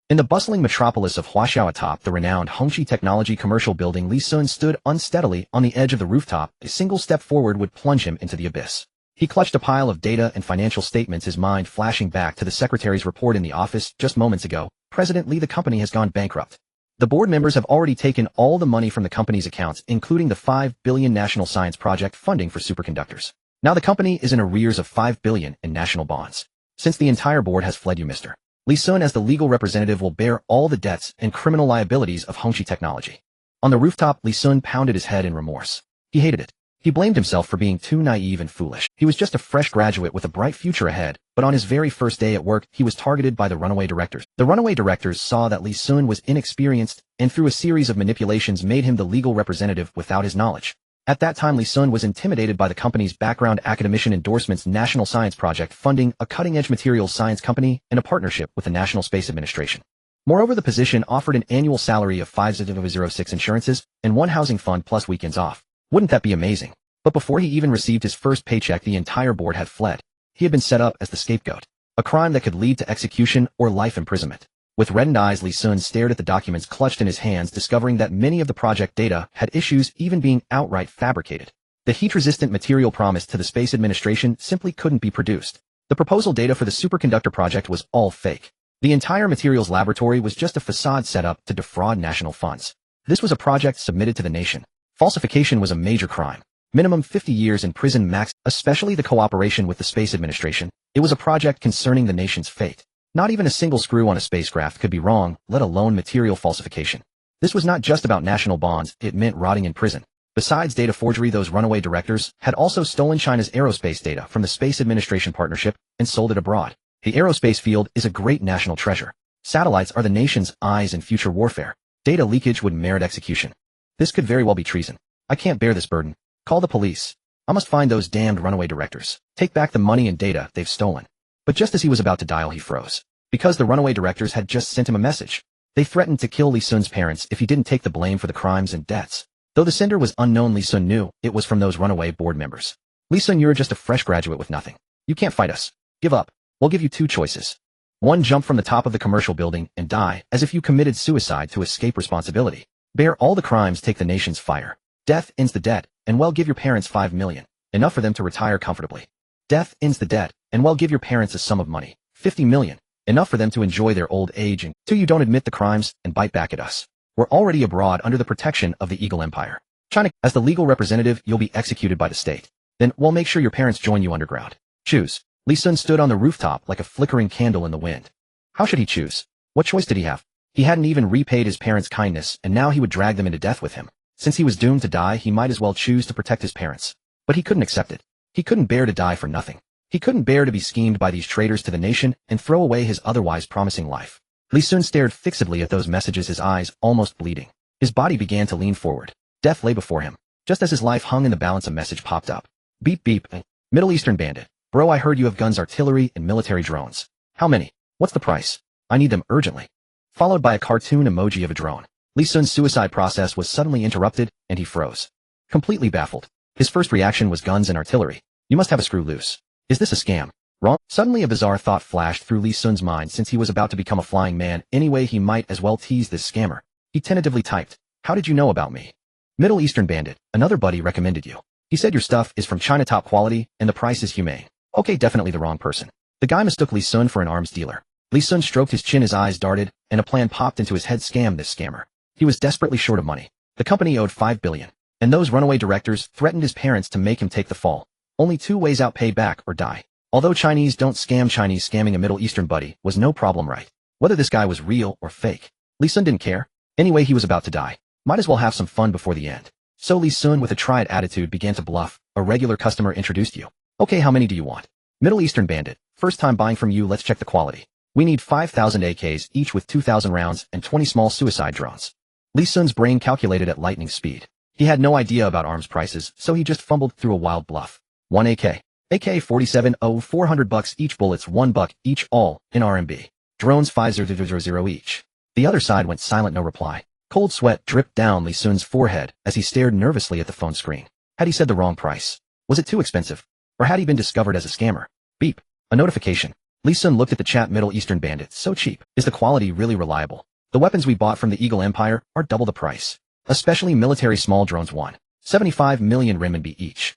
In the bustling metropolis of Huaxiao atop the renowned Hongqi Technology Commercial Building, Li Sun stood unsteadily on the edge of the rooftop. A single step forward would plunge him into the abyss. He clutched a pile of data and financial statements, his mind flashing back to the secretary's report in the office just moments ago. President Li, the company has gone bankrupt. The board members have already taken all the money from the company's accounts, including the $5 billion National Science Project funding for superconductors. Now the company is in arrears of $5 billion in national bonds. Since the entire board has fled you, Mr. Li Sun, as the legal representative, will bear all the debts and criminal liabilities of Hongqi Technology. On the rooftop, Li Sun pounded his head in remorse. He hated it. He blamed himself for being too naive and foolish. He was just a fresh graduate with a bright future ahead, but on his very first day at work, he was targeted by the runaway directors. The runaway directors saw that Li Sun was inexperienced and through a series of manipulations made him the legal representative without his knowledge. At that time, Li Sun was intimidated by the company's background, academician endorsements, National Science Project funding, a cutting-edge materials science company, and a partnership with the National Space Administration. Moreover, the position offered an annual salary of 5,006 insurances and 1 housing fund plus weekends off. Wouldn't that be amazing? But before he even received his first paycheck, the entire board had fled. He had been set up as the scapegoat, a crime that could lead to execution or life imprisonment. With reddened eyes, Li Sun stared at the documents clutched in his hands, discovering that many of the project data had issues, even being outright fabricated. The heat-resistant material promised to the Space Administration simply couldn't be produced. The proposal data for the superconductor project was all fake. The entire materials laboratory was just a facade set up to defraud national funds. This was a project submitted to the nation. Falsification was a major crime. Minimum 50 years in prison max, especially the cooperation with the Space Administration. It was a project concerning the nation's fate. Not even a single screw on a spacecraft could be wrong, let alone material falsification. This was not just about national bonds, it meant rotting in prison. Besides data forgery, those runaway directors had also stolen China's aerospace data from the Space Administration partnership and sold it abroad. The aerospace field is a great national treasure. Satellites are the nation's eyes in future warfare. Data leakage would merit execution. This could very well be treason. I can't bear this burden. Call the police. I must find those damned runaway directors. Take back the money and data they've stolen. But just as he was about to dial, he froze. Because the runaway directors had just sent him a message. They threatened to kill Li Sun's parents if he didn't take the blame for the crimes and debts. Though the sender was unknown, Li Sun knew it was from those runaway board members. Li Sun, you're just a fresh graduate with nothing. You can't fight us. Give up. We'll give you 2 choices. 1, jump from the top of the commercial building and die as if you committed suicide to escape responsibility. Bear all the crimes, take the nation's fire. Death ends the debt, and well, give your parents $5 million. Enough for them to retire comfortably. Death ends the debt, and well, give your parents a sum of money. $50 million. Enough for them to enjoy their old age. And 2, you don't admit the crimes and bite back at us. We're already abroad under the protection of the Eagle Empire. China, as the legal representative, you'll be executed by the state. Then we'll make sure your parents join you underground. Choose. Li Sun stood on the rooftop like a flickering candle in the wind. How should he choose? What choice did he have? He hadn't even repaid his parents' kindness, and now he would drag them into death with him. Since he was doomed to die, he might as well choose to protect his parents. But he couldn't accept it. He couldn't bear to die for nothing. He couldn't bear to be schemed by these traitors to the nation and throw away his otherwise promising life. Li Sun stared fixedly at those messages, his eyes almost bleeding. His body began to lean forward. Death lay before him. Just as his life hung in the balance, a message popped up. Beep beep. Middle Eastern bandit. Bro, I heard you have guns, artillery, and military drones. How many? What's the price? I need them urgently. Followed by a cartoon emoji of a drone. Li Sun's suicide process was suddenly interrupted, and he froze. Completely baffled. His first reaction was guns and artillery. You must have a screw loose. Is this a scam? Wrong? Suddenly a bizarre thought flashed through Li Sun's mind. Since he was about to become a flying man anyway, he might as well tease this scammer. He tentatively typed, "How did you know about me?" Middle Eastern bandit, another buddy recommended you. He said your stuff is from China, top quality, and the price is humane. Okay, definitely the wrong person. The guy mistook Li Sun for an arms dealer. Li Sun stroked his chin, his eyes darted, and a plan popped into his head. Scam this scammer. He was desperately short of money. The company owed $5 billion, and those runaway directors threatened his parents to make him take the fall. Only 2 ways out: pay back or die. Although Chinese don't scam, Chinese scamming a Middle Eastern buddy was no problem, right? Whether this guy was real or fake. Li Sun didn't care. Anyway, he was about to die. Might as well have some fun before the end. So Li Sun, with a tried attitude, began to bluff. A regular customer introduced you. Okay, how many do you want? Middle Eastern bandit. First time buying from you, let's check the quality. We need 5,000 AKs, each with 2,000 rounds and 20 small suicide drones. Li Sun's brain calculated at lightning speed. He had no idea about arms prices, so he just fumbled through a wild bluff. 1 AK. AK-47, oh, $400 each, bullets $1 each, all in RMB. Drones 5,000 each. The other side went silent, no reply. Cold sweat dripped down Li Sun's forehead as he stared nervously at the phone screen. Had he said the wrong price? Was it too expensive? Or had he been discovered as a scammer? Beep. A notification. Li Sun looked at the chat. Middle Eastern bandits, so cheap. Is the quality really reliable? The weapons we bought from the Eagle Empire are double the price. Especially military small drones 1.75 million renminbi each.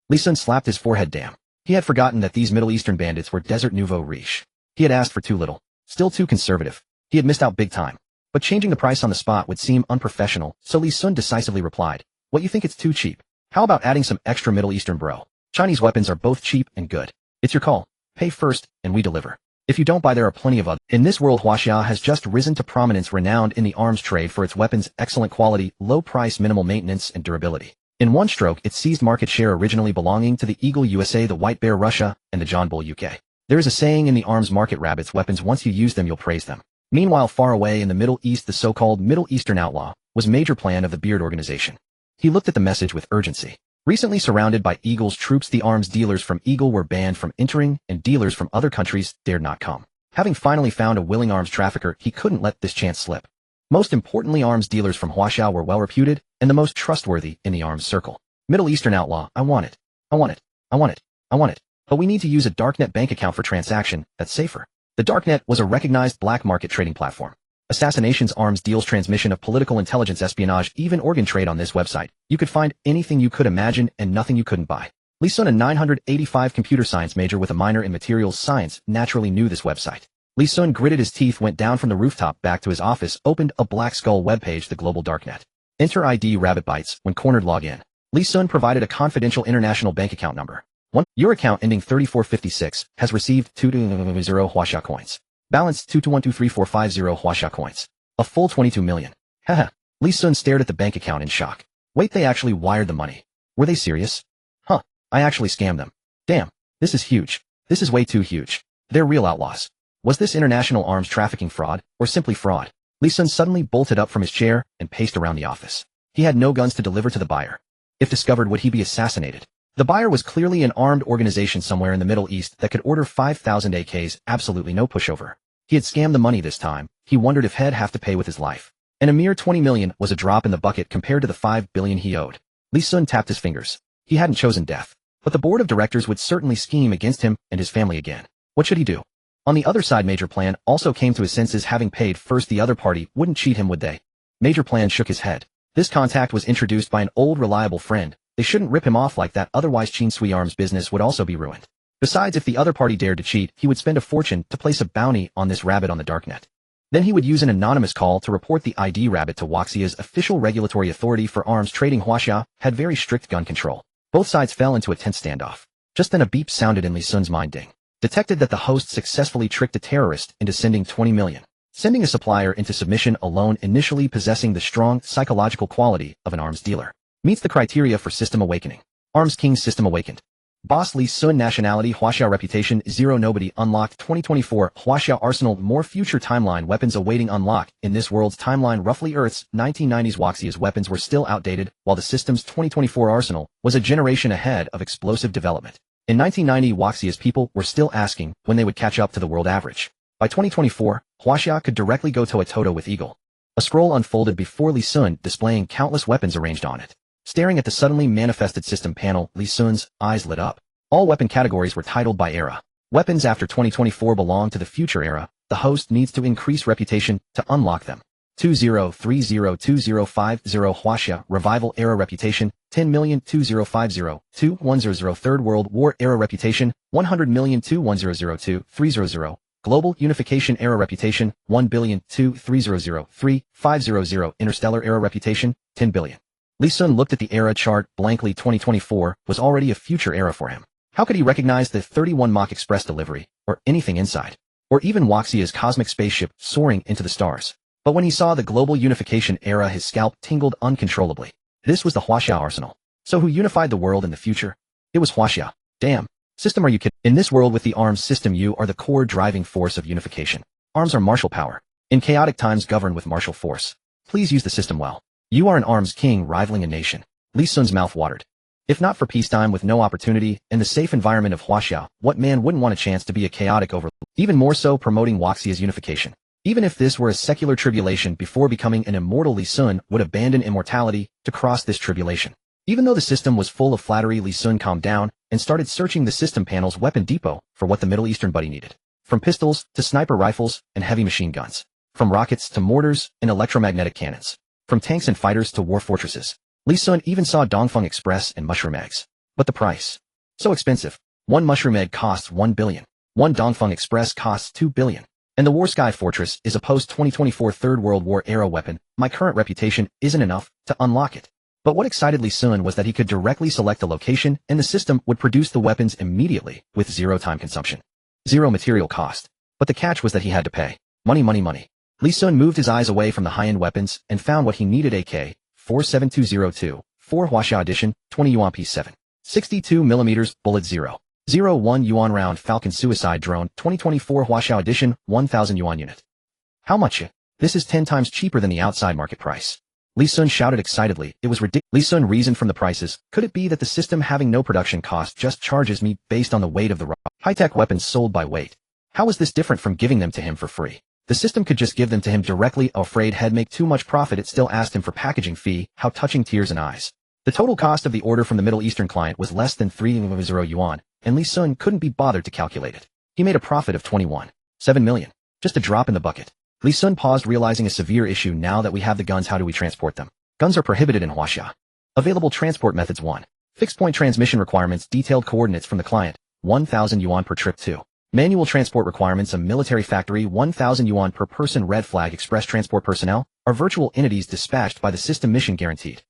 Li Sun slapped his forehead. Damn. He had forgotten that these Middle Eastern bandits were desert nouveau riche. He had asked for too little. Still too conservative. He had missed out big time. But changing the price on the spot would seem unprofessional, so Li Sun decisively replied, "What, you think it's too cheap? How about adding some extra Middle Eastern bro? Chinese weapons are both cheap and good. It's your call. Pay first, and we deliver. If you don't buy, there are plenty of others." In this world, Huaxia has just risen to prominence, renowned in the arms trade for its weapons' excellent quality, low price, minimal maintenance, and durability. In one stroke, it seized market share originally belonging to the Eagle USA, the White Bear Russia, and the John Bull UK. There is a saying in the arms market, rabbits weapons, once you use them you'll praise them. Meanwhile, far away in the Middle East, the so-called Middle Eastern outlaw was major plan of the Beard organization. He looked at the message with urgency. Recently surrounded by Eagle's troops, the arms dealers from Eagle were banned from entering, and dealers from other countries dared not come. Having finally found a willing arms trafficker, he couldn't let this chance slip. Most importantly, arms dealers from Huaxia were well reputed and the most trustworthy in the arms circle. Middle Eastern outlaw, I want it. I want it. I want it. I want it. But we need to use a darknet bank account for transaction that's safer. The darknet was a recognized black market trading platform. Assassinations, arms deals, transmission of political intelligence, espionage, even organ trade. On this website, you could find anything you could imagine and nothing you couldn't buy. Li Sun, a 985 computer science major with a minor in materials science, naturally knew this website. Li Sun gritted his teeth, went down from the rooftop back to his office, opened a Black Skull webpage, the global darknet. Enter ID rabbit bytes. When cornered, log in. Li Sun provided a confidential international bank account number. 1. Your account ending 3456 has received 220 Huaxia coins. Balance 2212345 Huaxia coins. A full 22 million. Haha. Li Sun stared at the bank account in shock. Wait, they actually wired the money. Were they serious? Huh. I actually scammed them. Damn. This is huge. This is way too huge. They're real outlaws. Was this international arms trafficking fraud, or simply fraud? Li Sun suddenly bolted up from his chair and paced around the office. He had no guns to deliver to the buyer. If discovered, would he be assassinated? The buyer was clearly an armed organization somewhere in the Middle East that could order 5,000 AKs, absolutely no pushover. He had scammed the money this time. He wondered if he'd have to pay with his life. And a mere 20 million was a drop in the bucket compared to the 5 billion he owed. Li Sun tapped his fingers. He hadn't chosen death. But the board of directors would certainly scheme against him and his family again. What should he do? On the other side, Major Plan also came to his senses. Having paid first, the other party wouldn't cheat him, would they? Major Plan shook his head. This contact was introduced by an old reliable friend. They shouldn't rip him off like that, otherwise Qin Sui Arms business would also be ruined. Besides, if the other party dared to cheat, he would spend a fortune to place a bounty on this rabbit on the darknet. Then he would use an anonymous call to report the ID rabbit to Huaxia's official regulatory authority for arms trading. Huaxia had very strict gun control. Both sides fell into a tense standoff. Just then a beep sounded in Li Sun's mind. Ding. Detected that the host successfully tricked a terrorist into sending 20 million. Sending a supplier into submission alone, initially possessing the strong psychological quality of an arms dealer. Meets the criteria for system awakening. Arms King system awakened. Boss Li Sun, nationality Huaxia, reputation 0, nobody, unlocked 2024 Huaxia arsenal, more future timeline, weapons awaiting unlock. In this world's timeline, roughly Earth's 1990s, Huaxia's weapons were still outdated, while the system's 2024 arsenal was a generation ahead of explosive development. In 1990, Huaxia's people were still asking when they would catch up to the world average. By 2024, Huaxia could directly go toe-to-toe with Eagle. A scroll unfolded before Li Sun, displaying countless weapons arranged on it. Staring at the suddenly manifested system panel, Li Sun's eyes lit up. All weapon categories were titled by era. Weapons after 2024 belong to the future era. The host needs to increase reputation to unlock them. 20302050 Huaxia Revival Era Reputation 10,000,2050 Third World War Era Reputation 100,000,21002300 Global Unification Era Reputation 1,000,02300,350 Interstellar Era Reputation 10 billion. Li Sun looked at the era chart blankly. 2024 was already a future era for him. How could he recognize the 31 Mach Express delivery, or anything inside, or even Huaxia's cosmic spaceship soaring into the stars? But when he saw the global unification era, his scalp tingled uncontrollably. This was the Huaxia arsenal. So who unified the world in the future? It was Huaxia. Damn. System, are you kidding? In this world with the arms system, you are the core driving force of unification. Arms are martial power. In chaotic times, govern with martial force. Please use the system well. You are an arms king rivaling a nation. Li Sun's mouth watered. If not for peacetime with no opportunity and the safe environment of Huaxia, what man wouldn't want a chance to be a chaotic overlord? Even more so promoting Huaxia's unification. Even if this were a secular tribulation before becoming an immortal, Li Sun would abandon immortality to cross this tribulation. Even though the system was full of flattery, Li Sun calmed down and started searching the system panel's weapon depot for what the Middle Eastern buddy needed. from pistols to sniper rifles and heavy machine guns, from rockets to mortars and electromagnetic cannons, from tanks and fighters to war fortresses. Li Sun even saw Dongfeng Express and mushroom eggs. But the price? So expensive. One mushroom egg costs 1 billion. One Dongfeng Express costs 2 billion. And the War Sky Fortress is a post-2024 Third World War era weapon. My current reputation isn't enough to unlock it. But what excited Li Sun was that he could directly select a location and the system would produce the weapons immediately with zero time consumption. Zero material cost. But the catch was that he had to pay. Money, money, money. Li Sun moved his eyes away from the high-end weapons and found what he needed: AK-47202, 4 Huaxia edition, 20 yuan piece 7. 62mm bullet 0.01 yuan round Falcon suicide drone, 2024 Huaxia edition, 1000 yuan unit. How much? This is 10 times cheaper than the outside market price. Li Sun shouted excitedly. It was ridiculous. Li Sun reasoned from the prices. Could it be that the system having no production cost just charges me based on the weight of the high-tech weapons sold by weight? How is this different from giving them to him for free? The system could just give them to him directly. Afraid he'd make too much profit, it still asked him for packaging fee. How touching, tears and eyes. The total cost of the order from the Middle Eastern client was less than 300 yuan, and Li Sun couldn't be bothered to calculate it. He made a profit of 21.7 million. Just a drop in the bucket. Li Sun paused, realizing a severe issue. Now that we have the guns, how do we transport them? Guns are prohibited in Huaxia. Available transport methods: 1. Fixed-point transmission requirements. Detailed coordinates from the client. 1,000 yuan per trip. 2. Manual transport requirements. A military factory. 1,000 yuan per person. Red flag express transport personnel are virtual entities dispatched by the system. Mission guaranteed.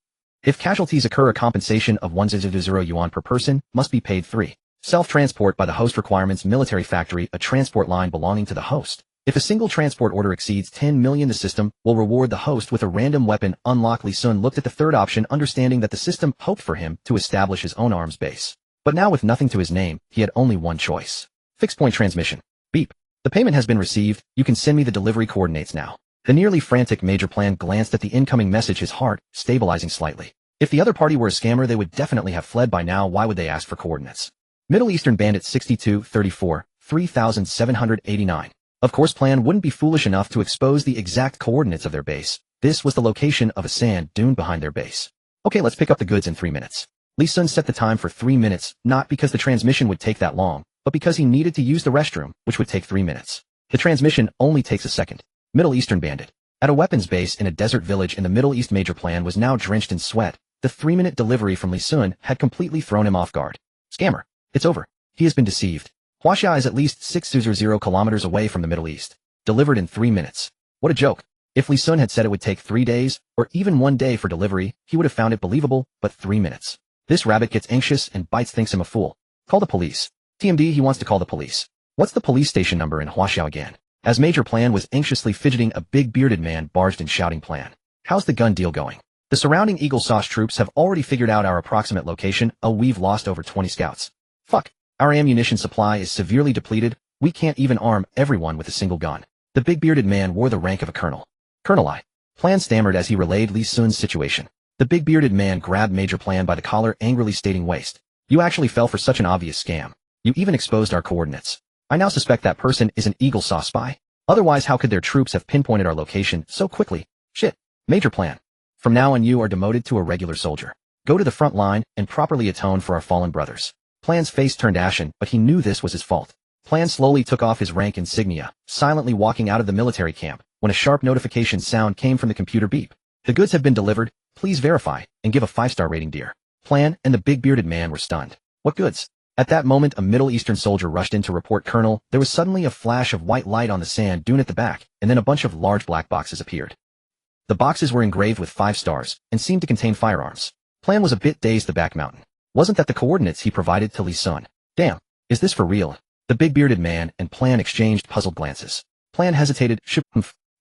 If casualties occur, a compensation of 100 yuan per person must be paid. 3. Self-transport by the host requirements. Military factory, a transport line belonging to the host. If a single transport order exceeds 10 million, the system will reward the host with a random weapon. Unlock. Li Sun looked at the third option, understanding that the system hoped for him to establish his own arms base. But now, with nothing to his name, he had only one choice. Fixed-point transmission. Beep. The payment has been received. You can send me the delivery coordinates now. The nearly frantic Major Plan glanced at the incoming message, his heart stabilizing slightly. If the other party were a scammer, they would definitely have fled by now. Why would they ask for coordinates? Middle Eastern Bandit 6234, 3789. Of course, Plan wouldn't be foolish enough to expose the exact coordinates of their base. This was the location of a sand dune behind their base. Okay, let's pick up the goods in 3 minutes. Li Sun set the time for 3 minutes, not because the transmission would take that long, but because he needed to use the restroom, which would take 3 minutes. The transmission only takes a second. Middle Eastern Bandit. At a weapons base in a desert village in the Middle East, Major Plan was now drenched in sweat. The 3-minute delivery from Li Sun had completely thrown him off guard. Scammer. It's over. He has been deceived. Huaxia is at least 600 kilometers away from the Middle East. Delivered in 3 minutes. What a joke. If Li Sun had said it would take 3 days, or even 1 day for delivery, he would have found it believable, but 3 minutes. This rabbit gets anxious and bites, thinks him a fool. Call the police. TMD, he wants to call the police. What's the police station number in Huaxia again? As Major Plan was anxiously fidgeting, a big bearded man barged in, shouting, Plan, how's the gun deal going? The surrounding Eagle Sauce troops have already figured out our approximate location. Oh, we've lost over 20 scouts. Fuck. Our ammunition supply is severely depleted. We can't even arm everyone with a single gun. The big bearded man wore the rank of a colonel. Colonel, Plan stammered as he relayed Li Sun's situation. The big bearded man grabbed Major Plan by the collar, angrily stating, waste. You actually fell for such an obvious scam. You even exposed our coordinates. I now suspect that person is an Eagle Sauce spy. Otherwise, how could their troops have pinpointed our location so quickly? Shit. Major Plan. From now on, you are demoted to a regular soldier. Go to the front line and properly atone for our fallen brothers. Plan's face turned ashen, but he knew this was his fault. Plan slowly took off his rank insignia, silently walking out of the military camp, when a sharp notification sound came from the computer. Beep. The goods have been delivered. Please verify and give a 5-star rating, dear. Plan and the big bearded man were stunned. What goods? At that moment, a Middle Eastern soldier rushed in to report, Colonel, there was suddenly a flash of white light on the sand dune at the back, and then a bunch of large black boxes appeared. The boxes were engraved with 5 stars and seemed to contain firearms. Plan was a bit dazed. The back mountain. Wasn't that the coordinates he provided to Li Sun? Damn. Is this for real? The big bearded man and Plan exchanged puzzled glances. Plan hesitated.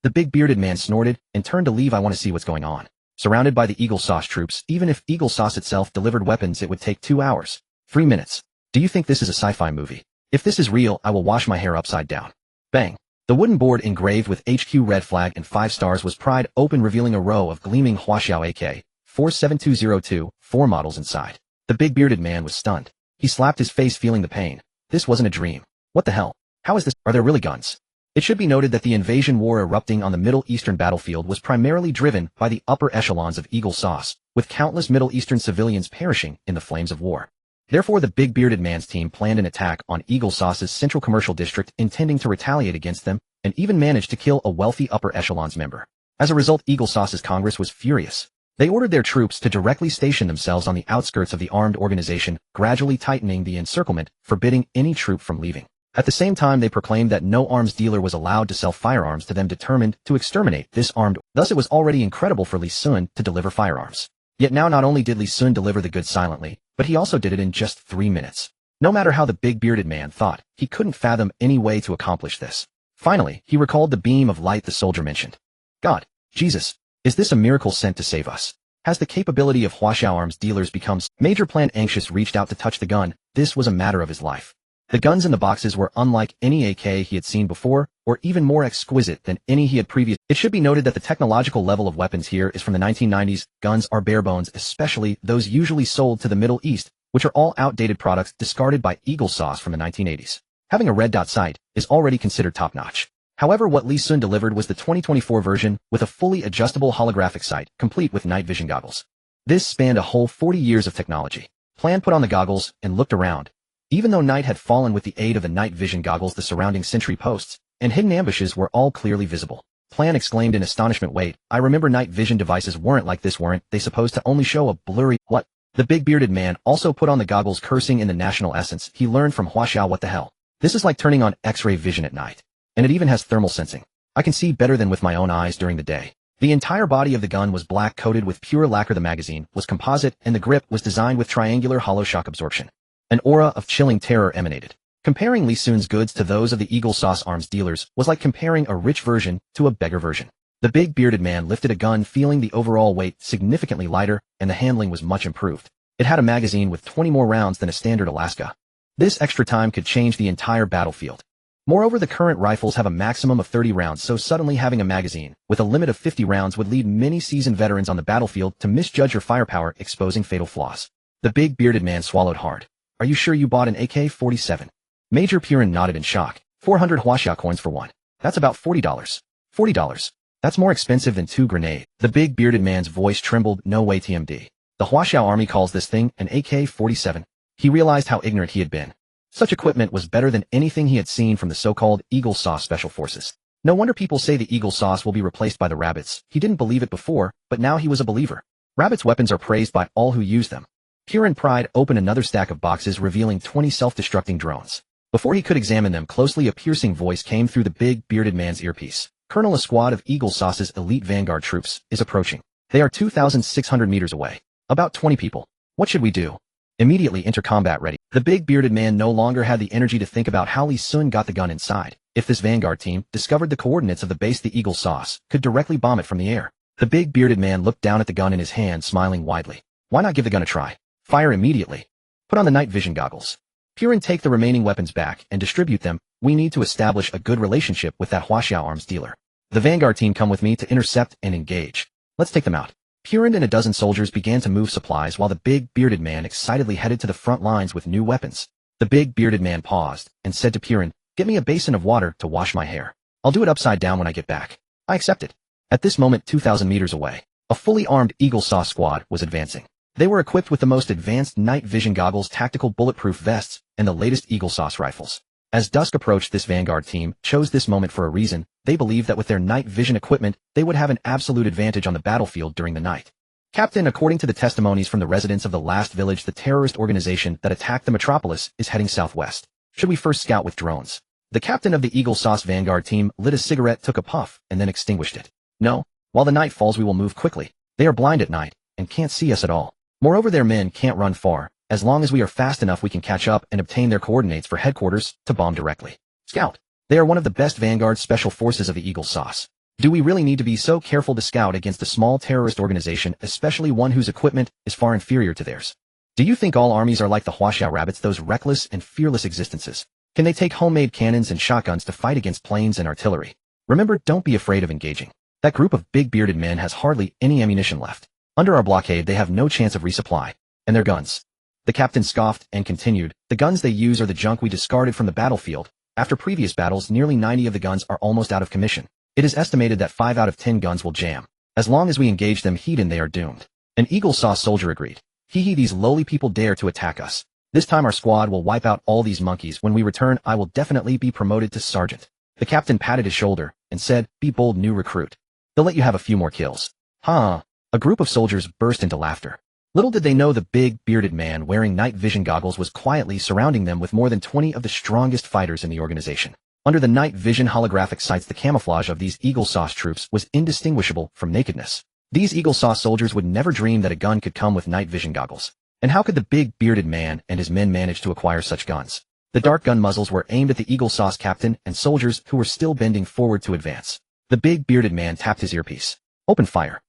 The big bearded man snorted and turned to leave. I want to see what's going on. Surrounded by the Eagle Sauce troops, even if Eagle Sauce itself delivered weapons, it would take 2 hours. 3 minutes. Do you think this is a sci-fi movie? If this is real, I will wash my hair upside down. Bang. The wooden board engraved with HQ red flag and 5 stars was pried open, revealing a row of gleaming Huaxiao AK-47202, 4 models inside. The big bearded man was stunned. He slapped his face, feeling the pain. This wasn't a dream. What the hell? How is this? Are there really guns? It should be noted that the invasion war erupting on the Middle Eastern battlefield was primarily driven by the upper echelons of Eagle Sauce, with countless Middle Eastern civilians perishing in the flames of war. Therefore, the big bearded man's team planned an attack on Eagle Sauce's central commercial district, intending to retaliate against them, and even managed to kill a wealthy upper echelons member. As a result, Eagle Sauce's Congress was furious. They ordered their troops to directly station themselves on the outskirts of the armed organization, gradually tightening the encirclement, forbidding any troop from leaving. At the same time, they proclaimed that no arms dealer was allowed to sell firearms to them, determined to exterminate this armed. Thus, it was already incredible for Li Sun to deliver firearms. Yet now not only did Li Sun deliver the goods silently, but he also did it in just 3 minutes. No matter how the big bearded man thought, he couldn't fathom any way to accomplish this. Finally, he recalled the beam of light the soldier mentioned. God, Jesus, is this a miracle sent to save us? Has the capability of Huaxiao arms dealers become Major Plan Anxious reached out to touch the gun. This was a matter of his life. The guns in the boxes were unlike any AK he had seen before, or even more exquisite than any he had previously. It should be noted that the technological level of weapons here is from the 1990s. Guns are bare bones, especially those usually sold to the Middle East, which are all outdated products discarded by Eagle Sauce from the 1980s. Having a red dot sight is already considered top-notch. However, what Li Sun delivered was the 2024 version with a fully adjustable holographic sight, complete with night vision goggles. This spanned a whole 40 years of technology. Plan put on the goggles and looked around. Even though night had fallen, with the aid of the night vision goggles, the surrounding sentry posts and hidden ambushes were all clearly visible. Plan exclaimed in astonishment, "Wait, I remember night vision devices weren't like this. Weren't they supposed to only show a blurry what?" The big bearded man also put on the goggles, cursing in the national essence he learned from Huaxiao. "What the hell? This is like turning on X-ray vision at night. And it even has thermal sensing. I can see better than with my own eyes during the day." The entire body of the gun was black, coated with pure lacquer. The magazine was composite, and the grip was designed with triangular hollow shock absorption. An aura of chilling terror emanated. Comparing Li Sun's goods to those of the Eagle Sauce arms dealers was like comparing a rich version to a beggar version. The big bearded man lifted a gun, feeling the overall weight significantly lighter, and the handling was much improved. It had a magazine with 20 more rounds than a standard Alaska. This extra time could change the entire battlefield. Moreover, the current rifles have a maximum of 30 rounds, so suddenly having a magazine with a limit of 50 rounds would lead many seasoned veterans on the battlefield to misjudge your firepower, exposing fatal flaws. The big bearded man swallowed hard. "Are you sure you bought an AK-47? Major Purin nodded in shock. 400 Huaxia coins for one. That's about $40. $40. That's more expensive than 2 grenades. The big bearded man's voice trembled. "No way, TMD. The Huaxiao army calls this thing an AK-47. He realized how ignorant he had been. Such equipment was better than anything he had seen from the so-called Eagle Sauce Special Forces. No wonder people say the Eagle Sauce will be replaced by the Rabbits. He didn't believe it before, but now he was a believer. Rabbits' weapons are praised by all who use them. Purin Pride opened another stack of boxes, revealing 20 self-destructing drones. Before he could examine them closely, a piercing voice came through the big bearded man's earpiece. "Colonel, a squad of Eagle Sauce's elite vanguard troops is approaching. They are 2,600 meters away. About 20 people. What should we do?" "Immediately enter combat ready." The big bearded man no longer had the energy to think about how Li Sun got the gun inside. If this vanguard team discovered the coordinates of the base, the Eagle Sauce could directly bomb it from the air. The big bearded man looked down at the gun in his hand, smiling widely. "Why not give the gun a try? Fire immediately. Put on the night vision goggles. Purin, take the remaining weapons back and distribute them. We need to establish a good relationship with that Huaxiao arms dealer. The vanguard team, come with me to intercept and engage. Let's take them out." Purin and a dozen soldiers began to move supplies, while the big bearded man excitedly headed to the front lines with new weapons. The big bearded man paused and said to Purin, "Get me a basin of water to wash my hair. I'll do it upside down when I get back." "I accepted." At this moment, 2,000 meters away, a fully armed Eagle Sauce squad was advancing. They were equipped with the most advanced night vision goggles, tactical bulletproof vests, and the latest Eagle Sauce rifles. As dusk approached, this vanguard team chose this moment for a reason. They believed that with their night vision equipment, they would have an absolute advantage on the battlefield during the night. "Captain, according to the testimonies from the residents of the last village, the terrorist organization that attacked the metropolis is heading southwest. Should we first scout with drones?" The captain of the Eagle Sauce vanguard team lit a cigarette, took a puff, and then extinguished it. "No, while the night falls we will move quickly. They are blind at night and can't see us at all. Moreover, their men can't run far. As long as we are fast enough, we can catch up and obtain their coordinates for headquarters to bomb directly." "Scout. They are one of the best vanguard special forces of the Eagle Sauce. Do we really need to be so careful to scout against a small terrorist organization, especially one whose equipment is far inferior to theirs? Do you think all armies are like the Huaxiao Rabbits, those reckless and fearless existences? Can they take homemade cannons and shotguns to fight against planes and artillery? Remember, don't be afraid of engaging. That group of big bearded men has hardly any ammunition left. Under our blockade, they have no chance of resupply. And their guns." The captain scoffed and continued, "The guns they use are the junk we discarded from the battlefield. After previous battles, nearly 90 of the guns are almost out of commission. It is estimated that 5 out of 10 guns will jam. As long as we engage them heat-in, they are doomed." An Eagle Sauce soldier agreed. These lowly people dare to attack us. This time our squad will wipe out all these monkeys. When we return, I will definitely be promoted to sergeant. The captain patted his shoulder and said, be bold, new recruit. They'll let you have a few more kills. Huh. A group of soldiers burst into laughter. Little did they know the big, bearded man wearing night vision goggles was quietly surrounding them with more than 20 of the strongest fighters in the organization. Under the night vision holographic sights, the camouflage of these Eagle Sauce troops was indistinguishable from nakedness. These Eagle Sauce soldiers would never dream that a gun could come with night vision goggles. And how could the big, bearded man and his men manage to acquire such guns? The dark gun muzzles were aimed at the Eagle Sauce captain and soldiers who were still bending forward to advance. The big, bearded man tapped his earpiece. Open fire.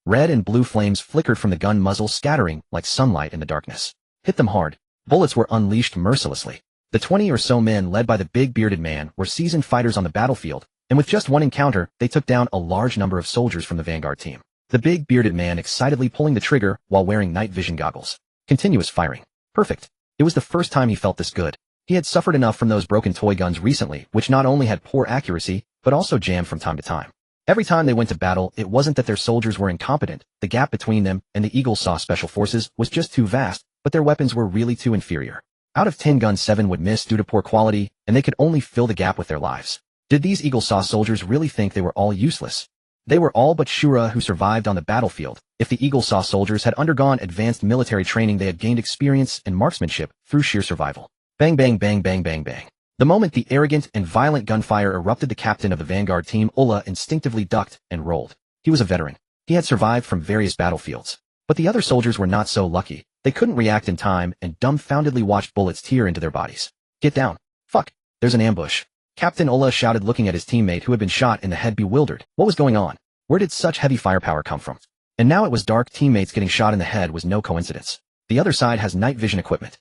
Red and blue flames flickered from the gun muzzle, scattering like sunlight in the darkness. Hit them hard. Bullets were unleashed mercilessly. The 20 or so men led by the big, bearded man were seasoned fighters on the battlefield, and with just one encounter, they took down a large number of soldiers from the vanguard team. The big, bearded man excitedly pulling the trigger while wearing night vision goggles. Continuous firing. Perfect. It was the first time he felt this good. He had suffered enough from those broken toy guns recently, which not only had poor accuracy, but also jammed from time to time. Every time they went to battle, it wasn't that their soldiers were incompetent. The gap between them and the Eagle Sauce Special Forces was just too vast, but their weapons were really too inferior. Out of 10 guns, 7 would miss due to poor quality, and they could only fill the gap with their lives. Did these Eagle Sauce soldiers really think they were all useless? They were all but Shura who survived on the battlefield. If the Eagle Sauce soldiers had undergone advanced military training, they had gained experience and marksmanship through sheer survival. Bang, bang, bang, bang, bang, bang. The moment the arrogant and violent gunfire erupted, the captain of the vanguard team, Ola, instinctively ducked and rolled. He was a veteran. He had survived from various battlefields. But the other soldiers were not so lucky. They couldn't react in time and dumbfoundedly watched bullets tear into their bodies. Get down. Fuck. There's an ambush. Captain Ola shouted, looking at his teammate who had been shot in the head, bewildered. What was going on? Where did such heavy firepower come from? And now it was dark. Teammates getting shot in the head was no coincidence. The other side has night vision equipment.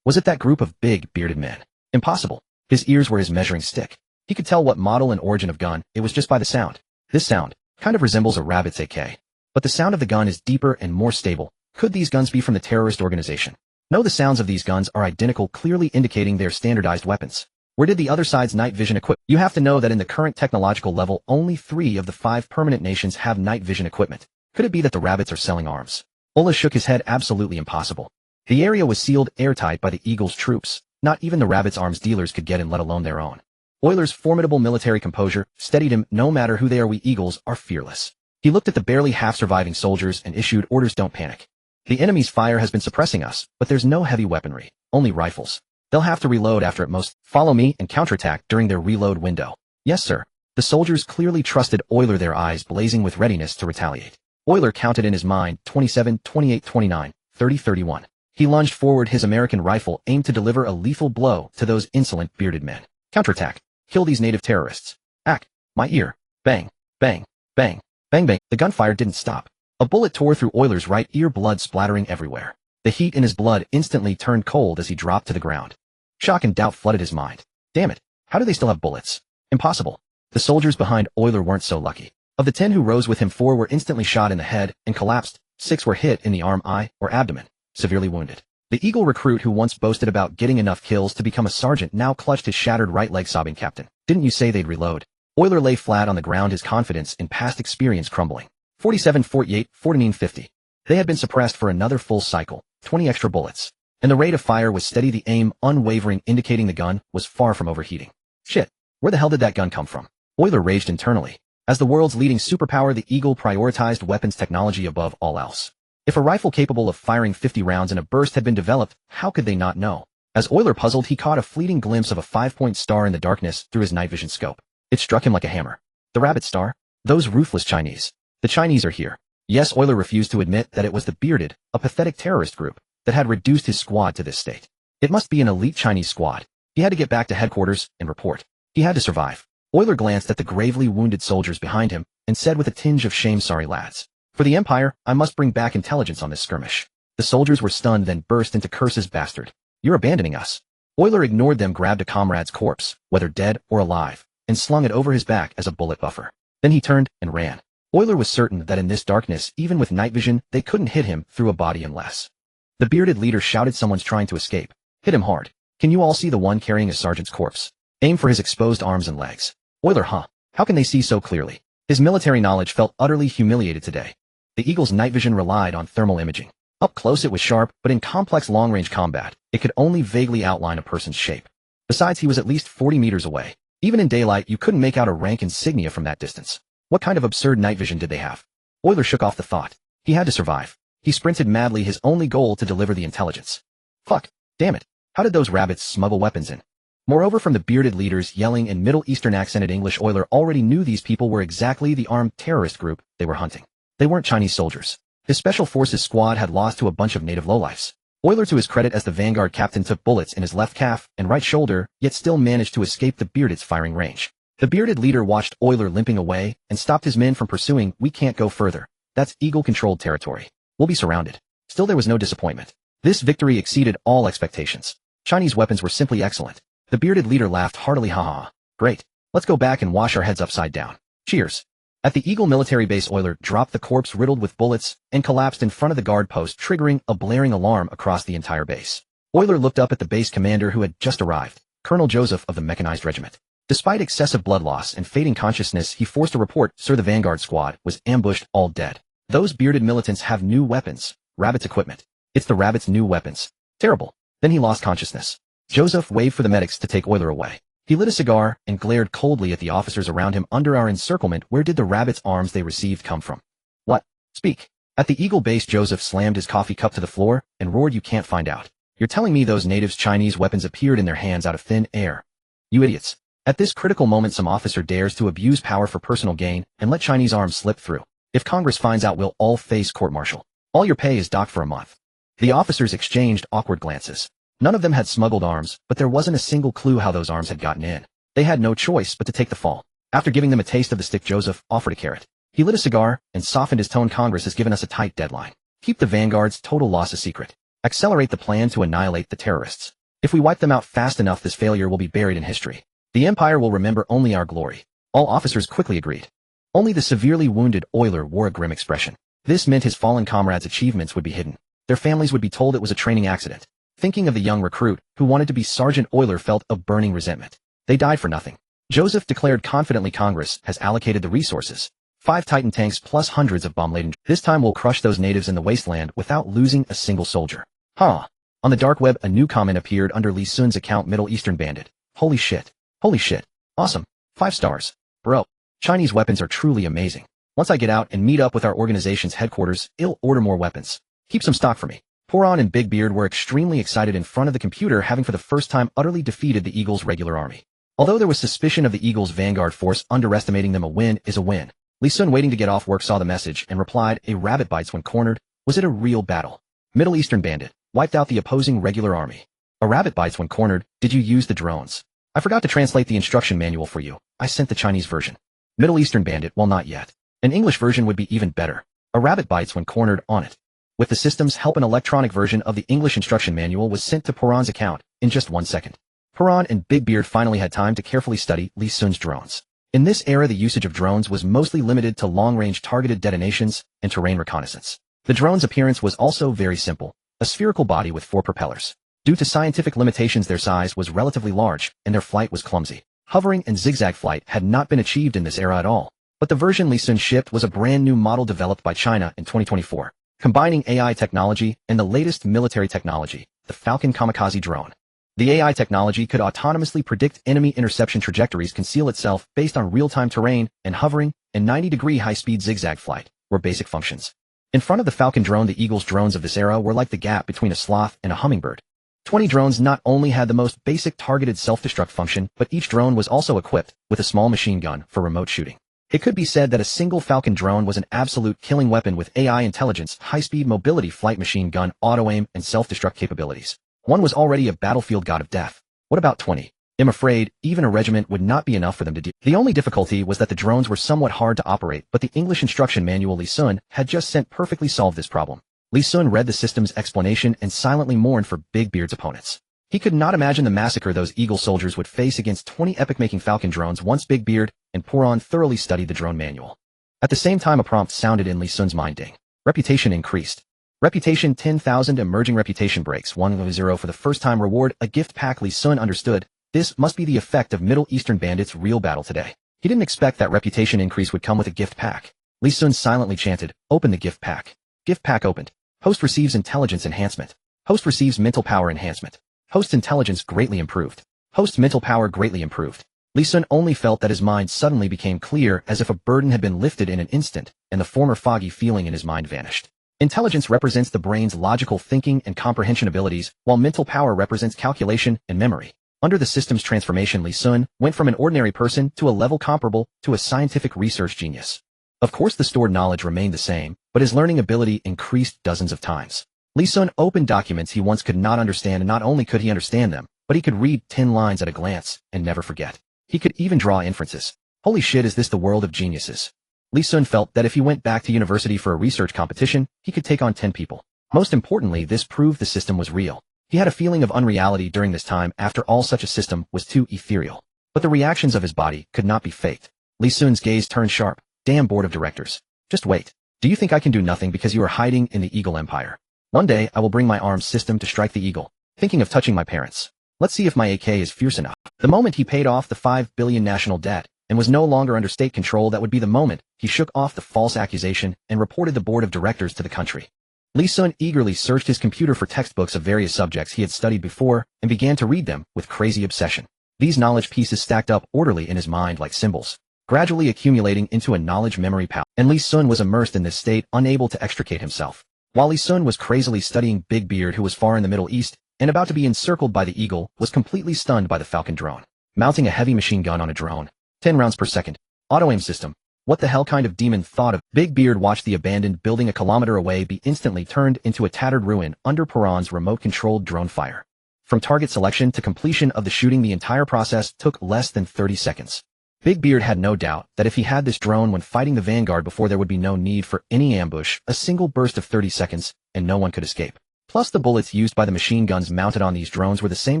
Was it that group of big, bearded men? Impossible. His ears were his measuring stick. He could tell what model and origin of gun. It was just by the sound. This sound kind of resembles a rabbit's AK. But the sound of the gun is deeper and more stable. Could these guns be from the terrorist organization? No, the sounds of these guns are identical, clearly indicating they're standardized weapons. Where did the other side's night vision equipment? You have to know that in the current technological level, only 3 of the 5 permanent nations have night vision equipment. Could it be that the rabbits are selling arms? Ola shook his head. Absolutely impossible. The area was sealed airtight by the Eagle's troops. Not even the rabbits' arms dealers could get in, let alone their own. Euler's formidable military composure steadied him. No matter who they are, we Eagles are fearless. He looked at the barely half-surviving soldiers and issued orders. Don't panic. The enemy's fire has been suppressing us, but there's no heavy weaponry, only rifles. They'll have to reload after at most. Follow me and counterattack during their reload window. Yes, sir. The soldiers clearly trusted Euler, their eyes blazing with readiness to retaliate. Euler counted in his mind 27, 28, 29, 30, 31. He lunged forward, his American rifle aimed to deliver a lethal blow to those insolent bearded men. Counterattack. Kill these native terrorists. Ack. My ear. Bang. Bang. Bang. Bang bang. The gunfire didn't stop. A bullet tore through Euler's right ear, blood splattering everywhere. The heat in his blood instantly turned cold as he dropped to the ground. Shock and doubt flooded his mind. Damn it. How do they still have bullets? Impossible. The soldiers behind Euler weren't so lucky. Of the 10 who rose with him, 4 were instantly shot in the head and collapsed. 6 were hit in the arm, eye, or abdomen, severely wounded. The Eagle recruit who once boasted about getting enough kills to become a sergeant now clutched his shattered right leg, sobbing. Captain, didn't you say they'd reload? Euler lay flat on the ground, his confidence in past experience crumbling. 47, 48, 49, 50. They had been suppressed for another full cycle, 20 extra bullets. And the rate of fire was steady, the aim unwavering, indicating the gun was far from overheating. Shit, where the hell did that gun come from? Euler raged internally. As the world's leading superpower, the Eagle prioritized weapons technology above all else. If a rifle capable of firing 50 rounds in a burst had been developed, how could they not know? As Euler puzzled, he caught a fleeting glimpse of a 5-point star in the darkness through his night vision scope. It struck him like a hammer. The rabbit star? Those ruthless Chinese. The Chinese are here. Yes, Euler refused to admit that it was the bearded, a pathetic terrorist group, that had reduced his squad to this state. It must be an elite Chinese squad. He had to get back to headquarters and report. He had to survive. Euler glanced at the gravely wounded soldiers behind him and said with a tinge of shame, sorry lads. For the Empire, I must bring back intelligence on this skirmish. The soldiers were stunned, then burst into curses. Bastard. You're abandoning us. Euler ignored them, grabbed a comrade's corpse, whether dead or alive, and slung it over his back as a bullet buffer. Then he turned and ran. Euler was certain that in this darkness, even with night vision, they couldn't hit him through a body unless. The bearded leader shouted, someone's trying to escape. Hit him hard. Can you all see the one carrying a sergeant's corpse? Aim for his exposed arms and legs. Euler, huh? How can they see so clearly? His military knowledge felt utterly humiliated today. The Eagle's night vision relied on thermal imaging. Up close it was sharp, but in complex long-range combat, It could only vaguely outline a person's shape. Besides, he was at least 40 meters away. Even in daylight, you couldn't make out a rank insignia from that distance. What kind of absurd night vision did they have? Euler shook off the thought. He had to survive. He sprinted madly, his only goal to deliver the intelligence. Fuck. Damn it. How did those rabbits smuggle weapons in? Moreover, from the bearded leaders yelling in Middle Eastern accented English, Euler already knew these people were exactly the armed terrorist group they were hunting. They weren't Chinese soldiers. His special forces squad had lost to a bunch of native lowlifes. Euler, to his credit as the vanguard captain, took bullets in his left calf and right shoulder, yet still managed to escape the bearded's firing range. The bearded leader watched Euler limping away and stopped his men from pursuing. We can't go further. That's Eagle-controlled territory. We'll be surrounded. Still, there was no disappointment. This victory exceeded all expectations. Chinese weapons were simply excellent. The bearded leader laughed heartily. Haha. Great. Let's go back and wash our heads upside down. Cheers. At the Eagle military base, Euler dropped the corpse riddled with bullets and collapsed in front of the guard post, triggering a blaring alarm across the entire base. Euler looked up at the base commander who had just arrived, Colonel Joseph of the Mechanized Regiment. Despite excessive blood loss and fading consciousness, he forced a report. Sir, the vanguard squad was ambushed, all dead. Those bearded militants have new weapons. Rabbit's equipment. It's the rabbit's new weapons. Terrible. Then he lost consciousness. Joseph waved for the medics to take Euler away. He lit a cigar and glared coldly at the officers around him. Under our encirclement, where did the rabbit's arms they received come from? What? Speak. At the Eagle base, Joseph slammed his coffee cup to the floor and roared, you can't find out. You're telling me those natives' Chinese weapons appeared in their hands out of thin air? You idiots. At this critical moment, some officer dares to abuse power for personal gain and let Chinese arms slip through. If Congress finds out, we'll all face court-martial. All your pay is docked for a month. The officers exchanged awkward glances. None of them had smuggled arms, but there wasn't a single clue how those arms had gotten in. They had no choice but to take the fall. After giving them a taste of the stick, Joseph offered a carrot. He lit a cigar and softened his tone. Congress has given us a tight deadline. Keep the vanguard's total loss a secret. Accelerate the plan to annihilate the terrorists. If we wipe them out fast enough, this failure will be buried in history. The Empire will remember only our glory. All officers quickly agreed. Only the severely wounded Euler wore a grim expression. This meant his fallen comrades' achievements would be hidden. Their families would be told it was a training accident. Thinking of the young recruit, who wanted to be Sergeant, Euler felt a burning resentment. They died for nothing. Joseph declared confidently, Congress has allocated the resources. 5 Titan tanks plus hundreds of bomb-laden. This time we'll crush those natives in the wasteland without losing a single soldier. Huh. On the dark web, a new comment appeared under Li Sun's account, Middle Eastern Bandit. Holy shit. Holy shit. Awesome. 5 stars. Bro. Chinese weapons are truly amazing. Once I get out and meet up with our organization's headquarters, I'll order more weapons. Keep some stock for me. Poron and Big Beard were extremely excited in front of the computer, having for the first time utterly defeated the Eagle's regular army. Although there was suspicion of the Eagle's vanguard force, underestimating them, a win is a win. Li Sun, waiting to get off work, saw the message and replied, a rabbit bites when cornered. Was it a real battle? Middle Eastern Bandit wiped out the opposing regular army. A rabbit bites when cornered. Did you use the drones? I forgot to translate the instruction manual for you. I sent the Chinese version. Middle Eastern Bandit, well, not yet. An English version would be even better. A rabbit bites when cornered on it. With the system's help, an electronic version of the English instruction manual was sent to Poron's account in just 1 second. Poron and Big Beard finally had time to carefully study Li Sun's drones. In this era, the usage of drones was mostly limited to long-range targeted detonations and terrain reconnaissance. The drone's appearance was also very simple, a spherical body with 4 propellers. Due to scientific limitations, their size was relatively large, and their flight was clumsy. Hovering and zigzag flight had not been achieved in this era at all. But the version Li Sun shipped was a brand new model developed by China in 2024. Combining AI technology and the latest military technology, the Falcon Kamikaze drone. The AI technology could autonomously predict enemy interception trajectories, conceal itself based on real-time terrain, and hovering and 90-degree high-speed zigzag flight were basic functions. In front of the Falcon drone, the Eagle's drones of this era were like the gap between a sloth and a hummingbird. 20 drones not only had the most basic targeted self-destruct function, but each drone was also equipped with a small machine gun for remote shooting. It could be said that a single Falcon drone was an absolute killing weapon with AI intelligence, high-speed mobility, flight machine gun, auto-aim, and self-destruct capabilities. One was already a battlefield god of death. What about 20? I'm afraid even a regiment would not be enough for them to do. The only difficulty was that the drones were somewhat hard to operate, but the English instruction manual Li Sun had just sent perfectly solved this problem. Li Sun read the system's explanation and silently mourned for Big Beard's opponents. He could not imagine the massacre those Eagle soldiers would face against 20 epic-making Falcon drones once Big Beard and Poron thoroughly studied the drone manual. At the same time, a prompt sounded in Li Sun's mind. Ding. Reputation increased. Reputation 10,000 emerging reputation breaks 1-0 for the first time. Reward a gift pack. Li Sun understood. This must be the effect of Middle Eastern Bandit's real battle today. He didn't expect that reputation increase would come with a gift pack. Li Sun silently chanted, open the gift pack. Gift pack opened. Host receives intelligence enhancement. Host receives mental power enhancement. Host intelligence greatly improved. Host mental power greatly improved. Li Sun only felt that his mind suddenly became clear as if a burden had been lifted in an instant, and the former foggy feeling in his mind vanished. Intelligence represents the brain's logical thinking and comprehension abilities, while mental power represents calculation and memory. Under the system's transformation, Li Sun went from an ordinary person to a level comparable to a scientific research genius. Of course, the stored knowledge remained the same, but his learning ability increased dozens of times. Li Sun opened documents he once could not understand, and not only could he understand them, but he could read 10 lines at a glance and never forget. He could even draw inferences. Holy shit, is this the world of geniuses? Li Sun felt that if he went back to university for a research competition, he could take on 10 people. Most importantly, this proved the system was real. He had a feeling of unreality during this time. After all, such a system was too ethereal. But the reactions of his body could not be faked. Li Sun's gaze turned sharp. Damn board of directors. Just wait. Do you think I can do nothing because you are hiding in the Eagle Empire? One day, I will bring my arms system to strike the eagle. Thinking of touching my parents. Let's see if my AK is fierce enough. The moment he paid off the 5 billion national debt and was no longer under state control, that would be the moment he shook off the false accusation and reported the board of directors to the country. Li Sun eagerly searched his computer for textbooks of various subjects he had studied before and began to read them with crazy obsession. These knowledge pieces stacked up orderly in his mind like symbols, gradually accumulating into a knowledge memory palace. And Li Sun was immersed in this state, unable to extricate himself. While Li Sun was crazily studying, Big Beard, who was far in the Middle East and about to be encircled by the eagle, was completely stunned by the Falcon drone. Mounting a heavy machine gun on a drone. 10 rounds per second. Auto-aim system. What the hell kind of demon thought of? Big Beard watched the abandoned building a kilometer away be instantly turned into a tattered ruin under Perron's remote-controlled drone fire. From target selection to completion of the shooting, the entire process took less than 30 seconds. Big Beard had no doubt that if he had this drone when fighting the Vanguard before, there would be no need for any ambush, a single burst of 30 seconds, and no one could escape. Plus, the bullets used by the machine guns mounted on these drones were the same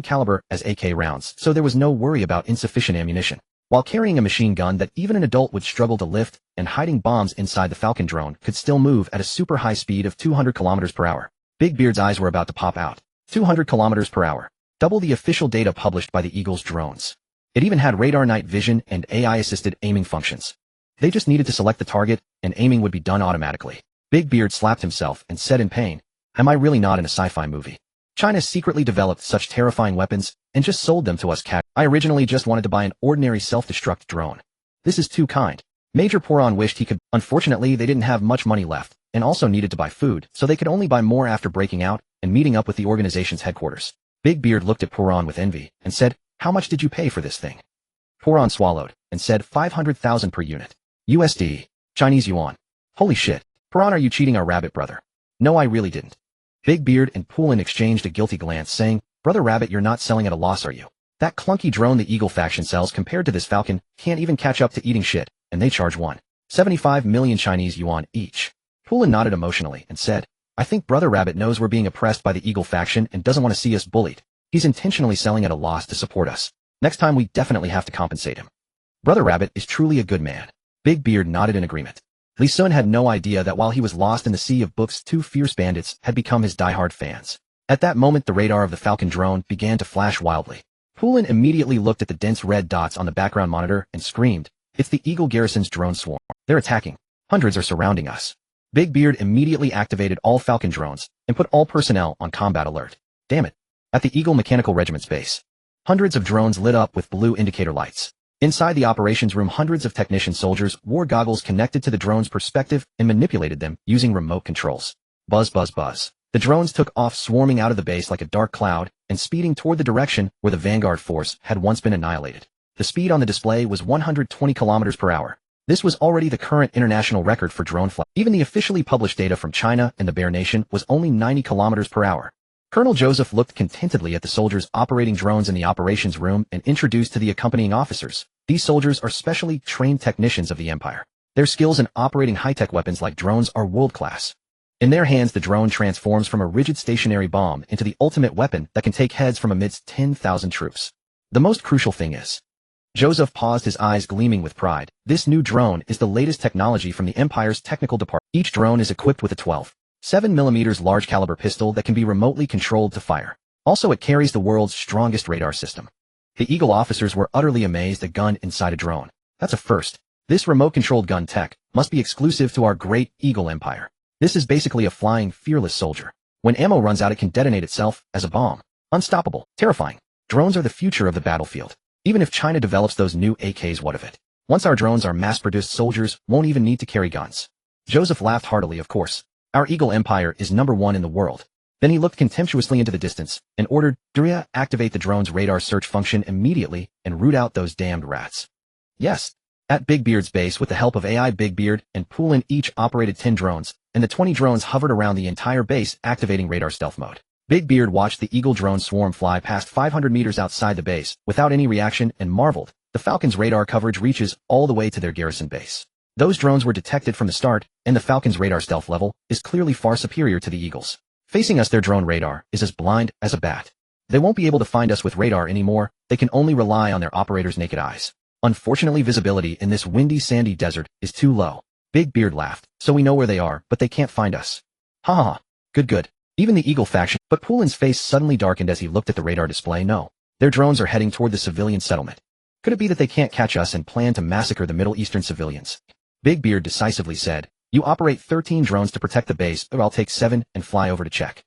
caliber as AK rounds, so there was no worry about insufficient ammunition. While carrying a machine gun that even an adult would struggle to lift, and hiding bombs inside the Falcon drone could still move at a super high speed of 200 kilometers per hour. Big Beard's eyes were about to pop out. 200 kilometers per hour. Double the official data published by the Eagle's drones. It even had radar night vision and AI-assisted aiming functions. They just needed to select the target, and aiming would be done automatically. Big Beard slapped himself and said in pain, "Am I really not in a sci-fi movie? China secretly developed such terrifying weapons and just sold them to us cat. I originally just wanted to buy an ordinary self-destruct drone. This is too kind." Major Perron wished he could. Unfortunately, they didn't have much money left and also needed to buy food, so they could only buy more after breaking out and meeting up with the organization's headquarters. Big Beard looked at Perron with envy and said, "How much did you pay for this thing?" Perron swallowed and said 500,000 per unit. USD. Chinese yuan. Holy shit. Perron, are you cheating our rabbit brother? No, I really didn't. Big Beard and Poulin exchanged a guilty glance, saying, "Brother Rabbit, you're not selling at a loss, are you? That clunky drone the Eagle faction sells compared to this Falcon can't even catch up to eating shit, and they charge 1.75 million Chinese yuan each." Poulin nodded emotionally and said, "I think Brother Rabbit knows we're being oppressed by the Eagle faction and doesn't want to see us bullied. He's intentionally selling at a loss to support us. Next time we definitely have to compensate him." Brother Rabbit is truly a good man. Big Beard nodded in agreement. Li Sun had no idea that while he was lost in the sea of books, 2 fierce bandits had become his diehard fans. At that moment, the radar of the Falcon drone began to flash wildly. Poulin immediately looked at the dense red dots on the background monitor and screamed, "It's the Eagle Garrison's drone swarm. They're attacking. Hundreds are surrounding us." Big Beard immediately activated all Falcon drones and put all personnel on combat alert. Damn it. At the Eagle Mechanical Regiment's base, hundreds of drones lit up with blue indicator lights. Inside the operations room, hundreds of technician soldiers wore goggles connected to the drone's perspective and manipulated them using remote controls. Buzz, buzz, buzz. The drones took off, swarming out of the base like a dark cloud and speeding toward the direction where the Vanguard force had once been annihilated. The speed on the display was 120 kilometers per hour. This was already the current international record for drone flight. Even the officially published data from China and the Bear Nation was only 90 kilometers per hour. Colonel Joseph looked contentedly at the soldiers operating drones in the operations room and introduced to the accompanying officers. These soldiers are specially trained technicians of the Empire. Their skills in operating high-tech weapons like drones are world-class. In their hands, the drone transforms from a rigid stationary bomb into the ultimate weapon that can take heads from amidst 10,000 troops. The most crucial thing is, Joseph paused, his eyes gleaming with pride. This new drone is the latest technology from the Empire's technical department. Each drone is equipped with a 12.7mm large caliber pistol that can be remotely controlled to fire. Also, it carries the world's strongest radar system. The Eagle officers were utterly amazed. A gun inside a drone. That's a first. This remote-controlled gun tech must be exclusive to our great Eagle Empire. This is basically a flying, fearless soldier. When ammo runs out, it can detonate itself as a bomb. Unstoppable. Terrifying. Drones are the future of the battlefield. Even if China develops those new AKs, what of it? Once our drones are mass-produced, soldiers won't even need to carry guns. Joseph laughed heartily, of course. Our Eagle Empire is #1 in the world. Then he looked contemptuously into the distance and ordered, Daria, activate the drone's radar search function immediately and root out those damned rats. Yes. At Big Beard's base, with the help of AI Big Beard and Poolin, each operated 10 drones, and the 20 drones hovered around the entire base, activating radar stealth mode. Big Beard watched the Eagle drone swarm fly past 500 meters outside the base without any reaction and marveled. The Falcon's radar coverage reaches all the way to their garrison base. Those drones were detected from the start, and the Falcon's radar stealth level is clearly far superior to the Eagle's. Facing us, their drone radar is as blind as a bat. They won't be able to find us with radar anymore. They can only rely on their operators' naked eyes. Unfortunately, visibility in this windy, sandy desert is too low. Big Beard laughed. So we know where they are, but they can't find us. Ha ha ha. Good. Even the Eagle faction. But Poolin's face suddenly darkened as he looked at the radar display. No. Their drones are heading toward the civilian settlement. Could it be that they can't catch us and plan to massacre the Middle Eastern civilians? Big Beard decisively said, you operate 13 drones to protect the base, or I'll take 7 and fly over to check.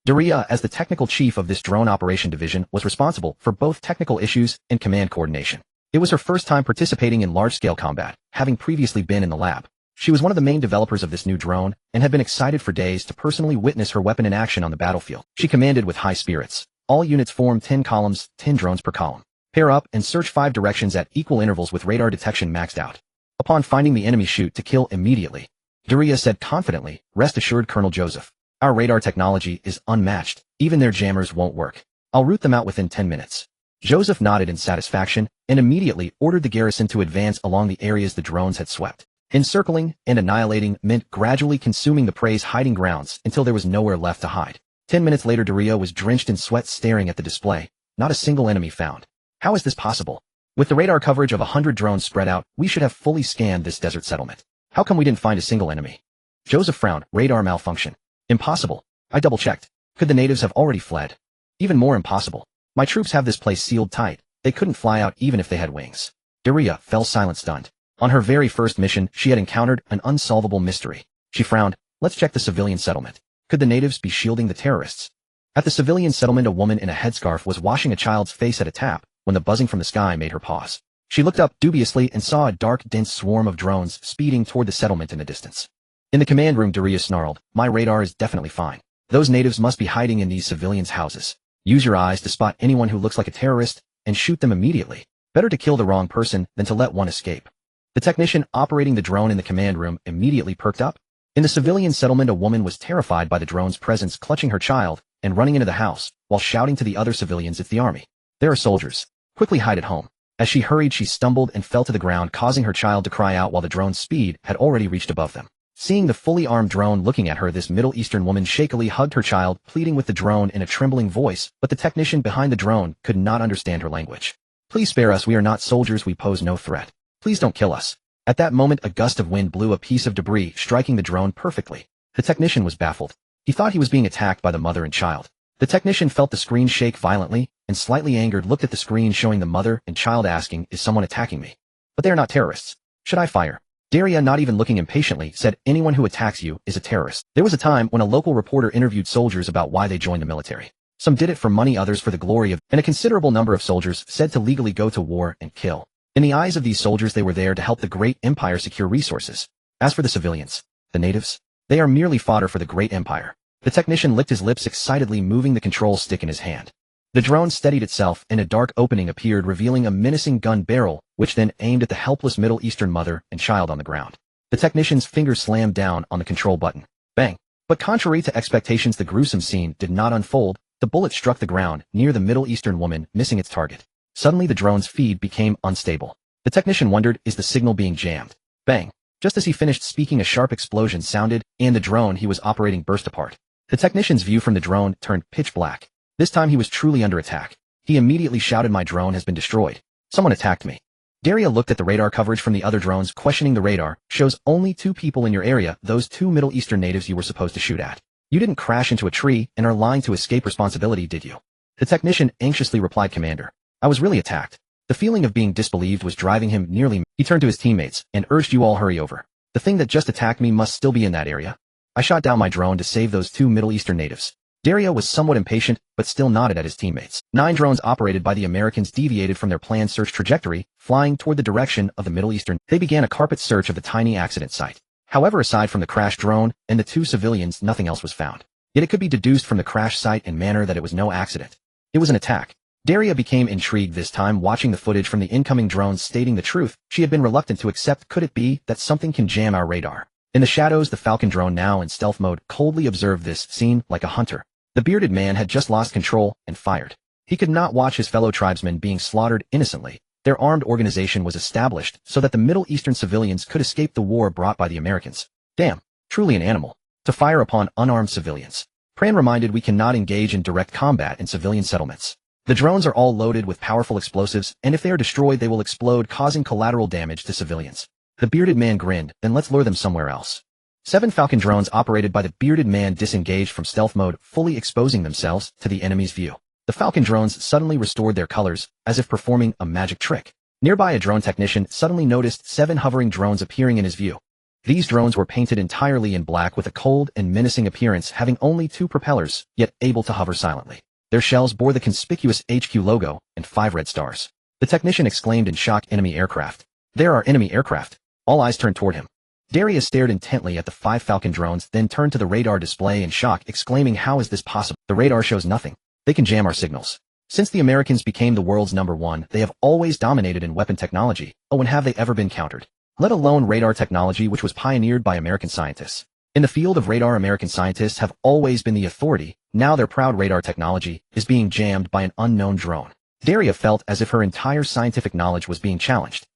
Daria, as the technical chief of this drone operation division, was responsible for both technical issues and command coordination. It was her first time participating in large-scale combat, having previously been in the lab. She was one of the main developers of this new drone and had been excited for days to personally witness her weapon in action on the battlefield. She commanded with high spirits. All units form 10 columns, 10 drones per column. Pair up and search 5 directions at equal intervals with radar detection maxed out. Upon finding the enemy, shoot to kill immediately. Daria said confidently, rest assured, Colonel Joseph. Our radar technology is unmatched. Even their jammers won't work. I'll root them out within 10 minutes. Joseph nodded in satisfaction and immediately ordered the garrison to advance along the areas the drones had swept. Encircling and annihilating meant gradually consuming the prey's hiding grounds until there was nowhere left to hide. 10 minutes later, Daria was drenched in sweat staring at the display. Not a single enemy found. How is this possible? With the radar coverage of 100 drones spread out, we should have fully scanned this desert settlement. How come we didn't find a single enemy? Joseph frowned. Radar malfunction. Impossible. I double-checked. Could the natives have already fled? Even more impossible. My troops have this place sealed tight. They couldn't fly out even if they had wings. Daria fell silent, stunned. On her very first mission, she had encountered an unsolvable mystery. She frowned. Let's check the civilian settlement. Could the natives be shielding the terrorists? At the civilian settlement, a woman in a headscarf was washing a child's face at a tap when the buzzing from the sky made her pause. She looked up dubiously and saw a dark, dense swarm of drones speeding toward the settlement in the distance. In the command room, Daria snarled, my radar is definitely fine. Those natives must be hiding in these civilians' houses. Use your eyes to spot anyone who looks like a terrorist and shoot them immediately. Better to kill the wrong person than to let one escape. The technician operating the drone in the command room immediately perked up. In the civilian settlement, a woman was terrified by the drone's presence, clutching her child and running into the house while shouting to the other civilians, it's the army. There are soldiers. Quickly hide at home. As she hurried, she stumbled and fell to the ground, causing her child to cry out while the drone's speed had already reached above them. Seeing the fully armed drone looking at her, this Middle Eastern woman shakily hugged her child, pleading with the drone in a trembling voice, but the technician behind the drone could not understand her language. Please spare us, we are not soldiers, we pose no threat. Please don't kill us. At that moment, a gust of wind blew a piece of debris, striking the drone perfectly. The technician was baffled. He thought he was being attacked by the mother and child. The technician felt the screen shake violently, and slightly angered looked at the screen showing the mother and child, asking, is someone attacking me? But they are not terrorists. Should I fire? Daria, not even looking impatiently, said, anyone who attacks you is a terrorist. There was a time when a local reporter interviewed soldiers about why they joined the military. Some did it for money, others for the glory of, and a considerable number of soldiers said to legally go to war and kill. In the eyes of these soldiers, they were there to help the great empire secure resources. As for the civilians, the natives, they are merely fodder for the great empire. The technician licked his lips excitedly, moving the control stick in his hand. The drone steadied itself and a dark opening appeared, revealing a menacing gun barrel, which then aimed at the helpless Middle Eastern mother and child on the ground. The technician's fingers slammed down on the control button. Bang! But contrary to expectations, the gruesome scene did not unfold. The bullet struck the ground near the Middle Eastern woman, missing its target. Suddenly the drone's feed became unstable. The technician wondered, is the signal being jammed? Bang! Just as he finished speaking, a sharp explosion sounded, and the drone he was operating burst apart. The technician's view from the drone turned pitch black. This time he was truly under attack. He immediately shouted, my drone has been destroyed. Someone attacked me. Daria looked at the radar coverage from the other drones, questioning the radar. Shows only 2 people in your area, those 2 Middle Eastern natives you were supposed to shoot at. You didn't crash into a tree and are lying to escape responsibility, did you? The technician anxiously replied, Commander, I was really attacked. The feeling of being disbelieved was driving him nearly. He turned to his teammates and urged, you all hurry over. The thing that just attacked me must still be in that area. I shot down my drone to save those 2 Middle Eastern natives. Daria was somewhat impatient, but still nodded at his teammates. 9 drones operated by the Americans deviated from their planned search trajectory, flying toward the direction of the Middle Eastern. They began a carpet search of the tiny accident site. However, aside from the crashed drone and the 2 civilians, nothing else was found. Yet it could be deduced from the crash site and manner that it was no accident. It was an attack. Daria became intrigued this time, watching the footage from the incoming drones stating the truth. She had been reluctant to accept. Could it be that something can jam our radar? In the shadows, the Falcon drone, now in stealth mode, coldly observed this scene like a hunter. The bearded man had just lost control and fired. He could not watch his fellow tribesmen being slaughtered innocently. Their armed organization was established so that the Middle Eastern civilians could escape the war brought by the Americans. Damn, truly an animal. To fire upon unarmed civilians. Pran reminded, we cannot engage in direct combat in civilian settlements. The drones are all loaded with powerful explosives, and if they are destroyed they will explode, causing collateral damage to civilians. The bearded man grinned, then let's lure them somewhere else. 7 Falcon drones operated by the bearded man disengaged from stealth mode, fully exposing themselves to the enemy's view. The Falcon drones suddenly restored their colors, as if performing a magic trick. Nearby, a drone technician suddenly noticed 7 hovering drones appearing in his view. These drones were painted entirely in black with a cold and menacing appearance, having only 2 propellers, yet able to hover silently. Their shells bore the conspicuous HQ logo and 5 red stars. The technician exclaimed in shock, enemy aircraft. There are enemy aircraft. All eyes turned toward him. Daria stared intently at the 5 Falcon drones, then turned to the radar display in shock, exclaiming, how is this possible? The radar shows nothing. They can jam our signals. Since the Americans became the world's #1, they have always dominated in weapon technology. Oh, when have they ever been countered? Let alone radar technology, which was pioneered by American scientists. In the field of radar, American scientists have always been the authority. Now their proud radar technology is being jammed by an unknown drone. Daria felt as if her entire scientific knowledge was being challenged.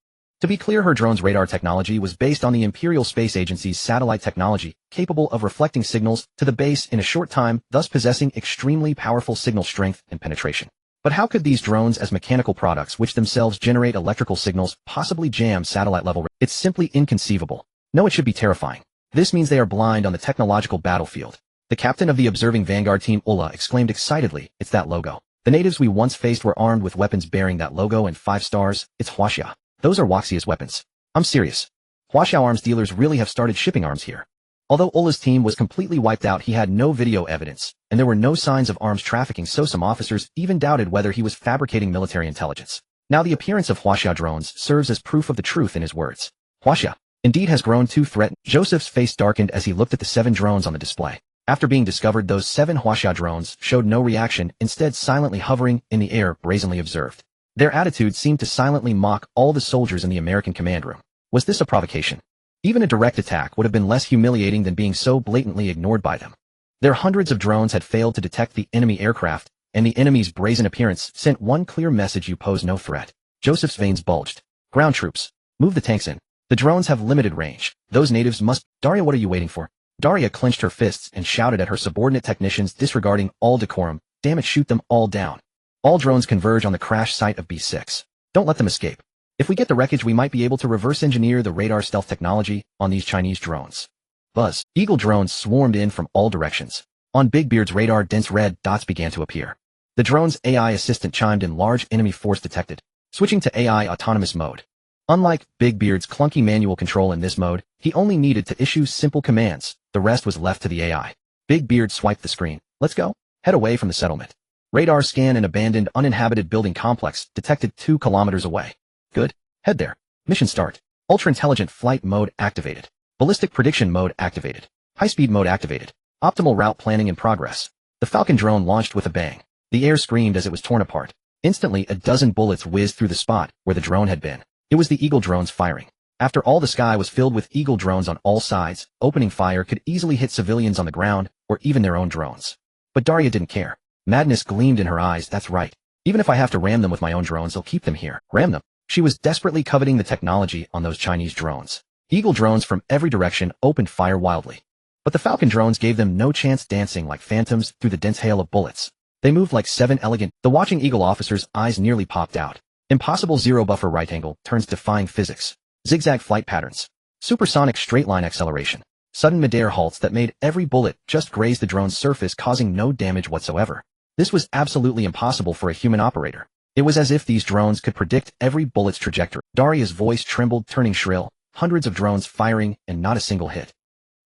To be clear, her drone's radar technology was based on the Imperial Space Agency's satellite technology, capable of reflecting signals to the base in a short time, thus possessing extremely powerful signal strength and penetration. But how could these drones, as mechanical products which themselves generate electrical signals, possibly jam satellite-level? It's simply inconceivable. No, it should be terrifying. This means they are blind on the technological battlefield. The captain of the observing Vanguard team, Ulla, exclaimed excitedly, it's that logo. The natives we once faced were armed with weapons bearing that logo and 5 stars. It's Huaxia. Those are Waxia's weapons. I'm serious. Huaxia arms dealers really have started shipping arms here. Although Ulla's team was completely wiped out, he had no video evidence, and there were no signs of arms trafficking, so some officers even doubted whether he was fabricating military intelligence. Now the appearance of Huaxia drones serves as proof of the truth in his words. Huaxia indeed has grown too threatening. Joseph's face darkened as he looked at the 7 drones on the display. After being discovered, those 7 Huaxia drones showed no reaction, instead silently hovering in the air, brazenly observed. Their attitude seemed to silently mock all the soldiers in the American command room. Was this a provocation? Even a direct attack would have been less humiliating than being so blatantly ignored by them. Their hundreds of drones had failed to detect the enemy aircraft, and the enemy's brazen appearance sent one clear message: you pose no threat. Joseph's veins bulged. Ground troops, move the tanks in. The drones have limited range. Those natives must— Daria, what are you waiting for? Daria clenched her fists and shouted at her subordinate technicians, disregarding all decorum. Damn it, shoot them all down. All drones converge on the crash site of B6. Don't let them escape. If we get the wreckage, we might be able to reverse engineer the radar stealth technology on these Chinese drones. Buzz. Eagle drones swarmed in from all directions. On Big Beard's radar, dense red dots began to appear. The drone's AI assistant chimed in, large enemy force detected. Switching to AI autonomous mode. Unlike Big Beard's clunky manual control in this mode, he only needed to issue simple commands. The rest was left to the AI. Big Beard swiped the screen. Let's go. Head away from the settlement. Radar scan an abandoned uninhabited building complex detected 2 kilometers away. Good. Head there. Mission start. Ultra-intelligent flight mode activated. Ballistic prediction mode activated. High-speed mode activated. Optimal route planning in progress. The Falcon drone launched with a bang. The air screamed as it was torn apart. Instantly, a dozen bullets whizzed through the spot where the drone had been. It was the Eagle drones firing. After all, the sky was filled with Eagle drones on all sides. Opening fire could easily hit civilians on the ground, or even their own drones. But Daria didn't care. Madness gleamed in her eyes. That's right. Even if I have to ram them with my own drones, I'll keep them here. Ram them. She was desperately coveting the technology on those Chinese drones. Eagle drones from every direction opened fire wildly. But the Falcon drones gave them no chance, dancing like phantoms through the dense hail of bullets. They moved like 7 elegant— The watching Eagle officer's eyes nearly popped out. Impossible zero buffer right angle turns defying physics. Zigzag flight patterns. Supersonic straight line acceleration. Sudden midair halts that made every bullet just graze the drone's surface, causing no damage whatsoever. This was absolutely impossible for a human operator. It was as if these drones could predict every bullet's trajectory. Daria's voice trembled, turning shrill. Hundreds of drones firing, and not a single hit.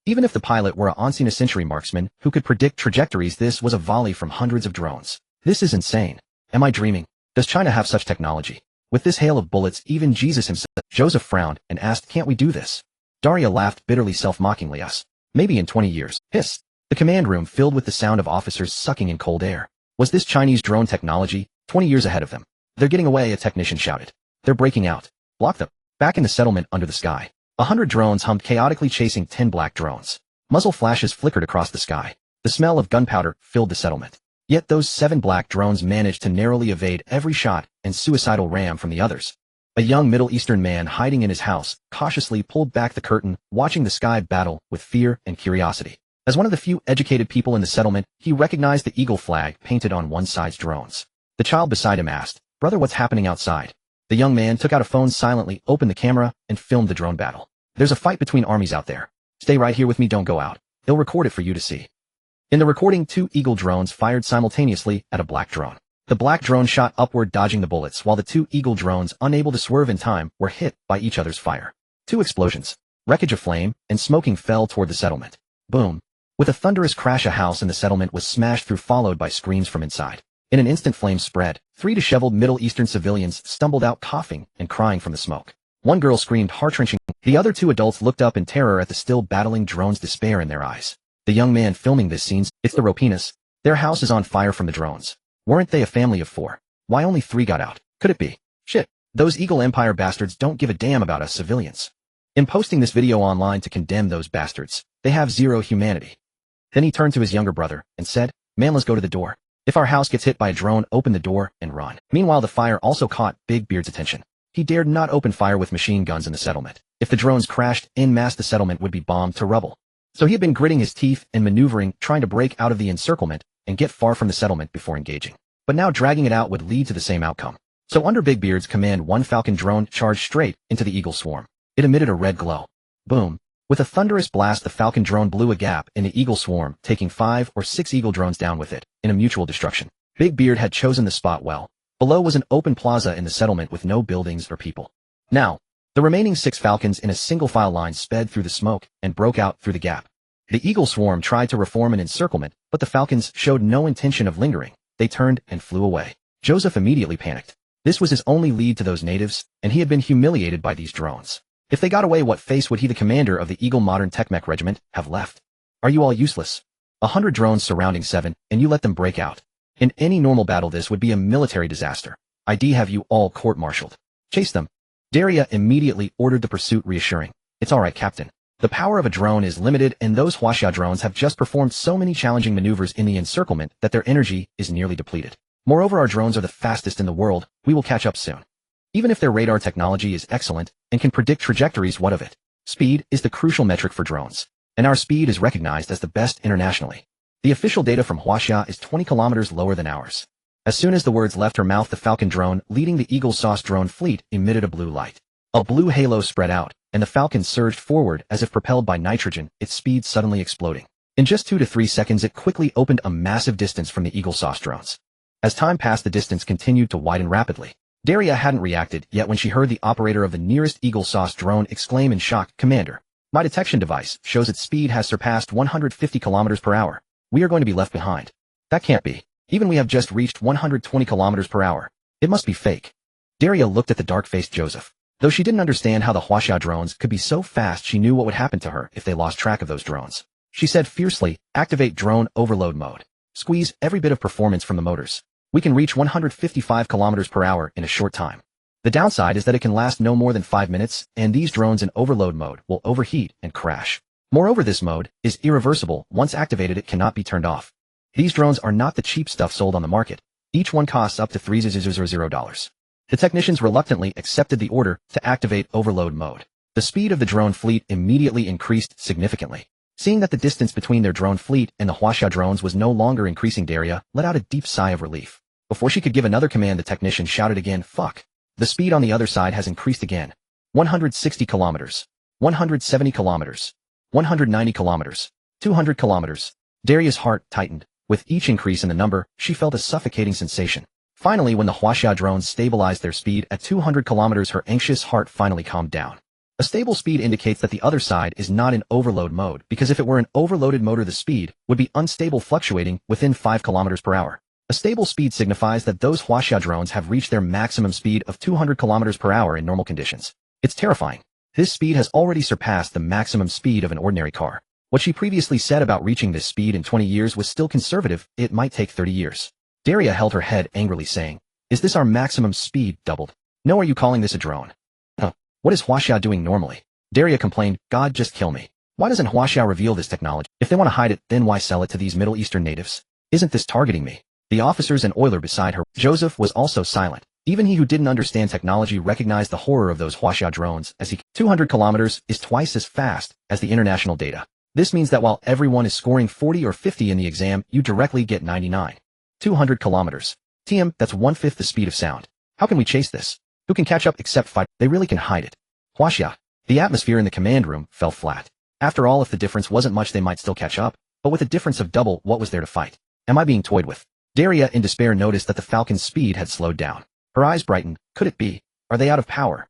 Even if the pilot were a once-in-a-century marksman who could predict trajectories, this was a volley from hundreds of drones. This is insane. Am I dreaming? Does China have such technology? With this hail of bullets, even Jesus himself. Joseph frowned and asked, "Can't we do this?" Daria laughed bitterly, self-mockingly. Us. Maybe in 20 years. Hiss. The command room filled with the sound of officers sucking in cold air. Was this Chinese drone technology 20 years ahead of them? "They're getting away," a technician shouted. "They're breaking out. Block them." Back in the settlement under the sky, 100 drones hummed chaotically, chasing 10 black drones. Muzzle flashes flickered across the sky. The smell of gunpowder filled the settlement. Yet those 7 black drones managed to narrowly evade every shot and suicidal ram from the others. A young Middle Eastern man hiding in his house cautiously pulled back the curtain, watching the sky battle with fear and curiosity. As one of the few educated people in the settlement, he recognized the eagle flag painted on one side's drones. The child beside him asked, "Brother, what's happening outside?" The young man took out a phone, silently opened the camera, and filmed the drone battle. "There's a fight between armies out there. Stay right here with me, don't go out. They'll record it for you to see." In the recording, 2 eagle drones fired simultaneously at a black drone. The black drone shot upward, dodging the bullets, while the 2 eagle drones, unable to swerve in time, were hit by each other's fire. 2 explosions, wreckage of flame, and smoking fell toward the settlement. Boom. With a thunderous crash, a house in the settlement was smashed through, followed by screams from inside. In an instant, flames spread. 3 disheveled Middle Eastern civilians stumbled out, coughing and crying from the smoke. One girl screamed heart-wrenching. The other 2 adults looked up in terror at the still battling drones, despair in their eyes. The young man filming this scene, "It's the Ropinas. Their house is on fire from the drones. Weren't they a family of 4? Why only 3 got out? Could it be? Shit. Those Eagle Empire bastards don't give a damn about us civilians. In posting this video online to condemn those bastards, they have zero humanity." Then he turned to his younger brother and said, "Man, let's go to the door. If our house gets hit by a drone, open the door and run." Meanwhile, the fire also caught Big Beard's attention. He dared not open fire with machine guns in the settlement. If the drones crashed en masse, the settlement would be bombed to rubble. So he had been gritting his teeth and maneuvering, trying to break out of the encirclement and get far from the settlement before engaging. But now dragging it out would lead to the same outcome. So under Big Beard's command, 1 Falcon drone charged straight into the eagle swarm. It emitted a red glow. Boom. With a thunderous blast, the Falcon drone blew a gap in the eagle swarm, taking 5 or 6 eagle drones down with it, in a mutual destruction. Big Beard had chosen the spot well. Below was an open plaza in the settlement with no buildings or people. Now, the remaining 6 Falcons in a single file line sped through the smoke and broke out through the gap. The eagle swarm tried to reform an encirclement, but the Falcons showed no intention of lingering. They turned and flew away. Joseph immediately panicked. This was his only lead to those natives, and he had been humiliated by these drones. If they got away, what face would he, the commander of the Eagle Modern Techmech Regiment, have left? "Are you all useless? 100 drones surrounding 7, and you let them break out. In any normal battle, this would be a military disaster. I'd have you all court-martialed. Chase them." Daria immediately ordered the pursuit, reassuring, "It's all right, Captain. The power of a drone is limited, and those Huaxia drones have just performed so many challenging maneuvers in the encirclement that their energy is nearly depleted. Moreover, our drones are the fastest in the world. We will catch up soon. Even if their radar technology is excellent and can predict trajectories, what of it? Speed is the crucial metric for drones, and our speed is recognized as the best internationally. The official data from Huaxia is 20 kilometers lower than ours." As soon as the words left her mouth, the Falcon drone leading the Eagle Sauce drone fleet emitted a blue light. A blue halo spread out, and the Falcon surged forward as if propelled by nitrogen, its speed suddenly exploding. In just 2 to 3 seconds, it quickly opened a massive distance from the Eagle Sauce drones. As time passed, the distance continued to widen rapidly. Daria hadn't reacted yet when she heard the operator of the nearest Eagle Sauce drone exclaim in shock, "Commander, my detection device shows its speed has surpassed 150 kilometers per hour. We are going to be left behind. That can't be. Even we have just reached 120 kilometers per hour. It must be fake." Daria looked at the dark-faced Joseph. Though she didn't understand how the Huaxia drones could be so fast, she knew what would happen to her if they lost track of those drones. She said fiercely, "Activate drone overload mode. Squeeze every bit of performance from the motors. We can reach 155 kilometers per hour in a short time. The downside is that it can last no more than 5 minutes, and these drones in overload mode will overheat and crash. Moreover, this mode is irreversible. Once activated, it cannot be turned off. These drones are not the cheap stuff sold on the market. Each one costs up to $3,000. The technicians reluctantly accepted the order to activate overload mode. The speed of the drone fleet immediately increased significantly. Seeing that the distance between their drone fleet and the Huaxia drones was no longer increasing, Daria let out a deep sigh of relief. Before she could give another command, the technician shouted again, "Fuck." The speed on the other side has increased again. 160 kilometers. 170 kilometers. 190 kilometers. 200 kilometers. Daria's heart tightened. With each increase in the number, she felt a suffocating sensation. Finally, when the Huaxia drones stabilized their speed at 200 kilometers, her anxious heart finally calmed down. A stable speed indicates that the other side is not in overload mode, because if it were an overloaded motor, the speed would be unstable, fluctuating within 5 kilometers per hour. A stable speed signifies that those Huaxia drones have reached their maximum speed of 200 kilometers per hour in normal conditions. It's terrifying. This speed has already surpassed the maximum speed of an ordinary car. What she previously said about reaching this speed in 20 years was still conservative. It might take 30 years. Daria held her head angrily, saying, "Is this our maximum speed doubled? No, are you calling this a drone? Huh. What is Huaxia doing normally?" Daria complained, "God, just kill me. Why doesn't Huaxia reveal this technology? If they want to hide it, then why sell it to these Middle Eastern natives? Isn't this targeting me?" The officers and oiler beside her, Joseph, was also silent. Even he who didn't understand technology recognized the horror of those Huaxia drones, as 200 kilometers is twice as fast as the international data. This means that while everyone is scoring 40 or 50 in the exam, you directly get 99. 200 kilometers. TM, that's 1/5 the speed of sound. How can we chase this? Who can catch up except fight? They really can hide it. Huaxia. The atmosphere in the command room fell flat. After all, if the difference wasn't much, they might still catch up. But with a difference of double, what was there to fight? Am I being toyed with? Daria, in despair, noticed that the Falcon's speed had slowed down. Her eyes brightened. Could it be? Are they out of power?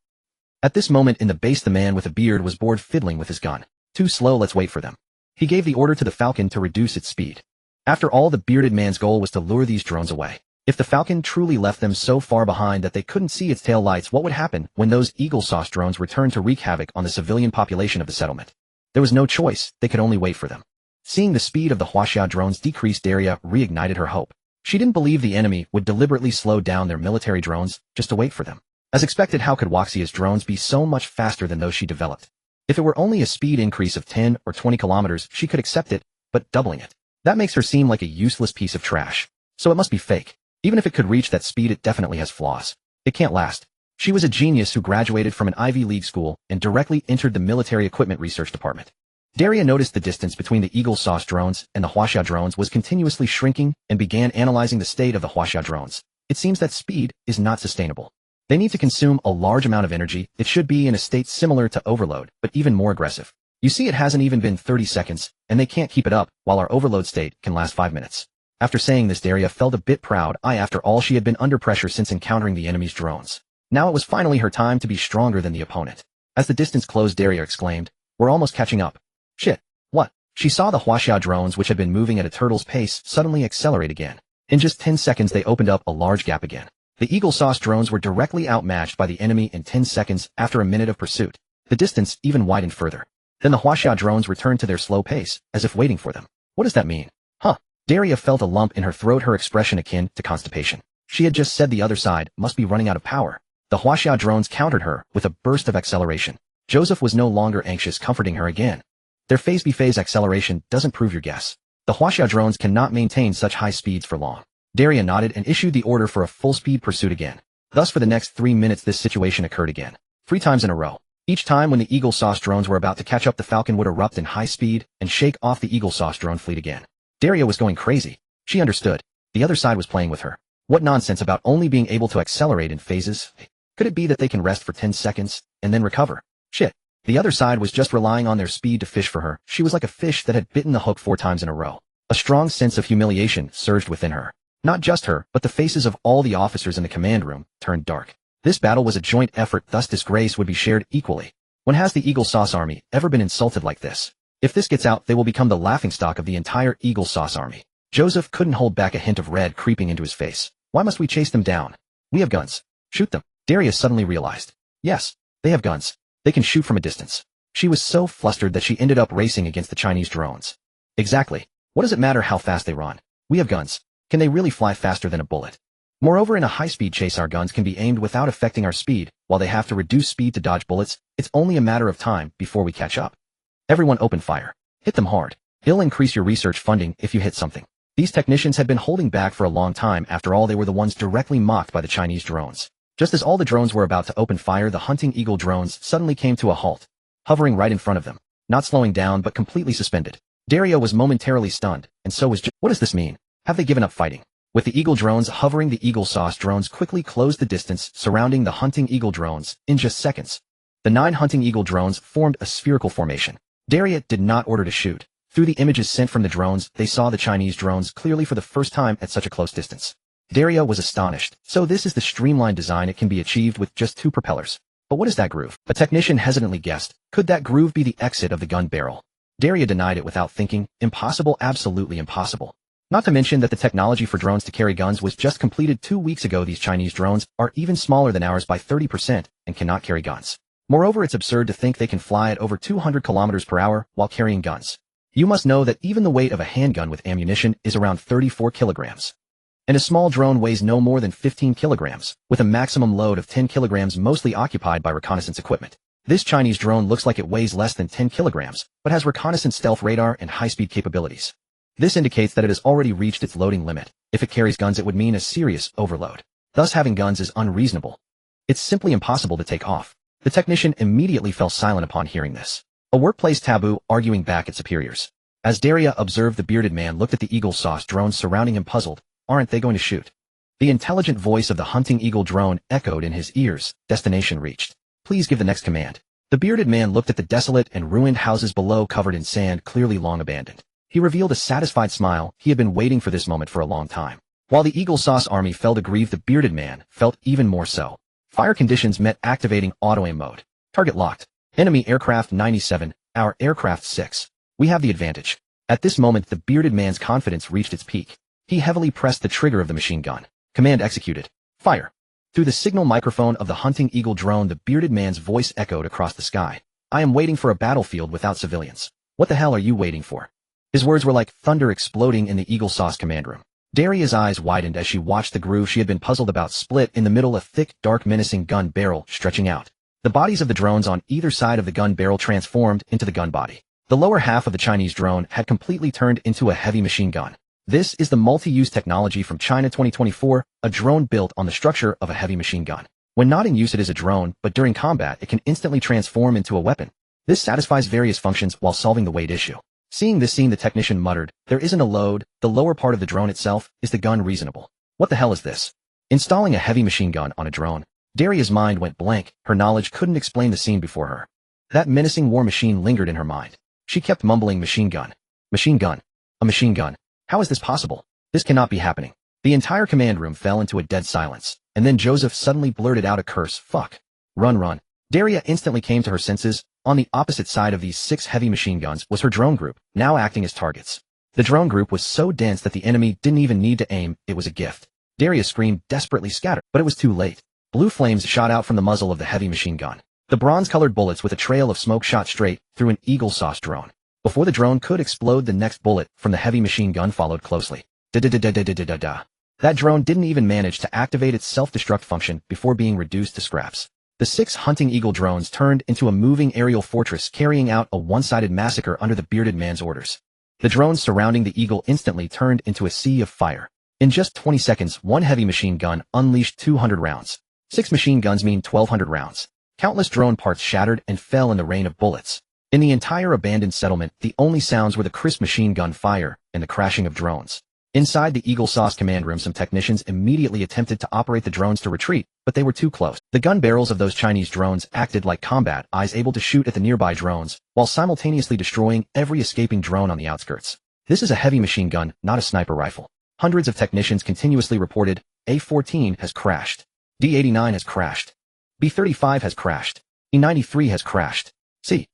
At this moment in the base, the man with a beard was bored fiddling with his gun. Too slow, let's wait for them. He gave the order to the Falcon to reduce its speed. After all, the bearded man's goal was to lure these drones away. If the Falcon truly left them so far behind that they couldn't see its tail lights, what would happen when those Eagle Sauce drones returned to wreak havoc on the civilian population of the settlement? There was no choice. They could only wait for them. Seeing the speed of the Huaxia drones decrease, Daria reignited her hope. She didn't believe the enemy would deliberately slow down their military drones just to wait for them. As expected, how could Huaxia's drones be so much faster than those she developed? If it were only a speed increase of 10 or 20 kilometers, she could accept it, but doubling it. That makes her seem like a useless piece of trash. So it must be fake. Even if it could reach that speed, it definitely has flaws. It can't last. She was a genius who graduated from an Ivy League school and directly entered the military equipment research department. Daria noticed the distance between the Eagle Sauce drones and the Huaxia drones was continuously shrinking and began analyzing the state of the Huaxia drones. It seems that speed is not sustainable. They need to consume a large amount of energy. It should be in a state similar to overload, but even more aggressive. You see, it hasn't even been 30 seconds, and they can't keep it up, while our overload state can last 5 minutes. After saying this, Daria felt a bit proud. After all, she had been under pressure since encountering the enemy's drones. Now it was finally her time to be stronger than the opponent. As the distance closed, Daria exclaimed, "We're almost catching up." Shit. What? She saw the Huaxia drones, which had been moving at a turtle's pace, suddenly accelerate again. In just 10 seconds, they opened up a large gap again. The Eagle Sauce drones were directly outmatched by the enemy in 10 seconds after a minute of pursuit. The distance even widened further. Then the Huaxia drones returned to their slow pace, as if waiting for them. What does that mean? Huh? Daria felt a lump in her throat, her expression akin to constipation. She had just said the other side must be running out of power. The Huaxia drones countered her with a burst of acceleration. Joseph was no longer anxious, comforting her again. Their phase-by-phase acceleration doesn't prove your guess. The Huaxia drones cannot maintain such high speeds for long. Daria nodded and issued the order for a full-speed pursuit again. Thus, for the next 3 minutes, this situation occurred again. 3 times in a row. Each time when the Eagle Sauce drones were about to catch up, the Falcon would erupt in high speed and shake off the Eagle Sauce drone fleet again. Daria was going crazy. She understood. The other side was playing with her. What nonsense about only being able to accelerate in phases? Could it be that they can rest for 10 seconds and then recover? Shit. The other side was just relying on their speed to fish for her. She was like a fish that had bitten the hook 4 times in a row. A strong sense of humiliation surged within her. Not just her, but the faces of all the officers in the command room turned dark. This battle was a joint effort, thus disgrace would be shared equally. When has the Eagle Sauce army ever been insulted like this? If this gets out, they will become the laughingstock of the entire Eagle Sauce army. Joseph couldn't hold back a hint of red creeping into his face. Why must we chase them down? We have guns. Shoot them. Daria suddenly realized. Yes, they have guns. They can shoot from a distance. She was so flustered that she ended up racing against the Chinese drones. Exactly. What does it matter how fast they run? We have guns. Can they really fly faster than a bullet? Moreover, in a high-speed chase, our guns can be aimed without affecting our speed. While they have to reduce speed to dodge bullets, it's only a matter of time before we catch up. Everyone open fire. Hit them hard. It'll increase your research funding if you hit something. These technicians had been holding back for a long time. After all, they were the ones directly mocked by the Chinese drones. Just as all the drones were about to open fire, the hunting eagle drones suddenly came to a halt, hovering right in front of them, not slowing down but completely suspended. Daria was momentarily stunned, and so was What does this mean? Have they given up fighting? With the eagle drones hovering, the Eagle Sauce drones quickly closed the distance surrounding the hunting eagle drones in just seconds. The 9 hunting eagle drones formed a spherical formation. Daria did not order to shoot. Through the images sent from the drones, they saw the Chinese drones clearly for the first time at such a close distance. Daria was astonished. So this is the streamlined design. It can be achieved with just 2 propellers. But what is that groove? A technician hesitantly guessed. Could that groove be the exit of the gun barrel? Daria denied it without thinking. Impossible, absolutely impossible. Not to mention that the technology for drones to carry guns was just completed 2 weeks ago. These Chinese drones are even smaller than ours by 30% and cannot carry guns. Moreover, it's absurd to think they can fly at over 200 kilometers per hour while carrying guns. You must know that even the weight of a handgun with ammunition is around 34 kilograms. And a small drone weighs no more than 15 kilograms, with a maximum load of 10 kilograms mostly occupied by reconnaissance equipment. This Chinese drone looks like it weighs less than 10 kilograms, but has reconnaissance stealth radar and high-speed capabilities. This indicates that it has already reached its loading limit. If it carries guns, it would mean a serious overload. Thus, having guns is unreasonable. It's simply impossible to take off. The technician immediately fell silent upon hearing this. A workplace taboo, arguing back at superiors. As Daria observed, the bearded man looked at the Eagle Sauce drone surrounding him, puzzled. Aren't they going to shoot? The intelligent voice of the hunting eagle drone echoed in his ears. Destination reached. Please give the next command. The bearded man looked at the desolate and ruined houses below, covered in sand, clearly long abandoned. He revealed a satisfied smile. He had been waiting for this moment for a long time. While the Eagle Sauce army felt aggrieved, the bearded man felt even more so. Fire conditions met. Activating auto-aim mode. Target locked. Enemy aircraft 97, our aircraft 6. We have the advantage. At this moment, the bearded man's confidence reached its peak. He heavily pressed the trigger of the machine gun. Command executed. Fire. Through the signal microphone of the hunting eagle drone, the bearded man's voice echoed across the sky. I am waiting for a battlefield without civilians. What the hell are you waiting for? His words were like thunder exploding in the Eagle Sauce command room. Daria's eyes widened as she watched the groove she had been puzzled about split in the middle, a thick, dark, menacing gun barrel stretching out. The bodies of the drones on either side of the gun barrel transformed into the gun body. The lower half of the Chinese drone had completely turned into a heavy machine gun. This is the multi-use technology from China 2024, a drone built on the structure of a heavy machine gun. When not in use, it is a drone, but during combat, it can instantly transform into a weapon. This satisfies various functions while solving the weight issue. Seeing this scene, the technician muttered, there isn't a load, the lower part of the drone itself, is the gun reasonable? What the hell is this? Installing a heavy machine gun on a drone. Daria's mind went blank. Her knowledge couldn't explain the scene before her. That menacing war machine lingered in her mind. She kept mumbling, machine gun. Machine gun. A machine gun. How is this possible? This cannot be happening. The entire command room fell into a dead silence, and then Joseph suddenly blurted out a curse. Fuck. Run, run. Daria instantly came to her senses. On the opposite side of these 6 heavy machine guns was her drone group, now acting as targets. The drone group was so dense that the enemy didn't even need to aim. It was a gift. Daria screamed, desperately scattered, but it was too late. Blue flames shot out from the muzzle of the heavy machine gun. The bronze-colored bullets with a trail of smoke shot straight through an Eagle Sauce drone. Before the drone could explode, the next bullet from the heavy machine gun followed closely. Da-da-da-da-da-da-da-da. That drone didn't even manage to activate its self-destruct function before being reduced to scraps. The 6 hunting eagle drones turned into a moving aerial fortress, carrying out a one-sided massacre under the bearded man's orders. The drones surrounding the eagle instantly turned into a sea of fire. In just 20 seconds, one heavy machine gun unleashed 200 rounds. 6 machine guns mean 1,200 rounds. Countless drone parts shattered and fell in the rain of bullets. In the entire abandoned settlement, the only sounds were the crisp machine gun fire and the crashing of drones. Inside the Eagle Sauce command room, some technicians immediately attempted to operate the drones to retreat, but they were too close. The gun barrels of those Chinese drones acted like combat eyes, able to shoot at the nearby drones, while simultaneously destroying every escaping drone on the outskirts. This is a heavy machine gun, not a sniper rifle. Hundreds of technicians continuously reported, A-14 has crashed. D-89 has crashed. B-35 has crashed. E-93 has crashed. C.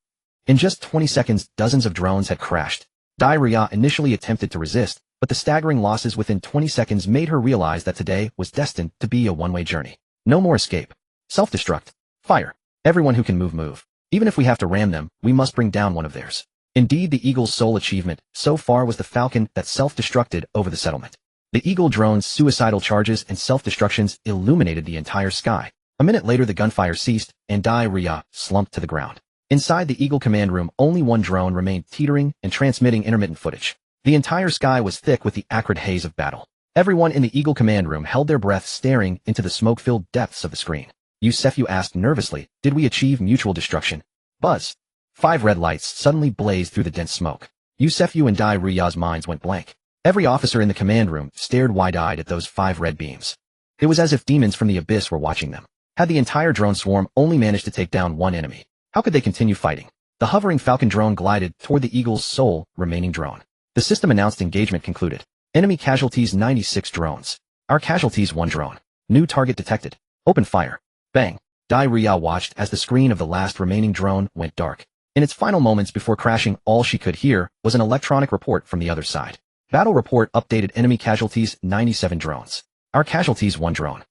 In just 20 seconds, dozens of drones had crashed. Daria initially attempted to resist, but the staggering losses within 20 seconds made her realize that today was destined to be a one-way journey. No more escape. Self-destruct. Fire. Everyone who can move, move. Even if we have to ram them, we must bring down one of theirs. Indeed, the Eagle's sole achievement so far was the Falcon that self-destructed over the settlement. The Eagle drone's suicidal charges and self-destructions illuminated the entire sky. A minute later, the gunfire ceased, and Daria slumped to the ground. Inside the Eagle command room, only one drone remained teetering and transmitting intermittent footage. The entire sky was thick with the acrid haze of battle. Everyone in the Eagle command room held their breath, staring into the smoke-filled depths of the screen. Yusefu asked nervously, did we achieve mutual destruction? Buzz. 5 red lights suddenly blazed through the dense smoke. Yusefu and Daria's minds went blank. Every officer in the command room stared wide-eyed at those 5 red beams. It was as if demons from the abyss were watching them. Had the entire drone swarm only managed to take down one enemy, how could they continue fighting? The hovering Falcon drone glided toward the Eagle's sole remaining drone. The system announced engagement concluded. Enemy casualties 96 drones. Our casualties 1 drone. New target detected. Open fire. Bang. Diarrhea watched as the screen of the last remaining drone went dark. In its final moments before crashing, all she could hear was an electronic report from the other side. Battle report updated: enemy casualties 97 drones. Our casualties 1 drone.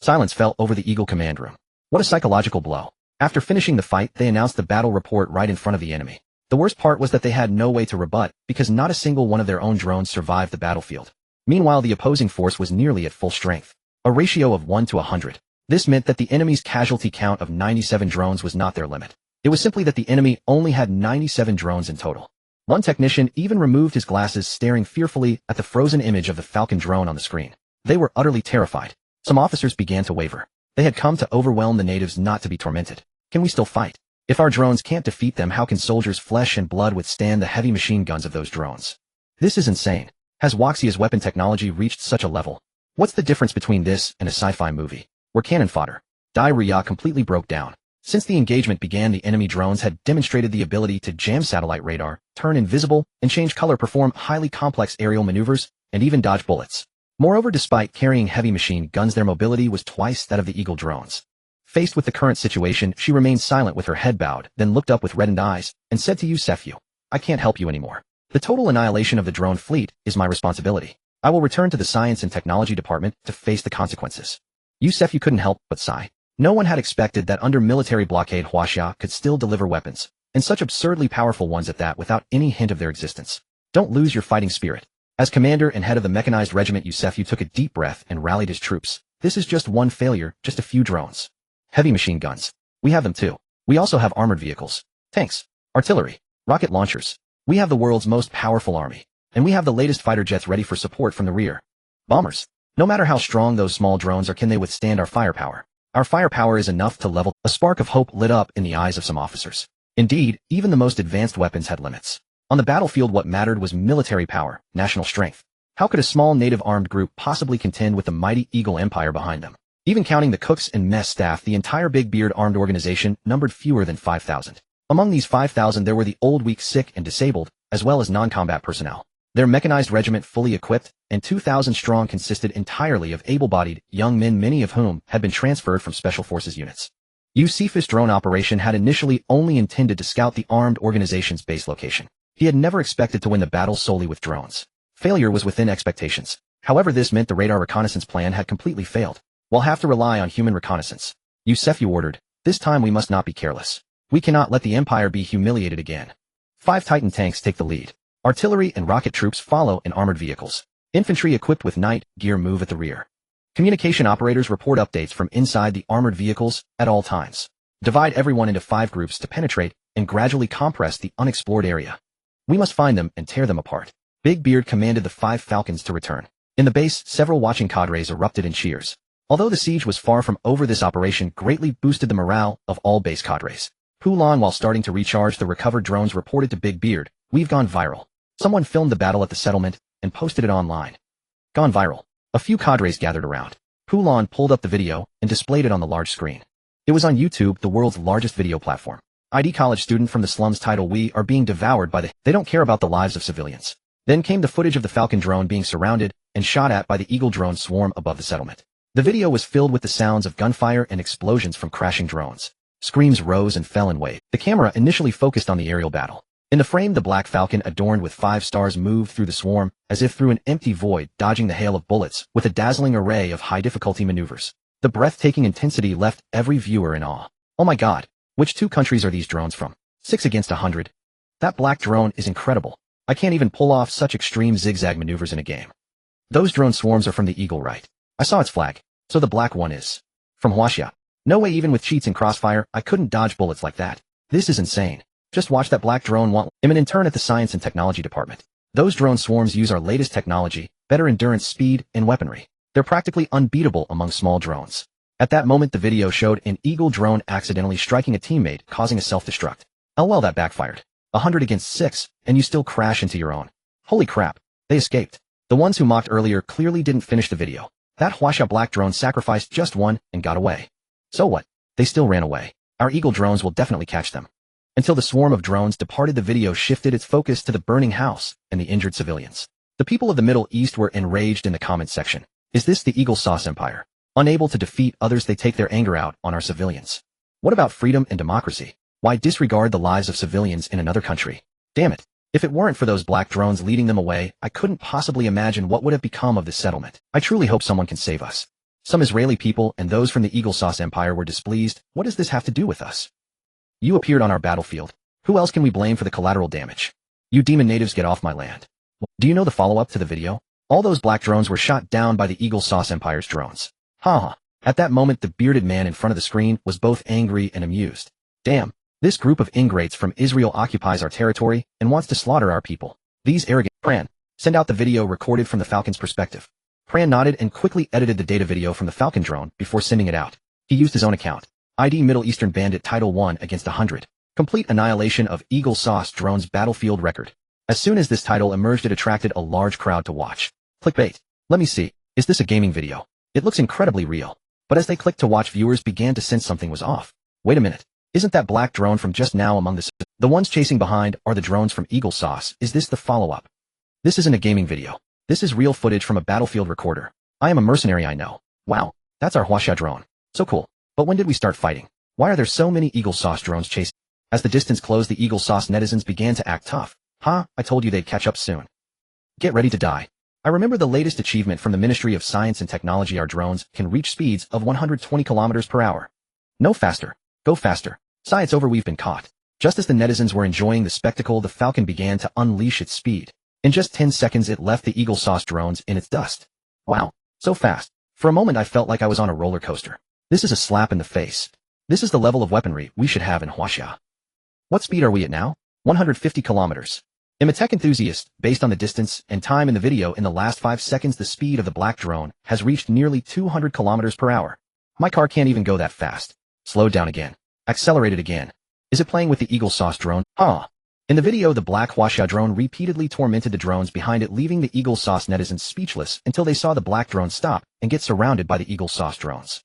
Silence fell over the Eagle command room. What a psychological blow. After finishing the fight, they announced the battle report right in front of the enemy. The worst part was that they had no way to rebut, because not a single one of their own drones survived the battlefield. Meanwhile, the opposing force was nearly at full strength. A ratio of 1 to 100. This meant that the enemy's casualty count of 97 drones was not their limit. It was simply that the enemy only had 97 drones in total. One technician even removed his glasses, staring fearfully at the frozen image of the Falcon drone on the screen. They were utterly terrified. Some officers began to waver. They had come to overwhelm the natives, not to be tormented. Can we still fight? If our drones can't defeat them, how can soldiers' flesh and blood withstand the heavy machine guns of those drones? This is insane. Has Waxia's weapon technology reached such a level? What's the difference between this and a sci-fi movie? We're cannon fodder. Diarrhea completely broke down. Since the engagement began, the enemy drones had demonstrated the ability to jam satellite radar, turn invisible, and change color, perform highly complex aerial maneuvers, and even dodge bullets. Moreover, despite carrying heavy machine guns, their mobility was twice that of the Eagle drones. Faced with the current situation, she remained silent with her head bowed, then looked up with reddened eyes, and said to Yusefyu, "I can't help you anymore. The total annihilation of the drone fleet is my responsibility. I will return to the Science and Technology Department to face the consequences." Yusefyu couldn't help but sigh. No one had expected that under military blockade Huaxia could still deliver weapons, and such absurdly powerful ones at that, without any hint of their existence. Don't lose your fighting spirit. As commander and head of the mechanized regiment, Yusefyu took a deep breath and rallied his troops. This is just one failure, just a few drones. Heavy machine guns. We have them too. We also have armored vehicles, tanks, artillery, rocket launchers. We have the world's most powerful army, and we have the latest fighter jets ready for support from the rear. Bombers. No matter how strong those small drones are, can they withstand our firepower? Our firepower is enough to level. A spark of hope lit up in the eyes of some officers. Indeed, even the most advanced weapons had limits. On the battlefield, what mattered was military power, national strength. How could a small native armed group possibly contend with the mighty Eagle Empire behind them? Even counting the cooks and mess staff, the entire Big Beard armed organization numbered fewer than 5,000. Among these 5,000, there were the old, weak, sick, and disabled, as well as non-combat personnel. Their mechanized regiment, fully equipped, and 2,000 strong, consisted entirely of able-bodied young men, many of whom had been transferred from Special Forces units. Yusef's drone operation had initially only intended to scout the armed organization's base location. He had never expected to win the battle solely with drones. Failure was within expectations. However, this meant the radar reconnaissance plan had completely failed. We'll have to rely on human reconnaissance. Yusefyu ordered. This time we must not be careless. We cannot let the Empire be humiliated again. 5 Titan tanks take the lead. Artillery and rocket troops follow in armored vehicles. Infantry equipped with night gear move at the rear. Communication operators report updates from inside the armored vehicles at all times. Divide everyone into 5 groups to penetrate and gradually compress the unexplored area. We must find them and tear them apart. Big Beard commanded the 5 Falcons to return. In the base, several watching cadres erupted in cheers. Although the siege was far from over, this operation greatly boosted the morale of all base cadres. Pulan, while starting to recharge the recovered drones, reported to Big Beard, "We've gone viral." Someone filmed the battle at the settlement and posted it online. Gone viral. A few cadres gathered around. Pulan pulled up the video and displayed it on the large screen. It was on YouTube, the world's largest video platform. ID college student from the slums title, "We are being devoured by the..." They don't care about the lives of civilians. Then came the footage of the Falcon drone being surrounded and shot at by the Eagle drone swarm above the settlement. The video was filled with the sounds of gunfire and explosions from crashing drones. Screams rose and fell in waves. The camera initially focused on the aerial battle. In the frame, the Black Falcon, adorned with 5 stars, moved through the swarm, as if through an empty void, dodging the hail of bullets, with a dazzling array of high-difficulty maneuvers. The breathtaking intensity left every viewer in awe. Oh my god, which 2 countries are these drones from? 6 against 100. That black drone is incredible. I can't even pull off such extreme zigzag maneuvers in a game. Those drone swarms are from the Eagle, right? I saw its flag. So the black one is from Huaxia. No way, even with cheats and crossfire, I couldn't dodge bullets like that. This is insane. Just watch that black drone want an intern at the Science and Technology Department. Those drone swarms use our latest technology, better endurance, speed, and weaponry. They're practically unbeatable among small drones. At that moment, the video showed an Eagle drone accidentally striking a teammate, causing a self-destruct. Oh well, that backfired. 100 against 6, and you still crash into your own. Holy crap, they escaped. The ones who mocked earlier clearly didn't finish the video. That Huaxia black drone sacrificed just one and got away. So what? They still ran away. Our Eagle drones will definitely catch them. Until the swarm of drones departed, the video shifted its focus to the burning house and the injured civilians. The people of the Middle East were enraged in the comments section. Is this the Eagle Sauce Empire? Unable to defeat others, they take their anger out on our civilians. What about freedom and democracy? Why disregard the lives of civilians in another country? Damn it. If it weren't for those black drones leading them away, I couldn't possibly imagine what would have become of this settlement. I truly hope someone can save us. Some Israeli people and those from the Eagle Sauce Empire were displeased. What does this have to do with us? You appeared on our battlefield. Who else can we blame for the collateral damage? You demon natives, get off my land. Do you know the follow-up to the video? All those black drones were shot down by the Eagle Sauce Empire's drones. Haha. At that moment, the bearded man in front of the screen was both angry and amused. Damn. This group of ingrates from Israel occupies our territory and wants to slaughter our people. These arrogant... Pran, send out the video recorded from the Falcon's perspective. Pran nodded and quickly edited the data video from the Falcon drone before sending it out. He used his own account. ID Middle Eastern Bandit Title 1 against 100. Complete annihilation of Eagle Sauce drone's battlefield record. As soon as this title emerged, it attracted a large crowd to watch. Clickbait. Let me see. Is this a gaming video? It looks incredibly real. But as they clicked to watch, viewers began to sense something was off. Wait a minute. Isn't that black drone from just now among the ones chasing behind are the drones from Eagle Sauce? Is this the follow-up? This isn't a gaming video. This is real footage from a battlefield recorder. I am a mercenary, I know. Wow, that's our Huasha drone. So cool. But when did we start fighting? Why are there so many Eagle Sauce drones chasing? As the distance closed, the Eagle Sauce netizens began to act tough. I told you they'd catch up soon. Get ready to die. I remember the latest achievement from the Ministry of Science and Technology. Our drones can reach speeds of 120 kilometers per hour. No faster. Go faster. It's over, we've been caught. Just as the netizens were enjoying the spectacle, the Falcon began to unleash its speed. In just 10 seconds, it left the Eagle Sauce drones in its dust. Wow, so fast. For a moment, I felt like I was on a roller coaster. This is a slap in the face. This is the level of weaponry we should have in Huasha. What speed are we at now? 150 kilometers. I'm a tech enthusiast. Based on the distance and time in the video, in the last 5 seconds, the speed of the black drone has reached nearly 200 kilometers per hour. My car can't even go that fast. Slowed down again. Accelerated again. Is it playing with the Eagle Sauce drone? In the video, the black Huasha drone repeatedly tormented the drones behind it, leaving the Eagle Sauce netizens speechless until they saw the black drone stop and get surrounded by the Eagle Sauce drones.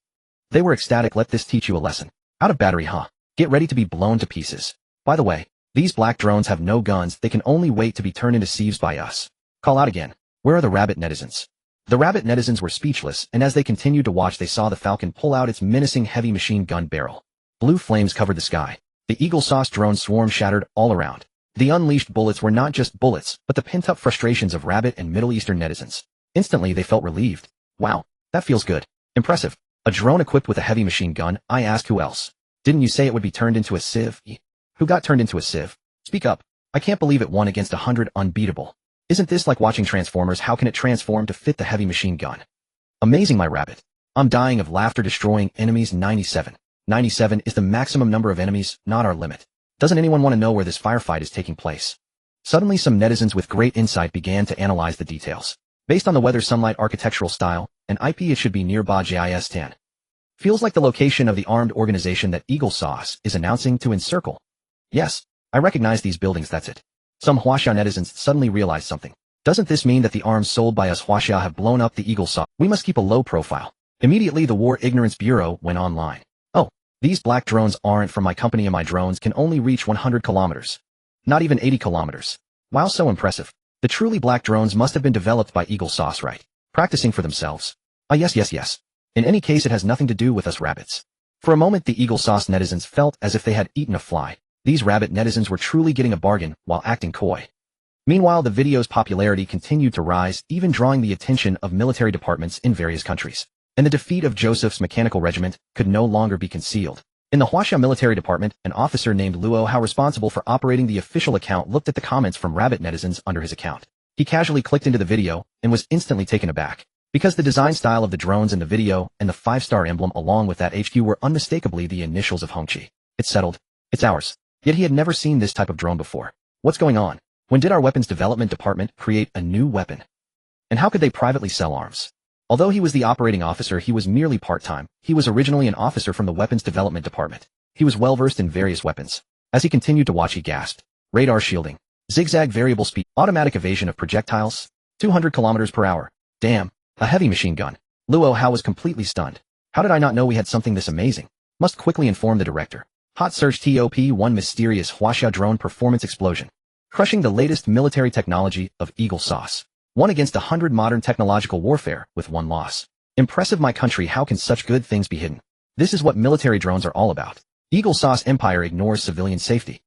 They were ecstatic. Let this teach you a lesson. Out of battery, Get ready to be blown to pieces. By the way, these black drones have no guns. They can only wait to be turned into sieves by us. Call out again. Where are the rabbit netizens? The rabbit netizens were speechless, and as they continued to watch, they saw the Falcon pull out its menacing heavy machine gun barrel. Blue flames covered the sky. The Eagle Sauce drone swarm shattered all around. The unleashed bullets were not just bullets, but the pent-up frustrations of rabbit and Middle Eastern netizens. Instantly, they felt relieved. Wow, that feels good. Impressive. A drone equipped with a heavy machine gun? I asked, who else? Didn't you say it would be turned into a sieve? Who got turned into a sieve? Speak up. I can't believe it, 1 against 100, unbeatable. Isn't this like watching Transformers? How can it transform to fit the heavy machine gun? Amazing, my rabbit. I'm dying of laughter. Destroying enemies. 97. 97 is the maximum number of enemies, not our limit. Doesn't anyone want to know where this firefight is taking place? Suddenly, some netizens with great insight began to analyze the details. Based on the weather, sunlight, architectural style, and IP, it should be nearby JIS 10. Feels like the location of the armed organization that Eagle Sauce is announcing to encircle. Yes, I recognize these buildings, that's it. Some Huasha netizens suddenly realized something. Doesn't this mean that the arms sold by us Huasha have blown up the Eagle Sauce? We must keep a low profile. Immediately, the War Ignorance Bureau went online. Oh, these black drones aren't from my company, and my drones can only reach 100 kilometers. Not even 80 kilometers. Wow, so impressive. The truly black drones must have been developed by Eagle Sauce, right? Practicing for themselves. Yes. In any case, it has nothing to do with us rabbits. For a moment, the Eagle Sauce netizens felt as if they had eaten a fly. These rabbit netizens were truly getting a bargain while acting coy. Meanwhile, the video's popularity continued to rise, even drawing the attention of military departments in various countries. And the defeat of Joseph's mechanical regiment could no longer be concealed. In the Huasha military department, an officer named Luo Hao, responsible for operating the official account, looked at the comments from rabbit netizens under his account. He casually clicked into the video and was instantly taken aback. Because the design style of the drones in the video and the 5-star emblem along with that HQ were unmistakably the initials of Hongqi. It's settled. It's ours. Yet he had never seen this type of drone before. What's going on? When did our weapons development department create a new weapon? And how could they privately sell arms? Although he was the operating officer, he was merely part-time. He was originally an officer from the weapons development department. He was well-versed in various weapons. As he continued to watch, he gasped. Radar shielding. Zigzag variable speed. Automatic evasion of projectiles. 200 kilometers per hour. Damn. A heavy machine gun. Luo Hao was completely stunned. How did I not know we had something this amazing? Must quickly inform the director. Hot search TOP1 mysterious Huasha drone performance explosion. Crushing the latest military technology of Eagle Sauce. 1 against 100 modern technological warfare with 1 loss. Impressive my country, how can such good things be hidden? This is what military drones are all about. Eagle Sauce Empire ignores civilian safety.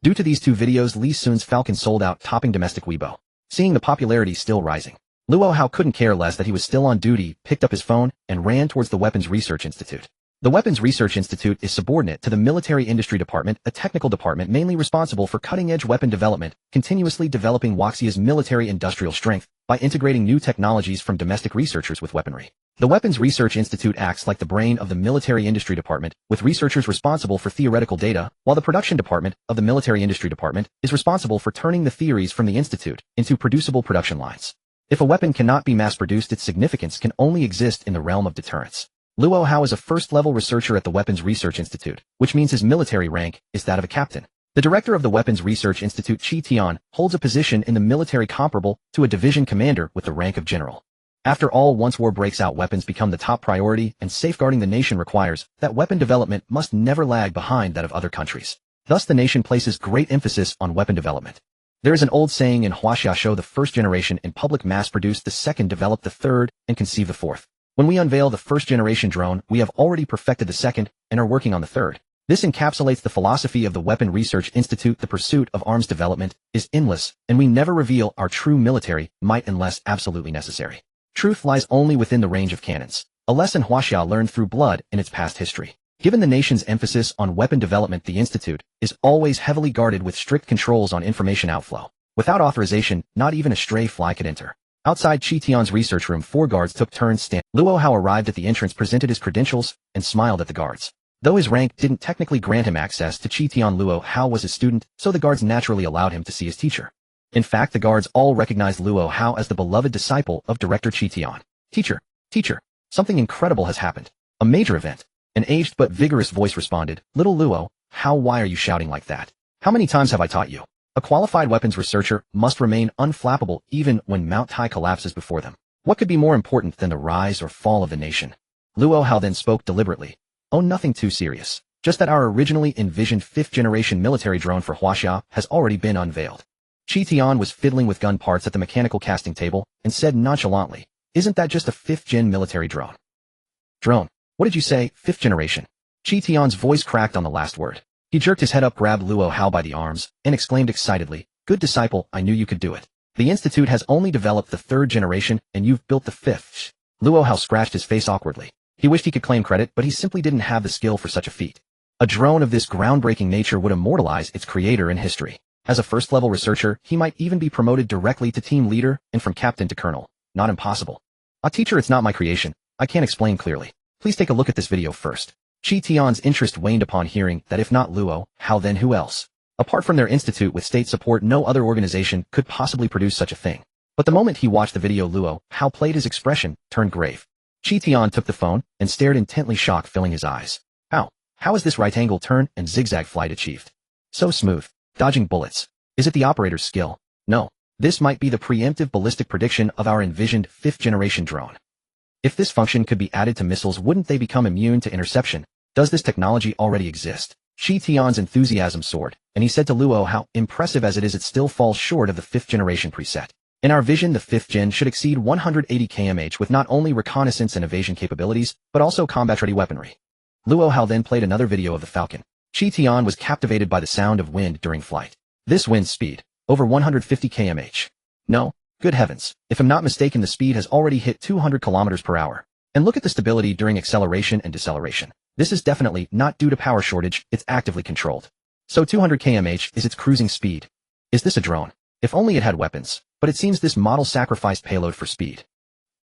Due to these two videos, Lee Sun's Falcon sold out, topping domestic Weibo. Seeing the popularity still rising, Luo Hao couldn't care less that he was still on duty, picked up his phone, and ran towards the Weapons Research Institute. The Weapons Research Institute is subordinate to the Military Industry Department, a technical department mainly responsible for cutting-edge weapon development, continuously developing Waxia's military industrial strength by integrating new technologies from domestic researchers with weaponry. The Weapons Research Institute acts like the brain of the Military Industry Department, with researchers responsible for theoretical data, while the Production Department of the Military Industry Department is responsible for turning the theories from the institute into producible production lines. If a weapon cannot be mass-produced, its significance can only exist in the realm of deterrence. Luo Hao is a first-level researcher at the Weapons Research Institute, which means his military rank is that of a captain. The director of the Weapons Research Institute, Chi Tian, holds a position in the military comparable to a division commander with the rank of general. After all, once war breaks out, weapons become the top priority, and safeguarding the nation requires that weapon development must never lag behind that of other countries. Thus, the nation places great emphasis on weapon development. There is an old saying in Huaxia: show the first generation in public, mass-produce the second, develop the third, and conceive the fourth. When we unveil the first-generation drone, we have already perfected the second and are working on the third. This encapsulates the philosophy of the Weapon Research Institute. The pursuit of arms development is endless, and we never reveal our true military might unless absolutely necessary. Truth lies only within the range of cannons, a lesson Huaxia learned through blood in its past history. Given the nation's emphasis on weapon development, the institute is always heavily guarded with strict controls on information outflow. Without authorization, not even a stray fly could enter. Outside Chi Tian's research room, 4 guards took turns standing. Luo Hao arrived at the entrance, presented his credentials, and smiled at the guards. Though his rank didn't technically grant him access to Chi Tian, Luo Hao was his student, so the guards naturally allowed him to see his teacher. In fact, the guards all recognized Luo Hao as the beloved disciple of Director Chi Tian. Teacher, something incredible has happened. A major event. An aged but vigorous voice responded, Little Luo, Hao, why are you shouting like that? How many times have I taught you? A qualified weapons researcher must remain unflappable even when Mount Tai collapses before them. What could be more important than the rise or fall of the nation? Luo Hao then spoke deliberately. Oh, nothing too serious. Just that our originally envisioned 5th-generation military drone for Huaxia has already been unveiled. Chi Tian was fiddling with gun parts at the mechanical casting table and said nonchalantly, Isn't that just a 5th-gen military drone? Drone? What did you say, 5th generation? Chi Tian's voice cracked on the last word. He jerked his head up, grabbed Luo Hao by the arms, and exclaimed excitedly, Good disciple, I knew you could do it. The institute has only developed the 3rd generation, and you've built the 5th. Luo Hao scratched his face awkwardly. He wished he could claim credit, but he simply didn't have the skill for such a feat. A drone of this groundbreaking nature would immortalize its creator in history. As a first-level researcher, he might even be promoted directly to team leader and from captain to colonel. Not impossible. Teacher, it's not my creation. I can't explain clearly. Please take a look at this video first. Chi Tian's interest waned upon hearing that if not Luo, how then who else? Apart from their institute with state support, no other organization could possibly produce such a thing. But the moment he watched the video, Luo Hao played, his expression turned grave. Chi Tian took the phone and stared intently, shock filling his eyes. How is this right angle turn and zigzag flight achieved? So smooth. Dodging bullets. Is it the operator's skill? No. This might be the preemptive ballistic prediction of our envisioned 5th-generation drone. If this function could be added to missiles, wouldn't they become immune to interception? Does this technology already exist? Chi Tian's enthusiasm soared, and he said to Luo Hao, Impressive as it is, it still falls short of the 5th-generation preset. In our vision, the 5th gen should exceed 180 kmh with not only reconnaissance and evasion capabilities, but also combat-ready weaponry. Luo Hao then played another video of the Falcon. Chi Tian was captivated by the sound of wind during flight. This wind speed, over 150 kmh. No, good heavens, if I'm not mistaken, the speed has already hit 200 kilometers per hour. And look at the stability during acceleration and deceleration. This is definitely not due to power shortage, it's actively controlled. So 200 kmh is its cruising speed. Is this a drone? If only it had weapons, but it seems this model sacrificed payload for speed.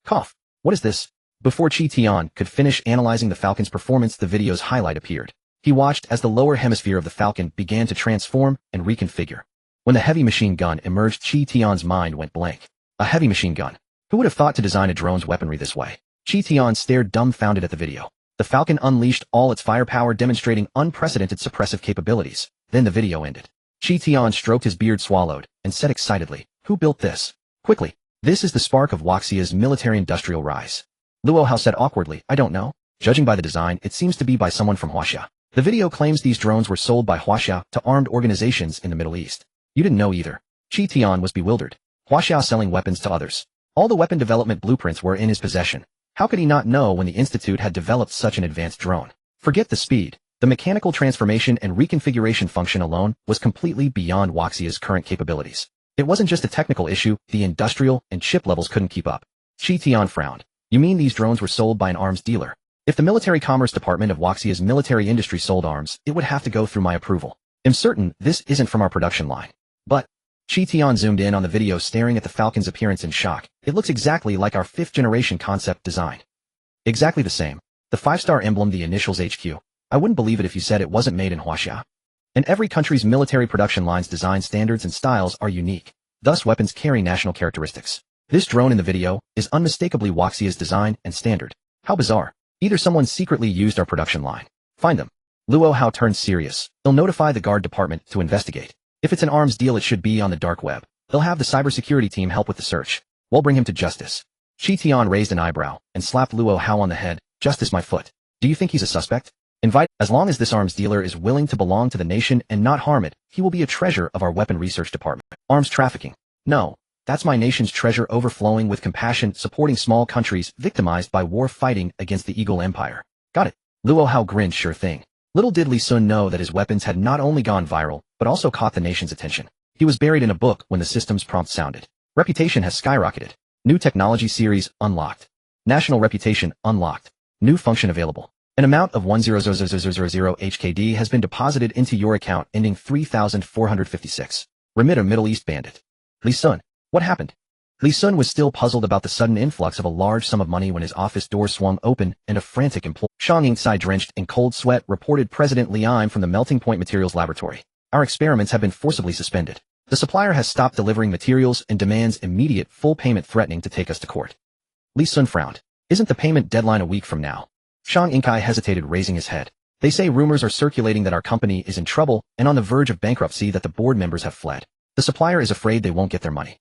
Cough. What is this? Before Chi Tian could finish analyzing the Falcon's performance, the video's highlight appeared. He watched as the lower hemisphere of the Falcon began to transform and reconfigure. When the heavy machine gun emerged, Chi Tian's mind went blank. A heavy machine gun? Who would have thought to design a drone's weaponry this way? Chi Tian stared dumbfounded at the video. The Falcon unleashed all its firepower, demonstrating unprecedented suppressive capabilities. Then the video ended. Chi Tian stroked his beard, swallowed, and said excitedly, Who built this? Quickly. This is the spark of Waxia's military-industrial rise. Luo Hao said awkwardly, I don't know. Judging by the design, it seems to be by someone from Huaxia. The video claims these drones were sold by Huaxia to armed organizations in the Middle East. You didn't know either. Chi Tian was bewildered. Huaxia selling weapons to others. All the weapon development blueprints were in his possession. How could he not know when the institute had developed such an advanced drone? Forget the speed. The mechanical transformation and reconfiguration function alone was completely beyond Huaxia's current capabilities. It wasn't just a technical issue, the industrial and chip levels couldn't keep up. Shi Tian frowned. You mean these drones were sold by an arms dealer? If the Military Commerce Department of Huaxia's military industry sold arms, it would have to go through my approval. I'm certain this isn't from our production line. But, Shi Tian zoomed in on the video staring at the Falcon's appearance in shock. It looks exactly like our 5th-generation concept design. Exactly the same. The 5-star emblem, the initials HQ. I wouldn't believe it if you said it wasn't made in Huaxia. And every country's military production line's design standards and styles are unique. Thus weapons carry national characteristics. This drone in the video is unmistakably Huaxia's design and standard. How bizarre. Either someone secretly used our production line. Find them. Luo Hao turned serious. They'll notify the guard department to investigate. If it's an arms deal, it should be on the dark web. They'll have the cybersecurity team help with the search. We'll bring him to justice. Shi Tian raised an eyebrow and slapped Luo Hao on the head. Justice, my foot. Do you think he's a suspect? Invite. As long as this arms dealer is willing to belong to the nation and not harm it, he will be a treasure of our weapon research department. Arms trafficking. No. That's my nation's treasure, overflowing with compassion, supporting small countries victimized by war, fighting against the Eagle Empire. Got it. Luo Hao grinned. Sure thing. Little did Li Sun know that his weapons had not only gone viral, but also caught the nation's attention. He was buried in a book when the system's prompt sounded. Reputation has skyrocketed. New technology series unlocked. National reputation unlocked. New function available. An amount of 10,000 HKD has been deposited into your account ending 3456. Remit a Middle East bandit. Li Sun. What happened? Li Sun was still puzzled about the sudden influx of a large sum of money when his office door swung open and a frantic employee, Shang Yingcai, drenched in cold sweat, reported President Liang from the Melting Point Materials Laboratory. Our experiments have been forcibly suspended. The supplier has stopped delivering materials and demands immediate full payment, threatening to take us to court. Li Sun frowned. Isn't the payment deadline a week from now? Shang Yingcai hesitated, raising his head. They say rumors are circulating that our company is in trouble and on the verge of bankruptcy, that the board members have fled. The supplier is afraid they won't get their money.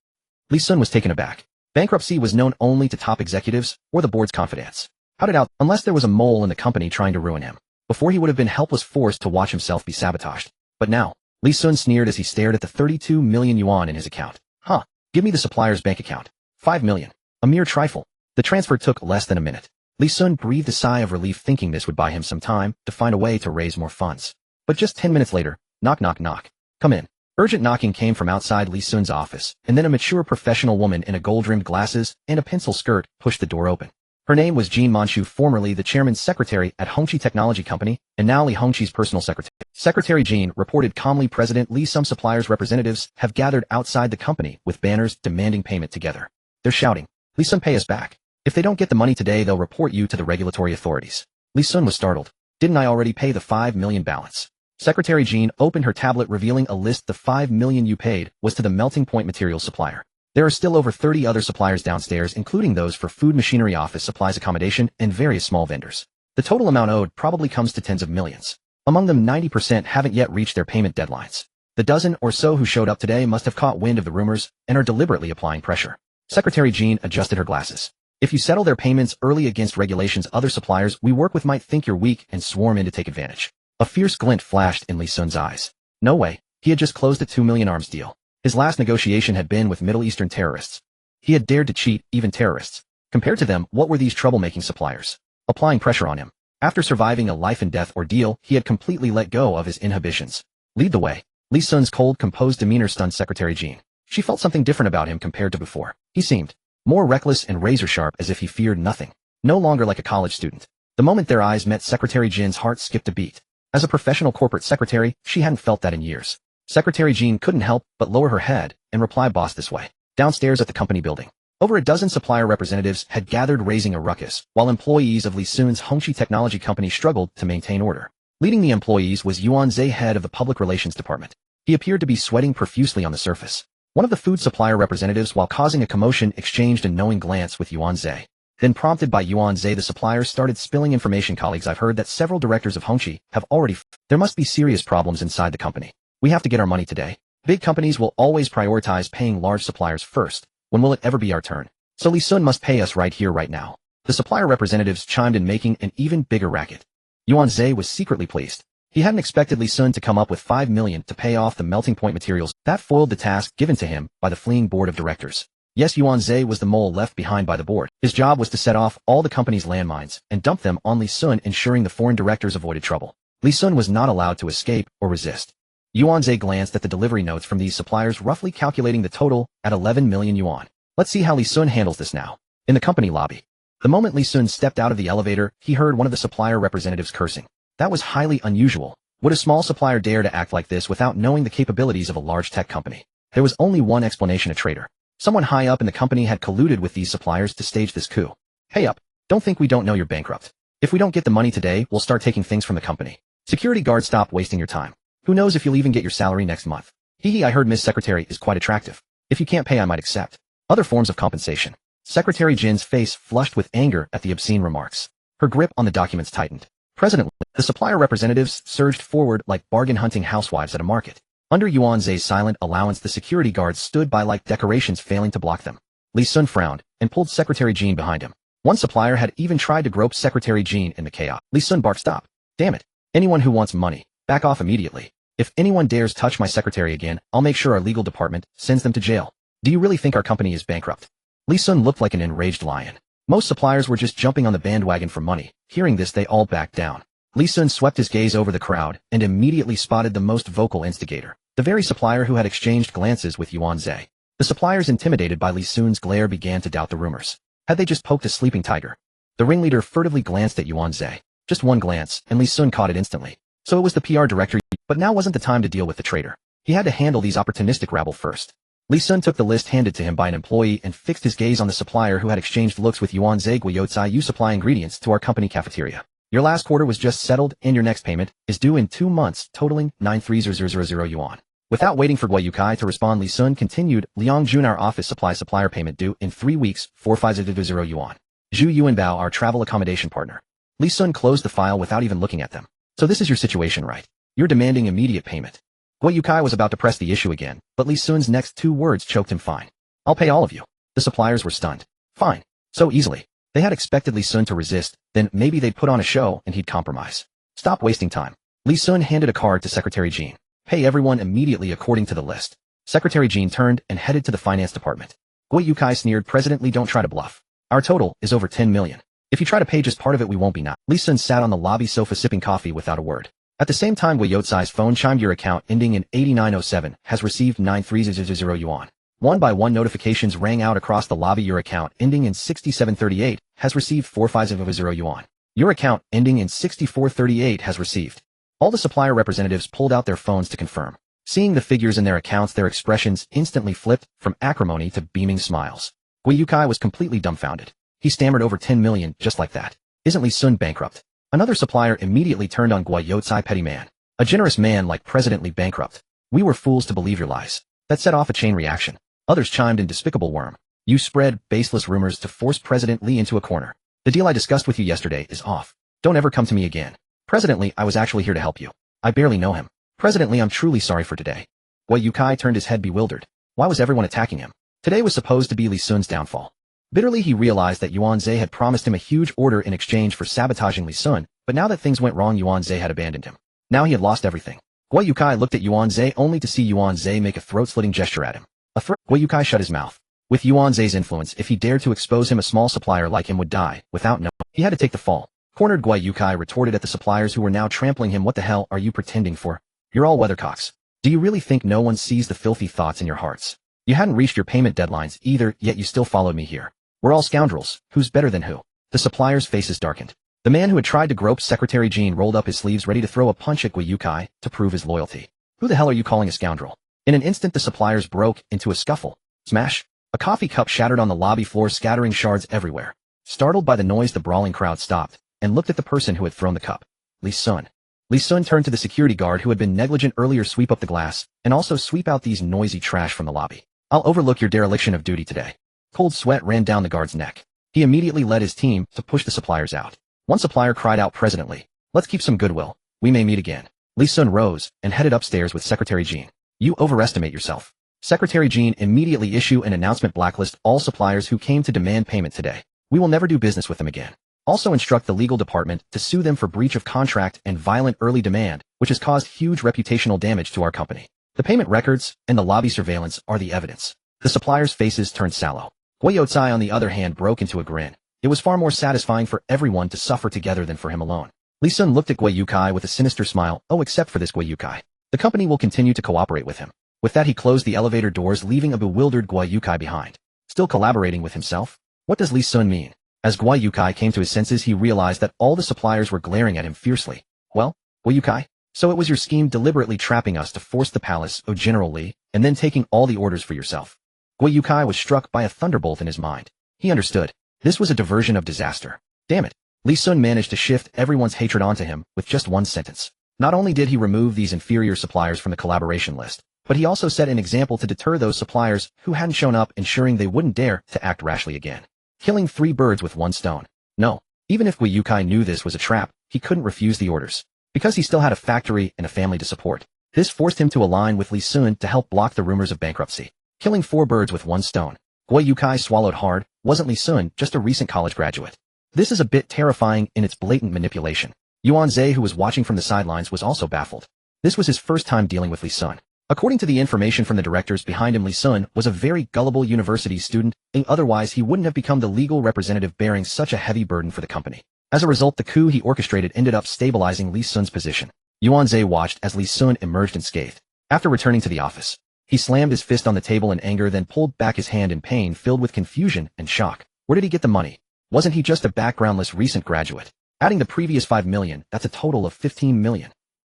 Li Sun was taken aback. Bankruptcy was known only to top executives or the board's confidants. How did out, unless there was a mole in the company trying to ruin him. Before, he would have been helpless, forced to watch himself be sabotaged. But now, Li Sun sneered as he stared at the 32 million yuan in his account. Huh. Give me the supplier's bank account. 5 million. A mere trifle. The transfer took less than a minute. Li Sun breathed a sigh of relief, thinking this would buy him some time to find a way to raise more funds. But just 10 minutes later, knock knock knock. Come in. Urgent knocking came from outside Li Sun's office, and then a mature professional woman in a gold-rimmed glasses and a pencil skirt pushed the door open. Her name was Jean Manchu, formerly the chairman's secretary at Hongqi Technology Company, and now Li Hongqi's personal secretary. Secretary Jean reported calmly, President Li, some suppliers' representatives have gathered outside the company with banners demanding payment together. They're shouting, Li Sun, pay us back. If they don't get the money today, they'll report you to the regulatory authorities. Li Sun was startled. Didn't I already pay the 5 million balance? Secretary Jean opened her tablet, revealing a list. The 5 million you paid was to the Melting Point Materials supplier. There are still over 30 other suppliers downstairs, including those for food, machinery, office supplies, accommodation, and various small vendors. The total amount owed probably comes to tens of millions. Among them, 90% haven't yet reached their payment deadlines. The dozen or so who showed up today must have caught wind of the rumors and are deliberately applying pressure. Secretary Jean adjusted her glasses. If you settle their payments early against regulations, other suppliers we work with might think you're weak and swarm in to take advantage. A fierce glint flashed in Li Sun's eyes. No way. He had just closed a 2 million arms deal. His last negotiation had been with Middle Eastern terrorists. He had dared to cheat even terrorists. Compared to them, what were these troublemaking suppliers? Applying pressure on him. After surviving a life-and-death ordeal, he had completely let go of his inhibitions. Lead the way. Li Sun's cold, composed demeanor stunned Secretary Jean. She felt something different about him compared to before. He seemed more reckless and razor-sharp, as if he feared nothing. No longer like a college student. The moment their eyes met, Secretary Jean's heart skipped a beat. As a professional corporate secretary, she hadn't felt that in years. Secretary Jean couldn't help but lower her head and reply, boss, this way. Downstairs at the company building, over a dozen supplier representatives had gathered, raising a ruckus, while employees of Li Sun's Hongqi Technology Company struggled to maintain order. Leading the employees was Yuan Zhe, head of the public relations department. He appeared to be sweating profusely on the surface. One of the food supplier representatives, while causing a commotion, exchanged a knowing glance with Yuan Zhe. Then, prompted by Yuan Zhe, the supplier started spilling information. Colleagues, I've heard that several directors of Hongqi have already There must be serious problems inside the company. We have to get our money today. Big companies will always prioritize paying large suppliers first. When will it ever be our turn? So Li Sun must pay us right here, right now. The supplier representatives chimed in, making an even bigger racket. Yuan Zhe was secretly pleased. He hadn't expected Li Sun to come up with 5 million to pay off the Melting Point Materials. That foiled the task given to him by the fleeing board of directors. Yes, Yuan Zhe was the mole left behind by the board. His job was to set off all the company's landmines and dump them on Li Sun, ensuring the foreign directors avoided trouble. Li Sun was not allowed to escape or resist. Yuan Zhe glanced at the delivery notes from these suppliers, roughly calculating the total at 11 million yuan. Let's see how Li Sun handles this now. In the company lobby. The moment Li Sun stepped out of the elevator, he heard one of the supplier representatives cursing. That was highly unusual. Would a small supplier dare to act like this without knowing the capabilities of a large tech company? There was only one explanation: a traitor. Someone high up in the company had colluded with these suppliers to stage this coup. Hey up, don't think we don't know you're bankrupt. If we don't get the money today, we'll start taking things from the company. Security guard, stop wasting your time. Who knows if you'll even get your salary next month. Hee, I heard Miss Secretary is quite attractive. If you can't pay, I might accept other forms of compensation. Secretary Jin's face flushed with anger at the obscene remarks. Her grip on the documents tightened. Presently, the supplier representatives surged forward like bargain-hunting housewives at a market. Under Yuan Zhe's silent allowance, the security guards stood by like decorations, failing to block them. Li Sun frowned and pulled Secretary Jin behind him. One supplier had even tried to grope Secretary Jin in the chaos. Li Sun barked, stop. Damn it. Anyone who wants money, back off immediately. If anyone dares touch my secretary again, I'll make sure our legal department sends them to jail. Do you really think our company is bankrupt? Li Sun looked like an enraged lion. Most suppliers were just jumping on the bandwagon for money. Hearing this, they all backed down. Li Sun swept his gaze over the crowd and immediately spotted the most vocal instigator, the very supplier who had exchanged glances with Yuan Zhe. The suppliers, intimidated by Li Sun's glare, began to doubt the rumors. Had they just poked a sleeping tiger? The ringleader furtively glanced at Yuan Zhe. Just one glance, and Li Sun caught it instantly. So it was the PR director, but now wasn't the time to deal with the traitor. He had to handle these opportunistic rabble first. Li Sun took the list handed to him by an employee and fixed his gaze on the supplier who had exchanged looks with Yuan Zhe. Guiyozai, you supply ingredients to our company cafeteria. Your last quarter was just settled, and your next payment is due in 2 months, totaling 930,000 yuan. Without waiting for Guiyukai to respond, Li Sun continued, Liang Jun, our office supplier payment due in 3 weeks, 45,000 yuan. Zhu Yuanbao, our travel accommodation partner. Li Sun closed the file without even looking at them. So this is your situation, right? You're demanding immediate payment. Guiyukai was about to press the issue again, but Li Sun's next 2 words choked him. Fine. I'll pay all of you. The suppliers were stunned. Fine. So easily. They had expected Li Sun to resist, then maybe they'd put on a show and he'd compromise. Stop wasting time. Li Sun handed a card to Secretary Jin. Pay everyone immediately according to the list. Secretary Jin turned and headed to the finance department. Guiyukai sneered, President Li, don't try to bluff. Our total is over 10 million. If you try to pay just part of it, we won't be not. Li Sun sat on the lobby sofa sipping coffee without a word. At the same time, Guiyozai's phone chimed. Your account ending in 8907 has received 93000 yuan. One by one notifications rang out across the lobby. Your account ending in 6738 has received 4500 yuan. Your account ending in 6438 has received. All the supplier representatives pulled out their phones to confirm. Seeing the figures in their accounts, their expressions instantly flipped from acrimony to beaming smiles. Guiyukai was completely dumbfounded. He stammered, over 10 million, just like that. Isn't Li Sun bankrupt? Another supplier immediately turned on Guiyozai. Petty man. A generous man like President Li bankrupt. We were fools to believe your lies. That set off a chain reaction. Others chimed in, despicable worm. You spread baseless rumors to force President Li into a corner. The deal I discussed with you yesterday is off. Don't ever come to me again. President Li, I was actually here to help you. I barely know him. President Li, I'm truly sorry for today. Guiyukai turned his head bewildered. Why was everyone attacking him? Today was supposed to be Li Sun's downfall. Bitterly he realized that Yuan Zhe had promised him a huge order in exchange for sabotaging Li Sun, but now that things went wrong, Yuan Zhe had abandoned him. Now he had lost everything. Guiyukai looked at Yuan Zhe only to see Yuan Zhe make a throat-slitting gesture at him. A threat. Guiyukai shut his mouth. With Yuan Zhe's influence, if he dared to expose him, a small supplier like him would die, without knowing. He had to take the fall. Cornered, Guiyukai retorted at the suppliers who were now trampling him. What the hell are you pretending for? You're all weathercocks. Do you really think no one sees the filthy thoughts in your hearts? You hadn't reached your payment deadlines either, yet you still followed me here. We're all scoundrels. Who's better than who? The suppliers' faces darkened. The man who had tried to grope Secretary Jin rolled up his sleeves, ready to throw a punch at Guiyukai to prove his loyalty. Who the hell are you calling a scoundrel? In an instant, the suppliers broke into a scuffle. Smash! A coffee cup shattered on the lobby floor, scattering shards everywhere. Startled by the noise, the brawling crowd stopped and looked at the person who had thrown the cup. Li Sun. Li Sun turned to the security guard who had been negligent earlier. Sweep up the glass, and also sweep out these noisy trash from the lobby. I'll overlook your dereliction of duty today. Cold sweat ran down the guard's neck. He immediately led his team to push the suppliers out. One supplier cried out, President Li, let's keep some goodwill. We may meet again. Li Sun rose and headed upstairs with Secretary Jin. You overestimate yourself. Secretary Jin immediately issued an announcement: blacklist all suppliers who came to demand payment today. We will never do business with them again. Also instruct the legal department to sue them for breach of contract and violent early demand, which has caused huge reputational damage to our company. The payment records and the lobby surveillance are the evidence. The suppliers' faces turned sallow. Gui Yotsai, on the other hand, broke into a grin. It was far more satisfying for everyone to suffer together than for him alone. Li Sun looked at Gui Yukai with a sinister smile. Oh, except for this Gui Yukai. The company will continue to cooperate with him. With that, he closed the elevator doors, leaving a bewildered Gui Yukai behind. Still collaborating with himself? What does Li Sun mean? As Gui Yukai came to his senses, he realized that all the suppliers were glaring at him fiercely. Well, Gui Yukai? So it was your scheme deliberately trapping us to force the palace, oh General Li, and then taking all the orders for yourself. Gui Yukai was struck by a thunderbolt in his mind. He understood. This was a diversion of disaster. Damn it. Li Sun managed to shift everyone's hatred onto him with just one sentence. Not only did he remove these inferior suppliers from the collaboration list, but he also set an example to deter those suppliers who hadn't shown up, ensuring they wouldn't dare to act rashly again. Killing 3 birds with 1 stone. No. Even if Gui Yukai knew this was a trap, he couldn't refuse the orders. Because he still had a factory and a family to support. This forced him to align with Li Sun to help block the rumors of bankruptcy. Killing 4 birds with 1 stone. Gui Yukai swallowed hard. Wasn't Li Sun just a recent college graduate? This is a bit terrifying in its blatant manipulation. Yuan Zhe, who was watching from the sidelines, was also baffled. This was his first time dealing with Li Sun. According to the information from the directors behind him, Li Sun was a very gullible university student, and otherwise he wouldn't have become the legal representative bearing such a heavy burden for the company. As a result, the coup he orchestrated ended up stabilizing Li Sun's position. Yuan Zhe watched as Li Sun emerged unscathed. After returning to the office, he slammed his fist on the table in anger, then pulled back his hand in pain, filled with confusion and shock. Where did he get the money? Wasn't he just a backgroundless recent graduate? Adding the previous 5 million, that's a total of 15 million.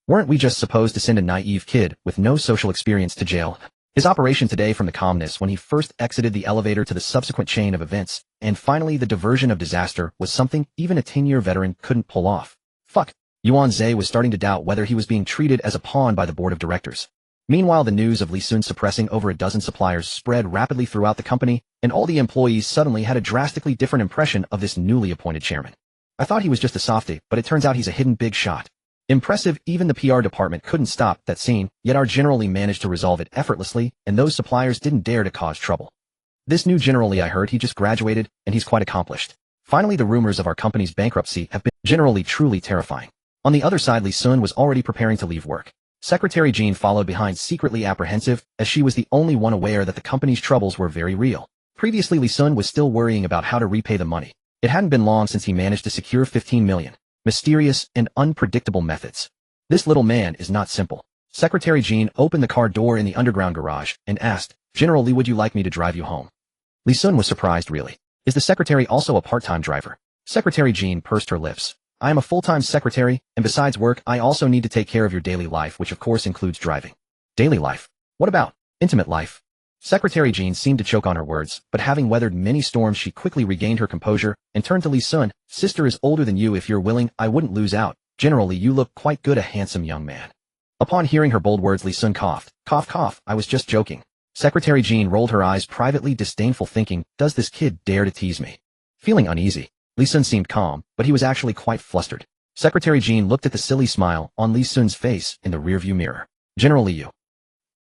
Weren't we just supposed to send a naive kid with no social experience to jail? His operation today, from the calmness when he first exited the elevator to the subsequent chain of events, and finally the diversion of disaster, was something even a 10-year veteran couldn't pull off. Fuck. Yuan Zhe was starting to doubt whether he was being treated as a pawn by the board of directors. Meanwhile, the news of Li Sun suppressing over a dozen suppliers spread rapidly throughout the company, and all the employees suddenly had a drastically different impression of this newly appointed chairman. I thought he was just a softie, but it turns out he's a hidden big shot. Impressive. Even the PR department couldn't stop that scene, yet our General Li managed to resolve it effortlessly, and those suppliers didn't dare to cause trouble. This new General Li, I heard he just graduated, and he's quite accomplished. Finally, the rumors of our company's bankruptcy have been generally truly terrifying. On the other side, Li Sun was already preparing to leave work. Secretary Jean followed behind, secretly apprehensive, as she was the only one aware that the company's troubles were very real. Previously, Li Sun was still worrying about how to repay the money. It hadn't been long since he managed to secure 15 million. Mysterious and unpredictable methods. This little man is not simple. Secretary Jean opened the car door in the underground garage and asked, General Li, would you like me to drive you home? Li Sun was surprised. Really? Is the secretary also a part-time driver? Secretary Jean pursed her lips. I am a full-time secretary, and besides work, I also need to take care of your daily life, which of course includes driving. Daily life? What about intimate life? Secretary Jean seemed to choke on her words, but having weathered many storms, she quickly regained her composure and turned to Li Sun. Sister is older than you. If you're willing, I wouldn't lose out. General Li, you look quite good, a handsome young man. Upon hearing her bold words, Li Sun coughed. Cough, cough, I was just joking. Secretary Jean rolled her eyes, privately disdainful, thinking, does this kid dare to tease me? Feeling uneasy, Li Sun seemed calm, but he was actually quite flustered. Secretary Jean looked at the silly smile on Li Sun's face in the rearview mirror. General Li, you.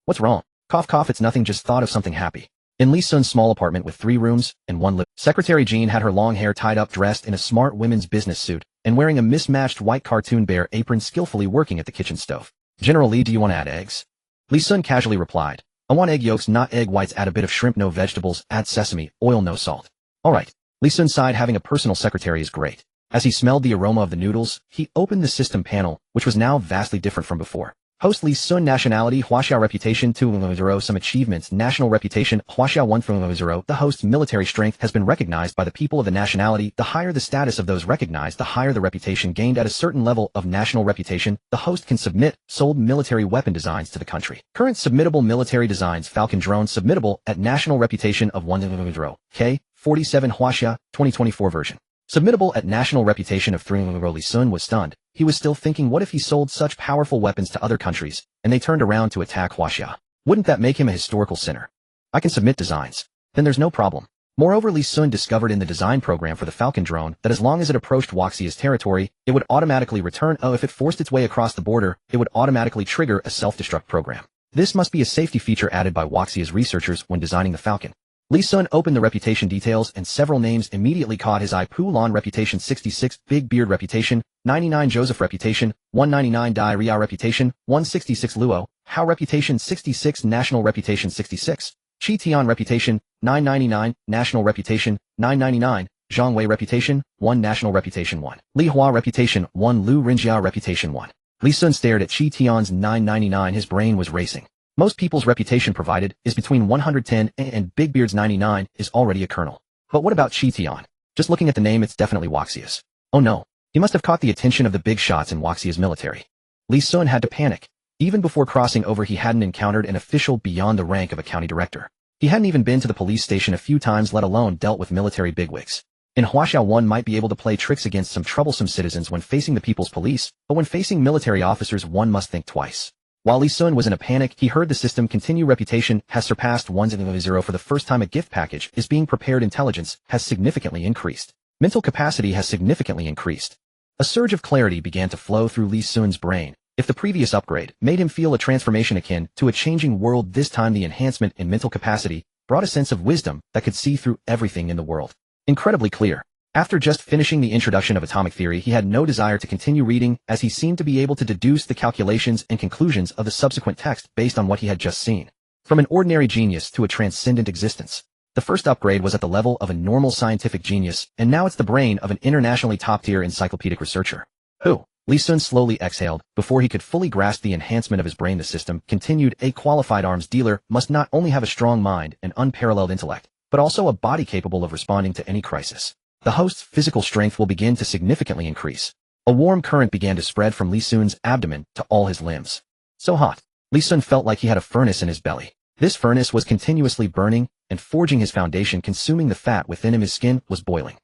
What's wrong? Cough, cough, it's nothing, just thought of something happy. In Li Sun's small apartment with 3 rooms and 1 living, Secretary Jean had her long hair tied up, dressed in a smart women's business suit, and wearing a mismatched white cartoon bear apron, skillfully working at the kitchen stove. General Li, do you want to add eggs? Li Sun casually replied. I want egg yolks, not egg whites. Add a bit of shrimp, no vegetables. Add sesame, oil, no salt. All right. Li Sun sighed. Having a personal secretary is great. As he smelled the aroma of the noodles, he opened the system panel, which was now vastly different from before. Host Li Sun, nationality Huaxia, reputation 2.0, some achievements, national reputation Huaxia 1.0. The host's military strength has been recognized by the people of the nationality. The higher the status of those recognized, the higher the reputation gained. At a certain level of national reputation, the host can submit sold military weapon designs to the country. Current submittable military designs: Falcon drone, submittable at national reputation of 1.0, K47 Huaxia 2024 version. Submittable at national reputation of 3.0. Li Sun was stunned. He was still thinking, what if he sold such powerful weapons to other countries, and they turned around to attack Huaxia? Wouldn't that make him a historical sinner? I can submit designs. Then there's no problem. Moreover, Li Sun discovered in the design program for the Falcon drone that as long as it approached Huaxia's territory, it would automatically return. If it forced its way across the border, it would automatically trigger a self-destruct program. This must be a safety feature added by Huaxia's researchers when designing the Falcon. Li Sun opened the reputation details, and several names immediately caught his eye. Pulan reputation 66, Big Beard reputation 99, Joseph reputation 199, Dai Ria reputation 166, Luo Hao reputation 66, national reputation 66. Qi Tian reputation, 999, national reputation, 999, Zhang Wei reputation, 1 national reputation 1. Li Hua reputation, 1 Lu Rinjiao reputation 1. Li Sun stared at Qi Tian's 999, his brain was racing. Most people's reputation provided is between 110 and Big Beard's 99 is already a colonel. But what about Qi Tian? Just looking at the name, it's definitely Waxia's. Oh no, he must have caught the attention of the big shots in Waxia's military. Li Sun had to panic. Even before crossing over, he hadn't encountered an official beyond the rank of a county director. He hadn't even been to the police station a few times, let alone dealt with military bigwigs. In Huaxiao, one might be able to play tricks against some troublesome citizens when facing the people's police, but when facing military officers, one must think twice. While Li Sun was in a panic, he heard the system continue. Reputation has surpassed 100 for the first time. A gift package is being prepared. Intelligence has significantly increased. Mental capacity has significantly increased. A surge of clarity began to flow through Li Sun's brain. If the previous upgrade made him feel a transformation akin to a changing world, this time the enhancement in mental capacity brought a sense of wisdom that could see through everything in the world. Incredibly clear. After just finishing the introduction of atomic theory, he had no desire to continue reading, as he seemed to be able to deduce the calculations and conclusions of the subsequent text based on what he had just seen. From an ordinary genius to a transcendent existence. The first upgrade was at the level of a normal scientific genius, and now it's the brain of an internationally top-tier encyclopedic researcher. Who? Li Sun slowly exhaled. Before he could fully grasp the enhancement of his brain, the system continued. A qualified arms dealer must not only have a strong mind and unparalleled intellect, but also a body capable of responding to any crisis. The host's physical strength will begin to significantly increase. A warm current began to spread from Li Sun's abdomen to all his limbs. So hot. Li Sun felt like he had a furnace in his belly. This furnace was continuously burning and forging his foundation, consuming the fat within him. His skin was boiling.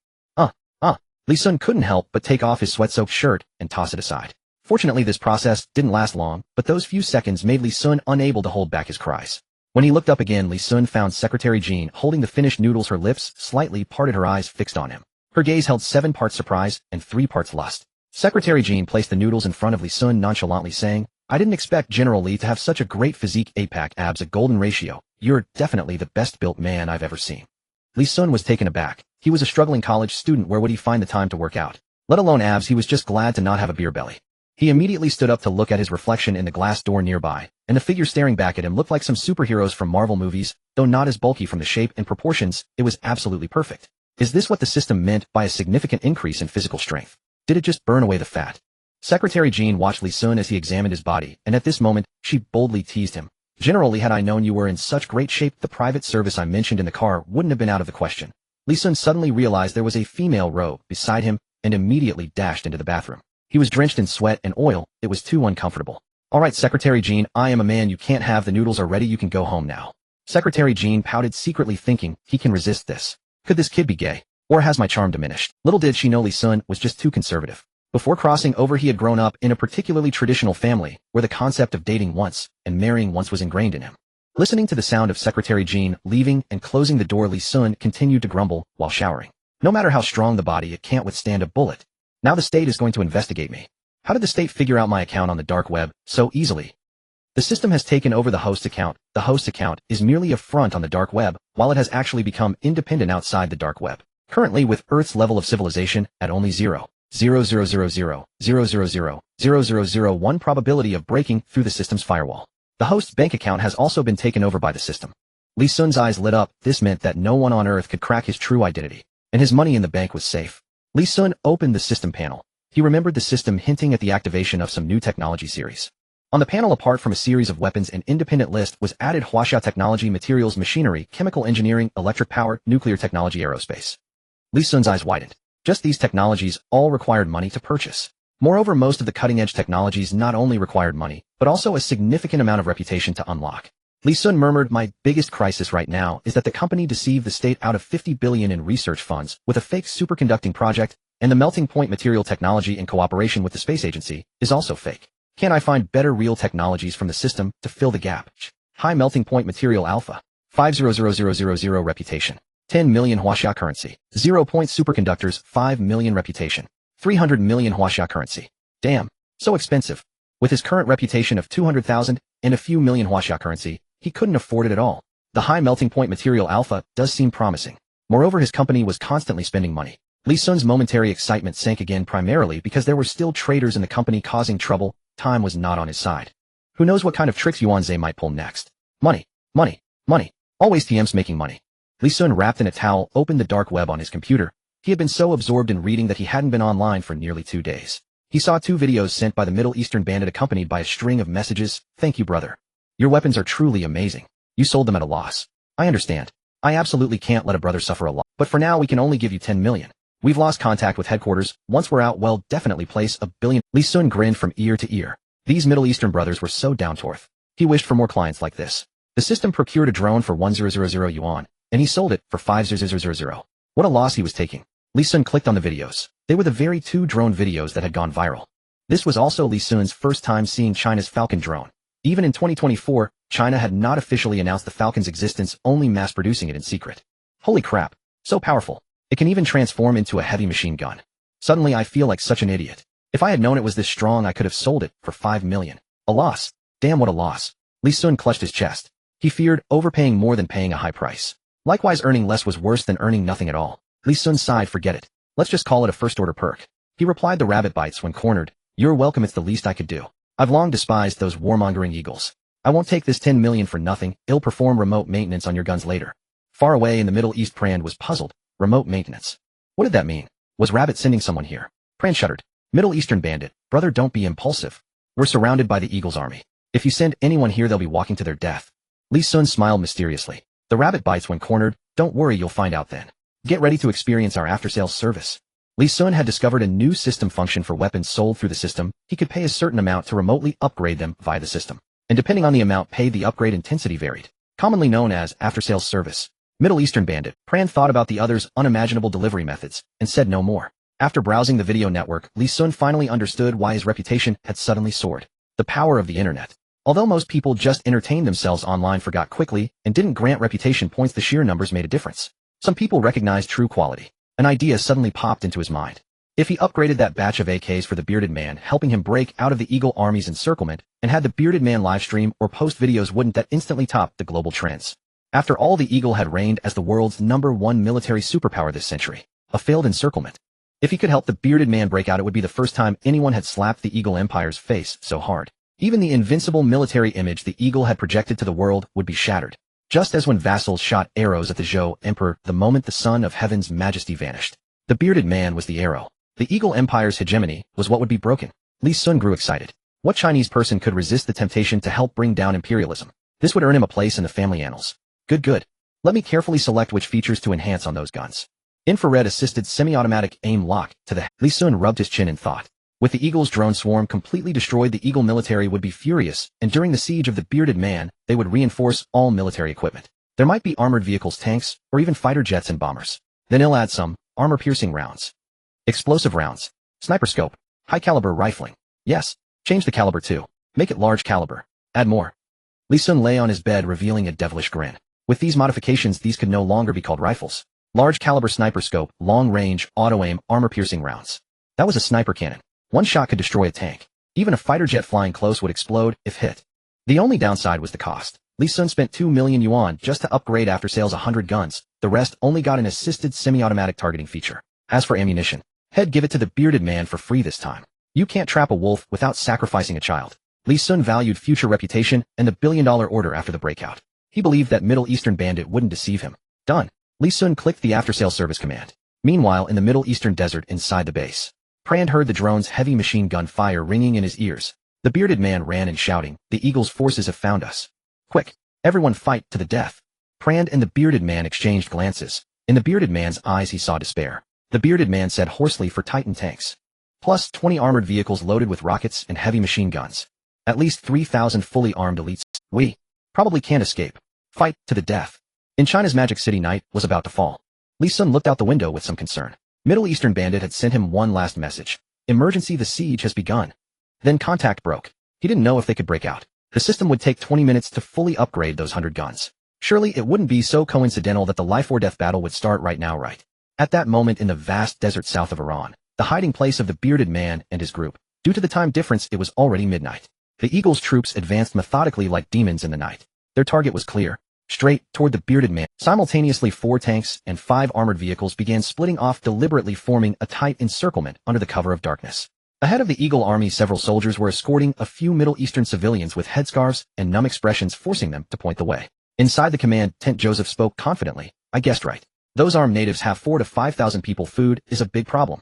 Li Sun couldn't help but take off his sweat-soaked shirt and toss it aside. Fortunately, this process didn't last long, but those few seconds made Li Sun unable to hold back his cries. When he looked up again, Li Sun found Secretary Jean holding the finished noodles, her lips slightly parted, her eyes fixed on him. Her gaze held 7 parts surprise and 3 parts lust. Secretary Jean placed the noodles in front of Li Sun, nonchalantly saying, "I didn't expect General Li to have such a great physique. 8-pack abs, a golden ratio. You're definitely the best-built man I've ever seen." Li Sun was taken aback. He was a struggling college student. Where would he find the time to work out? Let alone abs. He was just glad to not have a beer belly. He immediately stood up to look at his reflection in the glass door nearby, and the figure staring back at him looked like some superheroes from Marvel movies, though not as bulky. From the shape and proportions, it was absolutely perfect. Is this what the system meant by a significant increase in physical strength? Did it just burn away the fat? Secretary Jean watched Li Sun as he examined his body, and at this moment, she boldly teased him. "General Li, had I known you were in such great shape, the private service I mentioned in the car wouldn't have been out of the question." Li Sun suddenly realized there was a female robe beside him and immediately dashed into the bathroom. He was drenched in sweat and oil. It was too uncomfortable. "All right, Secretary Jean, I am a man. You can't have the noodles already. You can go home now." Secretary Jean pouted, secretly thinking, he can resist this. Could this kid be gay? Or has my charm diminished? Little did she know Li Sun was just too conservative. Before crossing over, he had grown up in a particularly traditional family, where the concept of dating once and marrying once was ingrained in him. Listening to the sound of Secretary Jean leaving and closing the door, Li Sun continued to grumble while showering. "No matter how strong the body, it can't withstand a bullet. Now the state is going to investigate me. How did the state figure out my account on the dark web so easily?" The system has taken over the host account. The host account is merely a front on the dark web, while it has actually become independent outside the dark web. Currently, with Earth's level of civilization at only 0.0000000000001 probability of breaking through the system's firewall. The host's bank account has also been taken over by the system. Li Sun's eyes lit up. This meant that no one on Earth could crack his true identity, and his money in the bank was safe. Li Sun opened the system panel. He remembered the system hinting at the activation of some new technology series. On the panel, apart from a series of weapons, an independent list was added: Huaxiao technology, materials, machinery, chemical engineering, electric power, nuclear technology, aerospace. Li Sun's eyes widened. Just these technologies all required money to purchase. Moreover, most of the cutting-edge technologies not only required money, but also a significant amount of reputation to unlock. Li Sun murmured, "My biggest crisis right now is that the company deceived the state out of 50 billion in research funds with a fake superconducting project, and the melting point material technology in cooperation with the space agency is also fake. Can't I find better real technologies from the system to fill the gap?" High melting point material alpha. 500000 reputation. 10 million Huaxia currency. 0 point superconductors, 5 million reputation. 300 million Huaxia currency. Damn, so expensive. With his current reputation of 200,000 and a few million Huaxia currency, he couldn't afford it at all. The high melting point material alpha does seem promising. Moreover, his company was constantly spending money. Li Sun's momentary excitement sank again, primarily because there were still traitors in the company causing trouble. Time was not on his side. Who knows what kind of tricks Yuan Zhe might pull next? Money, money, money. Always TM's making money. Lee Sun, wrapped in a towel, opened the dark web on his computer. He had been so absorbed in reading that he hadn't been online for nearly 2 days. He saw 2 videos sent by the Middle Eastern bandit accompanied by a string of messages. Thank you, brother. Your weapons are truly amazing. You sold them at a loss. I understand. I absolutely can't let a brother suffer a loss. But for now we can only give you 10 million. We've lost contact with headquarters. Once we're out, we'll definitely place $1 billion. Lee Sun grinned from ear to ear. These Middle Eastern brothers were so down to earth. He wished for more clients like this. The system procured a drone for 1000 yuan, and he sold it for 5000. What a loss he was taking. Lee Sun clicked on the videos. They were the very 2 drone videos that had gone viral. This was also Lee Sun's first time seeing China's Falcon drone. Even in 2024, China had not officially announced the Falcon's existence, only mass-producing it in secret. Holy crap. So powerful. It can even transform into a heavy machine gun. Suddenly I feel like such an idiot. If I had known it was this strong, I could have sold it for 5 million. A loss. Damn, what a loss. Lee Sun clutched his chest. He feared overpaying more than paying a high price. Likewise, earning less was worse than earning nothing at all. Lee Sun sighed. Forget it. Let's just call it a first-order perk. He replied the rabbit bites when cornered. You're welcome, it's the least I could do. I've long despised those warmongering eagles. I won't take this 10 million for nothing. I'll perform remote maintenance on your guns later. Far away in the Middle East, Prand was puzzled. Remote maintenance. What did that mean? Was Rabbit sending someone here? Prand shuddered. Middle Eastern bandit, brother, don't be impulsive. We're surrounded by the Eagle's army. If you send anyone here, they'll be walking to their death. Lee Sun smiled mysteriously. The rabbit bites when cornered. Don't worry, you'll find out then. Get ready to experience our after-sales service. Lee Sun had discovered a new system function for weapons sold through the system. He could pay a certain amount to remotely upgrade them via the system. And depending on the amount paid, the upgrade intensity varied. Commonly known as after-sales service. Middle Eastern bandit, Prand thought about the other's unimaginable delivery methods and said no more. After browsing the video network, Lee Sun finally understood why his reputation had suddenly soared. The power of the internet. Although most people just entertained themselves online, forgot quickly, and didn't grant reputation points, the sheer numbers made a difference. Some people recognized true quality. An idea suddenly popped into his mind. If he upgraded that batch of AKs for the bearded man, helping him break out of the Eagle Army's encirclement, and had the bearded man livestream or post videos, wouldn't that instantly top the global trends? After all, the Eagle had reigned as the world's #1 military superpower this century. A failed encirclement. If he could help the bearded man break out, it would be the first time anyone had slapped the Eagle Empire's face so hard. Even the invincible military image the Eagle had projected to the world would be shattered. Just as when vassals shot arrows at the Zhou Emperor the moment the Son of Heaven's majesty vanished. The bearded man was the arrow. The Eagle Empire's hegemony was what would be broken. Lee Sun grew excited. What Chinese person could resist the temptation to help bring down imperialism? This would earn him a place in the family annals. Good. Let me carefully select which features to enhance on those guns. Infrared-assisted semi-automatic aim lock to the... Lee Sun rubbed his chin in thought. With the Eagle's drone swarm completely destroyed, the Eagle military would be furious, and during the siege of the bearded man, they would reinforce all military equipment. There might be armored vehicles, tanks, or even fighter jets and bombers. Then he'll add some armor-piercing rounds. Explosive rounds. Sniper scope. High-caliber rifling. Yes, change the caliber too. Make it large caliber. Add more. Lee Sun lay on his bed, revealing a devilish grin. With these modifications, these could no longer be called rifles. Large caliber sniper scope, long range, auto-aim, armor-piercing rounds. That was a sniper cannon. One shot could destroy a tank. Even a fighter jet flying close would explode if hit. The only downside was the cost. Lee Sun spent 2 million yuan just to upgrade after sales 100 guns. The rest only got an assisted semi-automatic targeting feature. As for ammunition, he'd give it to the bearded man for free this time. You can't trap a wolf without sacrificing a child. Lee Sun valued future reputation and the billion-dollar order after the breakout. He believed that Middle Eastern bandit wouldn't deceive him. Done. Lee Sun clicked the after-sales service command. Meanwhile, in the Middle Eastern desert inside the base, Prand heard the drone's heavy machine gun fire ringing in his ears. The bearded man ran in shouting, "The Eagle's forces have found us. Quick, everyone fight to the death." Prand and the bearded man exchanged glances. In the bearded man's eyes he saw despair. The bearded man said hoarsely, "For Titan tanks. Plus 20 armored vehicles loaded with rockets and heavy machine guns. At least 3,000 fully armed elites. We probably can't escape. Fight to the death." In China's Magic City, night was about to fall. Lee Sun looked out the window with some concern. Middle Eastern bandit had sent him one last message. "Emergency, the siege has begun." Then contact broke. He didn't know if they could break out. The system would take 20 minutes to fully upgrade those 100 guns. Surely it wouldn't be so coincidental that the life-or-death battle would start right now, right? At that moment, in the vast desert south of Iran, the hiding place of the bearded man and his group, due to the time difference, it was already midnight. The Eagle's troops advanced methodically like demons in the night. Their target was clear. Straight toward the bearded man. Simultaneously, 4 tanks and 5 armored vehicles began splitting off, deliberately forming a tight encirclement under the cover of darkness. Ahead of the Eagle army, several soldiers were escorting a few Middle Eastern civilians with headscarves and numb expressions, forcing them to point the way. Inside the command tent, Joseph spoke confidently. I guessed right. Those armed natives have 4,000 to 5,000 people. Food is a big problem.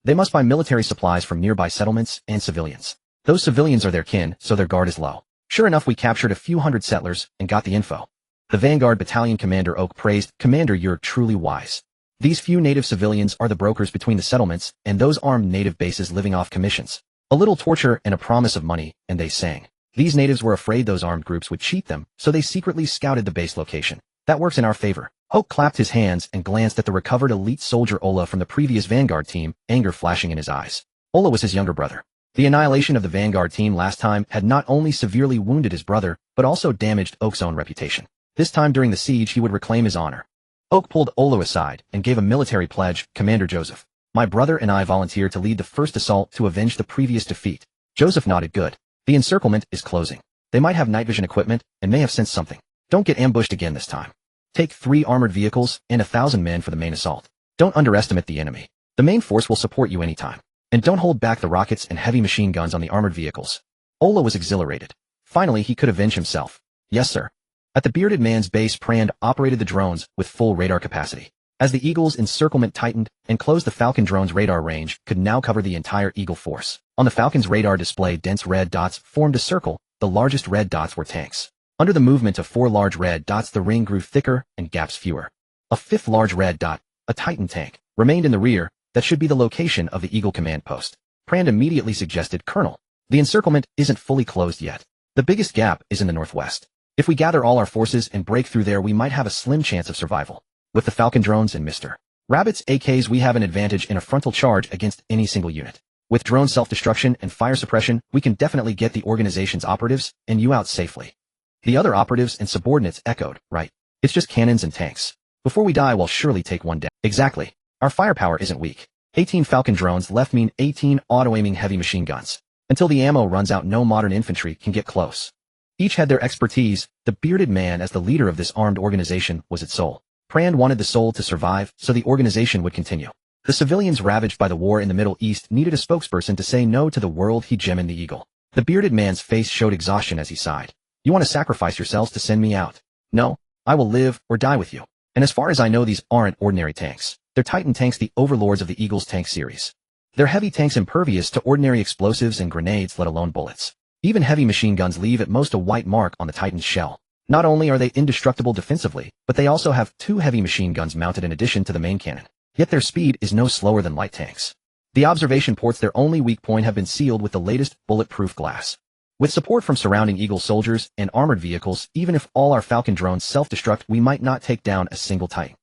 They must buy military supplies from nearby settlements and civilians. Those civilians are their kin, so their guard is low. Sure enough, we captured a few hundred settlers and got the info. The Vanguard Battalion Commander Oak praised, Commander, you're truly wise. These few native civilians are the brokers between the settlements and those armed native bases living off commissions. A little torture and a promise of money, and they sang. These natives were afraid those armed groups would cheat them, so they secretly scouted the base location. That works in our favor. Oak clapped his hands and glanced at the recovered elite soldier Ola from the previous Vanguard team, anger flashing in his eyes. Ola was his younger brother. The annihilation of the Vanguard team last time had not only severely wounded his brother, but also damaged Oak's own reputation. This time during the siege he would reclaim his honor. Oak pulled Ola aside and gave a military pledge. Commander Joseph, my brother and I volunteer to lead the first assault to avenge the previous defeat. Joseph nodded. Good. The encirclement is closing. They might have night vision equipment and may have sensed something. Don't get ambushed again this time. Take 3 armored vehicles and 1,000 men for the main assault. Don't underestimate the enemy. The main force will support you anytime. And don't hold back the rockets and heavy machine guns on the armored vehicles. Ola was exhilarated. Finally, he could avenge himself. Yes, sir. At the bearded man's base, Prand operated the drones with full radar capacity. As the Eagle's encirclement tightened and closed, the Falcon drone's radar range could now cover the entire Eagle force. On the Falcon's radar display, dense red dots formed a circle. The largest red dots were tanks. Under the movement of 4 large red dots, the ring grew thicker and gaps fewer. A 5th large red dot, a Titan tank, remained in the rear. That should be the location of the Eagle command post. Prand immediately suggested, Colonel, the encirclement isn't fully closed yet. The biggest gap is in the northwest. If we gather all our forces and break through there, we might have a slim chance of survival. With the Falcon drones and Mr. Rabbit's AKs, we have an advantage in a frontal charge against any single unit. With drone self-destruction and fire suppression, we can definitely get the organization's operatives and you out safely. The other operatives and subordinates echoed, right. It's just cannons and tanks. Before we die, we'll surely take one down. Exactly. Our firepower isn't weak. 18 Falcon drones left mean 18 auto-aiming heavy machine guns. Until the ammo runs out, no modern infantry can get close. Each had their expertise. The bearded man, as the leader of this armed organization, was its soul. Prand wanted the soul to survive, so the organization would continue. The civilians ravaged by the war in the Middle East needed a spokesperson to say no to the world. He gemmed the Eagle. The bearded man's face showed exhaustion as he sighed. You want to sacrifice yourselves to send me out? No, I will live or die with you. And as far as I know, these aren't ordinary tanks. They're Titan tanks, the overlords of the Eagle's tank series. They're heavy tanks impervious to ordinary explosives and grenades, let alone bullets. Even heavy machine guns leave at most a white mark on the Titan's shell. Not only are they indestructible defensively, but they also have 2 heavy machine guns mounted in addition to the main cannon. Yet their speed is no slower than light tanks. The observation ports, their only weak point, have been sealed with the latest bulletproof glass. With support from surrounding Eagle soldiers and armored vehicles, even if all our Falcon drones self-destruct, we might not take down a single Titan.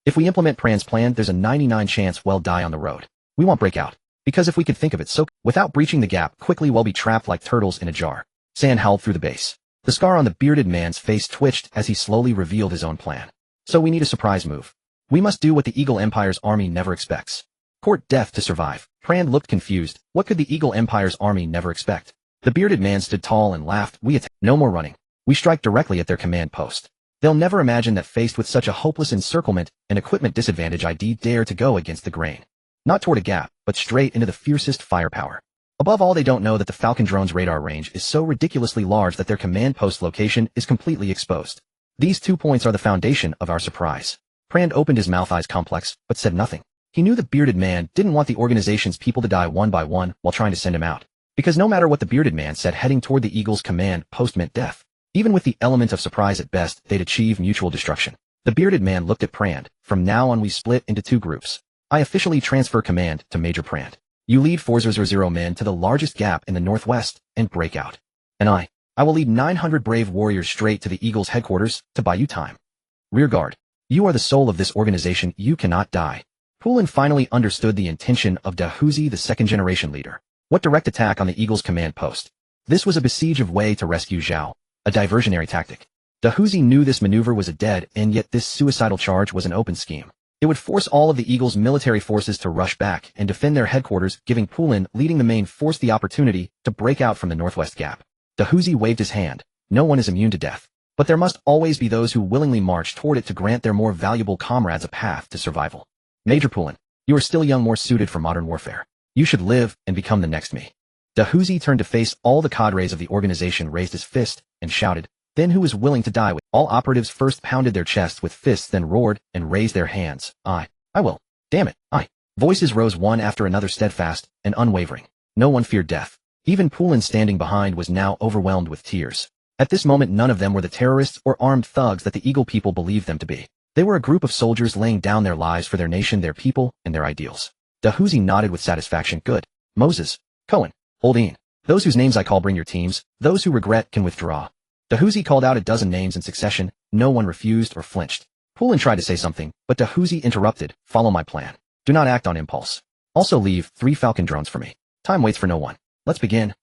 If we implement Prand's plan, there's a 99% chance we'll die on the road. We won't break out. Because if we could think of it so, without breaching the gap quickly, we'll be trapped like turtles in a jar. Sand howled through the base. The scar on the bearded man's face twitched as he slowly revealed his own plan. So we need a surprise move. We must do what the Eagle Empire's army never expects. Court death to survive. Prand looked confused. What could the Eagle Empire's army never expect? The bearded man stood tall and laughed. We attack. No more running. We strike directly at their command post. They'll never imagine that faced with such a hopeless encirclement and equipment disadvantage, I'd dare to go against the grain. Not toward a gap, but straight into the fiercest firepower. Above all, they don't know that the Falcon drone's radar range is so ridiculously large that their command post location is completely exposed. These 2 points are the foundation of our surprise. Prand opened his mouth, eyes complex, but said nothing. He knew the bearded man didn't want the organization's people to die one by one while trying to send him out. Because no matter what the bearded man said, heading toward the Eagle's command post meant death. Even with the element of surprise at best, they'd achieve mutual destruction. The bearded man looked at Prand. From now on, we split into 2 groups. I officially transfer command to Major Prand. You lead 400 men to the largest gap in the northwest and break out. And I will lead 900 brave warriors straight to the Eagle's headquarters to buy you time. Rear guard. You are the soul of this organization. You cannot die. Poulin finally understood the intention of Dahuzi, the second-generation leader. What direct attack on the Eagle's command post? This was a besiege of way to rescue Zhao, a diversionary tactic. Dahuzi knew this maneuver was a dead end, yet this suicidal charge was an open scheme. It would force all of the Eagle's military forces to rush back and defend their headquarters, giving Poulin, leading the main force, the opportunity to break out from the northwest gap. Dahuzi waved his hand. No one is immune to death. But there must always be those who willingly march toward it to grant their more valuable comrades a path to survival. Major Poulin, you are still young, more suited for modern warfare. You should live and become the next me. Dahuzi turned to face all the cadres of the organization, raised his fist, and shouted, Then who is willing to die with? All operatives first pounded their chests with fists, then roared and raised their hands. I will. Damn it, I. Voices rose one after another, steadfast and unwavering. No one feared death. Even Poulin, standing behind, was now overwhelmed with tears. At this moment, none of them were the terrorists or armed thugs that the Eagle people believed them to be. They were a group of soldiers laying down their lives for their nation, their people, and their ideals. Dahuzi nodded with satisfaction. Good. Moses, Cohen, Holdeen. Those whose names I call, bring your teams. Those who regret can withdraw. Dahuzi called out a dozen names in succession. No one refused or flinched. Poulin tried to say something, but Dahuzi interrupted. Follow my plan. Do not act on impulse. Also leave 3 Falcon drones for me. Time waits for no one. Let's begin.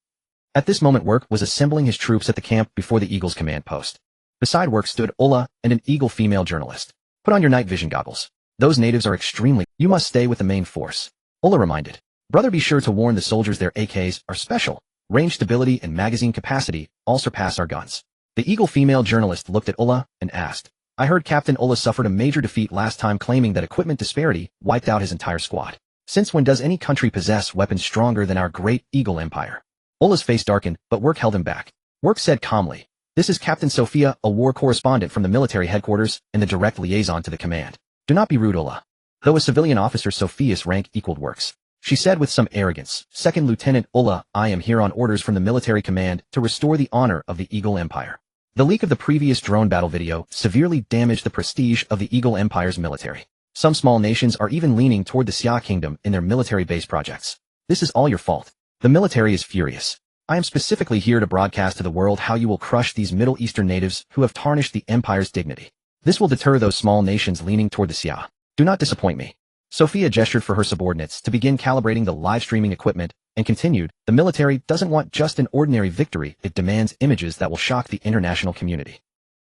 At this moment, Work was assembling his troops at the camp before the Eagle's command post. Beside Work stood Ola and an Eagle female journalist. Put on your night vision goggles. Those natives are extremely... You must stay with the main force. Ola reminded. Brother, be sure to warn the soldiers their AKs are special. Range stability and magazine capacity all surpass our guns. The Eagle female journalist looked at Ola and asked, I heard Captain Ola suffered a major defeat last time, claiming that equipment disparity wiped out his entire squad. Since when does any country possess weapons stronger than our great Eagle Empire? Ola's face darkened, but Work held him back. Work said calmly, this is Captain Sophia, a war correspondent from the military headquarters and the direct liaison to the command. Do not be rude, Ola. Though a civilian officer, Sophia's rank equaled Work's. She said with some arrogance, Second Lieutenant Ola, I am here on orders from the military command to restore the honor of the Eagle Empire. The leak of the previous drone battle video severely damaged the prestige of the Eagle Empire's military. Some small nations are even leaning toward the Xia Kingdom in their military base projects. This is all your fault. The military is furious. I am specifically here to broadcast to the world how you will crush these Middle Eastern natives who have tarnished the Empire's dignity. This will deter those small nations leaning toward the Xia. Do not disappoint me. Sophia gestured for her subordinates to begin calibrating the live streaming equipment and continued, the military doesn't want just an ordinary victory, it demands images that will shock the international community.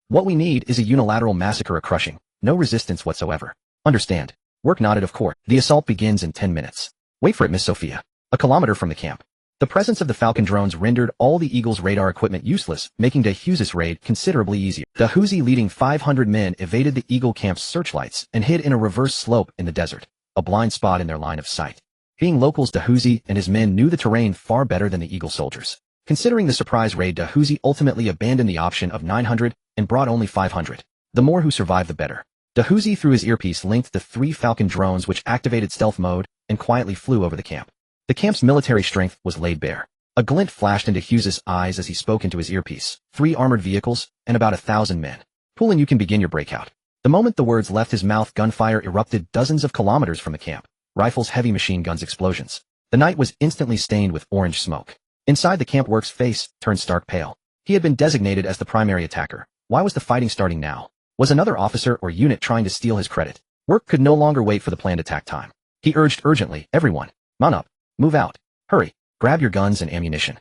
What we need is a unilateral massacre, a crushing, no resistance whatsoever. Understand? Work nodded. Of course. The assault begins in 10 minutes. Wait for it, Miss Sophia. A kilometer from the camp. The presence of the Falcon drones rendered all the Eagle's radar equipment useless, making Dahuzi's raid considerably easier. Dahuzi, leading 500 men, evaded the Eagle camp's searchlights and hid in a reverse slope in the desert, a blind spot in their line of sight. Being locals, Dahuzi and his men knew the terrain far better than the Eagle soldiers. Considering the surprise raid, Dahuzi ultimately abandoned the option of 900 and brought only 500. The more who survived, the better. Dahuzi, through his earpiece, linked the 3 Falcon drones, which activated stealth mode and quietly flew over the camp. The camp's military strength was laid bare. A glint flashed into Hughes's eyes as he spoke into his earpiece. 3 armored vehicles and about 1,000 men. Poulin, you can begin your breakout. The moment the words left his mouth, gunfire erupted dozens of kilometers from the camp. Rifles, heavy machine guns, explosions. The night was instantly stained with orange smoke. Inside the camp, Work's face turned stark pale. He had been designated as the primary attacker. Why was the fighting starting now? Was another officer or unit trying to steal his credit? Work could no longer wait for the planned attack time. He urged urgently, everyone, mount up. Move out. Hurry. Grab your guns and ammunition.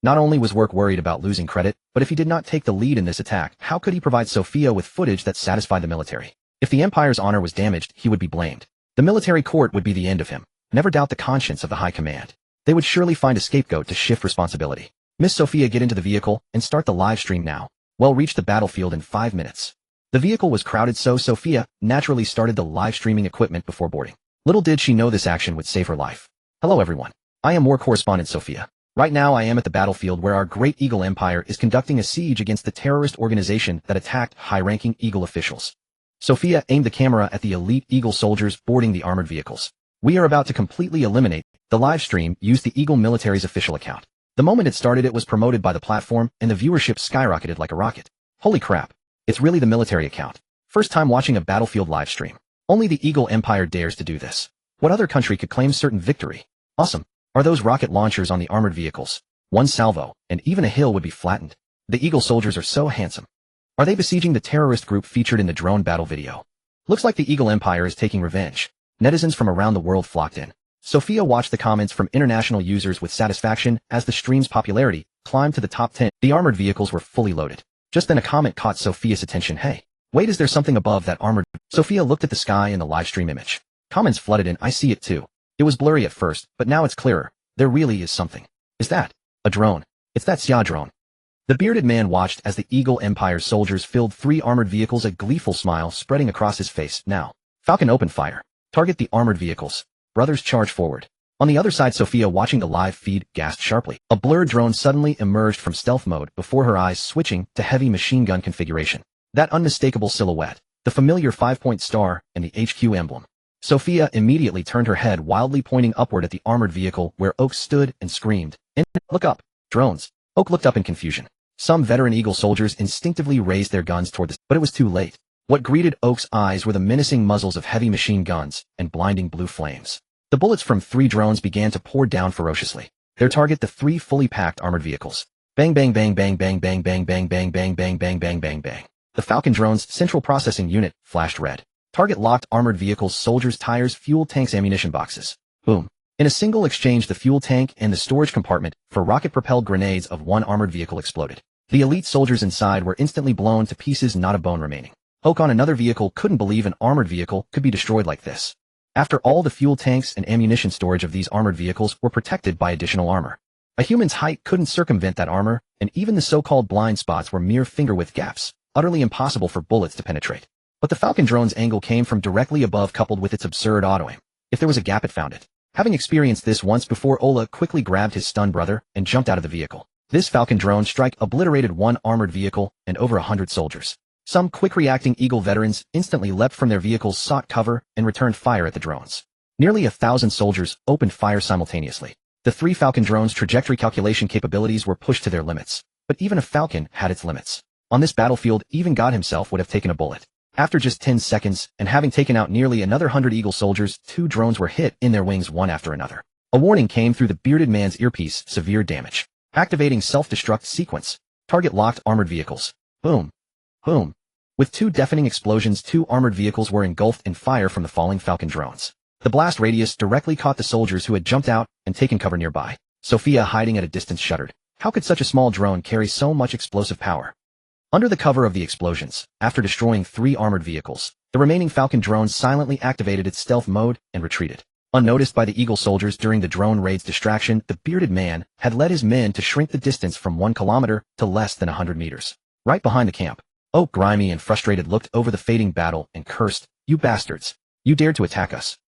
Not only was Work worried about losing credit, but if he did not take the lead in this attack, how could he provide Sophia with footage that satisfied the military? If the Empire's honor was damaged, he would be blamed. The military court would be the end of him. Never doubt the conscience of the high command. They would surely find a scapegoat to shift responsibility. Miss Sophia, get into the vehicle and start the live stream now. We'll reach the battlefield in 5 minutes. The vehicle was crowded, so Sophia naturally started the live streaming equipment before boarding. Little did she know this action would save her life. Hello everyone. I am war correspondent Sophia. Right now I am at the battlefield where our great Eagle Empire is conducting a siege against the terrorist organization that attacked high-ranking Eagle officials. Sophia aimed the camera at the elite Eagle soldiers boarding the armored vehicles. We are about to completely eliminate. The live stream used the Eagle military's official account. The moment it started, it was promoted by the platform and the viewership skyrocketed like a rocket. Holy crap. It's really the military account. First time watching a battlefield live stream. Only the Eagle Empire dares to do this. What other country could claim certain victory? Awesome. Are those rocket launchers on the armored vehicles? One salvo, and even a hill would be flattened. The Eagle soldiers are so handsome. Are they besieging the terrorist group featured in the drone battle video? Looks like the Eagle Empire is taking revenge. Netizens from around the world flocked in. Sophia watched the comments from international users with satisfaction as the stream's popularity climbed to the top 10. The armored vehicles were fully loaded. Just then a comment caught Sophia's attention. Hey, wait, is there something above that armored? Sophia looked at the sky in the live stream image. Comments flooded in. I see it too. It was blurry at first, but now it's clearer. There really is something. Is that a drone? It's that Xia drone. The bearded man watched as the Eagle Empire's soldiers filled 3 armored vehicles, a gleeful smile spreading across his face. Now, Falcon, open fire. Target the armored vehicles. Brothers, charge forward. On the other side, Sophia, watching the live feed, gasped sharply. A blurred drone suddenly emerged from stealth mode before her eyes switching to heavy machine gun configuration. That unmistakable silhouette, the familiar 5-point star, and the HQ emblem. Sophia immediately turned her head, wildly pointing upward at the armored vehicle where Oak stood and screamed, "Look up! Drones!" Oak looked up in confusion. Some veteran Eagle soldiers instinctively raised their guns toward but it was too late. What greeted Oak's eyes were the menacing muzzles of heavy machine guns and blinding blue flames. The bullets from 3 drones began to pour down ferociously. Their target, the 3 fully packed armored vehicles. Bang bang bang bang bang bang bang bang bang bang bang bang bang bang bang. The Falcon drone's central processing unit flashed red. Target locked armored vehicles, soldiers, tires, fuel tanks, ammunition boxes. Boom. In a single exchange, the fuel tank and the storage compartment for rocket-propelled grenades of one armored vehicle exploded. The elite soldiers inside were instantly blown to pieces, not a bone remaining. Oak on another vehicle couldn't believe an armored vehicle could be destroyed like this. After all, the fuel tanks and ammunition storage of these armored vehicles were protected by additional armor. A human's height couldn't circumvent that armor, and even the so-called blind spots were mere finger-width gaps, utterly impossible for bullets to penetrate. But the Falcon drone's angle came from directly above, coupled with its absurd auto-aim. If there was a gap, it found it. Having experienced this once before, Ola quickly grabbed his stunned brother and jumped out of the vehicle. This Falcon drone strike obliterated 1 armored vehicle and over 100 soldiers. Some quick-reacting Eagle veterans instantly leapt from their vehicles, sought cover, and returned fire at the drones. Nearly 1,000 soldiers opened fire simultaneously. The 3 Falcon drones' trajectory calculation capabilities were pushed to their limits. But even a Falcon had its limits. On this battlefield, even God himself would have taken a bullet. After just 10 seconds, and having taken out nearly another 100 Eagle soldiers, 2 drones were hit in their wings, one after another. A warning came through the bearded man's earpiece: severe damage. Activating self-destruct sequence. Target locked armored vehicles. Boom. Boom. With 2 deafening explosions, 2 armored vehicles were engulfed in fire from the falling Falcon drones. The blast radius directly caught the soldiers who had jumped out and taken cover nearby. Sophia, hiding at a distance, shuddered. How could such a small drone carry so much explosive power? Under the cover of the explosions, after destroying 3 armored vehicles, the remaining Falcon drone silently activated its stealth mode and retreated. Unnoticed by the Eagle soldiers during the drone raid's distraction, the bearded man had led his men to shrink the distance from 1 kilometer to less than 100 meters. Right behind the camp, Oak, grimy and frustrated, looked over the fading battle and cursed, "You bastards! You dared to attack us."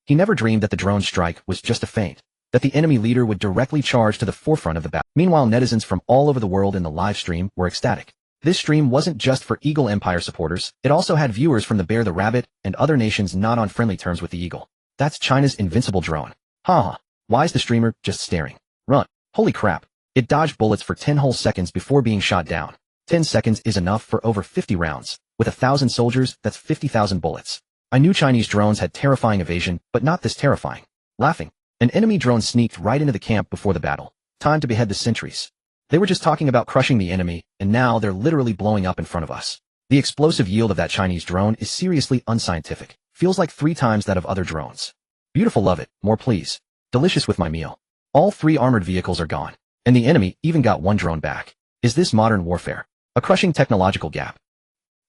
He never dreamed that the drone strike was just a feint, that the enemy leader would directly charge to the forefront of the battle. Meanwhile, netizens from all over the world in the live stream were ecstatic. This stream wasn't just for Eagle Empire supporters, it also had viewers from the Bear, the Rabbit, and other nations not on friendly terms with the Eagle. That's China's invincible drone. Ha. Why is the streamer just staring? Run. Holy crap. It dodged bullets for 10 whole seconds before being shot down. 10 seconds is enough for over 50 rounds. With 1,000 soldiers, that's 50,000 bullets. I knew Chinese drones had terrifying evasion, but not this terrifying. Laughing. An enemy drone sneaked right into the camp before the battle. Time to behead the sentries. They were just talking about crushing the enemy, and now they're literally blowing up in front of us. The explosive yield of that Chinese drone is seriously unscientific. Feels like 3 times that of other drones. Beautiful, love it, more please. Delicious with my meal. All 3 armored vehicles are gone, and the enemy even got 1 drone back. Is this modern warfare? A crushing technological gap.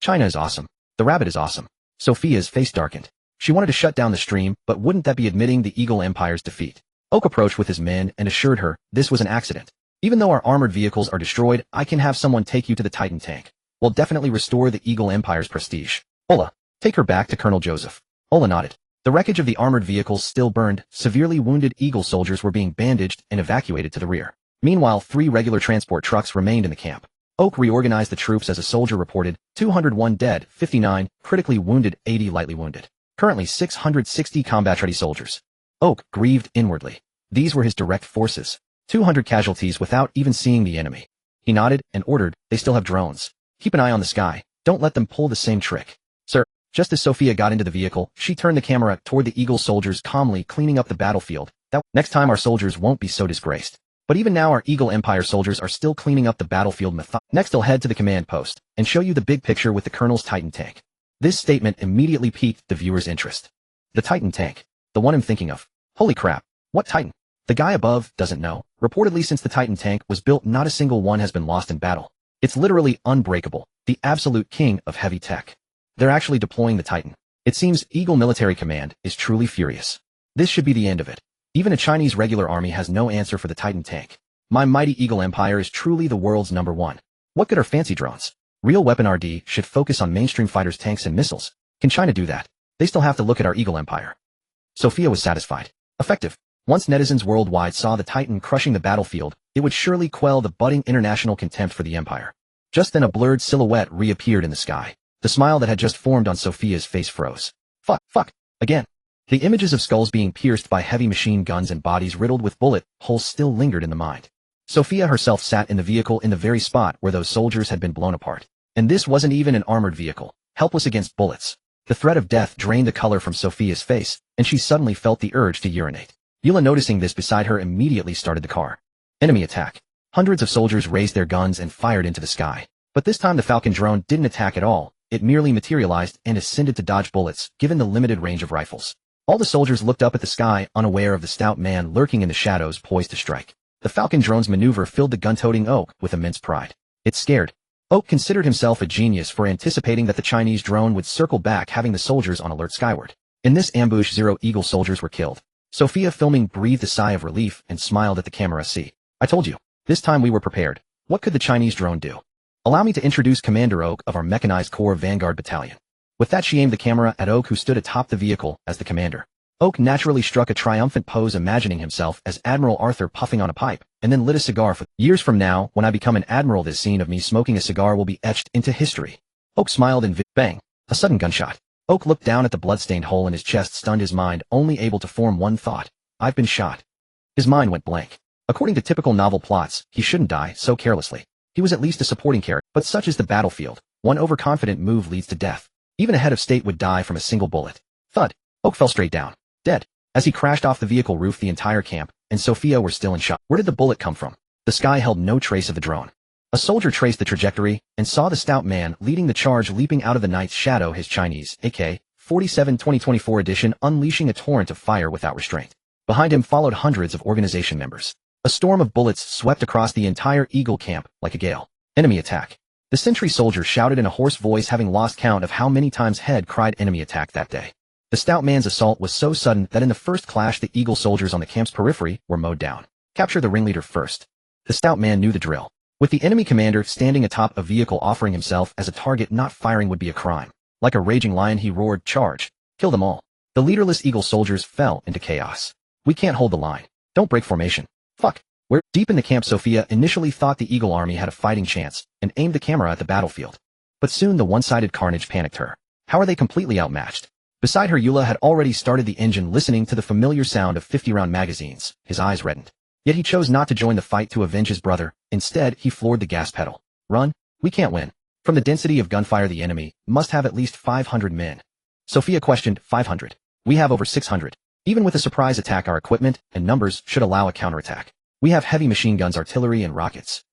China is awesome. The Rabbit is awesome. Sophia's face darkened. She wanted to shut down the stream, but wouldn't that be admitting the Eagle Empire's defeat? Oak approached with his men and assured her this was an accident. Even though our armored vehicles are destroyed, I can have someone take you to the Titan tank. We'll definitely restore the Eagle Empire's prestige. Ola, take her back to Colonel Joseph. Ola nodded. The wreckage of the armored vehicles still burned. Severely wounded Eagle soldiers were being bandaged and evacuated to the rear. Meanwhile, 3 regular transport trucks remained in the camp. Oak reorganized the troops as a soldier reported, 201 dead, 59 critically wounded, 80 lightly wounded. Currently 660 combat-ready soldiers. Oak grieved inwardly. These were his direct forces. 200 casualties without even seeing the enemy. He nodded and ordered, they still have drones. Keep an eye on the sky. Don't let them pull the same trick. Sir. Just as Sophia got into the vehicle, she turned the camera toward the Eagle soldiers, calmly cleaning up the battlefield. Next time our soldiers won't be so disgraced. But even now our Eagle Empire soldiers are still cleaning up the battlefield. Next I'll head to the command post and show you the big picture with the Colonel's Titan tank. This statement immediately piqued the viewer's interest. The Titan tank. The one I'm thinking of. Holy crap. What Titan? The guy above doesn't know. Reportedly, since the Titan tank was built, not a single one has been lost in battle. It's literally unbreakable. The absolute king of heavy tech. They're actually deploying the Titan. It seems Eagle Military Command is truly furious. This should be the end of it. Even a Chinese regular army has no answer for the Titan tank. My mighty Eagle Empire is truly the world's #1. What good are fancy drones? Real weapon RD should focus on mainstream fighters, tanks, and missiles. Can China do that? They still have to look at our Eagle Empire. Sophia was satisfied. Effective. Once netizens worldwide saw the Titan crushing the battlefield, it would surely quell the budding international contempt for the Empire. Just then a blurred silhouette reappeared in the sky. The smile that had just formed on Sophia's face froze. Fuck, again. The images of skulls being pierced by heavy machine guns and bodies riddled with bullet holes still lingered in the mind. Sophia herself sat in the vehicle in the very spot where those soldiers had been blown apart. And this wasn't even an armored vehicle, helpless against bullets. The threat of death drained the color from Sophia's face, and she suddenly felt the urge to urinate. Yula, noticing this beside her, immediately started the car. Enemy attack. Hundreds of soldiers raised their guns and fired into the sky. But this time the Falcon drone didn't attack at all. It merely materialized and ascended to dodge bullets, given the limited range of rifles. All the soldiers looked up at the sky, unaware of the stout man lurking in the shadows poised to strike. The Falcon drone's maneuver filled the gun-toting Oak with immense pride. It scared. Oak considered himself a genius for anticipating that the Chinese drone would circle back, having the soldiers on alert skyward. In this ambush, 0 Eagle soldiers were killed. Sophia, filming, breathed a sigh of relief and smiled at the camera. See, I told you. This time we were prepared. What could the Chinese drone do? Allow me to introduce Commander Oak of our Mechanized Corps Vanguard Battalion. With that, she aimed the camera at Oak, who stood atop the vehicle as the commander. Oak naturally struck a triumphant pose, imagining himself as Admiral Arthur puffing on a pipe, and then lit a cigar. For years from now, when I become an admiral, this scene of me smoking a cigar will be etched into history. Oak smiled and bang! A sudden gunshot. Oak looked down at the blood-stained hole in his chest, stunned, his mind only able to form one thought. I've been shot. His mind went blank. According to typical novel plots, he shouldn't die so carelessly. He was at least a supporting character, but such is the battlefield. One overconfident move leads to death. Even a head of state would die from a single bullet. Thud. Oak fell straight down. Dead. As he crashed off the vehicle roof, the entire camp and Sophia were still in shock. Where did the bullet come from? The sky held no trace of the drone. A soldier traced the trajectory and saw the stout man leading the charge leaping out of the night's shadow, his Chinese AK-47 2024 edition, unleashing a torrent of fire without restraint. Behind him followed hundreds of organization members. A storm of bullets swept across the entire Eagle camp like a gale. Enemy attack. The sentry soldier shouted in a hoarse voice, having lost count of how many times Head cried enemy attack that day. The stout man's assault was so sudden that in the first clash the Eagle soldiers on the camp's periphery were mowed down. Capture the ringleader first. The stout man knew the drill. With the enemy commander standing atop a vehicle offering himself as a target, not firing would be a crime. Like a raging lion he roared, charge. Kill them all. The leaderless Eagle soldiers fell into chaos. We can't hold the line. Don't break formation. Fuck. We're deep in the camp. Sophia initially thought the Eagle army had a fighting chance and aimed the camera at the battlefield. But soon the one-sided carnage panicked her. How are they completely outmatched? Beside her, Yula had already started the engine, listening to the familiar sound of 50-round magazines. His eyes reddened. Yet he chose not to join the fight to avenge his brother. Instead, he floored the gas pedal. Run. We can't win. From the density of gunfire, the enemy must have at least 500 men. Sophia questioned. 500. We have over 600. Even with a surprise attack, our equipment and numbers should allow a counterattack. We have heavy machine guns, artillery, and rockets.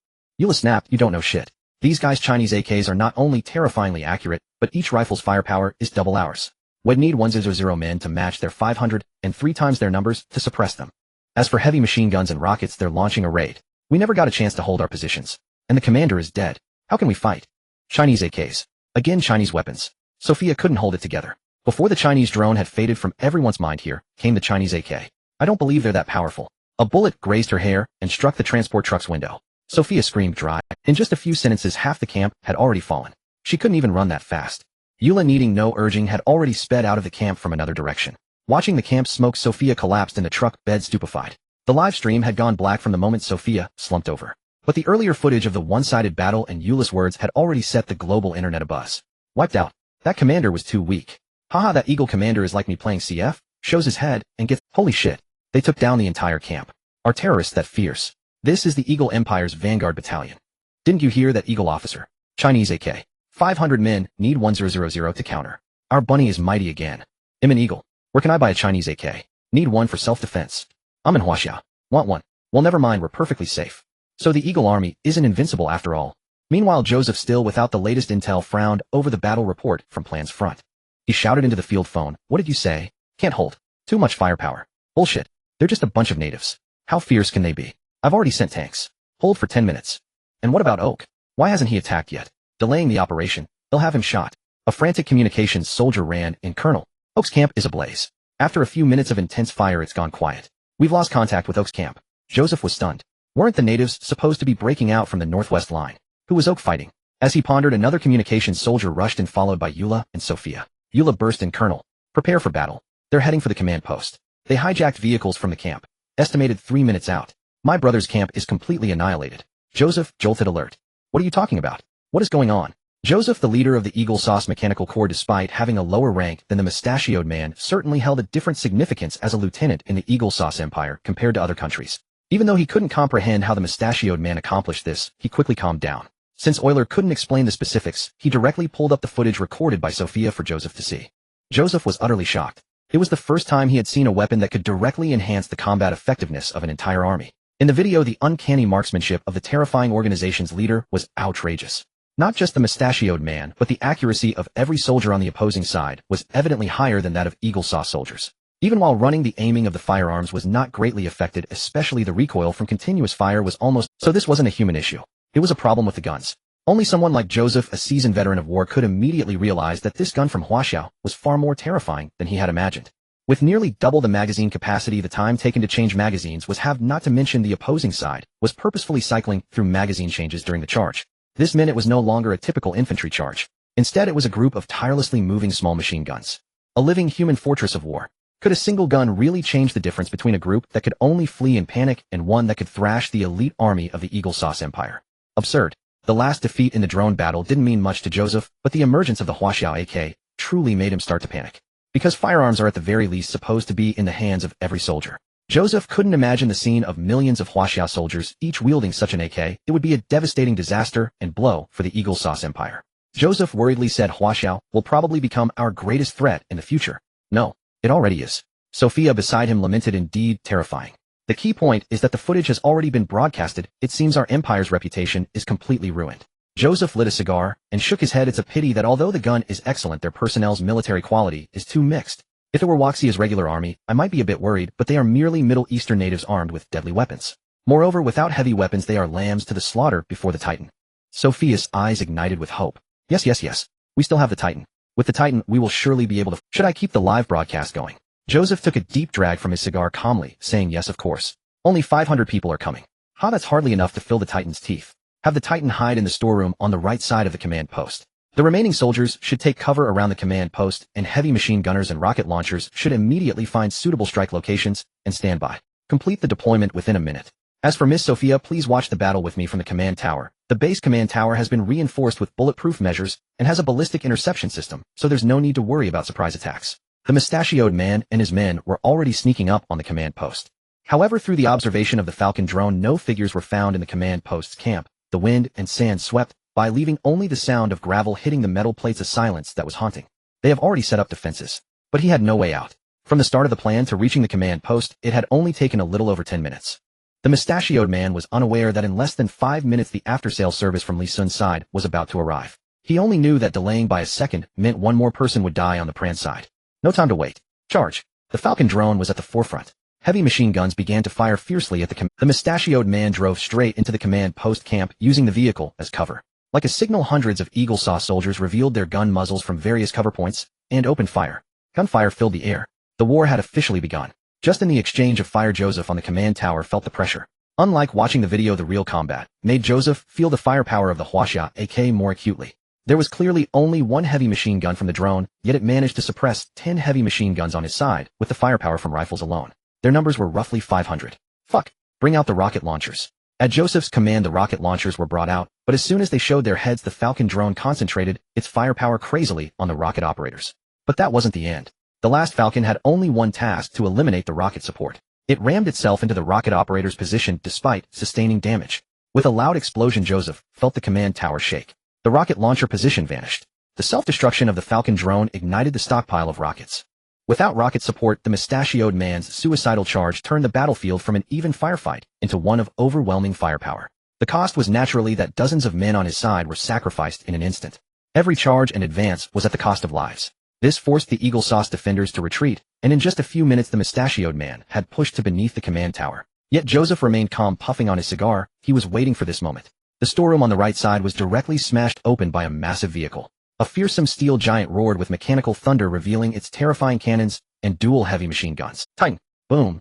Yula snapped. You don't know shit. These guys' Chinese AKs are not only terrifyingly accurate, but each rifle's firepower is double ours. We'd need 100 men to match their 500 and 3 times their numbers to suppress them. As for heavy machine guns and rockets, they're launching a raid. We never got a chance to hold our positions. And the commander is dead. How can we fight? Chinese AKs. Again, Chinese weapons. Sophia couldn't hold it together. Before the Chinese drone had faded from everyone's mind, here came the Chinese AK. I don't believe they're that powerful. A bullet grazed her hair and struck the transport truck's window. Sophia screamed dry. In just a few sentences, half the camp had already fallen. She couldn't even run that fast. Yula, needing no urging, had already sped out of the camp from another direction. Watching the camp smoke, Sophia collapsed in the truck bed, stupefied. The live stream had gone black from the moment Sophia slumped over. But the earlier footage of the one-sided battle and Yula's words had already set the global internet abuzz. Wiped out. That commander was too weak. Haha, that Eagle commander is like me playing CF, shows his head, and gets— holy shit. They took down the entire camp. Are terrorists that fierce? This is the Eagle Empire's Vanguard Battalion. Didn't you hear that, Eagle officer? Chinese AK. 500 men, need 1000 to counter. Our bunny is mighty again. I'm an Eagle. Where can I buy a Chinese AK? Need one for self-defense. I'm in Huaxia. Want one? Well, never mind, we're perfectly safe. So the Eagle army isn't invincible after all. Meanwhile, Joseph, still without the latest intel, frowned over the battle report from Plan's front. He shouted into the field phone. What did you say? Can't hold. Too much firepower. Bullshit. They're just a bunch of natives. How fierce can they be? I've already sent tanks. Hold for 10 minutes. And what about Oak? Why hasn't he attacked yet? Delaying the operation. They'll have him shot. A frantic communications soldier ran in. Colonel, Oak's camp is ablaze. After a few minutes of intense fire, it's gone quiet. We've lost contact with Oak's camp. Joseph was stunned. Weren't the natives supposed to be breaking out from the northwest line? Who was Oak fighting? As he pondered, another communications soldier rushed in, followed by Yula and Sophia. Yula burst in. Colonel, prepare for battle. They're heading for the command post. They hijacked vehicles from the camp. Estimated 3 minutes out. My brother's camp is completely annihilated. Joseph, jolted alert. What are you talking about? What is going on? Joseph, the leader of the Eagle Sauce Mechanical Corps, despite having a lower rank than the mustachioed man, certainly held a different significance as a lieutenant in the Eagle Sauce Empire compared to other countries. Even though he couldn't comprehend how the mustachioed man accomplished this, he quickly calmed down. Since Euler couldn't explain the specifics, he directly pulled up the footage recorded by Sophia for Joseph to see. Joseph was utterly shocked. It was the first time he had seen a weapon that could directly enhance the combat effectiveness of an entire army. In the video, the uncanny marksmanship of the terrifying organization's leader was outrageous. Not just the mustachioed man, but the accuracy of every soldier on the opposing side was evidently higher than that of Eagle Sauce soldiers. Even while running, the aiming of the firearms was not greatly affected, especially the recoil from continuous fire was almost... So this wasn't a human issue. It was a problem with the guns. Only someone like Joseph, a seasoned veteran of war, could immediately realize that this gun from Huaxiao was far more terrifying than he had imagined. With nearly double the magazine capacity, the time taken to change magazines was halved, not to mention the opposing side was purposefully cycling through magazine changes during the charge. This meant it was no longer a typical infantry charge. Instead, it was a group of tirelessly moving small machine guns. A living human fortress of war. Could a single gun really change the difference between a group that could only flee in panic and one that could thrash the elite army of the Eagle Sauce Empire? Absurd. The last defeat in the drone battle didn't mean much to Joseph, but the emergence of the Huaxiao AK truly made him start to panic. Because firearms are at the very least supposed to be in the hands of every soldier. Joseph couldn't imagine the scene of millions of Huaxiao soldiers, each wielding such an AK. It would be a devastating disaster and blow for the Eagle Sauce Empire. Joseph worriedly said, Huaxiao will probably become our greatest threat in the future. No, it already is. Sophia beside him lamented, indeed terrifying. The key point is that the footage has already been broadcasted. It seems our empire's reputation is completely ruined. Joseph lit a cigar and shook his head. It's a pity that although the gun is excellent, their personnel's military quality is too mixed. If it were Huaxia's regular army, I might be a bit worried, but they are merely Middle Eastern natives armed with deadly weapons. Moreover, without heavy weapons, they are lambs to the slaughter before the Titan. Sophia's eyes ignited with hope. Yes. We still have the Titan. With the Titan, we will surely be able to... Should I keep the live broadcast going? Joseph took a deep drag from his cigar calmly, saying yes, of course. Only 500 people are coming. That's hardly enough to fill the Titan's teeth. Have the Titan hide in the storeroom on the right side of the command post. The remaining soldiers should take cover around the command post, and heavy machine gunners and rocket launchers should immediately find suitable strike locations and stand by. Complete the deployment within a minute. As for Miss Sophia, please watch the battle with me from the command tower. The base command tower has been reinforced with bulletproof measures and has a ballistic interception system, so there's no need to worry about surprise attacks. The mustachioed man and his men were already sneaking up on the command post. However, through the observation of the Falcon drone, no figures were found in the command post's camp. The wind and sand swept by, leaving only the sound of gravel hitting the metal plates, a silence that was haunting. They have already set up defenses. But he had no way out. From the start of the plan to reaching the command post, it had only taken a little over 10 minutes. The mustachioed man was unaware that in less than 5 minutes the after-sale service from Li Sun's side was about to arrive. He only knew that delaying by a second meant one more person would die on the Pran side. No time to wait. Charge. The Falcon drone was at the forefront. Heavy machine guns began to fire fiercely at the mustachioed man drove straight into the command post camp, using the vehicle as cover. Like a signal, hundreds of Eagle Sauce soldiers revealed their gun muzzles from various cover points and opened fire. Gunfire filled the air. The war had officially begun. Just in the exchange of fire, Joseph on the command tower felt the pressure. Unlike watching the video, the real combat made Joseph feel the firepower of the Huaxia AK more acutely. There was clearly only one heavy machine gun from the drone, yet it managed to suppress 10 heavy machine guns on his side with the firepower from rifles alone. Their numbers were roughly 500. Fuck. Bring out the rocket launchers. At Joseph's command, the rocket launchers were brought out, but as soon as they showed their heads, the Falcon drone concentrated its firepower crazily on the rocket operators. But that wasn't the end. The last Falcon had only one task: to eliminate the rocket support. It rammed itself into the rocket operator's position despite sustaining damage. With a loud explosion, Joseph felt the command tower shake. The rocket launcher position vanished. The self-destruction of the Falcon drone ignited the stockpile of rockets. Without rocket support, the mustachioed man's suicidal charge turned the battlefield from an even firefight into one of overwhelming firepower. The cost was naturally that dozens of men on his side were sacrificed in an instant. Every charge and advance was at the cost of lives. This forced the Eagle Sauce defenders to retreat, and in just a few minutes the mustachioed man had pushed to beneath the command tower. Yet Joseph remained calm, puffing on his cigar. He was waiting for this moment. The storeroom on the right side was directly smashed open by a massive vehicle. A fearsome steel giant roared with mechanical thunder, revealing its terrifying cannons and dual heavy machine guns. Titan! Boom!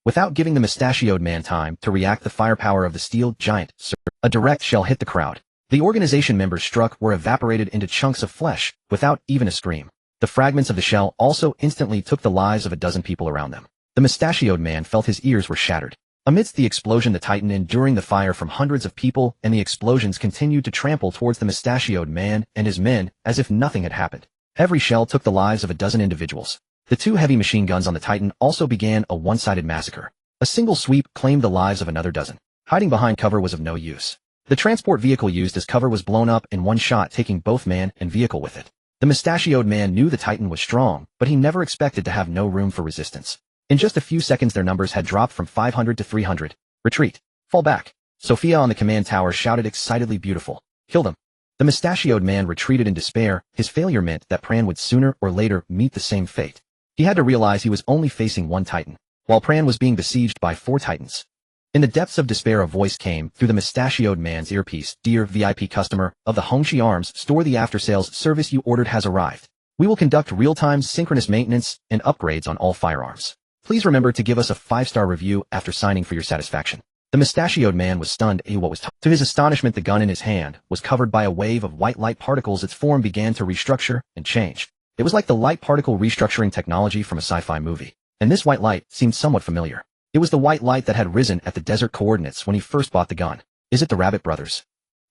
Without giving the mustachioed man time to react, the firepower of the steel giant surged. A direct shell hit the crowd. The organization members struck were evaporated into chunks of flesh, without even a scream. The fragments of the shell also instantly took the lives of a dozen people around them. The mustachioed man felt his ears were shattered. Amidst the explosion, the Titan enduring the fire from hundreds of people, and the explosions continued to trample towards the mustachioed man and his men as if nothing had happened. Every shell took the lives of a dozen individuals. The 2 heavy machine guns on the Titan also began a one-sided massacre. A single sweep claimed the lives of another dozen. Hiding behind cover was of no use. The transport vehicle used as cover was blown up in one shot, taking both man and vehicle with it. The mustachioed man knew the Titan was strong, but he never expected to have no room for resistance. In just a few seconds their numbers had dropped from 500 to 300. Retreat. Fall back. Sophia on the command tower shouted excitedly. Beautiful. Kill them. The mustachioed man retreated in despair. His failure meant that Pran would sooner or later meet the same fate. He had to realize he was only facing one Titan, while Pran was being besieged by 4 Titans. In the depths of despair a voice came through the mustachioed man's earpiece. Dear VIP customer of the Hongxi Arms Store, the after-sales service you ordered has arrived. We will conduct real-time synchronous maintenance and upgrades on all firearms. Please remember to give us a 5-star review after signing for your satisfaction. The mustachioed man was stunned at what was to his astonishment, the gun in his hand was covered by a wave of white light particles. Its form began to restructure and change. It was like the light particle restructuring technology from a sci-fi movie. And this white light seemed somewhat familiar. It was the white light that had risen at the desert coordinates when he first bought the gun. Is it the Rabbit brothers?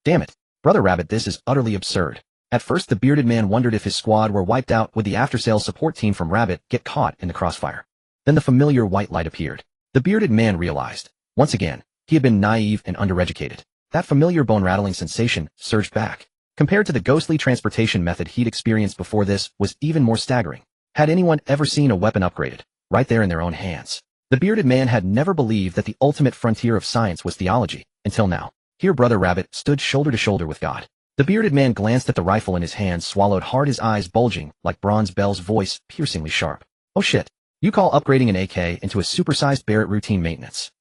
Damn it. Brother Rabbit, this is utterly absurd. At first the bearded man wondered if his squad were wiped out. Would the after-sales support team from Rabbit get caught in the crossfire? Then the familiar white light appeared. The bearded man realized, once again, he had been naive and undereducated. That familiar bone-rattling sensation surged back. Compared to the ghostly transportation method he'd experienced before, this was even more staggering. Had anyone ever seen a weapon upgraded, right there in their own hands? The bearded man had never believed that the ultimate frontier of science was theology, until now. Here Brother Rabbit stood shoulder to shoulder with God. The bearded man glanced at the rifle in his hand, swallowed hard, his eyes bulging like Bronze Bell's voice piercingly sharp. Oh shit. You call upgrading an AK into a supersized Barrett routine maintenance?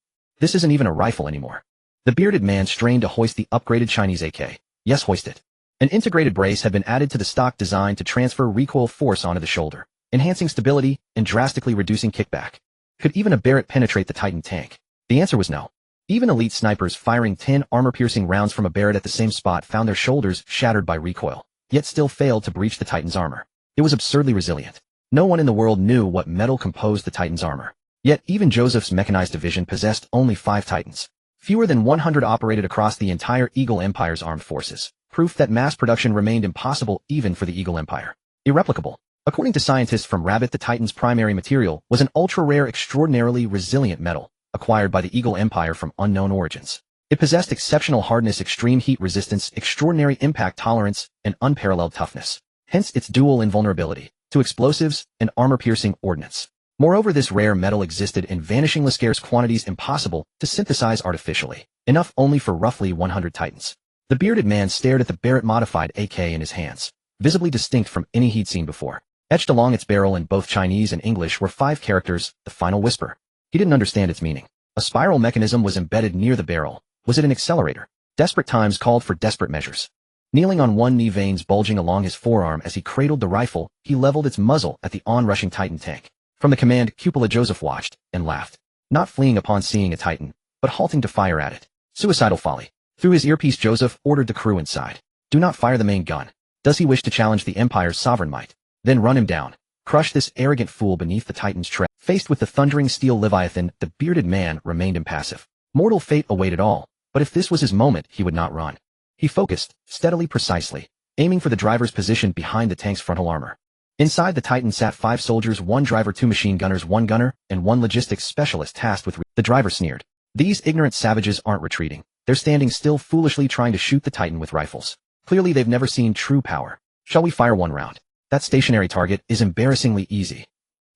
This isn't even a rifle anymore. The bearded man strained to hoist the upgraded Chinese AK. Yes, hoist it. An integrated brace had been added to the stock, designed to transfer recoil force onto the shoulder, enhancing stability and drastically reducing kickback. Could even a Barrett penetrate the Titan tank? The answer was no. Even elite snipers firing 10 armor-piercing rounds from a Barrett at the same spot found their shoulders shattered by recoil, yet still failed to breach the Titan's armor. It was absurdly resilient. No one in the world knew what metal composed the Titan's armor. Yet even Joseph's mechanized division possessed only 5 Titans. Fewer than 100 operated across the entire Eagle Empire's armed forces. Proof that mass production remained impossible even for the Eagle Empire. Irreplicable. According to scientists from Rabbit, the Titan's primary material was an ultra-rare, extraordinarily resilient metal, acquired by the Eagle Empire from unknown origins. It possessed exceptional hardness, extreme heat resistance, extraordinary impact tolerance, and unparalleled toughness. Hence its dual invulnerability to explosives and armor-piercing ordnance. Moreover, this rare metal existed in vanishingly scarce quantities, impossible to synthesize artificially, enough only for roughly 100 Titans. The bearded man stared at the Barrett-modified AK in his hands, visibly distinct from any he'd seen before. Etched along its barrel in both Chinese and English were 5 characters, the final whisper. He didn't understand its meaning. A spiral mechanism was embedded near the barrel. Was it an accelerator? Desperate times called for desperate measures. Kneeling on one knee, veins bulging along his forearm as he cradled the rifle, he leveled its muzzle at the onrushing Titan tank. From the command cupola, Joseph watched and laughed, not fleeing upon seeing a Titan, but halting to fire at it. Suicidal folly. Through his earpiece, Joseph ordered the crew inside. Do not fire the main gun. Does he wish to challenge the Empire's sovereign might? Then run him down. Crush this arrogant fool beneath the Titan's tread. Faced with the thundering steel Leviathan, the bearded man remained impassive. Mortal fate awaited all, but if this was his moment, he would not run. He focused, steadily, precisely, aiming for the driver's position behind the tank's frontal armor. Inside the Titan sat 5 soldiers, 1 driver, 2 machine gunners, 1 gunner, and 1 logistics specialist tasked with the driver sneered. These ignorant savages aren't retreating. They're standing still, foolishly trying to shoot the Titan with rifles. Clearly they've never seen true power. Shall we fire 1 round? That stationary target is embarrassingly easy.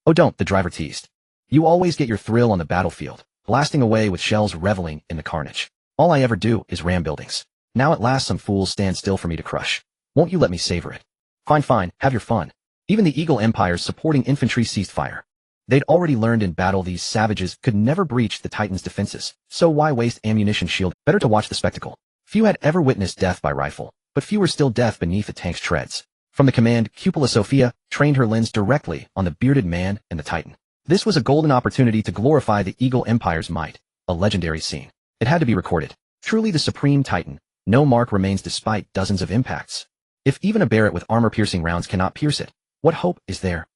Oh, don't, the driver teased. You always get your thrill on the battlefield, blasting away with shells, reveling in the carnage. All I ever do is ram buildings. Now at last some fools stand still for me to crush. Won't you let me savor it? Fine, fine, have your fun. Even the Eagle Empire's supporting infantry ceased fire. They'd already learned in battle these savages could never breach the Titan's defenses, so why waste ammunition shield? Better to watch the spectacle. Few had ever witnessed death by rifle, but few were still death beneath the tank's treads. From the command cupola, Sophia trained her lens directly on the bearded man and the Titan. This was a golden opportunity to glorify the Eagle Empire's might, a legendary scene. It had to be recorded. Truly the supreme Titan, no mark remains despite dozens of impacts. If even a Barrett with armor-piercing rounds cannot pierce it, what hope is there?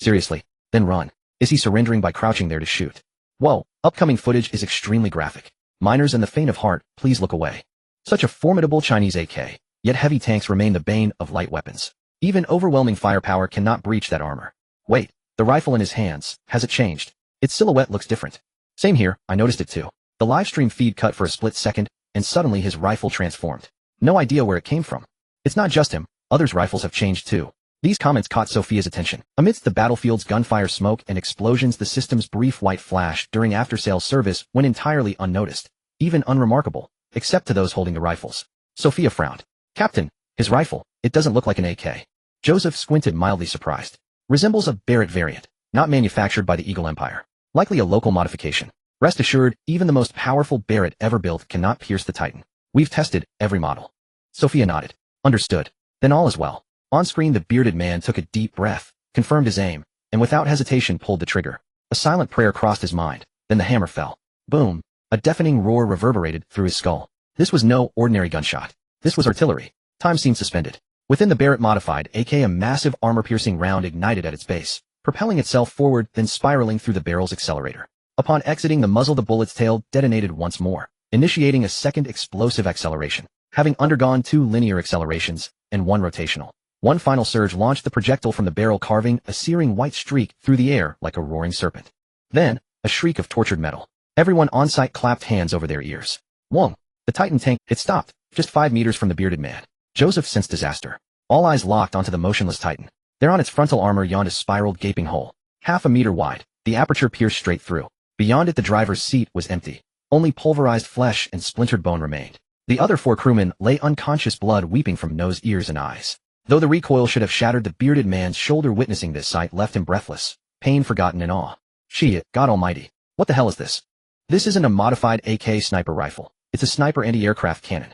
Seriously, then run. Is he surrendering by crouching there to shoot? Whoa, upcoming footage is extremely graphic. Minors and the faint of heart, please look away. Such a formidable Chinese AK, yet heavy tanks remain the bane of light weapons. Even overwhelming firepower cannot breach that armor. Wait, the rifle in his hands, has it changed? Its silhouette looks different. Same here, I noticed it too. The livestream feed cut for a split second, and suddenly his rifle transformed. No idea where it came from. It's not just him, others' rifles have changed too. These comments caught Sophia's attention. Amidst the battlefield's gunfire smoke and explosions, the system's brief white flash during after-sales service went entirely unnoticed, even unremarkable, except to those holding the rifles. Sophia frowned. Captain, his rifle, it doesn't look like an AK. Joseph squinted, mildly surprised. Resembles a Barrett variant, not manufactured by the Eagle Empire. Likely a local modification. Rest assured, even the most powerful Barrett ever built cannot pierce the Titan. We've tested every model. Sophia nodded. Understood. Then all is well. On screen, the bearded man took a deep breath, confirmed his aim, and without hesitation pulled the trigger. A silent prayer crossed his mind, then the hammer fell. Boom! A deafening roar reverberated through his skull. This was no ordinary gunshot. This was artillery. Time seemed suspended. Within the Barrett modified AK, a massive armor-piercing round ignited at its base, propelling itself forward, then spiraling through the barrel's accelerator. Upon exiting the muzzle, the bullet's tail detonated once more, initiating a second explosive acceleration. Having undergone 2 linear accelerations and 1 rotational, one final surge launched the projectile from the barrel, carving a searing white streak through the air like a roaring serpent. Then, a shriek of tortured metal. Everyone on site clapped hands over their ears. Whoa! The Titan tank, it stopped, just 5 meters from the bearded man. Joseph sensed disaster. All eyes locked onto the motionless Titan. There on its frontal armor yawned a spiraled gaping hole, half a meter wide, the aperture pierced straight through. Beyond it, the driver's seat was empty. Only pulverized flesh and splintered bone remained. The other 4 crewmen lay unconscious, blood weeping from nose, ears, and eyes. Though the recoil should have shattered the bearded man's shoulder, witnessing this sight left him breathless, pain forgotten in awe. Shit, God almighty. What the hell is this? This isn't a modified AK sniper rifle. It's a sniper anti-aircraft cannon.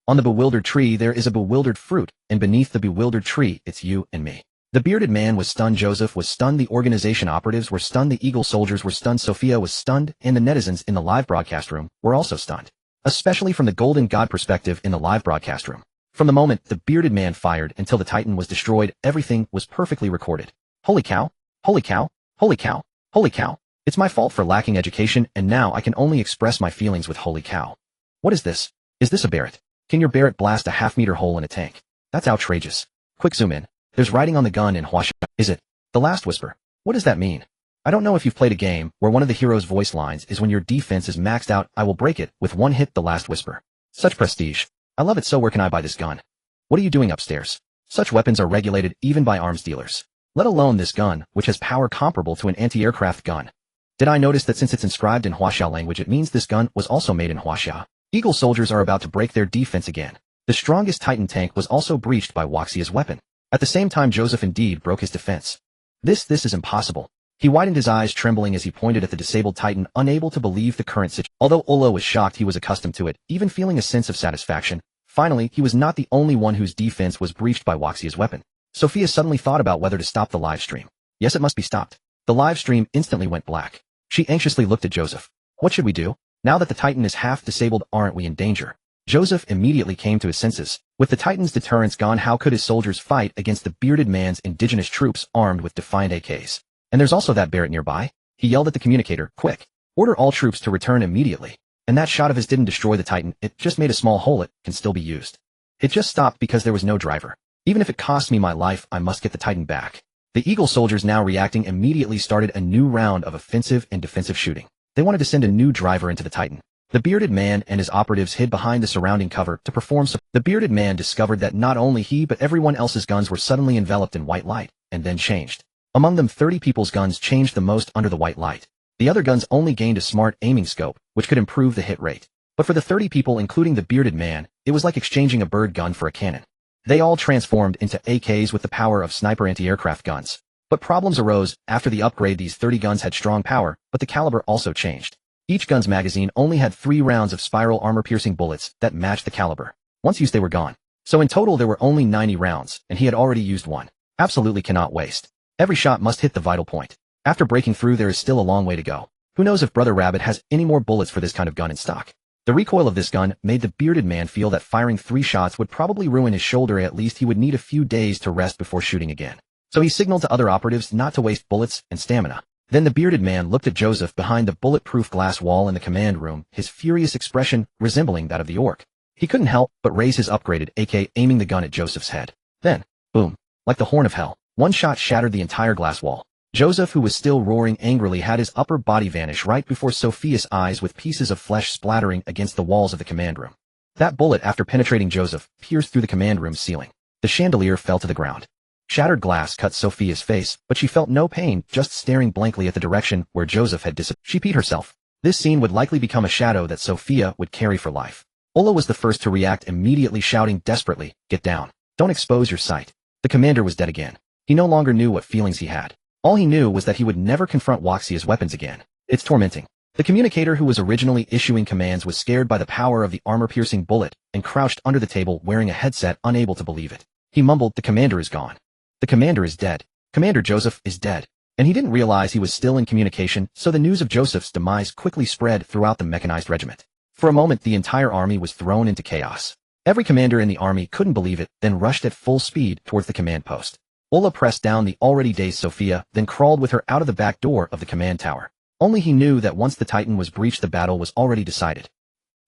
On the bewildered tree there is a bewildered fruit, and beneath the bewildered tree it's you and me. The bearded man was stunned, Joseph was stunned, the organization operatives were stunned, the Eagle soldiers were stunned, Sophia was stunned, and the netizens in the live broadcast room were also stunned. Especially from the Golden God perspective in the live broadcast room. From the moment the bearded man fired until the Titan was destroyed, everything was perfectly recorded. Holy cow! Holy cow! Holy cow! Holy cow! It's my fault for lacking education, and now I can only express my feelings with holy cow. What is this? Is this a Barrett? Can your Barrett blast a half-meter hole in a tank? That's outrageous. Quick zoom in. There's writing on the gun in Huaxia. Is it? The last whisper. What does that mean? I don't know if you've played a game where one of the hero's voice lines is when your defense is maxed out, I will break it with 1 hit, the last whisper. Such prestige. I love it so. Where can I buy this gun? What are you doing upstairs? Such weapons are regulated even by arms dealers. Let alone this gun, which has power comparable to an anti-aircraft gun. Did I notice that since it's inscribed in Huaxia language, it means this gun was also made in Huaxia? Eagle soldiers are about to break their defense again. The strongest Titan tank was also breached by Huaxia's weapon. At the same time, Joseph indeed broke his defense. This is impossible. He widened his eyes, trembling as he pointed at the disabled Titan, unable to believe the current situation. Although Olo was shocked, he was accustomed to it, even feeling a sense of satisfaction. Finally, he was not the only one whose defense was breached by Huaxia's weapon. Sophia suddenly thought about whether to stop the live stream. Yes, it must be stopped. The live stream instantly went black. She anxiously looked at Joseph. What should we do? Now that the Titan is half disabled, aren't we in danger? Joseph immediately came to his senses. With the Titan's deterrence gone, how could his soldiers fight against the bearded man's indigenous troops armed with defiant AKs? And there's also that Barrett nearby. He yelled at the communicator, quick, order all troops to return immediately. And that shot of his didn't destroy the Titan, it just made a small hole. It can still be used. It just stopped because there was no driver. Even if it costs me my life, I must get the Titan back. The Eagle soldiers, now reacting, immediately started a new round of offensive and defensive shooting. They wanted to send a new driver into the Titan. The bearded man and his operatives hid behind the surrounding cover to perform support. The bearded man discovered that not only he but everyone else's guns were suddenly enveloped in white light, and then changed. Among them, 30 people's guns changed the most under the white light. The other guns only gained a smart aiming scope, which could improve the hit rate. But for the 30 people, including the bearded man, it was like exchanging a bird gun for a cannon. They all transformed into AKs with the power of sniper anti-aircraft guns. But problems arose. After the upgrade, these 30 guns had strong power, but the caliber also changed. Each gun's magazine only had 3 rounds of spiral armor-piercing bullets that matched the caliber. Once used, they were gone. So in total there were only 90 rounds, and he had already used 1. Absolutely cannot waste. Every shot must hit the vital point. After breaking through, there is still a long way to go. Who knows if Brother Rabbit has any more bullets for this kind of gun in stock. The recoil of this gun made the bearded man feel that firing 3 shots would probably ruin his shoulder. At least he would need a few days to rest before shooting again. So he signaled to other operatives not to waste bullets and stamina. Then the bearded man looked at Joseph behind the bulletproof glass wall in the command room, his furious expression resembling that of the orc. He couldn't help but raise his upgraded AK, aiming the gun at Joseph's head. Then, boom, like the horn of hell, one shot shattered the entire glass wall. Joseph, who was still roaring angrily, had his upper body vanish right before Sophia's eyes, with pieces of flesh splattering against the walls of the command room. That bullet, after penetrating Joseph, pierced through the command room ceiling. The chandelier fell to the ground. Shattered glass cut Sophia's face, but she felt no pain, just staring blankly at the direction where Joseph had disappeared. She peed herself. This scene would likely become a shadow that Sophia would carry for life. Ola was the first to react, immediately shouting desperately, "Get down. Don't expose your sight." The commander was dead again. He no longer knew what feelings he had. All he knew was that he would never confront Waxia's weapons again. It's tormenting. The communicator, who was originally issuing commands, was scared by the power of the armor-piercing bullet and crouched under the table wearing a headset, unable to believe it. He mumbled, "The commander is gone. The commander is dead. Commander Joseph is dead." And he didn't realize he was still in communication, so the news of Joseph's demise quickly spread throughout the mechanized regiment. For a moment, the entire army was thrown into chaos. Every commander in the army couldn't believe it, then rushed at full speed towards the command post. Ola pressed down the already dazed Sophia, then crawled with her out of the back door of the command tower. Only he knew that once the Titan was breached, the battle was already decided.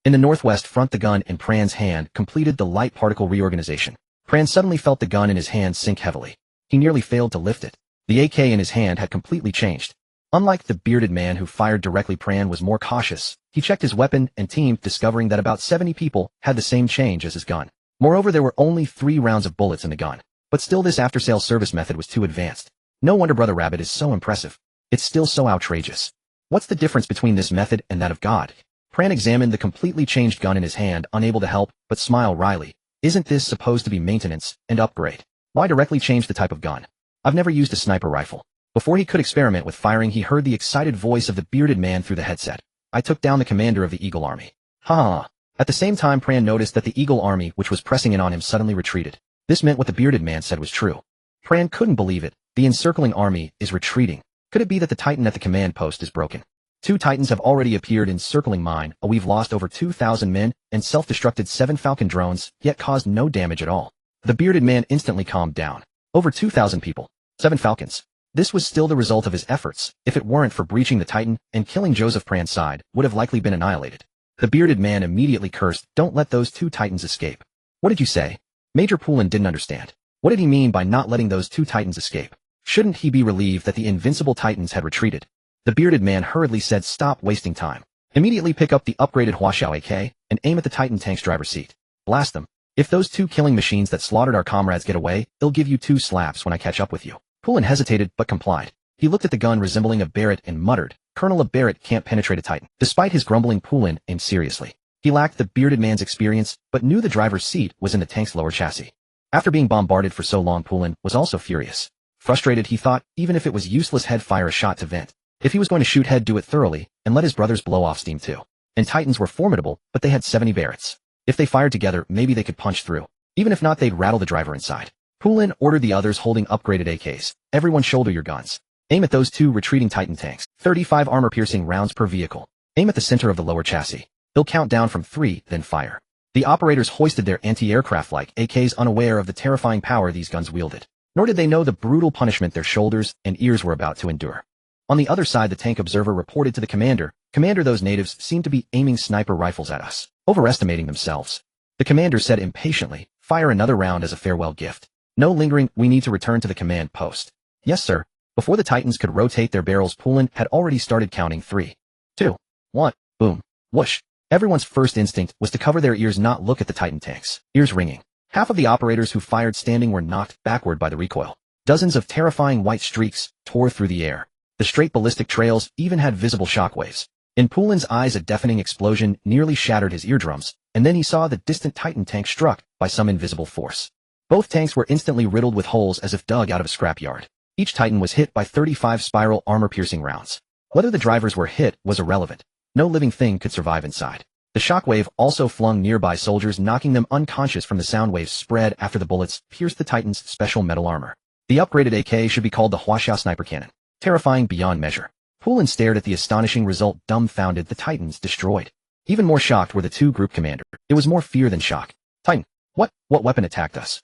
In the northwest front, the gun in Pran's hand completed the light particle reorganization. Pran suddenly felt the gun in his hand sink heavily. He nearly failed to lift it. The AK in his hand had completely changed. Unlike the bearded man who fired directly, Pran was more cautious. He checked his weapon and team, discovering that about 70 people had the same change as his gun. Moreover, there were only 3 rounds of bullets in the gun. But still, this after-sales service method was too advanced. No wonder Brother Rabbit is so impressive. It's still so outrageous. What's the difference between this method and that of God? Pran examined the completely changed gun in his hand, unable to help but smile wryly. Isn't this supposed to be maintenance and upgrade? Why directly change the type of gun? I've never used a sniper rifle. Before he could experiment with firing, he heard the excited voice of the bearded man through the headset. I took down the commander of the Eagle Army. Ha! At the same time, Pran noticed that the Eagle Army, which was pressing in on him, suddenly retreated. This meant what the bearded man said was true. Pran couldn't believe it. The encircling army is retreating. Could it be that the Titan at the command post is broken? 2 Titans have already appeared encircling mine. We've lost over 2,000 men and self-destructed 7 Falcon drones, yet caused no damage at all. The bearded man instantly calmed down. Over 2,000 people. 7 Falcons. This was still the result of his efforts. If it weren't for breaching the Titan and killing Joseph, Pran's side would have likely been annihilated. The bearded man immediately cursed, "Don't let those 2 Titans escape." What did you say? Major Poulin didn't understand. What did he mean by not letting those 2 Titans escape? Shouldn't he be relieved that the invincible Titans had retreated? The bearded man hurriedly said, "Stop wasting time. Immediately pick up the upgraded Huaxiao AK and aim at the Titan tank's driver's seat. Blast them. If those 2 killing machines that slaughtered our comrades get away, they'll give you 2 slaps when I catch up with you." Poulin hesitated but complied. He looked at the gun resembling a Barrett and muttered, "Colonel, a Barrett can't penetrate a Titan." Despite his grumbling, Poulin aimed seriously. He lacked the bearded man's experience, but knew the driver's seat was in the tank's lower chassis. After being bombarded for so long, Poulin was also furious. Frustrated, he thought, even if it was useless, head fire a shot to vent. If he was going to shoot head, do it thoroughly, and let his brothers blow off steam too. And Titans were formidable, but they had 70 Barretts. If they fired together, maybe they could punch through. Even if not, they'd rattle the driver inside. Poulin ordered the others holding upgraded AKs. "Everyone shoulder your guns. Aim at those 2 retreating Titan tanks. 35 armor-piercing rounds per vehicle. Aim at the center of the lower chassis. They'll count down from 3, then fire." The operators hoisted their anti-aircraft-like AKs, unaware of the terrifying power these guns wielded. Nor did they know the brutal punishment their shoulders and ears were about to endure. On the other side, the tank observer reported to the commander, "Commander, those natives seem to be aiming sniper rifles at us, overestimating themselves." The commander said impatiently, "Fire another round as a farewell gift. No lingering, we need to return to the command post." "Yes, sir." Before the Titans could rotate their barrels, Poulin had already started counting 3, 2, 1, boom, whoosh. Everyone's first instinct was to cover their ears, not look at the Titan tanks, ears ringing. Half of the operators who fired standing were knocked backward by the recoil. Dozens of terrifying white streaks tore through the air. The straight ballistic trails even had visible shockwaves. In Poulin's eyes, a deafening explosion nearly shattered his eardrums, and then he saw the distant Titan tank struck by some invisible force. Both tanks were instantly riddled with holes as if dug out of a scrapyard. Each Titan was hit by 35 spiral armor-piercing rounds. Whether the drivers were hit was irrelevant. No living thing could survive inside. The shockwave also flung nearby soldiers, knocking them unconscious from the sound waves spread after the bullets pierced the Titan's special metal armor. The upgraded AK should be called the Huaxiao sniper cannon. Terrifying beyond measure. Poulin stared at the astonishing result, dumbfounded. The Titans destroyed. Even more shocked were the 2 group commanders. It was more fear than shock. "Titan, what weapon attacked us?"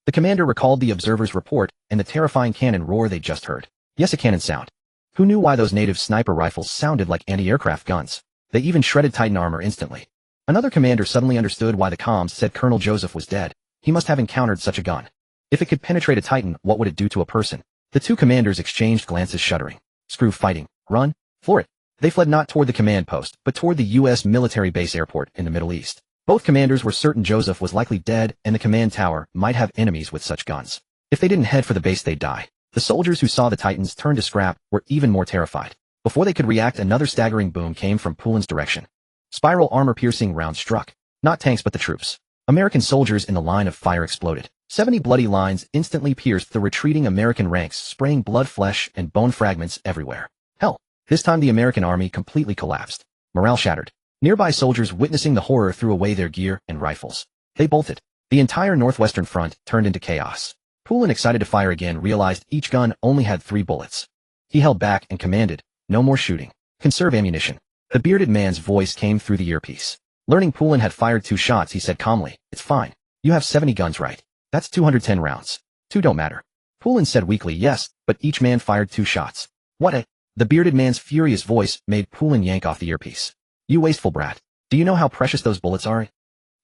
The commander recalled the observer's report and the terrifying cannon roar they just heard. "Yes, a cannon sound." Who knew why those native sniper rifles sounded like anti-aircraft guns? They even shredded Titan armor instantly. Another commander suddenly understood why the comms said Colonel Joseph was dead. He must have encountered such a gun. If it could penetrate a Titan, what would it do to a person? The two commanders exchanged glances, shuddering. Screw fighting. Run. Floor it. They fled not toward the command post, but toward the U.S. military base airport in the Middle East. Both commanders were certain Joseph was likely dead and the command tower might have enemies with such guns. If they didn't head for the base, they'd die. The soldiers who saw the Titans turn to scrap were even more terrified. Before they could react, another staggering boom came from Poulin's direction. Spiral armor-piercing rounds struck. Not tanks but the troops. American soldiers in the line of fire exploded. 70 bloody lines instantly pierced the retreating American ranks, spraying blood, flesh, and bone fragments everywhere. Hell, this time the American army completely collapsed. Morale shattered. Nearby soldiers witnessing the horror threw away their gear and rifles. They bolted. The entire northwestern front turned into chaos. Poulin, excited to fire again, realized each gun only had 3 bullets. He held back and commanded, "No more shooting. Conserve ammunition." The bearded man's voice came through the earpiece. Learning Poulin had fired 2 shots, he said calmly, "It's fine. You have 70 guns, right? That's 210 rounds. 2 don't matter." Poulin said weakly, "Yes, but each man fired 2 shots." "What a—" The bearded man's furious voice made Poulin yank off the earpiece. "You wasteful brat. Do you know how precious those bullets are?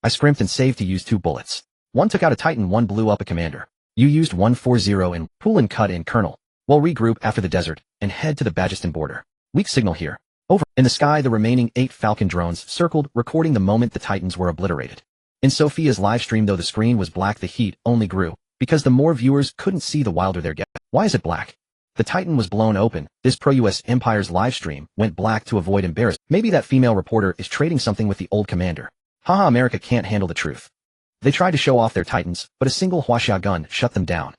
I scrimped and saved to use 2 bullets. 1 took out a Titan, 1 blew up a commander. You used 140 and..." Poulin cut in, "Colonel. We'll regroup after the desert and head to the Bagistan border. Weak signal here. Over." In the sky, the remaining 8 Falcon drones circled, recording the moment the Titans were obliterated. In Sophia's livestream, though the screen was black, the heat only grew, because the more viewers couldn't see, the wilder their guess. Why is it black? The Titan was blown open. This pro-US Empire's livestream went black to avoid embarrassment. Maybe that female reporter is trading something with the old commander. Haha, America can't handle the truth. They tried to show off their Titans, but a single Huaxia gun shut them down.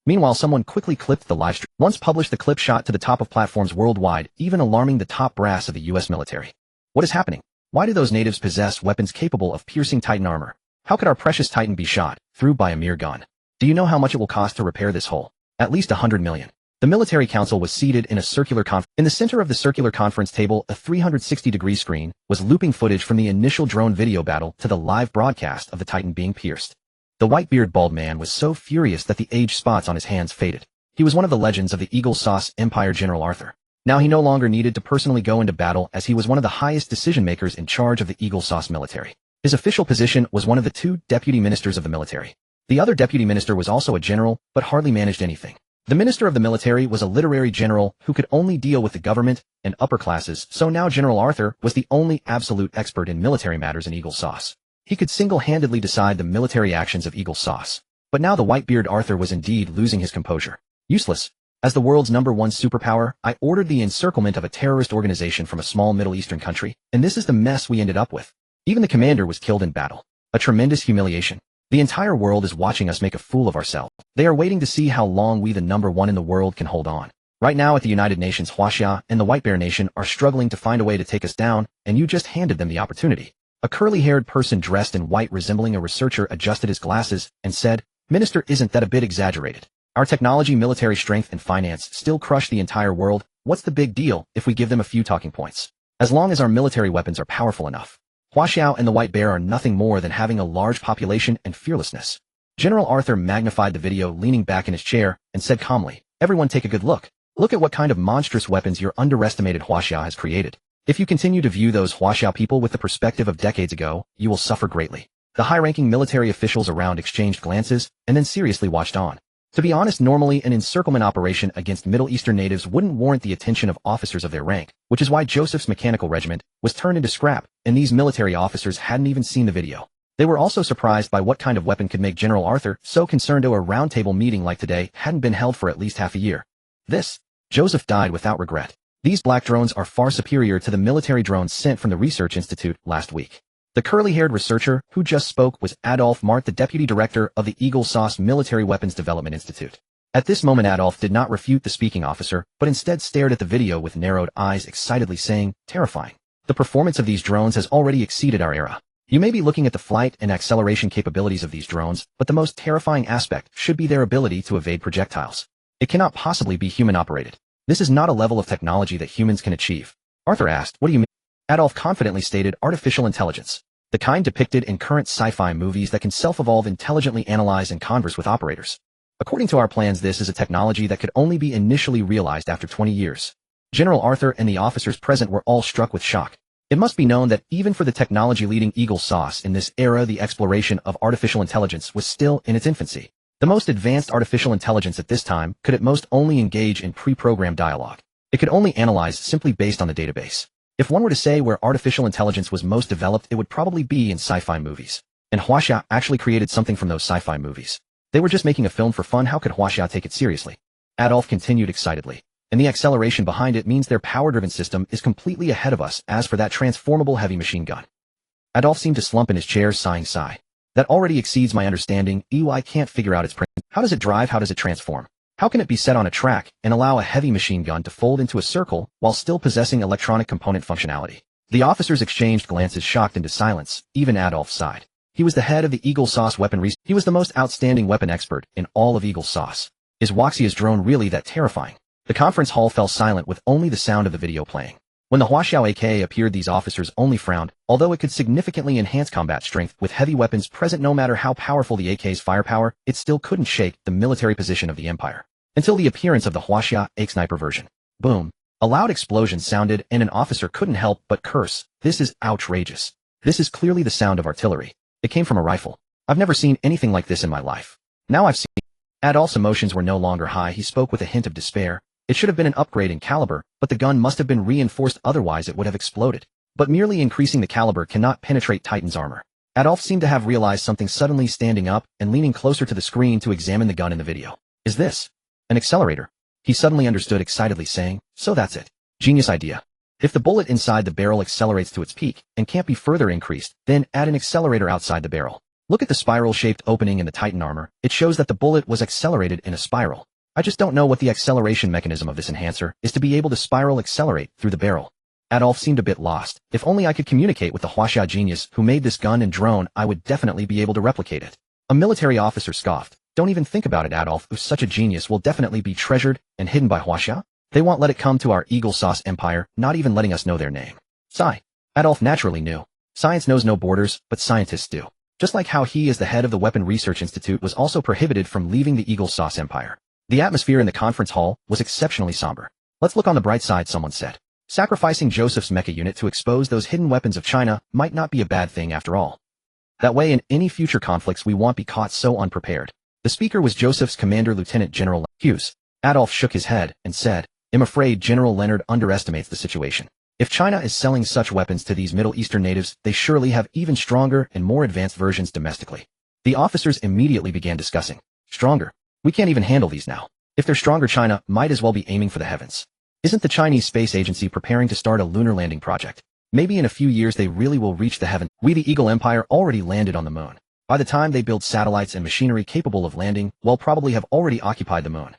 Meanwhile, someone quickly clipped the livestream. Once published, the clip shot to the top of platforms worldwide, even alarming the top brass of the U.S. military. What is happening? Why do those natives possess weapons capable of piercing Titan armor? How could our precious Titan be shot through by a mere gun? Do you know how much it will cost to repair this hole? At least 100 million. The military council was seated in a circular conference. In the center of the circular conference table, a 360-degree screen was looping footage from the initial drone video battle to the live broadcast of the Titan being pierced. The white-bearded bald man was so furious that the age spots on his hands faded. He was one of the legends of the Eagle Sauce Empire, General Arthur. Now he no longer needed to personally go into battle, as he was one of the highest decision-makers in charge of the Eagle Sauce military. His official position was one of the 2 deputy ministers of the military. The other deputy minister was also a general, but hardly managed anything. The minister of the military was a literary general who could only deal with the government and upper classes, so now General Arthur was the only absolute expert in military matters in Eagle Sauce. He could single-handedly decide the military actions of Eagle Sauce. But now the white-beard Arthur was indeed losing his composure. Useless. As the world's #1 superpower, I ordered the encirclement of a terrorist organization from a small Middle Eastern country, and this is the mess we ended up with. Even the commander was killed in battle. A tremendous humiliation. The entire world is watching us make a fool of ourselves. They are waiting to see how long we, the #1 in the world, can hold on. Right now at the United Nations, Huaxia and the White Bear Nation are struggling to find a way to take us down, and you just handed them the opportunity. A curly-haired person dressed in white resembling a researcher adjusted his glasses and said, "Minister, isn't that a bit exaggerated? Our technology, military strength, and finance still crush the entire world. What's the big deal if we give them a few talking points? As long as our military weapons are powerful enough. Huaxiao and the White Bear are nothing more than having a large population and fearlessness." General Arthur magnified the video, leaning back in his chair, and said calmly, "Everyone take a good look. Look at what kind of monstrous weapons your underestimated Huaxiao has created. If you continue to view those Huaxiao people with the perspective of decades ago, you will suffer greatly." The high-ranking military officials around exchanged glances, and then seriously watched on. To be honest, normally an encirclement operation against Middle Eastern natives wouldn't warrant the attention of officers of their rank, which is why Joseph's mechanical regiment was turned into scrap, and these military officers hadn't even seen the video. They were also surprised by what kind of weapon could make General Arthur so concerned. A roundtable meeting like today hadn't been held for at least half a year. Joseph died without regret. These black drones are far superior to the military drones sent from the Research Institute last week. The curly-haired researcher who just spoke was Adolf Mart, the deputy director of the Eagle Sauce Military Weapons Development Institute. At this moment, Adolf did not refute the speaking officer, but instead stared at the video with narrowed eyes, excitedly saying, "Terrifying. The performance of these drones has already exceeded our era. You may be looking at the flight and acceleration capabilities of these drones, but the most terrifying aspect should be their ability to evade projectiles. It cannot possibly be human-operated. This is not a level of technology that humans can achieve." Arthur asked, "What do you mean?" Adolf confidently stated, "Artificial intelligence. The kind depicted in current sci-fi movies that can self-evolve, intelligently analyze, and converse with operators. According to our plans, this is a technology that could only be initially realized after 20 years. General Arthur and the officers present were all struck with shock. It must be known that even for the technology-leading Eagle sauce in this era, the exploration of artificial intelligence was still in its infancy. The most advanced artificial intelligence at this time could at most only engage in pre-programmed dialogue. It could only analyze simply based on the database. If one were to say where artificial intelligence was most developed, it would probably be in sci-fi movies. And Huaxia actually created something from those sci-fi movies. They were just making a film for fun. How could Huaxia take it seriously? Adolf continued excitedly. And the acceleration behind it means their power-driven system is completely ahead of us. As for that transformable heavy machine gun. Adolf seemed to slump in his chair, sighing sigh. That already exceeds my understanding. I can't figure out its principle. How does it drive? How does it transform? How can it be set on a track and allow a heavy machine gun to fold into a circle while still possessing electronic component functionality? The officers exchanged glances, shocked into silence. Even Adolf sighed. He was the head of the Eagle Sauce weaponry. He was the most outstanding weapon expert in all of Eagle Sauce. Is Huaxia's drone really that terrifying? The conference hall fell silent with only the sound of the video playing. When the Huaxiao AK appeared, these officers only frowned, although it could significantly enhance combat strength with heavy weapons present. No matter how powerful the AK's firepower, it still couldn't shake the military position of the Empire. Until the appearance of the Huaxia AK sniper version. Boom. A loud explosion sounded, and an officer couldn't help but curse. This is outrageous. This is clearly the sound of artillery. It came from a rifle. I've never seen anything like this in my life. Now I've seen. Adolf's emotions were no longer high. He spoke with a hint of despair. It should have been an upgrade in caliber, but the gun must have been reinforced, otherwise it would have exploded. But merely increasing the caliber cannot penetrate Titan's armor. Adolf seemed to have realized something, suddenly standing up and leaning closer to the screen to examine the gun in the video. Is this an accelerator? He suddenly understood, excitedly saying, so that's it. Genius idea. If the bullet inside the barrel accelerates to its peak and can't be further increased, then add an accelerator outside the barrel. Look at the spiral-shaped opening in the Titan armor. It shows that the bullet was accelerated in a spiral. I just don't know what the acceleration mechanism of this enhancer is to be able to spiral accelerate through the barrel. Adolf seemed a bit lost. If only I could communicate with the Huaxia genius who made this gun and drone, I would definitely be able to replicate it. A military officer scoffed. Don't even think about it, Adolf. If such a genius will definitely be treasured and hidden by Huaxia. They won't let it come to our Eagle Sauce empire, not even letting us know their name. Sigh. Adolf naturally knew. Science knows no borders, but scientists do. Just like how he, as the head of the Weapon Research Institute, was also prohibited from leaving the Eagle Sauce empire. The atmosphere in the conference hall was exceptionally somber. Let's look on the bright side, someone said. Sacrificing Joseph's mecha unit to expose those hidden weapons of China might not be a bad thing after all. That way in any future conflicts we won't be caught so unprepared. The speaker was Joseph's commander, Lieutenant General Hughes. Adolf shook his head and said, I'm afraid General Leonard underestimates the situation. If China is selling such weapons to these Middle Eastern natives, they surely have even stronger and more advanced versions domestically. The officers immediately began discussing. Stronger? We can't even handle these now. If they're stronger, China might as well be aiming for the heavens. Isn't the Chinese Space Agency preparing to start a lunar landing project? Maybe in a few years they really will reach the heaven. We, the Eagle Empire, already landed on the moon. By the time they build satellites and machinery capable of landing, we'll probably have already occupied the moon.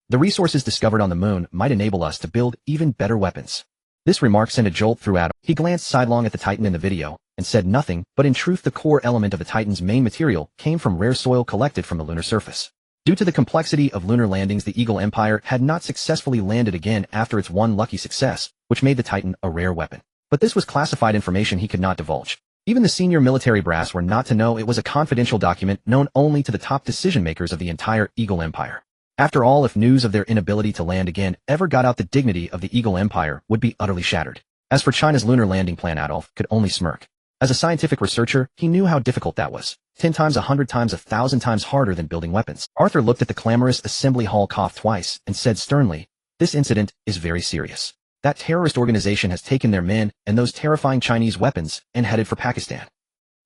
The resources discovered on the moon might enable us to build even better weapons. This remark sent a jolt through Adam. He glanced sidelong at the Titan in the video and said nothing, but in truth the core element of the Titan's main material came from rare soil collected from the lunar surface. Due to the complexity of lunar landings, the Eagle Empire had not successfully landed again after its one lucky success, which made the Titan a rare weapon. But this was classified information he could not divulge. Even the senior military brass were not to know. It was a confidential document known only to the top decision-makers of the entire Eagle Empire. After all, if news of their inability to land again ever got out, the dignity of the Eagle Empire would be utterly shattered. As for China's lunar landing plan, Adolf could only smirk. As a scientific researcher, he knew how difficult that was. 10 times, 100 times, 1,000 times harder than building weapons. Arthur looked at the clamorous assembly hall, coughed twice, and said sternly, this incident is very serious. That terrorist organization has taken their men and those terrifying Chinese weapons and headed for Pakistan.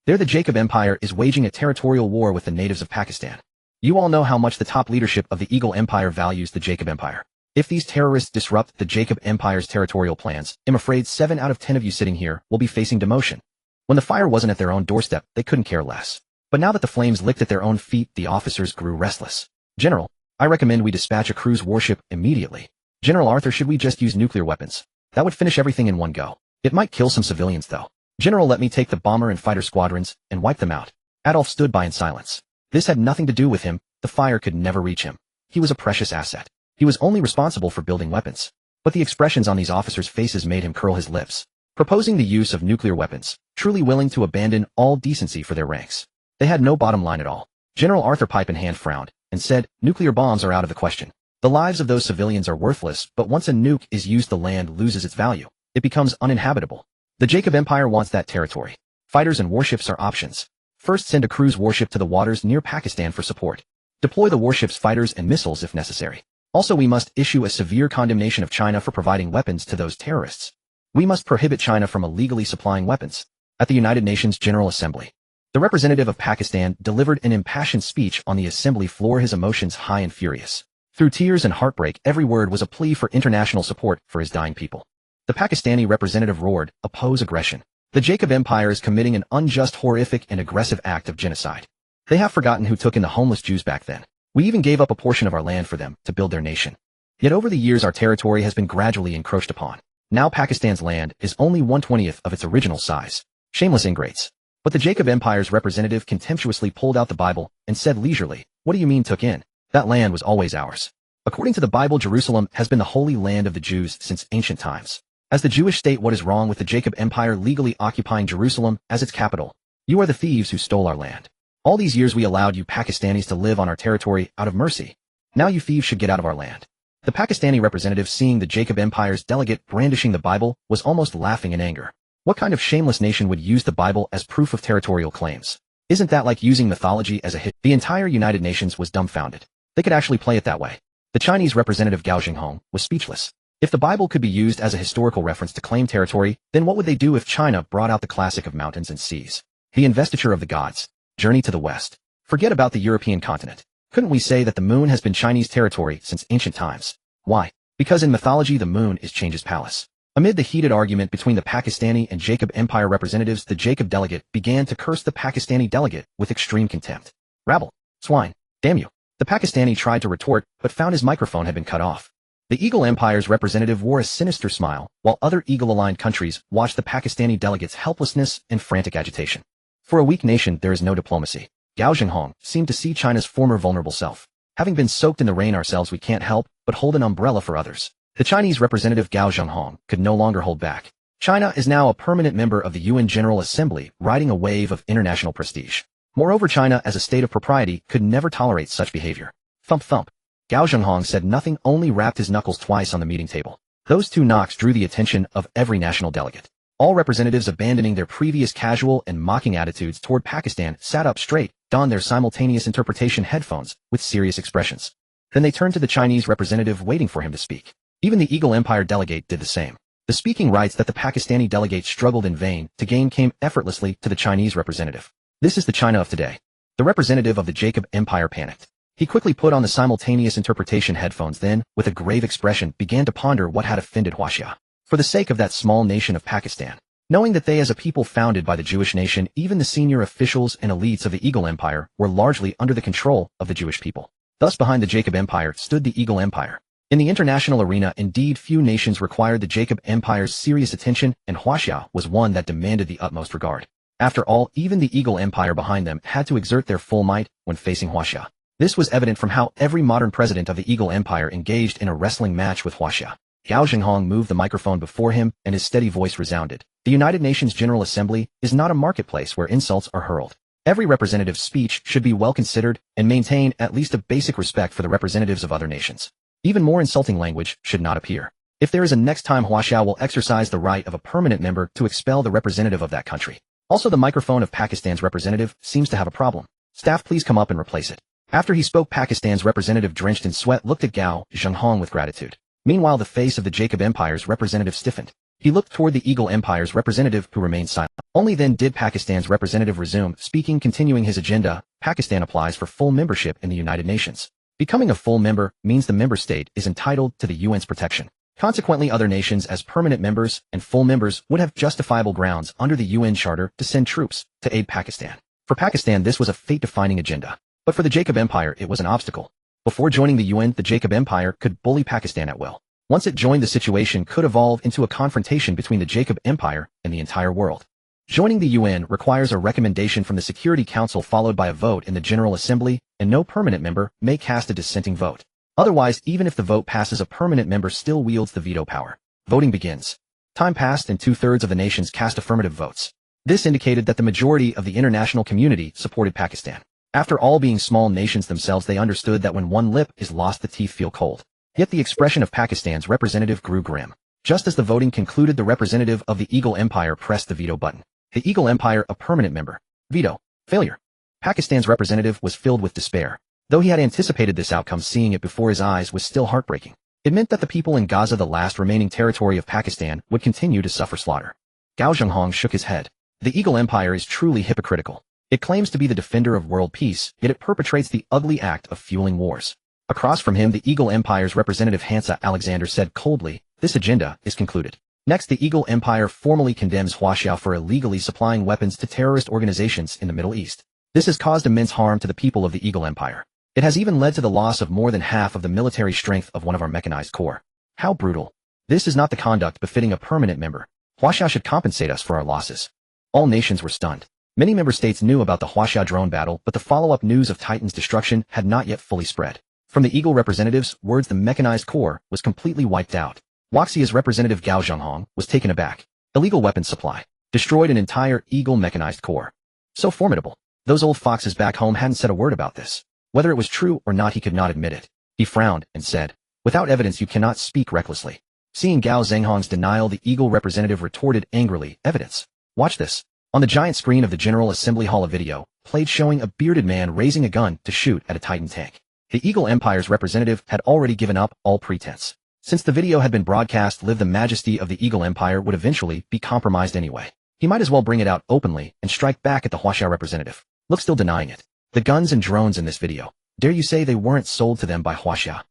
There the Jacob Empire is waging a territorial war with the natives of Pakistan. You all know how much the top leadership of the Eagle Empire values the Jacob Empire. If these terrorists disrupt the Jacob Empire's territorial plans, I'm afraid 7 out of 10 of you sitting here will be facing demotion. When the fire wasn't at their own doorstep, they couldn't care less. But now that the flames licked at their own feet, the officers grew restless. General, I recommend we dispatch a cruise warship immediately. General Arthur, should we just use nuclear weapons? That would finish everything in one go. It might kill some civilians though. General, let me take the bomber and fighter squadrons and wipe them out. Adolf stood by in silence. This had nothing to do with him. The fire could never reach him. He was a precious asset. He was only responsible for building weapons. But the expressions on these officers' faces made him curl his lips. Proposing the use of nuclear weapons, truly willing to abandon all decency for their ranks. They had no bottom line at all. General Arthur, pipe in hand, frowned and said, nuclear bombs are out of the question. The lives of those civilians are worthless, but once a nuke is used, the land loses its value. It becomes uninhabitable. The Jacob Empire wants that territory. Fighters and warships are options. First, send a cruise warship to the waters near Pakistan for support. Deploy the warship's fighters and missiles if necessary. Also, we must issue a severe condemnation of China for providing weapons to those terrorists. We must prohibit China from illegally supplying weapons. At the United Nations General Assembly, the representative of Pakistan delivered an impassioned speech on the assembly floor, his emotions high and furious. Through tears and heartbreak, every word was a plea for international support for his dying people. The Pakistani representative roared, "Oppose aggression. The Jacob Empire is committing an unjust, horrific, and aggressive act of genocide. They have forgotten who took in the homeless Jews back then. We even gave up a portion of our land for them to build their nation. Yet over the years our territory has been gradually encroached upon. Now Pakistan's land is only 1/20th of its original size. Shameless ingrates." But the Jacob Empire's representative contemptuously pulled out the Bible and said leisurely, "What do you mean took in? That land was always ours. According to the Bible, Jerusalem has been the holy land of the Jews since ancient times. As the Jewish state, what is wrong with the Jacob Empire legally occupying Jerusalem as its capital? You are the thieves who stole our land. All these years we allowed you Pakistanis to live on our territory out of mercy. Now you thieves should get out of our land." The Pakistani representative, seeing the Jacob Empire's delegate brandishing the Bible, was almost laughing in anger. What kind of shameless nation would use the Bible as proof of territorial claims? Isn't that like using mythology as a hit? The entire United Nations was dumbfounded. They could actually play it that way. The Chinese representative Gao Jinghong was speechless. If the Bible could be used as a historical reference to claim territory, then what would they do if China brought out the classic of mountains and seas? The investiture of the gods. Journey to the west. Forget about the European continent. Couldn't we say that the moon has been Chinese territory since ancient times? Why? Because in mythology the moon is change's palace. Amid the heated argument between the Pakistani and Jacob Empire representatives, the Jacob delegate began to curse the Pakistani delegate with extreme contempt. "Rabble. Swine. Damn you." The Pakistani tried to retort, but found his microphone had been cut off. The Eagle Empire's representative wore a sinister smile, while other Eagle-aligned countries watched the Pakistani delegate's helplessness and frantic agitation. For a weak nation, there is no diplomacy. Gao Jinghong seemed to see China's former vulnerable self. "Having been soaked in the rain ourselves, we can't help but hold an umbrella for others." The Chinese representative Gao Jinghong could no longer hold back. China is now a permanent member of the UN General Assembly, riding a wave of international prestige. Moreover, China as a state of propriety could never tolerate such behavior. Thump thump. Gao Jinghong said nothing, only rapped his knuckles twice on the meeting table. Those two knocks drew the attention of every national delegate. All representatives, abandoning their previous casual and mocking attitudes toward Pakistan, sat up straight, donned their simultaneous interpretation headphones with serious expressions. Then they turned to the Chinese representative, waiting for him to speak. Even the Eagle Empire delegate did the same. The speaking rights that the Pakistani delegate struggled in vain to gain came effortlessly to the Chinese representative. This is the China of today. The representative of the Jacob Empire panicked. He quickly put on the simultaneous interpretation headphones, then, with a grave expression, began to ponder what had offended Huaxia. For the sake of that small nation of Pakistan, knowing that they as a people founded by the Jewish nation, even the senior officials and elites of the Eagle Empire were largely under the control of the Jewish people. Thus behind the Jacob Empire stood the Eagle Empire. In the international arena, indeed, few nations required the Jacob Empire's serious attention, and Huaxia was one that demanded the utmost regard. After all, even the Eagle Empire behind them had to exert their full might when facing Huaxia. This was evident from how every modern president of the Eagle Empire engaged in a wrestling match with Huaxia. Gao Jinghong moved the microphone before him, and his steady voice resounded. The United Nations General Assembly is not a marketplace where insults are hurled. Every representative's speech should be well considered and maintain at least a basic respect for the representatives of other nations. Even more insulting language should not appear. If there is a next time, Huaxia will exercise the right of a permanent member to expel the representative of that country. Also, the microphone of Pakistan's representative seems to have a problem. Staff, please come up and replace it. After he spoke, Pakistan's representative, drenched in sweat, looked at Gao Jinghong with gratitude. Meanwhile, the face of the Jacob Empire's representative stiffened. He looked toward the Eagle Empire's representative, who remained silent. Only then did Pakistan's representative resume speaking, continuing his agenda. Pakistan applies for full membership in the United Nations. Becoming a full member means the member state is entitled to the UN's protection. Consequently, other nations as permanent members and full members would have justifiable grounds under the UN Charter to send troops to aid Pakistan. For Pakistan, this was a fate-defining agenda. But for the Jacob Empire, it was an obstacle. Before joining the UN, the Jacob Empire could bully Pakistan at will. Once it joined, the situation could evolve into a confrontation between the Jacob Empire and the entire world. Joining the UN requires a recommendation from the Security Council followed by a vote in the General Assembly, and no permanent member may cast a dissenting vote. Otherwise, even if the vote passes, a permanent member still wields the veto power. Voting begins. Time passed and 2/3 of the nations cast affirmative votes. This indicated that the majority of the international community supported Pakistan. After all being small nations themselves, they understood that when one lip is lost, the teeth feel cold. Yet the expression of Pakistan's representative grew grim. Just as the voting concluded, the representative of the Eagle Empire pressed the veto button. The Eagle Empire, a permanent member. Veto. Failure. Pakistan's representative was filled with despair. Though he had anticipated this outcome, seeing it before his eyes was still heartbreaking. It meant that the people in Gaza, the last remaining territory of Pakistan, would continue to suffer slaughter. Gao Zhenghong shook his head. The Eagle Empire is truly hypocritical. It claims to be the defender of world peace, yet it perpetrates the ugly act of fueling wars. Across from him, the Eagle Empire's representative Hansa Alexander said coldly, "This agenda is concluded." Next, the Eagle Empire formally condemns Huaxiao for illegally supplying weapons to terrorist organizations in the Middle East. This has caused immense harm to the people of the Eagle Empire. It has even led to the loss of more than half of the military strength of one of our mechanized corps. How brutal. This is not the conduct befitting a permanent member. Huaxiao should compensate us for our losses. All nations were stunned. Many member states knew about the Huaxiao drone battle, but the follow-up news of Titan's destruction had not yet fully spread. From the Eagle representatives' words, the mechanized corps was completely wiped out. Huaxia's representative Gao Zhenghong was taken aback. Illegal weapons supply destroyed an entire Eagle mechanized corps. So formidable. Those old foxes back home hadn't said a word about this. Whether it was true or not, he could not admit it. He frowned and said, "Without evidence you cannot speak recklessly." Seeing Gao Zhenghong's denial, the Eagle representative retorted angrily, "Evidence? Watch this." On the giant screen of the General Assembly Hall, a video played showing a bearded man raising a gun to shoot at a Titan tank. The Eagle Empire's representative had already given up all pretense. Since the video had been broadcast live, the majesty of the Eagle Empire would eventually be compromised anyway. He might as well bring it out openly and strike back at the Huaxiao representative. Look, still denying it. The guns and drones in this video. Dare you say they weren't sold to them by Huaxiao?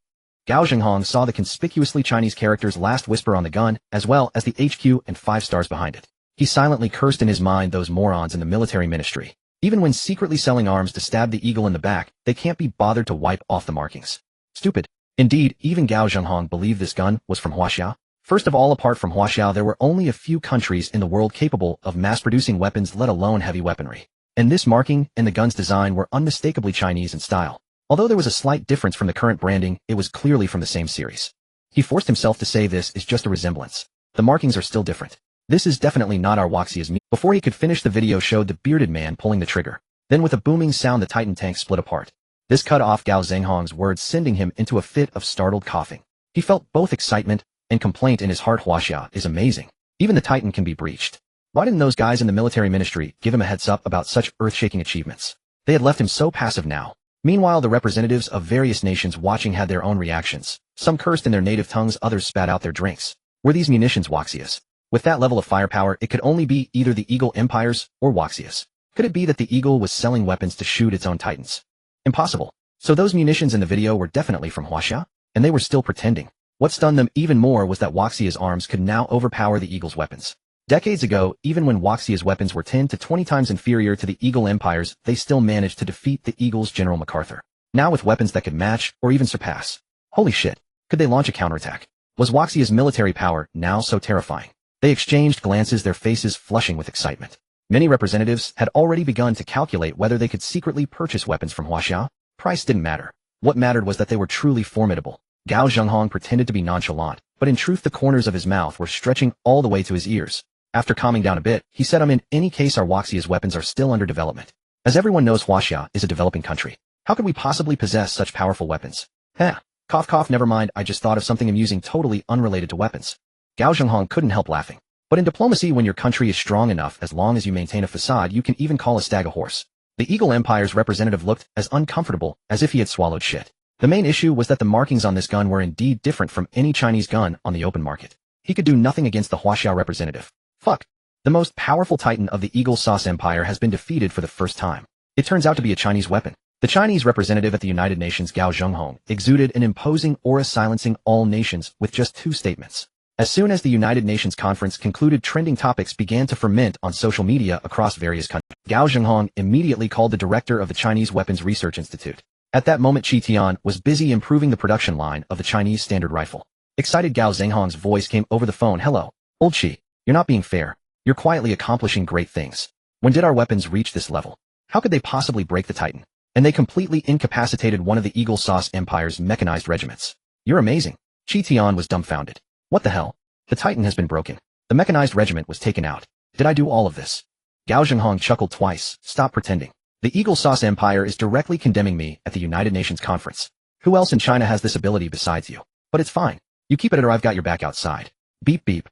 Gao Zhenghong saw the conspicuously Chinese character's last whisper on the gun, as well as the HQ and 5 stars behind it. He silently cursed in his mind those morons in the military ministry. Even when secretly selling arms to stab the eagle in the back, they can't be bothered to wipe off the markings. Stupid. Indeed, even Gao Zhenghong believed this gun was from Huaxiao. First of all, apart from Huaxiao, there were only a few countries in the world capable of mass-producing weapons, let alone heavy weaponry. And this marking and the gun's design were unmistakably Chinese in style. Although there was a slight difference from the current branding, it was clearly from the same series. He forced himself to say this is just a resemblance. The markings are still different. This is definitely not our Huaxia's meat. Before he could finish, the video showed the bearded man pulling the trigger. Then with a booming sound, the Titan tank split apart. This cut off Gao Zhenghong's words, sending him into a fit of startled coughing. He felt both excitement and complaint in his heart. Huaxiao is amazing. Even the Titan can be breached. Why didn't those guys in the military ministry give him a heads up about such earth-shaking achievements? They had left him so passive now. Meanwhile, the representatives of various nations watching had their own reactions. Some cursed in their native tongues, others spat out their drinks. Were these munitions Huaxia's? With that level of firepower, it could only be either the Eagle Empire's or Huaxia's. Could it be that the Eagle was selling weapons to shoot its own Titans? Impossible. So those munitions in the video were definitely from Huaxiao? And they were still pretending. What stunned them even more was that Huaxia's arms could now overpower the Eagle's weapons. Decades ago, even when Huaxia's weapons were 10 to 20 times inferior to the Eagle Empire's, they still managed to defeat the Eagle's General MacArthur. Now with weapons that could match or even surpass. Holy shit. Could they launch a counterattack? Was Huaxia's military power now so terrifying? They exchanged glances, their faces flushing with excitement. Many representatives had already begun to calculate whether they could secretly purchase weapons from Huaxiao. Price didn't matter. What mattered was that they were truly formidable. Gao Zhenghong pretended to be nonchalant, but in truth the corners of his mouth were stretching all the way to his ears. After calming down a bit, he said, in any case, our Huaxia's weapons are still under development. As everyone knows, Huaxiao is a developing country. How could we possibly possess such powerful weapons? Cough cough, never mind, I just thought of something amusing totally unrelated to weapons. Gao Zhenghong couldn't help laughing. But in diplomacy, when your country is strong enough, as long as you maintain a facade, you can even call a stag a horse. The Eagle Empire's representative looked as uncomfortable as if he had swallowed shit. The main issue was that the markings on this gun were indeed different from any Chinese gun on the open market. He could do nothing against the Huaxiao representative. Fuck. The most powerful Titan of the Eagle Sauce Empire has been defeated for the first time. It turns out to be a Chinese weapon. The Chinese representative at the United Nations, Gao Zhenghong, exuded an imposing aura, silencing all nations with just 2 statements. As soon as the United Nations conference concluded, trending topics began to ferment on social media across various countries. Gao Zhenghong immediately called the director of the Chinese Weapons Research Institute. At that moment, Qi Tian was busy improving the production line of the Chinese standard rifle. Excited Gao Zhenghong's voice came over the phone. "Hello, old Qi. You're not being fair. You're quietly accomplishing great things. When did our weapons reach this level? How could they possibly break the Titan? And they completely incapacitated one of the Eagle Sauce Empire's mechanized regiments. You're amazing." Qi Tian was dumbfounded. What the hell? The Titan has been broken. The mechanized regiment was taken out. Did I do all of this? Gao Zhenghong chuckled twice. Stop pretending. The Eagle Sauce Empire is directly condemning me at the United Nations conference. Who else in China has this ability besides you? But it's fine. You keep it or I've got your back outside. Beep beep.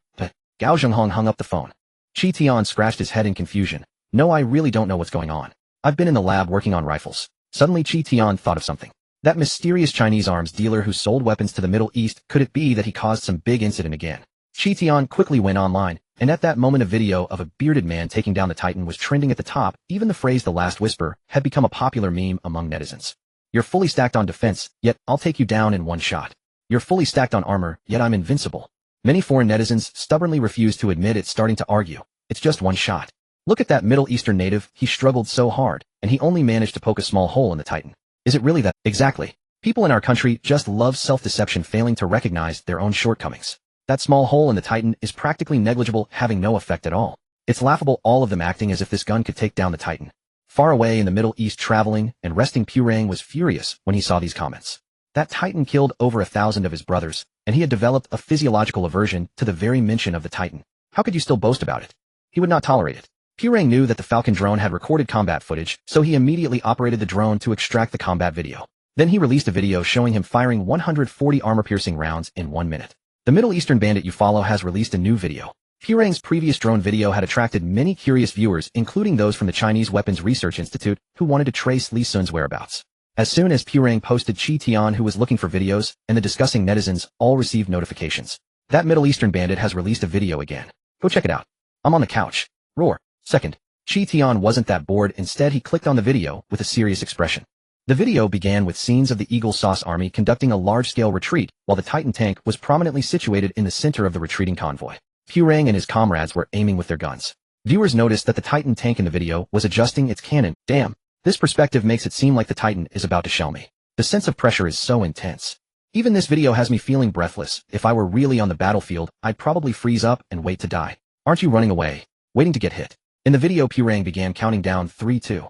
Gao Zhenghong hung up the phone. Qi Tian scratched his head in confusion. No, I really don't know what's going on. I've been in the lab working on rifles. Suddenly Qi Tian thought of something. That mysterious Chinese arms dealer who sold weapons to the Middle East, could it be that he caused some big incident again? Qi Tian quickly went online, and at that moment a video of a bearded man taking down the Titan was trending at the top. Even the phrase "the last whisper" had become a popular meme among netizens. You're fully stacked on defense, yet I'll take you down in one shot. You're fully stacked on armor, yet I'm invincible. Many foreign netizens stubbornly refuse to admit it, starting to argue. It's just one shot. Look at that Middle Eastern native, he struggled so hard, and he only managed to poke a small hole in the Titan. Is it really that? Exactly. People in our country just love self-deception, failing to recognize their own shortcomings. That small hole in the Titan is practically negligible, having no effect at all. It's laughable, all of them acting as if this gun could take down the Titan. Far away in the Middle East, traveling and resting, Purang was furious when he saw these comments. That Titan killed over 1,000 of his brothers, and he had developed a physiological aversion to the very mention of the Titan. How could you still boast about it? He would not tolerate it. Purang knew that the Falcon drone had recorded combat footage, so he immediately operated the drone to extract the combat video. Then he released a video showing him firing 140 armor-piercing rounds in 1 minute. The Middle Eastern bandit you follow has released a new video. Purang's previous drone video had attracted many curious viewers, including those from the Chinese Weapons Research Institute, who wanted to trace Li Sun's whereabouts. As soon as Purang posted, Qi Tian, who was looking for videos, and the discussing netizens all received notifications. That Middle Eastern bandit has released a video again. Go check it out. I'm on the couch. Roar. Second. Qi Tian wasn't that bored. Instead, he clicked on the video with a serious expression. The video began with scenes of the Eagle Sauce army conducting a large-scale retreat, while the Titan tank was prominently situated in the center of the retreating convoy. Purang and his comrades were aiming with their guns. Viewers noticed that the Titan tank in the video was adjusting its cannon. Damn. This perspective makes it seem like the Titan is about to shell me. The sense of pressure is so intense. Even this video has me feeling breathless. If I were really on the battlefield, I'd probably freeze up and wait to die. Aren't you running away? Waiting to get hit? In the video, Purang began counting down 3, 2.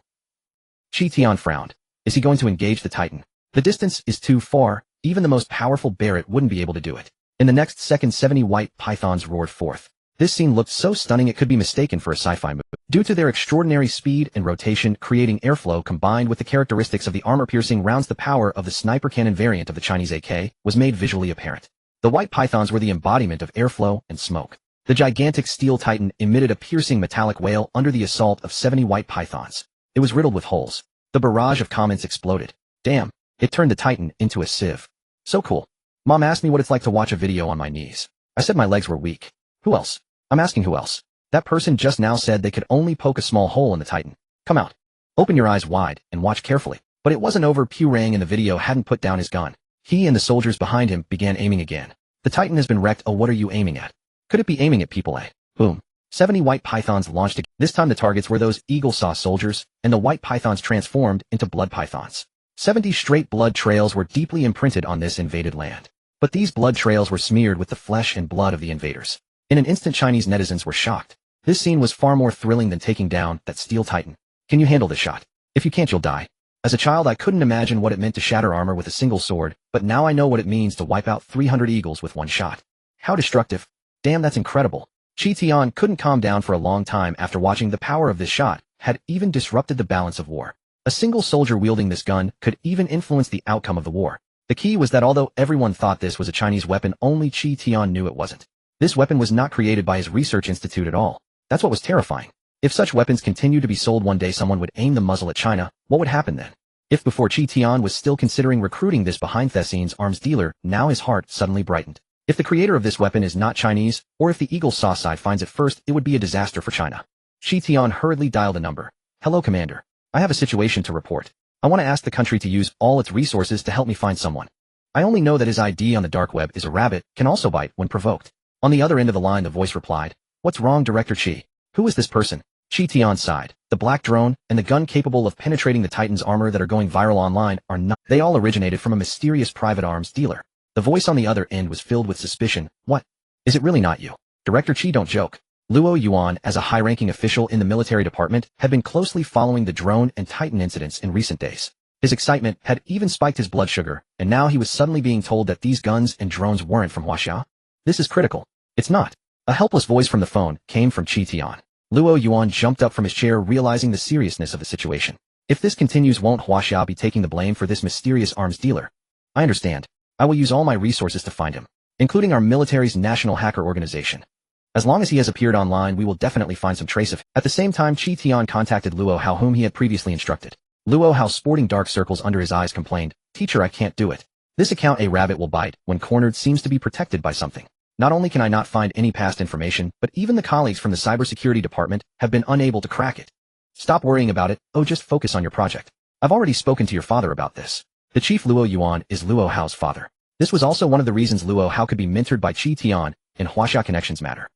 Qi Tian frowned. Is he going to engage the Titan? The distance is too far. Even the most powerful Barrett wouldn't be able to do it. In the next second, 70 white pythons roared forth. This scene looked so stunning it could be mistaken for a sci-fi movie. Due to their extraordinary speed and rotation, creating airflow combined with the characteristics of the armor-piercing rounds, the power of the sniper cannon variant of the Chinese AK was made visually apparent. The white pythons were the embodiment of airflow and smoke. The gigantic steel Titan emitted a piercing metallic wail under the assault of 70 white pythons. It was riddled with holes. The barrage of comments exploded. Damn, it turned the Titan into a sieve. So cool. Mom asked me what it's like to watch a video on my knees. I said my legs were weak. Who else? I'm asking who else? That person just now said they could only poke a small hole in the Titan. Come out. Open your eyes wide and watch carefully. But it wasn't over. Purang in the video hadn't put down his gun. He and the soldiers behind him began aiming again. The Titan has been wrecked. Oh, what are you aiming at? Could it be aiming at people? Boom. 70 white pythons launched again. This time the targets were those Eagle Sauce soldiers, and the white pythons transformed into blood pythons. 70 straight blood trails were deeply imprinted on this invaded land. But these blood trails were smeared with the flesh and blood of the invaders. In an instant, Chinese netizens were shocked. This scene was far more thrilling than taking down that steel Titan. Can you handle this shot? If you can't, you'll die. As a child, I couldn't imagine what it meant to shatter armor with a single sword, but now I know what it means to wipe out 300 eagles with one shot. How destructive. Damn, that's incredible. Qi Tian couldn't calm down for a long time after watching the power of this shot, had even disrupted the balance of war. A single soldier wielding this gun could even influence the outcome of the war. The key was that although everyone thought this was a Chinese weapon, only Qi Tian knew it wasn't. This weapon was not created by his research institute at all. That's what was terrifying. If such weapons continued to be sold, one day someone would aim the muzzle at China. What would happen then? If before Qi Tian was still considering recruiting this behind-the-scenes arms dealer, now his heart suddenly brightened. If the creator of this weapon is not Chinese, or if the Eagle Sauce side finds it first, it would be a disaster for China. Qi Tian hurriedly dialed a number. Hello, Commander. I have a situation to report. I want to ask the country to use all its resources to help me find someone. I only know that his ID on the dark web is a rabbit, can also bite when provoked. On the other end of the line, the voice replied, What's wrong, Director Qi? Who is this person? Qi Tian sighed. The black drone and the gun capable of penetrating the Titan's armor that are going viral online are not. They all originated from a mysterious private arms dealer. The voice on the other end was filled with suspicion. What? Is it really not you? Director Qi, don't joke. Luo Yuan, as a high-ranking official in the military department, had been closely following the drone and Titan incidents in recent days. His excitement had even spiked his blood sugar, and now he was suddenly being told that these guns and drones weren't from Huaxia. This is critical. It's not. A helpless voice from the phone came from Qi Tian. Luo Yuan jumped up from his chair, realizing the seriousness of the situation. If this continues, won't Huaxia be taking the blame for this mysterious arms dealer? I understand. I will use all my resources to find him, including our military's national hacker organization. As long as he has appeared online, we will definitely find some trace of him. At the same time, Qi Tian contacted Luo Hao, whom he had previously instructed. Luo Hao, sporting dark circles under his eyes, complained, "Teacher, I can't do it. This account a rabbit will bite when cornered seems to be protected by something. Not only can I not find any past information, but even the colleagues from the cybersecurity department have been unable to crack it. Stop worrying about it. Oh, just focus on your project. I've already spoken to your father about this." The chief Luo Yuan is Luo Hao's father. This was also one of the reasons Luo Hao could be mentored by Qi Tian in Huaxia connections matter.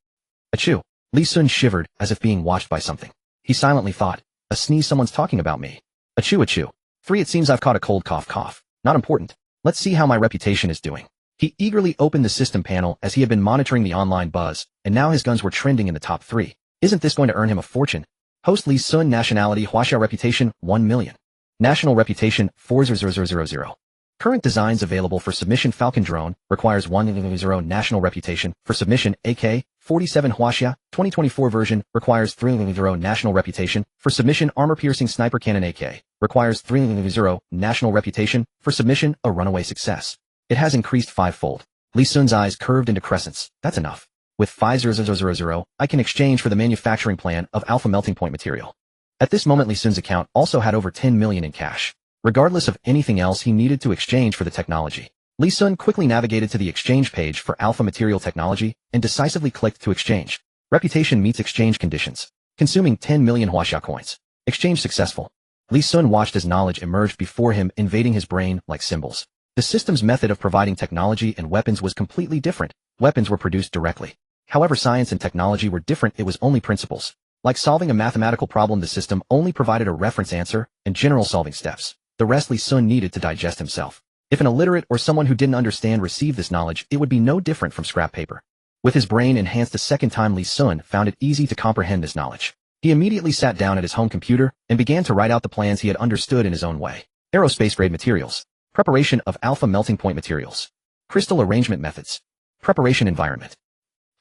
Achoo! Li Sun shivered as if being watched by something. He silently thought, "A sneeze, someone's talking about me. Achoo achoo. 3 It seems I've caught a cold cough. Not important. Let's see how my reputation is doing." He eagerly opened the system panel as he had been monitoring the online buzz, and now his guns were trending in the top 3. Isn't this going to earn him a fortune? Host Li Sun, nationality Huaxia, reputation 1 million. National reputation 40000. Current designs available for submission. Falcon drone requires 100. National reputation for submission. AK-47 Huaxia 2024 version requires 300. National reputation for submission. Armor piercing sniper cannon AK requires 300. National reputation for submission. A runaway success. It has increased 5-fold. Li Sun's eyes curved into crescents. That's enough. With 50000, I can exchange for the manufacturing plan of alpha melting point material. At this moment, Li Sun's account also had over 10 million in cash. Regardless of anything else he needed to exchange for the technology, Li Sun quickly navigated to the exchange page for alpha material technology and decisively clicked to exchange. Reputation meets exchange conditions. Consuming 10 million Huaxia coins. Exchange successful. Li Sun watched as knowledge emerged before him, invading his brain like symbols. The system's method of providing technology and weapons was completely different. Weapons were produced directly. However, science and technology were different. It was only principles. Like solving a mathematical problem, the system only provided a reference answer and general solving steps. The rest Li Sun needed to digest himself. If an illiterate or someone who didn't understand received this knowledge, it would be no different from scrap paper. With his brain enhanced a second time, Li Sun found it easy to comprehend this knowledge. He immediately sat down at his home computer and began to write out the plans he had understood in his own way. Aerospace-grade materials. Preparation of alpha melting point materials. Crystal arrangement methods. Preparation environment.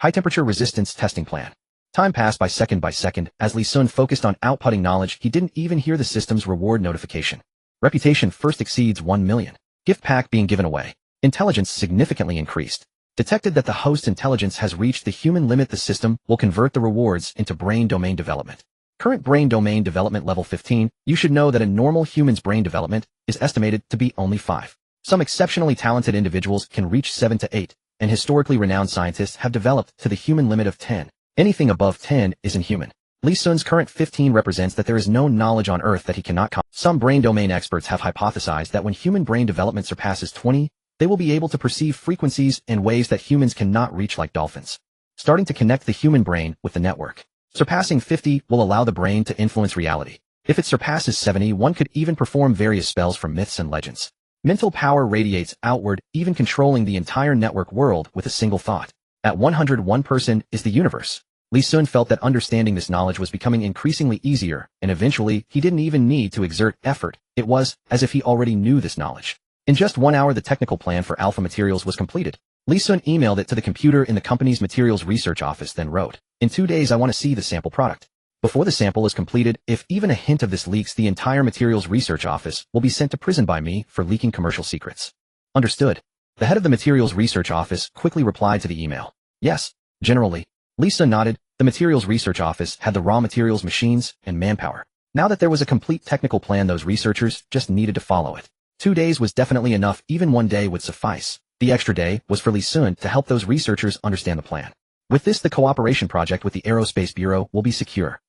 High-temperature resistance testing plan. Time passed by second as Li Sun focused on outputting knowledge. He didn't even hear the system's reward notification. Reputation first exceeds 1 million. Gift pack being given away. Intelligence significantly increased. Detected that the host intelligence has reached the human limit. The system will convert the rewards into brain domain development. Current brain domain development level 15. You should know that a normal human's brain development is estimated to be only 5. Some exceptionally talented individuals can reach 7 to 8, and historically renowned scientists have developed to the human limit of 10. Anything above 10 is inhuman. Li Sun's current 15 represents that there is no knowledge on Earth that he cannot comprehend. Some brain domain experts have hypothesized that when human brain development surpasses 20, they will be able to perceive frequencies in ways that humans cannot reach, like dolphins, starting to connect the human brain with the network. Surpassing 50 will allow the brain to influence reality. If it surpasses 70, one could even perform various spells from myths and legends. Mental power radiates outward, even controlling the entire network world with a single thought. At 101 person is the universe. Li Sun felt that understanding this knowledge was becoming increasingly easier, and eventually, he didn't even need to exert effort. It was as if he already knew this knowledge. In just 1 hour, the technical plan for alpha materials was completed. Li Sun emailed it to the computer in the company's materials research office, then wrote, "In 2 days, I want to see the sample product." Before the sample is completed, if even a hint of this leaks, the entire materials research office will be sent to prison by me for leaking commercial secrets. Understood. The head of the materials research office quickly replied to the email. Yes, generally. Li Sun nodded. The materials research office had the raw materials, machines, and manpower. Now that there was a complete technical plan, those researchers just needed to follow it. 2 days was definitely enough. Even 1 day would suffice. The extra day was for Li Sun to help those researchers understand the plan. With this, the cooperation project with the Aerospace Bureau will be secure.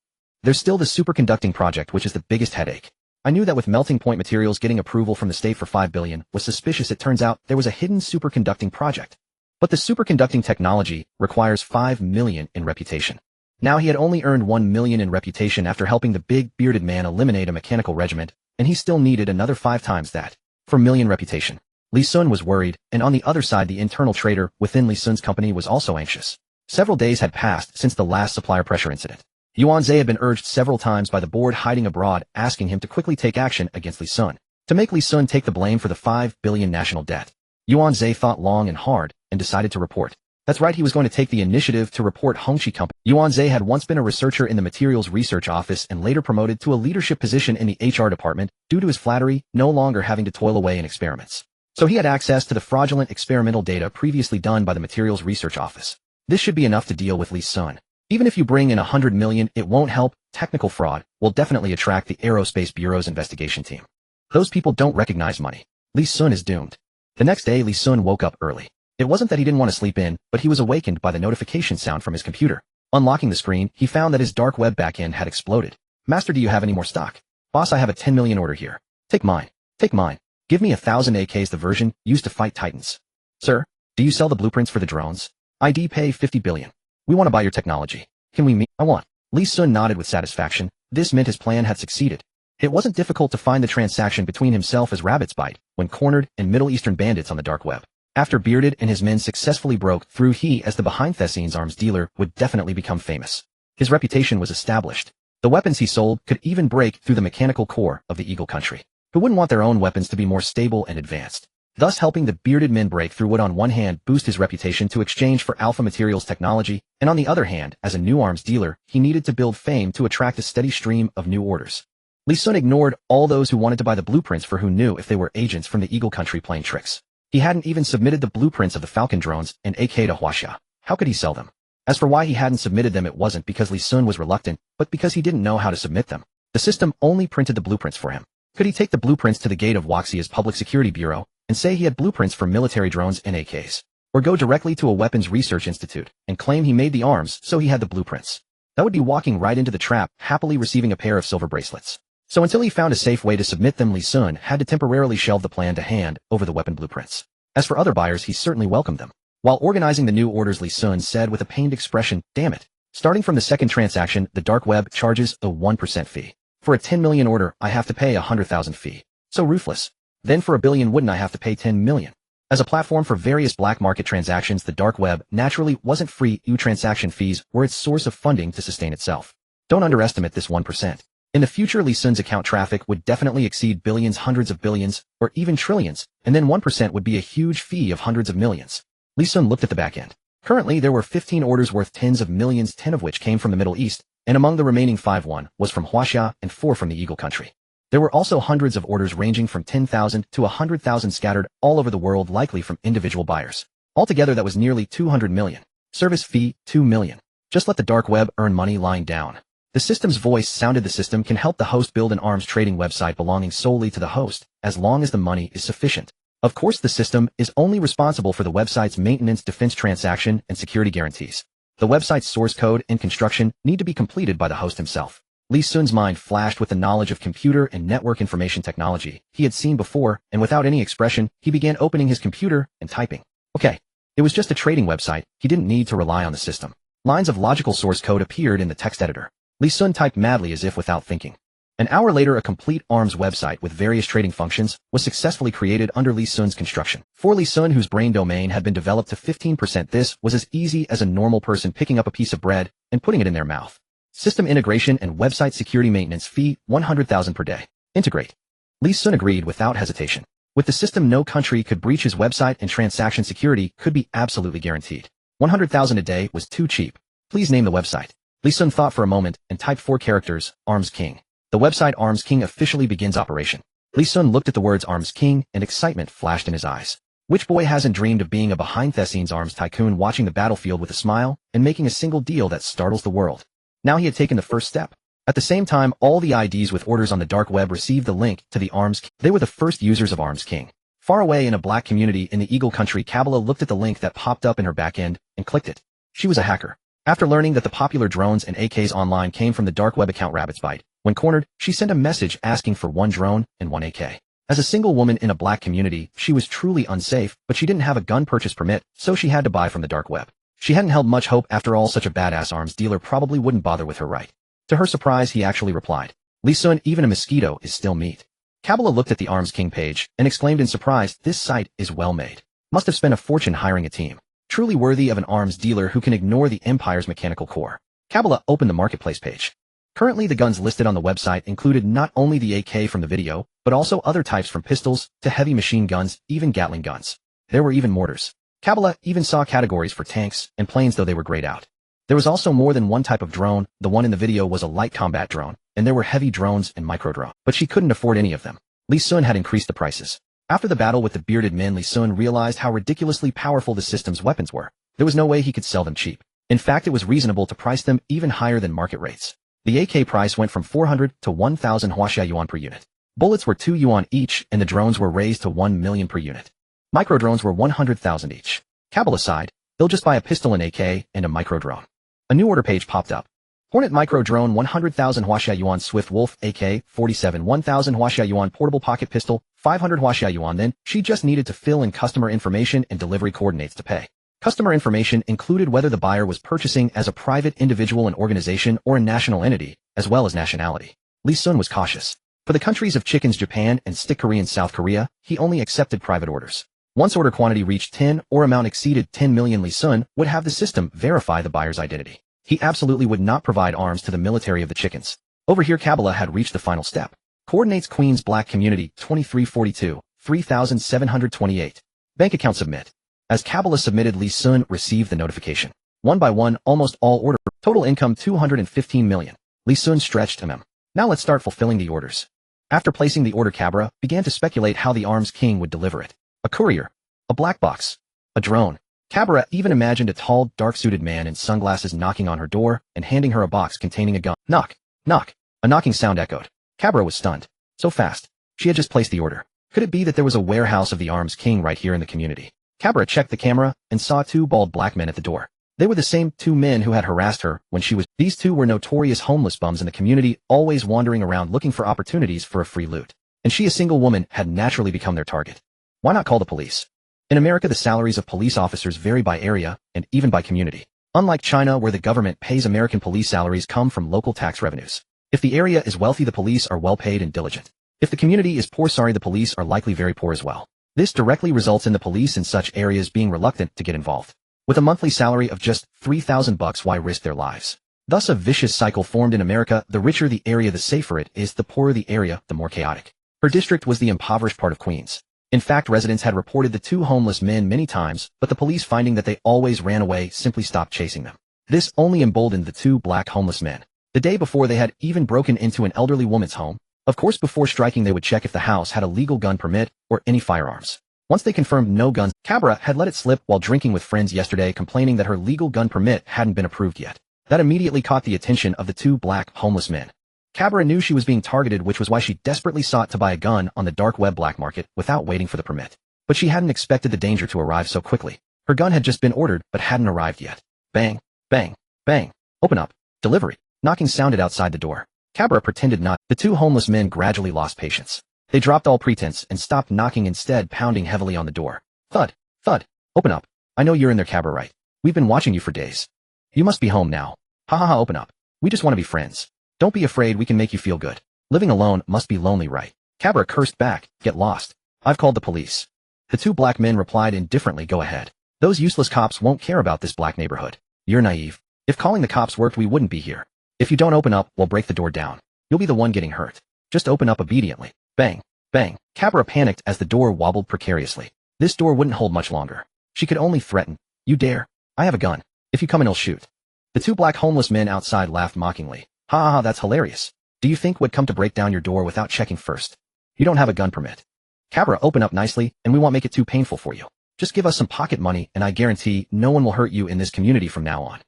There's still the superconducting project, which is the biggest headache. I knew that with melting point materials, getting approval from the state for 5 billion was suspicious. It turns out there was a hidden superconducting project. But the superconducting technology requires 5 million in reputation. Now he had only earned 1 million in reputation after helping the big bearded man eliminate a mechanical regiment, and he still needed another 5 times that for million reputation. Li Sun was worried, and on the other side, the internal trader within Li Sun's company was also anxious. Several days had passed since the last supplier pressure incident. Yuan Zhe had been urged several times by the board hiding abroad, asking him to quickly take action against Li Sun, to make Li Sun take the blame for the 5 billion national debt. Yuan Zhe thought long and hard, and decided to report. That's right, he was going to take the initiative to report Hongqi Company. Yuan Zhe had once been a researcher in the materials research office and later promoted to a leadership position in the HR department due to his flattery, no longer having to toil away in experiments. So he had access to the fraudulent experimental data previously done by the materials research office. This should be enough to deal with Li Sun. Even if you bring in 100 million, it won't help. Technical fraud will definitely attract the Aerospace Bureau's investigation team. Those people don't recognize money. Li Sun is doomed. The next day, Li Sun woke up early. It wasn't that he didn't want to sleep in, but he was awakened by the notification sound from his computer. Unlocking the screen, he found that his dark web backend had exploded. Master, do you have any more stock? Boss, I have a 10 million order here. Take mine. Take mine. Give me 1,000 AKs, the version used to fight Titans. Sir, do you sell the blueprints for the drones? ID pay 50 billion. We want to buy your technology. Can we meet? I want. Li Sun nodded with satisfaction. This meant his plan had succeeded. It wasn't difficult to find the transaction between himself as Rabbit's Bite, when cornered, and Middle Eastern bandits on the dark web. After Bearded and his men successfully broke through, he, as the behind the scenes arms dealer, would definitely become famous. His reputation was established. The weapons he sold could even break through the mechanical core of the Eagle country. Who wouldn't want their own weapons to be more stable and advanced? Thus helping the Bearded men break through would on one hand boost his reputation to exchange for Alpha Materials technology, and on the other hand, as a new arms dealer, he needed to build fame to attract a steady stream of new orders. Li Sun ignored all those who wanted to buy the blueprints for who knew if they were agents from the Eagle country playing tricks. He hadn't even submitted the blueprints of the Falcon drones and AK to Huaxia. How could he sell them? As for why he hadn't submitted them, it wasn't because Li Sun was reluctant, but because he didn't know how to submit them. The system only printed the blueprints for him. Could he take the blueprints to the gate of Huaxia's Public Security Bureau and say he had blueprints for military drones and AKs? Or go directly to a weapons research institute and claim he made the arms so he had the blueprints? That would be walking right into the trap, happily receiving a pair of silver bracelets. So until he found a safe way to submit them, Li Sun had to temporarily shelve the plan to hand over the weapon blueprints. As for other buyers, he certainly welcomed them. While organizing the new orders, Li Sun said with a pained expression, "Damn it. Starting from the second transaction, the dark web charges a 1% fee. For a 10 million order, I have to pay 100,000 fee. So ruthless. Then for a billion, wouldn't I have to pay 10 million? As a platform for various black market transactions, the dark web naturally wasn't free. Transaction fees were its source of funding to sustain itself. Don't underestimate this 1%. In the future, Li Sun's account traffic would definitely exceed billions, hundreds of billions, or even trillions, and then 1% would be a huge fee of hundreds of millions. Li Sun looked at the back end. Currently, there were 15 orders worth tens of millions, 10 of which came from the Middle East, and among the remaining 5, 1 was from Huaxia and 4 from the Eagle country. There were also hundreds of orders ranging from 10,000 to 100,000 scattered all over the world, likely from individual buyers. Altogether, that was nearly 200 million. Service fee, 2 million. Just let the dark web earn money lying down. The system's voice sounded. The system can help the host build an arms trading website belonging solely to the host, as long as the money is sufficient. Of course, the system is only responsible for the website's maintenance, defense, transaction, and security guarantees. The website's source code and construction need to be completed by the host himself. Li Sun's mind flashed with the knowledge of computer and network information technology he had seen before, and without any expression, he began opening his computer and typing. Okay. It was just a trading website. He didn't need to rely on the system. Lines of logical source code appeared in the text editor. Li Sun typed madly as if without thinking. An hour later, a complete ARMS website with various trading functions was successfully created under Li Sun's construction. For Li Sun, whose brain domain had been developed to 15%, this was as easy as a normal person picking up a piece of bread and putting it in their mouth. System integration and website security maintenance fee, 100,000 per day. Integrate. Li Sun agreed without hesitation. With the system, no country could breach his website, and transaction security could be absolutely guaranteed. 100,000 a day was too cheap. Please name the website. Li Sun thought for a moment and typed 4 characters, Arms King. The website Arms King officially begins operation. Li Sun looked at the words Arms King and excitement flashed in his eyes. Which boy hasn't dreamed of being a behind-the-scenes arms tycoon, watching the battlefield with a smile and making a single deal that startles the world? Now he had taken the first step. At the same time, all the IDs with orders on the dark web received the link to the Arms King. They were the first users of Arms King. Far away in a black community in the Eagle country, Kabbalah looked at the link that popped up in her backend and clicked it. She was a hacker. After learning that the popular drones and AKs online came from the dark web account Rabbit's Bite, when cornered, she sent a message asking for 1 drone and 1 AK. As a single woman in a black community, she was truly unsafe, but she didn't have a gun purchase permit, so she had to buy from the dark web. She hadn't held much hope. After all, such a badass arms dealer probably wouldn't bother with her, right? To her surprise, he actually replied, Li Sun, even a mosquito is still meat. Kabbalah looked at the Arms King page and exclaimed in surprise, this site is well made. Must have spent a fortune hiring a team. Truly worthy of an arms dealer who can ignore the Empire's mechanical core. Kabbalah opened the marketplace page. Currently, the guns listed on the website included not only the AK from the video, but also other types from pistols to heavy machine guns, even Gatling guns. There were even mortars. Kabbalah even saw categories for tanks and planes, though they were grayed out. There was also more than one type of drone. The one in the video was a light combat drone, and there were heavy drones and micro drones. But she couldn't afford any of them. Lee Sun had increased the prices. After the battle with the bearded men, Lee Sun realized how ridiculously powerful the system's weapons were. There was no way he could sell them cheap. In fact, it was reasonable to price them even higher than market rates. The AK price went from 400 to 1,000 Huaxia yuan per unit. Bullets were 2 yuan each, and the drones were raised to 1 million per unit. Micro drones were 100,000 each. Kabbalah side, they'll just buy a pistol, an AK, and a micro drone. A new order page popped up. Hornet micro drone 100,000 Huaxia yuan, Swift Wolf AK 47 1,000 Huaxia yuan, portable pocket pistol 500 Huaxia yuan. Then she just needed to fill in customer information and delivery coordinates to pay. Customer information included whether the buyer was purchasing as a private individual, an organization, or a national entity, as well as nationality. Lee Sun was cautious. For the countries of chickens, Japan, and stick Korea and South Korea, he only accepted private orders. Once order quantity reached 10 or amount exceeded 10 million, Lee Sun would have the system verify the buyer's identity. He absolutely would not provide arms to the military of the chickens. Over here, Kabbalah had reached the final step. Coordinates Queens Black Community 2342, 3728. Bank account submit. As Kabbalah submitted, Lee Sun received the notification. One by one, almost all order. Total income 215 million. Lee Sun stretched him. Now let's start fulfilling the orders. After placing the order, Kabbalah began to speculate how the arms king would deliver it. A courier. A black box. A drone. Kabbalah even imagined a tall, dark-suited man in sunglasses knocking on her door and handing her a box containing a gun. Knock. Knock. A knocking sound echoed. Kabbalah was stunned. So fast. She had just placed the order. Could it be that there was a warehouse of the arms king right here in the community? Kabbalah checked the camera and saw 2 bald black men at the door. They were the same 2 men who had harassed her when she was. These 2 were notorious homeless bums in the community, always wandering around looking for opportunities for a free loot. And she, a single woman, had naturally become their target. Why not call the police? In America, the salaries of police officers vary by area and even by community. Unlike China, where the government pays, American police salaries come from local tax revenues. If the area is wealthy, the police are well paid and diligent. If the community is poor, the police are likely very poor as well. This directly results in the police in such areas being reluctant to get involved. With a monthly salary of just $3,000, why risk their lives? Thus a vicious cycle formed in America. The richer the area, the safer it is. The poorer the area, the more chaotic. Her district was the impoverished part of Queens. In fact, residents had reported the 2 homeless men many times, but the police, finding that they always ran away, simply stopped chasing them. This only emboldened the 2 black homeless men. The day before, they had even broken into an elderly woman's home. Of course, before striking, they would check if the house had a legal gun permit or any firearms. Once they confirmed no guns, Kabbalah had let it slip while drinking with friends yesterday, complaining that her legal gun permit hadn't been approved yet. That immediately caught the attention of the 2 black homeless men. Kabbalah knew she was being targeted, which was why she desperately sought to buy a gun on the dark web black market without waiting for the permit. But she hadn't expected the danger to arrive so quickly. Her gun had just been ordered but hadn't arrived yet. Bang, bang, bang. Open up. Delivery. Knocking sounded outside the door. Kabbalah pretended not. The 2 homeless men gradually lost patience. They dropped all pretense and stopped knocking, instead pounding heavily on the door. Thud, thud. Open up. I know you're in there, Kabbalah, right? We've been watching you for days. You must be home now. Ha ha ha, open up. We just want to be friends. Don't be afraid, we can make you feel good. Living alone must be lonely, right? Kabbalah cursed back. Get lost. I've called the police. The 2 black men replied indifferently, go ahead. Those useless cops won't care about this black neighborhood. You're naive. If calling the cops worked, we wouldn't be here. If you don't open up, we'll break the door down. You'll be the one getting hurt. Just open up obediently. Bang, bang. Kabbalah panicked as the door wobbled precariously. This door wouldn't hold much longer. She could only threaten. You dare? I have a gun. If you come in, I'll shoot. The 2 black homeless men outside laughed mockingly. Ha ha ha, that's hilarious. Do you think we'd come to break down your door without checking first? You don't have a gun permit. Kabbalah, open up nicely, and we won't make it too painful for you. Just give us some pocket money, and I guarantee no one will hurt you in this community from now on.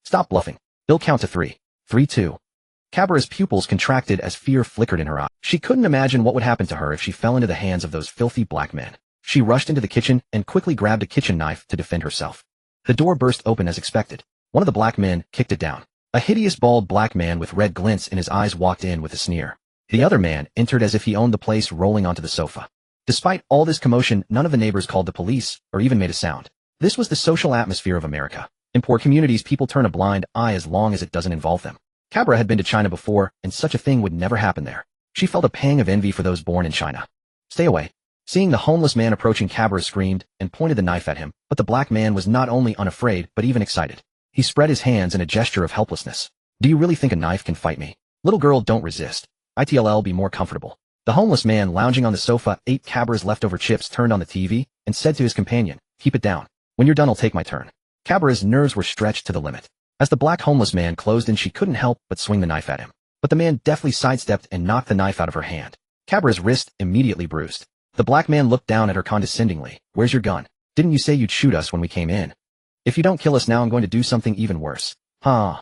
Stop bluffing. They'll count to 3. 3, 2. Kabbalah's pupils contracted as fear flickered in her eyes. She couldn't imagine what would happen to her if she fell into the hands of those filthy black men. She rushed into the kitchen and quickly grabbed a kitchen knife to defend herself. The door burst open as expected. One of the black men kicked it down. A hideous bald black man with red glints in his eyes walked in with a sneer. The other man entered as if he owned the place, rolling onto the sofa. Despite all this commotion, none of the neighbors called the police or even made a sound. This was the social atmosphere of America. In poor communities, people turn a blind eye as long as it doesn't involve them. Kabbalah had been to China before, and such a thing would never happen there. She felt a pang of envy for those born in China. Stay away. Seeing the homeless man approaching, Kabbalah screamed and pointed the knife at him, but the black man was not only unafraid but even excited. He spread his hands in a gesture of helplessness. Do you really think a knife can fight me? Little girl, don't resist. It'll be more comfortable. The homeless man lounging on the sofa ate Kabbah's leftover chips, turned on the TV, and said to his companion, keep it down. When you're done, I'll take my turn. Cabra's nerves were stretched to the limit. As the black homeless man closed in, she couldn't help but swing the knife at him. But the man deftly sidestepped and knocked the knife out of her hand. Cabra's wrist immediately bruised. The black man looked down at her condescendingly. Where's your gun? Didn't you say you'd shoot us when we came in? If you don't kill us now, I'm going to do something even worse. Huh.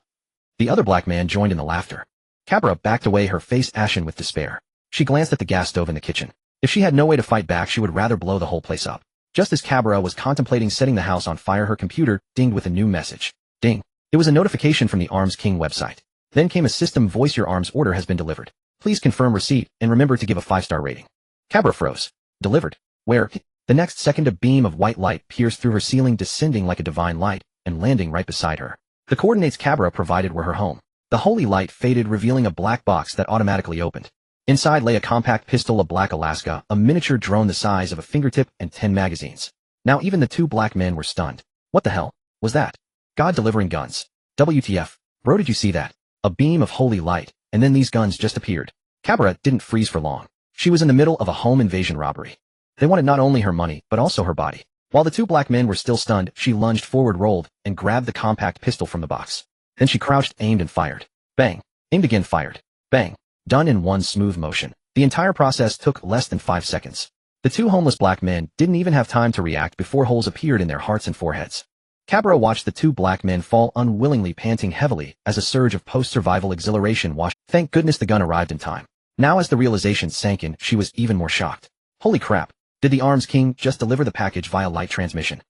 The other black man joined in the laughter. Cabra backed away, her face ashen with despair. She glanced at the gas stove in the kitchen. If she had no way to fight back, she would rather blow the whole place up. Just as Cabra was contemplating setting the house on fire, her computer dinged with a new message. Ding. It was a notification from the Arms King website. Then came a system voice: your arms order has been delivered. Please confirm receipt and remember to give a 5-star rating. Cabra froze. Delivered? Where? The next second, a beam of white light pierced through her ceiling, descending like a divine light and landing right beside her. The coordinates Cabra provided were her home. The holy light faded, revealing a black box that automatically opened. Inside lay a compact pistol, a black Alaska, a miniature drone the size of a fingertip, and 10 magazines. Now even the two black men were stunned. What the hell was that? God delivering guns. WTF. Bro, did you see that? A beam of holy light, and then these guns just appeared. Cabra didn't freeze for long. She was in the middle of a home invasion robbery. They wanted not only her money, but also her body. While the two black men were still stunned, she lunged forward, rolled, and grabbed the compact pistol from the box. Then she crouched, aimed, and fired. Bang. Aimed again, fired. Bang. Done in one smooth motion. The entire process took less than 5 seconds. The two homeless black men didn't even have time to react before holes appeared in their hearts and foreheads. Cabra watched the two black men fall unwillingly, panting heavily as a surge of post-survival exhilaration washed. Thank goodness the gun arrived in time. Now as the realization sank in, she was even more shocked. Holy crap. Did the Arms King just deliver the package via light transmission?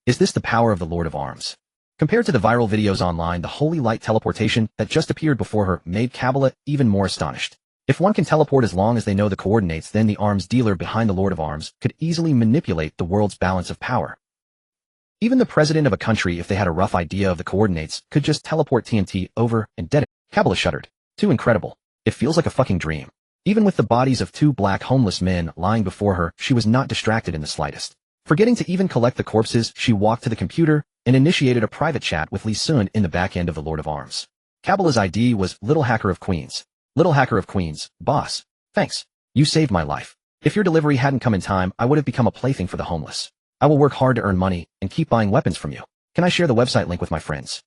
Is this the power of the Lord of Arms? Compared to the viral videos online, the holy light teleportation that just appeared before her made Cabala even more astonished. If one can teleport as long as they know the coordinates, then the arms dealer behind the Lord of Arms could easily manipulate the world's balance of power. Even the president of a country, if they had a rough idea of the coordinates, could just teleport TNT over and dead it. Cabala shuddered. Too incredible. It feels like a fucking dream. Even with the bodies of two black homeless men lying before her, she was not distracted in the slightest. Forgetting to even collect the corpses, she walked to the computer and initiated a private chat with Lee Sun in the back end of the Lord of Arms. Cabala's ID was Little Hacker of Queens. Little Hacker of Queens, boss. Thanks. You saved my life. If your delivery hadn't come in time, I would have become a plaything for the homeless. I will work hard to earn money and keep buying weapons from you. Can I share the website link with my friends?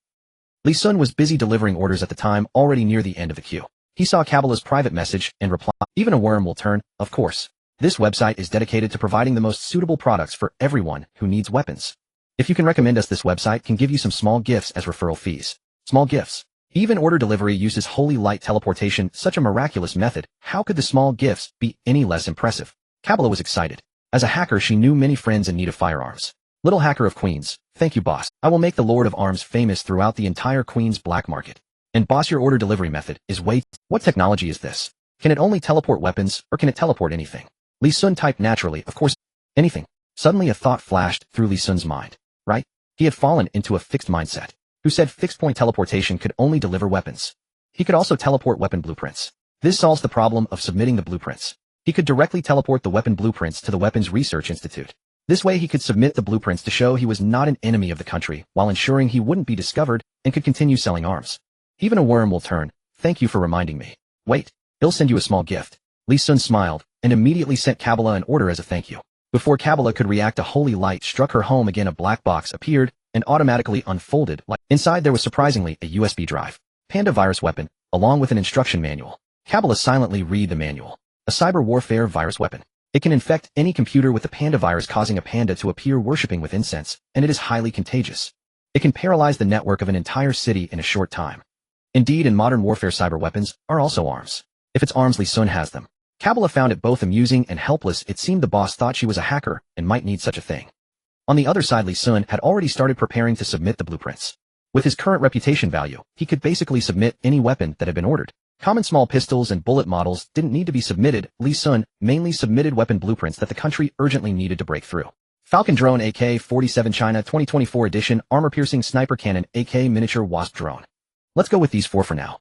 Lee Sun was busy delivering orders at the time, already near the end of the queue. He saw Cabala's private message and replied, even a worm will turn, of course. This website is dedicated to providing the most suitable products for everyone who needs weapons. If you can recommend us, this website can give you some small gifts as referral fees. Small gifts. Even order delivery uses holy light teleportation, such a miraculous method. How could the small gifts be any less impressive? Cabala was excited. As a hacker, she knew many friends in need of firearms. Little Hacker of Queens, thank you, boss. I will make the Lord of Arms famous throughout the entire Queens black market. And boss, your order delivery method is way. What technology is this? Can it only teleport weapons, or can it teleport anything? Lee Sun typed naturally, of course, anything. Suddenly a thought flashed through Lee Sun's mind. Right? He had fallen into a fixed mindset. Who said fixed point teleportation could only deliver weapons? He could also teleport weapon blueprints. This solves the problem of submitting the blueprints. He could directly teleport the weapon blueprints to the Weapons Research Institute. This way he could submit the blueprints to show he was not an enemy of the country, while ensuring he wouldn't be discovered and could continue selling arms. Even a worm will turn. Thank you for reminding me. Wait, he'll send you a small gift. Lee Sun smiled and immediately sent Cabala an order as a thank you. Before Cabala could react, a holy light struck her home again. A black box appeared and automatically unfolded. Inside there was surprisingly a USB drive. Panda virus weapon, along with an instruction manual. Cabala silently read the manual. A cyber warfare virus weapon. It can infect any computer with the panda virus, causing a panda to appear worshipping with incense, and it is highly contagious. It can paralyze the network of an entire city in a short time. Indeed, in modern warfare, cyber weapons are also arms. If it's arms, Lee Sun has them. Cabala found it both amusing and helpless. It seemed the boss thought she was a hacker and might need such a thing. On the other side, Lee Sun had already started preparing to submit the blueprints. With his current reputation value, he could basically submit any weapon that had been ordered. Common small pistols and bullet models didn't need to be submitted. Lee Sun mainly submitted weapon blueprints that the country urgently needed to break through. Falcon drone, AK-47 China 2024 edition, armor-piercing sniper cannon, AK miniature wasp drone. Let's go with these four for now.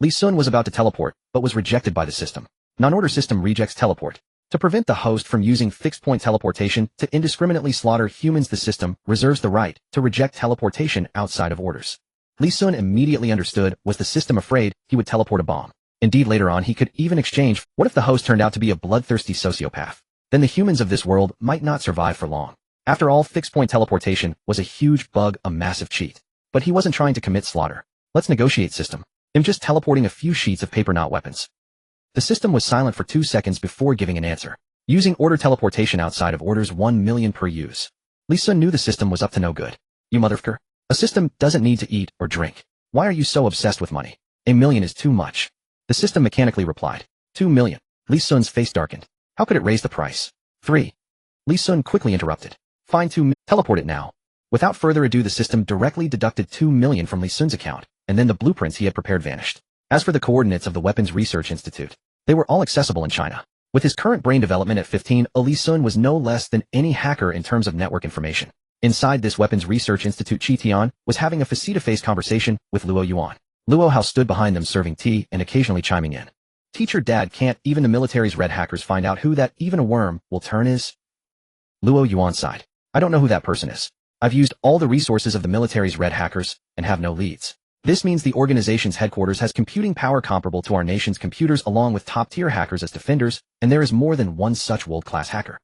Lee Sun was about to teleport, but was rejected by the system. Non-order system rejects teleport. To prevent the host from using fixed-point teleportation to indiscriminately slaughter humans, the system reserves the right to reject teleportation outside of orders. Lee Sun immediately understood. Was the system afraid he would teleport a bomb? Indeed, later on he could even exchange. What if the host turned out to be a bloodthirsty sociopath? Then the humans of this world might not survive for long. After all, fixed-point teleportation was a huge bug, a massive cheat. But he wasn't trying to commit slaughter. Let's negotiate system. I'm just teleporting a few sheets of paper, not weapons. The system was silent for 2 seconds before giving an answer. Using order teleportation outside of orders 1 million per use. Li Sun knew the system was up to no good. You motherfucker. A system doesn't need to eat or drink. Why are you so obsessed with money? 1 million is too much. The system mechanically replied. 2 million. Li Sun's face darkened. How could it raise the price? 3. Li Sun quickly interrupted. Fine, 2 million. Teleport it now. Without further ado, the system directly deducted 2 million from Li Sun's account, and then the blueprints he had prepared vanished. As for the coordinates of the Weapons Research Institute, they were all accessible in China. With his current brain development at 15, Li Sun was no less than any hacker in terms of network information. Inside this Weapons Research Institute, Qi Tian was having a face-to-face conversation with Luo Yuan. Luo Hao stood behind them serving tea and occasionally chiming in. Teacher, Dad, can't even the military's red hackers find out who that even a worm will turn is? Luo Yuan sighed. I don't know who that person is. I've used all the resources of the military's red hackers and have no leads. This means the organization's headquarters has computing power comparable to our nation's computers along with top-tier hackers as defenders, and there is more than one such world-class hacker.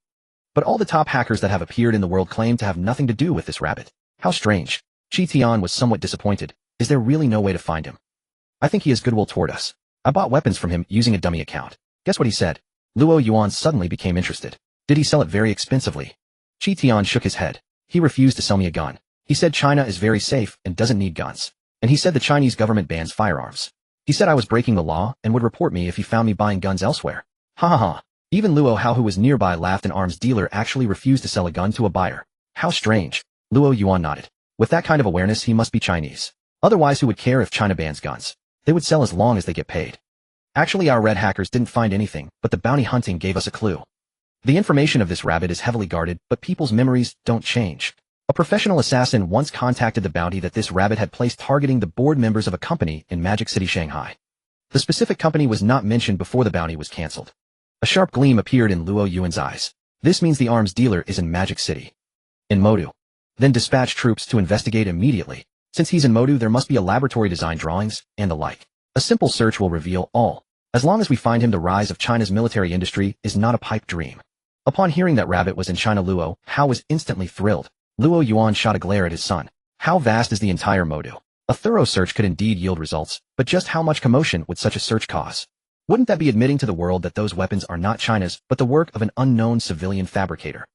But all the top hackers that have appeared in the world claim to have nothing to do with this rabbit. How strange. Qi Tian was somewhat disappointed. Is there really no way to find him? I think he has goodwill toward us. I bought weapons from him using a dummy account. Guess what he said? Luo Yuan suddenly became interested. Did he sell it very expensively? Qi Tian shook his head. He refused to sell me a gun. He said China is very safe and doesn't need guns. And he said the Chinese government bans firearms. He said I was breaking the law and would report me if he found me buying guns elsewhere. Ha ha ha. Even Luo Hao, who was nearby, laughed. An arms dealer actually refused to sell a gun to a buyer. How strange. Luo Yuan nodded. With that kind of awareness, he must be Chinese. Otherwise, who would care if China bans guns? They would sell as long as they get paid. Actually, our red hackers didn't find anything, but the bounty hunting gave us a clue. The information of this rabbit is heavily guarded, but people's memories don't change. A professional assassin once contacted the bounty that this rabbit had placed targeting the board members of a company in Magic City, Shanghai. The specific company was not mentioned before the bounty was cancelled. A sharp gleam appeared in Luo Yuan's eyes. This means the arms dealer is in Magic City. In Modu. Then dispatch troops to investigate immediately. Since he's in Modu, there must be a laboratory design drawings, and the like. A simple search will reveal all. As long as we find him, the rise of China's military industry is not a pipe dream. Upon hearing that rabbit was in China, Luo Hao was instantly thrilled. Luo Yuan shot a glare at his son. How vast is the entire Modu? A thorough search could indeed yield results, but just how much commotion would such a search cause? Wouldn't that be admitting to the world that those weapons are not China's, but the work of an unknown civilian fabricator?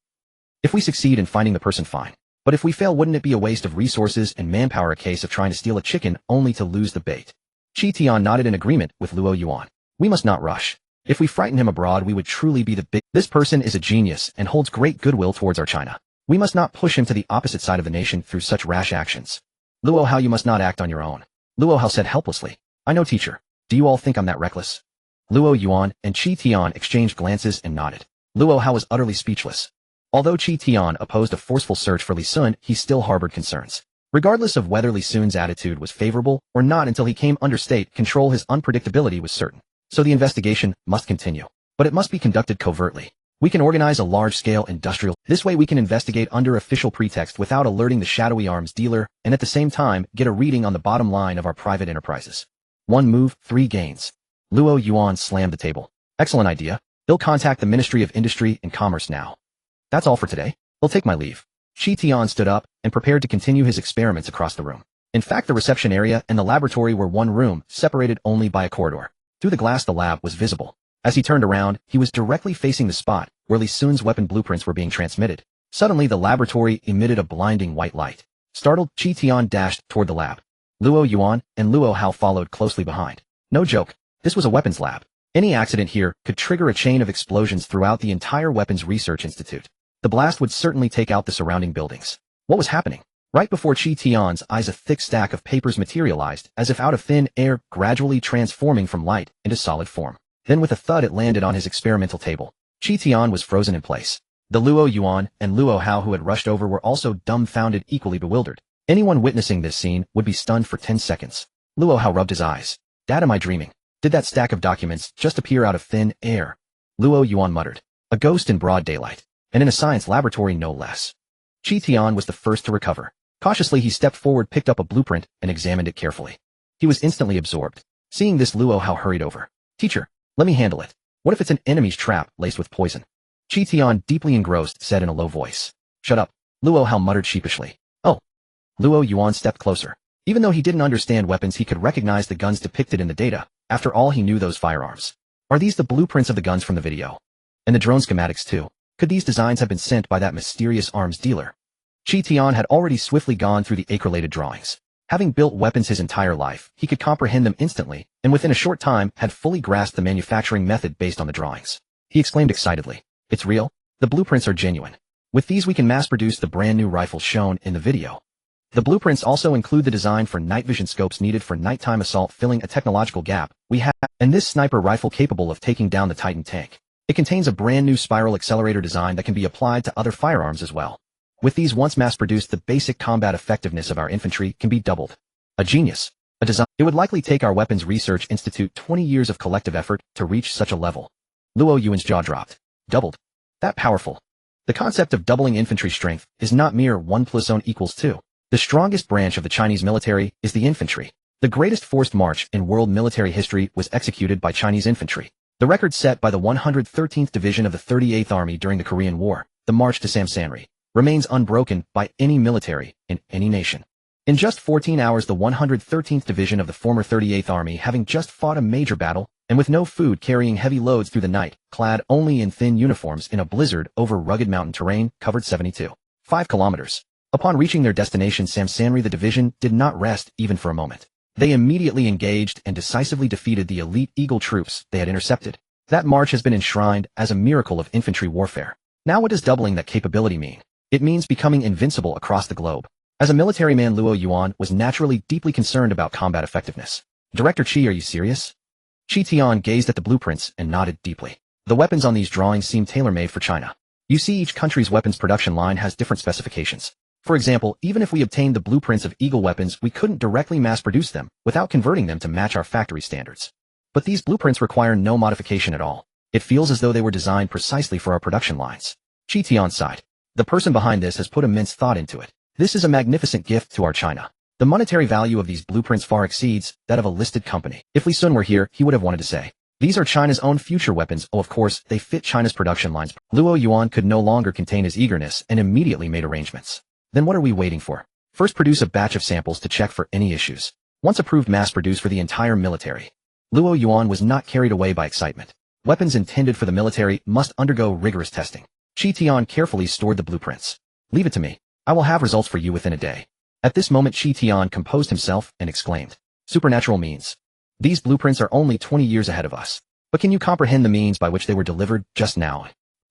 If we succeed in finding the person, fine. But if we fail, wouldn't it be a waste of resources and manpower, a case of trying to steal a chicken only to lose the bait? Qi Tian nodded in agreement with Luo Yuan. We must not rush. If we frighten him abroad, we would truly be the big. This person is a genius and holds great goodwill towards our China. We must not push him to the opposite side of the nation through such rash actions. Luo Hao, you must not act on your own. Luo Hao said helplessly. I know, teacher. Do you all think I'm that reckless? Luo Yuan and Qi Tian exchanged glances and nodded. Luo Hao was utterly speechless. Although Qi Tian opposed a forceful search for Li Sun, he still harbored concerns. Regardless of whether Li Sun's attitude was favorable or not until he came under state control, his unpredictability was certain. So the investigation must continue. But it must be conducted covertly. We can organize a large-scale industrial. This way we can investigate under official pretext without alerting the shadowy arms dealer, and at the same time get a reading on the bottom line of our private enterprises. 1 move, 3 gains. Luo Yuan slammed the table. Excellent idea. They'll contact the Ministry of Industry and Commerce now. That's all for today. I'll take my leave. Qi Tian stood up and prepared to continue his experiments across the room. In fact, the reception area and the laboratory were one room, separated only by a corridor. Through the glass, the lab was visible. As he turned around, he was directly facing the spot where Li Sun's weapon blueprints were being transmitted. Suddenly, the laboratory emitted a blinding white light. Startled, Qi Tian dashed toward the lab. Luo Yuan and Luo Hao followed closely behind. No joke. This was a weapons lab. Any accident here could trigger a chain of explosions throughout the entire Weapons Research Institute. The blast would certainly take out the surrounding buildings. What was happening? Right before Qi Tian's eyes, a thick stack of papers materialized, as if out of thin air, gradually transforming from light into solid form. Then with a thud, it landed on his experimental table. Qi Tian was frozen in place. The Luo Yuan and Luo Hao who had rushed over were also dumbfounded, equally bewildered. Anyone witnessing this scene would be stunned for 10 seconds. Luo Hao rubbed his eyes. Dad, am I dreaming? Did that stack of documents just appear out of thin air? Luo Yuan muttered. A ghost in broad daylight. And in a science laboratory, no less. Qi Tian was the first to recover. Cautiously, he stepped forward, picked up a blueprint, and examined it carefully. He was instantly absorbed. Seeing this, Luo Hao hurried over. Teacher, let me handle it. What if it's an enemy's trap laced with poison? Qi Tian, deeply engrossed, said in a low voice. Shut up. Luo Hao muttered sheepishly. Oh. Luo Yuan stepped closer. Even though he didn't understand weapons, he could recognize the guns depicted in the data. After all, he knew those firearms. Are these the blueprints of the guns from the video? And the drone schematics too? Could these designs have been sent by that mysterious arms dealer? Qi Tian had already swiftly gone through the age-related drawings. Having built weapons his entire life, he could comprehend them instantly, and within a short time had fully grasped the manufacturing method based on the drawings. He exclaimed excitedly, "It's real? The blueprints are genuine. With these we can mass-produce the brand-new rifle shown in the video." The blueprints also include the design for night vision scopes needed for nighttime assault, filling a technological gap we have, and this sniper rifle capable of taking down the Titan tank. It contains a brand-new spiral accelerator design that can be applied to other firearms as well. With these once mass-produced, the basic combat effectiveness of our infantry can be doubled. A genius. A design. It would likely take our Weapons Research Institute 20 years of collective effort to reach such a level. Luo Yuan's jaw dropped. Doubled. That powerful. The concept of doubling infantry strength is not mere 1 + 1 = 2. The strongest branch of the Chinese military is the infantry. The greatest forced march in world military history was executed by Chinese infantry. The record set by the 113th Division of the 38th Army during the Korean War, the March to Samsanri, remains unbroken by any military in any nation. In just 14 hours, the 113th Division of the former 38th Army, having just fought a major battle, and with no food, carrying heavy loads through the night, clad only in thin uniforms in a blizzard over rugged mountain terrain, covered 72.5 kilometers. Upon reaching their destination Samsanri, the division did not rest even for a moment. They immediately engaged and decisively defeated the elite Eagle troops they had intercepted. That march has been enshrined as a miracle of infantry warfare. Now what does doubling that capability mean? It means becoming invincible across the globe. As a military man, Luo Yuan was naturally deeply concerned about combat effectiveness. Director Qi, are you serious? Qi Tian gazed at the blueprints and nodded deeply. The weapons on these drawings seem tailor-made for China. You see, each country's weapons production line has different specifications. For example, even if we obtained the blueprints of Eagle weapons, we couldn't directly mass-produce them without converting them to match our factory standards. But these blueprints require no modification at all. It feels as though they were designed precisely for our production lines. Qi Tian sighed. The person behind this has put immense thought into it. This is a magnificent gift to our China. The monetary value of these blueprints far exceeds that of a listed company. If Li Sun were here, he would have wanted to say, "These are China's own future weapons. Oh, of course, they fit China's production lines." Luo Yuan could no longer contain his eagerness and immediately made arrangements. Then what are we waiting for? First, produce a batch of samples to check for any issues. Once approved, mass-produce for the entire military. Luo Yuan was not carried away by excitement. Weapons intended for the military must undergo rigorous testing. Qi Tian carefully stored the blueprints. "Leave it to me. I will have results for you within a day." At this moment, Qi Tian composed himself and exclaimed, "Supernatural means. These blueprints are only 20 years ahead of us. But can you comprehend the means by which they were delivered just now?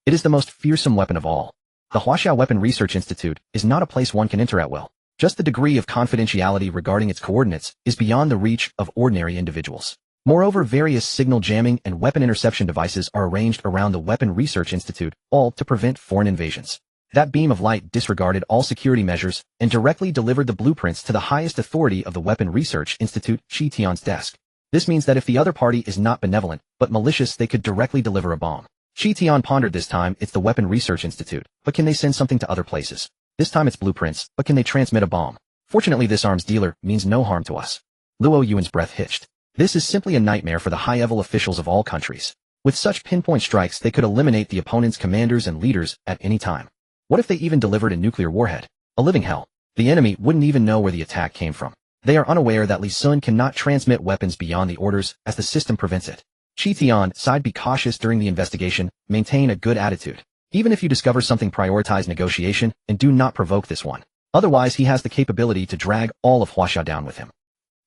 It is the most fearsome weapon of all. The Huaxia Weapon Research Institute is not a place one can enter at will. Just the degree of confidentiality regarding its coordinates is beyond the reach of ordinary individuals. Moreover, various signal jamming and weapon interception devices are arranged around the Weapon Research Institute, all to prevent foreign invasions." That beam of light disregarded all security measures and directly delivered the blueprints to the highest authority of the Weapon Research Institute, Qi Tian's desk. This means that if the other party is not benevolent, but malicious, they could directly deliver a bomb. Qi Tian pondered. This time it's the Weapon Research Institute, but can they send something to other places? This time it's blueprints, but can they transmit a bomb? Fortunately, this arms dealer means no harm to us. Luo Yuan's breath hitched. This is simply a nightmare for the high-level officials of all countries. With such pinpoint strikes, they could eliminate the opponent's commanders and leaders at any time. What if they even delivered a nuclear warhead? A living hell. The enemy wouldn't even know where the attack came from. They are unaware that Li Sun cannot transmit weapons beyond the orders, as the system prevents it. Qi Tian sighed. Be cautious during the investigation, maintain a good attitude. Even if you discover something, prioritize negotiation, and do not provoke this one. Otherwise, he has the capability to drag all of Huaxia down with him.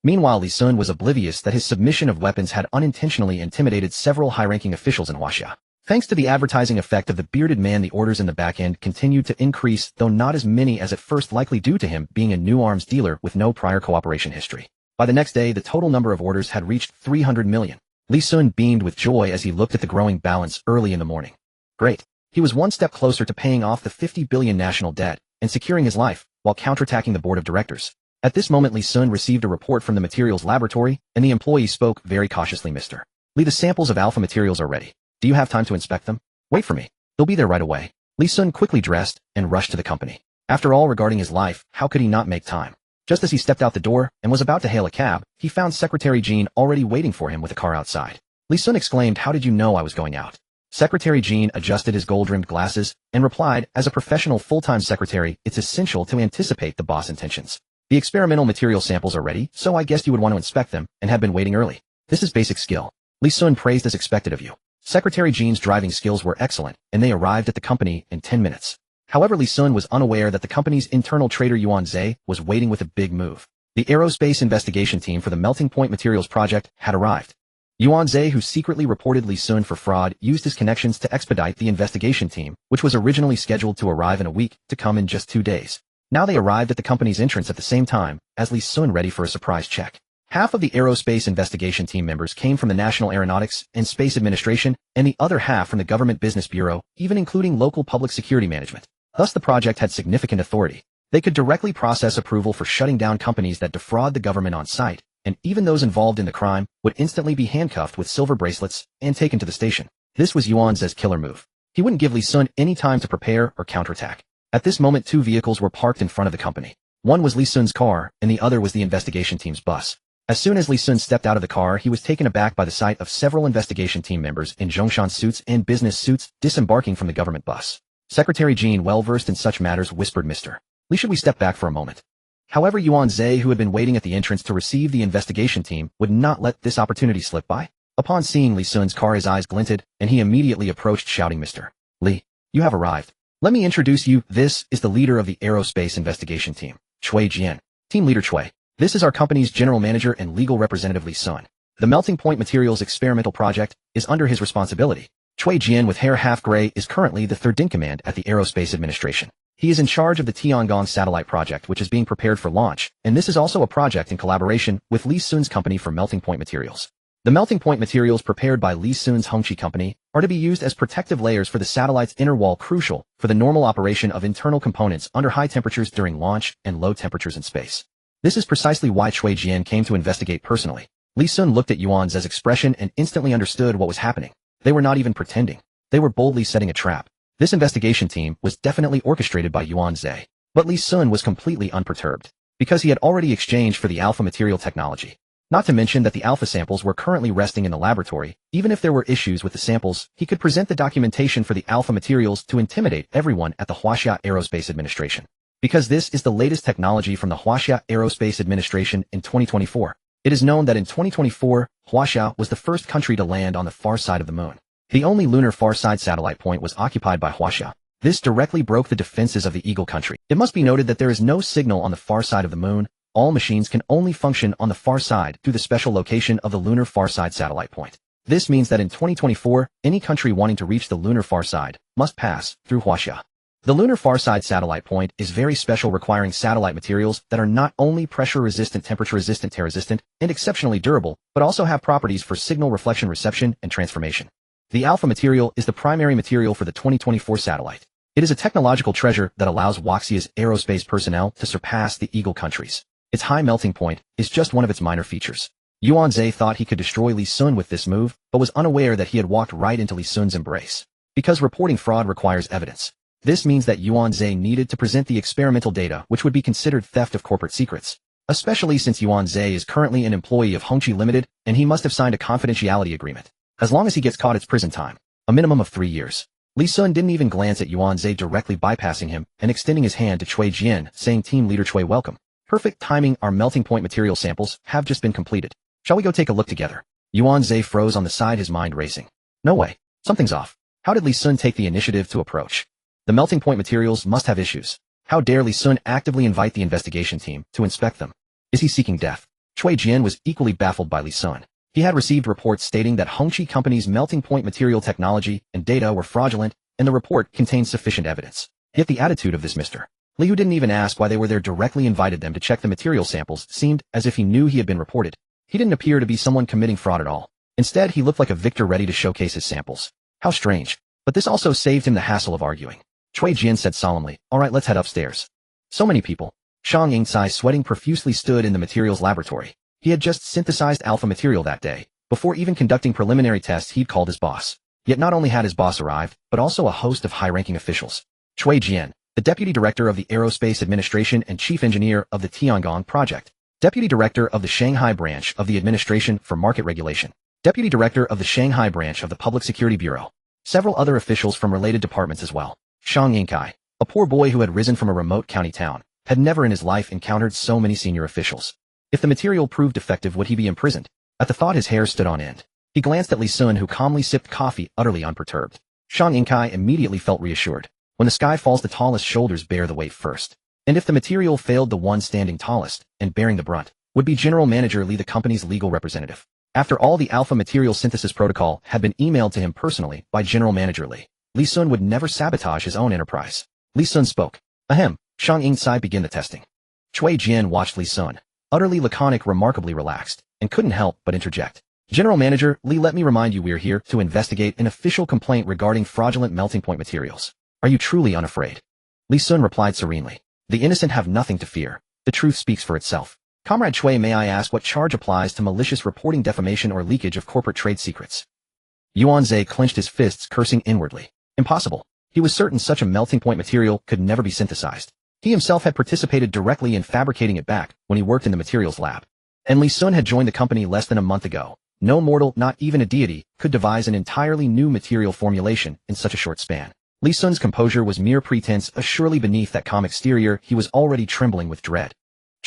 Meanwhile, Li Sun was oblivious that his submission of weapons had unintentionally intimidated several high-ranking officials in Huaxia. Thanks to the advertising effect of the bearded man, the orders in the back end continued to increase, though not as many as at first, likely due to him being a new arms dealer with no prior cooperation history. By the next day, the total number of orders had reached 300 million. Li Sun beamed with joy as he looked at the growing balance early in the morning. Great. He was one step closer to paying off the 50 billion national debt and securing his life, while counterattacking the board of directors. At this moment, Li Sun received a report from the materials laboratory, and the employee spoke very cautiously. "Mr. Li, the samples of alpha materials are ready. Do you have time to inspect them? Wait for me. They'll be there right away." Li Sun quickly dressed and rushed to the company. After all, regarding his life, how could he not make time? Just as he stepped out the door and was about to hail a cab, he found Secretary Jean already waiting for him with a car outside. Li Sun exclaimed, "How did you know I was going out?" Secretary Jean adjusted his gold-rimmed glasses and replied, as a professional full-time secretary, it's essential to anticipate the boss intentions. The experimental material samples are ready, so I guess you would want to inspect them and have been waiting early. This is basic skill. Li Sun praised as expected of you. Secretary Jean's driving skills were excellent, and they arrived at the company in 10 minutes. However, Li Sun was unaware that the company's internal trader Yuan Zhe was waiting with a big move. The aerospace investigation team for the Melting Point Materials project had arrived. Yuan Zhe, who secretly reported Li Sun for fraud, used his connections to expedite the investigation team, which was originally scheduled to arrive in a week, to come in just 2 days. Now they arrived at the company's entrance at the same time, as Li Sun ready for a surprise check. Half of the aerospace investigation team members came from the National Aeronautics and Space Administration, and the other half from the Government Business Bureau, even including local public security management. Thus the project had significant authority. They could directly process approval for shutting down companies that defraud the government on site, and even those involved in the crime would instantly be handcuffed with silver bracelets and taken to the station. This was Yuan Zhe's killer move. He wouldn't give Li Sun any time to prepare or counterattack. At this moment, 2 vehicles were parked in front of the company. One was Li Sun's car, and the other was the investigation team's bus. As soon as Li Sun stepped out of the car, he was taken aback by the sight of several investigation team members in Zhongshan suits and business suits disembarking from the government bus. Secretary Jean, well-versed in such matters, whispered, Mr. Li, should we step back for a moment? However, Yuan Zhe, who had been waiting at the entrance to receive the investigation team, would not let this opportunity slip by. Upon seeing Li Sun's car, his eyes glinted, and he immediately approached, shouting, Mr. Li, you have arrived. Let me introduce you. This is the leader of the aerospace investigation team, Cui Jian. Team leader Cui. This is our company's general manager and legal representative, Li Sun. The Melting Point Materials experimental project is under his responsibility. Cui Jian, with hair half gray, is currently the third in command at the Aerospace Administration. He is in charge of the Tiangong satellite project, which is being prepared for launch, and this is also a project in collaboration with Li Sun's company for Melting Point Materials. The melting point materials prepared by Li Sun's Hongqi company are to be used as protective layers for the satellite's inner wall, crucial for the normal operation of internal components under high temperatures during launch and low temperatures in space. This is precisely why Cui Jian came to investigate personally. Li Sun looked at Yuan Zhe's expression and instantly understood what was happening. They were not even pretending. They were boldly setting a trap. This investigation team was definitely orchestrated by Yuan Zhe. But Li Sun was completely unperturbed, because he had already exchanged for the alpha material technology. Not to mention that the alpha samples were currently resting in the laboratory. Even if there were issues with the samples, he could present the documentation for the alpha materials to intimidate everyone at the Huaxia Aerospace Administration. Because this is the latest technology from the Huaxia Aerospace Administration in 2024. It is known that in 2024, Huaxia was the first country to land on the far side of the moon. The only lunar far side satellite point was occupied by Huaxia. This directly broke the defenses of the Eagle country. It must be noted that there is no signal on the far side of the moon. All machines can only function on the far side through the special location of the lunar far side satellite point. This means that in 2024, any country wanting to reach the lunar far side must pass through Huaxia. The lunar far side satellite point is very special, requiring satellite materials that are not only pressure-resistant, temperature-resistant, tear-resistant, and exceptionally durable, but also have properties for signal reflection, reception, and transformation. The alpha material is the primary material for the 2024 satellite. It is a technological treasure that allows Huaxia's aerospace personnel to surpass the Eagle countries. Its high melting point is just one of its minor features. Yuan Zhe thought he could destroy Li Sun with this move, but was unaware that he had walked right into Li Sun's embrace. Because reporting fraud requires evidence. This means that Yuan Zhe needed to present the experimental data, which would be considered theft of corporate secrets. Especially since Yuan Zhe is currently an employee of Hongqi Limited, and he must have signed a confidentiality agreement. As long as he gets caught, it's prison time. A minimum of 3 years. Li Sun didn't even glance at Yuan Zhe, directly bypassing him and extending his hand to Cui Jian, saying, Team Leader Cui, welcome. Perfect timing, our melting point material samples have just been completed. Shall we go take a look together? Yuan Zhe froze on the side, his mind racing. No way. Something's off. How did Li Sun take the initiative to approach? The melting point materials must have issues. How dare Li Sun actively invite the investigation team to inspect them? Is he seeking death? Cui Jian was equally baffled by Li Sun. He had received reports stating that Hongqi Company's melting point material technology and data were fraudulent, and the report contained sufficient evidence. Yet the attitude of this Mr. Li, who didn't even ask why they were there, directly invited them to check the material samples, seemed as if he knew he had been reported. He didn't appear to be someone committing fraud at all. Instead, he looked like a victor ready to showcase his samples. How strange. But this also saved him the hassle of arguing. Cui Jian said solemnly, all right, let's head upstairs. So many people. Shang Yingcai, sweating profusely, stood in the materials laboratory. He had just synthesized alpha material that day. Before even conducting preliminary tests, he'd called his boss. Yet not only had his boss arrived, but also a host of high-ranking officials. Cui Jian, the Deputy Director of the Aerospace Administration and Chief Engineer of the Tiangong Project. Deputy Director of the Shanghai Branch of the Administration for Market Regulation. Deputy Director of the Shanghai Branch of the Public Security Bureau. Several other officials from related departments as well. Shang Yingkai, a poor boy who had risen from a remote county town, had never in his life encountered so many senior officials. If the material proved defective, would he be imprisoned? At the thought, his hair stood on end. He glanced at Li Sun, who calmly sipped coffee, utterly unperturbed. Shang Yingkai immediately felt reassured. When the sky falls, the tallest shoulders bear the weight first. And if the material failed, the one standing tallest and bearing the brunt would be General Manager Li, the company's legal representative. After all, the Alpha Material Synthesis Protocol had been emailed to him personally by General Manager Li. Li Sun would never sabotage his own enterprise. Li Sun spoke. Ahem. Shang Yingkai began the testing. Cui Jian watched Li Sun, utterly laconic, remarkably relaxed, and couldn't help but interject. General Manager Li, let me remind you, we're here to investigate an official complaint regarding fraudulent melting point materials. Are you truly unafraid? Li Sun replied serenely. The innocent have nothing to fear. The truth speaks for itself. Comrade Cui, may I ask what charge applies to malicious reporting, defamation, or leakage of corporate trade secrets? Yuan Zhe clenched his fists, cursing inwardly. Impossible. He was certain such a melting point material could never be synthesized. He himself had participated directly in fabricating it back when he worked in the materials lab. And Li Sun had joined the company less than a month ago. No mortal, not even a deity, could devise an entirely new material formulation in such a short span. Li Sun's composure was mere pretense, surely beneath that calm exterior he was already trembling with dread.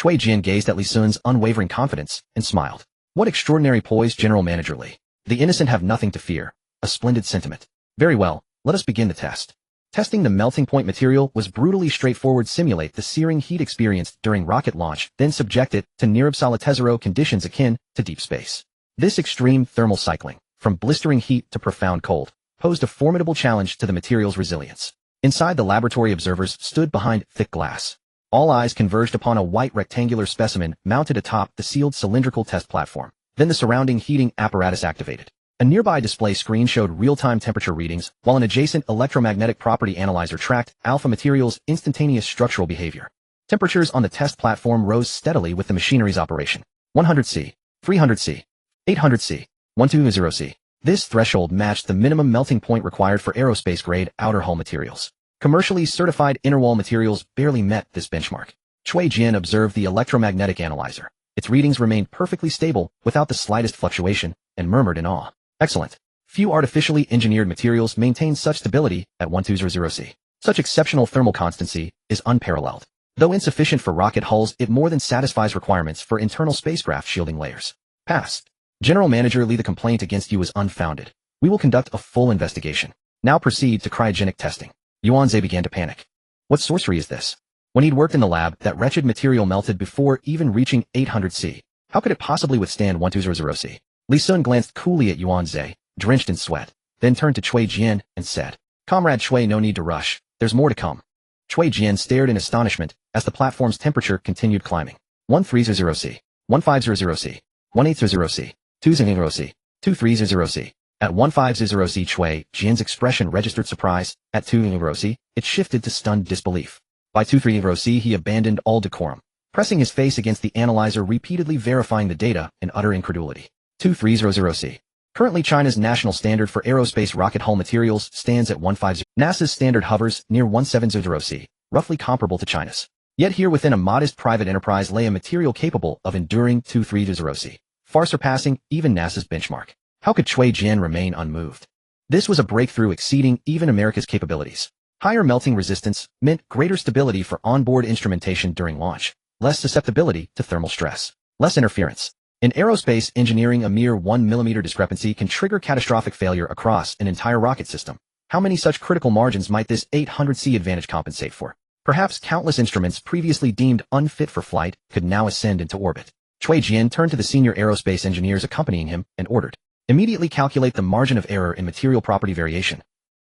Cui Jian gazed at Li Sun's unwavering confidence and smiled. What extraordinary poise, General Manager Li. The innocent have nothing to fear. A splendid sentiment. Very well, let us begin the test. Testing the melting point material was brutally straightforward. Simulate the searing heat experienced during rocket launch, then subject it to near-absolute conditions akin to deep space. This extreme thermal cycling, from blistering heat to profound cold, posed a formidable challenge to the material's resilience. Inside, the laboratory observers stood behind thick glass. All eyes converged upon a white rectangular specimen mounted atop the sealed cylindrical test platform. Then the surrounding heating apparatus activated. A nearby display screen showed real-time temperature readings, while an adjacent electromagnetic property analyzer tracked Alpha Materials' instantaneous structural behavior. Temperatures on the test platform rose steadily with the machinery's operation. 100 C, 300 C, 800 C, 120 C. This threshold matched the minimum melting point required for aerospace-grade outer hull materials. Commercially certified inner wall materials barely met this benchmark. Cui Jian observed the electromagnetic analyzer. Its readings remained perfectly stable, without the slightest fluctuation, and murmured in awe. Excellent. Few artificially engineered materials maintain such stability at 120 C. Such exceptional thermal constancy is unparalleled. Though insufficient for rocket hulls, it more than satisfies requirements for internal spacecraft shielding layers. Passed. General Manager Li, the complaint against you is unfounded. We will conduct a full investigation. Now proceed to cryogenic testing. Yuan Zhe began to panic. What sorcery is this? When he'd worked in the lab, that wretched material melted before even reaching 800 C. How could it possibly withstand 120 C? Li Sun glanced coolly at Yuan Zhe, drenched in sweat, then turned to Cui Jian and said, Comrade Cui, no need to rush. There's more to come. Cui Jian stared in astonishment as the platform's temperature continued climbing. 130 C, 1500 C, 180 C, 200 C, 230 C. At 150 C, Cui Jian's expression registered surprise. At 200 C, it shifted to stunned disbelief. By 230 C, he abandoned all decorum, pressing his face against the analyzer, repeatedly verifying the data in utter incredulity. 2300 C. Currently, China's national standard for aerospace rocket hull materials stands at 150. NASA's standard hovers near 170 C, roughly comparable to China's. Yet here within a modest private enterprise lay a material capable of enduring 230 C, far surpassing even NASA's benchmark. How could Cui Jian remain unmoved? This was a breakthrough exceeding even America's capabilities. Higher melting resistance meant greater stability for onboard instrumentation during launch, less susceptibility to thermal stress, less interference. In aerospace engineering, a mere 1 mm discrepancy can trigger catastrophic failure across an entire rocket system. How many such critical margins might this 800 C advantage compensate for? Perhaps countless instruments previously deemed unfit for flight could now ascend into orbit. Cui Jian turned to the senior aerospace engineers accompanying him and ordered, immediately calculate the margin of error in material property variation.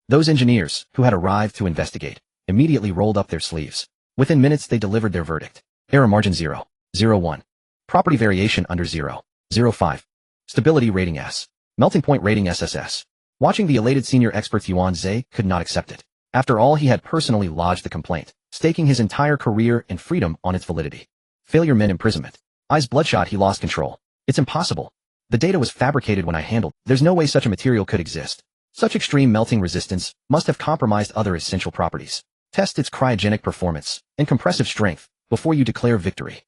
Those engineers, who had arrived to investigate, immediately rolled up their sleeves. Within minutes they delivered their verdict. Error margin 0, 0.1. Property variation under 0, 0.5. Stability rating S. Melting point rating SSS. Watching the elated senior experts, Yuan Zhe could not accept it. After all, he had personally lodged the complaint, staking his entire career and freedom on its validity. Failure meant imprisonment. Eyes bloodshot, he lost control. It's impossible. The data was fabricated when I handled. There's no way such a material could exist. Such extreme melting resistance must have compromised other essential properties. Test its cryogenic performance and compressive strength before you declare victory.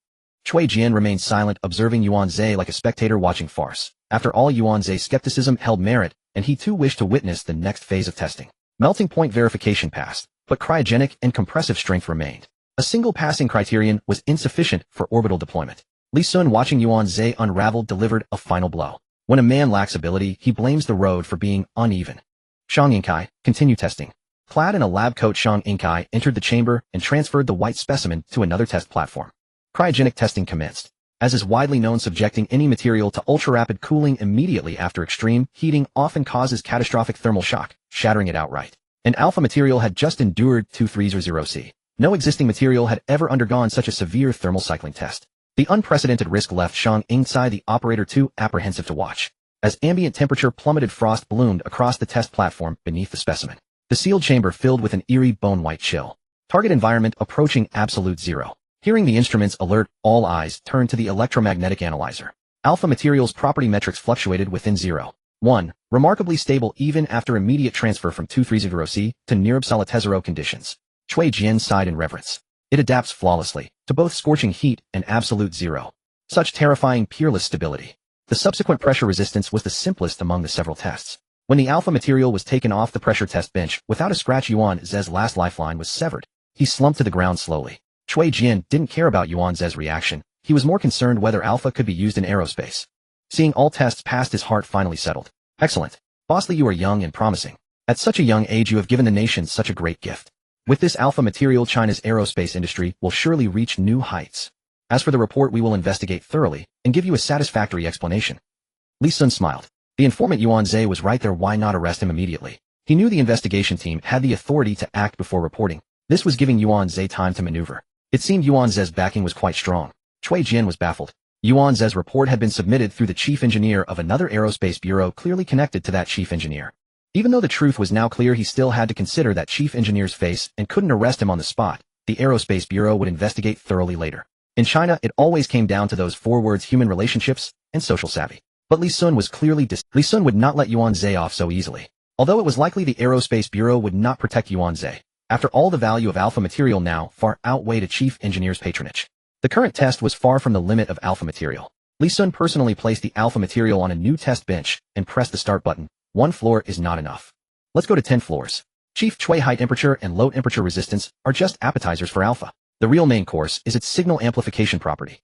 Cui Jian remained silent, observing Yuan Zhe like a spectator watching farce. After all, Yuan Zhe's skepticism held merit, and he too wished to witness the next phase of testing. Melting point verification passed, but cryogenic and compressive strength remained. A single passing criterion was insufficient for orbital deployment. Li Sun, watching Yuan Zhe unravel, delivered a final blow. When a man lacks ability, he blames the road for being uneven. Shang Yingkai, continue testing. Clad in a lab coat, Shang Yingkai entered the chamber and transferred the white specimen to another test platform. Cryogenic testing commenced. As is widely known, subjecting any material to ultra-rapid cooling immediately after extreme heating often causes catastrophic thermal shock, shattering it outright. An alpha material had just endured 230C. No existing material had ever undergone such a severe thermal cycling test. The unprecedented risk left Shang Yingkai, the operator, too apprehensive to watch. As ambient temperature plummeted, frost bloomed across the test platform beneath the specimen. The sealed chamber filled with an eerie bone-white chill. Target environment approaching absolute zero. Hearing the instrument's alert, all eyes turned to the electromagnetic analyzer. Alpha material's property metrics fluctuated within 0.1, remarkably stable even after immediate transfer from 230C to near-absolute conditions. Cui Jian sighed in reverence. It adapts flawlessly to both scorching heat and absolute zero. Such terrifying, peerless stability. The subsequent pressure resistance was the simplest among the several tests. When the alpha material was taken off the pressure test bench, without a scratch, Yuan Zhe's last lifeline was severed. He slumped to the ground slowly. Cui Jian didn't care about Yuan Zhe's reaction. He was more concerned whether alpha could be used in aerospace. Seeing all tests passed, his heart finally settled. Excellent. Boss Li, you are young and promising. At such a young age, you have given the nation such a great gift. With this alpha material, China's aerospace industry will surely reach new heights. As for the report, we will investigate thoroughly and give you a satisfactory explanation. Li Sun smiled. The informant Yuan Zhe was right there. Why not arrest him immediately? He knew the investigation team had the authority to act before reporting. This was giving Yuan Zhe time to maneuver. It seemed Yuan Zhe's backing was quite strong. Cui Jian was baffled. Yuan Zhe's report had been submitted through the chief engineer of another aerospace bureau clearly connected to that chief engineer. Even though the truth was now clear, he still had to consider that chief engineer's face and couldn't arrest him on the spot. The aerospace bureau would investigate thoroughly later. In China, it always came down to those four words: human relationships and social savvy. But Li Sun was clearly Li Sun would not let Yuan Zhe off so easily. Although it was likely the aerospace bureau would not protect Yuan Zhe. After all, the value of alpha material now far outweighed a chief engineer's patronage. The current test was far from the limit of alpha material. Li Sun personally placed the alpha material on a new test bench and pressed the start button. 1 floor is not enough. Let's go to 10 floors. Chief Cui, high temperature and low temperature resistance are just appetizers for alpha. The real main course is its signal amplification property.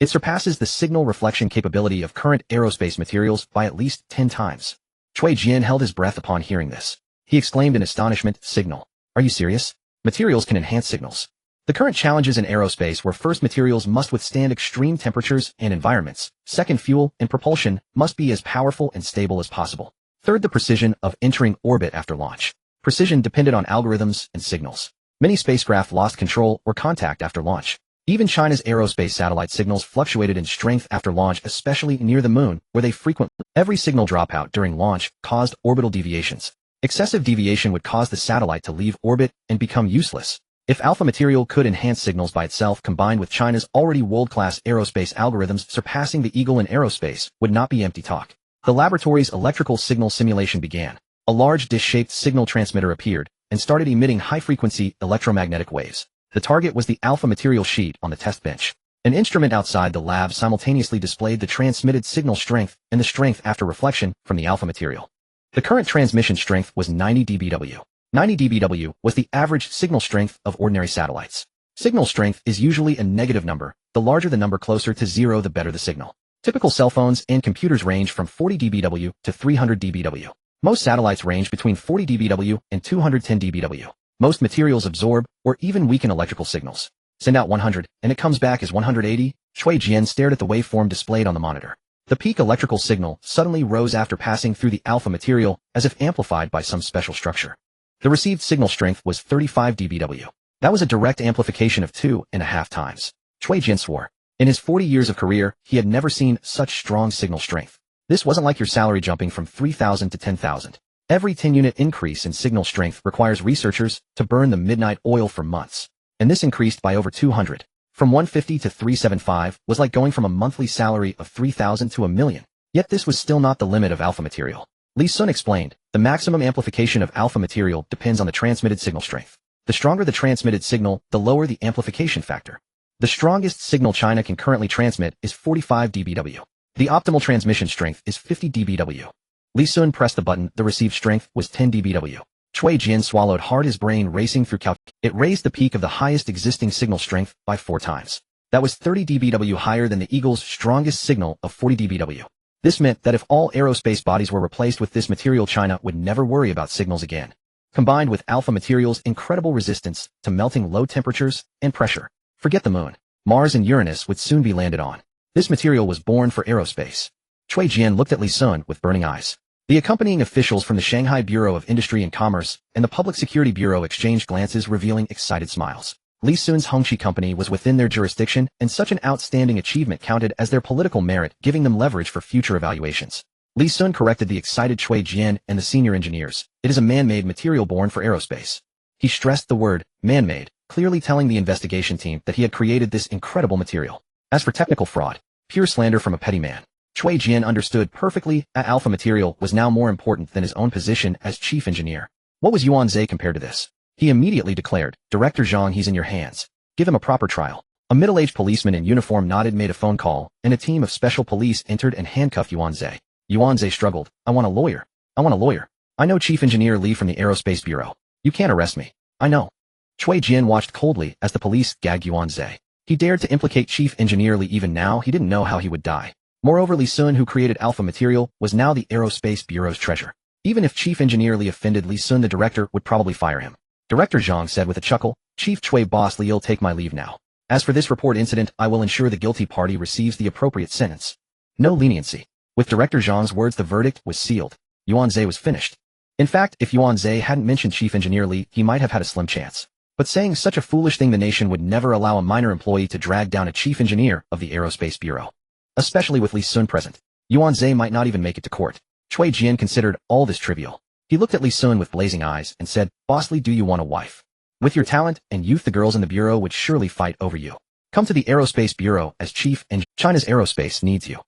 It surpasses the signal reflection capability of current aerospace materials by at least 10 times. Cui Jian held his breath upon hearing this. He exclaimed in astonishment, "Signal? Are you serious? Materials can enhance signals." The current challenges in aerospace were: first, materials must withstand extreme temperatures and environments. Second, fuel and propulsion must be as powerful and stable as possible. Third, the precision of entering orbit after launch. Precision depended on algorithms and signals. Many spacecraft lost control or contact after launch. Even China's aerospace satellite signals fluctuated in strength after launch, especially near the moon, where they frequently. Every signal dropout during launch caused orbital deviations. Excessive deviation would cause the satellite to leave orbit and become useless. If alpha material could enhance signals by itself, combined with China's already world-class aerospace algorithms, surpassing the eagle in aerospace would not be empty talk. The laboratory's electrical signal simulation began. A large dish-shaped signal transmitter appeared and started emitting high-frequency electromagnetic waves. The target was the alpha material sheet on the test bench. An instrument outside the lab simultaneously displayed the transmitted signal strength and the strength after reflection from the alpha material. The current transmission strength was 90 dBW. 90 dBW was the average signal strength of ordinary satellites. Signal strength is usually a negative number. The larger the number closer to zero, the better the signal. Typical cell phones and computers range from 40 dBW to 300 dBW. Most satellites range between 40 dBW and 210 dBW. Most materials absorb or even weaken electrical signals. Send out 100, and it comes back as 180. Cui Jian stared at the waveform displayed on the monitor. The peak electrical signal suddenly rose after passing through the alpha material, as if amplified by some special structure. The received signal strength was 35 dBW. That was a direct amplification of 2.5 times. Cui Jian swore. In his 40 years of career, he had never seen such strong signal strength. This wasn't like your salary jumping from 3,000 to 10,000. Every 10-unit increase in signal strength requires researchers to burn the midnight oil for months. And this increased by over 200. From 150 to 375 was like going from a monthly salary of 3,000 to 1,000,000. Yet this was still not the limit of alpha material. Li Sun explained, the maximum amplification of alpha material depends on the transmitted signal strength. The stronger the transmitted signal, the lower the amplification factor. The strongest signal China can currently transmit is 45 dBW. The optimal transmission strength is 50 dBW. Li Sun pressed the button. The received strength was 10 dBW. Chui Jian swallowed hard, his brain racing through calc. It raised the peak of the highest existing signal strength by 4 times. That was 30 dBW higher than the Eagle's strongest signal of 40 dBW. This meant that if all aerospace bodies were replaced with this material, China would never worry about signals again. Combined with Alpha Material's incredible resistance to melting low temperatures and pressure, forget the moon. Mars and Uranus would soon be landed on. This material was born for aerospace. Chui Jian looked at Li Sun with burning eyes. The accompanying officials from the Shanghai Bureau of Industry and Commerce and the Public Security Bureau exchanged glances, revealing excited smiles. Li Sun's Hongqi company was within their jurisdiction, and such an outstanding achievement counted as their political merit, giving them leverage for future evaluations. Li Sun corrected the excited Chui Jian and the senior engineers. It is a man-made material born for aerospace. He stressed the word, man-made, clearly telling the investigation team that he had created this incredible material. As for technical fraud, pure slander from a petty man. Chui Jian understood perfectly that Alpha Material was now more important than his own position as chief engineer. What was Yuan Zhe compared to this? He immediately declared, Director Zhang, he's in your hands. Give him a proper trial. A middle-aged policeman in uniform nodded, made a phone call, and a team of special police entered and handcuffed Yuan Zhe. Yuan Zhe struggled. I want a lawyer. I want a lawyer. I know Chief Engineer Li from the Aerospace Bureau. You can't arrest me. I know. Chui Jian watched coldly as the police gagged Yuan Zhe. He dared to implicate Chief Engineer Li. Even now, he didn't know how he would die. Moreover, Li Sun, who created Alpha Material, was now the Aerospace Bureau's treasure. Even if Chief Engineer Li offended Li Sun, the director would probably fire him. Director Zhang said with a chuckle, Chief Chui, boss Li'll take my leave now. As for this report incident, I will ensure the guilty party receives the appropriate sentence. No leniency. With Director Zhang's words, the verdict was sealed. Yuan Zhe was finished. In fact, if Yuan Zhe hadn't mentioned Chief Engineer Li, he might have had a slim chance. But saying such a foolish thing, the nation would never allow a minor employee to drag down a chief engineer of the Aerospace Bureau. Especially with Li Sun present. Yuan Zhe might not even make it to court. Chui Jian considered all this trivial. He looked at Li Sun with blazing eyes and said, Boss Li, do you want a wife? With your talent and youth, the girls in the Bureau would surely fight over you. Come to the Aerospace Bureau as chief, and China's aerospace needs you.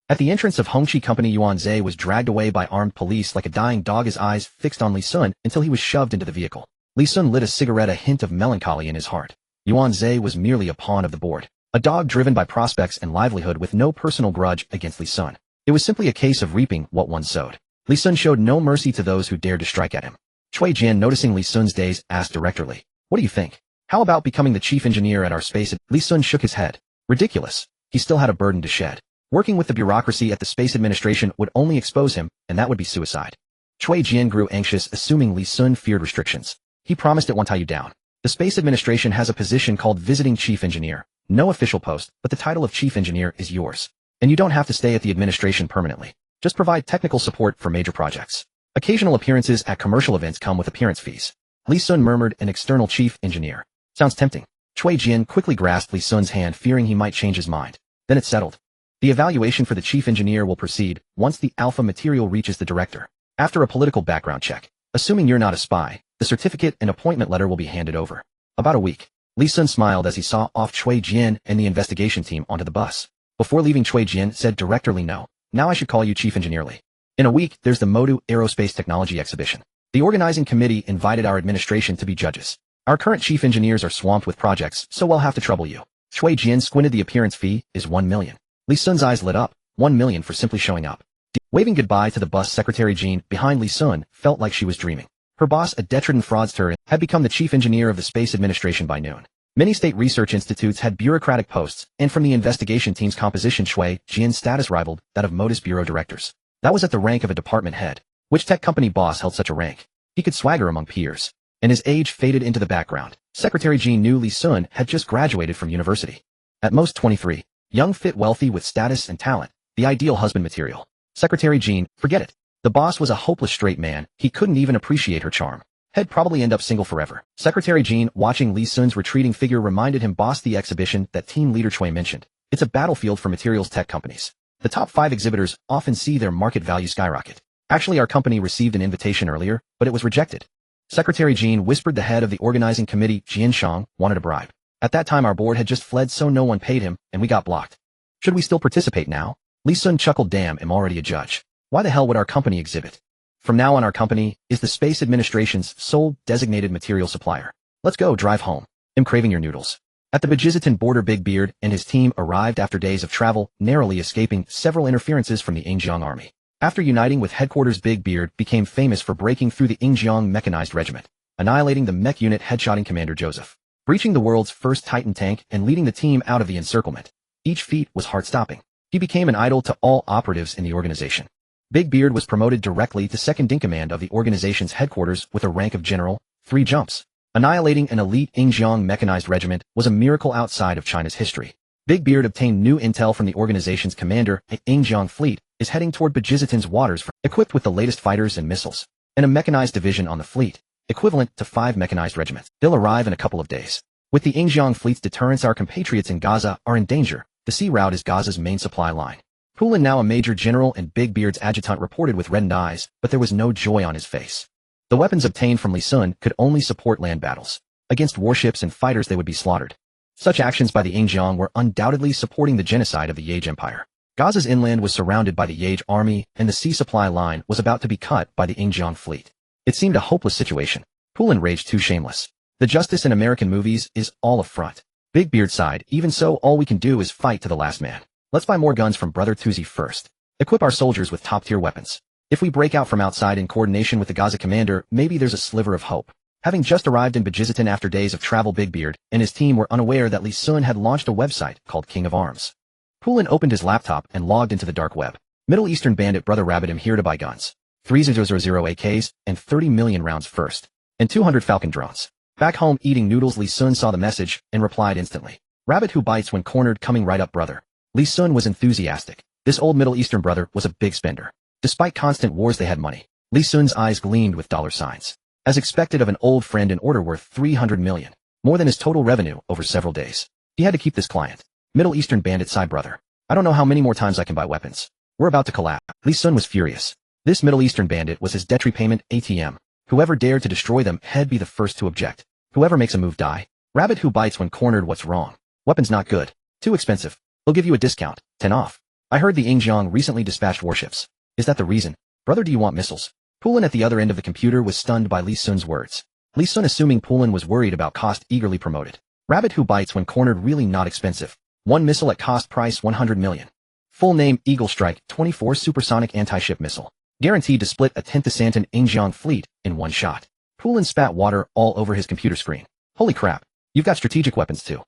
At the entrance of Hongqi Company, Yuan Zhe was dragged away by armed police like a dying dog, his eyes fixed on Li Sun until he was shoved into the vehicle. Li Sun lit a cigarette, a hint of melancholy in his heart. Yuan Zhe was merely a pawn of the board. A dog driven by prospects and livelihood with no personal grudge against Li Sun. It was simply a case of reaping what one sowed. Li Sun showed no mercy to those who dared to strike at him. Chui Jian, noticing Li Sun's daze, asked directly, What do you think? How about becoming the chief engineer at our space? Li Sun shook his head. Ridiculous. He still had a burden to shed. Working with the bureaucracy at the Space Administration would only expose him, and that would be suicide. Chui Jian grew anxious, assuming Li Sun feared restrictions. He promised it won't tie you down. The Space Administration has a position called Visiting Chief Engineer. No official post, but the title of Chief Engineer is yours. And you don't have to stay at the administration permanently. Just provide technical support for major projects. Occasional appearances at commercial events come with appearance fees. Li Sun murmured, an external chief engineer. Sounds tempting. Chui Jian quickly grasped Li Sun's hand, fearing he might change his mind. Then it settled. The evaluation for the chief engineer will proceed once the Alpha Material reaches the director. After a political background check, assuming you're not a spy, the certificate and appointment letter will be handed over. About a week. Li Sun smiled as he saw off Chui Jian and the investigation team onto the bus. Before leaving, Chui Jian said, Director Li, no. Now I should call you Chief Engineer Li. In a week, there's the Modu Aerospace Technology Exhibition. The organizing committee invited our administration to be judges. Our current chief engineers are swamped with projects, so we'll have to trouble you. Chui Jian squinted. The appearance fee is 1 million. Li Sun's eyes lit up. 1 million for simply showing up. Waving goodbye to the bus, Secretary Jean, behind Li Sun, felt like she was dreaming. Her boss, a detritus fraudster, had become the chief engineer of the Space Administration by noon. Many state research institutes had bureaucratic posts, and from the investigation team's composition, Chui Jian's status rivaled that of Modus Bureau directors. That was at the rank of a department head. Which tech company boss held such a rank? He could swagger among peers. And his age faded into the background. Secretary Jean knew Li Sun had just graduated from university. At most 23. Young, fit, wealthy, with status and talent. The ideal husband material. Secretary Jean, forget it. The boss was a hopeless straight man. He couldn't even appreciate her charm. He'd probably end up single forever. Secretary Jean, watching Li Sun's retreating figure, reminded him, boss, the exhibition that team leader Chui mentioned. It's a battlefield for materials tech companies. The top 5 exhibitors often see their market value skyrocket. Actually, our company received an invitation earlier, but it was rejected. Secretary Jean whispered. The head of the organizing committee, Jian Shang, wanted a bribe. At that time, our board had just fled, so no one paid him, and we got blocked. Should we still participate now? Li Sun chuckled. Damn, I'm already a judge. Why the hell would our company exhibit? From now on, our company is the Space Administration's sole designated material supplier. Let's go, drive home. I'm craving your noodles. At the Bajizitan border, Big Beard and his team arrived after days of travel, narrowly escaping several interferences from the Ainjiang army. After uniting with headquarters, Big Beard became famous for breaking through the Ingjiang mechanized regiment, annihilating the mech unit headshotting Commander Joseph, breaching the world's first Titan tank and leading the team out of the encirclement. Each feat was heart-stopping. He became an idol to all operatives in the organization. Big Beard was promoted directly to second-in-command of the organization's headquarters with a rank of general, 3 jumps. Annihilating an elite Ingjiang mechanized regiment was a miracle outside of China's history. Big Beard obtained new intel from the organization's commander. A Ingjiang fleet is heading toward Bajizitan's waters, equipped with the latest fighters and missiles, and a mechanized division on the fleet, equivalent to 5 mechanized regiments. They'll arrive in a couple of days. With the Ingjiang fleet's deterrence, our compatriots in Gaza are in danger. The sea route is Gaza's main supply line. Poulin, now a major general and Big Beard's adjutant, reported with reddened eyes, but there was no joy on his face. The weapons obtained from Li Sun could only support land battles. Against warships and fighters they would be slaughtered. Such actions by the Ingjiang were undoubtedly supporting the genocide of the Yage Empire. Gaza's inland was surrounded by the Yage army, and the sea supply line was about to be cut by the Ingjiang fleet. It seemed a hopeless situation. Poulin raged too shameless. The justice in American movies is all a front. Big Beard sighed, even so, all we can do is fight to the last man. Let's buy more guns from Brother Tuzi first. Equip our soldiers with top-tier weapons. If we break out from outside in coordination with the Gaza commander, maybe there's a sliver of hope. Having just arrived in Bajizitan after days of travel, Big Beard and his team were unaware that Li Sun had launched a website called King of Arms. Poulin opened his laptop and logged into the dark web. Middle Eastern bandit Brother Rabbit, I'm here to buy guns. 3000 AKs and 30 million rounds first. And 200 Falcon drones. Back home eating noodles, Li Sun saw the message and replied instantly. Rabbit who bites when cornered, coming right up, brother. Li Sun was enthusiastic. This old Middle Eastern brother was a big spender. Despite constant wars, they had money. Li Sun's eyes gleamed with dollar signs. As expected of an old friend, an order worth 300 million. More than his total revenue over several days. He had to keep this client. Middle Eastern bandit sighed, brother. I don't know how many more times I can buy weapons. We're about to collapse. Li Sun was furious. This Middle Eastern bandit was his debt repayment ATM. Whoever dared to destroy them had be the first to object. Whoever makes a move die. Rabbit who bites when cornered, what's wrong? Weapons not good. Too expensive. They'll give you a discount, 10 off. I heard the Ingjiang recently dispatched warships. Is that the reason? Brother, do you want missiles? Poulin at the other end of the computer was stunned by Li Sun's words. Li Sun, assuming Poulin was worried about cost, eagerly promoted. Rabbit who bites when cornered, really not expensive. 1 missile at cost price 100 million. Full name Eagle Strike 24 supersonic anti-ship missile. Guaranteed to split a 10th Santan Ingjiang fleet in one shot. Poulin spat water all over his computer screen. Holy crap. You've got strategic weapons too.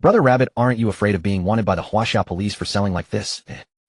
Brother Rabbit, aren't you afraid of being wanted by the Huaxiao police for selling like this?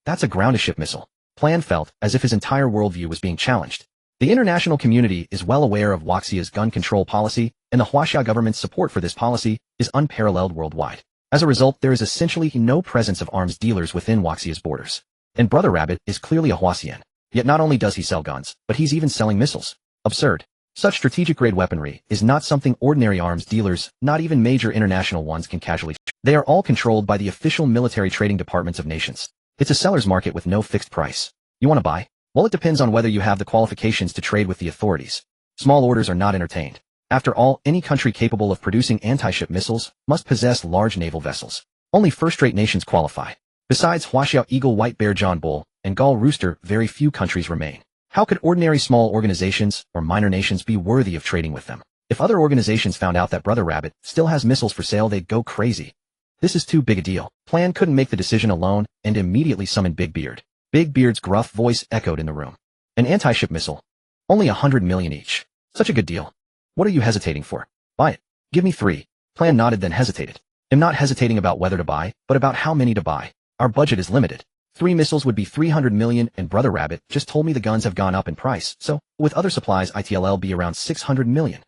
That's a ground-to-ship missile. Plan felt as if his entire worldview was being challenged. The international community is well aware of Huaxia's gun control policy, and the Huaxiao government's support for this policy is unparalleled worldwide. As a result, there is essentially no presence of arms dealers within Huaxia's borders. And Brother Rabbit is clearly a Huaxian. Yet not only does he sell guns, but he's even selling missiles. Absurd. Such strategic-grade weaponry is not something ordinary arms dealers, not even major international ones, can casually. They are all controlled by the official military trading departments of nations. It's a seller's market with no fixed price. You want to buy? Well, it depends on whether you have the qualifications to trade with the authorities. Small orders are not entertained. After all, any country capable of producing anti-ship missiles must possess large naval vessels. Only first-rate nations qualify. Besides Huaxiao Eagle, White Bear, John Bull, and Gaul Rooster, very few countries remain. How could ordinary small organizations or minor nations be worthy of trading with them? If other organizations found out that Brother Rabbit still has missiles for sale, they'd go crazy. This is too big a deal. Plan couldn't make the decision alone and immediately summoned Big Beard. Big Beard's gruff voice echoed in the room. An anti-ship missile. Only 100 million each. Such a good deal. What are you hesitating for? Buy it. Give me 3. Plan nodded, then hesitated. I'm not hesitating about whether to buy, but about how many to buy. Our budget is limited. 3 missiles would be 300 million, and Brother Rabbit just told me the guns have gone up in price, so, with other supplies, it'll be around 600 million.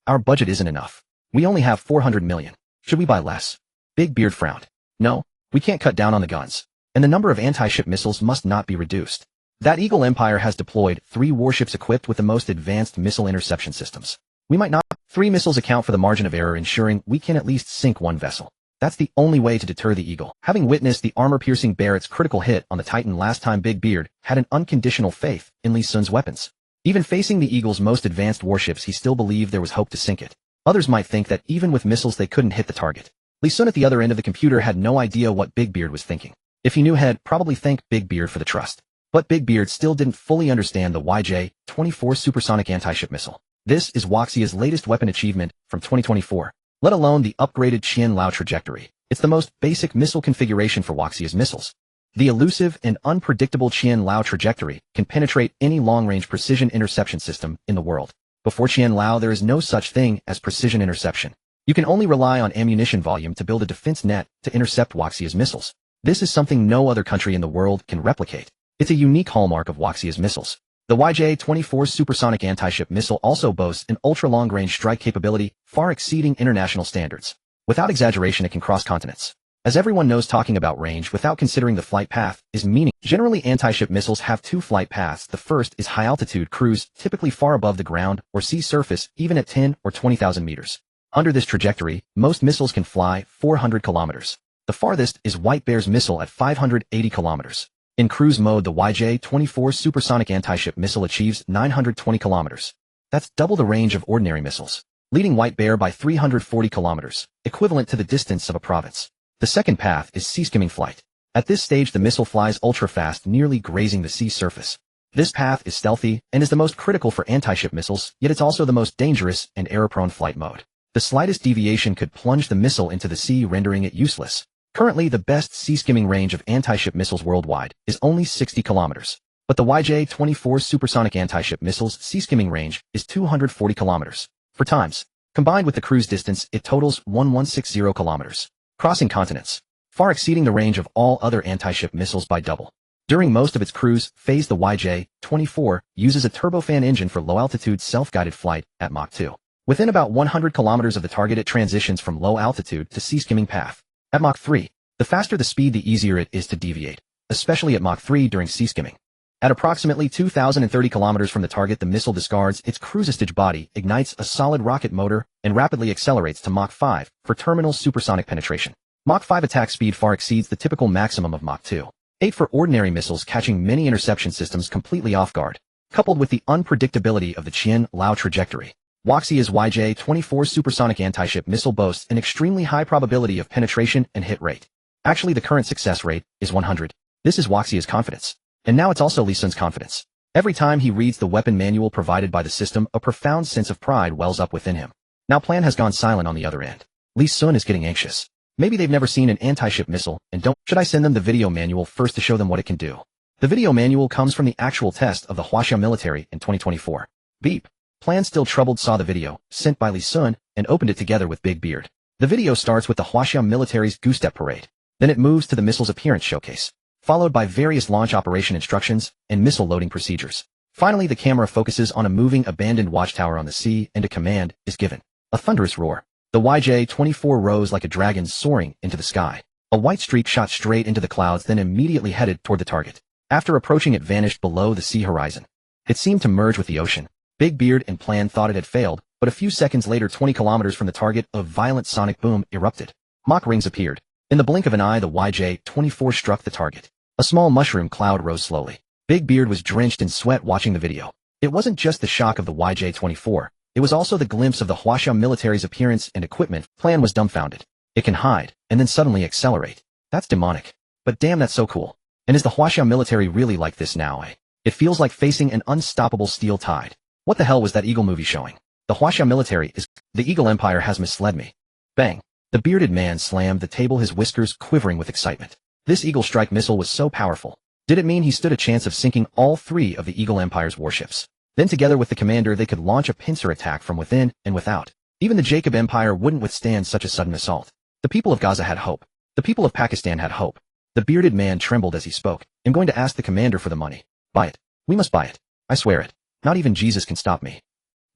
Our budget isn't enough. We only have 400 million. Should we buy less? Big Beard frowned. No, we can't cut down on the guns. And the number of anti-ship missiles must not be reduced. That Eagle Empire has deployed 3 warships equipped with the most advanced missile interception systems. We might not. 3 missiles account for the margin of error, ensuring we can at least sink 1 vessel. That's the only way to deter the Eagle. Having witnessed the armor-piercing Barrett's critical hit on the Titan last time, Big Beard had an unconditional faith in Li Sun's weapons. Even facing the Eagle's most advanced warships, he still believed there was hope to sink it. Others might think that even with missiles they couldn't hit the target. Li Sun at the other end of the computer had no idea what Big Beard was thinking. If he knew, he'd probably thank Big Beard for the trust. But Big Beard still didn't fully understand the YJ-24 supersonic anti-ship missile. This is Huaxia's latest weapon achievement from 2024, let alone the upgraded Qian Lao trajectory. It's the most basic missile configuration for Huaxia's missiles. The elusive and unpredictable Qian-Lao trajectory can penetrate any long-range precision interception system in the world. Before Qian-Lao, there is no such thing as precision interception. You can only rely on ammunition volume to build a defense net to intercept Huaxia's missiles. This is something no other country in the world can replicate. It's a unique hallmark of Huaxia's missiles. The YJ-24 supersonic anti-ship missile also boasts an ultra-long-range strike capability far exceeding international standards. Without exaggeration, it can cross continents. As everyone knows, talking about range without considering the flight path is meaningless. Generally, anti-ship missiles have two flight paths. The first is high-altitude cruise, typically far above the ground or sea surface, even at 10 or 20,000 meters. Under this trajectory, most missiles can fly 400 kilometers. The farthest is White Bear's missile at 580 kilometers. In cruise mode, the YJ-24 supersonic anti-ship missile achieves 920 kilometers. That's double the range of ordinary missiles, leading White Bear by 340 kilometers, equivalent to the distance of a province. The second path is sea-skimming flight. At this stage, the missile flies ultra-fast, nearly grazing the sea surface. This path is stealthy and is the most critical for anti-ship missiles, yet it's also the most dangerous and error-prone flight mode. The slightest deviation could plunge the missile into the sea, rendering it useless. Currently, the best sea-skimming range of anti-ship missiles worldwide is only 60 kilometers. But the YJ-24 supersonic anti-ship missile's sea-skimming range is 240 kilometers. For times, combined with the cruise distance, it totals 1160 kilometers. Crossing continents, far exceeding the range of all other anti-ship missiles by double. During most of its cruise phase, the YJ-24 uses a turbofan engine for low-altitude self-guided flight at Mach 2. Within about 100 kilometers of the target, it transitions from low altitude to sea-skimming path. At Mach 3, the faster the speed, the easier it is to deviate, especially at Mach 3 during sea-skimming. At approximately 2,030 kilometers from the target, the missile discards its cruise-stage body, ignites a solid rocket motor, and rapidly accelerates to Mach 5 for terminal supersonic penetration. Mach 5 attack speed far exceeds the typical maximum of Mach 2. 8 for ordinary missiles, catching many interception systems completely off guard. Coupled with the unpredictability of the Qian-Lao trajectory, Huaxia's YJ-24 supersonic anti-ship missile boasts an extremely high probability of penetration and hit rate. Actually, the current success rate is 100. This is Huaxia's confidence. And now it's also Li Sun's confidence. Every time he reads the weapon manual provided by the system, a profound sense of pride wells up within him. Now Plan has gone silent on the other end. Li Sun is getting anxious. Maybe they've never seen an anti-ship missile and don't. Should I send them the video manual first to show them what it can do? The video manual comes from the actual test of the Huaxia military in 2024. Beep. Plan, still troubled, saw the video, sent by Li Sun, and opened it together with Big Beard. The video starts with the Huaxia military's goose-step parade. Then it moves to the missile's appearance showcase, followed by various launch operation instructions and missile loading procedures. Finally, the camera focuses on a moving abandoned watchtower on the sea, and a command is given. A thunderous roar. The YJ-24 rose like a dragon, soaring into the sky. A white streak shot straight into the clouds, then immediately headed toward the target. After approaching, it vanished below the sea horizon. It seemed to merge with the ocean. Big Beard and Plan thought it had failed, but a few seconds later, 20 kilometers from the target, a violent sonic boom erupted. Mach rings appeared. In the blink of an eye, the YJ-24 struck the target. A small mushroom cloud rose slowly. Big Beard was drenched in sweat watching the video. It wasn't just the shock of the YJ-24. It was also the glimpse of the Huaxia military's appearance and equipment. Plan was dumbfounded. It can hide, and then suddenly accelerate. That's demonic. But damn, that's so cool. And is the Huaxia military really like this now, eh? It feels like facing an unstoppable steel tide. What the hell was that Eagle movie showing? The Huaxia military is... The Eagle Empire has misled me. Bang. The bearded man slammed the table, his whiskers quivering with excitement. This Eagle strike missile was so powerful. Did it mean he stood a chance of sinking all 3 of the Eagle Empire's warships? Then together with the commander, they could launch a pincer attack from within and without. Even the Jacob Empire wouldn't withstand such a sudden assault. The people of Gaza had hope. The people of Pakistan had hope. The bearded man trembled as he spoke. I'm going to ask the commander for the money. Buy it. We must buy it. I swear it. Not even Jesus can stop me.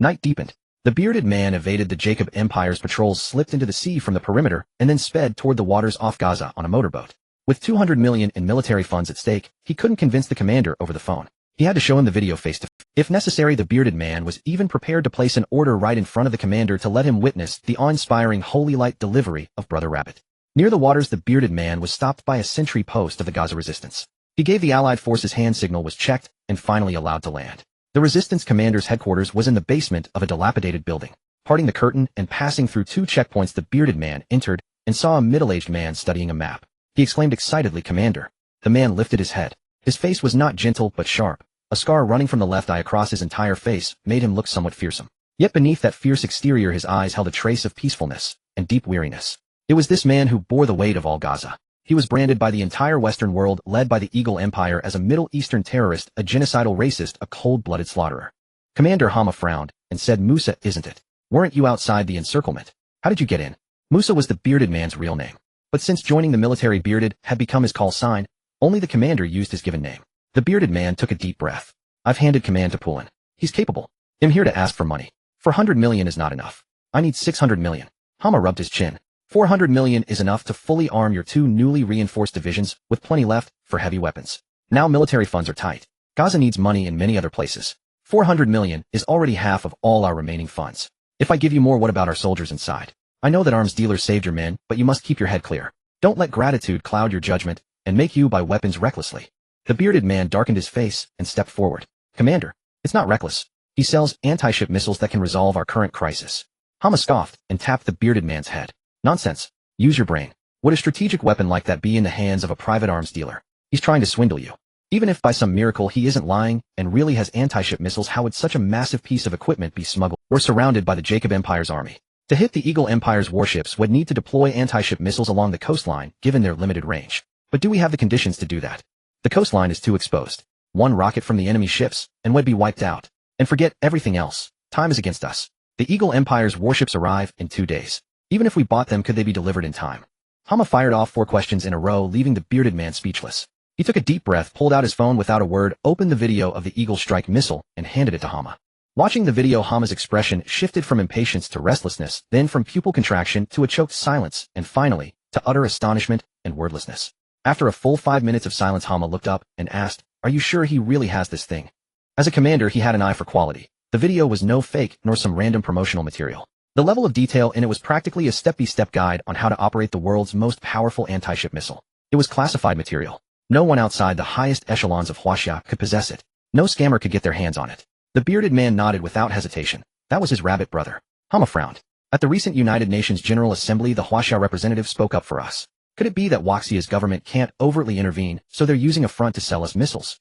Night deepened. The bearded man evaded the Jacob Empire's patrols, slipped into the sea from the perimeter, and then sped toward the waters off Gaza on a motorboat. With 200 million in military funds at stake, he couldn't convince the commander over the phone. He had to show him the video face-to-face. If necessary, the bearded man was even prepared to place an order right in front of the commander to let him witness the awe-inspiring holy light delivery of Brother Rabbit. Near the waters, the bearded man was stopped by a sentry post of the Gaza resistance. He gave the Allied forces' hand signal, was checked, and finally allowed to land. The resistance commander's headquarters was in the basement of a dilapidated building. Parting the curtain and passing through 2 checkpoints, the bearded man entered and saw a middle-aged man studying a map. He exclaimed excitedly, "Commander." The man lifted his head. His face was not gentle but sharp. A scar running from the left eye across his entire face made him look somewhat fearsome. Yet beneath that fierce exterior, his eyes held a trace of peacefulness and deep weariness. It was this man who bore the weight of all Gaza. He was branded by the entire Western world, led by the Eagle Empire, as a Middle Eastern terrorist, a genocidal racist, a cold-blooded slaughterer. Commander Hama frowned and said, "Musa, isn't it? Weren't you outside the encirclement? How did you get in?" Musa was the bearded man's real name. But since joining the military, bearded had become his call sign. Only the commander used his given name. The bearded man took a deep breath. "I've handed command to Poulin. He's capable. I'm here to ask for money. 400 million is not enough. I need 600 million. Hama rubbed his chin. 400 million is enough to fully arm your 2 newly reinforced divisions, with plenty left for heavy weapons. Now military funds are tight. Gaza needs money in many other places. 400 million is already half of all our remaining funds. If I give you more, what about our soldiers inside? I know that arms dealers saved your men, but you must keep your head clear. Don't let gratitude cloud your judgment and make you buy weapons recklessly." The bearded man darkened his face and stepped forward. "Commander, it's not reckless. He sells anti-ship missiles that can resolve our current crisis." Hama scoffed and tapped the bearded man's head. "Nonsense. Use your brain. Would a strategic weapon like that be in the hands of a private arms dealer? He's trying to swindle you. Even if by some miracle he isn't lying and really has anti-ship missiles, how would such a massive piece of equipment be smuggled or surrounded by the Jacob Empire's army? To hit the Eagle Empire's warships would need to deploy anti-ship missiles along the coastline, given their limited range. But do we have the conditions to do that? The coastline is too exposed. One rocket from the enemy ships, and we'd be wiped out. And forget everything else. Time is against us. The Eagle Empire's warships arrive in 2 days. Even if we bought them, could they be delivered in time?" Hama fired off 4 questions in a row, leaving the bearded man speechless. He took a deep breath, pulled out his phone without a word, opened the video of the Eagle Strike missile, and handed it to Hama. Watching the video, Hama's expression shifted from impatience to restlessness, then from pupil contraction to a choked silence, and finally, to utter astonishment and wordlessness. After a full 5 minutes of silence, Hama looked up and asked, "Are you sure he really has this thing?" As a commander, he had an eye for quality. The video was no fake nor some random promotional material. The level of detail in it was practically a step-by-step guide on how to operate the world's most powerful anti-ship missile. It was classified material. No one outside the highest echelons of Huaxia could possess it. No scammer could get their hands on it. The bearded man nodded without hesitation. That was his rabbit brother. Hama frowned. "At the recent United Nations General Assembly, the Huaxia representative spoke up for us. Could it be that Huaxia's government can't overtly intervene, so they're using a front to sell us missiles?"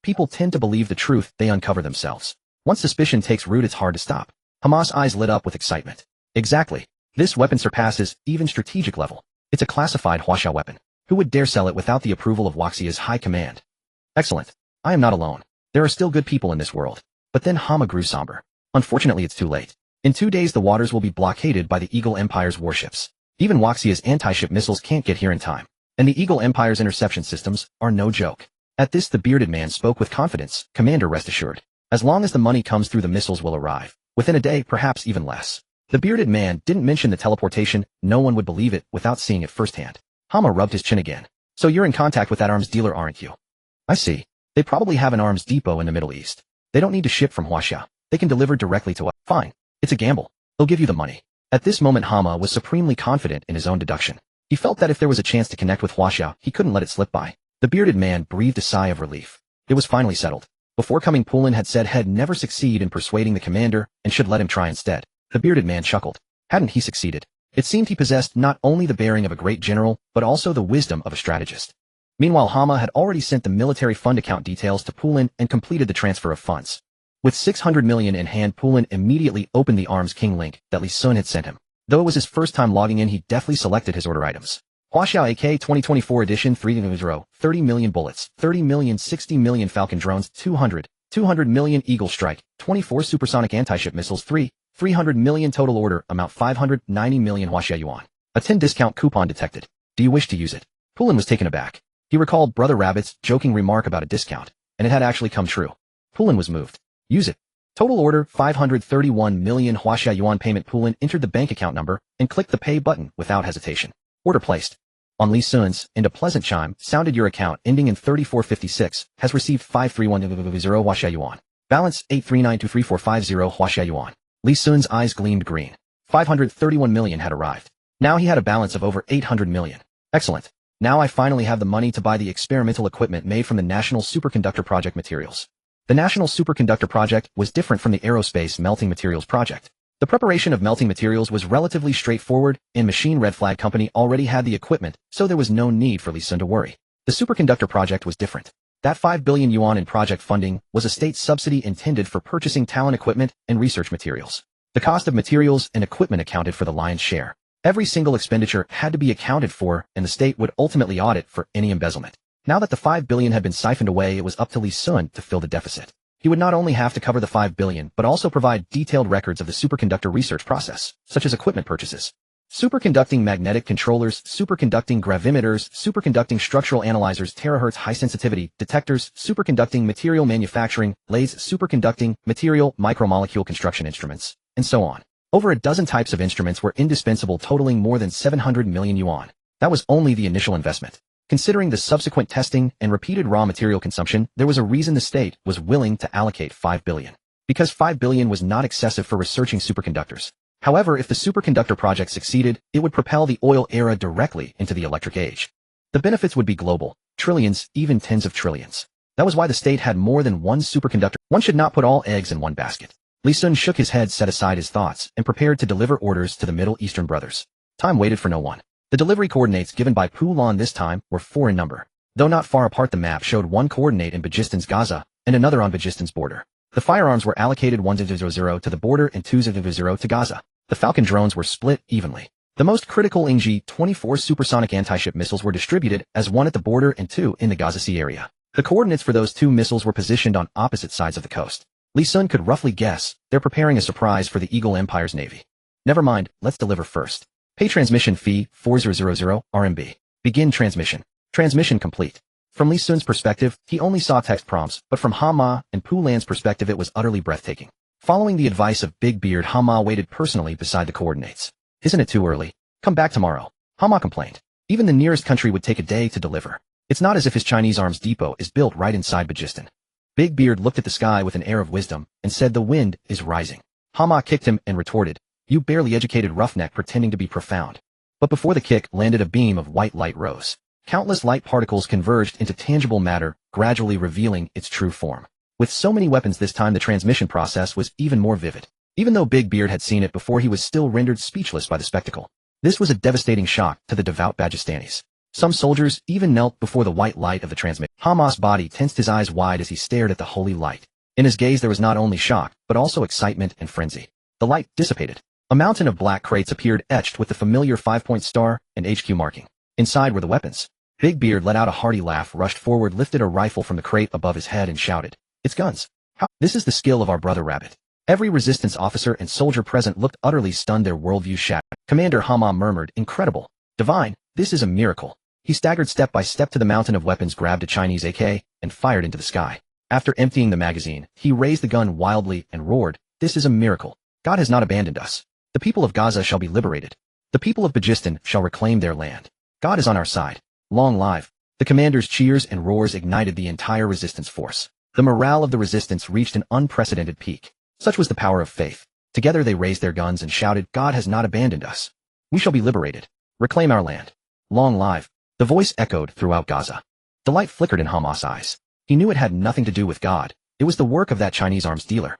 People tend to believe the truth they uncover themselves. Once suspicion takes root, it's hard to stop. Hama's eyes lit up with excitement. "Exactly. This weapon surpasses even strategic level. It's a classified Huaxia weapon. Who would dare sell it without the approval of Huaxia's high command?" "Excellent. I am not alone. There are still good people in this world." But then Hama grew somber. "Unfortunately, it's too late. In 2 days, the waters will be blockaded by the Eagle Empire's warships. Even Huaxia's anti-ship missiles can't get here in time. And the Eagle Empire's interception systems are no joke." At this, the bearded man spoke with confidence. "Commander, rest assured. As long as the money comes through, the missiles will arrive. Within a day, perhaps even less." The bearded man didn't mention the teleportation. No one would believe it without seeing it firsthand. Hama rubbed his chin again. "So you're in contact with that arms dealer, aren't you?" "I see. They probably have an arms depot in the Middle East. They don't need to ship from Huaxia. They can deliver directly to us." "Fine. It's a gamble. They'll give you the money." At this moment, Hama was supremely confident in his own deduction. He felt that if there was a chance to connect with Huaxia, he couldn't let it slip by. The bearded man breathed a sigh of relief. It was finally settled. Before coming, Poulin had said he'd never succeed in persuading the commander and should let him try instead. The bearded man chuckled. Hadn't he succeeded? It seemed he possessed not only the bearing of a great general, but also the wisdom of a strategist. Meanwhile, Hama had already sent the military fund account details to Poulin and completed the transfer of funds. With 600 million in hand, Poulin immediately opened the Arms King link that Li Sun had sent him. Though it was his first time logging in, he deftly selected his order items. Huaxiao AK 2024 edition 3.0, 30 million bullets, 30 million 60 million Falcon drones, 200 million Eagle Strike, 24 supersonic anti-ship missiles, 300 million total order amount, 590 million Huaxia yuan. A 10 discount coupon detected. Do you wish to use it? Poulin was taken aback. He recalled Brother Rabbit's joking remark about a discount, and it had actually come true. Poulin was moved. Use it. Total order 531 million Huaxia yuan payment. Poulin entered the bank account number and clicked the pay button without hesitation. Order placed. On Li Sun's, and a pleasant chime sounded. Your account ending in 3456 has received 531.0 Huaxia yuan. Balance 8392345.0 Huaxia yuan. Li Sun's eyes gleamed green. 531 million had arrived. Now he had a balance of over 800 million. Excellent. Now I finally have the money to buy the experimental equipment made from the National Superconductor Project materials. The National Superconductor Project was different from the Aerospace Melting Materials Project. The preparation of melting materials was relatively straightforward, and Machine Red Flag Company already had the equipment, so there was no need for Li Sun to worry. The Superconductor Project was different. That 5 billion yuan in project funding was a state subsidy intended for purchasing talent equipment and research materials. The cost of materials and equipment accounted for the lion's share. Every single expenditure had to be accounted for, and the state would ultimately audit for any embezzlement. Now that the 5 billion had been siphoned away, it was up to Li Sun to fill the deficit. He would not only have to cover the 5 billion, but also provide detailed records of the superconductor research process, such as equipment purchases, superconducting magnetic controllers, superconducting gravimeters, superconducting structural analyzers, terahertz high sensitivity detectors, superconducting material manufacturing, lathes, superconducting material micromolecule construction instruments, and so on. Over a dozen types of instruments were indispensable, totaling more than 700 million yuan. That was only the initial investment. Considering the subsequent testing and repeated raw material consumption, there was a reason the state was willing to allocate 5 billion. Because 5 billion was not excessive for researching superconductors. However, if the superconductor project succeeded, it would propel the oil era directly into the electric age. The benefits would be global, trillions, even tens of trillions. That was why the state had more than one superconductor. One should not put all eggs in one basket. Li Sun shook his head, set aside his thoughts, and prepared to deliver orders to the Middle Eastern brothers. Time waited for no one. The delivery coordinates given by Pu Lan this time were 4 in number. Though not far apart, the map showed one coordinate in Bajistan's Gaza and another on Bajistan's border. The firearms were allocated 100 to the border and 200 to Gaza. The Falcon drones were split evenly. The most critical Ing-24 supersonic anti-ship missiles were distributed as 1 at the border and 2 in the Gaza Sea area. The coordinates for those 2 missiles were positioned on opposite sides of the coast. Li Sun could roughly guess they're preparing a surprise for the Eagle Empire's navy. Never mind, let's deliver first. Pay transmission fee 4000 RMB. Begin transmission. Transmission complete. From Li Sun's perspective, he only saw text prompts, but from Hama and Pu Lan's perspective it was utterly breathtaking. Following the advice of Big Beard, Hama waited personally beside the coordinates. Isn't it too early? Come back tomorrow. Hama complained. Even the nearest country would take a day to deliver. It's not as if his Chinese arms depot is built right inside Bajistan. Big Beard looked at the sky with an air of wisdom and said the wind is rising. Hama kicked him and retorted, you barely educated roughneck pretending to be profound. But before the kick landed, a beam of white light rose. Countless light particles converged into tangible matter, gradually revealing its true form. With so many weapons this time, the transmission process was even more vivid. Even though Big Beard had seen it before, he was still rendered speechless by the spectacle. This was a devastating shock to the devout Bajistanis. Some soldiers even knelt before the white light of the transmission. Hama's body tensed, his eyes wide as he stared at the holy light. In his gaze there was not only shock, but also excitement and frenzy. The light dissipated. A mountain of black crates appeared, etched with the familiar 5-point star and HQ marking. Inside were the weapons. Big Beard let out a hearty laugh, rushed forward, lifted a rifle from the crate above his head and shouted, "It's guns! How? This is the skill of our brother Rabbit." Every resistance officer and soldier present looked utterly stunned, their worldview shattered. Commander Hama murmured, "Incredible! Divine! This is a miracle!" He staggered step by step to the mountain of weapons, grabbed a Chinese AK, and fired into the sky. After emptying the magazine, he raised the gun wildly and roared, "This is a miracle! God has not abandoned us. The people of Gaza shall be liberated. The people of Bajistan shall reclaim their land. God is on our side. Long live!" The commander's cheers and roars ignited the entire resistance force. The morale of the resistance reached an unprecedented peak. Such was the power of faith. Together they raised their guns and shouted, "God has not abandoned us. We shall be liberated. Reclaim our land. Long live!" The voice echoed throughout Gaza. The light flickered in Hama's eyes. He knew it had nothing to do with God. It was the work of that Chinese arms dealer.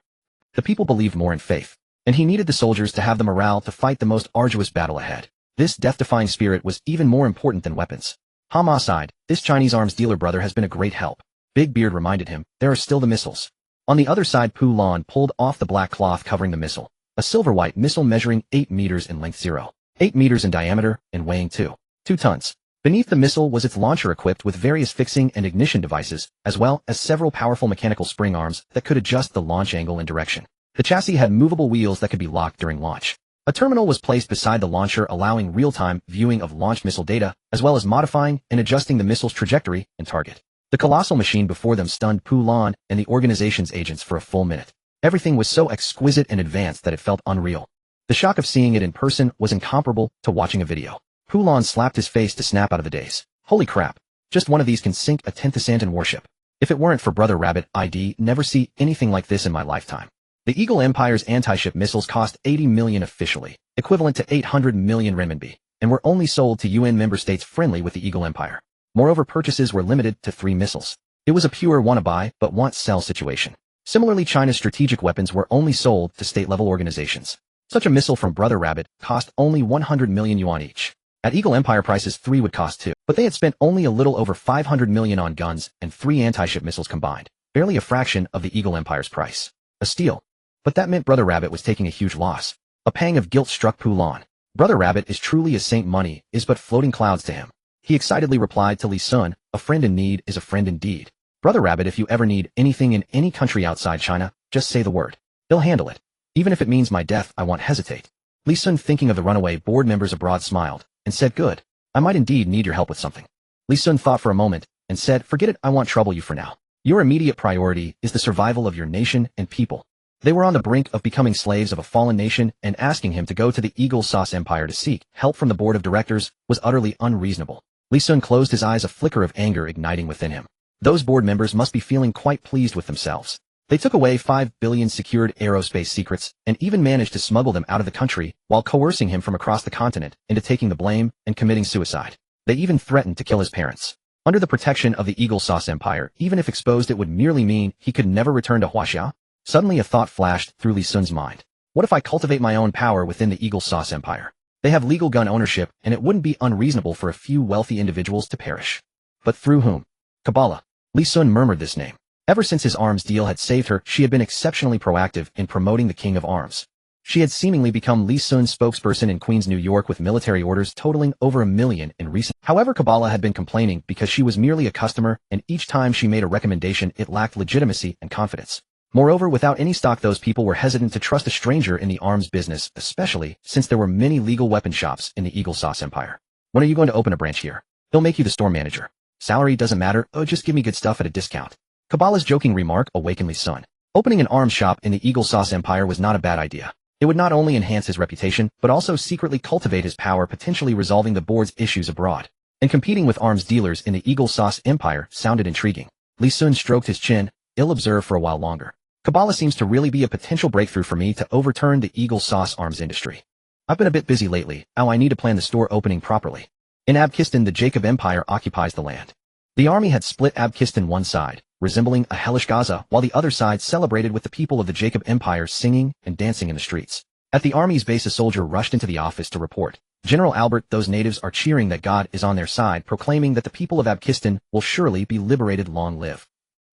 The people believed more in faith, and he needed the soldiers to have the morale to fight the most arduous battle ahead. This death-defying spirit was even more important than weapons. Hama sighed. This Chinese arms dealer brother has been a great help. Big Beard reminded him, there are still the missiles. On the other side, Pu Lan pulled off the black cloth covering the missile. A silver-white missile measuring 8 meters in length, 0.8 meters in diameter, and weighing 2 tons. Beneath the missile was its launcher, equipped with various fixing and ignition devices, as well as several powerful mechanical spring arms that could adjust the launch angle and direction. The chassis had movable wheels that could be locked during launch. A terminal was placed beside the launcher, allowing real-time viewing of launched missile data, as well as modifying and adjusting the missile's trajectory and target. The colossal machine before them stunned Pu Lan and the organization's agents for a full minute. Everything was so exquisite and advanced that it felt unreal. The shock of seeing it in person was incomparable to watching a video. Pu Lan slapped his face to snap out of the daze. Holy crap. Just one of these can sink a 10th Santon warship. If it weren't for Brother Rabbit, I'd never see anything like this in my lifetime. The Eagle Empire's anti-ship missiles cost 80 million officially, equivalent to 800 million renminbi, and were only sold to UN member states friendly with the Eagle Empire. Moreover, purchases were limited to 3 missiles. It was a pure wanna-buy but want-sell situation. Similarly, China's strategic weapons were only sold to state-level organizations. Such a missile from Brother Rabbit cost only 100 million yuan each. At Eagle Empire prices, 3 would cost 2, but they had spent only a little over 500 million on guns and 3 anti-ship missiles combined, barely a fraction of the Eagle Empire's price. A steal. But that meant Brother Rabbit was taking a huge loss. A pang of guilt struck Pu Lan. Brother Rabbit is truly a saint, money is but floating clouds to him. He excitedly replied to Li Sun, a friend in need is a friend indeed. Brother Rabbit, if you ever need anything in any country outside China, just say the word. He'll handle it. Even if it means my death, I won't hesitate. Li Sun, thinking of the runaway board members abroad, smiled and said, good. I might indeed need your help with something. Li Sun thought for a moment and said, forget it, I won't trouble you for now. Your immediate priority is the survival of your nation and people. They were on the brink of becoming slaves of a fallen nation, and asking him to go to the Eagle Sauce Empire to seek help from the board of directors was utterly unreasonable. Li Sun closed his eyes, a flicker of anger igniting within him. Those board members must be feeling quite pleased with themselves. They took away 5 billion secured aerospace secrets and even managed to smuggle them out of the country while coercing him from across the continent into taking the blame and committing suicide. They even threatened to kill his parents. Under the protection of the Eagle Sauce Empire, even if exposed, it would merely mean he could never return to Huaxia. Suddenly a thought flashed through Li Sun's mind. What if I cultivate my own power within the Eagle Sauce Empire? They have legal gun ownership, and it wouldn't be unreasonable for a few wealthy individuals to perish. But through whom? Kabbalah. Li Sun murmured this name. Ever since his arms deal had saved her, she had been exceptionally proactive in promoting the King of Arms. She had seemingly become Li Sun's spokesperson in Queens, New York, with military orders totaling over 1 million in recent. However, Kabbalah had been complaining because she was merely a customer, and each time she made a recommendation, it lacked legitimacy and confidence. Moreover, without any stock, those people were hesitant to trust a stranger in the arms business, especially since there were many legal weapon shops in the Eagle Sauce Empire. When are you going to open a branch here? They'll make you the store manager. Salary doesn't matter, oh, just give me good stuff at a discount. Kabbalah's joking remark awakened Li Sun. Opening an arms shop in the Eagle Sauce Empire was not a bad idea. It would not only enhance his reputation, but also secretly cultivate his power, potentially resolving the board's issues abroad. And competing with arms dealers in the Eagle Sauce Empire sounded intriguing. Li Sun stroked his chin, ill-observed for a while longer. Kabbalah seems to really be a potential breakthrough for me to overturn the Eagle Sauce arms industry. I've been a bit busy lately. I need to plan the store opening properly. In Abkistan, the Jacob Empire occupies the land. The army had split Abkistan, one side, resembling a hellish Gaza, while the other side celebrated with the people of the Jacob Empire singing and dancing in the streets. At the army's base, a soldier rushed into the office to report. General Albert, those natives are cheering that God is on their side, proclaiming that the people of Abkistan will surely be liberated. Long live.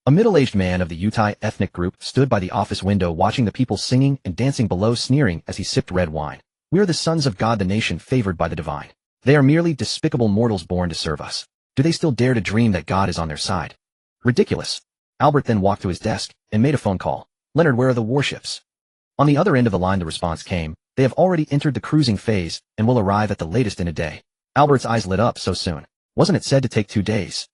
A middle-aged man of the Utai ethnic group stood by the office window watching the people singing and dancing below, sneering as he sipped red wine. We are the sons of God, the nation favored by the divine. They are merely despicable mortals born to serve us. Do they still dare to dream that God is on their side? Ridiculous. Albert then walked to his desk and made a phone call. Leonard, where are the warships? On the other end of the line the response came. They have already entered the cruising phase and will arrive at the latest in a day. Albert's eyes lit up. So soon? Wasn't it said to take 2 days?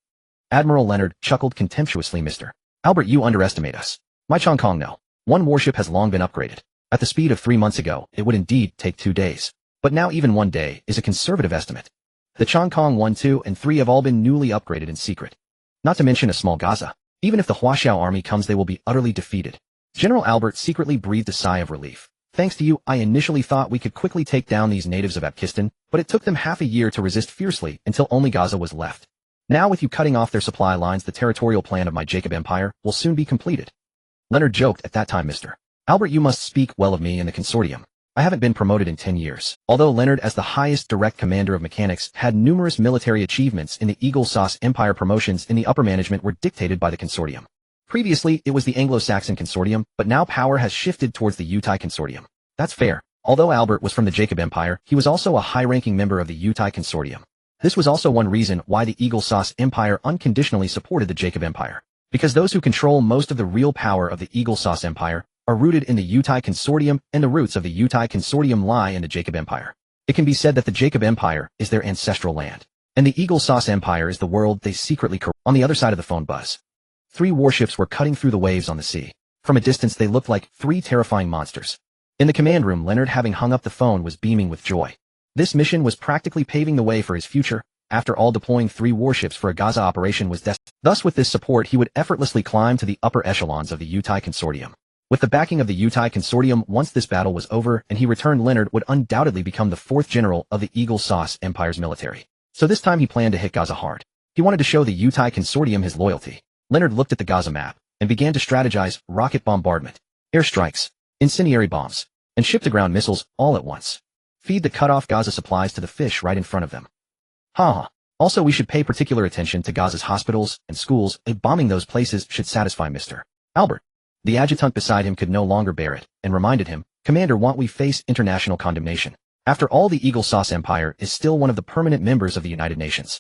Admiral Leonard chuckled contemptuously. Mr. Albert, you underestimate us. My Chong Kong, no. 1 warship has long been upgraded. At the speed of 3 months ago, it would indeed take 2 days. But now even 1 day is a conservative estimate. The Chong Kong 1, 2, and 3 have all been newly upgraded in secret. Not to mention a small Gaza. Even if the Huaxiao army comes, they will be utterly defeated. General Albert secretly breathed a sigh of relief. Thanks to you, I initially thought we could quickly take down these natives of Abkistan, but it took them half a year to resist fiercely until only Gaza was left. Now with you cutting off their supply lines, the territorial plan of my Jacob Empire will soon be completed. Leonard joked at that time. Mr. Albert, you must speak well of me and the consortium. I haven't been promoted in 10 years. Although Leonard, as the highest direct commander of mechanics, had numerous military achievements in the Eagle Sauce Empire, promotions in the upper management were dictated by the consortium. Previously, it was the Anglo-Saxon consortium, but now power has shifted towards the Utai consortium. That's fair. Although Albert was from the Jacob Empire, he was also a high-ranking member of the Utai consortium. This was also one reason why the Eagle Sauce Empire unconditionally supported the Jacob Empire. Because those who control most of the real power of the Eagle Sauce Empire are rooted in the Utai consortium, and the roots of the Utai consortium lie in the Jacob Empire. It can be said that the Jacob Empire is their ancestral land, and the Eagle Sauce Empire is the world they secretly corrupt. On the other side of the phone buzz, 3 warships were cutting through the waves on the sea. From a distance they looked like 3 terrifying monsters. In the command room, Leonard, having hung up the phone, was beaming with joy. This mission was practically paving the way for his future. After all, deploying 3 warships for a Gaza operation was destined. Thus, with this support, he would effortlessly climb to the upper echelons of the Utai consortium. With the backing of the Utai consortium, once this battle was over and he returned, Leonard would undoubtedly become the 4th general of the Eagle Sauce Empire's military. So this time he planned to hit Gaza hard. He wanted to show the Utai consortium his loyalty. Leonard looked at the Gaza map and began to strategize rocket bombardment, airstrikes, incendiary bombs, and ship-to-ground missiles all at once. Feed the cut-off Gaza supplies to the fish right in front of them. Also, we should pay particular attention to Gaza's hospitals and schools. Bombing those places should satisfy Mr. Albert. The adjutant beside him could no longer bear it, and reminded him, Commander, won't we face international condemnation? After all, the Eagle Sauce Empire is still one of the permanent members of the United Nations.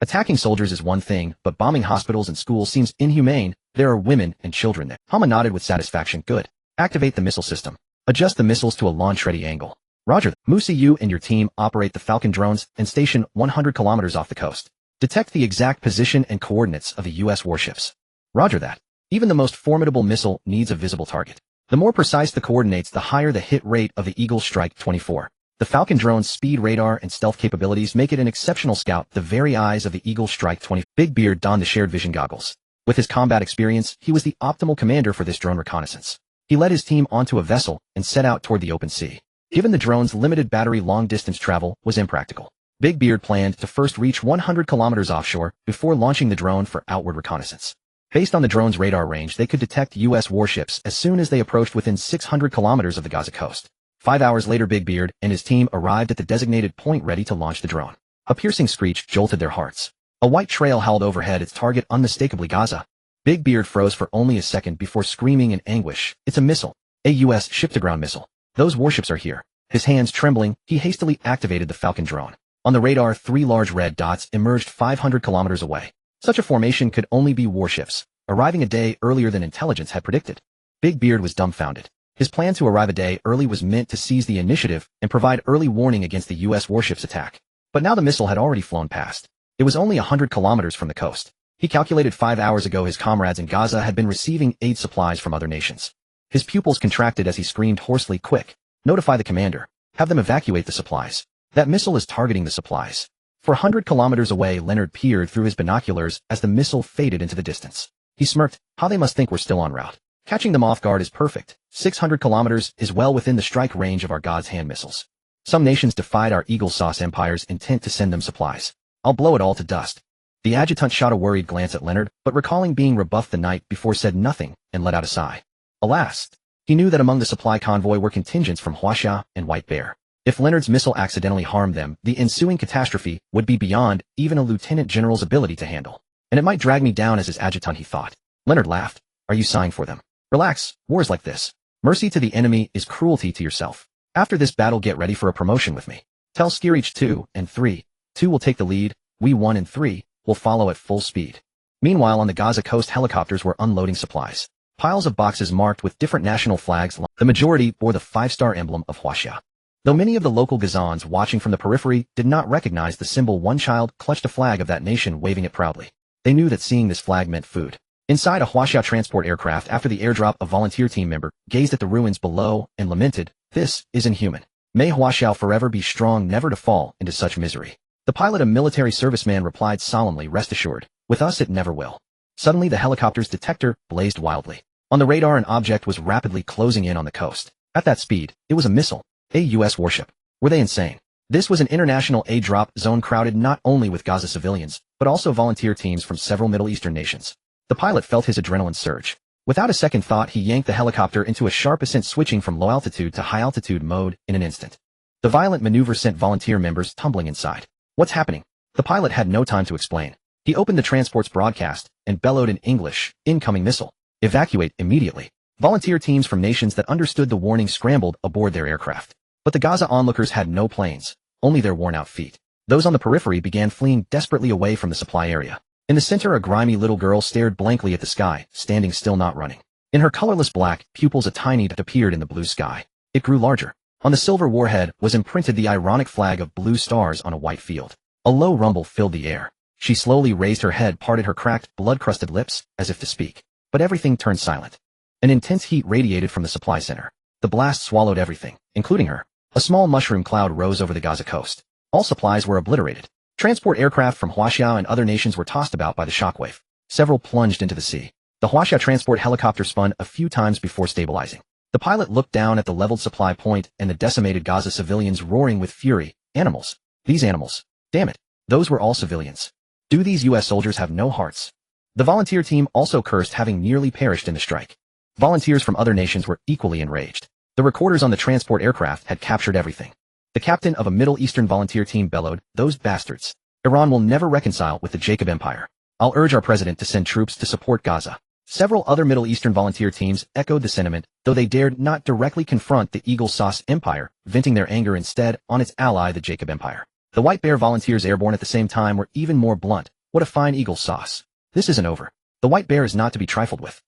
Attacking soldiers is one thing, but bombing hospitals and schools seems inhumane. There are women and children there. Hama nodded with satisfaction. Good. Activate the missile system. Adjust the missiles to a launch-ready angle. Roger. Musa, you and your team operate the Falcon drones and station 100 kilometers off the coast. Detect the exact position and coordinates of the U.S. warships. Roger that. Even the most formidable missile needs a visible target. The more precise the coordinates, the higher the hit rate of the Eagle Strike 24. The Falcon drone's speed, radar, and stealth capabilities make it an exceptional scout. The very eyes of the Eagle Strike 20. Big Beard donned the shared vision goggles. With his combat experience, he was the optimal commander for this drone reconnaissance. He led his team onto a vessel and set out toward the open sea. Given the drone's limited battery, long-distance travel was impractical. Big Beard planned to first reach 100 kilometers offshore before launching the drone for outward reconnaissance. Based on the drone's radar range, they could detect U.S. warships as soon as they approached within 600 kilometers of the Gaza coast. 5 hours later, Big Beard and his team arrived at the designated point ready to launch the drone. A piercing screech jolted their hearts. A white trail howled overhead, its target unmistakably Gaza. Big Beard froze for only a second before screaming in anguish. It's a missile. A U.S. ship-to-ground missile. Those warships are here. His hands trembling, he hastily activated the Falcon drone. On the radar, 3 large red dots emerged 500 kilometers away. Such a formation could only be warships, arriving a day earlier than intelligence had predicted. Big Beard was dumbfounded. His plan to arrive a day early was meant to seize the initiative and provide early warning against the U.S. warship's attack. But now the missile had already flown past. It was only 100 kilometers from the coast. He calculated 5 hours ago his comrades in Gaza had been receiving aid supplies from other nations. His pupils contracted as he screamed hoarsely, "Quick! Notify the commander. Have them evacuate the supplies. That missile is targeting the supplies." 400 kilometers away, Leonard peered through his binoculars as the missile faded into the distance. He smirked. How they must think we're still en route. Catching them off guard is perfect. 600 kilometers is well within the strike range of our God's hand missiles. Some nations defied our Eagle Sauce Empire's intent to send them supplies. I'll blow it all to dust. The adjutant shot a worried glance at Leonard, but recalling being rebuffed the night before said nothing and let out a sigh. Alas! He knew that among the supply convoy were contingents from Huaxia and White Bear. If Leonard's missile accidentally harmed them, the ensuing catastrophe would be beyond even a lieutenant general's ability to handle. And it might drag me down as his adjutant, he thought. Leonard laughed. Are you sighing for them? Relax, wars like this. Mercy to the enemy is cruelty to yourself. After this battle, get ready for a promotion with me. Tell Skirich 2 and 3. 2 will take the lead, we 1 and 3 will follow at full speed. Meanwhile, on the Gaza coast, helicopters were unloading supplies. Piles of boxes marked with different national flags. The majority bore the 5-star emblem of Huaxia. Though many of the local Gazans watching from the periphery did not recognize the symbol, one child clutched a flag of that nation, waving it proudly. They knew that seeing this flag meant food. Inside a Huaxia transport aircraft after the airdrop, a volunteer team member gazed at the ruins below and lamented, "This is inhuman. May Huaxia forever be strong, never to fall into such misery." The pilot, a military serviceman, replied solemnly, "Rest assured, with us it never will." Suddenly the helicopter's detector blazed wildly. On the radar, an object was rapidly closing in on the coast. At that speed, it was a missile. A U.S. warship. Were they insane? This was an international aid drop zone crowded not only with Gaza civilians, but also volunteer teams from several Middle Eastern nations. The pilot felt his adrenaline surge. Without a second thought, he yanked the helicopter into a sharp ascent, switching from low-altitude to high-altitude mode in an instant. The violent maneuver sent volunteer members tumbling inside. What's happening? The pilot had no time to explain. He opened the transport's broadcast and bellowed in English, "Incoming missile. Evacuate immediately." Volunteer teams from nations that understood the warning scrambled aboard their aircraft. But the Gaza onlookers had no planes, only their worn-out feet. Those on the periphery began fleeing desperately away from the supply area. In the center, a grimy little girl stared blankly at the sky, standing still, not running. In her colorless black pupils, a tiny dot appeared in the blue sky. It grew larger. On the silver warhead was imprinted the ironic flag of blue stars on a white field. A low rumble filled the air. She slowly raised her head, parted her cracked, blood-crusted lips, as if to speak. But everything turned silent. An intense heat radiated from the supply center. The blast swallowed everything, including her. A small mushroom cloud rose over the Gaza coast. All supplies were obliterated. Transport aircraft from Huaxia and other nations were tossed about by the shockwave. Several plunged into the sea. The Huaxia transport helicopter spun a few times before stabilizing. The pilot looked down at the leveled supply point and the decimated Gaza civilians roaring with fury. Animals. These animals. Damn it. Those were all civilians. Do these U.S. soldiers have no hearts? The volunteer team also cursed, having nearly perished in the strike. Volunteers from other nations were equally enraged. The recorders on the transport aircraft had captured everything. The captain of a Middle Eastern volunteer team bellowed, "Those bastards. Iran will never reconcile with the Jacob Empire. I'll urge our president to send troops to support Gaza." Several other Middle Eastern volunteer teams echoed the sentiment, though they dared not directly confront the Eagle Sauce Empire, venting their anger instead on its ally, the Jacob Empire. The White Bear volunteers airborne at the same time were even more blunt. What a fine Eagle sauce. This isn't over. The White Bear is not to be trifled with.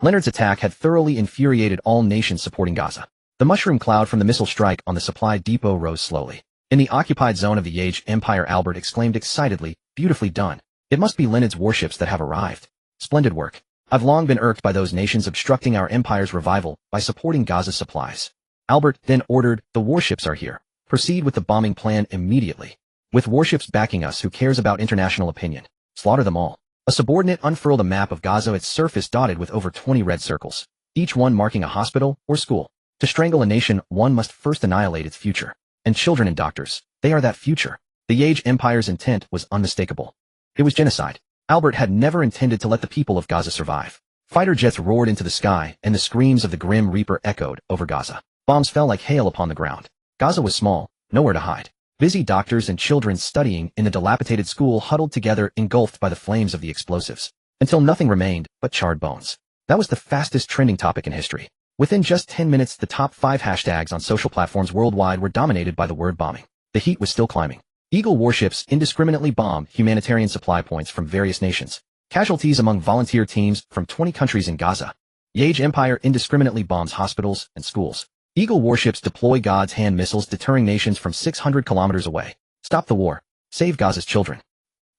Leonard's attack had thoroughly infuriated all nations supporting Gaza. The mushroom cloud from the missile strike on the supply depot rose slowly. In the occupied zone of the Yage Empire, Albert exclaimed excitedly, "Beautifully done. It must be Leonard's warships that have arrived. Splendid work. I've long been irked by those nations obstructing our empire's revival by supporting Gaza's supplies." Albert then ordered, "The warships are here. Proceed with the bombing plan immediately. With warships backing us, who cares about international opinion? Slaughter them all." A subordinate unfurled a map of Gaza, its surface dotted with over 20 red circles, each one marking a hospital or school. To strangle a nation, one must first annihilate its future. And children and doctors, they are that future. The Yage Empire's intent was unmistakable. It was genocide. Albert had never intended to let the people of Gaza survive. Fighter jets roared into the sky, and the screams of the Grim Reaper echoed over Gaza. Bombs fell like hail upon the ground. Gaza was small, nowhere to hide. Busy doctors and children studying in the dilapidated school huddled together, engulfed by the flames of the explosives, until nothing remained but charred bones. That was the fastest trending topic in history. Within just 10 minutes, the top 5 hashtags on social platforms worldwide were dominated by the word bombing. The heat was still climbing. Eagle warships indiscriminately bombed humanitarian supply points from various nations. Casualties among volunteer teams from 20 countries in Gaza. Yage Empire indiscriminately bombs hospitals and schools. Eagle warships deploy God's hand missiles, deterring nations from 600 kilometers away. Stop the war. Save Gaza's children.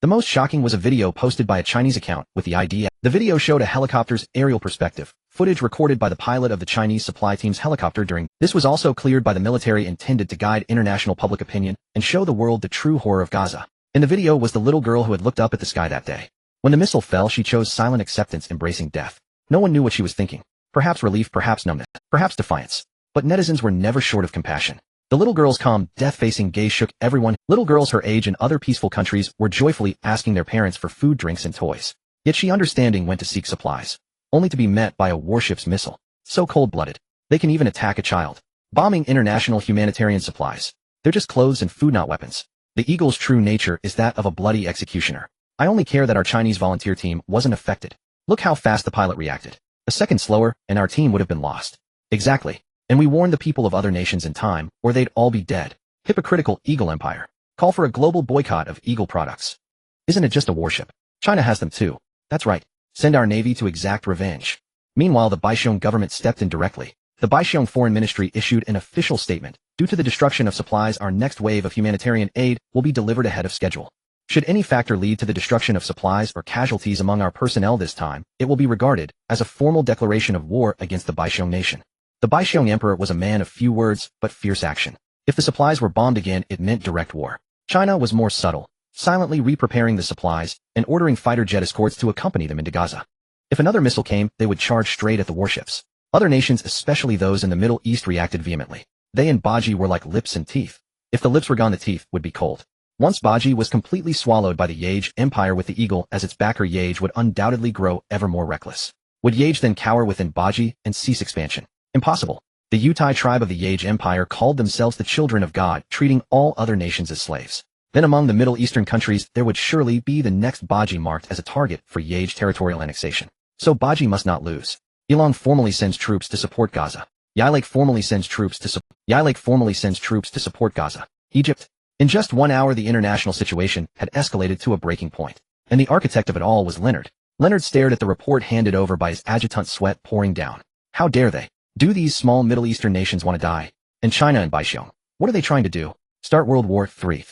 The most shocking was a video posted by a Chinese account with the idea. The video showed a helicopter's aerial perspective, footage recorded by the pilot of the Chinese supply team's helicopter during. This was also cleared by the military, intended to guide international public opinion and show the world the true horror of Gaza. In the video was the little girl who had looked up at the sky that day. When the missile fell, she chose silent acceptance, embracing death. No one knew what she was thinking. Perhaps relief, perhaps numbness, perhaps defiance. But netizens were never short of compassion. The little girl's calm, death-facing gaze shook everyone. Little girls her age in other peaceful countries were joyfully asking their parents for food, drinks, and toys. Yet she, understanding, went to seek supplies, only to be met by a warship's missile. So cold-blooded, they can even attack a child. Bombing international humanitarian supplies. They're just clothes and food, not weapons. The Eagle's true nature is that of a bloody executioner. I only care that our Chinese volunteer team wasn't affected. Look how fast the pilot reacted. A second slower, and our team would have been lost. Exactly. And we warned the people of other nations in time, or they'd all be dead. Hypocritical Eagle Empire. Call for a global boycott of Eagle products. Isn't it just a warship? China has them too. That's right. Send our navy to exact revenge. Meanwhile, the Baishiong government stepped in directly. The Baishiong Foreign Ministry issued an official statement. Due to the destruction of supplies, our next wave of humanitarian aid will be delivered ahead of schedule. Should any factor lead to the destruction of supplies or casualties among our personnel this time, it will be regarded as a formal declaration of war against the Baishiong nation. The Baishiong Emperor was a man of few words, but fierce action. If the supplies were bombed again, it meant direct war. China was more subtle, silently re-preparing the supplies and ordering fighter jet escorts to accompany them into Gaza. If another missile came, they would charge straight at the warships. Other nations, especially those in the Middle East, reacted vehemently. They and Baji were like lips and teeth. If the lips were gone, the teeth would be cold. Once Baji was completely swallowed by the Yage Empire with the Eagle as its backer, Yage would undoubtedly grow ever more reckless. Would Yage then cower within Baji and cease expansion? Impossible. The Utai tribe of the Yage Empire called themselves the children of God, treating all other nations as slaves. Then among the Middle Eastern countries, there would surely be the next Baji marked as a target for Yage territorial annexation. So Baji must not lose. Iran formally sends troops to support Gaza. Yilake formally sends troops to support Gaza. Egypt. In just 1 hour, the international situation had escalated to a breaking point. And the architect of it all was Leonard. Leonard stared at the report handed over by his adjutant, sweat pouring down. How dare they? Do these small Middle Eastern nations want to die? And China and Baishiong, what are they trying to do? Start World War III.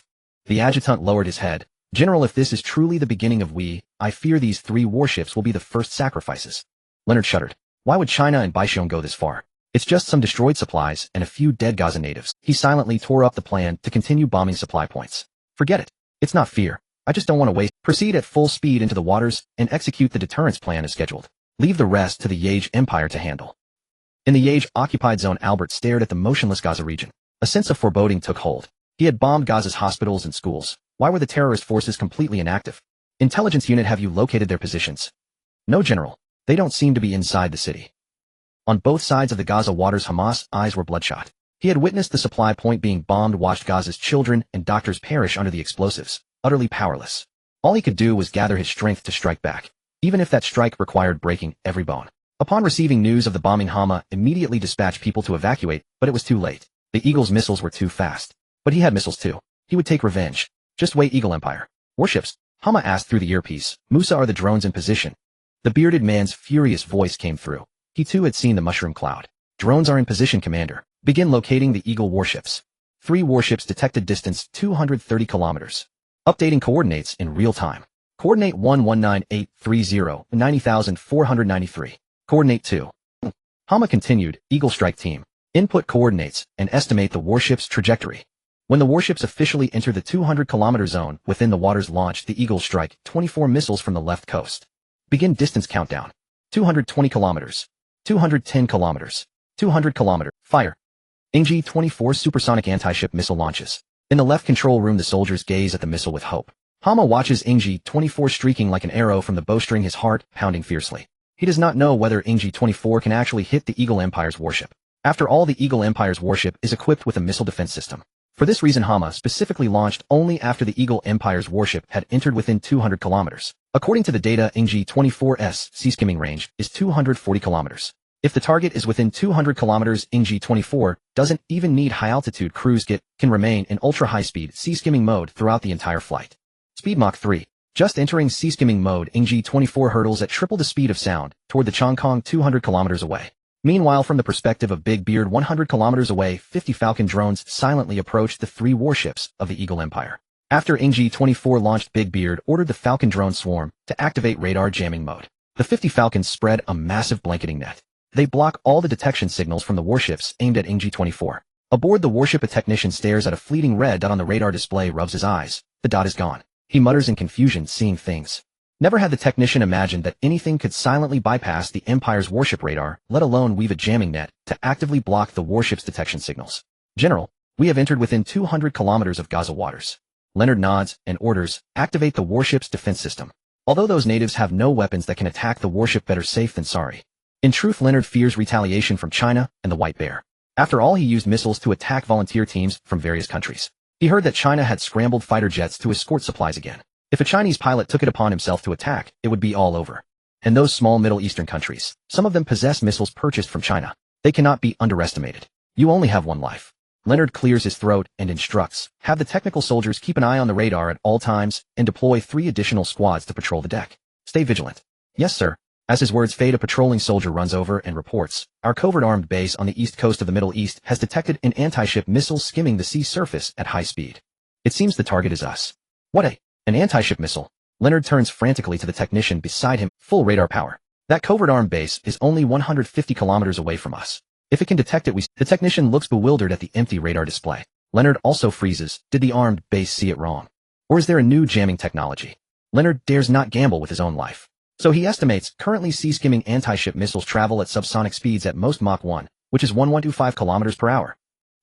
The adjutant lowered his head. General, if this is truly the beginning of I fear these 3 warships will be the first sacrifices. Leonard shuddered. Why would China and Baishiong go this far? It's just some destroyed supplies and a few dead Gaza natives. He silently tore up the plan to continue bombing supply points. Forget it. It's not fear. I just don't want to waste. Proceed at full speed into the waters and execute the deterrence plan as scheduled. Leave the rest to the Yage Empire to handle. In the Yage-occupied zone, Albert stared at the motionless Gaza region. A sense of foreboding took hold. He had bombed Gaza's hospitals and schools. Why were the terrorist forces completely inactive? Intelligence unit, have you located their positions? No, General. They don't seem to be inside the city. On both sides of the Gaza waters, Hamas' eyes were bloodshot. He had witnessed the supply point being bombed, watched Gaza's children and doctors perish under the explosives, utterly powerless. All he could do was gather his strength to strike back. even if that strike required breaking every bone. Upon receiving news of the bombing, Hama immediately dispatched people to evacuate, but it was too late. The Eagle's missiles were too fast. But he had missiles too. He would take revenge. Just wait, Eagle Empire. Warships? Hama asked through the earpiece. Musa, are the drones in position? The bearded man's furious voice came through. He too had seen the mushroom cloud. Drones are in position, Commander. Begin locating the Eagle warships. 3 warships detected, distance 230 kilometers. Updating coordinates in real time. Coordinate 119830, 90,493. Coordinate 2. Hama continued, Eagle Strike Team. Input coordinates and estimate the warship's trajectory. When the warships officially enter the 200-kilometer zone within the waters, launch the Eagle strike 24 missiles from the left coast. Begin distance countdown. 220 kilometers. 210 kilometers. 200 kilometer. Fire. NG-24 supersonic anti-ship missile launches. In the left control room, the soldiers gaze at the missile with hope. Hama watches NG-24 streaking like an arrow from the bowstring, his heart pounding fiercely. He does not know whether NG-24 can actually hit the Eagle Empire's warship. After all, the Eagle Empire's warship is equipped with a missile defense system. For this reason, Hama specifically launched only after the Eagle Empire's warship had entered within 200 kilometers. According to the data, NG-24's sea skimming range is 240 kilometers. If the target is within 200 kilometers, NG-24 doesn't even need high-altitude cruise kit, can remain in ultra-high-speed sea skimming mode throughout the entire flight. Speed Mach 3. Just entering sea skimming mode, NG-24 hurtles at triple the speed of sound toward the Chongqing 200 kilometers away. Meanwhile, from the perspective of Big Beard 100 kilometers away, 50 Falcon drones silently approached the 3 warships of the Eagle Empire. After NG-24 launched, Big Beard ordered the Falcon drone swarm to activate radar jamming mode. The 50 Falcons spread a massive blanketing net. They block all the detection signals from the warships aimed at NG-24. Aboard the warship, a technician stares at a fleeting red dot on the radar display, rubs his eyes. The dot is gone. He mutters in confusion, seeing things. Never had the technician imagined that anything could silently bypass the Empire's warship radar, let alone weave a jamming net to actively block the warship's detection signals. General, we have entered within 200 kilometers of Gaza waters. Leonard nods and orders, activate the warship's defense system. Although those natives have no weapons that can attack the warship, better safe than sorry. In truth, Leonard fears retaliation from China and the White Bear. After all, he used missiles to attack volunteer teams from various countries. He heard that China had scrambled fighter jets to escort supplies again. If a Chinese pilot took it upon himself to attack, it would be all over. And those small Middle Eastern countries, some of them possess missiles purchased from China. They cannot be underestimated. You only have one life. Leonard clears his throat and instructs, have the technical soldiers keep an eye on the radar at all times and deploy 3 additional squads to patrol the deck. Stay vigilant. Yes, sir. As his words fade, a patrolling soldier runs over and reports, our covert armed base on the east coast of the Middle East has detected an anti-ship missile skimming the sea surface at high speed. It seems the target is us. What an anti-ship missile. Leonard turns frantically to the technician beside him, full radar power. That covert armed base is only 150 kilometers away from us. If it can detect it, The technician looks bewildered at the empty radar display. Leonard also freezes. Did the armed base see it wrong? Or is there a new jamming technology? Leonard dares not gamble with his own life. So he estimates currently sea-skimming anti-ship missiles travel at subsonic speeds at most Mach 1, which is 1125 kilometers per hour.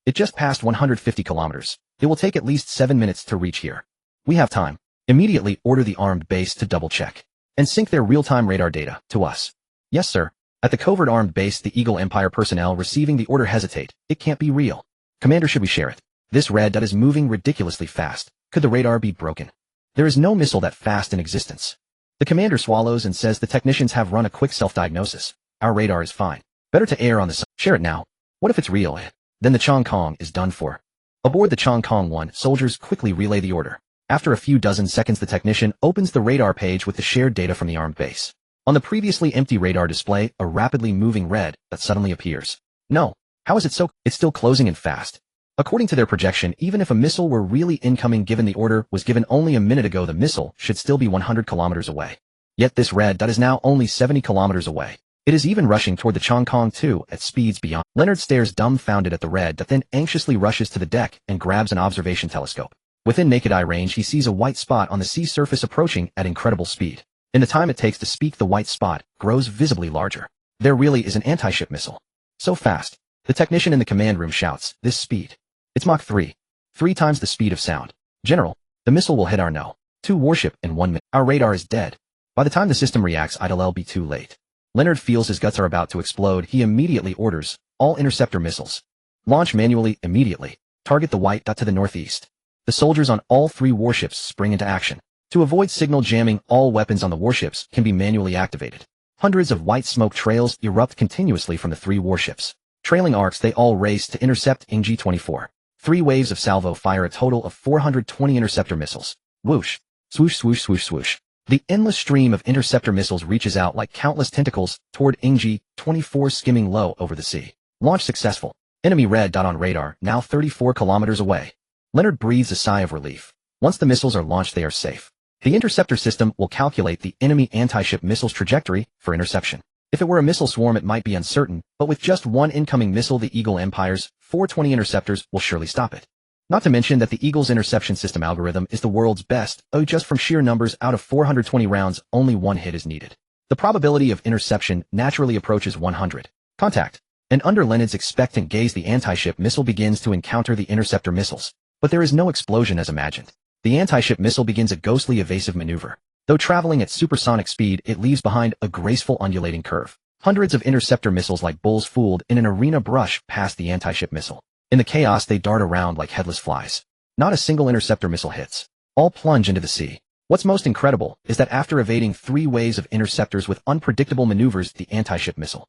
It just passed 150 kilometers. It will take at least 7 minutes to reach here. We have time. Immediately order the armed base to double-check and sync their real-time radar data to us. Yes, sir. At the covert armed base, the Eagle Empire personnel receiving the order hesitate. It can't be real. Commander, should we share it? This red dot is moving ridiculously fast. Could the radar be broken? There is no missile that fast in existence. The commander swallows and says the technicians have run a quick self-diagnosis. Our radar is fine. Better to err on the side. Share it now. What if it's real? Then the Chongqing is done for. Aboard the Chongqing 1, soldiers quickly relay the order. After a few dozen seconds, the technician opens the radar page with the shared data from the armed base. On the previously empty radar display, a rapidly moving red dot suddenly appears. No. How is it so? It's still closing in fast. According to their projection, even if a missile were really incoming given the order was given only a minute ago, the missile should still be 100 kilometers away. Yet this red dot is now only 70 kilometers away. It is even rushing toward the Chongqing 2 at speeds beyond. Leonard stares dumbfounded at the red dot, then anxiously rushes to the deck and grabs an observation telescope. Within naked eye range, he sees a white spot on the sea surface approaching at incredible speed. In the time it takes to speak, the white spot grows visibly larger. There really is an anti-ship missile. So fast. The technician in the command room shouts, this speed. It's Mach 3. 3 times the speed of sound. General, the missile will hit our No. 2 warship in 1 minute. Our radar is dead. By the time the system reacts, it'll be too late. Leonard feels his guts are about to explode. He immediately orders, all interceptor missiles. Launch manually, immediately. Target the white dot to the northeast. The soldiers on all 3 warships spring into action. To avoid signal jamming, all weapons on the warships can be manually activated. Hundreds of white smoke trails erupt continuously from the 3 warships. Trailing arcs, they all race to intercept NG-24. 3 waves of salvo fire a total of 420 interceptor missiles. Whoosh, swoosh, swoosh, swoosh, swoosh. The endless stream of interceptor missiles reaches out like countless tentacles toward NG-24 skimming low over the sea. Launch successful. Enemy red dot on radar, now 34 kilometers away. Leonard breathes a sigh of relief. Once the missiles are launched, they are safe. The interceptor system will calculate the enemy anti-ship missile's trajectory for interception. If it were a missile swarm, it might be uncertain, but with just one incoming missile, the Eagle Empire's 420 interceptors will surely stop it. Not to mention that the Eagle's interception system algorithm is the world's best, just from sheer numbers, out of 420 rounds, only 1 hit is needed. The probability of interception naturally approaches 100. Contact. And under Leonard's expectant gaze, the anti-ship missile begins to encounter the interceptor missiles. But there is no explosion as imagined. The anti-ship missile begins a ghostly evasive maneuver. Though traveling at supersonic speed, it leaves behind a graceful undulating curve. Hundreds of interceptor missiles like bulls fooled in an arena brush past the anti-ship missile. In the chaos, they dart around like headless flies. Not a single interceptor missile hits. All plunge into the sea. What's most incredible is that after evading 3 waves of interceptors with unpredictable maneuvers, the anti-ship missile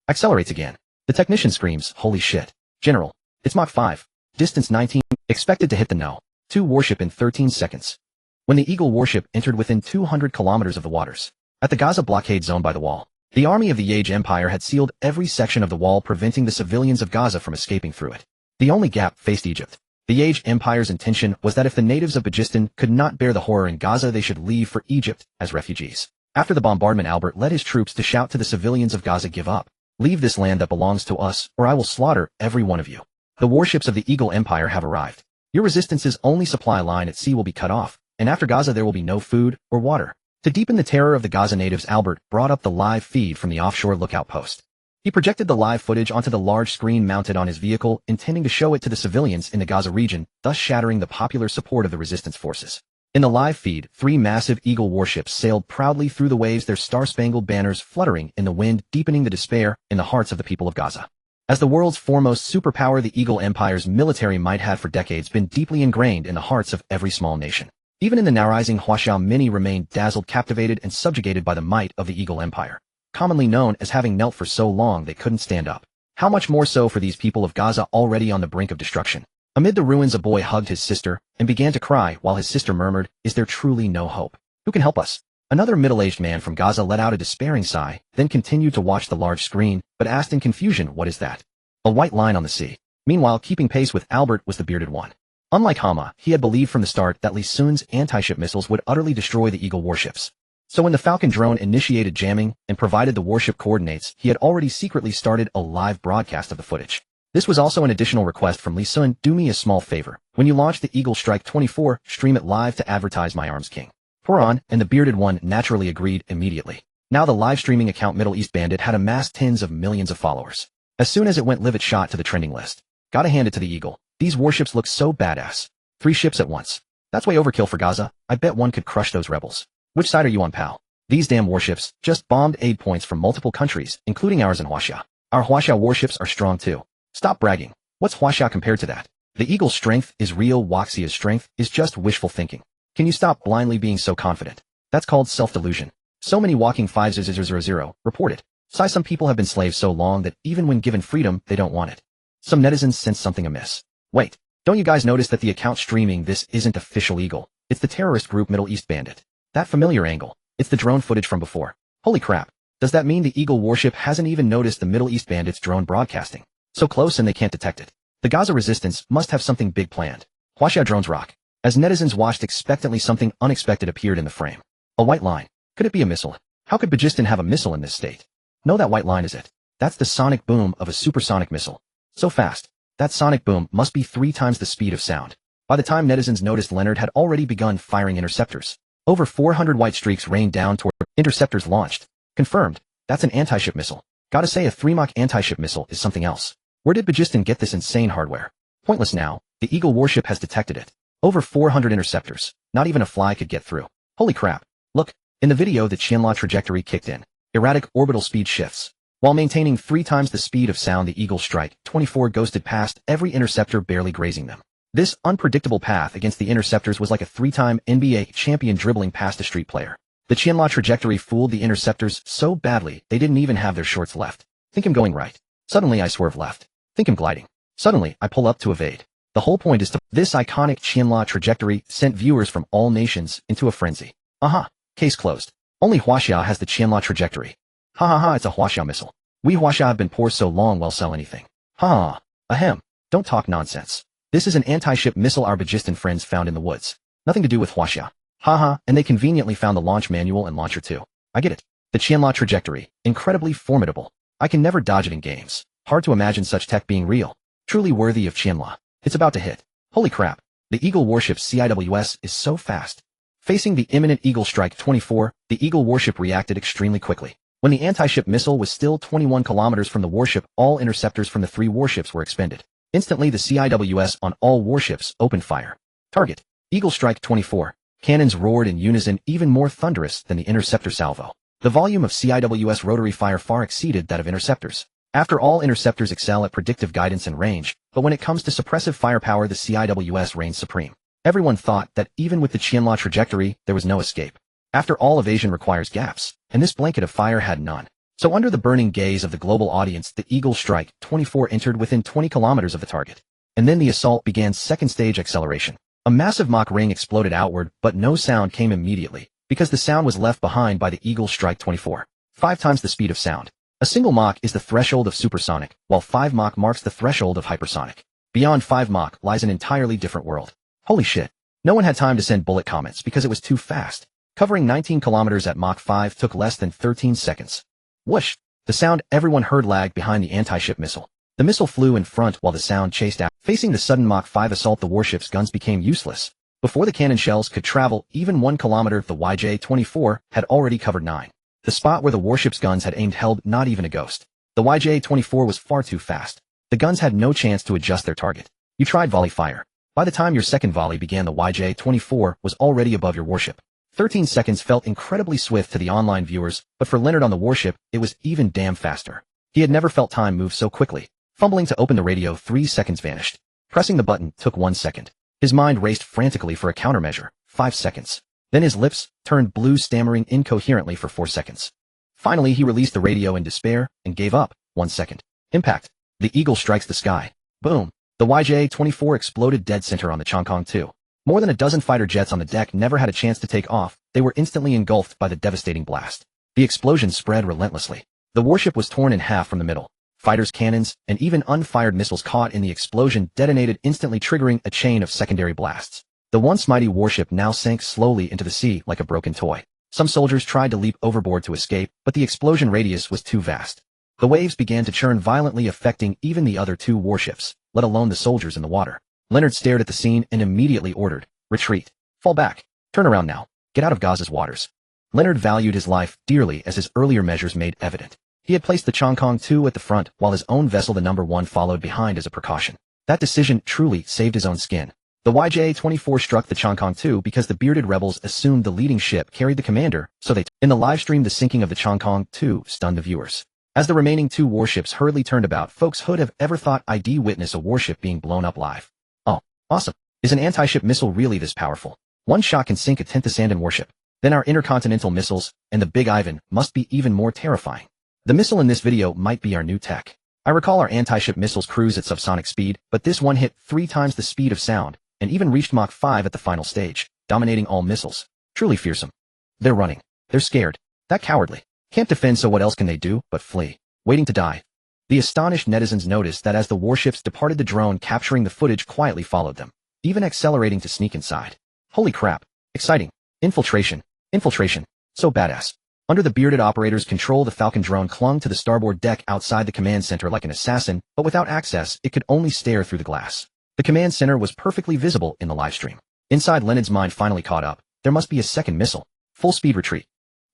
accelerates again. The technician screams, "Holy shit. General, it's Mach 5. Distance 19, expected to hit the No. 2 warship in 13 seconds. When the Eagle warship entered within 200 kilometers of the waters, at the Gaza blockade zone by the wall, the army of the Yage Empire had sealed every section of the wall, preventing the civilians of Gaza from escaping through it. The only gap faced Egypt. The Yage Empire's intention was that if the natives of Bagistan could not bear the horror in Gaza, they should leave for Egypt as refugees. After the bombardment, Albert led his troops to shout to the civilians of Gaza, "Give up. Leave this land that belongs to us, or I will slaughter every one of you." The warships of the Eagle Empire have arrived. Your resistance's only supply line at sea will be cut off, and after Gaza there will be no food or water. To deepen the terror of the Gaza natives, Albert brought up the live feed from the offshore lookout post. He projected the live footage onto the large screen mounted on his vehicle, intending to show it to the civilians in the Gaza region, thus shattering the popular support of the resistance forces. In the live feed, 3 massive Eagle warships sailed proudly through the waves, their star-spangled banners fluttering in the wind, deepening the despair in the hearts of the people of Gaza. As the world's foremost superpower, the Eagle Empire's military might had for decades been deeply ingrained in the hearts of every small nation. Even in the now rising Huaxiao, many remained dazzled, captivated, and subjugated by the might of the Eagle Empire, commonly known as having knelt for so long they couldn't stand up. How much more so for these people of Gaza already on the brink of destruction. Amid the ruins, a boy hugged his sister and began to cry while his sister murmured, "Is there truly no hope? Who can help us?" Another middle-aged man from Gaza let out a despairing sigh, then continued to watch the large screen, but asked in confusion, "What is that?" A white line on the sea. Meanwhile, keeping pace with Albert was the bearded one. Unlike Hama, he had believed from the start that Li Sun's anti-ship missiles would utterly destroy the Eagle warships. So when the Falcon drone initiated jamming and provided the warship coordinates, he had already secretly started a live broadcast of the footage. This was also an additional request from Li Sun: "Do me a small favor. When you launch the Eagle Strike 24, stream it live to advertise my arms king." Puran and the bearded one naturally agreed immediately. Now the live streaming account Middle East Bandit had amassed tens of millions of followers. As soon as it went live, it shot to the trending list. Gotta hand it to the Eagle. These warships look so badass. 3 ships at once. That's way overkill for Gaza. I bet one could crush those rebels. Which side are you on, pal? These damn warships just bombed aid points from multiple countries, including ours in Huaxia. Our Huaxia warships are strong too. Stop bragging. What's Huaxia compared to that? The Eagle's strength is real. Huaxia's strength is just wishful thinking. Can you stop blindly being so confident? That's called self-delusion. So many walking 5000 reported. Some people have been slaves so long that even when given freedom, they don't want it. Some netizens sense something amiss. Wait, don't you guys notice that the account streaming this isn't official Eagle? It's the terrorist group Middle East Bandit. That familiar angle. It's the drone footage from before. Holy crap. Does that mean the Eagle warship hasn't even noticed the Middle East Bandit's drone broadcasting? So close and they can't detect it. The Gaza resistance must have something big planned. Huaxia drones rock. As netizens watched expectantly, something unexpected appeared in the frame. A white line. Could it be a missile? How could Bagistan have a missile in this state? No, that white line is it. That's the sonic boom of a supersonic missile. So fast. That sonic boom must be 3 times the speed of sound. By the time netizens noticed, Leonard had already begun firing interceptors. Over 400 white streaks rained down toward interceptors launched. Confirmed. That's an anti-ship missile. Gotta say, a 3 Mach anti-ship missile is something else. Where did Bagistan get this insane hardware? Pointless now. The Eagle warship has detected it. Over 400 interceptors. Not even a fly could get through. Holy crap. Look. In the video, the Qianla trajectory kicked in. Erratic orbital speed shifts. While maintaining 3 times the speed of sound, the Eagle Strike 24 ghosted past every interceptor, barely grazing them. This unpredictable path against the interceptors was like a 3-time NBA champion dribbling past a street player. The Qianhua trajectory fooled the interceptors so badly they didn't even have their shorts left. Think him going right. Suddenly I swerve left. Think him gliding. Suddenly I pull up to evade. The whole point is to... This iconic Qianhua trajectory sent viewers from all nations into a frenzy. Aha. Case closed. Only Huaxia has the Qianhua trajectory. Ha ha ha, it's a Huaxia missile. We Huaxia have been poor so long we'll sell anything. Ha ha. Ahem. Don't talk nonsense. This is an anti-ship missile our Bajistan friends found in the woods. Nothing to do with Huaxia. Haha, and they conveniently found the launch manual and launcher too. I get it. The Qianhua trajectory. Incredibly formidable. I can never dodge it in games. Hard to imagine such tech being real. Truly worthy of Qianhua. It's about to hit. Holy crap. The Eagle warship CIWS is so fast. Facing the imminent Eagle Strike 24, the Eagle warship reacted extremely quickly. When the anti-ship missile was still 21 kilometers from the warship, all interceptors from the 3 warships were expended. Instantly the CIWS on all warships opened fire. Target. Eagle Strike 24. Cannons roared in unison, even more thunderous than the interceptor salvo. The volume of CIWS rotary fire far exceeded that of interceptors. After all, interceptors excel at predictive guidance and range, but when it comes to suppressive firepower the CIWS reigns supreme. Everyone thought that even with the Qianhua trajectory, there was no escape. After all, evasion requires gaps, and this blanket of fire had none. So under the burning gaze of the global audience, the Eagle Strike 24 entered within 20 kilometers of the target. And then the assault began. Second stage acceleration. A massive Mach ring exploded outward, but no sound came immediately, because the sound was left behind by the Eagle Strike 24. 5 times the speed of sound. A single Mach is the threshold of supersonic, while 5 Mach marks the threshold of hypersonic. Beyond 5 Mach lies an entirely different world. Holy shit. No one had time to send bullet comments because it was too fast. Covering 19 kilometers at Mach 5 took less than 13 seconds. Whoosh! The sound everyone heard lagged behind the anti-ship missile. The missile flew in front while the sound chased after. Facing the sudden Mach 5 assault, the warship's guns became useless. Before the cannon shells could travel even 1 kilometer, the YJ-24 had already covered 9. The spot where the warship's guns had aimed held not even a ghost. The YJ-24 was far too fast. The guns had no chance to adjust their target. You tried volley fire. By the time your second volley began, the YJ-24 was already above your warship. 13 seconds felt incredibly swift to the online viewers, but for Leonard on the warship, it was even damn faster. He had never felt time move so quickly. Fumbling to open the radio, 3 seconds vanished. Pressing the button took 1 second. His mind raced frantically for a countermeasure, 5 seconds. Then his lips turned blue, stammering incoherently for 4 seconds. Finally, he released the radio in despair and gave up, 1 second. Impact. The Eagle strikes the sky. Boom. The YJ-24 exploded dead center on the Chongqing 2. More than a dozen fighter jets on the deck never had a chance to take off. They were instantly engulfed by the devastating blast. The explosion spread relentlessly. The warship was torn in half from the middle. Fighters, cannons, and even unfired missiles caught in the explosion detonated, instantly triggering a chain of secondary blasts. The once mighty warship now sank slowly into the sea like a broken toy. Some soldiers tried to leap overboard to escape, but the explosion radius was too vast. The waves began to churn violently, affecting even the other 2 warships, let alone the soldiers in the water. Leonard stared at the scene and immediately ordered, "Retreat. Fall back. Turn around now. Get out of Gaza's waters." Leonard valued his life dearly, as his earlier measures made evident. He had placed the Chongqing 2 at the front, while his own vessel, the No. 1, followed behind as a precaution. That decision truly saved his own skin. The YJ-24 struck the Chongqing 2 because the bearded rebels assumed the leading ship carried the commander, so they... In the livestream, the sinking of the Chongqing 2 stunned the viewers. As the remaining 2 warships hurriedly turned about, folks who'd have ever thought I'd witness a warship being blown up live. Oh, awesome. Is an anti-ship missile really this powerful? One shot can sink a 10th Sandan warship. Then our intercontinental missiles, and the Big Ivan, must be even more terrifying. The missile in this video might be our new tech. I recall our anti-ship missiles cruise at subsonic speed, but this one hit 3 times the speed of sound, and even reached Mach 5 at the final stage, dominating all missiles. Truly fearsome. They're running. They're scared. That cowardly. Can't defend, so what else can they do but flee? Waiting to die. The astonished netizens noticed that as the warships departed, the drone capturing the footage quietly followed them, even accelerating to sneak inside. Holy crap. Exciting. Infiltration. Infiltration. So badass. Under the bearded operator's control, the Falcon drone clung to the starboard deck outside the command center like an assassin, but without access, it could only stare through the glass. The command center was perfectly visible in the livestream. Inside, Leonard's mind finally caught up. There must be a second missile. Full speed retreat.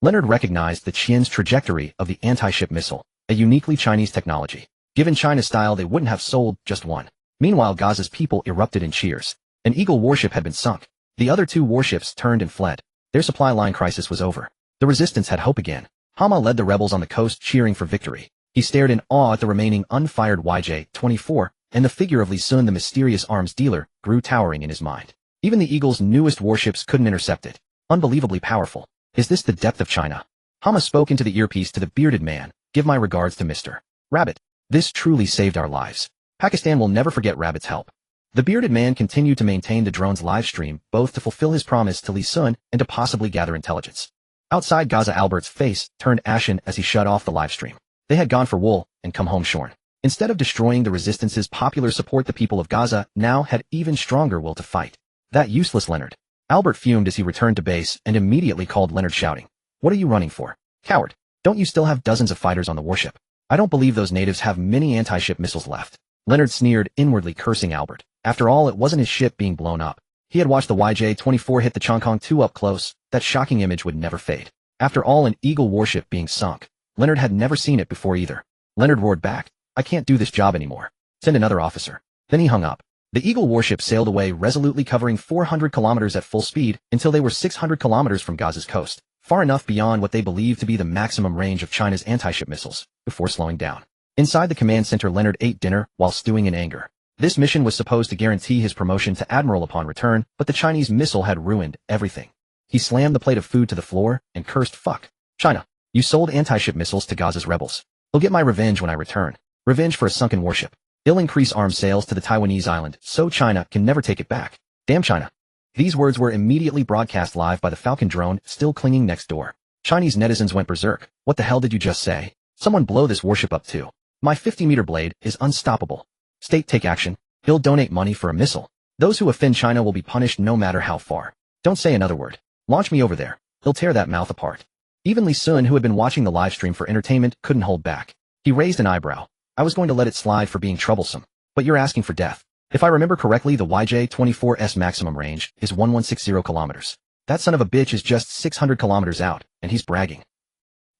Leonard recognized the Qian's trajectory of the anti-ship missile, a uniquely Chinese technology. Given China's style, they wouldn't have sold just one. Meanwhile, Gaza's people erupted in cheers. An Eagle warship had been sunk. The other 2 warships turned and fled. Their supply line crisis was over. The resistance had hope again. Hama led the rebels on the coast, cheering for victory. He stared in awe at the remaining unfired YJ-24, and the figure of Li Sun, the mysterious arms dealer, grew towering in his mind. Even the Eagle's newest warships couldn't intercept it. Unbelievably powerful. Is this the depth of China? Hama spoke into the earpiece to the bearded man. Give my regards to Mr. Rabbit. This truly saved our lives. Pakistan will never forget Rabbit's help. The bearded man continued to maintain the drone's live stream, both to fulfill his promise to Li Sun and to possibly gather intelligence. Outside Gaza, Albert's face turned ashen as he shut off the live stream. They had gone for wool and come home shorn. Instead of destroying the resistance's popular support, the people of Gaza now had even stronger will to fight. That useless Leonard. Albert fumed as he returned to base and immediately called Leonard, shouting, "What are you running for? Coward! Don't you still have dozens of fighters on the warship? I don't believe those natives have many anti-ship missiles left." Leonard sneered, inwardly cursing Albert. After all, it wasn't his ship being blown up. He had watched the YJ-24 hit the Chongqing 2 up close. That shocking image would never fade. After all, an Eagle warship being sunk. Leonard had never seen it before either. Leonard roared back, "I can't do this job anymore. Send another officer." Then he hung up. The Eagle warship sailed away, resolutely covering 400 kilometers at full speed until they were 600 kilometers from Gaza's coast, far enough beyond what they believed to be the maximum range of China's anti-ship missiles, before slowing down. Inside the command center, Leonard ate dinner while stewing in anger. This mission was supposed to guarantee his promotion to admiral upon return, but the Chinese missile had ruined everything. He slammed the plate of food to the floor and cursed, "Fuck. China. You sold anti-ship missiles to Gaza's rebels. I'll get my revenge when I return. Revenge for a sunken warship. It'll increase arms sales to the Taiwanese island, so China can never take it back. Damn China." These words were immediately broadcast live by the Falcon drone still clinging next door. Chinese netizens went berserk. "What the hell did you just say? Someone blow this warship up too. My 50-meter blade is unstoppable. State, take action. He'll donate money for a missile. Those who offend China will be punished no matter how far. Don't say another word. Launch me over there. He'll tear that mouth apart." Even Li Sun, who had been watching the live stream for entertainment, couldn't hold back. He raised an eyebrow. "I was going to let it slide for being troublesome, but you're asking for death. If I remember correctly, the YJ-24's maximum range is 1160 kilometers. That son of a bitch is just 600 kilometers out, and he's bragging."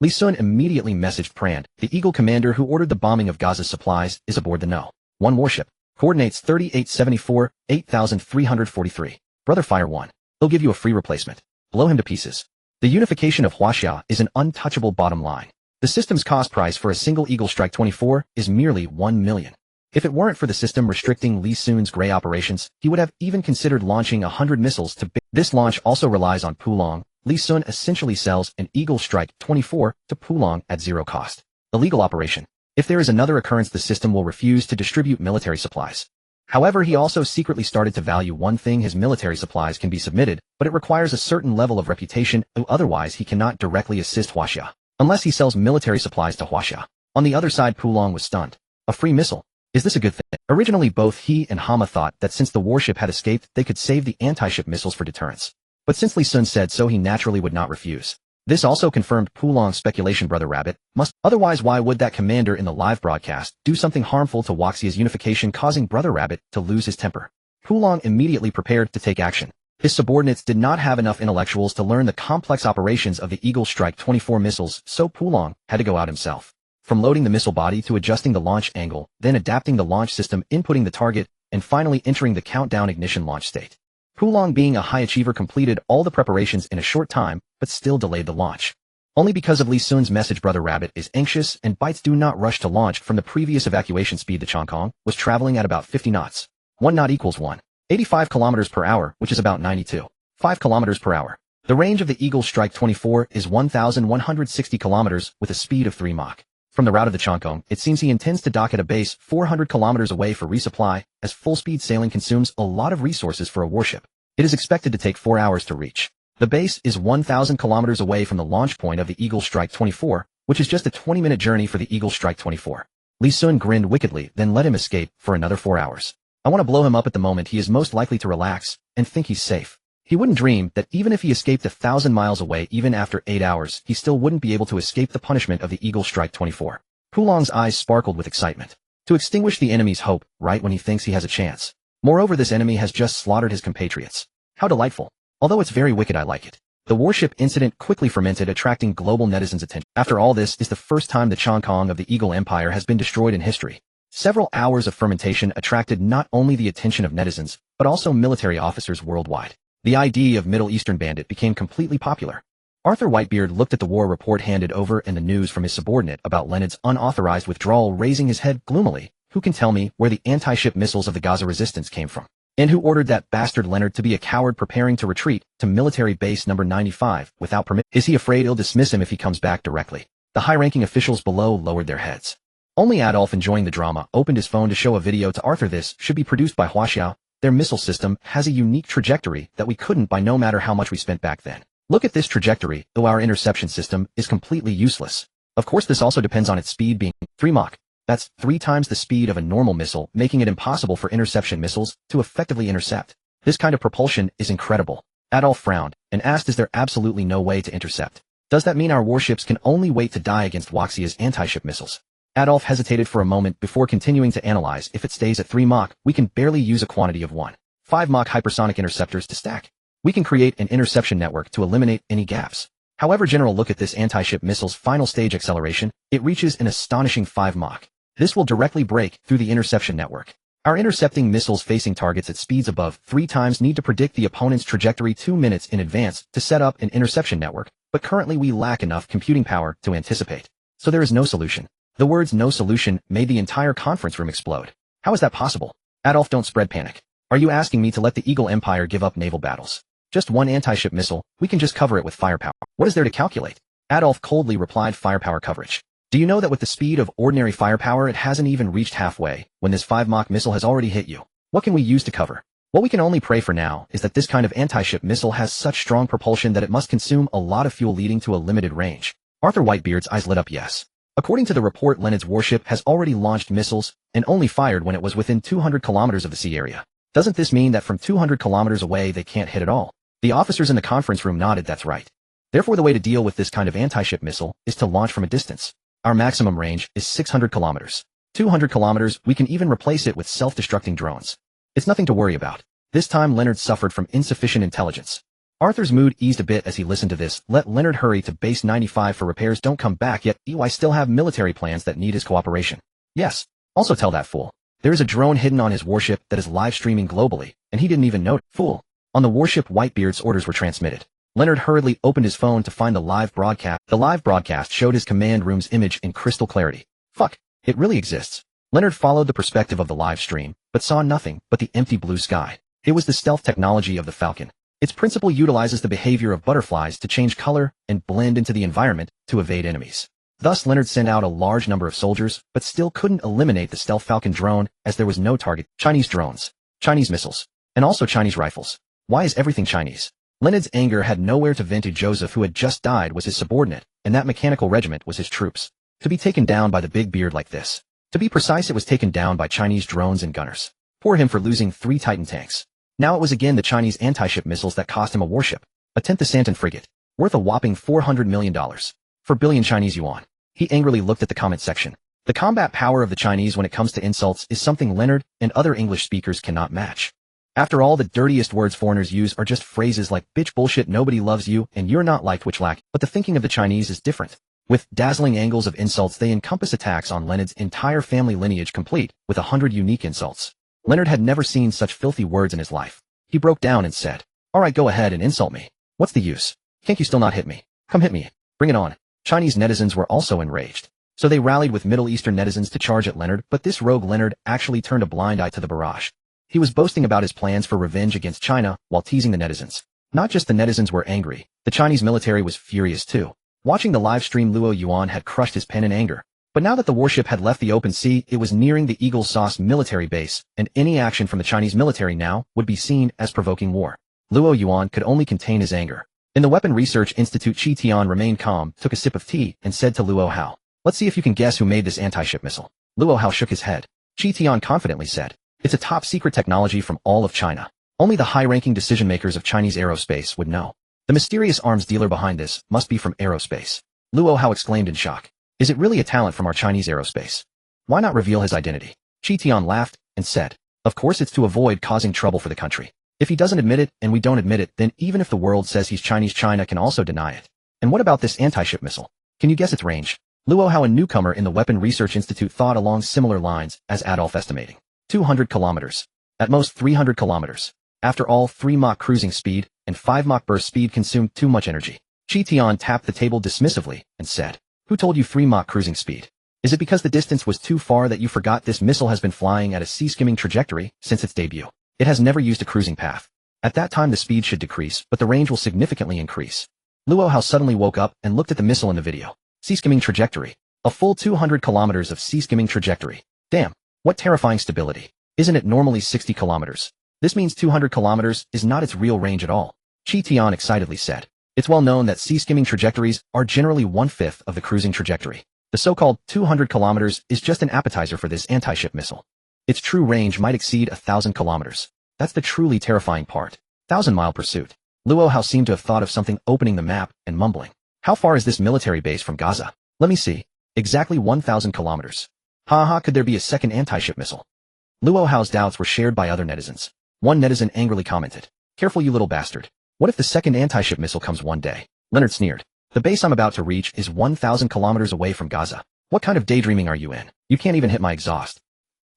Li Sun immediately messaged Prand, the Eagle commander who ordered the bombing of Gaza's supplies, is aboard the No. 1 warship. Coordinates 3874, 8343. Brother, fire one. He'll give you a free replacement. Blow him to pieces. The unification of Huaxia is an untouchable bottom line. The system's cost price for a single Eagle Strike 24 is merely 1 million. If it weren't for the system restricting Li Sun's gray operations, he would have even considered launching 100 missiles to This launch also relies on Pulong. Li Sun essentially sells an Eagle Strike 24 to Pulong at zero cost. Illegal operation. If there is another occurrence, the system will refuse to distribute military supplies. However, he also secretly started to value one thing: his military supplies can be submitted, but it requires a certain level of reputation, otherwise he cannot directly assist Huaxia, unless he sells military supplies to Huaxia. On the other side, Pulong was stunned. A free missile? Is this a good thing? Originally, both he and Hama thought that since the warship had escaped, they could save the anti-ship missiles for deterrence. But since Li Sun said so, he naturally would not refuse. This also confirmed Pulong's speculation: Brother Rabbit must. Otherwise, why would that commander in the live broadcast do something harmful to Huaxia's unification, causing Brother Rabbit to lose his temper? Pulong immediately prepared to take action. His subordinates did not have enough intellectuals to learn the complex operations of the Eagle Strike 24 missiles, so Pulong had to go out himself. From loading the missile body to adjusting the launch angle, then adapting the launch system, inputting the target, and finally entering the countdown ignition launch state. Pulong, being a high achiever, completed all the preparations in a short time, but still delayed the launch. Only because of Li Sun's message: Brother Rabbit is anxious and bites do not rush to launch. From the previous evacuation speed, the Chongqing was traveling at about 50 knots. 1 knot equals 1.85 kilometers per hour, which is about 92.5 kilometers per hour. The range of the Eagle Strike 24 is 1,160 kilometers with a speed of 3 Mach. From the route of the Chongqing, it seems he intends to dock at a base 400 kilometers away for resupply, as full-speed sailing consumes a lot of resources for a warship. It is expected to take 4 hours to reach. The base is 1,000 kilometers away from the launch point of the Eagle Strike 24, which is just a 20-minute journey for the Eagle Strike 24. Li Sun grinned wickedly, then let him escape for another 4 hours. I want to blow him up at the moment he is most likely to relax and think he's safe. He wouldn't dream that even if he escaped 1,000 miles away, even after 8 hours, he still wouldn't be able to escape the punishment of the Eagle Strike 24. Pulong's eyes sparkled with excitement. To extinguish the enemy's hope right when he thinks he has a chance. Moreover, this enemy has just slaughtered his compatriots. How delightful. Although it's very wicked, I like it. The warship incident quickly fermented, attracting global netizens' attention. After all, this is the first time the Chongqing of the Eagle Empire has been destroyed in history. Several hours of fermentation attracted not only the attention of netizens, but also military officers worldwide. The idea of Middle Eastern bandit became completely popular. Arthur Whitebeard looked at the war report handed over and the news from his subordinate about Leonard's unauthorized withdrawal, raising his head gloomily. Who can tell me where the anti-ship missiles of the Gaza resistance came from? And who ordered that bastard Leonard to be a coward preparing to retreat to military base number 95 without permission? Is he afraid he'll dismiss him if he comes back directly? The high-ranking officials below lowered their heads. Only Adolf, enjoying the drama, opened his phone to show a video to Arthur. This should be produced by Huaxiao. Their missile system has a unique trajectory that we couldn't buy no matter how much we spent back then. Look at this trajectory, though our interception system is completely useless. Of course, this also depends on its speed being 3 Mach. That's 3 times the speed of a normal missile, making it impossible for interception missiles to effectively intercept. This kind of propulsion is incredible. Adolf frowned and asked, is there absolutely no way to intercept? Does that mean our warships can only wait to die against Huaxia's anti-ship missiles? Adolf hesitated for a moment before continuing to analyze. If it stays at 3 Mach, we can barely use a quantity of 1.5 Mach hypersonic interceptors to stack. We can create an interception network to eliminate any gaps. However, General, look at this anti-ship missile's final stage acceleration. It reaches an astonishing 5 Mach. This will directly break through the interception network. Our intercepting missiles facing targets at speeds above 3 times need to predict the opponent's trajectory 2 minutes in advance to set up an interception network, but currently we lack enough computing power to anticipate. So there is no solution. The words "no solution" made the entire conference room explode. How is that possible? Adolf, don't spread panic. Are you asking me to let the Eagle Empire give up naval battles? Just one anti-ship missile, we can just cover it with firepower. What is there to calculate? Adolf coldly replied, firepower coverage. Do you know that with the speed of ordinary firepower it hasn't even reached halfway when this 5 Mach missile has already hit you? What can we use to cover? What we can only pray for now is that this kind of anti-ship missile has such strong propulsion that it must consume a lot of fuel, leading to a limited range. Arthur Whitebeard's eyes lit up. Yes. According to the report, Leonard's warship has already launched missiles and only fired when it was within 200 kilometers of the sea area. Doesn't this mean that from 200 kilometers away they can't hit at all? The officers in the conference room nodded. That's right. Therefore, the way to deal with this kind of anti-ship missile is to launch from a distance. Our maximum range is 600 kilometers. 200 kilometers, we can even replace it with self-destructing drones. It's nothing to worry about. This time Leonard suffered from insufficient intelligence. Arthur's mood eased a bit as he listened to this. Let Leonard hurry to base 95 for repairs. Don't come back yet. I still have military plans that need his cooperation. Yes. Also tell that fool. There is a drone hidden on his warship that is live streaming globally, and he didn't even know it. Fool. On the warship, Whitebeard's orders were transmitted. Leonard hurriedly opened his phone to find the live broadcast. The live broadcast showed his command room's image in crystal clarity. Fuck. It really exists. Leonard followed the perspective of the live stream, but saw nothing but the empty blue sky. It was the stealth technology of the Falcon. Its principle utilizes the behavior of butterflies to change color and blend into the environment to evade enemies. Thus, Leonard sent out a large number of soldiers, but still couldn't eliminate the stealth Falcon drone as there was no target. Chinese drones, Chinese missiles, and also Chinese rifles. Why is everything Chinese? Leonard's anger had nowhere to vent. Joseph, who had just died, was his subordinate, and that mechanical regiment was his troops. To be taken down by the big beard like this. To be precise, it was taken down by Chinese drones and gunners. Poor him for losing 3 Titan tanks. Now it was again the Chinese anti-ship missiles that cost him a warship, a 10th Santon frigate, worth a whopping $400 million. 4 billion Chinese yuan. He angrily looked at the comment section. The combat power of the Chinese when it comes to insults is something Leonard and other English speakers cannot match. After all, the dirtiest words foreigners use are just phrases like bitch, bullshit, nobody loves you, and you're not liked, which lack. But the thinking of the Chinese is different. With dazzling angles of insults, they encompass attacks on Leonard's entire family lineage, complete with 100 unique insults. Leonard had never seen such filthy words in his life. He broke down and said, "All right, go ahead and insult me. What's the use? Can't you still not hit me? Come hit me. Bring it on." Chinese netizens were also enraged. So they rallied with Middle Eastern netizens to charge at Leonard, but this rogue Leonard actually turned a blind eye to the barrage. He was boasting about his plans for revenge against China while teasing the netizens. Not just the netizens were angry, the Chinese military was furious too. Watching the live stream, Luo Yuan had crushed his pen in anger. But now that the warship had left the open sea, it was nearing the Eagle Sauce military base, and any action from the Chinese military now would be seen as provoking war. Luo Yuan could only contain his anger. In the Weapon Research Institute, Chi Tian remained calm, took a sip of tea, and said to Luo Hao, "Let's see if you can guess who made this anti-ship missile." Luo Hao shook his head. Chi Tian confidently said, "It's a top-secret technology from all of China. Only the high-ranking decision-makers of Chinese aerospace would know. The mysterious arms dealer behind this must be from aerospace." Luo Hao exclaimed in shock. "Is it really a talent from our Chinese aerospace? Why not reveal his identity?" Chi Tian laughed and said, "Of course it's to avoid causing trouble for the country. If he doesn't admit it and we don't admit it, then even if the world says he's Chinese, China can also deny it. And what about this anti-ship missile? Can you guess its range?" Luo Hao, a newcomer in the Weapon Research Institute, thought along similar lines as Adolf, estimating 200 kilometers. At most 300 kilometers. After all, 3 Mach cruising speed and 5 Mach burst speed consumed too much energy. Chi Tian tapped the table dismissively and said, "Who told you 3 Mach cruising speed? Is it because the distance was too far that you forgot this missile has been flying at a sea-skimming trajectory since its debut? It has never used a cruising path. At that time the speed should decrease, but the range will significantly increase. Luo Hao suddenly woke up and looked at the missile in the video. Sea-skimming trajectory. A full 200 kilometers of sea-skimming trajectory. Damn, what terrifying stability. Isn't it normally 60 kilometers? This means 200 kilometers is not its real range at all. Chi Tian excitedly said. It's well known that sea-skimming trajectories are generally 1/5 of the cruising trajectory. The so-called 200 kilometers is just an appetizer for this anti-ship missile. Its true range might exceed 1,000 kilometers. That's the truly terrifying part. 1,000-mile pursuit. Luo Hao seemed to have thought of something, opening the map and mumbling. How far is this military base from Gaza? Let me see. Exactly 1,000 kilometers. Ha, could there be a second anti-ship missile? Luo Hao's doubts were shared by other netizens. One netizen angrily commented, "Careful, you little bastard. What if the second anti-ship missile comes one day?" Leonard sneered. "The base I'm about to reach is 1,000 kilometers away from Gaza. What kind of daydreaming are you in? You can't even hit my exhaust."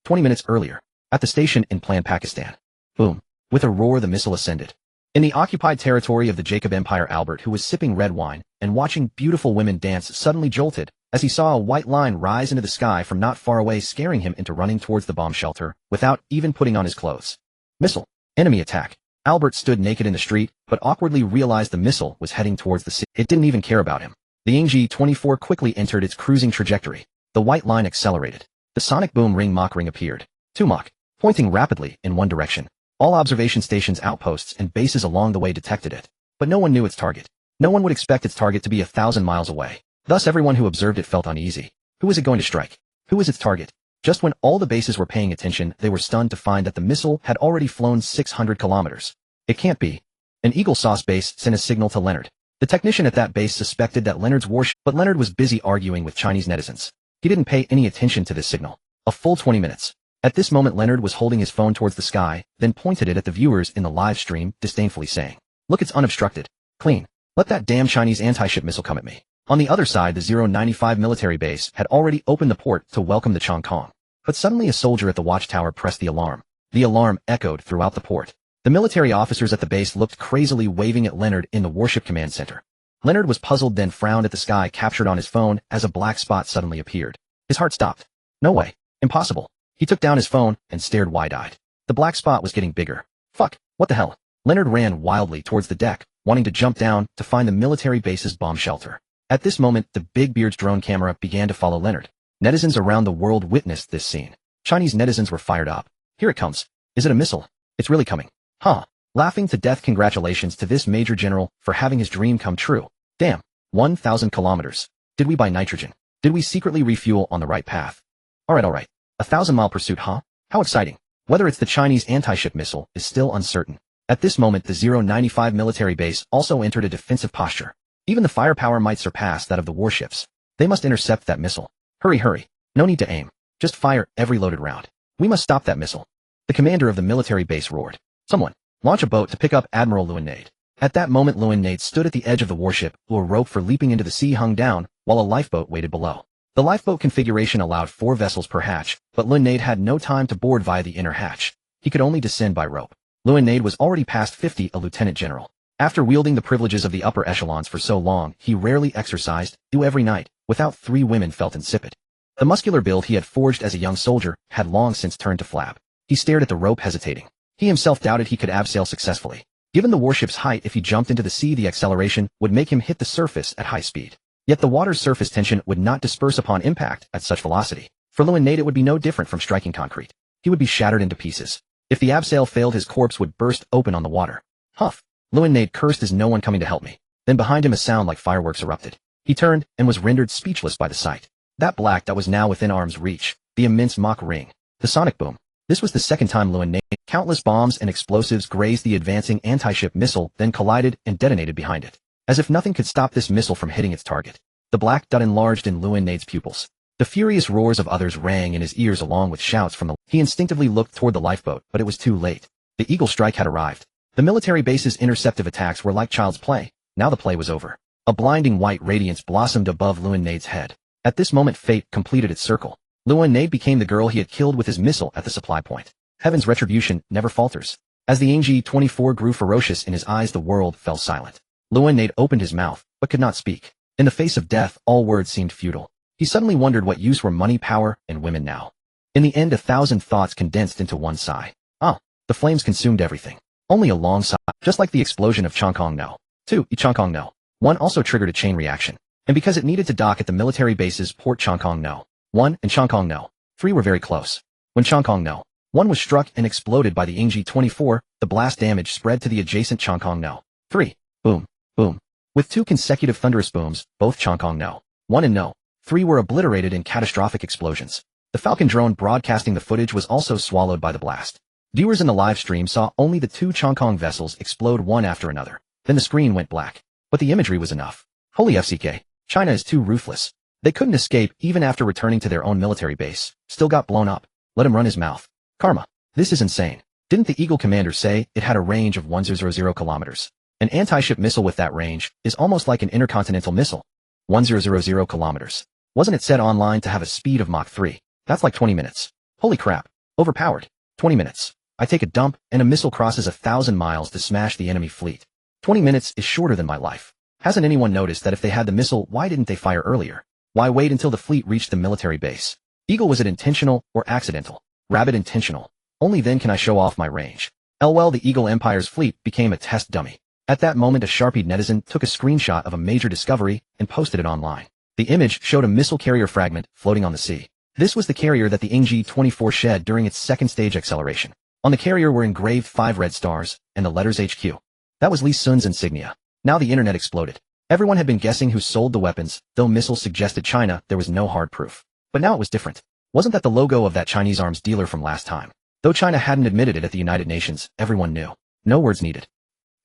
20 minutes earlier, at the station in Plan, Pakistan. Boom. With a roar the missile ascended. In the occupied territory of the Jacob Empire, Albert, who was sipping red wine and watching beautiful women dance, suddenly jolted as he saw a white line rise into the sky from not far away, scaring him into running towards the bomb shelter without even putting on his clothes. Missile. Enemy attack. Albert stood naked in the street, but awkwardly realized the missile was heading towards the city. It didn't even care about him. The NG-24 quickly entered its cruising trajectory. The white line accelerated. The sonic boom ring Mach ring appeared. 2 Mach, pointing rapidly in one direction. All observation stations, outposts, and bases along the way detected it. But no one knew its target. No one would expect its target to be 1,000 miles away. Thus everyone who observed it felt uneasy. Who was it going to strike? Who was its target? Just when all the bases were paying attention, they were stunned to find that the missile had already flown 600 kilometers. It can't be. An Eagle Sauce base sent a signal to Leonard. The technician at that base suspected that Leonard's warship, but Leonard was busy arguing with Chinese netizens. He didn't pay any attention to this signal. A full 20 minutes. At this moment Leonard was holding his phone towards the sky, then pointed it at the viewers in the live stream, disdainfully saying, "Look, it's unobstructed. Clean. Let that damn Chinese anti-ship missile come at me." On the other side, the 095 military base had already opened the port to welcome the Chongkong. But suddenly a soldier at the watchtower pressed the alarm. The alarm echoed throughout the port. The military officers at the base looked crazily, waving at Leonard in the warship command center. Leonard was puzzled, then frowned at the sky captured on his phone as a black spot suddenly appeared. His heart stopped. No way. Impossible. He took down his phone and stared wide-eyed. The black spot was getting bigger. Fuck, what the hell? Leonard ran wildly towards the deck, wanting to jump down to find the military base's bomb shelter. At this moment, the Big Beard's drone camera began to follow Leonard. Netizens around the world witnessed this scene. Chinese netizens were fired up. Here it comes. Is it a missile? It's really coming. Huh. Laughing to death. Congratulations to this Major General for having his dream come true. Damn. 1,000 kilometers. Did we buy nitrogen? Did we secretly refuel on the right path? Alright. 1,000-mile pursuit, huh? How exciting. Whether it's the Chinese anti-ship missile is still uncertain. At this moment, the 095 military base also entered a defensive posture. Even the firepower might surpass that of the warships. They must intercept that missile. Hurry. No need to aim. Just fire every loaded round. We must stop that missile. The commander of the military base roared. Someone, launch a boat to pick up Admiral Luenade. At that moment Luenade stood at the edge of the warship, a rope for leaping into the sea hung down, while a lifeboat waited below. The lifeboat configuration allowed 4 vessels per hatch, but Luenade had no time to board via the inner hatch. He could only descend by rope. Luenade was already past 50, a lieutenant general. After wielding the privileges of the upper echelons for so long, he rarely exercised, do every night, without 3 women felt insipid. The muscular build he had forged as a young soldier had long since turned to flab. He stared at the rope, hesitating. He himself doubted he could abseil successfully. Given the warship's height, if he jumped into the sea, the acceleration would make him hit the surface at high speed. Yet the water's surface tension would not disperse upon impact at such velocity. For Luenade it would be no different from striking concrete. He would be shattered into pieces. If the abseil failed, his corpse would burst open on the water. Huff. Luenade cursed as no one coming to help me. Then behind him a sound like fireworks erupted. He turned and was rendered speechless by the sight. That black dot was now within arm's reach. The immense Mach ring. The sonic boom. This was the second time Luenade. Countless bombs and explosives grazed the advancing anti-ship missile, then collided and detonated behind it. As if nothing could stop this missile from hitting its target. The black dot enlarged in Luenade's pupils. The furious roars of others rang in his ears along with shouts from the... He instinctively looked toward the lifeboat, but it was too late. The Eagle strike had arrived. The military base's interceptive attacks were like child's play. Now the play was over. A blinding white radiance blossomed above Luenade's head. At this moment fate completed its circle. Luenade became the girl he had killed with his missile at the supply point. Heaven's retribution never falters. As the NG-24 grew ferocious in his eyes, the world fell silent. Luenade opened his mouth, but could not speak. In the face of death, all words seemed futile. He He suddenly wondered what use were money, power, and women now. In the end, 1,000 thoughts condensed into one sigh. Ah, the flames consumed everything. Only a long sigh, just like the explosion of Chongqing No. 2. Chongqing No. 1 also triggered a chain reaction. And because it needed to dock at the military bases Port Chongqing No. 1 and Chongqing No. 3 were very close. When Chongqing No. 1 was struck and exploded by the NG-24, the blast damage spread to the adjacent Chongqing No. 3. Boom, boom. With 2 consecutive thunderous booms, both Chongqing No. 1 and No. 3 were obliterated in catastrophic explosions. The Falcon drone broadcasting the footage was also swallowed by the blast. Viewers in the live stream saw only the 2 Chongqing vessels explode one after another. Then the screen went black. But the imagery was enough. Holy FCK. China is too ruthless. They couldn't escape even after returning to their own military base. Still got blown up. Let him run his mouth. Karma. This is insane. Didn't the Eagle commander say it had a range of 1,000 kilometers? An anti-ship missile with that range is almost like an intercontinental missile. 1,000 kilometers. Wasn't it said online to have a speed of Mach 3? That's like 20 minutes. Holy crap. Overpowered. 20 minutes. I take a dump and a missile crosses 1,000 miles to smash the enemy fleet. 20 minutes is shorter than my life. Hasn't anyone noticed that if they had the missile, why didn't they fire earlier? Why wait until the fleet reached the military base? Eagle, was it intentional or accidental? Rabbit, intentional. Only then can I show off my range. Well, the Eagle Empire's fleet became a test dummy. At that moment, a sharp-eyed netizen took a screenshot of a major discovery and posted it online. The image showed a missile carrier fragment floating on the sea. This was the carrier that the NG-24 shed during its second stage acceleration. On the carrier were engraved 5 red stars and the letters HQ. That was Lee Sun's insignia. Now the internet exploded. Everyone had been guessing who sold the weapons, though missiles suggested China, there was no hard proof. But now it was different. Wasn't that the logo of that Chinese arms dealer from last time? Though China hadn't admitted it at the United Nations, everyone knew. No words needed.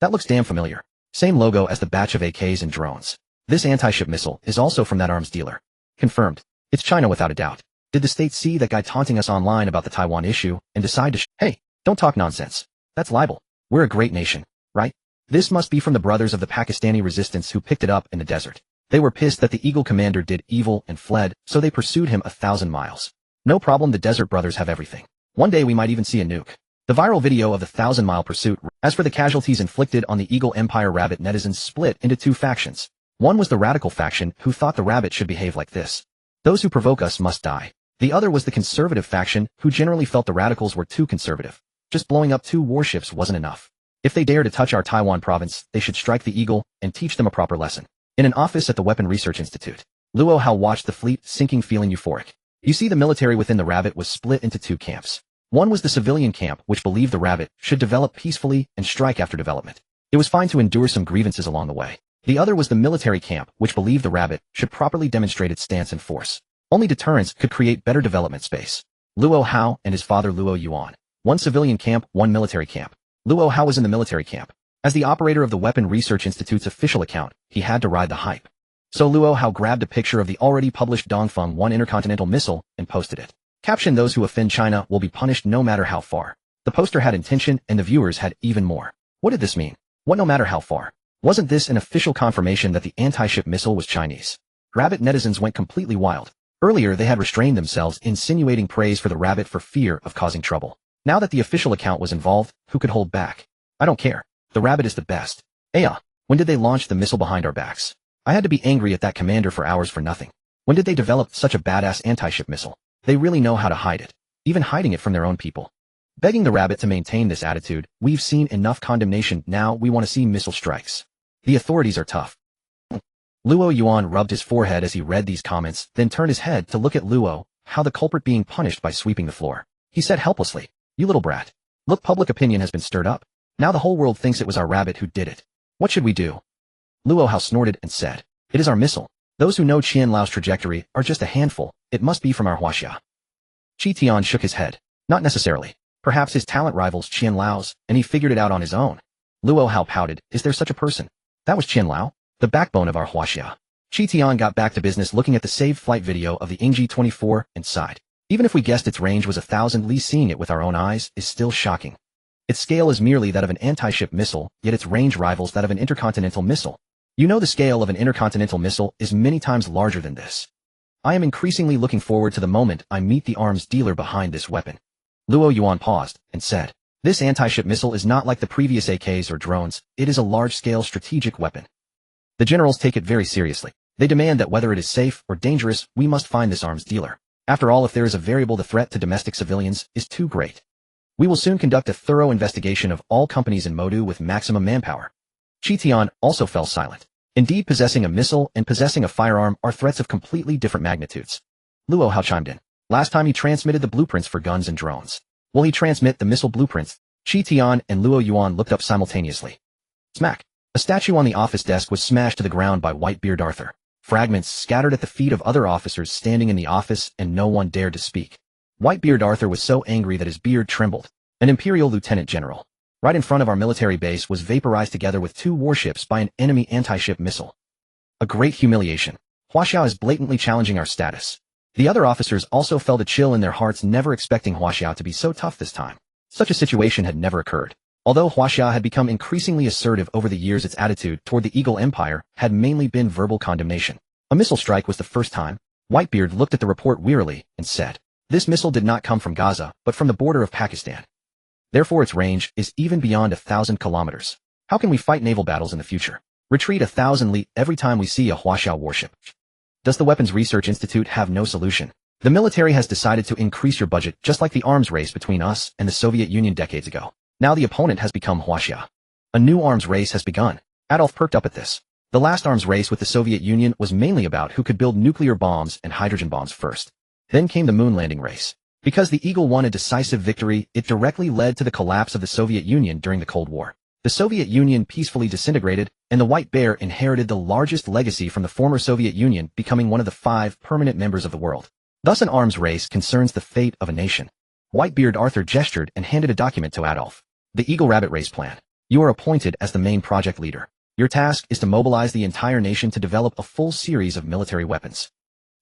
That looks damn familiar. Same logo as the batch of AKs and drones. This anti-ship missile is also from that arms dealer. Confirmed. It's China without a doubt. Did the state see that guy taunting us online about the Taiwan issue and decide to hey, don't talk nonsense. That's libel. We're a great nation, right? This must be from the brothers of the Pakistani resistance who picked it up in the desert. They were pissed that the Eagle commander did evil and fled, so they pursued him 1,000 miles. No problem, the desert brothers have everything. One day we might even see a nuke. The viral video of the 1,000-mile pursuit. As for the casualties inflicted on the Eagle Empire, Rabbit netizens split into 2 factions. One was the radical faction who thought the rabbit should behave like this. Those who provoke us must die. The other was the conservative faction who generally felt the radicals were too conservative. Just blowing up 2 warships wasn't enough. If they dare to touch our Taiwan province, they should strike the Eagle and teach them a proper lesson. In an office at the Weapon Research Institute, Luo Hao watched the fleet sinking, feeling euphoric. You see, the military within the rabbit was split into 2 camps. One was the civilian camp, which believed the rabbit should develop peacefully and strike after development. It was fine to endure some grievances along the way. The other was the military camp, which believed the rabbit should properly demonstrate its stance and force. Only deterrence could create better development space. Luo Hao and his father Luo Yuan. 1 civilian camp, 1 military camp. Luo Hao was in the military camp. As the operator of the Weapon Research Institute's official account, he had to ride the hype. So Luo Hao grabbed a picture of the already published Dongfeng 1 intercontinental missile and posted it. Caption: those who offend China will be punished no matter how far. The poster had intention and the viewers had even more. What did this mean? What no matter how far? Wasn't this an official confirmation that the anti-ship missile was Chinese? Rabbit netizens went completely wild. Earlier they had restrained themselves, insinuating praise for the rabbit for fear of causing trouble. Now that the official account was involved, who could hold back? I don't care. The rabbit is the best. When did they launch the missile behind our backs? I had to be angry at that commander for hours for nothing. When did they develop such a badass anti-ship missile? They really know how to hide it. Even hiding it from their own people. Begging the rabbit to maintain this attitude, we've seen enough condemnation, now we want to see missile strikes. The authorities are tough. Luo Yuan rubbed his forehead as he read these comments, then turned his head to look at Luo Hao, the culprit being punished by sweeping the floor. He said helplessly, "You little brat. Look, public opinion has been stirred up. Now the whole world thinks it was our rabbit who did it. What should we do?" Luo Hao snorted and said, "It is our missile. Those who know Qian Lao's trajectory are just a handful. It must be from our Huaxia." Qi Tian shook his head. Not necessarily. Perhaps his talent rivals Qian Lao's, and he figured it out on his own. Luo Hao pouted. Is there such a person? That was Qian Lao, the backbone of our Huaxia. Qi Tian got back to business, looking at the saved flight video of the NG-24 and sighed. Even if we guessed its range was 1,000 li, seeing it with our own eyes is still shocking. Its scale is merely that of an anti-ship missile, yet its range rivals that of an intercontinental missile. You know, the scale of an intercontinental missile is many times larger than this. I am increasingly looking forward to the moment I meet the arms dealer behind this weapon. Luo Yuan paused and said, "This anti-ship missile is not like the previous AKs or drones. It is a large-scale strategic weapon. The generals take it very seriously. They demand that whether it is safe or dangerous, we must find this arms dealer. After all, if there is a variable, the threat to domestic civilians is too great. We will soon conduct a thorough investigation of all companies in Modu with maximum manpower. Chi Tian also fell silent. Indeed, possessing a missile and possessing a firearm are threats of completely different magnitudes. Luo Hao chimed in. Last time he transmitted the blueprints for guns and drones. Will he transmit the missile blueprints? Chi Tian and Luo Yuan looked up simultaneously. Smack. A statue on the office desk was smashed to the ground by Whitebeard Arthur. Fragments scattered at the feet of other officers standing in the office, and no one dared to speak. Whitebeard Arthur was so angry that his beard trembled. An Imperial Lieutenant General, right in front of our military base, was vaporized together with 2 warships by an enemy anti-ship missile. A great humiliation. Huaxiao is blatantly challenging our status. The other officers also felt a chill in their hearts, never expecting Huaxiao to be so tough this time. Such a situation had never occurred. Although Huaxiao had become increasingly assertive over the years, its attitude toward the Eagle Empire had mainly been verbal condemnation. A missile strike was the first time. Whitebeard looked at the report wearily and said, "This missile did not come from Gaza, but from the border of Pakistan. Therefore its range is even beyond 1,000 kilometers. How can we fight naval battles in the future? Retreat 1,000 li every time we see a Huaxiao warship. Does the Weapons Research Institute have no solution? The military has decided to increase your budget, just like the arms race between us and the Soviet Union decades ago. Now the opponent has become Huaxia. A new arms race has begun." Adolf perked up at this. The last arms race with the Soviet Union was mainly about who could build nuclear bombs and hydrogen bombs first. Then came the moon landing race. Because the Eagle won a decisive victory, it directly led to the collapse of the Soviet Union during the Cold War. The Soviet Union peacefully disintegrated, and the White Bear inherited the largest legacy from the former Soviet Union, becoming one of the 5 permanent members of the world. Thus an arms race concerns the fate of a nation. Whitebeard Arthur gestured and handed a document to Adolf. The Eagle Rabbit Race Plan. You are appointed as the main project leader. Your task is to mobilize the entire nation to develop a full series of military weapons.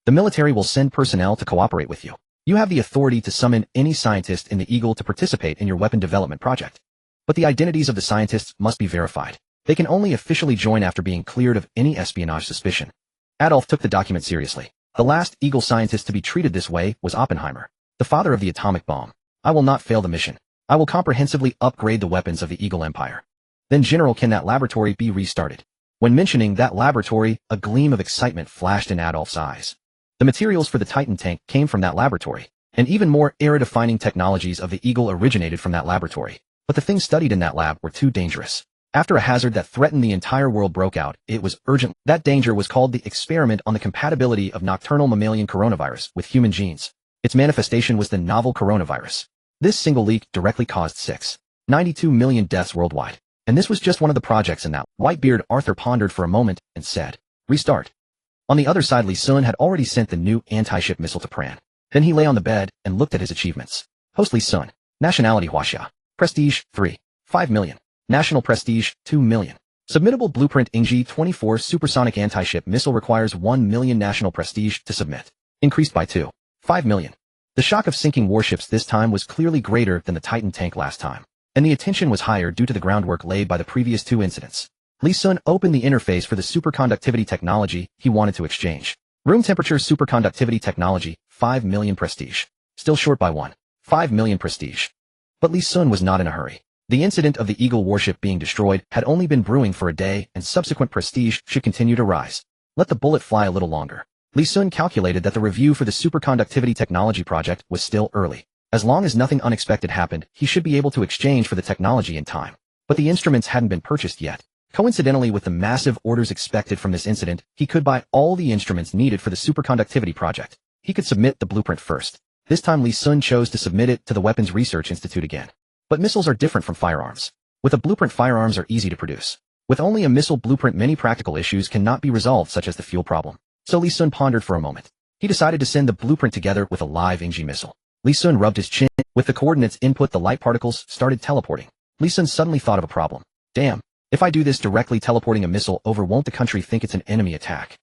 The military will send personnel to cooperate with you. You have the authority to summon any scientist in the Eagle to participate in your weapon development project. But the identities of the scientists must be verified. They can only officially join after being cleared of any espionage suspicion. Adolf took the document seriously. The last Eagle scientist to be treated this way was Oppenheimer, the father of the atomic bomb. I will not fail the mission. I will comprehensively upgrade the weapons of the Eagle Empire. Then General, can that laboratory be restarted? When mentioning that laboratory, a gleam of excitement flashed in Adolf's eyes. The materials for the Titan tank came from that laboratory, and even more era-defining technologies of the Eagle originated from that laboratory. But the things studied in that lab were too dangerous. After a hazard that threatened the entire world broke out, it was urgent. That danger was called the experiment on the compatibility of nocturnal mammalian coronavirus with human genes. Its manifestation was the novel coronavirus. This single leak directly caused 692 million deaths worldwide. And this was just one of the projects in that. Whitebeard Arthur pondered for a moment and said, "Restart." On the other side, Li Sun had already sent the new anti-ship missile to Pran. Then he lay on the bed and looked at his achievements. Host Li Sun. Nationality Huaxia. Prestige 3. 5 million. National prestige 2 million. Submittable blueprint Ingji 24 supersonic anti-ship missile requires 1 million national prestige to submit. Increased by 2. 5 million. The shock of sinking warships this time was clearly greater than the Titan tank last time, and the attention was higher due to the groundwork laid by the previous 2 incidents. Li Sun opened the interface for the superconductivity technology he wanted to exchange. Room temperature superconductivity technology, 5 million prestige. Still short by 1. 5 million prestige. But Li Sun was not in a hurry. The incident of the Eagle warship being destroyed had only been brewing for a day, and subsequent prestige should continue to rise. Let the bullet fly a little longer. Li Sun calculated that the review for the superconductivity technology project was still early. As long as nothing unexpected happened, he should be able to exchange for the technology in time. But the instruments hadn't been purchased yet. Coincidentally, with the massive orders expected from this incident, he could buy all the instruments needed for the superconductivity project. He could submit the blueprint first. This time Li Sun chose to submit it to the Weapons Research Institute again. But missiles are different from firearms. With a blueprint, firearms are easy to produce. With only a missile blueprint, many practical issues cannot be resolved, such as the fuel problem. So Li Sun pondered for a moment. He decided to send the blueprint together with a live Ingji missile. Li Sun rubbed his chin. With the coordinates input, the light particles started teleporting. Li Sun suddenly thought of a problem. Damn. If I do this directly teleporting a missile over, won't the country think it's an enemy attack?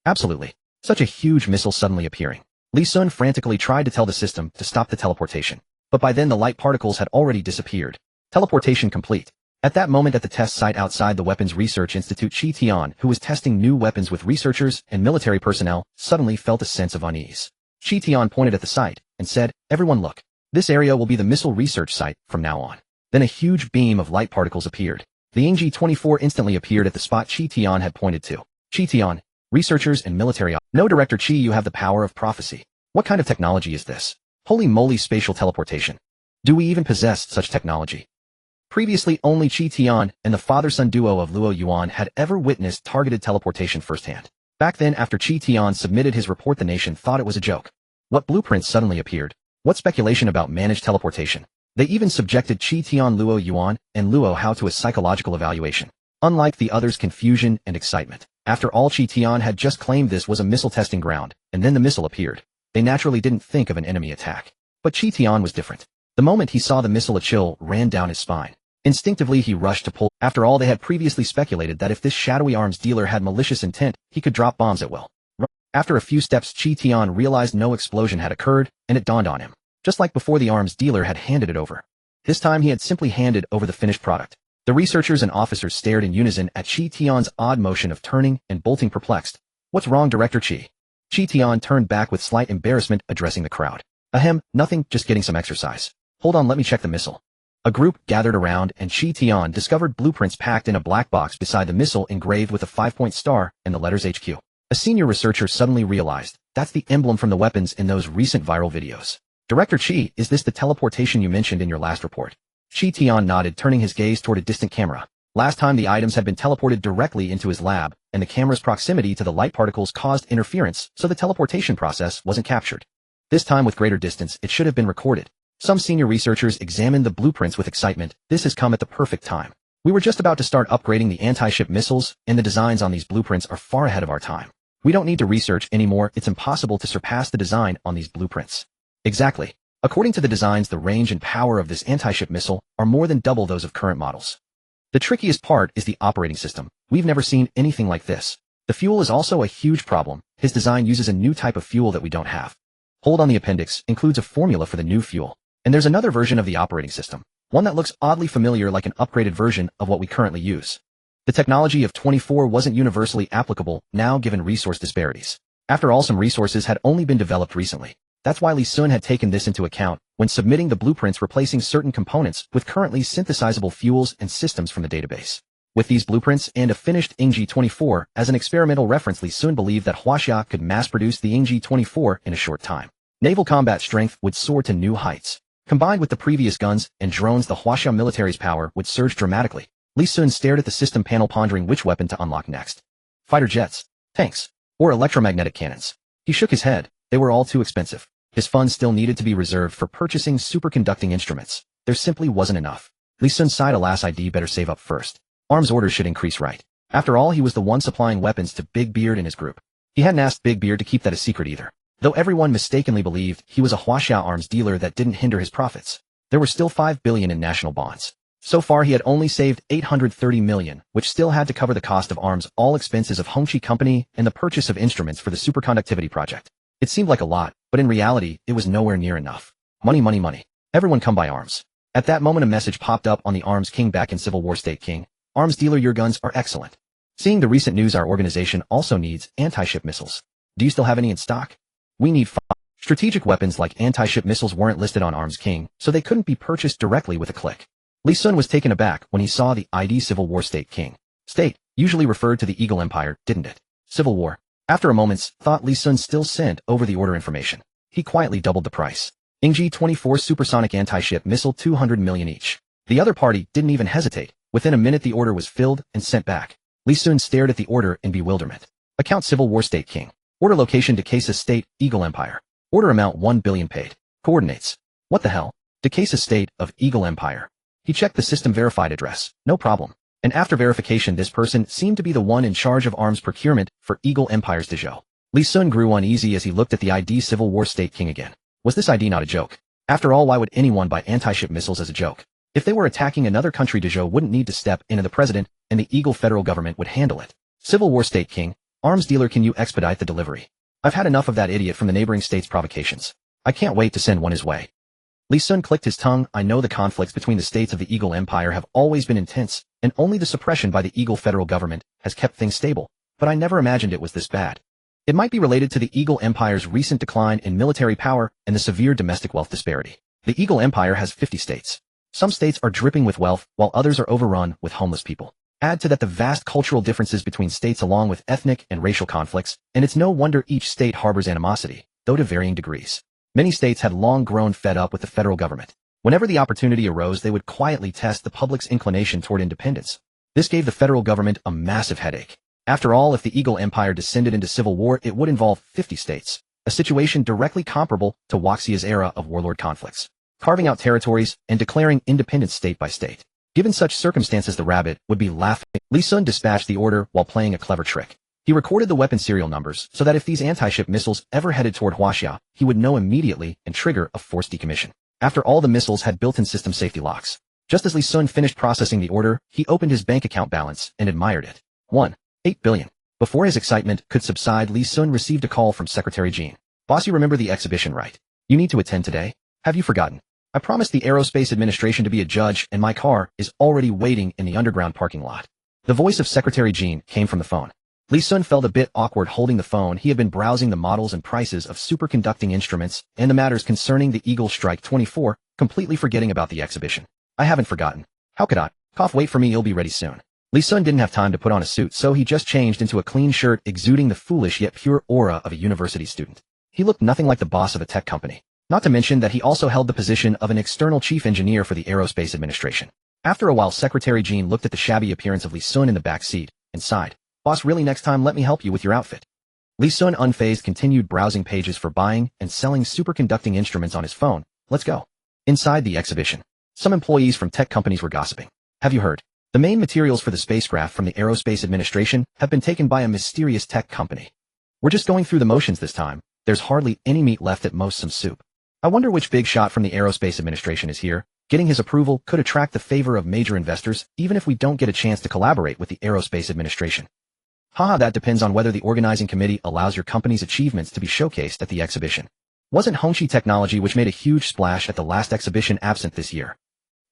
Absolutely. Such a huge missile suddenly appearing. Li Sun frantically tried to tell the system to stop the teleportation. But by then the light particles had already disappeared. Teleportation complete. At that moment, at the test site outside the Weapons Research Institute, Chi Tian, who was testing new weapons with researchers and military personnel, suddenly felt a sense of unease. Chi Tian pointed at the site and said, "Everyone look. This area will be the missile research site from now on." Then a huge beam of light particles appeared. The Ingji 24 instantly appeared at the spot Chi Tian had pointed to. Chi Tian, Researchers and military. No, Director Chi, you have the power of prophecy. What kind of technology is this? Holy moly, spatial teleportation. Do we even possess such technology? Previously, only Chi Tian and the father-son duo of Luo Yuan had ever witnessed targeted teleportation firsthand. Back then, after Chi Tian submitted his report, the nation thought it was a joke. What blueprints suddenly appeared? What speculation about managed teleportation? They even subjected Chi Tian, Luo Yuan, and Luo Hao to a psychological evaluation. Unlike the others' confusion and excitement. After all, Chi Tian had just claimed this was a missile testing ground, and then the missile appeared. They naturally didn't think of an enemy attack. But Chi Tian was different. The moment he saw the missile, a chill ran down his spine. Instinctively, he rushed to pull. After all, they had previously speculated that if this shadowy arms dealer had malicious intent, he could drop bombs at will. After a few steps, Chi Tian realized no explosion had occurred, and it dawned on him. Just like before, the arms dealer had handed it over. This time, he had simply handed over the finished product. The researchers and officers stared in unison at Chi Tian's odd motion of turning and bolting, perplexed. What's wrong, Director Chi? Chi Tian turned back with slight embarrassment, addressing the crowd. Ahem, nothing, just getting some exercise. Hold on, let me check the missile. A group gathered around, and Chi Tian discovered blueprints packed in a black box beside the missile, engraved with a 5-point star and the letters HQ. A senior researcher suddenly realized, that's the emblem from the weapons in those recent viral videos. Director Chi, is this the teleportation you mentioned in your last report? Chi Tian nodded, turning his gaze toward a distant camera. Last time the items had been teleported directly into his lab, and the camera's proximity to the light particles caused interference, so the teleportation process wasn't captured. This time, with greater distance, it should have been recorded. Some senior researchers examined the blueprints with excitement. This has come at the perfect time. We were just about to start upgrading the anti-ship missiles, and the designs on these blueprints are far ahead of our time. We don't need to research anymore. It's impossible to surpass the design on these blueprints. Exactly. According to the designs, the range and power of this anti-ship missile are more than double those of current models. The trickiest part is the operating system. We've never seen anything like this. The fuel is also a huge problem. His design uses a new type of fuel that we don't have. Hold on, the appendix includes a formula for the new fuel. And there's another version of the operating system. One that looks oddly familiar, like an upgraded version of what we currently use. The technology of 24 wasn't universally applicable now given resource disparities. After all, some resources had only been developed recently. That's why Li Sun had taken this into account when submitting the blueprints, replacing certain components with currently synthesizable fuels and systems from the database. With these blueprints and a finished NG-24 as an experimental reference, Li Sun believed that Huaxia could mass-produce the NG-24 in a short time. Naval combat strength would soar to new heights. Combined with the previous guns and drones, the Huaxia military's power would surge dramatically. Li Sun stared at the system panel, pondering which weapon to unlock next. Fighter jets, tanks, or electromagnetic cannons. He shook his head. They were all too expensive. His funds still needed to be reserved for purchasing superconducting instruments. There simply wasn't enough. Li Sun sighed, alas, I'd better save up first. Arms orders should increase, right? After all, he was the one supplying weapons to Big Beard and his group. He hadn't asked Big Beard to keep that a secret either. Though everyone mistakenly believed he was a Huaxia arms dealer, that didn't hinder his profits. There were still 5 billion in national bonds. So far, he had only saved 830 million, which still had to cover the cost of arms, all expenses of Hongqi Company, and the purchase of instruments for the superconductivity project. It seemed like a lot, but in reality, it was nowhere near enough. Money, money, money. Everyone come buy arms. At that moment, a message popped up on the Arms King back in Civil War. State King, arms dealer, your guns are excellent. Seeing the recent news, our organization also needs anti-ship missiles. Do you still have any in stock? We need 5. Strategic weapons like anti-ship missiles weren't listed on Arms King, so they couldn't be purchased directly with a click. Li Sun was taken aback when he saw the ID Civil War. State King. State usually referred to the Eagle Empire, didn't it? Civil War. After a moment's thought, Li Sun still sent over the order information. He quietly doubled the price. NG-24 supersonic anti-ship missile, 200 million each. The other party didn't even hesitate. Within a minute, the order was filled and sent back. Li Sun stared at the order in bewilderment. Account Civil War. State King. Order location Decasa State, Eagle Empire. Order amount 1 billion paid. Coordinates. What the hell? Decasa State of Eagle Empire. He checked the system verified address. No problem. And after verification, this person seemed to be the one in charge of arms procurement for Eagle Empire's Dezhou. Li Sun grew uneasy as he looked at the ID Civil War. State King again. Was this ID not a joke? After all, why would anyone buy anti-ship missiles as a joke? If they were attacking another country, Dezhou wouldn't need to step in, and the president and the Eagle federal government would handle it. Civil War. State King, arms dealer, can you expedite the delivery? I've had enough of that idiot from the neighboring state's provocations. I can't wait to send one his way. Li Sun clicked his tongue. I know the conflicts between the states of the Eagle Empire have always been intense, and only the suppression by the Eagle federal government has kept things stable, but I never imagined it was this bad. It might be related to the Eagle Empire's recent decline in military power and the severe domestic wealth disparity. The Eagle Empire has 50 states. Some states are dripping with wealth, while others are overrun with homeless people. Add to that the vast cultural differences between states along with ethnic and racial conflicts, and it's no wonder each state harbors animosity, though to varying degrees. Many states had long grown fed up with the federal government. Whenever the opportunity arose, they would quietly test the public's inclination toward independence. This gave the federal government a massive headache. After all, if the Eagle Empire descended into civil war, it would involve 50 states, a situation directly comparable to Waxia's era of warlord conflicts, carving out territories and declaring independence state by state. Given such circumstances, the rabbit would be laughing. Li Sun dispatched the order while playing a clever trick. He recorded the weapon serial numbers so that if these anti-ship missiles ever headed toward Huaxia, he would know immediately and trigger a forced decommission. After all, the missiles had built-in system safety locks. Just as Li Sun finished processing the order, he opened his bank account balance and admired it. 1.8 billion. Before his excitement could subside, Li Sun received a call from Secretary Jean. Boss, you remember the exhibition, right? You need to attend today? Have you forgotten? I promised the Aerospace Administration to be a judge, and my car is already waiting in the underground parking lot. The voice of Secretary Jean came from the phone. Li Sun felt a bit awkward holding the phone. He had been browsing the models and prices of superconducting instruments and the matters concerning the Eagle Strike 24, completely forgetting about the exhibition. I haven't forgotten. How could I? Wait for me, you'll be ready soon. Li Sun didn't have time to put on a suit, so he just changed into a clean shirt, exuding the foolish yet pure aura of a university student. He looked nothing like the boss of a tech company. Not to mention that he also held the position of an external chief engineer for the Aerospace Administration. After a while, Secretary Jean looked at the shabby appearance of Li Sun in the back seat and sighed. Boss, really, next time let me help you with your outfit. Li Sun, unfazed, continued browsing pages for buying and selling superconducting instruments on his phone. Let's go. Inside the exhibition, some employees from tech companies were gossiping. Have you heard? The main materials for the spacecraft from the Aerospace Administration have been taken by a mysterious tech company. We're just going through the motions this time. There's hardly any meat left, at most some soup. I wonder which big shot from the Aerospace Administration is here. Getting his approval could attract the favor of major investors, even if we don't get a chance to collaborate with the Aerospace Administration. Haha, that depends on whether the organizing committee allows your company's achievements to be showcased at the exhibition. Wasn't Hongxi Technology, which made a huge splash at the last exhibition, absent this year?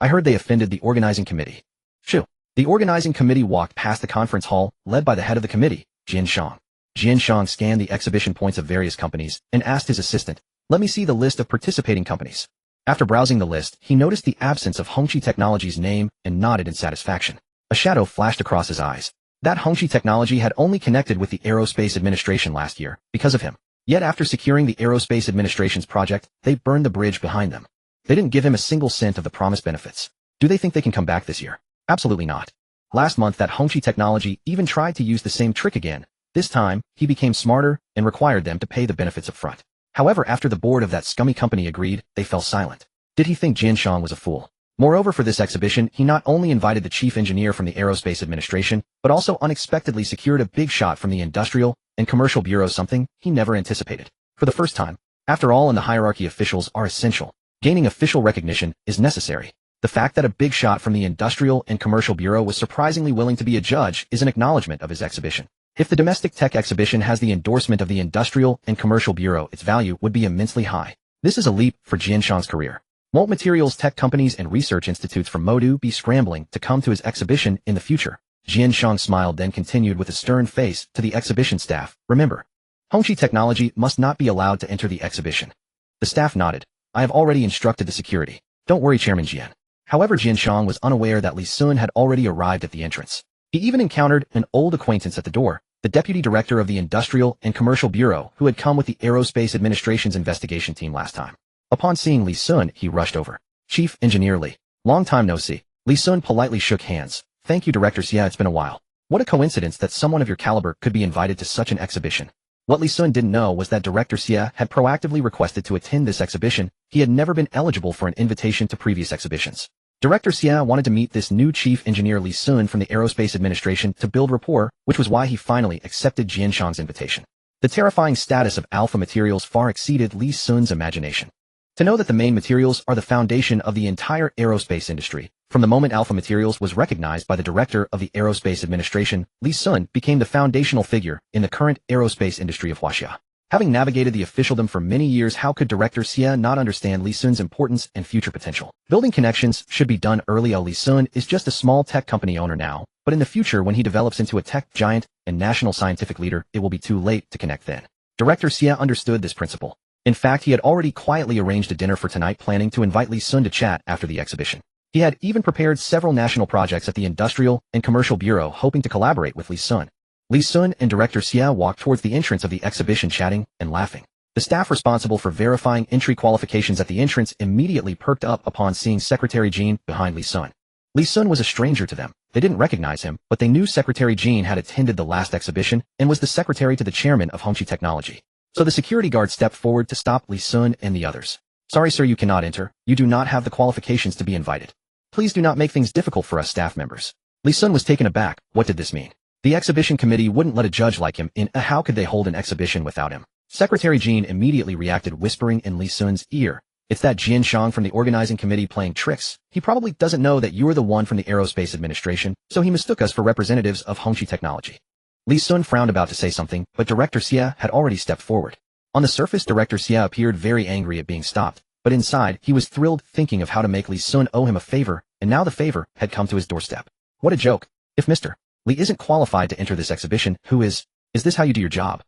I heard they offended the organizing committee. Shoo. The organizing committee walked past the conference hall, led by the head of the committee, Jian Shang. Jian Shang scanned the exhibition points of various companies and asked his assistant, "Let me see the list of participating companies." After browsing the list, he noticed the absence of Hongxi Technology's name and nodded in satisfaction. A shadow flashed across his eyes. That Hongxi Technology had only connected with the Aerospace Administration last year, because of him. Yet after securing the Aerospace Administration's project, they burned the bridge behind them. They didn't give him a single cent of the promised benefits. Do they think they can come back this year? Absolutely not. Last month, that Hongxi Technology even tried to use the same trick again. This time, he became smarter and required them to pay the benefits up front. However, after the board of that scummy company agreed, they fell silent. Did he think Jian Shang was a fool? Moreover, for this exhibition, he not only invited the chief engineer from the Aerospace Administration, but also unexpectedly secured a big shot from the Industrial and Commercial Bureau, something he never anticipated. For the first time. After all, in the hierarchy, officials are essential. Gaining official recognition is necessary. The fact that a big shot from the Industrial and Commercial Bureau was surprisingly willing to be a judge is an acknowledgement of his exhibition. If the domestic tech exhibition has the endorsement of the Industrial and Commercial Bureau, its value would be immensely high. This is a leap for Jian Shang's career. Won't materials tech companies and research institutes from Modu be scrambling to come to his exhibition in the future? Jian Shang smiled, then continued with a stern face to the exhibition staff. Remember, Hongxi Technology must not be allowed to enter the exhibition. The staff nodded. I have already instructed the security. Don't worry, Chairman Jian. However, Jian Shang was unaware that Li Sun had already arrived at the entrance. He even encountered an old acquaintance at the door, the deputy director of the Industrial and Commercial Bureau, who had come with the Aerospace Administration's investigation team last time. Upon seeing Li Sun, he rushed over. Chief Engineer Li. Long time no see. Li Sun politely shook hands. Thank you, Director Xia, it's been a while. What a coincidence that someone of your caliber could be invited to such an exhibition. What Li Sun didn't know was that Director Xia had proactively requested to attend this exhibition. He had never been eligible for an invitation to previous exhibitions. Director Xia wanted to meet this new chief engineer Li Sun from the Aerospace Administration to build rapport, which was why he finally accepted Jian Shang's invitation. The terrifying status of alpha materials far exceeded Li Sun's imagination. To know that the main materials are the foundation of the entire aerospace industry. From the moment Alpha Materials was recognized by the director of the Aerospace Administration, Li Sun became the foundational figure in the current aerospace industry of Huaxia. Having navigated the officialdom for many years, how could Director Xia not understand Li Sun's importance and future potential? Building connections should be done early. Li Sun is just a small tech company owner now, but in the future, when he develops into a tech giant and national scientific leader, it will be too late to connect then. Director Xia understood this principle. In fact, he had already quietly arranged a dinner for tonight, planning to invite Li Sun to chat after the exhibition. He had even prepared several national projects at the Industrial and Commercial Bureau hoping to collaborate with Li Sun. Li Sun and Director Xia walked towards the entrance of the exhibition chatting and laughing. The staff responsible for verifying entry qualifications at the entrance immediately perked up upon seeing Secretary Jean behind Li Sun. Li Sun was a stranger to them. They didn't recognize him, but they knew Secretary Jean had attended the last exhibition and was the secretary to the chairman of Hongqi Technology. So the security guard stepped forward to stop Li Sun and the others. Sorry sir, you cannot enter. You do not have the qualifications to be invited. Please do not make things difficult for us staff members. Li Sun was taken aback. What did this mean? The exhibition committee wouldn't let a judge like him in. How could they hold an exhibition without him? Secretary Jean immediately reacted, whispering in Li Sun's ear. It's that Jianshang from the organizing committee playing tricks. He probably doesn't know that you're the one from the Aerospace Administration, so he mistook us for representatives of Hongqi Technology. Li Sun frowned about to say something, but Director Xia had already stepped forward. On the surface, Director Xia appeared very angry at being stopped, but inside, he was thrilled, thinking of how to make Li Sun owe him a favor, and now the favor had come to his doorstep. What a joke. If Mr. Li isn't qualified to enter this exhibition, who is? Is this how you do your job?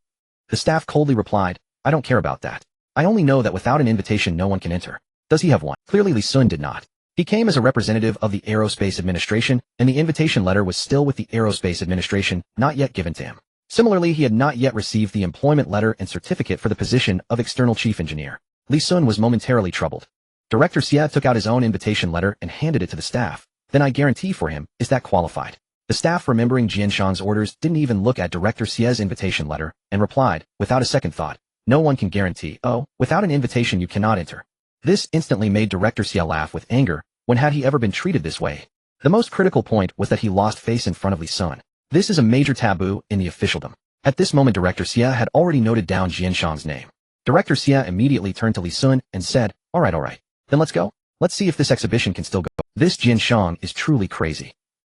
The staff coldly replied, I don't care about that. I only know that without an invitation no one can enter. Does he have one? Clearly Li Sun did not. He came as a representative of the Aerospace Administration, and the invitation letter was still with the Aerospace Administration, not yet given to him. Similarly, he had not yet received the employment letter and certificate for the position of External Chief Engineer. Li Sun was momentarily troubled. Director Xia took out his own invitation letter and handed it to the staff. Then I guarantee for him, is that qualified? The staff, remembering Jianshang's orders, didn't even look at Director Xia's invitation letter, and replied, without a second thought, no one can guarantee. Oh, without an invitation you cannot enter. This instantly made Director Xia laugh with anger. When had he ever been treated this way? The most critical point was that he lost face in front of Li Sun. This is a major taboo in the officialdom. At this moment Director Xia had already noted down Jianshang's name. Director Xia immediately turned to Li Sun and said, alright, then let's go. Let's see if this exhibition can still go. This Jianshang is truly crazy.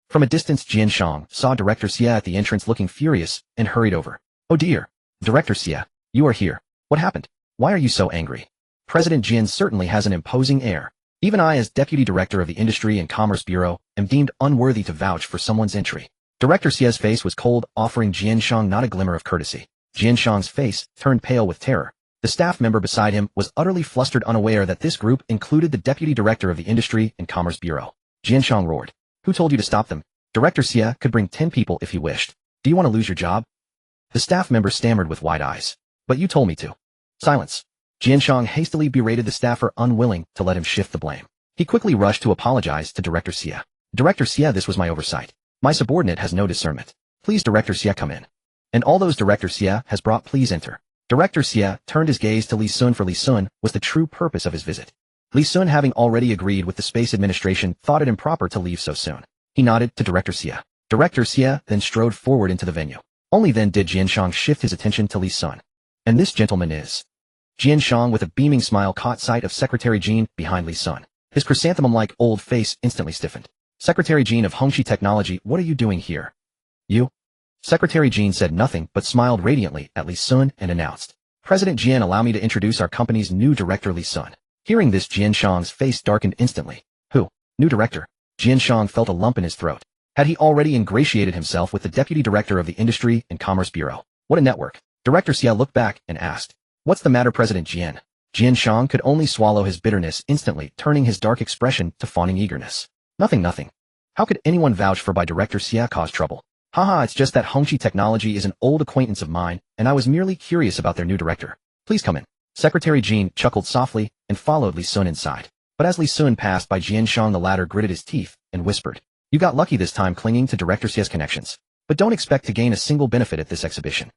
From a distance Jianshang saw Director Xia at the entrance looking furious and hurried over. Oh dear. Director Xia, you are here. What happened? Why are you so angry? President Jin certainly has an imposing air. Even I, as Deputy Director of the Industry and Commerce Bureau, am deemed unworthy to vouch for someone's entry. Director Xia's face was cold, offering Jianshang not a glimmer of courtesy. Jianshang's face turned pale with terror. The staff member beside him was utterly flustered, unaware that this group included the Deputy Director of the Industry and Commerce Bureau. Jianshang roared. Who told you to stop them? Director Xia could bring 10 people if he wished. Do you want to lose your job? The staff member stammered with wide eyes. But you told me to. Silence. Jianshang hastily berated the staffer, unwilling to let him shift the blame. He quickly rushed to apologize to Director Xia. Director Xia, this was my oversight. My subordinate has no discernment. Please Director Xia come in. And all those Director Xia has brought, please enter. Director Xia turned his gaze to Li Sun, for Li Sun was the true purpose of his visit. Li Sun, having already agreed with the Space Administration, thought it improper to leave so soon. He nodded to Director Xia. Director Xia then strode forward into the venue. Only then did Jianshang shift his attention to Li Sun. And this gentleman is... Jianshang, with a beaming smile, caught sight of Secretary Jean behind Li Sun. His chrysanthemum-like old face instantly stiffened. Secretary Jean of Hongqi Technology, what are you doing here? You? Secretary Jean said nothing but smiled radiantly at Li Sun and announced, President Jian, allow me to introduce our company's new director, Li Sun. Hearing this, Jianshang's face darkened instantly. Who? New director? Jianshang felt a lump in his throat. Had he already ingratiated himself with the Deputy Director of the Industry and Commerce Bureau? What a network. Director Xia looked back and asked, What's the matter, President Jian? Jianshang could only swallow his bitterness, instantly turning his dark expression to fawning eagerness. Nothing. How could anyone vouch for by Director Xia cause trouble? Haha, it's just that Hongqi Technology is an old acquaintance of mine, and I was merely curious about their new director. Please come in. Secretary Jean chuckled softly and followed Li Sun inside. But as Li Sun passed by Jianshang, the latter gritted his teeth and whispered, You got lucky this time clinging to Director Xia's connections. But don't expect to gain a single benefit at this exhibition.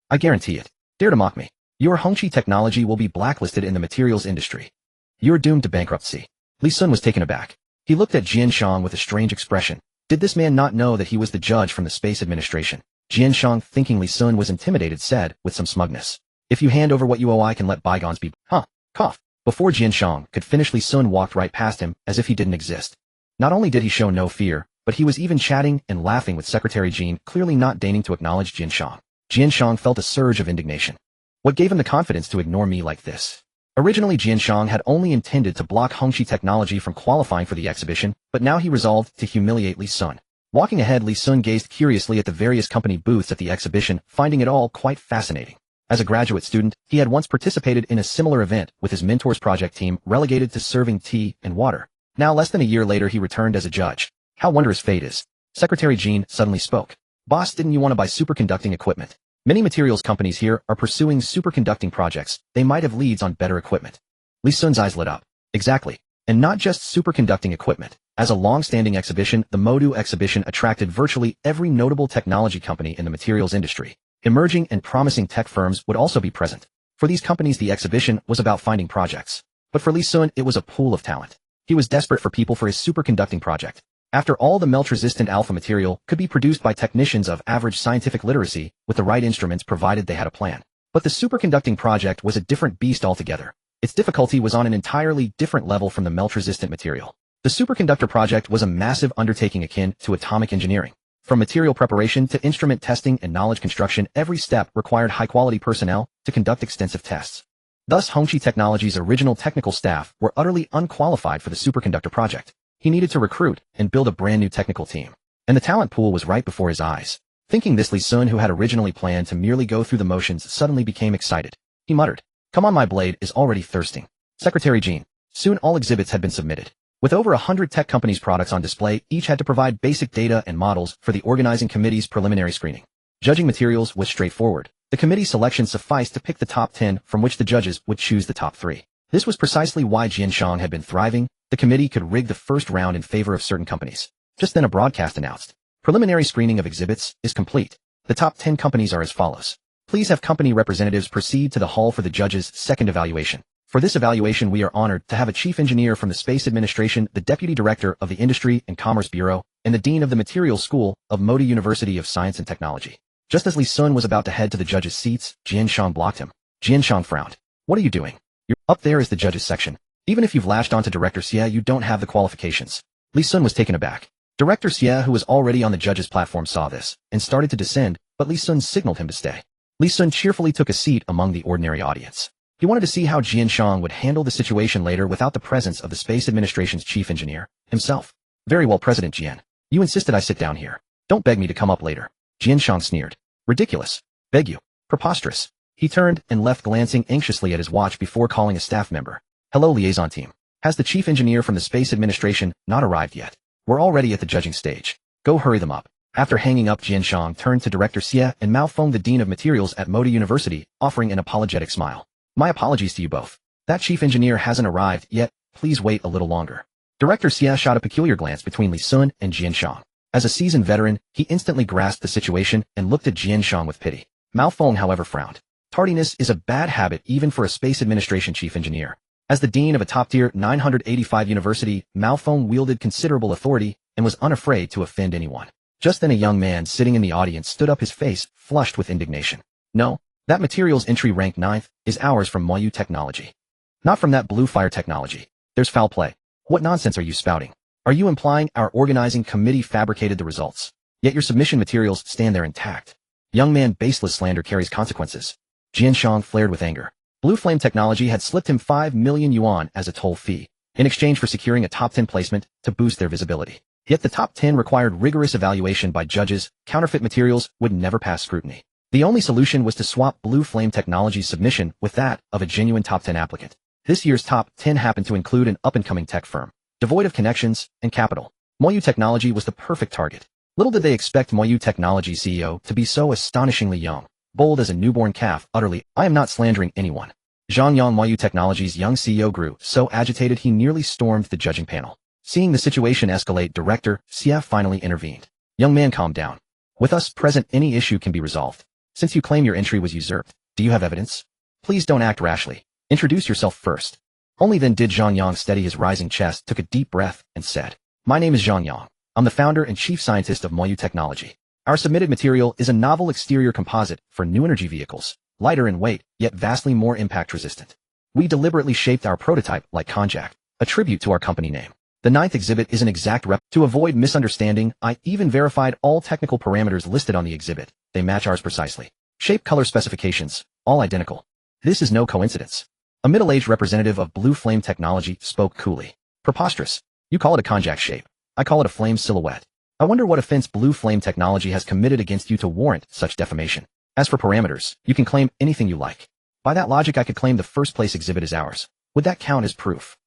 I guarantee it. Dare to mock me. Your Hongqi Technology will be blacklisted in the materials industry. You're doomed to bankruptcy. Li Sun was taken aback. He looked at Jianshang with a strange expression. Did this man not know that he was the judge from the Space Administration? Jianshang, thinking Li Sun was intimidated, said with some smugness, If you hand over what you owe, I can let bygones be. Cough. Before Jianshang could finish, Li Sun walked right past him as if he didn't exist. Not only did he show no fear, but he was even chatting and laughing with Secretary Jean, clearly not deigning to acknowledge Jianshang. Jianshang felt a surge of indignation. What gave him the confidence to ignore me like this? Originally, Jianshang had only intended to block Hongqi Technology from qualifying for the exhibition, but now he resolved to humiliate Li Sun. Walking ahead, Li Sun gazed curiously at the various company booths at the exhibition, finding it all quite fascinating. As a graduate student, he had once participated in a similar event with his mentor's project team, relegated to serving tea and water. Now less than a year later he returned as a judge. How wondrous fate is. Secretary Jean suddenly spoke. Boss, didn't you want to buy superconducting equipment? Many materials companies here are pursuing superconducting projects. They might have leads on better equipment. Li Sun's eyes lit up. Exactly. And not just superconducting equipment. As a long-standing exhibition, the Modu exhibition attracted virtually every notable technology company in the materials industry. Emerging and promising tech firms would also be present. For these companies, the exhibition was about finding projects. But for Li Sun, it was a pool of talent. He was desperate for people for his superconducting project. After all, the melt-resistant alpha material could be produced by technicians of average scientific literacy with the right instruments provided they had a plan. But the superconducting project was a different beast altogether. Its difficulty was on an entirely different level from the melt-resistant material. The superconductor project was a massive undertaking akin to atomic engineering. From material preparation to instrument testing and knowledge construction, every step required high-quality personnel to conduct extensive tests. Thus, Hongqi Technology's original technical staff were utterly unqualified for the superconductor project. He needed to recruit and build a brand new technical team. And the talent pool was right before his eyes. Thinking this, Li Sun, who had originally planned to merely go through the motions, suddenly became excited. He muttered, "Come on, my blade is already thirsting." Secretary Jean. Soon all exhibits had been submitted. With over 100 tech companies' products on display, each had to provide basic data and models for the organizing committee's preliminary screening. Judging materials was straightforward. The committee selection sufficed to pick the top 10 from which the judges would choose the top 3. This was precisely why Jianshang had been thriving. The committee could rig the first round in favor of certain companies. Just then a broadcast announced, "Preliminary screening of exhibits is complete. The top 10 companies are as follows. Please have company representatives proceed to the hall for the judge's second evaluation. For this evaluation, we are honored to have a chief engineer from the Space Administration, the deputy director of the Industry and Commerce Bureau, and the dean of the Materials School of Moda University of Science and Technology." Just as Li Sun was about to head to the judges' seats, Jianshang blocked him. Jianshang frowned. "What are you doing? You're up there is the judges' section. Even if you've latched onto Director Xie, you don't have the qualifications." Li Sun was taken aback. Director Xie, who was already on the judges' platform, saw this and started to descend, but Li Sun signaled him to stay. Li Sun cheerfully took a seat among the ordinary audience. He wanted to see how Jianshang would handle the situation later without the presence of the Space Administration's chief engineer himself. "Very well, President Jian. You insisted I sit down here. Don't beg me to come up later." Jianshang sneered. "Ridiculous. Beg you. Preposterous." He turned and left, glancing anxiously at his watch before calling a staff member. "Hello, liaison team. Has the chief engineer from the Space Administration not arrived yet? We're already at the judging stage. Go hurry them up." After hanging up, Jianshang turned to Director Xie and mouth-phoned the Dean of Materials at Moda University, offering an apologetic smile. "My apologies to you both. That chief engineer hasn't arrived yet. Please wait a little longer." Director Xie shot a peculiar glance between Li Sun and Jianshang. As a seasoned veteran, he instantly grasped the situation and looked at Jianshang with pity. Mouth-phone, however, frowned. Tardiness is a bad habit even for a Space Administration chief engineer. As the dean of a top-tier 985 university, Mouth-phone wielded considerable authority and was unafraid to offend anyone. Just then a young man sitting in the audience stood up, his face flushed with indignation. "No, that materials entry ranked 9th is ours from Moyu Technology. Not from that Blue Fire Technology. There's foul play. What nonsense are you spouting? Are you implying our organizing committee fabricated the results? Yet your submission materials stand there intact." "Young man, baseless slander carries consequences." Jianshang flared with anger. Blue Flame Technology had slipped him 5 million yuan as a toll fee, in exchange for securing a top 10 placement to boost their visibility. Yet the top 10 required rigorous evaluation by judges. Counterfeit materials would never pass scrutiny. The only solution was to swap Blue Flame Technology's submission with that of a genuine top 10 applicant. This year's top 10 happened to include an up-and-coming tech firm, devoid of connections and capital. Moyu Technology was the perfect target. Little did they expect Moyu Technology CEO to be so astonishingly young, bold as a newborn calf. Utterly, I am not slandering anyone. Zhang Yang, Moyu Technology's young CEO, grew so agitated he nearly stormed the judging panel. Seeing the situation escalate, Director Xie finally intervened. "Young man, calm down. With us present, any issue can be resolved. Since you claim your entry was usurped, do you have evidence? Please don't act rashly. Introduce yourself first." Only then did Zhang Yang steady his rising chest, took a deep breath, and said, "My name is Zhang Yang. I'm the founder and chief scientist of Moyu Technology. Our submitted material is a novel exterior composite for new energy vehicles, lighter in weight, yet vastly more impact resistant. We deliberately shaped our prototype like konjac, a tribute to our company name. The 9th exhibit is an exact rep. To avoid misunderstanding, I even verified all technical parameters listed on the exhibit. They match ours precisely. Shape, color specifications, all identical. This is no coincidence." A middle-aged representative of Blue Flame Technology spoke coolly. "Preposterous. You call it a konjac shape. I call it a flame silhouette. I wonder what offense Blue Flame Technology has committed against you to warrant such defamation. As for parameters, you can claim anything you like. By that logic, I could claim the first place exhibit is ours. Would that count as proof?"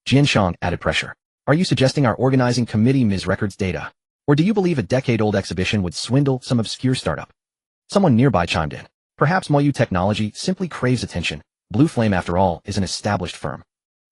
Jianshang added pressure. Are you suggesting our organizing committee misrecords data? Or do you believe a decade-old exhibition would swindle some obscure startup? Someone nearby chimed in. Perhaps Moyu Technology simply craves attention. Blue Flame, after all, is an established firm.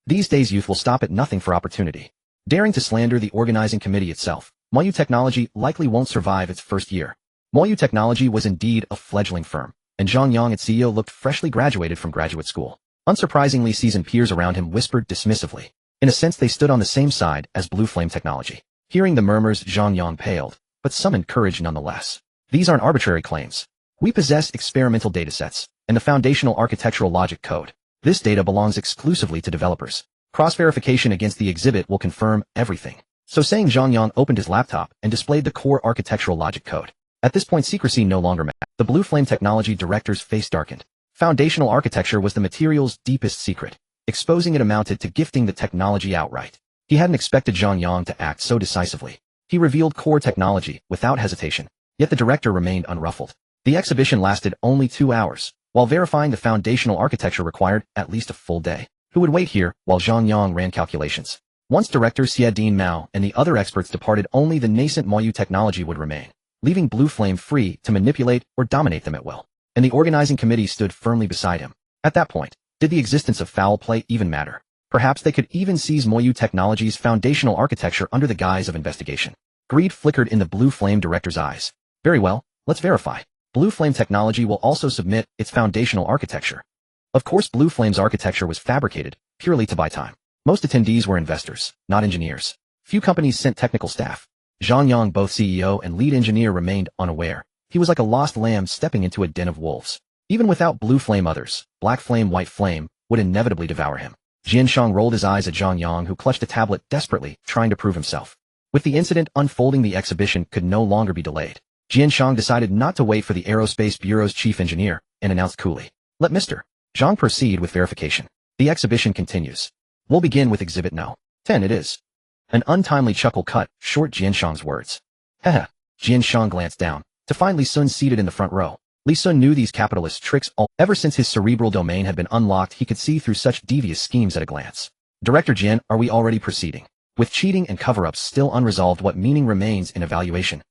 These days youth will stop at nothing for opportunity. Daring to slander the organizing committee itself, Moyu Technology likely won't survive its first year. Moyu Technology was indeed a fledgling firm, and Zhang Yang, its CEO, looked freshly graduated from graduate school. Unsurprisingly, seasoned peers around him whispered dismissively. In a sense, they stood on the same side as Blue Flame Technology. Hearing the murmurs, Zhang Yang paled, but summoned courage nonetheless. These aren't arbitrary claims. We possess experimental datasets and the foundational architectural logic code. This data belongs exclusively to developers. Cross-verification against the exhibit will confirm everything. So saying, Zhang Yang opened his laptop and displayed the core architectural logic code. At this point, secrecy no longer mattered. The Blue Flame Technology director's face darkened. Foundational architecture was the material's deepest secret. Exposing it amounted to gifting the technology outright. He hadn't expected Zhang Yang to act so decisively. He revealed core technology without hesitation, yet the director remained unruffled. The exhibition lasted only 2 hours, while verifying the foundational architecture required at least a full day. Who would wait here while Zhang Yang ran calculations? Once director Xiaodin Mao and the other experts departed, only the nascent Moyu Technology would remain, leaving Blue Flame free to manipulate or dominate them at will. And the organizing committee stood firmly beside him. At that point, did the existence of foul play even matter? Perhaps they could even seize Moyu Technology's foundational architecture under the guise of investigation. Greed flickered in the Blue Flame director's eyes. Very well, let's verify. Blue Flame Technology will also submit its foundational architecture. Of course, Blue Flame's architecture was fabricated purely to buy time. Most attendees were investors, not engineers. Few companies sent technical staff. Zhang Yang, both CEO and lead engineer, remained unaware. He was like a lost lamb stepping into a den of wolves. Even without Blue Flame, others, Black Flame, White Flame, would inevitably devour him. Jianshang rolled his eyes at Zhang Yang, who clutched a tablet desperately, trying to prove himself. With the incident unfolding, the exhibition could no longer be delayed. Jianshang decided not to wait for the Aerospace Bureau's chief engineer and announced coolly, "Let Mr. Zhang proceed with verification. The exhibition continues. We'll begin with Exhibit No. 10 it is." An untimely chuckle cut short Jianshang's words. Heh. Jianshang glanced down to find Li Sun seated in the front row. Li Sun knew these capitalist tricks all. Ever since his cerebral domain had been unlocked, he could see through such devious schemes at a glance. Director Jian, are we already proceeding? With cheating and cover-ups still unresolved, what meaning remains in evaluation?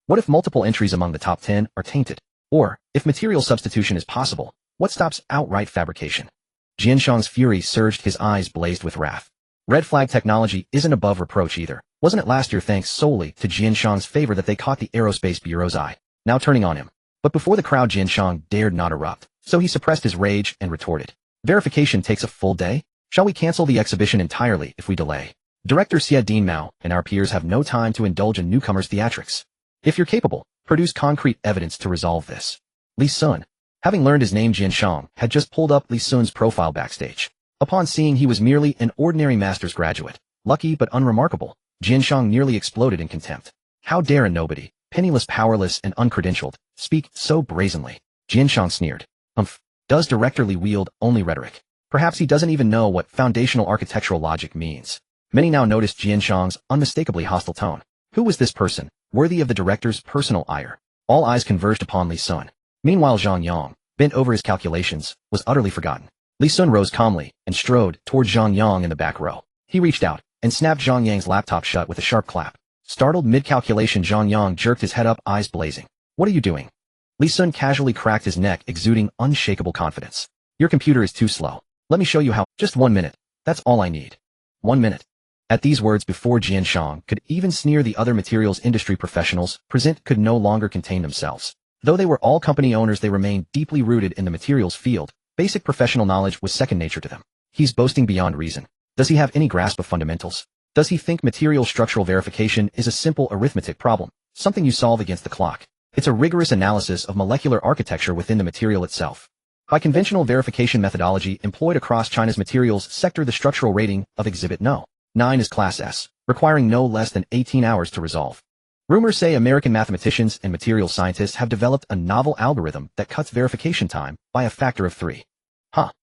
What if multiple entries among the top 10 are tainted? Or, if material substitution is possible, what stops outright fabrication? Jianshang's fury surged, his eyes blazed with wrath. Red Flag Technology isn't above reproach either. Wasn't it last year, thanks solely to Jianshang's favor, that they caught the Aerospace Bureau's eye? Now turning on him. But before the crowd, Jianshang dared not erupt, so he suppressed his rage and retorted. Verification takes a full day? Shall we cancel the exhibition entirely if we delay? Director Xiaodin Mao and our peers have no time to indulge in newcomers' theatrics. If you're capable, produce concrete evidence to resolve this. Li Sun. Having learned his name, Jianshang had just pulled up Li Sun's profile backstage. Upon seeing he was merely an ordinary master's graduate, lucky but unremarkable, Jianshang nearly exploded in contempt. How dare a nobody, penniless, powerless, and uncredentialed, speak so brazenly? Jianshang sneered. Does Director Li wield only rhetoric? Perhaps he doesn't even know what foundational architectural logic means. Many now noticed Jianshang's unmistakably hostile tone. Who was this person, worthy of the director's personal ire? All eyes converged upon Li Sun. Meanwhile, Zhang Yang, bent over his calculations, was utterly forgotten. Li Sun rose calmly and strode toward Zhang Yang in the back row. He reached out and snapped Zhang Yang's laptop shut with a sharp clap. Startled mid-calculation, Zhang Yang jerked his head up, eyes blazing. What are you doing? Li Sun casually cracked his neck, exuding unshakable confidence. Your computer is too slow. Let me show you how. Just 1 minute. That's all I need. 1 minute. At these words, before Jianshang could even sneer, the other materials industry professionals present could no longer contain themselves. Though they were all company owners, they remained deeply rooted in the materials field. Basic professional knowledge was second nature to them. He's boasting beyond reason. Does he have any grasp of fundamentals? Does he think material structural verification is a simple arithmetic problem, something you solve against the clock? It's a rigorous analysis of molecular architecture within the material itself. By conventional verification methodology employed across China's materials sector, the structural rating of Exhibit No. 9 is Class S, requiring no less than 18 hours to resolve. Rumors say American mathematicians and materials scientists have developed a novel algorithm that cuts verification time by a factor of 3.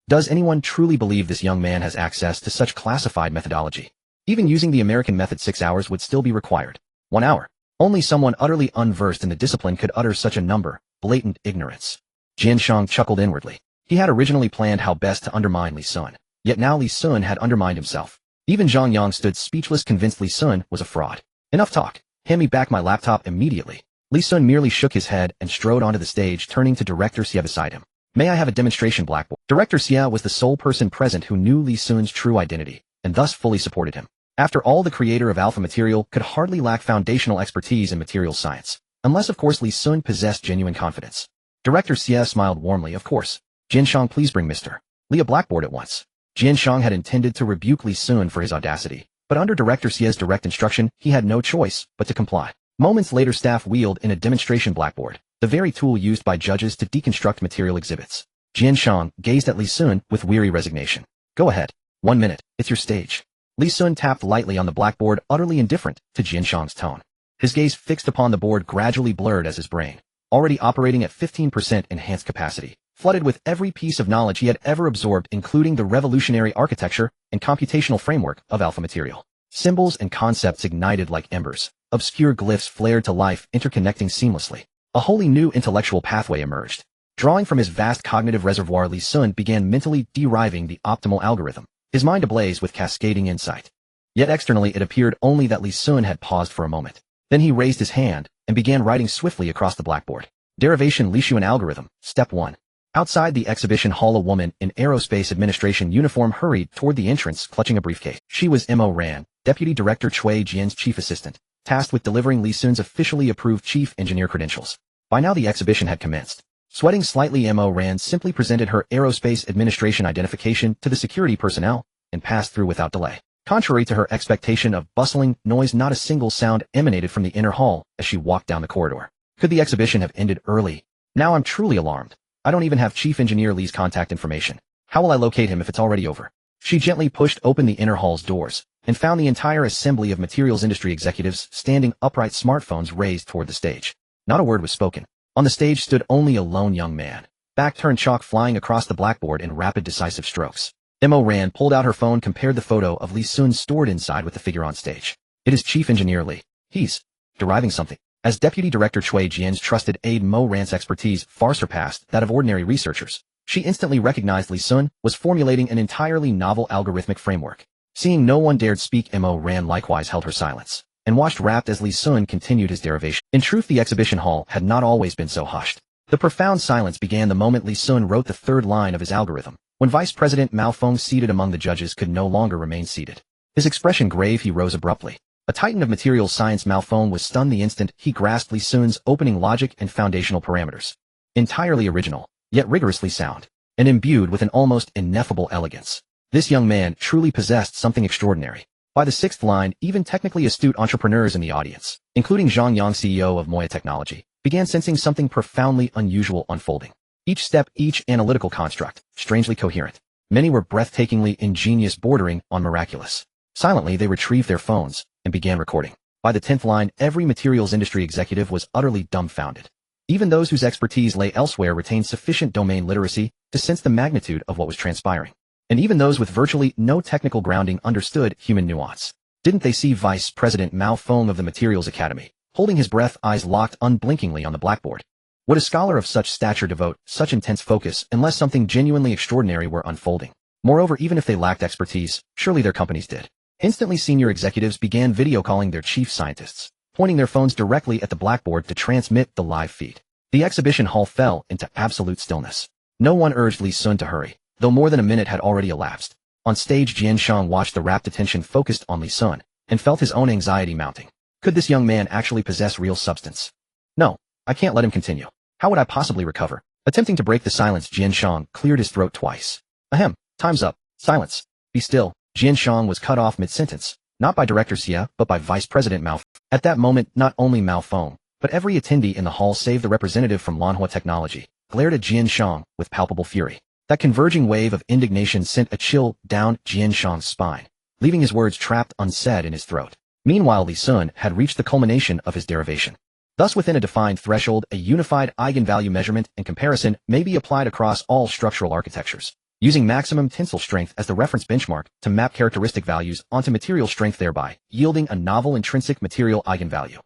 Does anyone truly believe this young man has access to such classified methodology? Even using the American method, 6 hours would still be required. 1 hour. Only someone utterly unversed in the discipline could utter such a number. Blatant ignorance. Jianshang chuckled inwardly. He had originally planned how best to undermine Li Sun. Yet now Li Sun had undermined himself. Even Zhang Yang stood speechless, convinced Li Sun was a fraud. Enough talk. Hand me back my laptop immediately. Li Sun merely shook his head and strode onto the stage, turning to Director Xie beside him. May I have a demonstration, Blackboard? Director Xie was the sole person present who knew Li Sun's true identity, and thus fully supported him. After all, the creator of Alpha Material could hardly lack foundational expertise in materials science, unless of course Li Sun possessed genuine confidence. Director Xie smiled warmly. Of course. Jianshang, please bring Mr. Li a Blackboard at once. Jianshang had intended to rebuke Li Sun for his audacity, but under Director Xie's direct instruction, he had no choice but to comply. Moments later, staff wheeled in a demonstration blackboard, the very tool used by judges to deconstruct material exhibits. Jianshang gazed at Li Sun with weary resignation. Go ahead. 1 minute, it's your stage. Li Sun tapped lightly on the blackboard, utterly indifferent to Jianshang's tone. His gaze fixed upon the board gradually blurred as his brain, already operating at 15% enhanced capacity, flooded with every piece of knowledge he had ever absorbed, including the revolutionary architecture and computational framework of Alpha Material. Symbols and concepts ignited like embers. Obscure glyphs flared to life, interconnecting seamlessly. A wholly new intellectual pathway emerged. Drawing from his vast cognitive reservoir, Li Sun began mentally deriving the optimal algorithm, his mind ablaze with cascading insight. Yet externally it appeared only that Li Sun had paused for a moment. Then he raised his hand and began writing swiftly across the blackboard. Derivation Lishuan algorithm, step 1. Outside the exhibition hall, a woman in aerospace administration uniform hurried toward the entrance, clutching a briefcase. She was Mo Ran, Deputy Director Cui Jian's chief assistant, tasked with delivering Li Sun's officially approved chief engineer credentials. By now the exhibition had commenced. Sweating slightly, Mo Ran simply presented her aerospace administration identification to the security personnel and passed through without delay. Contrary to her expectation of bustling noise, not a single sound emanated from the inner hall as she walked down the corridor. Could the exhibition have ended early? Now I'm truly alarmed. I don't even have Chief Engineer Li's contact information. How will I locate him if it's already over? She gently pushed open the inner hall's doors and found the entire assembly of materials industry executives standing upright, smartphones raised toward the stage. Not a word was spoken. On the stage stood only a lone young man, back-turned chalk flying across the blackboard in rapid, decisive strokes. Mo Ran pulled out her phone, compared the photo of Li Sun stored inside with the figure on stage. It is Chief Engineer Li. He's deriving something. As Deputy Director Cui Jian's trusted aide, Mo Ran's expertise far surpassed that of ordinary researchers. She instantly recognized Li Sun was formulating an entirely novel algorithmic framework. Seeing no one dared speak, Mo Ran likewise held her silence and watched rapt as Li Sun continued his derivation. In truth, the exhibition hall had not always been so hushed. The profound silence began the moment Li Sun wrote the third line of his algorithm, when Vice President Mao Feng, seated among the judges, could no longer remain seated. His expression grave, he rose abruptly. A titan of materials science, Mao Feng was stunned the instant he grasped Li Sun's opening logic and foundational parameters. Entirely original, yet rigorously sound, and imbued with an almost ineffable elegance. This young man truly possessed something extraordinary. By the sixth line, even technically astute entrepreneurs in the audience, including Zhang Yang, CEO of Moya Technology, began sensing something profoundly unusual unfolding. Each step, each analytical construct, strangely coherent. Many were breathtakingly ingenious, bordering on miraculous. Silently, they retrieved their phones and began recording. By the 10th line, every materials industry executive was utterly dumbfounded. Even those whose expertise lay elsewhere retained sufficient domain literacy to sense the magnitude of what was transpiring. And even those with virtually no technical grounding understood human nuance. Didn't they see Vice President Mao Feng of the Materials Academy, holding his breath, eyes locked unblinkingly on the blackboard? Would a scholar of such stature devote such intense focus unless something genuinely extraordinary were unfolding? Moreover, even if they lacked expertise, surely their companies did. Instantly, senior executives began video calling their chief scientists, pointing their phones directly at the blackboard to transmit the live feed. The exhibition hall fell into absolute stillness. No one urged Li Sun to hurry, though more than a minute had already elapsed. On stage, Jianshang watched the rapt attention focused on Li Sun and felt his own anxiety mounting. Could this young man actually possess real substance? No, I can't let him continue. How would I possibly recover? Attempting to break the silence, Jianshang cleared his throat twice. Ahem, time's up. Silence. Be still. Jianshang was cut off mid-sentence, not by Director Xie, but by Vice President Mao. At that moment, not only Mao Feng, but every attendee in the hall save the representative from Lanhua Technology glared at Jianshang with palpable fury. That converging wave of indignation sent a chill down Jianshang's spine, leaving his words trapped unsaid in his throat. Meanwhile, Li Sun had reached the culmination of his derivation. Thus, within a defined threshold, a unified eigenvalue measurement and comparison may be applied across all structural architectures, using maximum tensile strength as the reference benchmark to map characteristic values onto material strength, thereby yielding a novel intrinsic material eigenvalue.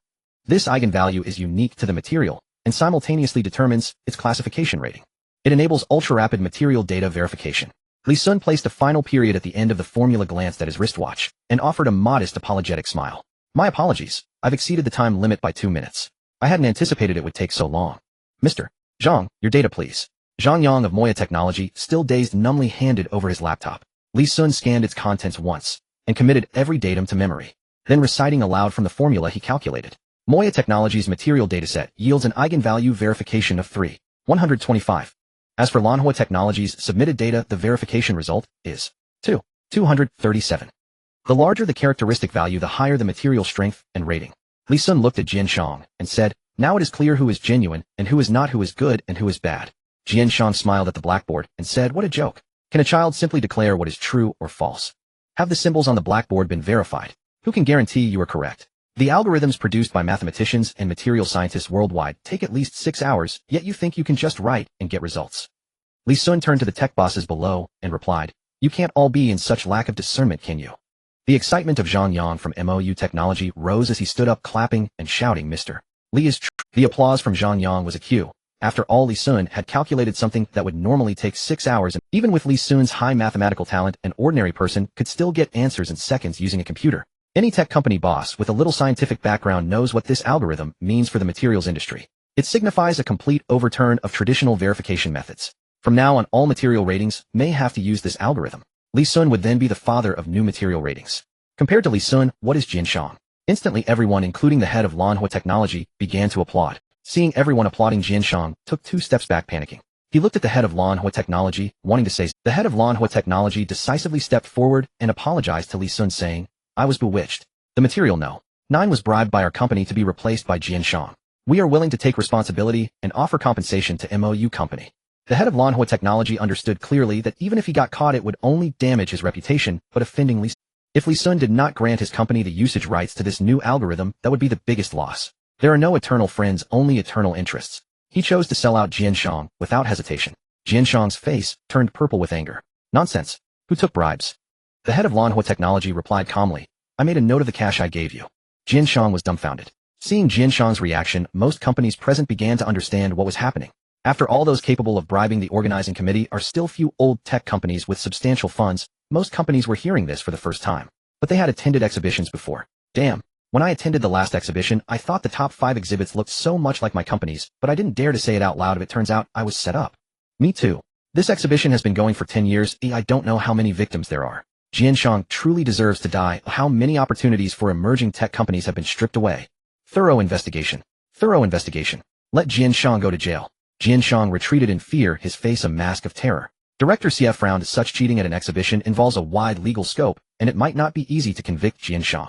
This eigenvalue is unique to the material and simultaneously determines its classification rating. It enables ultra-rapid material data verification. Li Sun placed a final period at the end of the formula, glanced at his wristwatch, and offered a modest apologetic smile. My apologies, I've exceeded the time limit by 2 minutes. I hadn't anticipated it would take so long. Mr. Zhang, your data please. Zhang Yang of Moya Technology, still dazed, numbly handed over his laptop. Li Sun scanned its contents once, and committed every datum to memory. Then reciting aloud from the formula he calculated. Moya Technology's material dataset yields an eigenvalue verification of 3,125. As for Lanhua Technology's submitted data, the verification result is 237. The larger the characteristic value, the higher the material strength and rating. Li Sun looked at Jian Shang and said, now it is clear who is genuine and who is not, who is good and who is bad. Jian Shang smiled at the blackboard and said, what a joke. Can a child simply declare what is true or false? Have the symbols on the blackboard been verified? Who can guarantee you are correct? The algorithms produced by mathematicians and material scientists worldwide take at least 6 hours, yet you think you can just write and get results. Li Sun turned to the tech bosses below and replied, you can't all be in such lack of discernment, can you? The excitement of Zhang Yang from MOU Technology rose as he stood up, clapping and shouting, Mr. Li is true. The applause from Zhang Yang was a cue. After all, Li Sun had calculated something that would normally take 6 hours, and even with Li Sun's high mathematical talent, an ordinary person could still get answers in seconds using a computer. Any tech company boss with a little scientific background knows what this algorithm means for the materials industry. It signifies a complete overturn of traditional verification methods. From now on, all material ratings may have to use this algorithm. Li Sun would then be the father of new material ratings. Compared to Li Sun, what is Jian Shang? Instantly everyone, including the head of Lanhua Technology, began to applaud. Seeing everyone applauding, Jian Shang took 2 steps back, panicking. He looked at the head of Lanhua Technology, wanting to say. The head of Lanhua Technology decisively stepped forward and apologized to Li Sun, saying, I was bewitched. The material No. 9 was bribed by our company to be replaced by Jian Shang. We are willing to take responsibility and offer compensation to MOU company. The head of Lanhua Technology understood clearly that even if he got caught, it would only damage his reputation, but offending Li Sun. If Li Sun did not grant his company the usage rights to this new algorithm, that would be the biggest loss. There are no eternal friends, only eternal interests. He chose to sell out Jian Shang without hesitation. Jian Shang's face turned purple with anger. Nonsense. Who took bribes? The head of Lanhua Technology replied calmly, I made a note of the cash I gave you. Jian Shang was dumbfounded. Seeing Jian Shang's reaction, most companies present began to understand what was happening. After all, those capable of bribing the organizing committee are still few. Old tech companies with substantial funds, most companies were hearing this for the first time. But they had attended exhibitions before. Damn. When I attended the last exhibition, I thought the top 5 exhibits looked so much like my company's, but I didn't dare to say it out loud. It turns out I was set up. Me too. This exhibition has been going for 10 years. I don't know how many victims there are. Jian Shang truly deserves to die. How many opportunities for emerging tech companies have been stripped away? Thorough investigation. Thorough investigation. Let Jian Shang go to jail. Jian Shang retreated in fear, his face a mask of terror. Director CF frowned. Such cheating at an exhibition involves a wide legal scope, and it might not be easy to convict Jian Shang.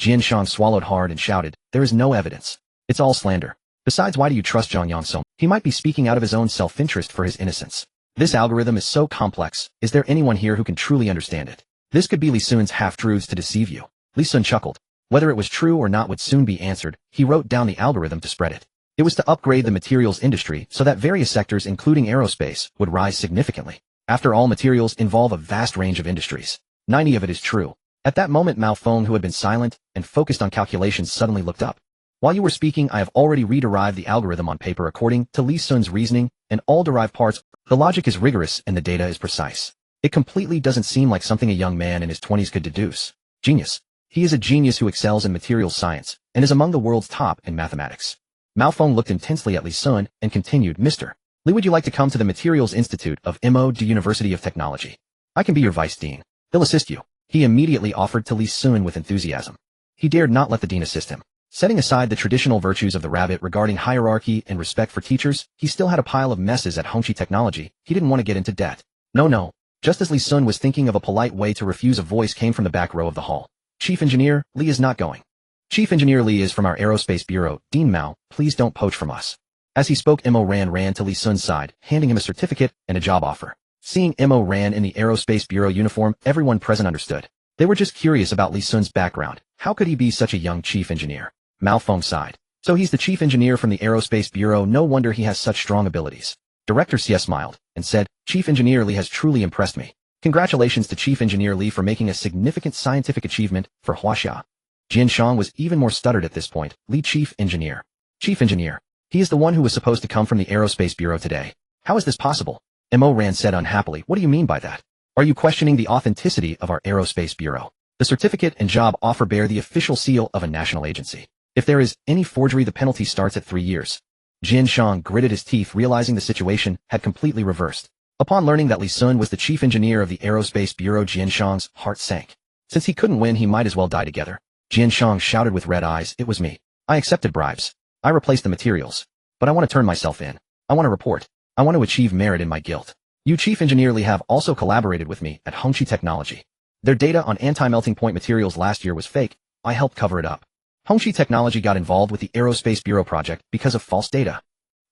Jian Shang swallowed hard and shouted, there is no evidence. It's all slander. Besides, why do you trust Zhang Yang so much? He might be speaking out of his own self-interest for his innocence. This algorithm is so complex. Is there anyone here who can truly understand it? This could be Li Sun's half-truths to deceive you. Li Sun chuckled. Whether it was true or not would soon be answered. He wrote down the algorithm to spread it. It was to upgrade the materials industry so that various sectors, including aerospace, would rise significantly. After all, materials involve a vast range of industries. 90 of it is true. At that moment, Mao Feng, who had been silent and focused on calculations, suddenly looked up. While you were speaking, I have already re-derived the algorithm on paper according to Li Sun's reasoning, and all derived parts. The logic is rigorous and the data is precise. It completely doesn't seem like something a young man in his 20s could deduce. Genius. He is a genius who excels in materials science and is among the world's top in mathematics. Mao Feng looked intensely at Li Sun and continued, Mr. Li, would you like to come to the Materials Institute of MOD University of Technology? I can be your vice dean. They'll assist you. He immediately offered to Li Sun with enthusiasm. He dared not let the dean assist him. Setting aside the traditional virtues of the rabbit regarding hierarchy and respect for teachers, he still had a pile of messes at Hongqi Technology. He didn't want to get into debt. No. Just as Li Sun was thinking of a polite way to refuse, a voice came from the back row of the hall. Chief Engineer, Li is not going. Chief Engineer Li is from our Aerospace Bureau. Dean Mao, please don't poach from us. As he spoke, Mo ran to Li Sun's side, handing him a certificate and a job offer. Seeing Mo Ran in the Aerospace Bureau uniform, everyone present understood. They were just curious about Li Sun's background. How could he be such a young chief engineer? Mao Feng sighed. So he's the chief engineer from the Aerospace Bureau. No wonder he has such strong abilities. Director CS smiled and said, Chief Engineer Li has truly impressed me. Congratulations to Chief Engineer Li for making a significant scientific achievement for Huaxia. Jian Shang was even more stuttered at this point. Li, Chief Engineer. Chief Engineer. He is the one who was supposed to come from the Aerospace Bureau today. How is this possible? Mo Ran said unhappily. What do you mean by that? Are you questioning the authenticity of our aerospace bureau? The certificate and job offer bear the official seal of a national agency. If there is any forgery, the penalty starts at 3 years. Jian Shang gritted his teeth, realizing the situation had completely reversed. Upon learning that Li Sun was the chief engineer of the aerospace bureau, Jian Shang's heart sank. Since he couldn't win, he might as well die together. Jian Shang shouted with red eyes, "It was me. I accepted bribes. I replaced the materials. But I want to turn myself in. I want to report. I want to achieve merit in my guilt. You, Chief Engineer Li, have also collaborated with me at Hongqi Technology. Their data on anti-melting point materials last year was fake. I helped cover it up. Hongqi Technology got involved with the Aerospace Bureau project because of false data."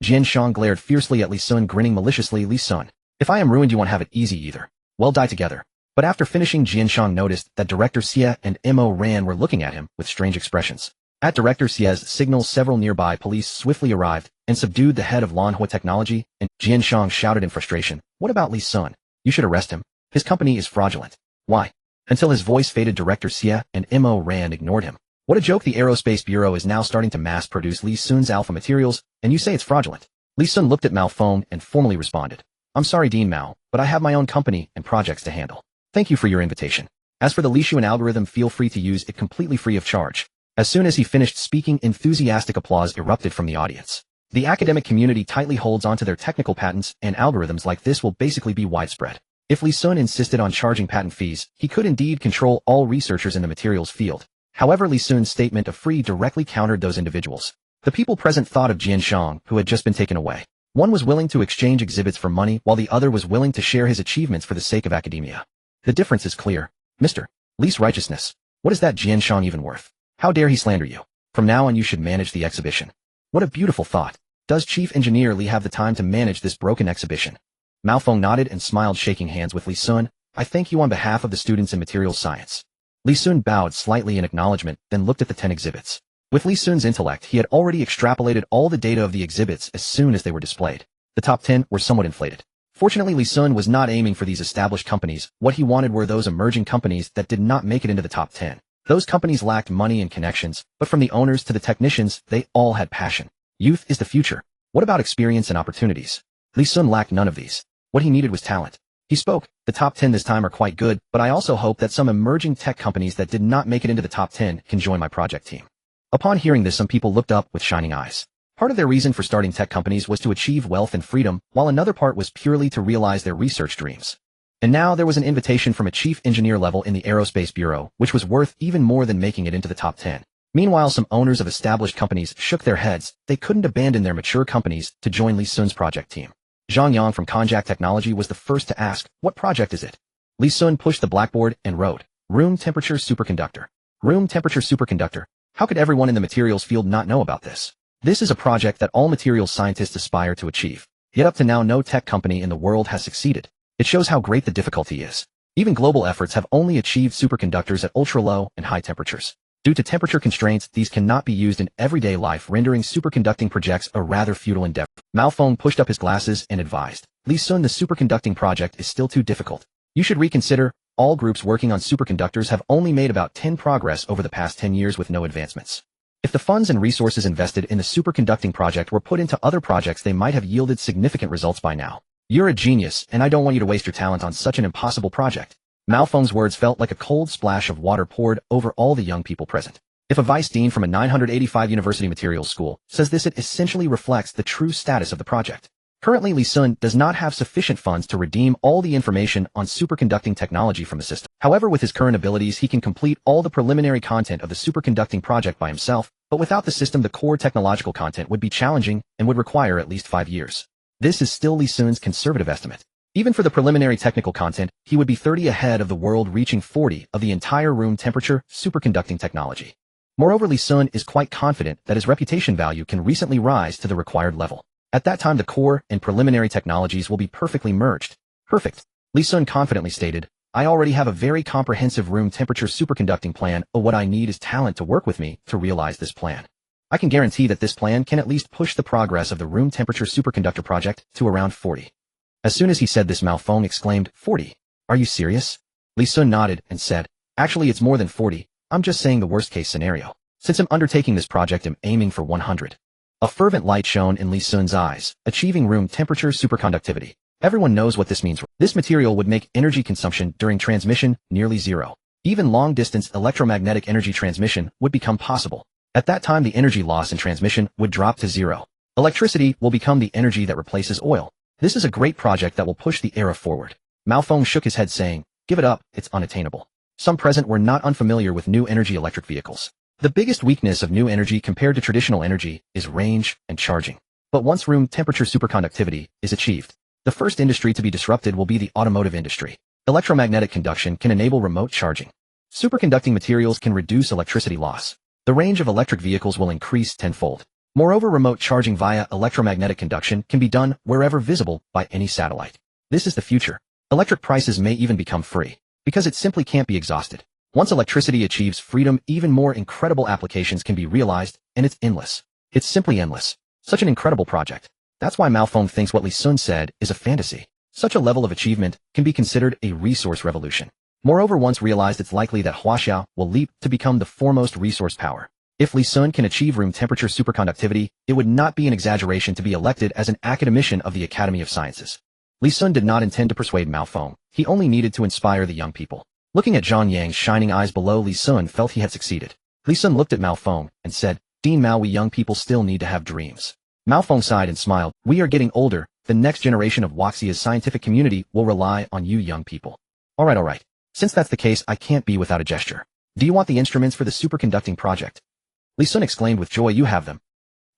Jian Shang glared fiercely at Li Sun, grinning maliciously. "Li Sun, if I am ruined, you won't have it easy either. Well, die together." But after finishing, Jian Shang noticed that Director Xie and Mo Ran were looking at him with strange expressions. At Director Xie's signal, several nearby police swiftly arrived and subdued the head of Lanhua Technology, and Jian Shang shouted in frustration, "What about Li Sun? You should arrest him. His company is fraudulent." "Why?" Until his voice faded, Director Xie and Mo Ran ignored him. "What a joke. The Aerospace Bureau is now starting to mass-produce Li Sun's alpha materials, and you say it's fraudulent." Li Sun looked at Mao Feng and formally responded, "I'm sorry, Dean Mao, but I have my own company and projects to handle. Thank you for your invitation. As for the Li Xuan algorithm, feel free to use it completely free of charge." As soon as he finished speaking, enthusiastic applause erupted from the audience. The academic community tightly holds onto their technical patents, and algorithms like this will basically be widespread. If Li Sun insisted on charging patent fees, he could indeed control all researchers in the materials field. However, Li Sun's statement of free directly countered those individuals. The people present thought of Jian Shang, who had just been taken away. One was willing to exchange exhibits for money, while the other was willing to share his achievements for the sake of academia. The difference is clear. Mr. Li's righteousness. What is that Jian Shang even worth? How dare he slander you? From now on, you should manage the exhibition. What a beautiful thought. Does Chief Engineer Li have the time to manage this broken exhibition? Mao Feng nodded and smiled, shaking hands with Li Sun. "I thank you on behalf of the students in materials science." Li Sun bowed slightly in acknowledgement, then looked at the 10 exhibits. With Li Sun's intellect, he had already extrapolated all the data of the exhibits as soon as they were displayed. The top 10 were somewhat inflated. Fortunately, Li Sun was not aiming for these established companies. What he wanted were those emerging companies that did not make it into the top 10. Those companies lacked money and connections, but from the owners to the technicians, they all had passion. Youth is the future. What about experience and opportunities? Li Sun lacked none of these. What he needed was talent. He spoke, "The top 10 this time are quite good, but I also hope that some emerging tech companies that did not make it into the top 10 can join my project team." Upon hearing this, some people looked up with shining eyes. Part of their reason for starting tech companies was to achieve wealth and freedom, while another part was purely to realize their research dreams. And now there was an invitation from a chief engineer level in the Aerospace Bureau, which was worth even more than making it into the top 10. Meanwhile, some owners of established companies shook their heads. They couldn't abandon their mature companies to join Li Sun's project team. Zhang Yang from Konjac Technology was the first to ask, "What project is it?" Li Sun pushed the blackboard and wrote, "Room temperature superconductor." Room temperature superconductor. How could everyone in the materials field not know about this? This is a project that all materials scientists aspire to achieve. Yet up to now, no tech company in the world has succeeded. It shows how great the difficulty is. Even global efforts have only achieved superconductors at ultra-low and high temperatures. Due to temperature constraints, these cannot be used in everyday life, rendering superconducting projects a rather futile endeavor. Mao Feng pushed up his glasses and advised, "Li Sun, the superconducting project is still too difficult. You should reconsider. All groups working on superconductors have only made about 10 progress over the past 10 years with no advancements. If the funds and resources invested in the superconducting project were put into other projects, they might have yielded significant results by now. You're a genius, and I don't want you to waste your talent on such an impossible project." Mao Feng's words felt like a cold splash of water poured over all the young people present. If a vice dean from a 985 university materials school says this, it essentially reflects the true status of the project. Currently, Li Sun does not have sufficient funds to redeem all the information on superconducting technology from the system. However, with his current abilities, he can complete all the preliminary content of the superconducting project by himself, but without the system, the core technological content would be challenging and would require at least 5 years. This is still Li Sun's conservative estimate. Even for the preliminary technical content, he would be 30 ahead of the world, reaching 40 of the entire room temperature superconducting technology. Moreover, Li Sun is quite confident that his reputation value can recently rise to the required level. At that time, the core and preliminary technologies will be perfectly merged. Perfect. Li Sun confidently stated, "I already have a very comprehensive room temperature superconducting plan. What I need is talent to work with me to realize this plan. I can guarantee that this plan can at least push the progress of the room temperature superconductor project to around 40. As soon as he said this, Mao Feng exclaimed, 40? Are you serious? Li Sun nodded and said, "Actually, it's more than 40. I'm just saying the worst-case scenario. Since I'm undertaking this project, I'm aiming for 100. A fervent light shone in Li Sun's eyes. Achieving room temperature superconductivity. Everyone knows what this means. This material would make energy consumption during transmission nearly zero. Even long-distance electromagnetic energy transmission would become possible. At that time, the energy loss in transmission would drop to zero. Electricity will become the energy that replaces oil. This is a great project that will push the era forward. Mao Feng shook his head saying, "Give it up, it's unattainable." Some present were not unfamiliar with new energy electric vehicles. The biggest weakness of new energy compared to traditional energy is range and charging. But once room temperature superconductivity is achieved, the first industry to be disrupted will be the automotive industry. Electromagnetic conduction can enable remote charging. Superconducting materials can reduce electricity loss. The range of electric vehicles will increase tenfold. Moreover, remote charging via electromagnetic conduction can be done wherever visible by any satellite. This is the future. Electric prices may even become free, because it simply can't be exhausted. Once electricity achieves freedom, even more incredible applications can be realized, and it's endless. It's simply endless. Such an incredible project. That's why Mao Feng thinks what Li Sun said is a fantasy. Such a level of achievement can be considered a resource revolution. Moreover, once realized, it's likely that Huaxia will leap to become the foremost resource power. If Li Sun can achieve room temperature superconductivity, it would not be an exaggeration to be elected as an academician of the Academy of Sciences. Li Sun did not intend to persuade Mao Feng. He only needed to inspire the young people. Looking at Zhang Yang's shining eyes below, Li Sun felt he had succeeded. Li Sun looked at Mao Feng and said, "Dean Mao, we young people still need to have dreams." Mao Feng sighed and smiled. "We are getting older. The next generation of Huaxia's scientific community will rely on you young people." All right. Since that's the case, I can't be without a gesture. Do you want the instruments for the superconducting project? Li Sun exclaimed with joy. "You have them."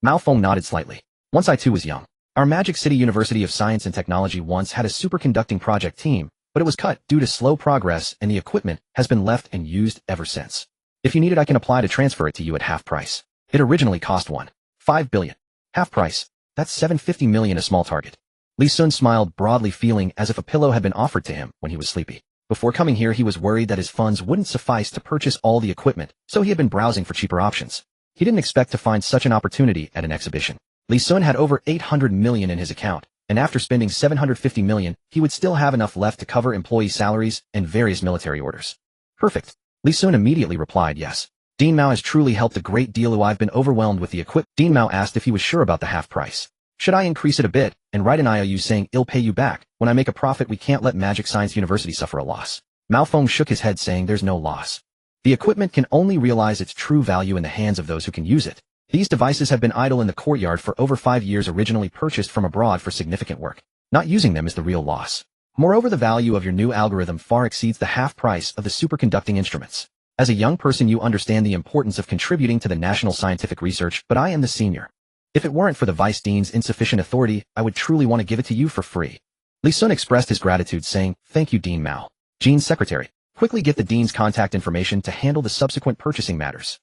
Mao Feng nodded slightly. "Once I too was young. Our Magic City University of Science and Technology once had a superconducting project team, but it was cut due to slow progress and the equipment has been left and used ever since. If you need it, I can apply to transfer it to you at half price. It originally cost 1.5 billion. Half price. That's 750 million, a small target." Li Sun smiled broadly, feeling as if a pillow had been offered to him when he was sleepy. Before coming here, he was worried that his funds wouldn't suffice to purchase all the equipment, so he had been browsing for cheaper options. He didn't expect to find such an opportunity at an exhibition. Li Sun had over 800 million in his account, and after spending 750 million, he would still have enough left to cover employee salaries and various military orders. Perfect. Li Sun immediately replied yes. Dean Mao has truly helped a great deal. I've been overwhelmed with the equipment. Dean Mao asked if he was sure about the half price. Should I increase it a bit and write an IOU saying I'll pay you back when I make a profit? We can't let Magic Science University suffer a loss. Mao Feng shook his head saying there's no loss. The equipment can only realize its true value in the hands of those who can use it. These devices have been idle in the courtyard for over 5 years, originally purchased from abroad for significant work. Not using them is the real loss. Moreover, the value of your new algorithm far exceeds the half price of the superconducting instruments. As a young person, you understand the importance of contributing to the national scientific research, but I am the senior. If it weren't for the vice dean's insufficient authority, I would truly want to give it to you for free. Li Sun expressed his gratitude, saying, "Thank you, Dean Mao." Jean's secretary, quickly get the dean's contact information to handle the subsequent purchasing matters.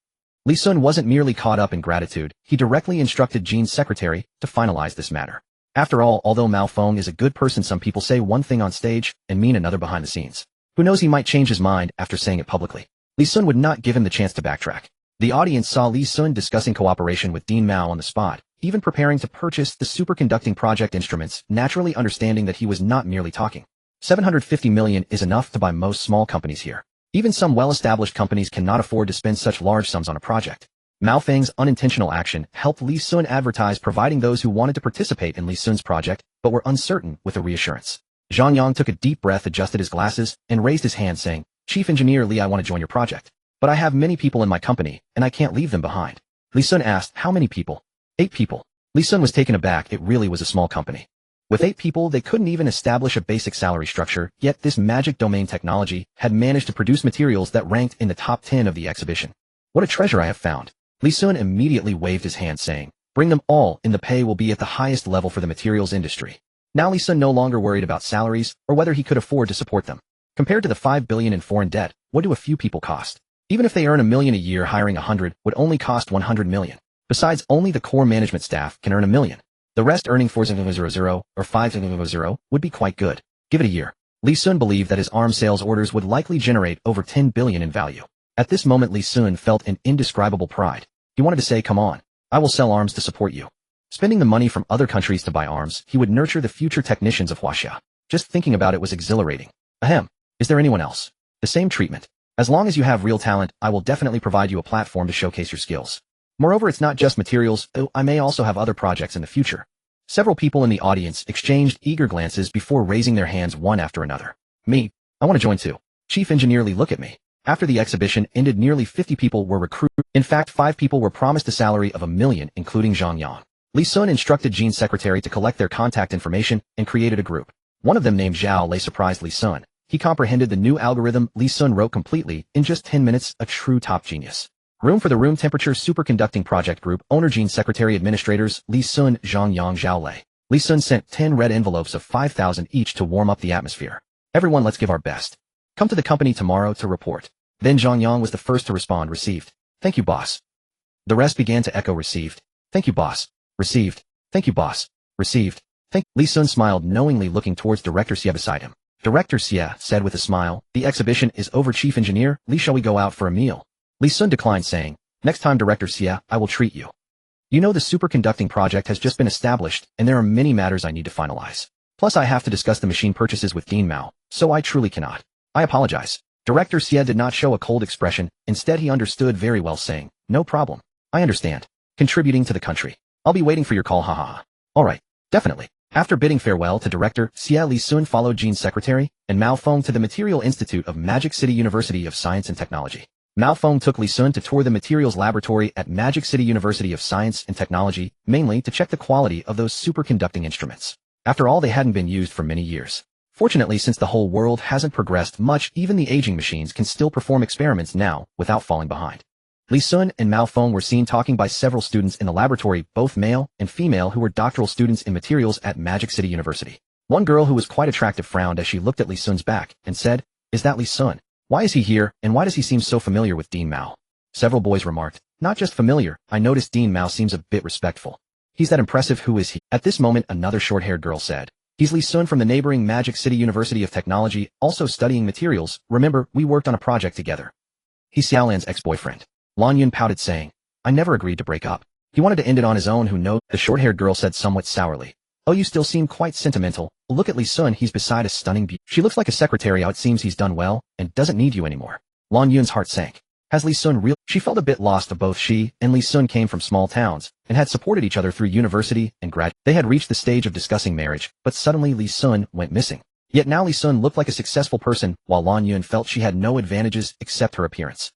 Li Sun wasn't merely caught up in gratitude, he directly instructed Jean's secretary to finalize this matter. After all, although Mao Feng is a good person, some people say one thing on stage and mean another behind the scenes. Who knows, he might change his mind after saying it publicly. Li Sun would not give him the chance to backtrack. The audience saw Li Sun discussing cooperation with Dean Mao on the spot, even preparing to purchase the superconducting project instruments, naturally understanding that he was not merely talking. 750 million is enough to buy most small companies here. Even some well-established companies cannot afford to spend such large sums on a project. Mao Feng's unintentional action helped Li Sun advertise, providing those who wanted to participate in Li Sun's project but were uncertain with a reassurance. Zhang Yang took a deep breath, adjusted his glasses, and raised his hand saying, "Chief Engineer Li, I want to join your project. But I have many people in my company, and I can't leave them behind." Li Sun asked, "How many people?" 8 people. Li Sun was taken aback. It really was a small company. With 8 people, they couldn't even establish a basic salary structure, yet this magic domain technology had managed to produce materials that ranked in the top 10 of the exhibition. What a treasure I have found. Li Sun immediately waved his hand, saying, "Bring them all, and the pay will be at the highest level for the materials industry." Now Li Sun no longer worried about salaries or whether he could afford to support them. Compared to the 5 billion in foreign debt, what do a few people cost? Even if they earn 1 million a year, hiring 100 would only cost 100 million. Besides, only the core management staff can earn 1 million. The rest earning 4,000 or 5,000 would be quite good. Give it a year. Li Sun believed that his arms sales orders would likely generate over 10 billion in value. At this moment, Li Sun felt an indescribable pride. He wanted to say, "Come on, I will sell arms to support you." Spending the money from other countries to buy arms, he would nurture the future technicians of Huaxia. Just thinking about it was exhilarating. Ahem. Is there anyone else? The same treatment. As long as you have real talent, I will definitely provide you a platform to showcase your skills. Moreover, it's not just materials, though I may also have other projects in the future. Several people in the audience exchanged eager glances before raising their hands one after another. Me, I want to join too. Chief Engineer Lee, look at me. After the exhibition ended, nearly 50 people were recruited. In fact, 5 people were promised a salary of $1 million, including Zhang Yang. Li Sun instructed Jean's secretary to collect their contact information and created a group. One of them, named Zhao Lei, surprised Li Sun. He comprehended the new algorithm Li Sun wrote completely in just 10 minutes, a true top genius. Room for the room temperature superconducting project group owner, Jean's secretary, administrators Li Sun, Zhang Yang, Zhao Lei. Li Sun sent 10 red envelopes of 5,000 each to warm up the atmosphere. Everyone, let's give our best. Come to the company tomorrow to report. Then Zhang Yang was the first to respond, received. Thank you, boss. The rest began to echo, received. Thank you, boss. Received. Thank you, boss. Received. Li Sun smiled knowingly, looking towards Director Xie beside him. Director Xie said with a smile, the exhibition is over, Chief Engineer. Li, shall we go out for a meal? Li Sun declined, saying, next time, Director Xie, I will treat you. You know, the superconducting project has just been established, and there are many matters I need to finalize. Plus, I have to discuss the machine purchases with Dean Mao, so I truly cannot. I apologize. Director Xie did not show a cold expression. Instead, he understood very well, saying, no problem. I understand. Contributing to the country. I'll be waiting for your call, haha. Alright, definitely. After bidding farewell to Director Xie, Li Sun followed Jean's secretary and Mao Feng to the Material Institute of Magic City University of Science and Technology. Mao Feng took Li Sun to tour the materials laboratory at Magic City University of Science and Technology, mainly to check the quality of those superconducting instruments. After all, they hadn't been used for many years. Fortunately, since the whole world hasn't progressed much, even the aging machines can still perform experiments now without falling behind. Li Sun and Mao Feng were seen talking by several students in the laboratory, both male and female, who were doctoral students in materials at Magic City University. One girl who was quite attractive frowned as she looked at Li Sun's back and said, is that Li Sun? Why is he here, and why does he seem so familiar with Dean Mao? Several boys remarked, not just familiar, I noticed Dean Mao seems a bit respectful. He's that impressive, who is he? At this moment, another short-haired girl said, he's Li Sun from the neighboring Magic City University of Technology, also studying materials. Remember, we worked on a project together. He's Xiaolan's ex-boyfriend. Lan Yun pouted, saying, I never agreed to break up. He wanted to end it on his own, who knows? The short-haired girl said somewhat sourly. Oh, you still seem quite sentimental. Look at Li Sun, he's beside a stunning beauty. She looks like a secretary. It seems he's done well and doesn't need you anymore. Lan Yun's heart sank. Has Li Sun real? She felt a bit lost. Both she and Li Sun came from small towns and had supported each other through university and grad. They had reached the stage of discussing marriage, but suddenly Li Sun went missing. Yet now Li Sun looked like a successful person, while Lan Yun felt she had no advantages except her appearance.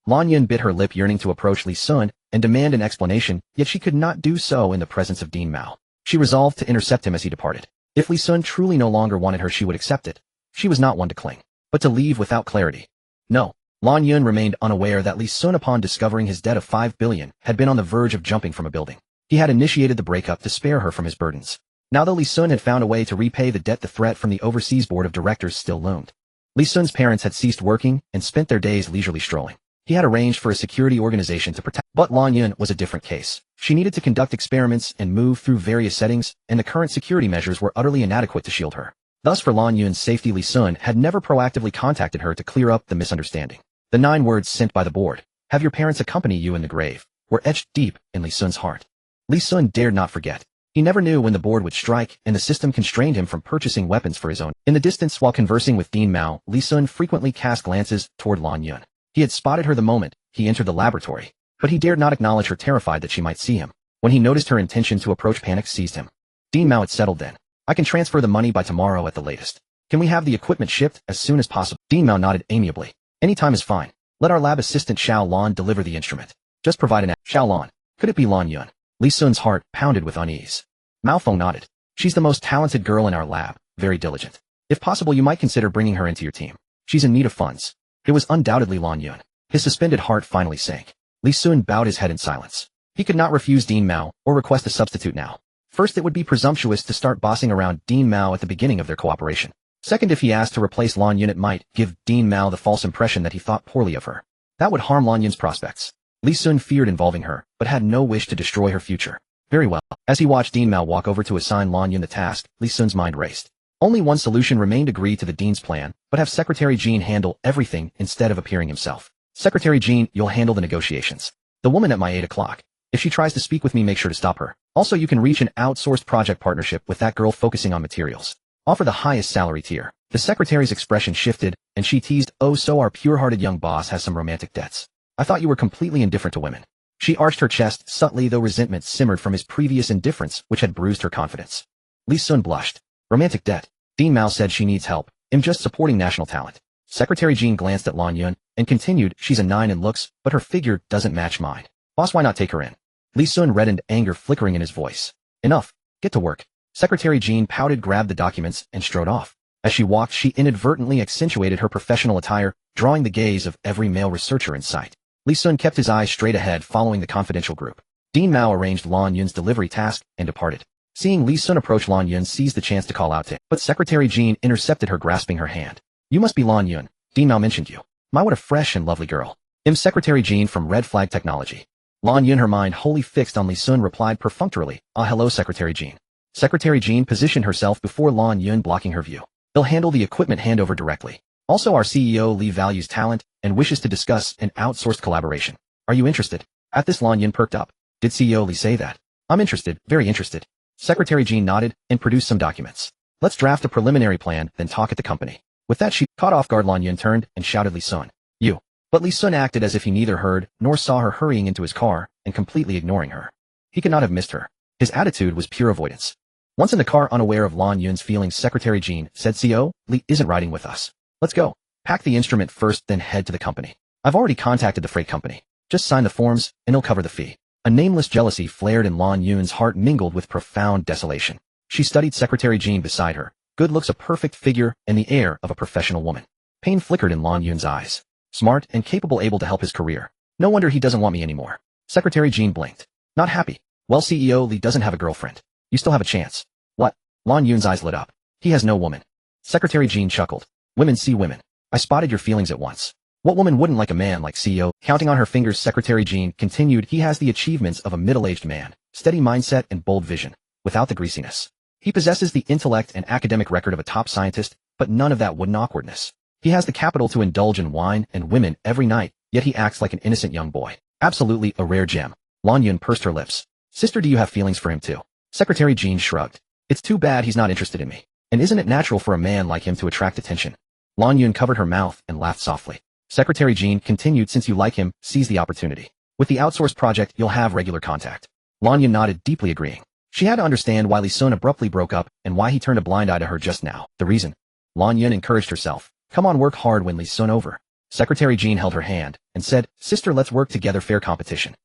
Lan Yun bit her lip, yearning to approach Li Sun and demand an explanation, yet she could not do so in the presence of Dean Mao. She resolved to intercept him as he departed. If Li Sun truly no longer wanted her, she would accept it. She was not one to cling, but to leave without clarity. No. Lan Yun remained unaware that Li Sun, upon discovering his debt of 5 billion, had been on the verge of jumping from a building. He had initiated the breakup to spare her from his burdens. Now though Li Sun had found a way to repay the debt, the threat from the overseas board of directors still loomed. Li Sun's parents had ceased working and spent their days leisurely strolling. He had arranged for a security organization to protect, but Lan Yun was a different case. She needed to conduct experiments and move through various settings, and the current security measures were utterly inadequate to shield her. Thus, for Lan Yun's safety, Li Sun had never proactively contacted her to clear up the misunderstanding. The 9 words sent by the board, have your parents accompany you in the grave, were etched deep in Li Sun's heart. Li Sun dared not forget. He never knew when the board would strike, and the system constrained him from purchasing weapons for his own. In the distance, while conversing with Dean Mao, Li Sun frequently cast glances toward Lan Yun. He had spotted her the moment he entered the laboratory, but he dared not acknowledge her, terrified that she might see him. When he noticed her intention to approach, panic seized him. Dean Mao had settled then. I can transfer the money by tomorrow at the latest. Can we have the equipment shipped as soon as possible? Dean Mao nodded amiably. Any time is fine. Let our lab assistant Xiao Lan deliver the instrument. Just provide an Xiao Lan. Could it be Lan Yun? Li Sun's heart pounded with unease. Mao Feng nodded. She's the most talented girl in our lab, very diligent. If possible, you might consider bringing her into your team. She's in need of funds. It was undoubtedly Lan Yun. His suspended heart finally sank. Li Sun bowed his head in silence. He could not refuse Dean Mao or request a substitute now. First, it would be presumptuous to start bossing around Dean Mao at the beginning of their cooperation. Second, if he asked to replace Lan Yun, it might give Dean Mao the false impression that he thought poorly of her. That would harm Lan Yun's prospects. Li Sun feared involving her, but had no wish to destroy her future. Very well. As he watched Dean Mao walk over to assign Lan Yun the task, Li Sun's mind raced. Only one solution remained: agree to the dean's plan, but have Secretary Jean handle everything instead of appearing himself. Secretary Jean, you'll handle the negotiations. The woman at my 8 o'clock. If she tries to speak with me, make sure to stop her. Also, you can reach an outsourced project partnership with that girl focusing on materials. Offer the highest salary tier. The secretary's expression shifted, and she teased, oh, so our pure-hearted young boss has some romantic debts. I thought you were completely indifferent to women. She arched her chest subtly, though resentment simmered from his previous indifference, which had bruised her confidence. Li Sun blushed. Romantic debt. Dean Mao said she needs help. I'm just supporting national talent. Secretary Jean glanced at Lan Yun and continued, she's a 9 in looks, but her figure doesn't match mine. Boss, why not take her in? Li Sun reddened, anger flickering in his voice. Enough. Get to work. Secretary Jean pouted, grabbed the documents, and strode off. As she walked, she inadvertently accentuated her professional attire, drawing the gaze of every male researcher in sight. Li Sun kept his eyes straight ahead, following the confidential group. Dean Mao arranged Lan Yun's delivery task and departed. Seeing Li Sun approach, Lan Yun seized the chance to call out to him, but Secretary Jean intercepted her, grasping her hand. You must be Lan Yun. Dean Mao mentioned you. My, what a fresh and lovely girl. I'm Secretary Jean from Red Flag Technology. Lan Yun, her mind wholly fixed on Li Sun, replied perfunctorily, hello Secretary Jean. Secretary Jean positioned herself before Lan Yun, blocking her view. They'll handle the equipment handover directly. Also, our CEO Li values talent and wishes to discuss an outsourced collaboration. Are you interested? At this, Lan Yun perked up. Did CEO Li say that? I'm interested, very interested. Secretary Jean nodded and produced some documents. Let's draft a preliminary plan, then talk at the company. With that, she caught off guard. Lan Yun turned and shouted, Li Sun. You. But Li Sun acted as if he neither heard nor saw her, hurrying into his car and completely ignoring her. He could not have missed her. His attitude was pure avoidance. Once in the car, unaware of Lan Yun's feelings, Secretary Jean said, CO, Li isn't riding with us. Let's go. Pack the instrument first, then head to the company. I've already contacted the freight company. Just sign the forms, and they'll cover the fee. A nameless jealousy flared in Lan Yun's heart, mingled with profound desolation. She studied Secretary Jean beside her. Good looks, a perfect figure, and the air of a professional woman. Pain flickered in Lan Yun's eyes. Smart and capable, able to help his career. No wonder he doesn't want me anymore. Secretary Jean blinked. Not happy. Well, CEO Li doesn't have a girlfriend. You still have a chance. What? Lan Yun's eyes lit up. He has no woman. Secretary Jean chuckled. Women see women. I spotted your feelings at once. What woman wouldn't like a man like CEO? Counting on her fingers, Secretary Jean continued, he has the achievements of a middle-aged man, steady mindset and bold vision, without the greasiness. He possesses the intellect and academic record of a top scientist, but none of that wooden awkwardness. He has the capital to indulge in wine and women every night, yet he acts like an innocent young boy. Absolutely a rare gem. Lan Yun pursed her lips. Sister, do you have feelings for him too? Secretary Jean shrugged. It's too bad he's not interested in me. And isn't it natural for a man like him to attract attention? Lan Yun covered her mouth and laughed softly. Secretary Jean continued, since you like him, seize the opportunity. With the outsourced project, you'll have regular contact. Lan Yun nodded, deeply agreeing. She had to understand why Li Sun abruptly broke up and why he turned a blind eye to her just now. The reason. Lan Yun encouraged herself. Come on, work hard, when Li Sun over. Secretary Jean held her hand and said, Sister, let's work together, fair competition.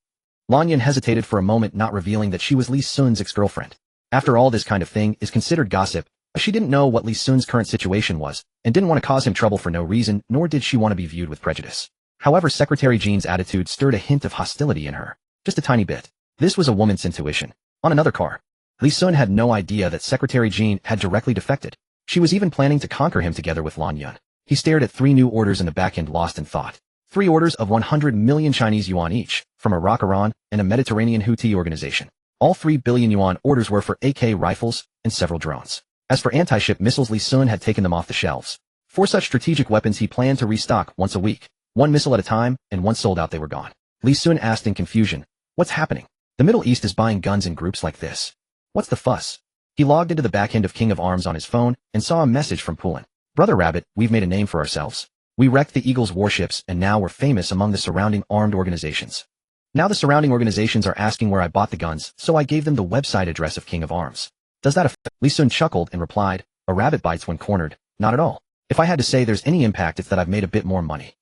Lan Yun hesitated for a moment, not revealing that she was Li Sun's ex-girlfriend. After all, this kind of thing is considered gossip. She didn't know what Li Sun's current situation was and didn't want to cause him trouble for no reason, nor did she want to be viewed with prejudice. However, Secretary Jean's attitude stirred a hint of hostility in her. Just a tiny bit. This was a woman's intuition. On another car. Li Sun had no idea that Secretary Jean had directly defected. She was even planning to conquer him together with Lan Yun. He stared at 3 new orders in the back end, lost in thought. 3 orders of 100 million Chinese yuan each, from Iraq, Iran, and a Mediterranean Houthi organization. All 3 billion yuan orders were for AK rifles and several drones. As for anti-ship missiles, Li Sun had taken them off the shelves. For such strategic weapons, he planned to restock once a week, 1 missile at a time, and once sold out they were gone. Li Sun asked in confusion, what's happening? The Middle East is buying guns in groups like this. What's the fuss? He logged into the back end of King of Arms on his phone and saw a message from Poulin. Brother Rabbit, we've made a name for ourselves. We wrecked the Eagle's warships and now we're famous among the surrounding armed organizations. Now the surrounding organizations are asking where I bought the guns, so I gave them the website address of King of Arms. Does that affect? Li Sun chuckled and replied, a rabbit bites when cornered. Not at all. If I had to say there's any impact, it's that I've made a bit more money.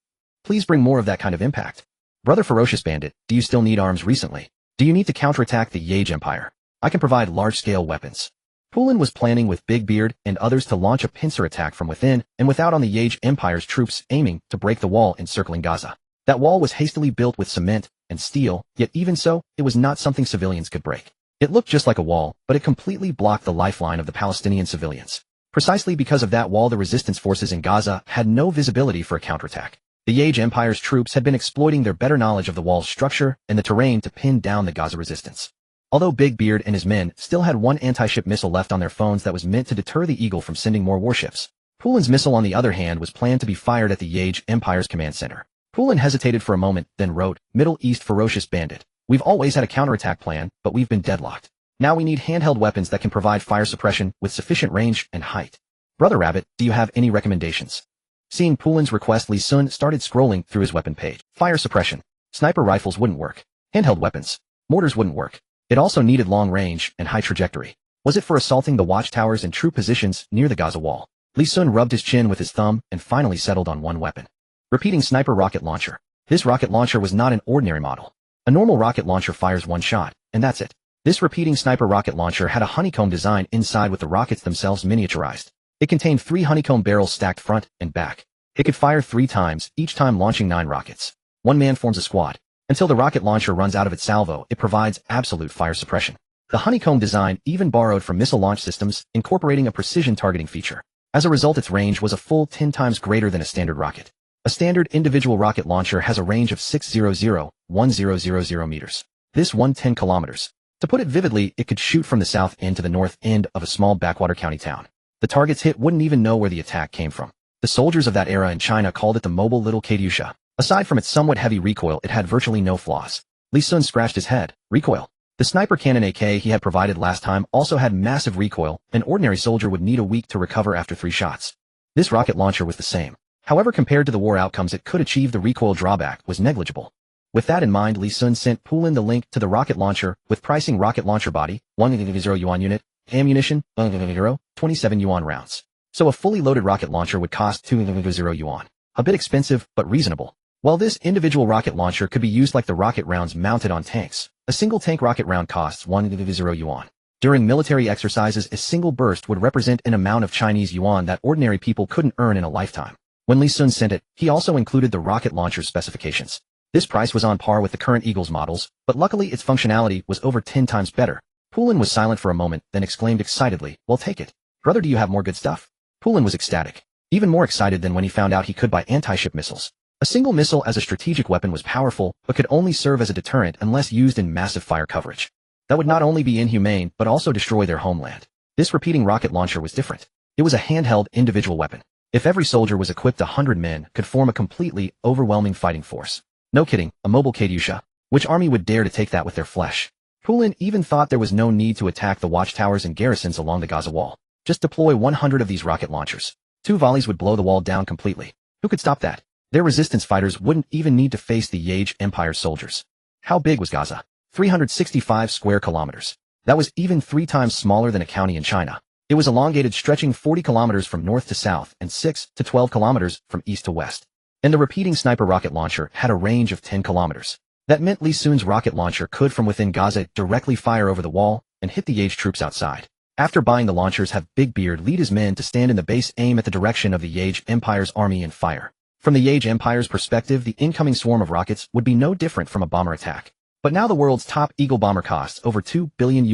Please bring more of that kind of impact. Brother Ferocious Bandit, do you still need arms recently? Do you need to counterattack the Yage Empire? I can provide large-scale weapons. Poulin was planning with Big Beard and others to launch a pincer attack from within and without on the Yage Empire's troops, aiming to break the wall encircling Gaza. That wall was hastily built with cement and steel, yet even so, it was not something civilians could break. It looked just like a wall, but it completely blocked the lifeline of the Palestinian civilians. Precisely because of that wall, the resistance forces in Gaza had no visibility for a counterattack. The Yage Empire's troops had been exploiting their better knowledge of the wall's structure and the terrain to pin down the Gaza resistance. Although Big Beard and his men still had 1 anti-ship missile left on their phones that was meant to deter the Eagle from sending more warships. Poulin's missile, on the other hand, was planned to be fired at the Yage Empire's command center. Poulin hesitated for a moment, then wrote, Middle East Ferocious Bandit. We've always had a counterattack plan, but we've been deadlocked. Now we need handheld weapons that can provide fire suppression with sufficient range and height. Brother Rabbit, do you have any recommendations? Seeing Poulin's request, Li Sun started scrolling through his weapon page. Fire suppression. Sniper rifles wouldn't work. Handheld weapons. Mortars wouldn't work. It also needed long range and high trajectory. Was it for assaulting the watchtowers and troop positions near the Gaza wall? Li Sun rubbed his chin with his thumb and finally settled on one weapon. Repeating sniper rocket launcher. This rocket launcher was not an ordinary model. A normal rocket launcher fires one shot, and that's it. This repeating sniper rocket launcher had a honeycomb design inside with the rockets themselves miniaturized. It contained 3 honeycomb barrels stacked front and back. It could fire 3 times, each time launching 9 rockets. One man forms a squad. Until the rocket launcher runs out of its salvo, it provides absolute fire suppression. The honeycomb design even borrowed from missile launch systems, incorporating a precision targeting feature. As a result, its range was a full 10 times greater than a standard rocket. A standard individual rocket launcher has a range of 600,1000 meters. This 110 kilometers. To put it vividly, it could shoot from the south end to the north end of a small backwater county town. The targets hit wouldn't even know where the attack came from. The soldiers of that era in China called it the mobile little Katyusha. Aside from its somewhat heavy recoil, it had virtually no flaws. Li Sun scratched his head. Recoil. The sniper cannon AK he had provided last time also had massive recoil. An ordinary soldier would need a week to recover after 3 shots. This rocket launcher was the same. However, compared to the war outcomes it could achieve, the recoil drawback was negligible. With that in mind, Li Sun sent Poulin the link to the rocket launcher with pricing: rocket launcher body, 1 yuan unit, ammunition, 27 yuan rounds. So a fully loaded rocket launcher would cost 2 yuan. A bit expensive, but reasonable. While this individual rocket launcher could be used like the rocket rounds mounted on tanks, a single tank rocket round costs 1 yuan. During military exercises, a single burst would represent an amount of Chinese yuan that ordinary people couldn't earn in a lifetime. When Li Sun sent it, he also included the rocket launcher's specifications. This price was on par with the current Eagles models, but luckily its functionality was over 10 times better. Poulin was silent for a moment, then exclaimed excitedly, "Well, take it. Brother, do you have more good stuff?" Poulin was ecstatic. Even more excited than when he found out he could buy anti-ship missiles. A single missile as a strategic weapon was powerful, but could only serve as a deterrent unless used in massive fire coverage. That would not only be inhumane, but also destroy their homeland. This repeating rocket launcher was different. It was a handheld individual weapon. If every soldier was equipped, 100 men could form a completely overwhelming fighting force. No kidding, a mobile Katyusha. Which army would dare to take that with their flesh? Poulin even thought there was no need to attack the watchtowers and garrisons along the Gaza wall. Just deploy 100 of these rocket launchers. 2 volleys would blow the wall down completely. Who could stop that? Their resistance fighters wouldn't even need to face the Yage Empire's soldiers. How big was Gaza? 365 square kilometers. That was even 3 times smaller than a county in China. It was elongated, stretching 40 kilometers from north to south and 6 to 12 kilometers from east to west. And the repeating sniper rocket launcher had a range of 10 kilometers. That meant Li Sun's rocket launcher could, from within Gaza, directly fire over the wall and hit the Yage troops outside. After buying the launchers, have Big Beard lead his men to stand in the base, aim at the direction of the Yage Empire's army and fire. From the Yage Empire's perspective, the incoming swarm of rockets would be no different from a bomber attack. But now the world's top Eagle bomber costs over $2 billion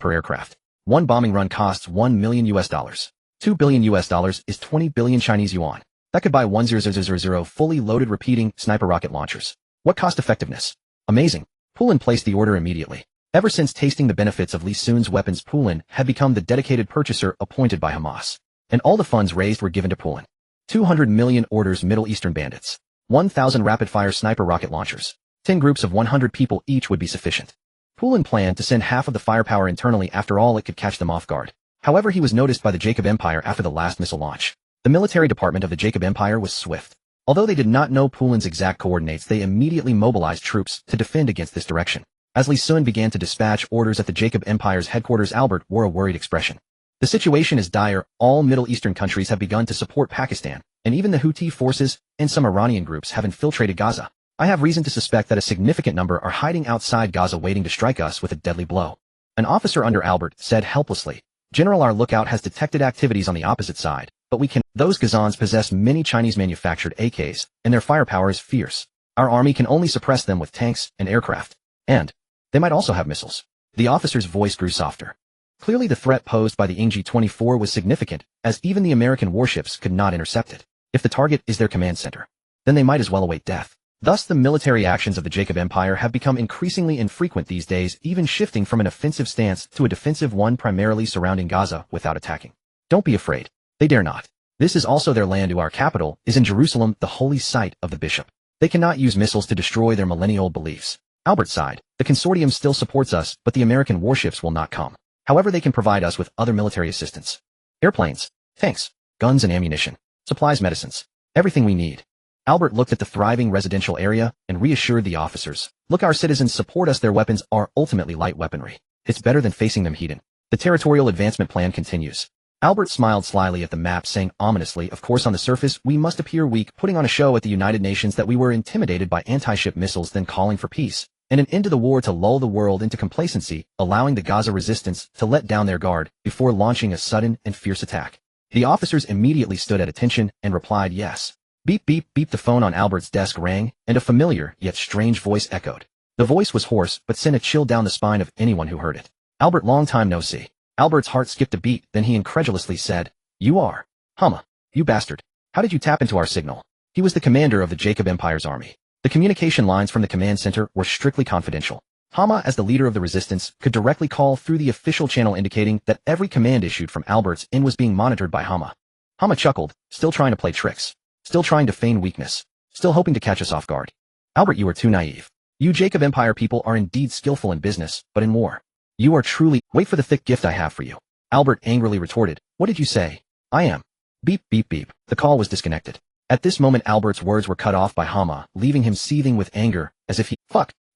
per aircraft. One bombing run costs $1 million. $2 billion is 20 billion Chinese yuan. That could buy 100,000 fully loaded repeating sniper rocket launchers. What cost effectiveness? Amazing. Poulin placed the order immediately. Ever since tasting the benefits of Li Sun's weapons, Poulin had become the dedicated purchaser appointed by Hamas. And all the funds raised were given to Poulin. 200 million orders Middle Eastern bandits. 1,000 rapid-fire sniper rocket launchers. 10 groups of 100 people each would be sufficient. Poulin planned to send half of the firepower internally. After all, it could catch them off guard. However, he was noticed by the Jacob Empire after the last missile launch. The military department of the Jacob Empire was swift. Although they did not know Poulin's exact coordinates, they immediately mobilized troops to defend against this direction. As Li Sun began to dispatch orders at the Jacob Empire's headquarters, Albert wore a worried expression. The situation is dire. All Middle Eastern countries have begun to support Pakistan, and even the Houthi forces and some Iranian groups have infiltrated Gaza. I have reason to suspect that a significant number are hiding outside Gaza waiting to strike us with a deadly blow. An officer under Albert said helplessly, "General, our lookout has detected activities on the opposite side, but we can. Those Gazans possess many Chinese-manufactured AKs, and their firepower is fierce. Our army can only suppress them with tanks and aircraft. And they might also have missiles." The officer's voice grew softer. Clearly the threat posed by the NG-24 was significant, as even the American warships could not intercept it. If the target is their command center, then they might as well await death. Thus, the military actions of the Jacob Empire have become increasingly infrequent these days, even shifting from an offensive stance to a defensive one, primarily surrounding Gaza without attacking. Don't be afraid. They dare not. This is also their land. Our capital is in Jerusalem, the holy site of the bishop. They cannot use missiles to destroy their millennial-old beliefs. Albert sighed. The consortium still supports us, but the American warships will not come. However, they can provide us with other military assistance. Airplanes, tanks, guns and ammunition, supplies, medicines, everything we need. Albert looked at the thriving residential area and reassured the officers. Look, our citizens support us. Their weapons are ultimately light weaponry. It's better than facing them heated. The territorial advancement plan continues. Albert smiled slyly at the map, saying ominously, of course on the surface we must appear weak, putting on a show at the United Nations that we were intimidated by anti-ship missiles, then calling for peace and an end to the war to lull the world into complacency, allowing the Gaza resistance to let down their guard before launching a sudden and fierce attack. The officers immediately stood at attention and replied yes. Beep beep beep. The phone on Albert's desk rang, and a familiar yet strange voice echoed. The voice was hoarse, but sent a chill down the spine of anyone who heard it. Albert, long time no see. Albert's heart skipped a beat, then he incredulously said, You are Hama. You bastard. How did you tap into our signal? He was the commander of the Jacob Empire's army. The communication lines from the command center were strictly confidential. Hama, as the leader of the resistance, could directly call through the official channel, indicating that every command issued from Albert's end was being monitored by Hama. Hama chuckled, still trying to play tricks. Still trying to feign weakness. Still hoping to catch us off guard. Albert, you are too naive. You Jacob Empire people are indeed skillful in business, but in war, you are truly— Wait for the thick gift I have for you. Albert angrily retorted. What did you say? I am. Beep, beep, beep. The call was disconnected. At this moment, Albert's words were cut off by Hama, leaving him seething with anger, as if he—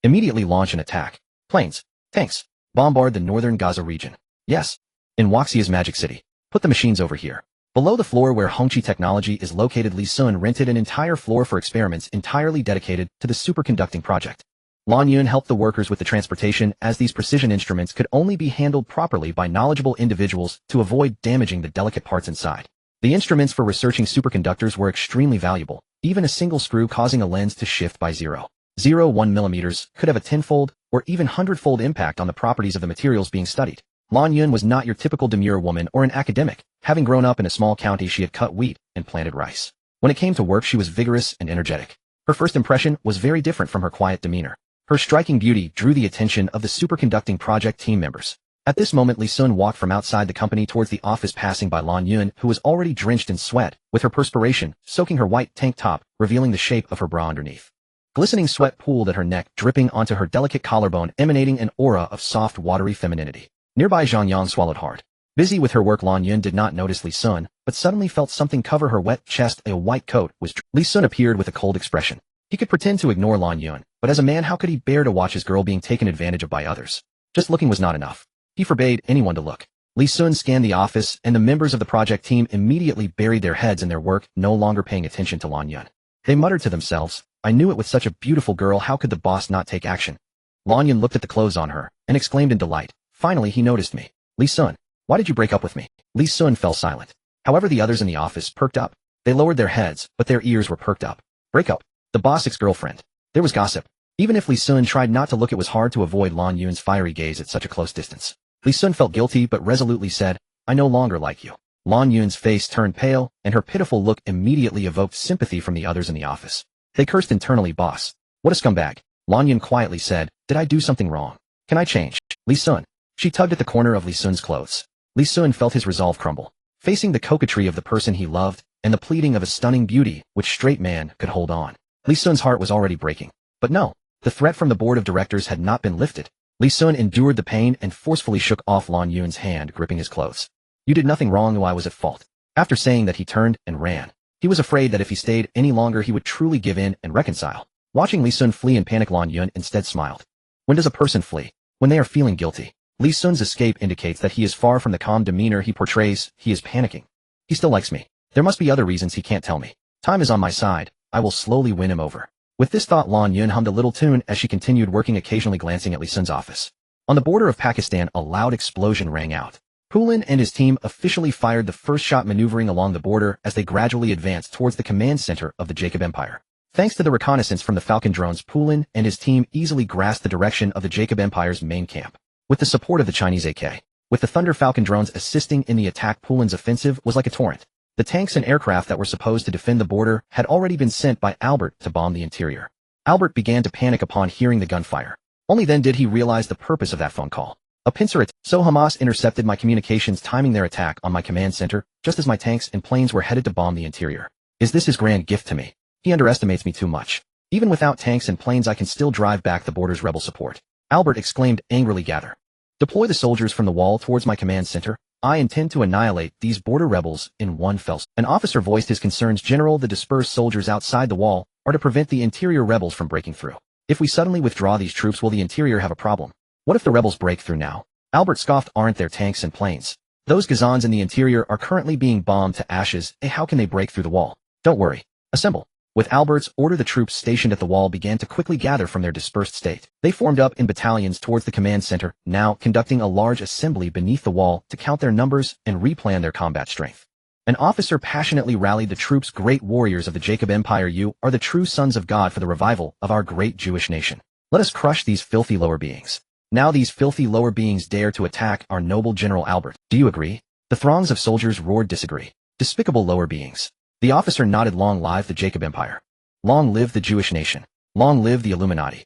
immediately launch an attack. Planes, tanks, bombard the northern Gaza region. Yes. In Waxia's Magic City. Put the machines over here. Below the floor where Hongqi Technology is located, Li Sun rented an entire floor for experiments entirely dedicated to the superconducting project. Lan Yun helped the workers with the transportation, as these precision instruments could only be handled properly by knowledgeable individuals to avoid damaging the delicate parts inside. The instruments for researching superconductors were extremely valuable. Even a single screw causing a lens to shift by 0.01 millimeters could have a tenfold or even hundredfold impact on the properties of the materials being studied. Lan Yun was not your typical demure woman or an academic. Having grown up in a small county, she had cut wheat and planted rice. When it came to work, she was vigorous and energetic. Her first impression was very different from her quiet demeanor. Her striking beauty drew the attention of the superconducting project team members. At this moment, Li Sun walked from outside the company towards the office, passing by Lan Yun, who was already drenched in sweat, with her perspiration soaking her white tank top, revealing the shape of her bra underneath. Glistening sweat pooled at her neck, dripping onto her delicate collarbone, emanating an aura of soft, watery femininity. Nearby, Zhang Yang swallowed hard. Busy with her work, Lan Yun did not notice Li Sun, but suddenly felt something cover her wet chest. A white coat was— Li Sun appeared with a cold expression. He could pretend to ignore Lan Yun, but as a man, how could he bear to watch his girl being taken advantage of by others? Just looking was not enough. He forbade anyone to look. Li Sun scanned the office, and the members of the project team immediately buried their heads in their work, no longer paying attention to Lan Yun. They muttered to themselves, I knew it, with such a beautiful girl, how could the boss not take action? Lan Yun looked at the clothes on her, and exclaimed in delight. Finally, he noticed me. Li Sun, why did you break up with me? Li Sun fell silent. However, the others in the office perked up. They lowered their heads, but their ears were perked up. Break up. The boss ex-girlfriend. There was gossip. Even if Li Sun tried not to look, it was hard to avoid Lan Yun's fiery gaze at such a close distance. Li Sun felt guilty but resolutely said, I no longer like you. Lan Yun's face turned pale, and her pitiful look immediately evoked sympathy from the others in the office. They cursed internally. Boss, what a scumbag. Lan Yun quietly said, did I do something wrong? Can I change? Li Sun. She tugged at the corner of Li Sun's clothes. Li Sun felt his resolve crumble. Facing the coquetry of the person he loved, and the pleading of a stunning beauty which straight man could hold on, Li Sun's heart was already breaking. But no, the threat from the board of directors had not been lifted. Li Sun endured the pain and forcefully shook off Lan Yun's hand, gripping his clothes. You did nothing wrong, I was at fault. After saying that, he turned and ran. He was afraid that if he stayed any longer, he would truly give in and reconcile. Watching Li Sun flee in panic, Lan Yun instead smiled. When does a person flee? When they are feeling guilty. Li Sun's escape indicates that he is far from the calm demeanor he portrays. He is panicking. He still likes me. There must be other reasons he can't tell me. Time is on my side. I will slowly win him over. With this thought, Lan Yun hummed a little tune as she continued working, occasionally glancing at Li Sun's office. On the border of Pakistan, a loud explosion rang out. Poulin and his team officially fired the first shot, maneuvering along the border as they gradually advanced towards the command center of the Jacob Empire. Thanks to the reconnaissance from the Falcon drones, Poulin and his team easily grasped the direction of the Jacob Empire's main camp. With the support of the Chinese AK, with the Thunder Falcon drones assisting in the attack, Poulin's offensive was like a torrent. The tanks and aircraft that were supposed to defend the border had already been sent by Albert to bomb the interior. Albert began to panic upon hearing the gunfire. Only then did he realize the purpose of that phone call. A pincer attack. So Hamas intercepted my communications, timing their attack on my command center, just as my tanks and planes were headed to bomb the interior. Is this his grand gift to me? He underestimates me too much. Even without tanks and planes, I can still drive back the border's rebel support. Albert exclaimed angrily. Gather. Deploy the soldiers from the wall towards my command center. I intend to annihilate these border rebels in one fell swoop. An officer voiced his concerns. General, the dispersed soldiers outside the wall are to prevent the interior rebels from breaking through. If we suddenly withdraw these troops, will the interior have a problem? What if the rebels break through now? Albert scoffed. Aren't there tanks and planes? Those gazans in the interior are currently being bombed to ashes. How can they break through the wall? Don't worry. Assemble. With Albert's order, the troops stationed at the wall began to quickly gather from their dispersed state. They formed up in battalions towards the command center, now conducting a large assembly beneath the wall to count their numbers and replan their combat strength. An officer passionately rallied the troops. Great warriors of the Jacob Empire, you are the true sons of God for the revival of our great Jewish nation. Let us crush these filthy lower beings. Now these filthy lower beings dare to attack our noble General Albert. Do you agree? The throngs of soldiers roared. Disagree. Despicable lower beings. The officer nodded. Long live the Jacob Empire. Long live the Jewish nation. Long live the Illuminati.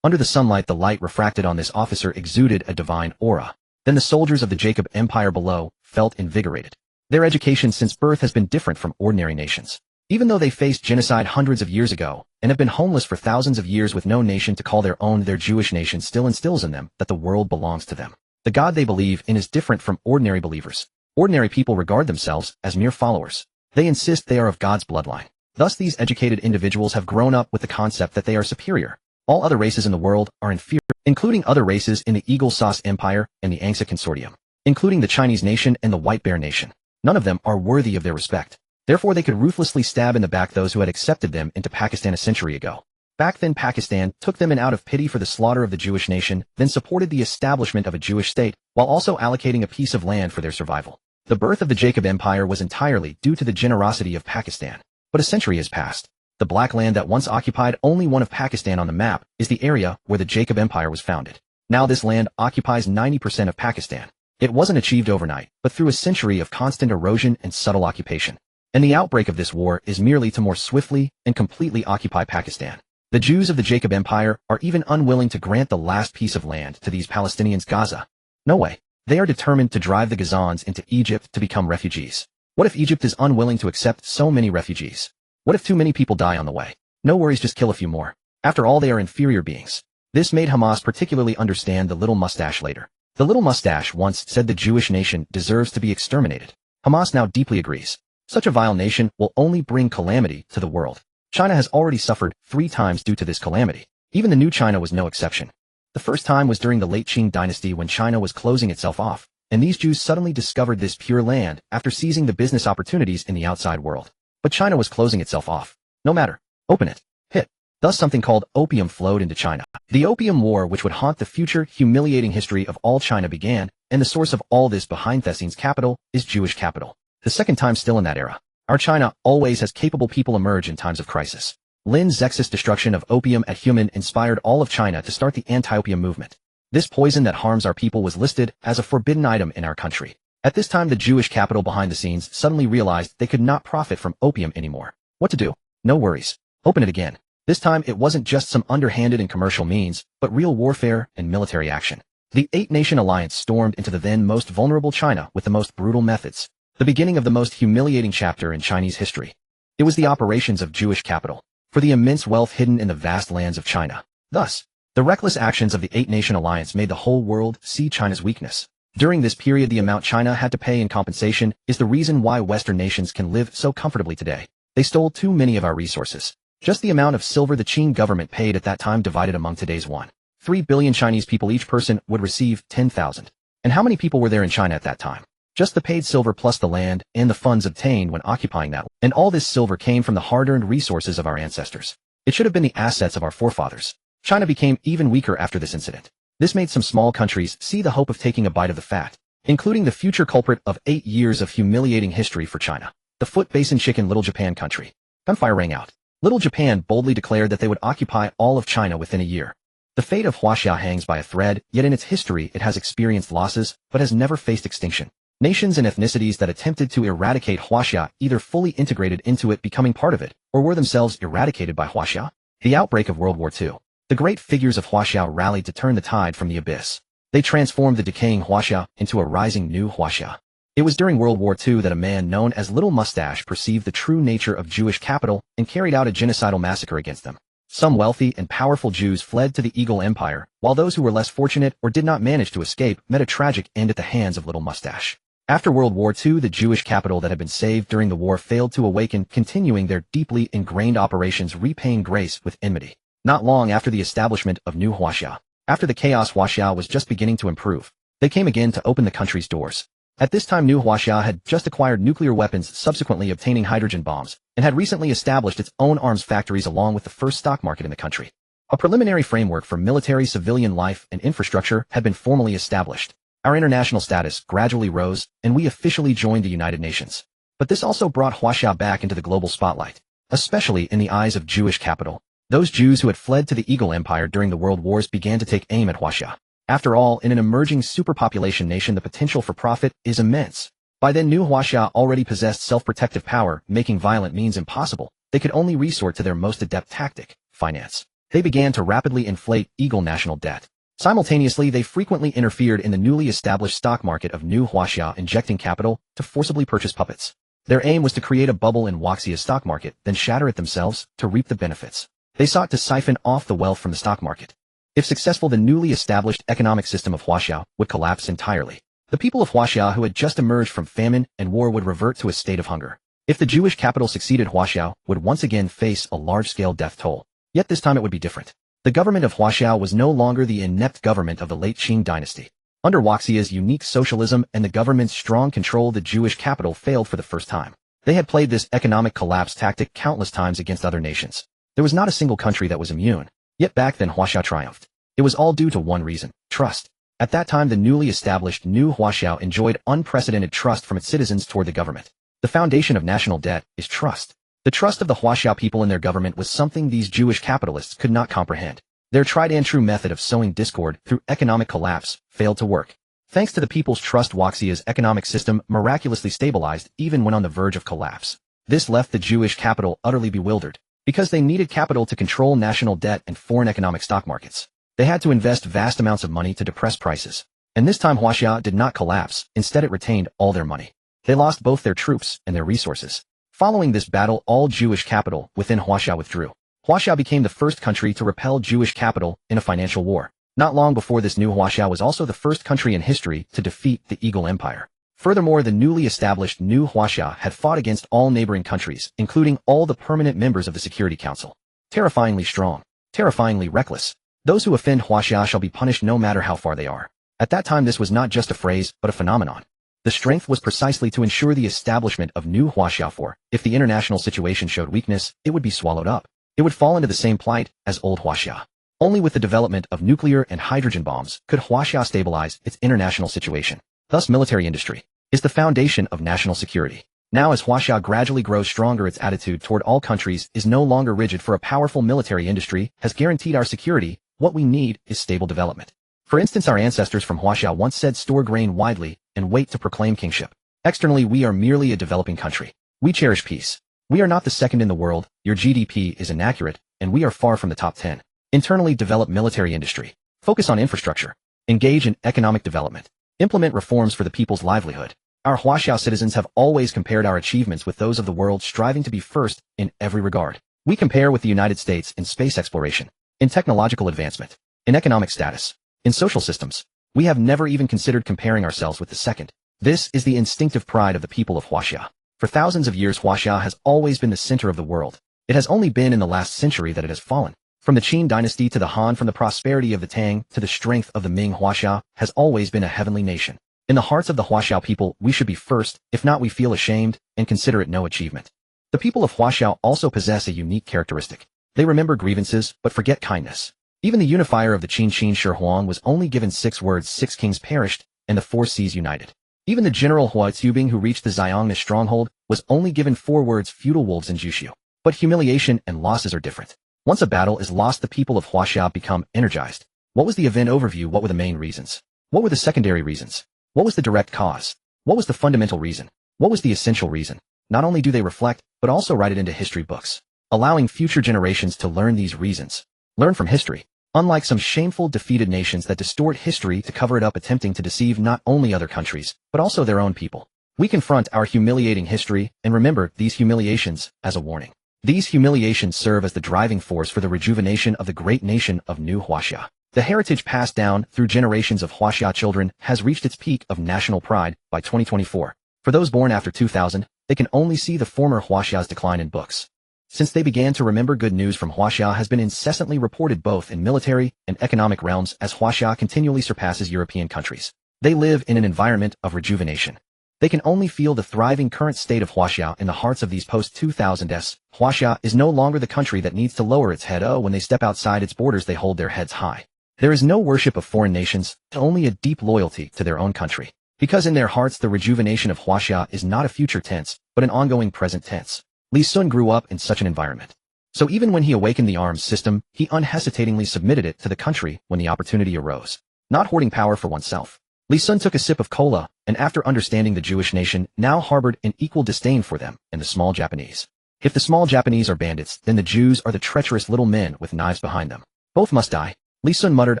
Under the sunlight, the light refracted on this officer exuded a divine aura. Then the soldiers of the Jacob Empire below felt invigorated. Their education since birth has been different from ordinary nations. Even though they faced genocide hundreds of years ago and have been homeless for thousands of years with no nation to call their own, their Jewish nation still instills in them that the world belongs to them. The God they believe in is different from ordinary believers. Ordinary people regard themselves as mere followers. They insist they are of God's bloodline. Thus these educated individuals have grown up with the concept that they are superior. All other races in the world are inferior, including other races in the Eagle Sauce Empire and the Angsa Consortium, including the Chinese nation and the White Bear nation. None of them are worthy of their respect. Therefore they could ruthlessly stab in the back those who had accepted them into Pakistan a century ago. Back then Pakistan took them in out of pity for the slaughter of the Jewish nation, then supported the establishment of a Jewish state, while also allocating a piece of land for their survival. The birth of the Jacob Empire was entirely due to the generosity of Pakistan. But a century has passed. The black land that once occupied only one of Pakistan on the map is the area where the Jacob Empire was founded. Now this land occupies 90% of Pakistan. It wasn't achieved overnight, but through a century of constant erosion and subtle occupation. And the outbreak of this war is merely to more swiftly and completely occupy Pakistan. The Jews of the Jacob Empire are even unwilling to grant the last piece of land to these Palestinians. Gaza. No way. They are determined to drive the Gazans into Egypt to become refugees. What if Egypt is unwilling to accept so many refugees? What if too many people die on the way? No worries, just kill a few more. After all, they are inferior beings. This made Hamas particularly understand the little mustache later. The little mustache once said the Jewish nation deserves to be exterminated. Hamas now deeply agrees. Such a vile nation will only bring calamity to the world. China has already suffered 3 times due to this calamity. Even the new China was no exception. The first time was during the late Qing dynasty when China was closing itself off, and these Jews suddenly discovered this pure land after seizing the business opportunities in the outside world. But China was closing itself off. No matter. Open it. Hit. Thus something called opium flowed into China. The Opium War, which would haunt the future humiliating history of all China, began, and the source of all this behind Thessine's capital is Jewish capital. The second time still in that era. Our China always has capable people emerge in times of crisis. Lin Zex's destruction of opium at Human inspired all of China to start the anti-opium movement. This poison that harms our people was listed as a forbidden item in our country. At this time, the Jewish capital behind the scenes suddenly realized they could not profit from opium anymore. What to do? No worries. Open it again. This time it wasn't just some underhanded and commercial means, but real warfare and military action. The 8-nation alliance stormed into the then most vulnerable China with the most brutal methods. The beginning of the most humiliating chapter in Chinese history. It was the operations of Jewish capital for the immense wealth hidden in the vast lands of China. Thus, the reckless actions of the 8-nation alliance made the whole world see China's weakness. During this period, the amount China had to pay in compensation is the reason why Western nations can live so comfortably today. They stole too many of our resources. Just the amount of silver the Qing government paid at that time divided among today's 1.3 billion Chinese people, each person would receive 10,000. And how many people were there in China at that time? Just the paid silver plus the land and the funds obtained when occupying that. And all this silver came from the hard-earned resources of our ancestors. It should have been the assets of our forefathers. China became even weaker after this incident. This made some small countries see the hope of taking a bite of the fat, including the future culprit of 8 years of humiliating history for China, the Foot Basin Chicken Little Japan country. Gunfire rang out. Little Japan boldly declared that they would occupy all of China within a year. The fate of Huaxia hangs by a thread, yet in its history it has experienced losses, but has never faced extinction. Nations and ethnicities that attempted to eradicate Huaxia either fully integrated into it, becoming part of it, or were themselves eradicated by Huaxia. The outbreak of World War II. The great figures of Huaxia rallied to turn the tide from the abyss. They transformed the decaying Huaxia into a rising new Huaxia. It was during World War II that a man known as Little Mustache perceived the true nature of Jewish capital and carried out a genocidal massacre against them. Some wealthy and powerful Jews fled to the Eagle Empire, while those who were less fortunate or did not manage to escape met a tragic end at the hands of Little Mustache. After World War II, the Jewish capital that had been saved during the war failed to awaken, continuing their deeply ingrained operations, repaying grace with enmity. Not long after the establishment of New Huaxia, after the chaos Huaxia was just beginning to improve, they came again to open the country's doors. At this time, New Huaxia had just acquired nuclear weapons, subsequently obtaining hydrogen bombs, and had recently established its own arms factories along with the first stock market in the country. A preliminary framework for military civilian life and infrastructure had been formally established. Our international status gradually rose, and we officially joined the United Nations. But this also brought Huaxia back into the global spotlight, especially in the eyes of Jewish capital. Those Jews who had fled to the Eagle Empire during the World Wars began to take aim at Huaxia. After all, in an emerging superpopulation nation, the potential for profit is immense. By then, New Huaxia already possessed self-protective power, making violent means impossible. They could only resort to their most adept tactic, finance. They began to rapidly inflate Eagle national debt. Simultaneously, they frequently interfered in the newly established stock market of New Huaxia, injecting capital to forcibly purchase puppets. Their aim was to create a bubble in Huaxia's stock market, then shatter it themselves to reap the benefits. They sought to siphon off the wealth from the stock market. If successful, the newly established economic system of Huaxia would collapse entirely. The people of Huaxia who had just emerged from famine and war would revert to a state of hunger. If the Jewish capital succeeded, Huaxia would once again face a large-scale death toll. Yet this time it would be different. The government of Huaxia was no longer the inept government of the late Qing dynasty. Under Huaxia's unique socialism and the government's strong control, the Jewish capital failed for the first time. They had played this economic collapse tactic countless times against other nations. There was not a single country that was immune. Yet back then Huaxia triumphed. It was all due to one reason: trust. At that time, the newly established New Huaxia enjoyed unprecedented trust from its citizens toward the government. The foundation of national debt is trust. The trust of the Huaxia people in their government was something these Jewish capitalists could not comprehend. Their tried-and-true method of sowing discord through economic collapse failed to work. Thanks to the people's trust, Huaxia's economic system miraculously stabilized even when on the verge of collapse. This left the Jewish capital utterly bewildered. Because they needed capital to control national debt and foreign economic stock markets, they had to invest vast amounts of money to depress prices. And this time Huaxia did not collapse, instead it retained all their money. They lost both their troops and their resources. Following this battle, all Jewish capital within Huaxia withdrew. Huaxia became the first country to repel Jewish capital in a financial war. Not long before this, New Huaxia was also the first country in history to defeat the Eagle Empire. Furthermore, the newly established New Huaxia had fought against all neighboring countries, including all the permanent members of the Security Council. Terrifyingly strong. Terrifyingly reckless. Those who offend Huaxia shall be punished no matter how far they are. At that time, this was not just a phrase, but a phenomenon. The strength was precisely to ensure the establishment of New Huaxia, for if the international situation showed weakness, it would be swallowed up. It would fall into the same plight as old Huaxia. Only with the development of nuclear and hydrogen bombs could Huaxia stabilize its international situation. Thus, military industry is the foundation of national security. Now, as Huaxia gradually grows stronger, its attitude toward all countries is no longer rigid, for a powerful military industry has guaranteed our security. What we need is stable development. For instance, our ancestors from Huaxia once said, "Store grain widely and wait to proclaim kingship." Externally, we are merely a developing country. We cherish peace. We are not the second in the world, your GDP is inaccurate, and we are far from the top 10. Internally, develop military industry. Focus on infrastructure. Engage in economic development. Implement reforms for the people's livelihood. Our Huaxia citizens have always compared our achievements with those of the world, striving to be first in every regard. We compare with the United States in space exploration, in technological advancement, in economic status, in social systems. We have never even considered comparing ourselves with the second. This is the instinctive pride of the people of Huaxia. For thousands of years, Huaxia has always been the center of the world. It has only been in the last century that it has fallen. From the Qing dynasty to the Han, from the prosperity of the Tang to the strength of the Ming, Huaxia has always been a heavenly nation. In the hearts of the Huaxia people, we should be first. If not, we feel ashamed and consider it no achievement. The people of Huaxia also possess a unique characteristic. They remember grievances, but forget kindness. Even the unifier of the Qin, Qin Shi Huang, was only given 6 words: 6 kings perished, and the 4 seas united. Even the general Hua Tsubing, who reached the Xiongnu stronghold, was only given 4 words: feudal wolves and Jushu. But humiliation and losses are different. Once a battle is lost, the people of Huaxia become energized. What was the event overview? What were the main reasons? What were the secondary reasons? What was the direct cause? What was the fundamental reason? What was the essential reason? Not only do they reflect, but also write it into history books, allowing future generations to learn these reasons. Learn from history. Unlike some shameful, defeated nations that distort history to cover it up, attempting to deceive not only other countries, but also their own people, we confront our humiliating history and remember these humiliations as a warning. These humiliations serve as the driving force for the rejuvenation of the great nation of New Huaxia. The heritage passed down through generations of Huaxia children has reached its peak of national pride by 2024. For those born after 2000, they can only see the former Huaxia's decline in books. Since they began to remember, good news from Huaxia has been incessantly reported both in military and economic realms as Huaxia continually surpasses European countries. They live in an environment of rejuvenation. They can only feel the thriving current state of Huaxia in the hearts of these post-2000s. Huaxia is no longer the country that needs to lower its head. When they step outside its borders, they hold their heads high. There is no worship of foreign nations, only a deep loyalty to their own country. Because in their hearts the rejuvenation of Huaxia is not a future tense, but an ongoing present tense. Li Sun grew up in such an environment. So even when he awakened the arms system, he unhesitatingly submitted it to the country when the opportunity arose. Not hoarding power for oneself. Li Sun took a sip of cola, and after understanding the Jewish nation now harbored an equal disdain for them and the small Japanese. If the small Japanese are bandits, then the Jews are the treacherous little men with knives behind them. Both must die. Li Sun muttered,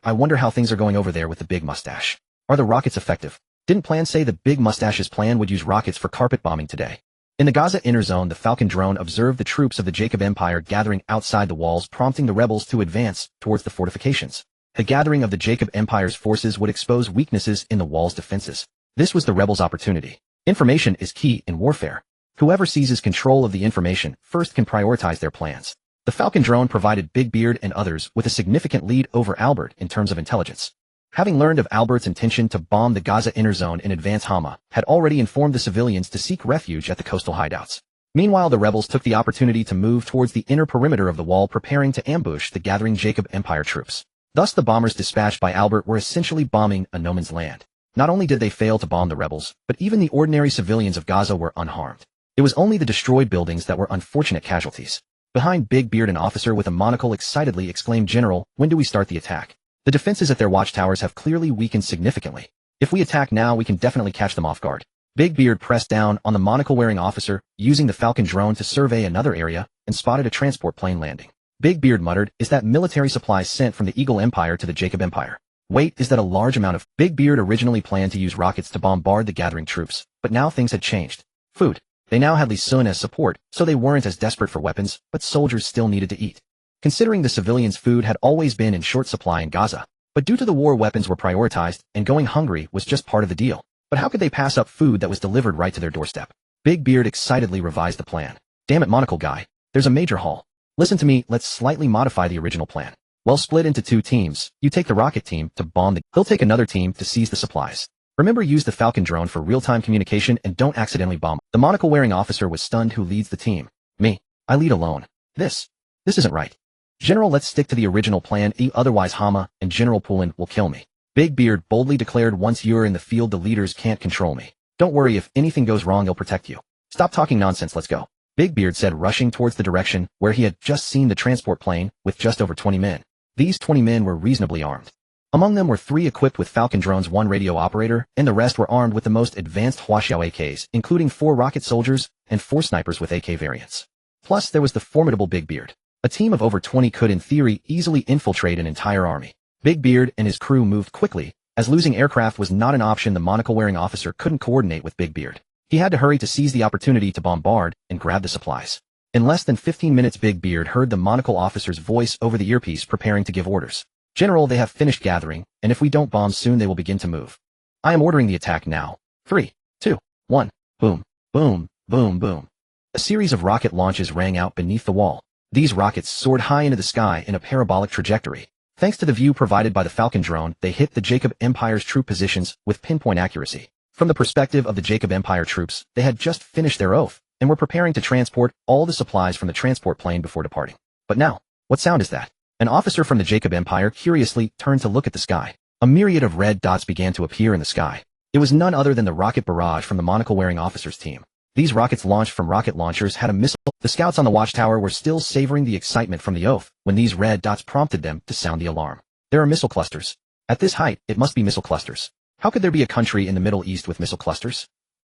I wonder how things are going over there with the big mustache. Are the rockets effective? Didn't Plan say the big mustache's plan would use rockets for carpet bombing today? In the Gaza inner zone, the Falcon drone observed the troops of the Jacob Empire gathering outside the walls, prompting the rebels to advance towards the fortifications. The gathering of the Jacob Empire's forces would expose weaknesses in the wall's defenses. This was the rebels' opportunity. Information is key in warfare. Whoever seizes control of the information first can prioritize their plans. The Falcon drone provided Big Beard and others with a significant lead over Albert in terms of intelligence. Having learned of Albert's intention to bomb the Gaza inner zone in advance, Hama had already informed the civilians to seek refuge at the coastal hideouts. Meanwhile, the rebels took the opportunity to move towards the inner perimeter of the wall, preparing to ambush the gathering Jacob Empire troops. Thus, the bombers dispatched by Albert were essentially bombing a no man's land. Not only did they fail to bomb the rebels, but even the ordinary civilians of Gaza were unharmed. It was only the destroyed buildings that were unfortunate casualties. Behind Big Beard, an officer with a monocle excitedly exclaimed, General, when do we start the attack? The defenses at their watchtowers have clearly weakened significantly. If we attack now, we can definitely catch them off guard. Big Beard pressed down on the monocle-wearing officer, using the Falcon drone to survey another area, and spotted a transport plane landing. Big Beard muttered, is that military supplies sent from the Eagle Empire to the Jacob Empire? Wait, is that a large amount of... Big Beard originally planned to use rockets to bombard the gathering troops, but now things had changed. Food. They now had Li Sun as support, so they weren't as desperate for weapons, but soldiers still needed to eat. Considering the civilians' food had always been in short supply in Gaza, but due to the war, weapons were prioritized, and going hungry was just part of the deal. But how could they pass up food that was delivered right to their doorstep? Big Beard excitedly revised the plan. Damn it, Monocle Guy. There's a major haul. Listen to me, let's slightly modify the original plan. Well, split into two teams. You take the rocket team to bomb he'll take another team to seize the supplies. Remember, use the Falcon drone for real-time communication and don't accidentally bomb. The monocle-wearing officer was stunned. Who leads the team? Me. I lead alone. This isn't right. General, let's stick to the original plan, otherwise Hama and General Poulin will kill me. Big Beard boldly declared, once you're in the field, the leaders can't control me. Don't worry, if anything goes wrong, they'll protect you. Stop talking nonsense, let's go. Big Beard said, rushing towards the direction where he had just seen the transport plane with just over 20 men. These 20 men were reasonably armed. Among them were 3 equipped with Falcon drones, 1 radio operator, and the rest were armed with the most advanced Huaxiao AKs, including 4 rocket soldiers and 4 snipers with AK variants. Plus, there was the formidable Big Beard. A team of over 20 could, in theory, easily infiltrate an entire army. Big Beard and his crew moved quickly. As losing aircraft was not an option, the monocle-wearing officer couldn't coordinate with Big Beard. He had to hurry to seize the opportunity to bombard and grab the supplies. In less than 15 minutes, Big Beard heard the monocle officer's voice over the earpiece, preparing to give orders. General, they have finished gathering, and if we don't bomb soon, they will begin to move. I am ordering the attack now. 3, 2, 1. Boom, boom, boom, boom. A series of rocket launches rang out beneath the wall. These rockets soared high into the sky in a parabolic trajectory. Thanks to the view provided by the Falcon drone, they hit the Jacob Empire's troop positions with pinpoint accuracy. From the perspective of the Jacob Empire troops, they had just finished their oath and were preparing to transport all the supplies from the transport plane before departing. But now, what sound is that? An officer from the Jacob Empire curiously turned to look at the sky. A myriad of red dots began to appear in the sky. It was none other than the rocket barrage from the monocle-wearing officer's team. These rockets launched from rocket launchers had a missile. The scouts on the watchtower were still savoring the excitement from the oath when these red dots prompted them to sound the alarm. There are missile clusters. At this height, it must be missile clusters. How could there be a country in the Middle East with missile clusters?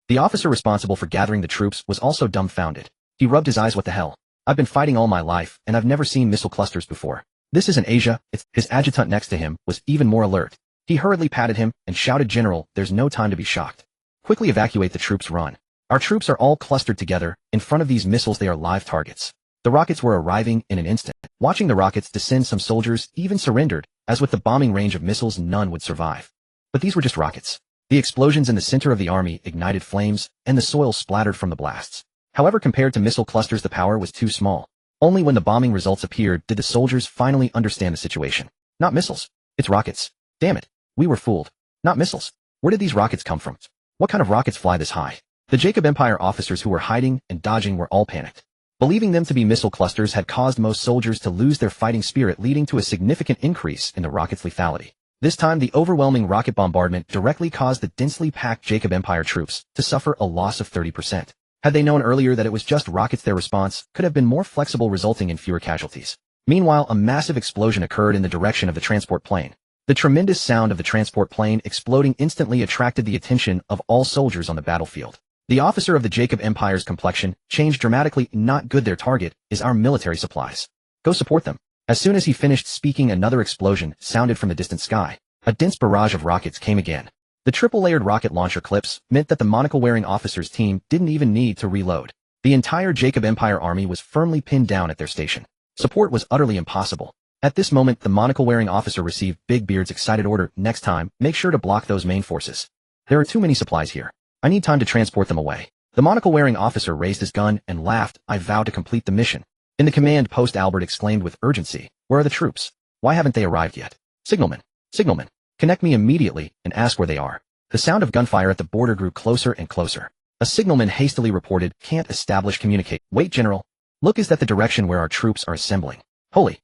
The officer responsible for gathering the troops was also dumbfounded. He rubbed his eyes. What the hell? I've been fighting all my life, and I've never seen missile clusters before. This isn't Asia. His adjutant next to him was even more alert. He hurriedly patted him and shouted, General, there's no time to be shocked. Quickly evacuate the troops, run. Our troops are all clustered together. In front of these missiles, they are live targets. The rockets were arriving in an instant. Watching the rockets descend, some soldiers even surrendered As with the bombing range of missiles, none would survive. But these were just rockets. The explosions in the center of the army ignited flames, and the soil splattered from the blasts. However, compared to missile clusters, the power was too small. Only when the bombing results appeared did the soldiers finally understand the situation. Not missiles. It's rockets. Damn it. We were fooled. Not missiles. Where did these rockets come from? What kind of rockets fly this high? The Jacob Empire officers who were hiding and dodging were all panicked. Believing them to be missile clusters had caused most soldiers to lose their fighting spirit, leading to a significant increase in the rocket's lethality. This time, the overwhelming rocket bombardment directly caused the densely packed Jacob Empire troops to suffer a loss of 30%. Had they known earlier that it was just rockets, their response could have been more flexible, resulting in fewer casualties. Meanwhile, a massive explosion occurred in the direction of the transport plane. The tremendous sound of the transport plane exploding instantly attracted the attention of all soldiers on the battlefield. The officer of the Jacob Empire's complexion changed dramatically. Not good. Their target is our military supplies. Go support them. As soon as he finished speaking, another explosion sounded from the distant sky. A dense barrage of rockets came again. The triple-layered rocket launcher clips meant that the monocle-wearing officer's team didn't even need to reload. The entire Jacob Empire army was firmly pinned down at their station. Support was utterly impossible. At this moment, the monocle-wearing officer received Big Beard's excited order. Next time, make sure to block those main forces. There are too many supplies here. I need time to transport them away. The monocle-wearing officer raised his gun and laughed. I vow to complete the mission. In the command post, Albert exclaimed with urgency, "Where are the troops? Why haven't they arrived yet? Signalman! Signalman! Connect me immediately and ask where they are." The sound of gunfire at the border grew closer and closer. A signalman hastily reported, "Can't establish communicate." "Wait, General. Look, is that the direction where our troops are assembling?" "Holy!"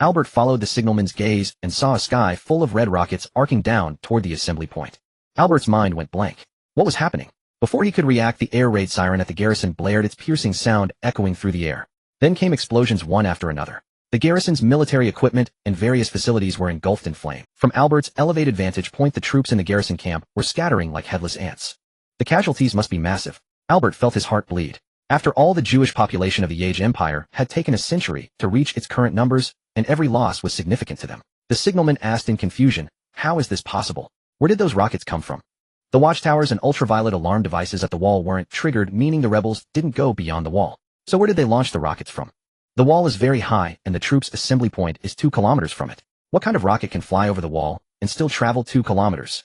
Albert followed the signalman's gaze and saw a sky full of red rockets arcing down toward the assembly point. Albert's mind went blank. What was happening? Before he could react, the air raid siren at the garrison blared, its piercing sound echoing through the air. Then came explosions one after another. The garrison's military equipment and various facilities were engulfed in flame. From Albert's elevated vantage point, the troops in the garrison camp were scattering like headless ants. The casualties must be massive. Albert felt his heart bleed. After all, the Jewish population of the Yage Empire had taken a century to reach its current numbers, and every loss was significant to them. The signalman asked in confusion, "How is this possible? Where did those rockets come from?" The watchtowers and ultraviolet alarm devices at the wall weren't triggered, meaning the rebels didn't go beyond the wall. So where did they launch the rockets from? The wall is very high, and the troops' assembly point is 2 kilometers from it. What kind of rocket can fly over the wall and still travel 2 kilometers?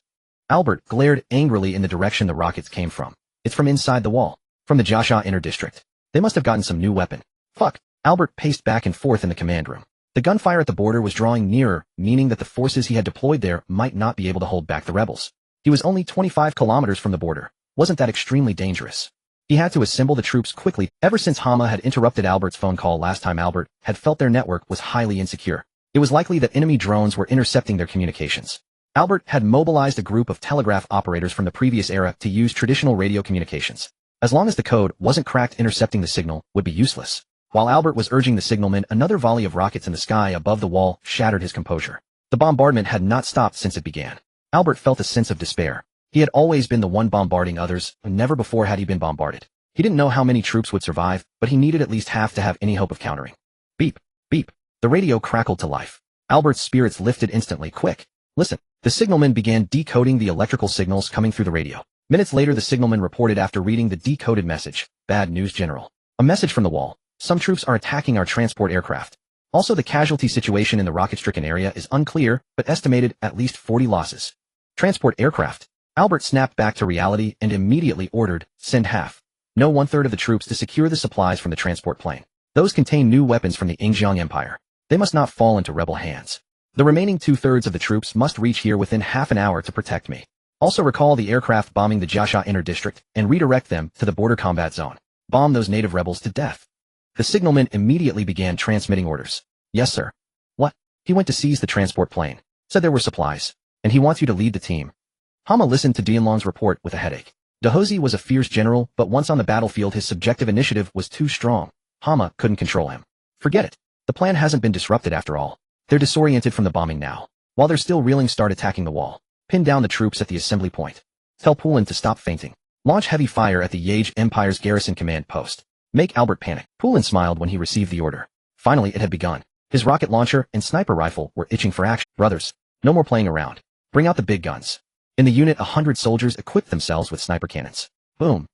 Albert glared angrily in the direction the rockets came from. It's from inside the wall. From the Joshua Inner District. They must have gotten some new weapon. Fuck. Albert paced back and forth in the command room. The gunfire at the border was drawing nearer, meaning that the forces he had deployed there might not be able to hold back the rebels. He was only 25 kilometers from the border. Wasn't that extremely dangerous? He had to assemble the troops quickly. Ever since Hama had interrupted Albert's phone call last time, Albert had felt their network was highly insecure. It was likely that enemy drones were intercepting their communications. Albert had mobilized a group of telegraph operators from the previous era to use traditional radio communications. As long as the code wasn't cracked, intercepting the signal would be useless. While Albert was urging the signalman, another volley of rockets in the sky above the wall shattered his composure. The bombardment had not stopped since it began. Albert felt a sense of despair. He had always been the one bombarding others, and never before had he been bombarded. He didn't know how many troops would survive, but he needed at least half to have any hope of countering. Beep, beep. The radio crackled to life. Albert's spirits lifted instantly. Quick, listen. The signalman began decoding the electrical signals coming through the radio. Minutes later, the signalman reported after reading the decoded message, "Bad news, General. A message from the wall. Some troops are attacking our transport aircraft. Also, the casualty situation in the rocket-stricken area is unclear, but estimated at least 40 losses." Transport aircraft. Albert snapped back to reality and immediately ordered, "Send half. No, 1/3 of the troops to secure the supplies from the transport plane. Those contain new weapons from the Yingjiang Empire. They must not fall into rebel hands. The remaining 2/3 of the troops must reach here within half an hour to protect me. Also recall the aircraft bombing the Joshua Inner District and redirect them to the border combat zone. Bomb those native rebels to death." The signalman immediately began transmitting orders. "Yes, sir." "What?" "He went to seize the transport plane. Said there were supplies. And he wants you to lead the team." Hama listened to Dianlong's report with a headache. Dahozi was a fierce general, but once on the battlefield his subjective initiative was too strong. Hama couldn't control him. Forget it. The plan hasn't been disrupted after all. They're disoriented from the bombing now. While they're still reeling, start attacking the wall. Pin down the troops at the assembly point. Tell Poulin to stop fainting. Launch heavy fire at the Yage Empire's garrison command post. Make Albert panic. Poulin smiled when he received the order. Finally, it had begun. His rocket launcher and sniper rifle were itching for action. Brothers, no more playing around. Bring out the big guns. In the unit, 100 soldiers equipped themselves with sniper cannons. Boom.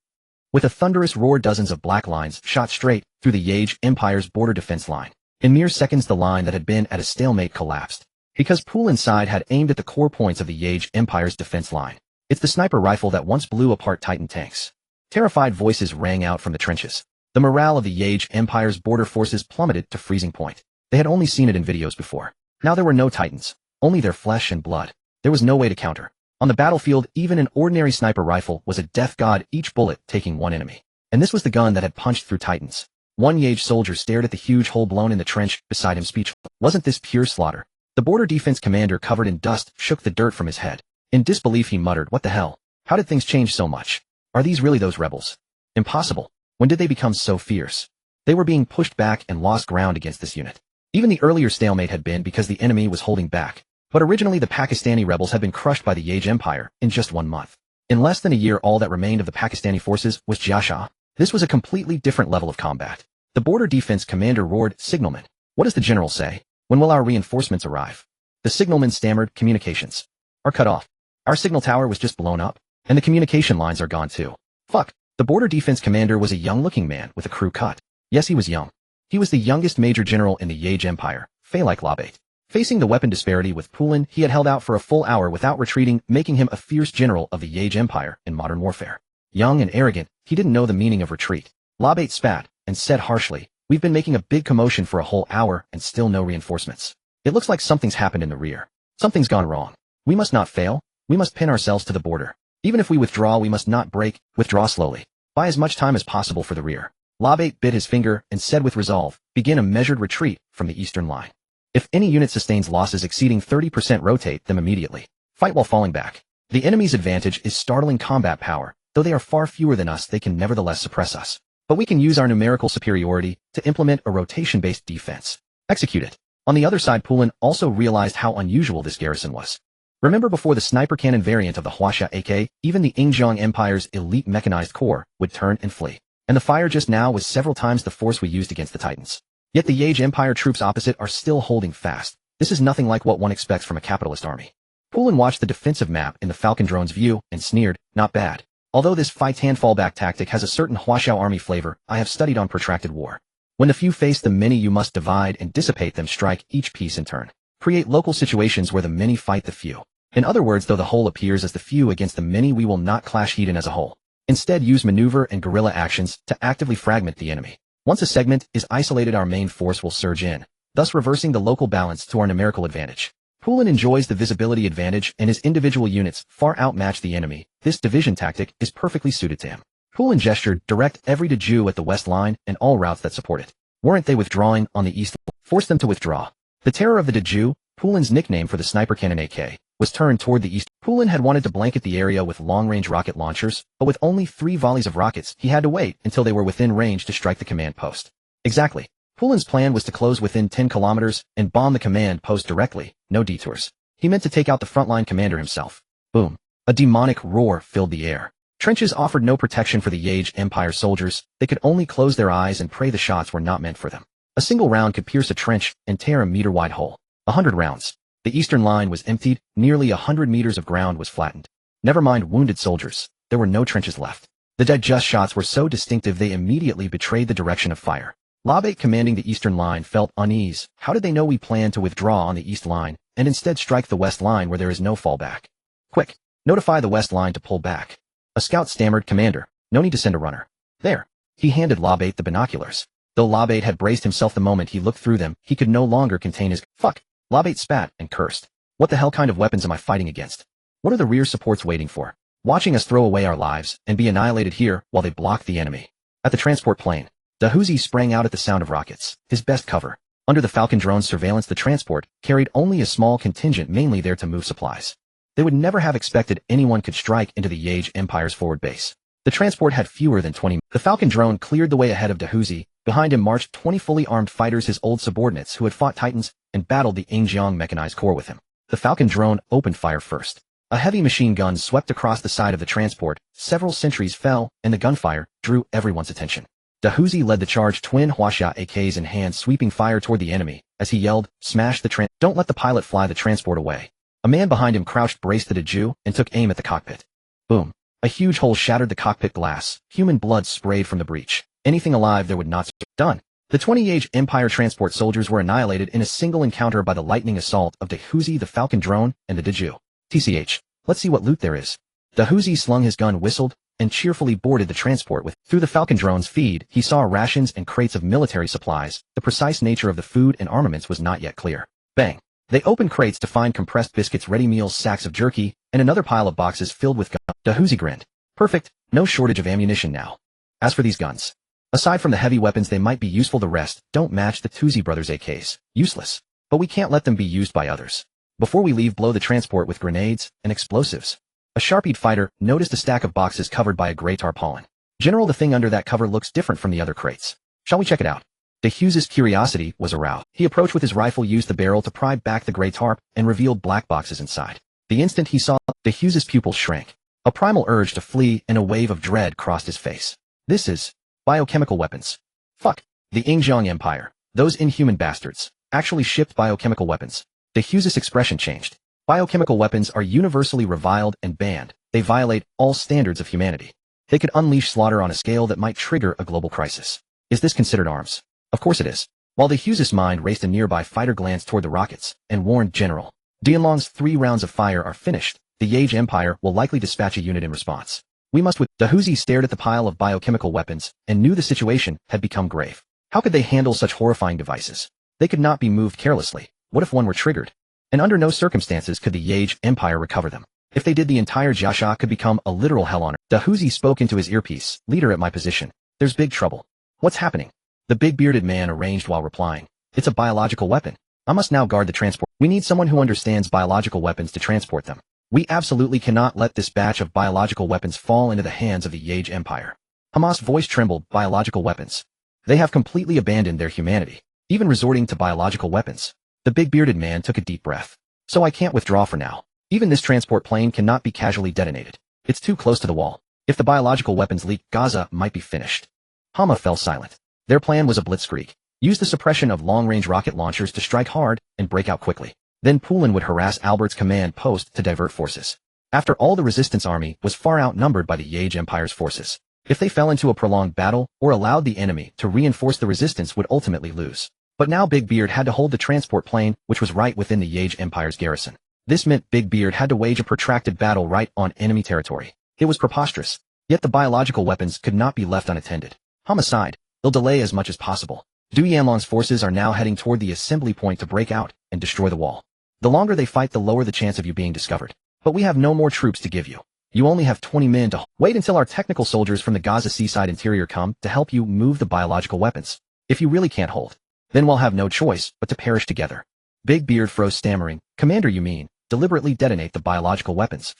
With a thunderous roar, dozens of black lines shot straight through the Yage Empire's border defense line. In mere seconds, the line that had been at a stalemate collapsed. Because Pool inside had aimed at the core points of the Yage Empire's defense line. It's the sniper rifle that once blew apart Titan tanks. Terrified voices rang out from the trenches. The morale of the Yage Empire's border forces plummeted to freezing point. They had only seen it in videos before. Now there were no Titans, only their flesh and blood. There was no way to counter. On the battlefield, even an ordinary sniper rifle was a death god, each bullet taking one enemy. And this was the gun that had punched through Titans. One Yage soldier stared at the huge hole blown in the trench beside him, speechless. Wasn't this pure slaughter? The border defense commander, covered in dust, shook the dirt from his head. In disbelief he muttered, "What the hell? How did things change so much? Are these really those rebels? Impossible. When did they become so fierce?" They were being pushed back and lost ground against this unit. Even the earlier stalemate had been because the enemy was holding back. But originally the Pakistani rebels had been crushed by the Yage Empire in just 1 month. In less than a year, all that remained of the Pakistani forces was Jasha. This was a completely different level of combat. The border defense commander roared, "Signalman, what does the general say? When will our reinforcements arrive?" The signalman stammered, "Communications are cut off. Our signal tower was just blown up, and the communication lines are gone too." Fuck. The border defense commander was a young-looking man with a crew cut. Yes, he was young. He was the youngest major general in the Yage Empire, Fay-like Labate. Facing the weapon disparity with Poulin, he had held out for a full hour without retreating, making him a fierce general of the Yage Empire in modern warfare. Young and arrogant, he didn't know the meaning of retreat. Labate spat and said harshly, "We've been making a big commotion for a whole hour and still no reinforcements. It looks like something's happened in the rear. Something's gone wrong. We must not fail. We must pin ourselves to the border. Even if we withdraw, we must not break. Withdraw slowly. Buy as much time as possible for the rear." Labate bit his finger and said with resolve, "Begin a measured retreat from the eastern line. If any unit sustains losses exceeding 30%, rotate them immediately. Fight while falling back. The enemy's advantage is startling combat power. Though they are far fewer than us, they can nevertheless suppress us. But we can use our numerical superiority to implement a rotation-based defense. Execute it." On the other side, Poulin also realized how unusual this garrison was. Remember, before the sniper cannon variant of the Huaxia AK, even the Yingjiang Empire's elite mechanized corps would turn and flee. And the fire just now was several times the force we used against the Titans. Yet the Yage Empire troops opposite are still holding fast. This is nothing like what one expects from a capitalist army. Poulin watched the defensive map in the Falcon drone's view and sneered, "Not bad. Although this fight-and fallback tactic has a certain Huaxiao army flavor I have studied on protracted war. When the few face the many, you must divide and dissipate them, strike each piece in turn. Create local situations where the many fight the few. In other words, though the whole appears as the few against the many, we will not clash head in as a whole. Instead, use maneuver and guerrilla actions to actively fragment the enemy. Once a segment is isolated, our main force will surge in, thus reversing the local balance to our numerical advantage." Poulin enjoys the visibility advantage, and his individual units far outmatch the enemy. This division tactic is perfectly suited to him. Poulin gestured, "Direct every Daju at the west line and all routes that support it." Weren't they withdrawing on the east? Force them to withdraw. The terror of the Daju, Poulin's nickname for the sniper cannon AK, was turned toward the east. Poulin had wanted to blanket the area with long-range rocket launchers, but with only 3 volleys of rockets, he had to wait until they were within range to strike the command post. Exactly. Poulin's plan was to close within 10 kilometers and bomb the command post directly, no detours. He meant to take out the frontline commander himself. Boom. A demonic roar filled the air. Trenches offered no protection for the Yage Empire soldiers. They could only close their eyes and pray the shots were not meant for them. A single round could pierce a trench and tear a meter-wide hole. 100 rounds. The eastern line was emptied. Nearly 100 meters of ground was flattened. Never mind wounded soldiers. There were no trenches left. The dead-just shots were so distinctive they immediately betrayed the direction of fire. Labate, commanding the eastern line, felt unease. How did they know we planned to withdraw on the east line and instead strike the west line where there is no fallback? Quick, notify the west line to pull back. A scout stammered, "Commander, no need to send a runner." There. He handed Labate the binoculars. Though Labate had braced himself the moment he looked through them, he could no longer contain his fuck. Labate spat and cursed. "What the hell kind of weapons am I fighting against? What are the rear supports waiting for? Watching us throw away our lives and be annihilated here while they block the enemy." At the transport plane, Dahuzi sprang out at the sound of rockets, his best cover. Under the Falcon drone's surveillance, the transport carried only a small contingent, mainly there to move supplies. They would never have expected anyone could strike into the Yage Empire's forward base. The transport had fewer than 20. The Falcon drone cleared the way ahead of Dahuzi. Behind him marched 20 fully armed fighters, his old subordinates who had fought Titans and battled the Yingjiang mechanized corps with him. The Falcon drone opened fire first. A heavy machine gun swept across the side of the transport, several sentries fell, and the gunfire drew everyone's attention. Dahuzi led the charge, twin Huaxia AKs in hand, sweeping fire toward the enemy. As he yelled, "Smash the Don't let the pilot fly the transport away." A man behind him crouched, braced the Daju, and took aim at the cockpit. Boom. A huge hole shattered the cockpit glass. Human blood sprayed from the breach. Anything alive there would not. Done. The 20-age Empire transport soldiers were annihilated in a single encounter by the lightning assault of Dahuzi the Falcon drone and the Daju. TCH. Let's see what loot there is. Dahuzi slung his gun, whistled, and cheerfully boarded the transport with. Through the Falcon drone's feed, he saw rations and crates of military supplies. The precise nature of the food and armaments was not yet clear. Bang. They opened crates to find compressed biscuits, ready meals, sacks of jerky, and another pile of boxes filled with guns. Dahuzi grinned. Perfect, no shortage of ammunition now. As for these guns, aside from the heavy weapons they might be useful, the rest don't match the Tuzi brothers' AKs. Useless. But we can't let them be used by others. Before we leave, blow the transport with grenades and explosives. A sharp-eyed fighter noticed a stack of boxes covered by a gray tarpaulin. General, the thing under that cover looks different from the other crates. Shall we check it out? Dahuzi's curiosity was aroused. He approached with his rifle, used the barrel to pry back the gray tarp, and revealed black boxes inside. The instant he saw, Dahuzi's pupils shrank. A primal urge to flee and a wave of dread crossed his face. This is biochemical weapons. Fuck. The Yingjiang Empire, those inhuman bastards, actually shipped biochemical weapons. Dahuzi's expression changed. Biochemical weapons are universally reviled and banned. They violate all standards of humanity. They could unleash slaughter on a scale that might trigger a global crisis. Is this considered arms? Of course it is. While Dahuzi's mind raced, a nearby fighter glanced toward the rockets and warned General Dianlong's 3 rounds of fire are finished. The Yage Empire will likely dispatch a unit in response. We must with. Dahuzi stared at the pile of biochemical weapons and knew the situation had become grave. How could they handle such horrifying devices? They could not be moved carelessly. What if one were triggered? And under no circumstances could the Yage Empire recover them. If they did, the entire Jiasha could become a literal hell on earth. Dahuzi spoke into his earpiece. Leader, at my position, there's big trouble. What's happening? The big bearded man arranged while replying. It's a biological weapon. I must now guard the transport. We need someone who understands biological weapons to transport them. We absolutely cannot let this batch of biological weapons fall into the hands of the Yage Empire. Hamas' voice trembled. Biological weapons. They have completely abandoned their humanity, even resorting to biological weapons. The big bearded man took a deep breath. So I can't withdraw for now. Even this transport plane cannot be casually detonated. It's too close to the wall. If the biological weapons leak, Gaza might be finished. Hama fell silent. Their plan was a blitzkrieg. Use the suppression of long-range rocket launchers to strike hard and break out quickly. Then Poulin would harass Albert's command post to divert forces. After all, the resistance army was far outnumbered by the Yage Empire's forces. If they fell into a prolonged battle or allowed the enemy to reinforce, the resistance would ultimately lose. But now Big Beard had to hold the transport plane, which was right within the Yage Empire's garrison. This meant Big Beard had to wage a protracted battle right on enemy territory. It was preposterous. Yet the biological weapons could not be left unattended. Homicide. They'll delay as much as possible. Du Yanlong's forces are now heading toward the assembly point to break out and destroy the wall. The longer they fight, the lower the chance of you being discovered. But we have no more troops to give you. You only have 20 men to wait until our technical soldiers from the Gaza seaside interior come to help you move the biological weapons. If you really can't hold, then we'll have no choice but to perish together. Big Beard froze, stammering. Commander, you mean deliberately detonate the biological weapons?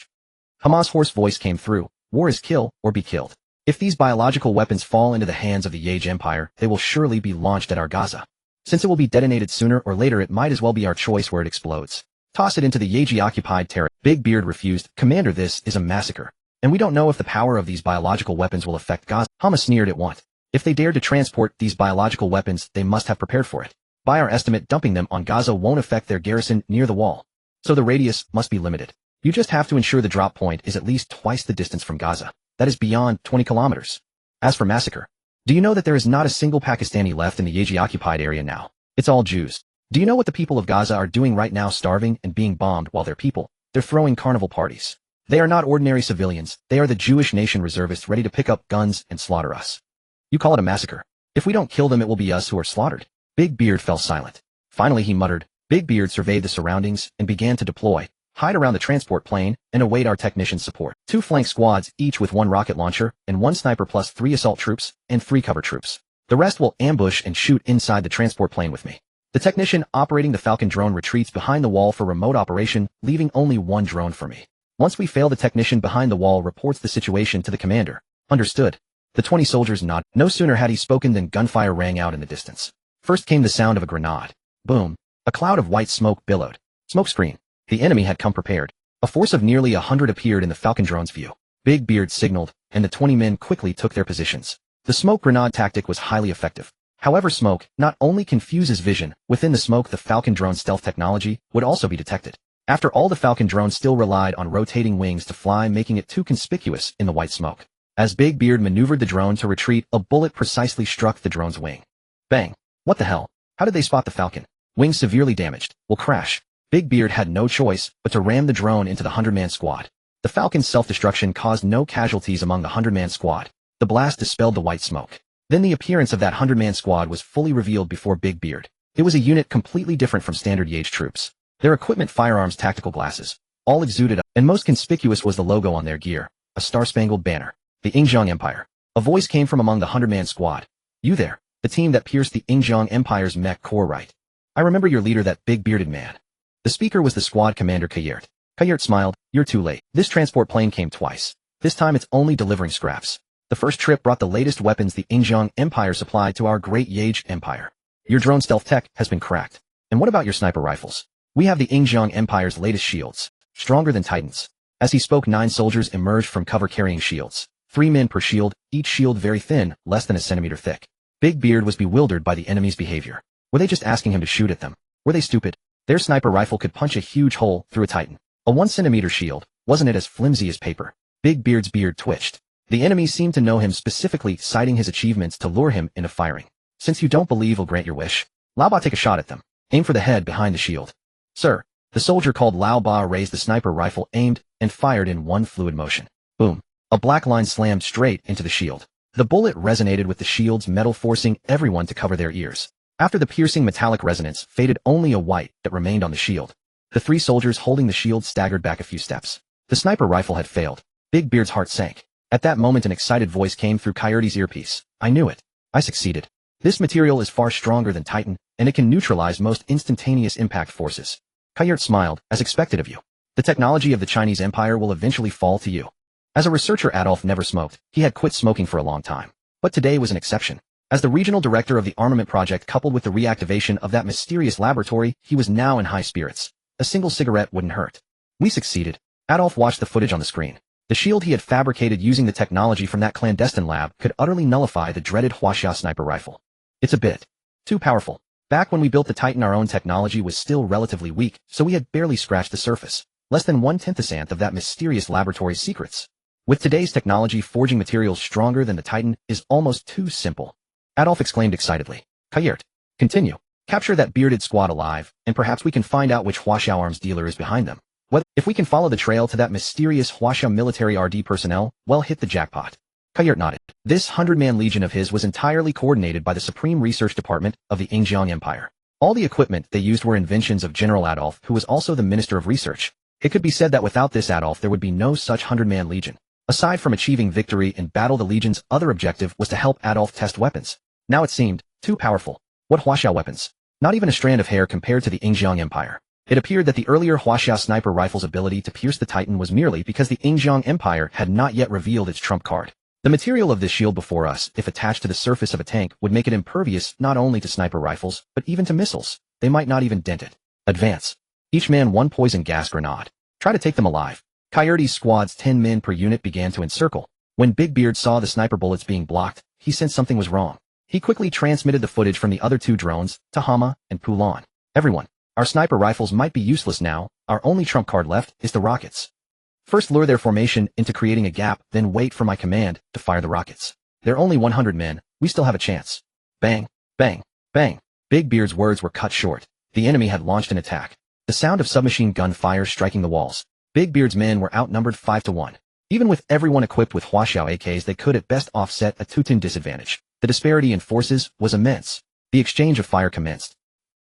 Hamas' hoarse voice came through. War is kill or be killed. If these biological weapons fall into the hands of the Yage Empire, they will surely be launched at our Gaza. Since it will be detonated sooner or later, it might as well be our choice where it explodes. Toss it into the Yage-occupied territory. Big Beard refused. Commander, this is a massacre. And we don't know if the power of these biological weapons will affect Gaza. Hamas sneered at what? If they dared to transport these biological weapons, they must have prepared for it. By our estimate, dumping them on Gaza won't affect their garrison near the wall. So the radius must be limited. You just have to ensure the drop point is at least twice the distance from Gaza. That is beyond 20 kilometers. As for massacre, do you know that there is not a single Pakistani left in the Yage-occupied area now? It's all Jews. Do you know what the people of Gaza are doing right now? Starving and being bombed while they're throwing carnival parties. They are not ordinary civilians. They are the Jewish nation reservists ready to pick up guns and slaughter us. You call it a massacre. If we don't kill them, it will be us who are slaughtered. Big Beard fell silent. Finally he muttered. Big Beard surveyed the surroundings and began to deploy, hide around the transport plane, and await our technicians' support. 2 flank squads, each with 1 rocket launcher, and 1 sniper plus 3 assault troops, and 3 cover troops. The rest will ambush and shoot inside the transport plane with me. The technician operating the Falcon drone retreats behind the wall for remote operation, leaving only 1 drone for me. Once we fail, the technician behind the wall reports the situation to the commander. Understood. The 20 soldiers nodded. No sooner had he spoken than gunfire rang out in the distance. First came the sound of a grenade. Boom. A cloud of white smoke billowed. Smoke screen. The enemy had come prepared. A force of nearly 100 appeared in the Falcon drone's view. Big Beard signaled, and the 20 men quickly took their positions. The smoke grenade tactic was highly effective. However, smoke not only confuses vision, within the smoke the Falcon drone stealth technology would also be detected. After all, the Falcon drone still relied on rotating wings to fly, making it too conspicuous in the white smoke. As Big Beard maneuvered the drone to retreat, a bullet precisely struck the drone's wing. Bang. What the hell? How did they spot the Falcon? Wings severely damaged. Will crash. Big Beard had no choice but to ram the drone into the 100-man squad. The Falcon's self-destruction caused no casualties among the 100-man squad. The blast dispelled the white smoke. Then the appearance of that 100-man squad was fully revealed before Big Beard. It was a unit completely different from standard Yaage troops. Their equipment, firearms, tactical glasses, all exuded, and most conspicuous was the logo on their gear, a star-spangled banner. The Yingjiang Empire. A voice came from among the 100-man squad. You there, the team that pierced the Yingjiang Empire's mech core, right? I remember your leader, that big-bearded man. The speaker was the squad commander Kayert. Kayert smiled. You're too late. This transport plane came twice. This time it's only delivering scraps. The first trip brought the latest weapons the Yingjiang Empire supplied to our great Yaage Empire. Your drone stealth tech has been cracked. And what about your sniper rifles? We have the Yingjiang Empire's latest shields, stronger than Titans. As he spoke, 9 soldiers emerged from cover carrying shields. 3 men per shield, each shield very thin, less than a centimeter thick. Big Beard was bewildered by the enemy's behavior. Were they just asking him to shoot at them? Were they stupid? Their sniper rifle could punch a huge hole through a Titan. A 1-centimeter shield, wasn't it as flimsy as paper? Big Beard's beard twitched. The enemy seemed to know him specifically, citing his achievements to lure him into firing. Since you don't believe will grant your wish, Lao Ba, take a shot at them. Aim for the head behind the shield. Sir, the soldier called Lao Ba raised the sniper rifle, aimed, and fired in one fluid motion. Boom. A black line slammed straight into the shield. The bullet resonated with the shield's metal, forcing everyone to cover their ears. After the piercing metallic resonance faded, only a white that remained on the shield. The 3 soldiers holding the shield staggered back a few steps. The sniper rifle had failed. Big Beard's heart sank. At that moment, an excited voice came through Coyote's earpiece. I knew it. I succeeded. This material is far stronger than Titan, and it can neutralize most instantaneous impact forces. Coyote smiled, as expected of you. The technology of the Chinese Empire will eventually fall to you. As a researcher, Adolf never smoked. He had quit smoking for a long time. But today was an exception. As the regional director of the armament project, coupled with the reactivation of that mysterious laboratory, he was now in high spirits. A single cigarette wouldn't hurt. We succeeded. Adolf watched the footage on the screen. The shield he had fabricated using the technology from that clandestine lab could utterly nullify the dreaded Huaxia sniper rifle. It's a bit too powerful. Back when we built the Titan, our own technology was still relatively weak, so we had barely scratched the surface. Less than 1/10th of that mysterious laboratory's secrets. With today's technology, forging materials stronger than the Titan is almost too simple. Adolf exclaimed excitedly. Kayert, continue. Capture that bearded squad alive, and perhaps we can find out which Huaxiao arms dealer is behind them. If we can follow the trail to that mysterious Huaxia military RD personnel, well, hit the jackpot. Kayert nodded. This 100-man legion of his was entirely coordinated by the Supreme Research Department of the Yingjiang Empire. All the equipment they used were inventions of General Adolf, who was also the Minister of Research. It could be said that without this Adolf there would be no such 100-man legion. Aside from achieving victory in battle, the legion's other objective was to help Adolf test weapons. Now it seemed too powerful. What Huaxia weapons? Not even a strand of hair compared to the Yingjiang Empire. It appeared that the earlier Huaxia sniper rifle's ability to pierce the Titan was merely because the Yingjiang Empire had not yet revealed its trump card. The material of this shield before us, if attached to the surface of a tank, would make it impervious not only to sniper rifles, but even to missiles. They might not even dent it. Advance. Each man 1 poison gas grenade. Try to take them alive. Coyote's squad's 10 men per unit began to encircle. When Big Beard saw the sniper bullets being blocked, he sensed something was wrong. He quickly transmitted the footage from the other 2 drones to Hama and Pulan. Everyone. Our sniper rifles might be useless now. Our only trump card left is the rockets. First lure their formation into creating a gap, then wait for my command to fire the rockets. They're only 100 men. We still have a chance. Bang, bang, bang. Big Beard's words were cut short. The enemy had launched an attack. The sound of submachine gun fire striking the walls. Big Beard's men were outnumbered 5-1. Even with everyone equipped with Huaxiao AKs, they could at best offset a 2-10 disadvantage. The disparity in forces was immense. The exchange of fire commenced.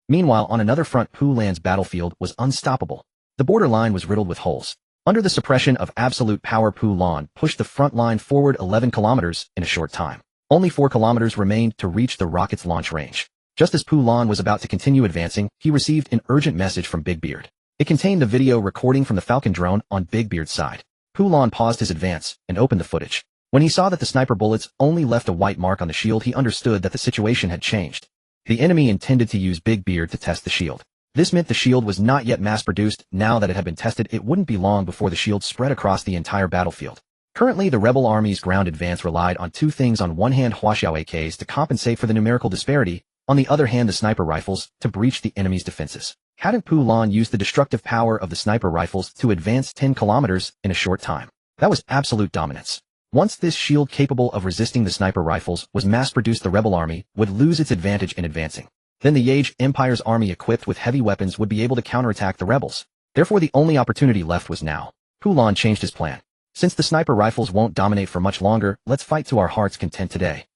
Meanwhile, on another front, Pulan's battlefield was unstoppable. The border line was riddled with holes. Under the suppression of absolute power, Pulan pushed the front line forward 11 kilometers in a short time. Only 4 kilometers remained to reach the rocket's launch range. Just as Pulan was about to continue advancing, he received an urgent message from Big Beard. It contained the video recording from the Falcon drone on Big Beard's side. Pulan paused his advance and opened the footage. When he saw that the sniper bullets only left a white mark on the shield, he understood that the situation had changed. The enemy intended to use Big Beard to test the shield. This meant the shield was not yet mass-produced. Now that it had been tested, it wouldn't be long before the shield spread across the entire battlefield. Currently, the rebel army's ground advance relied on 2 things. On one hand, Huaxiao AKs to compensate for the numerical disparity. On the other hand, the sniper rifles to breach the enemy's defenses. Hadn't Pulan used the destructive power of the sniper rifles to advance 10 kilometers in a short time? That was absolute dominance. Once this shield capable of resisting the sniper rifles was mass-produced, the rebel army would lose its advantage in advancing. Then the Yage Empire's army equipped with heavy weapons would be able to counterattack the rebels. Therefore the only opportunity left was now. Pulan changed his plan. Since the sniper rifles won't dominate for much longer, let's fight to our heart's content today.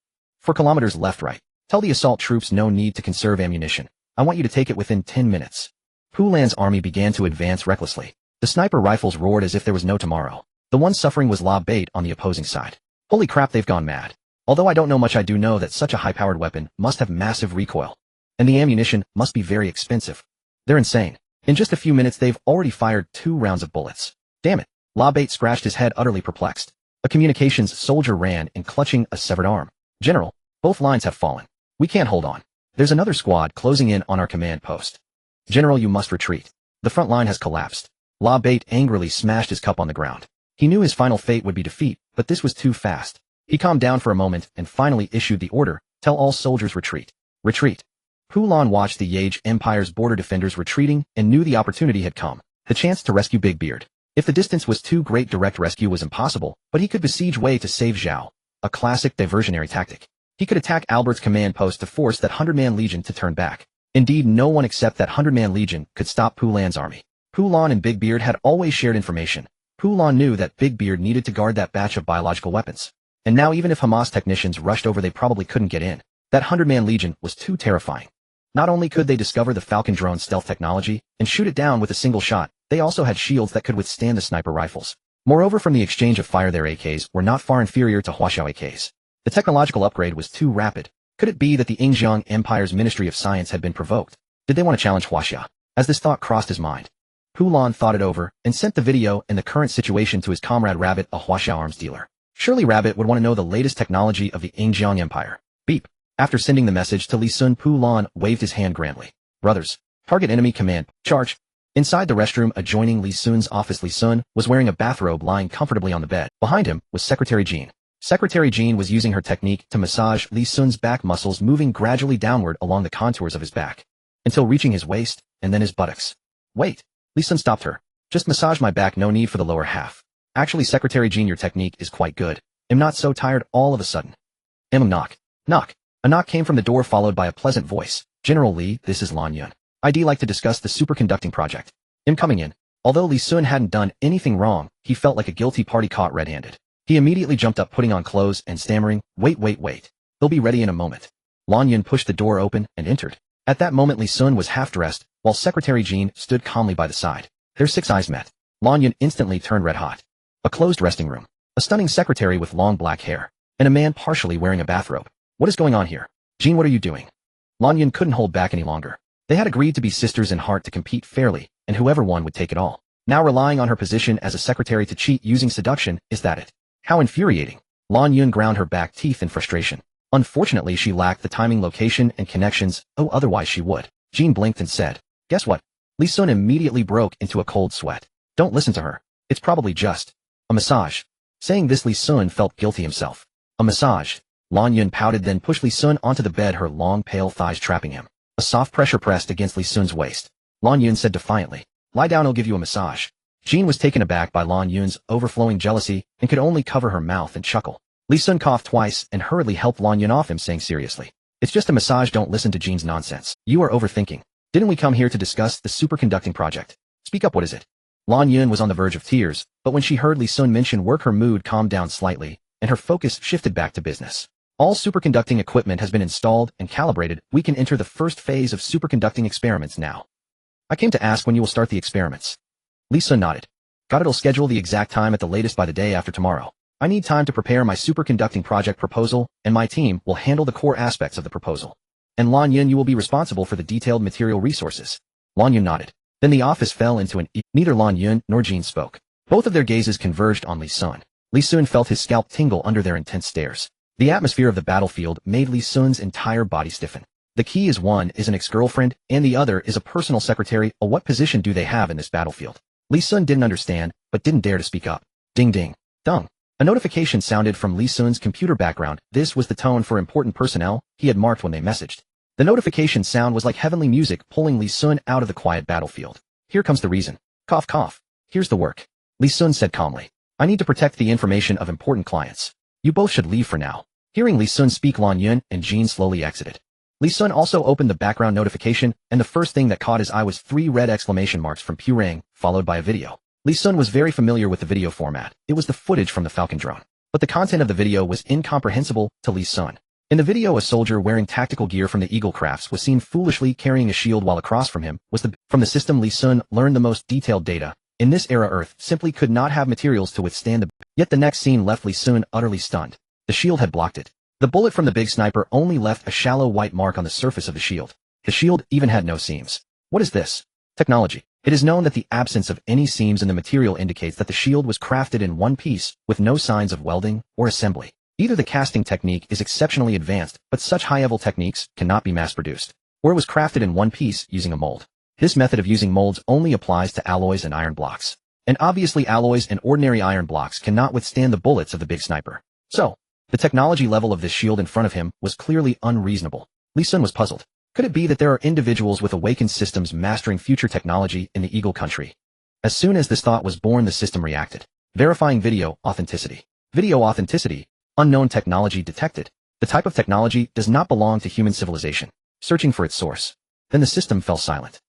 4 kilometers left-right. Tell the assault troops no need to conserve ammunition. I want you to take it within 10 minutes. Pulan's army began to advance recklessly. The sniper rifles roared as if there was no tomorrow. The one suffering was La Bait on the opposing side. Holy crap, they've gone mad. Although I don't know much, I do know that such a high-powered weapon must have massive recoil. And the ammunition must be very expensive. They're insane. In just a few minutes they've already fired 2 rounds of bullets. Damn it. La Bait scratched his head, utterly perplexed. A communications soldier ran in, clutching a severed arm. General, both lines have fallen. We can't hold on. There's another squad closing in on our command post. General, you must retreat. The front line has collapsed. La Bait angrily smashed his cup on the ground. He knew his final fate would be defeat, but this was too fast. He calmed down for a moment and finally issued the order, tell all soldiers retreat. Retreat. Pulan watched the Yage Empire's border defenders retreating and knew the opportunity had come. The chance to rescue Big Beard. If the distance was too great, direct rescue was impossible, but he could besiege Wei to save Zhao. A classic diversionary tactic. He could attack Albert's command post to force that 100-man legion to turn back. Indeed, no one except that 100-man legion could stop Pulan's army. Pulan and Big Beard had always shared information. Pulan knew that Big Beard needed to guard that batch of biological weapons. And now even if Hamas technicians rushed over, they probably couldn't get in. That 100-man legion was too terrifying. Not only could they discover the Falcon drone stealth technology and shoot it down with a single shot, they also had shields that could withstand the sniper rifles. Moreover, from the exchange of fire, their AKs were not far inferior to Huaxiao AKs. The technological upgrade was too rapid. Could it be that the Yingjiang Empire's Ministry of Science had been provoked? Did they want to challenge Huaxia? As this thought crossed his mind, Pulan thought it over and sent the video and the current situation to his comrade Rabbit, a Huaxiao arms dealer. Surely Rabbit would want to know the latest technology of the Yingjiang Empire. Beep. After sending the message to Li Sun, Pulan waved his hand grandly. Brothers, target enemy command, charge. Inside the restroom adjoining Li Sun's office, Li Sun was wearing a bathrobe, lying comfortably on the bed. Behind him was Secretary Jean. Secretary Jean was using her technique to massage Li Sun's back muscles, moving gradually downward along the contours of his back, until reaching his waist and then his buttocks. Wait. Li Sun stopped her. Just massage my back, no need for the lower half. Actually, Secretary Jean, your technique is quite good. I'm not so tired all of a sudden. Knock. Knock. A knock came from the door, followed by a pleasant voice. General Li, this is Lan Yun. I'd like to discuss the superconducting project. I'm coming in. Although Li Sun hadn't done anything wrong, he felt like a guilty party caught red-handed. He immediately jumped up, putting on clothes and stammering, wait. They'll be ready in a moment. Lan Yun pushed the door open and entered. At that moment Li Sun was half-dressed, while Secretary Jean stood calmly by the side. Their 6 eyes met. Lan Yun instantly turned red-hot. A closed resting room. A stunning secretary with long black hair. And a man partially wearing a bathrobe. What is going on here? Jean, what are you doing? Lan Yun couldn't hold back any longer. They had agreed to be sisters in heart, to compete fairly, and whoever won would take it all. Now relying on her position as a secretary to cheat using seduction, is that it? How infuriating. Lan Yun ground her back teeth in frustration. Unfortunately, she lacked the timing, location, and connections, otherwise she would. Jean blinked and said, guess what? Li Sun immediately broke into a cold sweat. Don't listen to her. It's probably just a massage. Saying this, Li Sun felt guilty himself. A massage. Lan Yun pouted, then pushed Li Sun onto the bed, her long pale thighs trapping him. A soft pressure pressed against Li Sun's waist. Lan Yun said defiantly, lie down, I'll give you a massage. Jean was taken aback by Lan Yun's overflowing jealousy and could only cover her mouth and chuckle. Li Sun coughed twice and hurriedly helped Lan Yun off him, saying seriously, it's just a massage, don't listen to Jean's nonsense. You are overthinking. Didn't we come here to discuss the superconducting project? Speak up, what is it? Lan Yun was on the verge of tears, but when she heard Li Sun mention work, her mood calmed down slightly, and her focus shifted back to business. All superconducting equipment has been installed and calibrated. We can enter the first phase of superconducting experiments now. I came to ask when you will start the experiments. Li Sun nodded. Got it, I'll schedule the exact time at the latest by the day after tomorrow. I need time to prepare my superconducting project proposal, and my team will handle the core aspects of the proposal. And Lan Yun, you will be responsible for the detailed material resources. Lan Yun nodded. Then the office fell into an Neither Lan Yun nor Jean spoke. Both of their gazes converged on Li Sun. Li Sun felt his scalp tingle under their intense stares. The atmosphere of the battlefield made Li Sun's entire body stiffen. The key is one is an ex-girlfriend, and the other is a personal secretary. What position do they have in this battlefield? Li Sun didn't understand, but didn't dare to speak up. Ding ding. Dung. A notification sounded from Li Sun's computer background. This was the tone for important personnel he had marked when they messaged. The notification sound was like heavenly music, pulling Li Sun out of the quiet battlefield. Here comes the reason. Cough cough. Here's the work. Li Sun said calmly. I need to protect the information of important clients. You both should leave for now. Hearing Li Sun speak, Lan Yun and Jean slowly exited. Li Sun also opened the background notification, and the first thing that caught his eye was 3 red exclamation marks from Purang, followed by a video. Li Sun was very familiar with the video format. It was the footage from the Falcon drone. But the content of the video was incomprehensible to Li Sun. In the video, a soldier wearing tactical gear from the Eagle Crafts was seen foolishly carrying a shield, while across from him was from the system. Li Sun learned the most detailed data. In this era, Earth simply could not have materials to withstand the... Yet the next scene left Li Sun utterly stunned. The shield had blocked it. The bullet from the big sniper only left a shallow white mark on the surface of the shield. The shield even had no seams. What is this? Technology. It is known that the absence of any seams in the material indicates that the shield was crafted in one piece, with no signs of welding or assembly. Either the casting technique is exceptionally advanced, but such high-level techniques cannot be mass-produced, or it was crafted in one piece using a mold. This method of using molds only applies to alloys and iron blocks. And obviously alloys and ordinary iron blocks cannot withstand the bullets of the big sniper. So, the technology level of this shield in front of him was clearly unreasonable. Li Sun was puzzled. Could it be that there are individuals with awakened systems mastering future technology in the Eagle country? As soon as this thought was born, the system reacted. Verifying video authenticity. Video authenticity. Unknown technology detected. The type of technology does not belong to human civilization. Searching for its source. Then the system fell silent.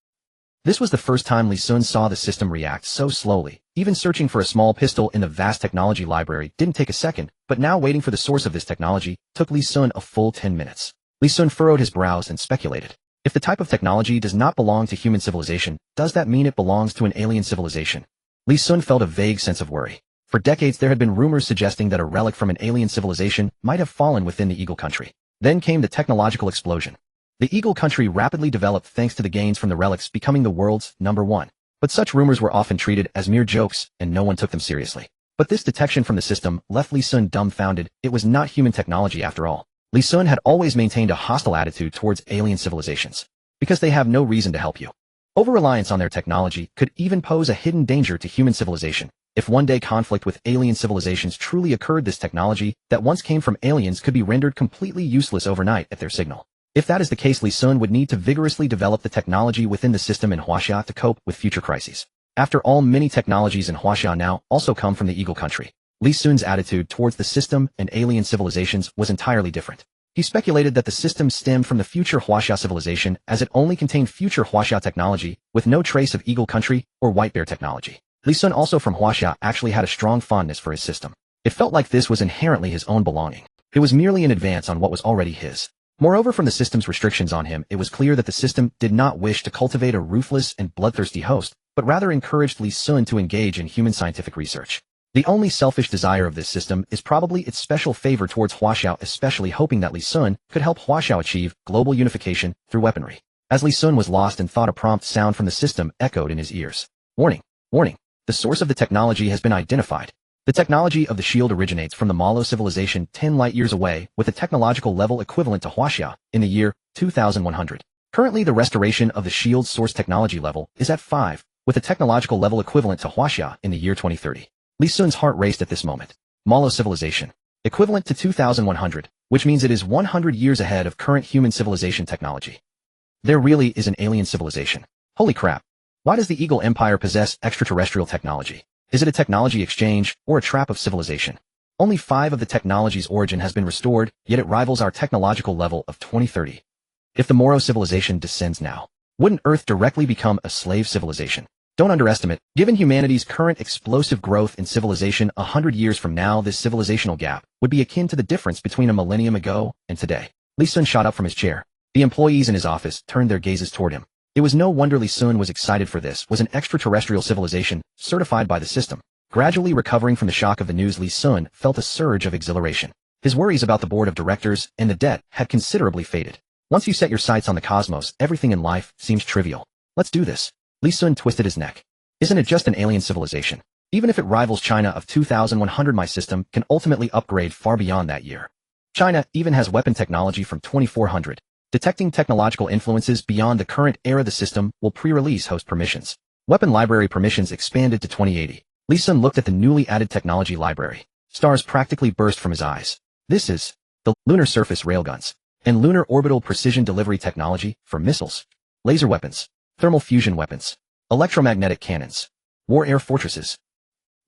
This was the first time Li Sun saw the system react so slowly. Even searching for a small pistol in the vast technology library didn't take a second, but now waiting for the source of this technology took Li Sun a full 10 minutes. Li Sun furrowed his brows and speculated. If the type of technology does not belong to human civilization, does that mean it belongs to an alien civilization? Li Sun felt a vague sense of worry. For decades there had been rumors suggesting that a relic from an alien civilization might have fallen within the Eagle country. Then came the technological explosion. The Eagle country rapidly developed thanks to the gains from the relics, becoming the world's #1. But such rumors were often treated as mere jokes, and no one took them seriously. But this detection from the system left Li Sun dumbfounded. It was not human technology after all. Li Sun had always maintained a hostile attitude towards alien civilizations, because they have no reason to help you. Over-reliance on their technology could even pose a hidden danger to human civilization. If one day conflict with alien civilizations truly occurred, this technology that once came from aliens could be rendered completely useless overnight at their signal. If that is the case, Li Sun would need to vigorously develop the technology within the system in Huaxia to cope with future crises. After all, many technologies in Huaxia now also come from the Eagle country. Li Sun's attitude towards the system and alien civilizations was entirely different. He speculated that the system stemmed from the future Huaxia civilization, as it only contained future Huaxia technology, with no trace of Eagle country or White Bear technology. Li Sun, also from Huaxia, actually had a strong fondness for his system. It felt like this was inherently his own belonging. It was merely an advance on what was already his. Moreover, from the system's restrictions on him, it was clear that the system did not wish to cultivate a ruthless and bloodthirsty host, but rather encouraged Li Sun to engage in human scientific research. The only selfish desire of this system is probably its special favor towards Huaxiao, especially hoping that Li Sun could help Huaxiao achieve global unification through weaponry. As Li Sun was lost in thought, a prompt sound from the system echoed in his ears. Warning! Warning! The source of the technology has been identified. The technology of the shield originates from the Malo civilization 10 light-years away, with a technological level equivalent to Huaxia in the year 2100. Currently, the restoration of the shield's source technology level is at 5, with a technological level equivalent to Huaxia in the year 2030. Li Sun's heart raced at this moment. Malo civilization. Equivalent to 2100, which means it is 100 years ahead of current human civilization technology. There really is an alien civilization. Holy crap. Why does the Eagle Empire possess extraterrestrial technology? Is it a technology exchange, or a trap of civilization? Only 5 of the technology's origin has been restored, yet it rivals our technological level of 2030. If the Moro civilization descends now, wouldn't Earth directly become a slave civilization? Don't underestimate. Given humanity's current explosive growth in civilization, 100 years from now, this civilizational gap would be akin to the difference between a millennium ago and today. Li Sun shot up from his chair. The employees in his office turned their gazes toward him. It was no wonder Li Sun was excited, for this was an extraterrestrial civilization, certified by the system. Gradually recovering from the shock of the news, Li Sun felt a surge of exhilaration. His worries about the board of directors and the debt had considerably faded. Once you set your sights on the cosmos, everything in life seems trivial. Let's do this. Li Sun twisted his neck. Isn't it just an alien civilization? Even if it rivals China of 2100, my system can ultimately upgrade far beyond that year. China even has weapon technology from 2400. Detecting technological influences beyond the current era, the system will pre-release host permissions. Weapon library permissions expanded to 2080. Li Sun looked at the newly added technology library. Stars practically burst from his eyes. This is the lunar surface railguns and lunar orbital precision delivery technology for missiles, laser weapons, thermal fusion weapons, electromagnetic cannons, war air fortresses,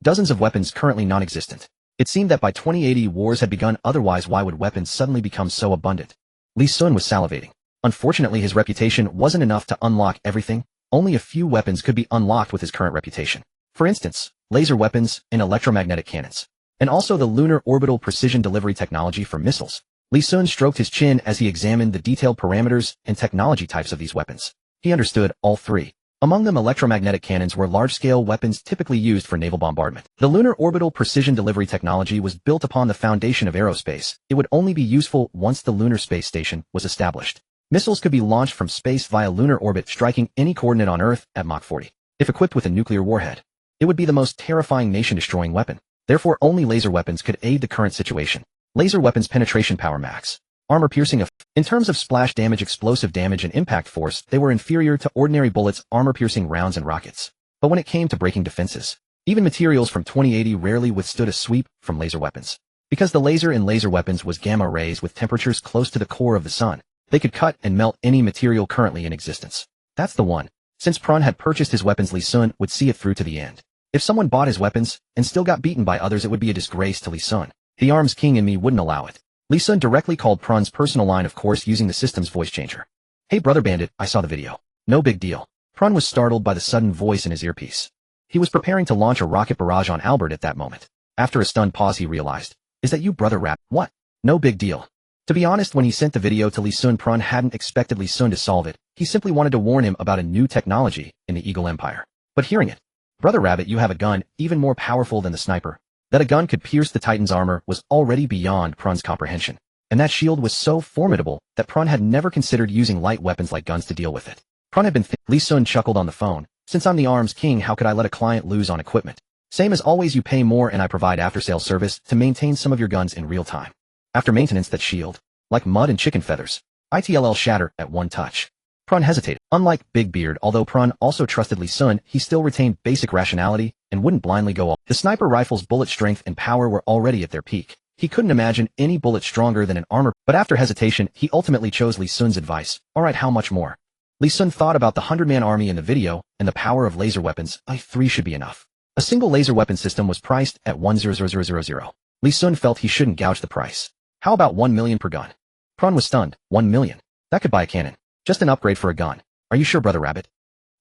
Dozens of weapons currently non-existent. It seemed that by 2080 wars had begun, otherwise why would weapons suddenly become so abundant? Li Sun was salivating. Unfortunately, his reputation wasn't enough to unlock everything. Only a few weapons could be unlocked with his current reputation. For instance, laser weapons and electromagnetic cannons. And also the lunar orbital precision delivery technology for missiles. Li Sun stroked his chin as he examined the detailed parameters and technology types of these weapons. He understood all three. Among them, electromagnetic cannons were large-scale weapons typically used for naval bombardment. The lunar orbital precision delivery technology was built upon the foundation of aerospace. It would only be useful once the lunar space station was established. Missiles could be launched from space via lunar orbit, striking any coordinate on Earth at Mach 40. If equipped with a nuclear warhead, it would be the most terrifying nation-destroying weapon. Therefore, only laser weapons could aid the current situation. Laser weapons penetration power max. Armor-piercing effect. In terms of splash damage, explosive damage, and impact force, they were inferior to ordinary bullets, armor-piercing rounds, and rockets. But when it came to breaking defenses, even materials from 2080 rarely withstood a sweep from laser weapons. Because the laser in laser weapons was gamma rays with temperatures close to the core of the sun, they could cut and melt any material currently in existence. That's the one. Since Prun had purchased his weapons, Li Sun would see it through to the end. If someone bought his weapons and still got beaten by others, it would be a disgrace to Li Sun. The arms king in me wouldn't allow it. Li Sun directly called Prun's personal line, of course using the system's voice changer. Hey brother bandit, I saw the video. No big deal. Prun was startled by the sudden voice in his earpiece. He was preparing to launch a rocket barrage on Albert at that moment. After a stunned pause, he realized, is that you, brother Rabbit? What? No big deal. To be honest, when he sent the video to Li Sun, Prun hadn't expected Li Sun to solve it. He simply wanted to warn him about a new technology in the Eagle Empire. But hearing it, brother Rabbit, you have a gun even more powerful than the sniper. That a gun could pierce the Titan's armor was already beyond Prun's comprehension. And that shield was so formidable that Prun had never considered using light weapons like guns to deal with it. Prun had been Li Sun chuckled on the phone. Since I'm the arms king, how could I let a client lose on equipment? Same as always, you pay more and I provide after-sales service to maintain some of your guns in real time. After maintenance, that shield, like mud and chicken feathers, it'll shatter at one touch. Prun hesitated. Unlike Big Beard, although Prun also trusted Li Sun, he still retained basic rationality and wouldn't blindly go all. The sniper rifle's bullet strength and power were already at their peak. He couldn't imagine any bullet stronger than an armor, but after hesitation, he ultimately chose Li Sun's advice. Alright, how much more? Li Sun thought about the 100-man army in the video and the power of laser weapons. I3 should be enough. A single laser weapon system was priced at 100,000. Li Sun felt he shouldn't gouge the price. How about 1 million per gun? Prun was stunned. 1 million? That could buy a cannon. Just an upgrade for a gun. Are you sure, brother Rabbit?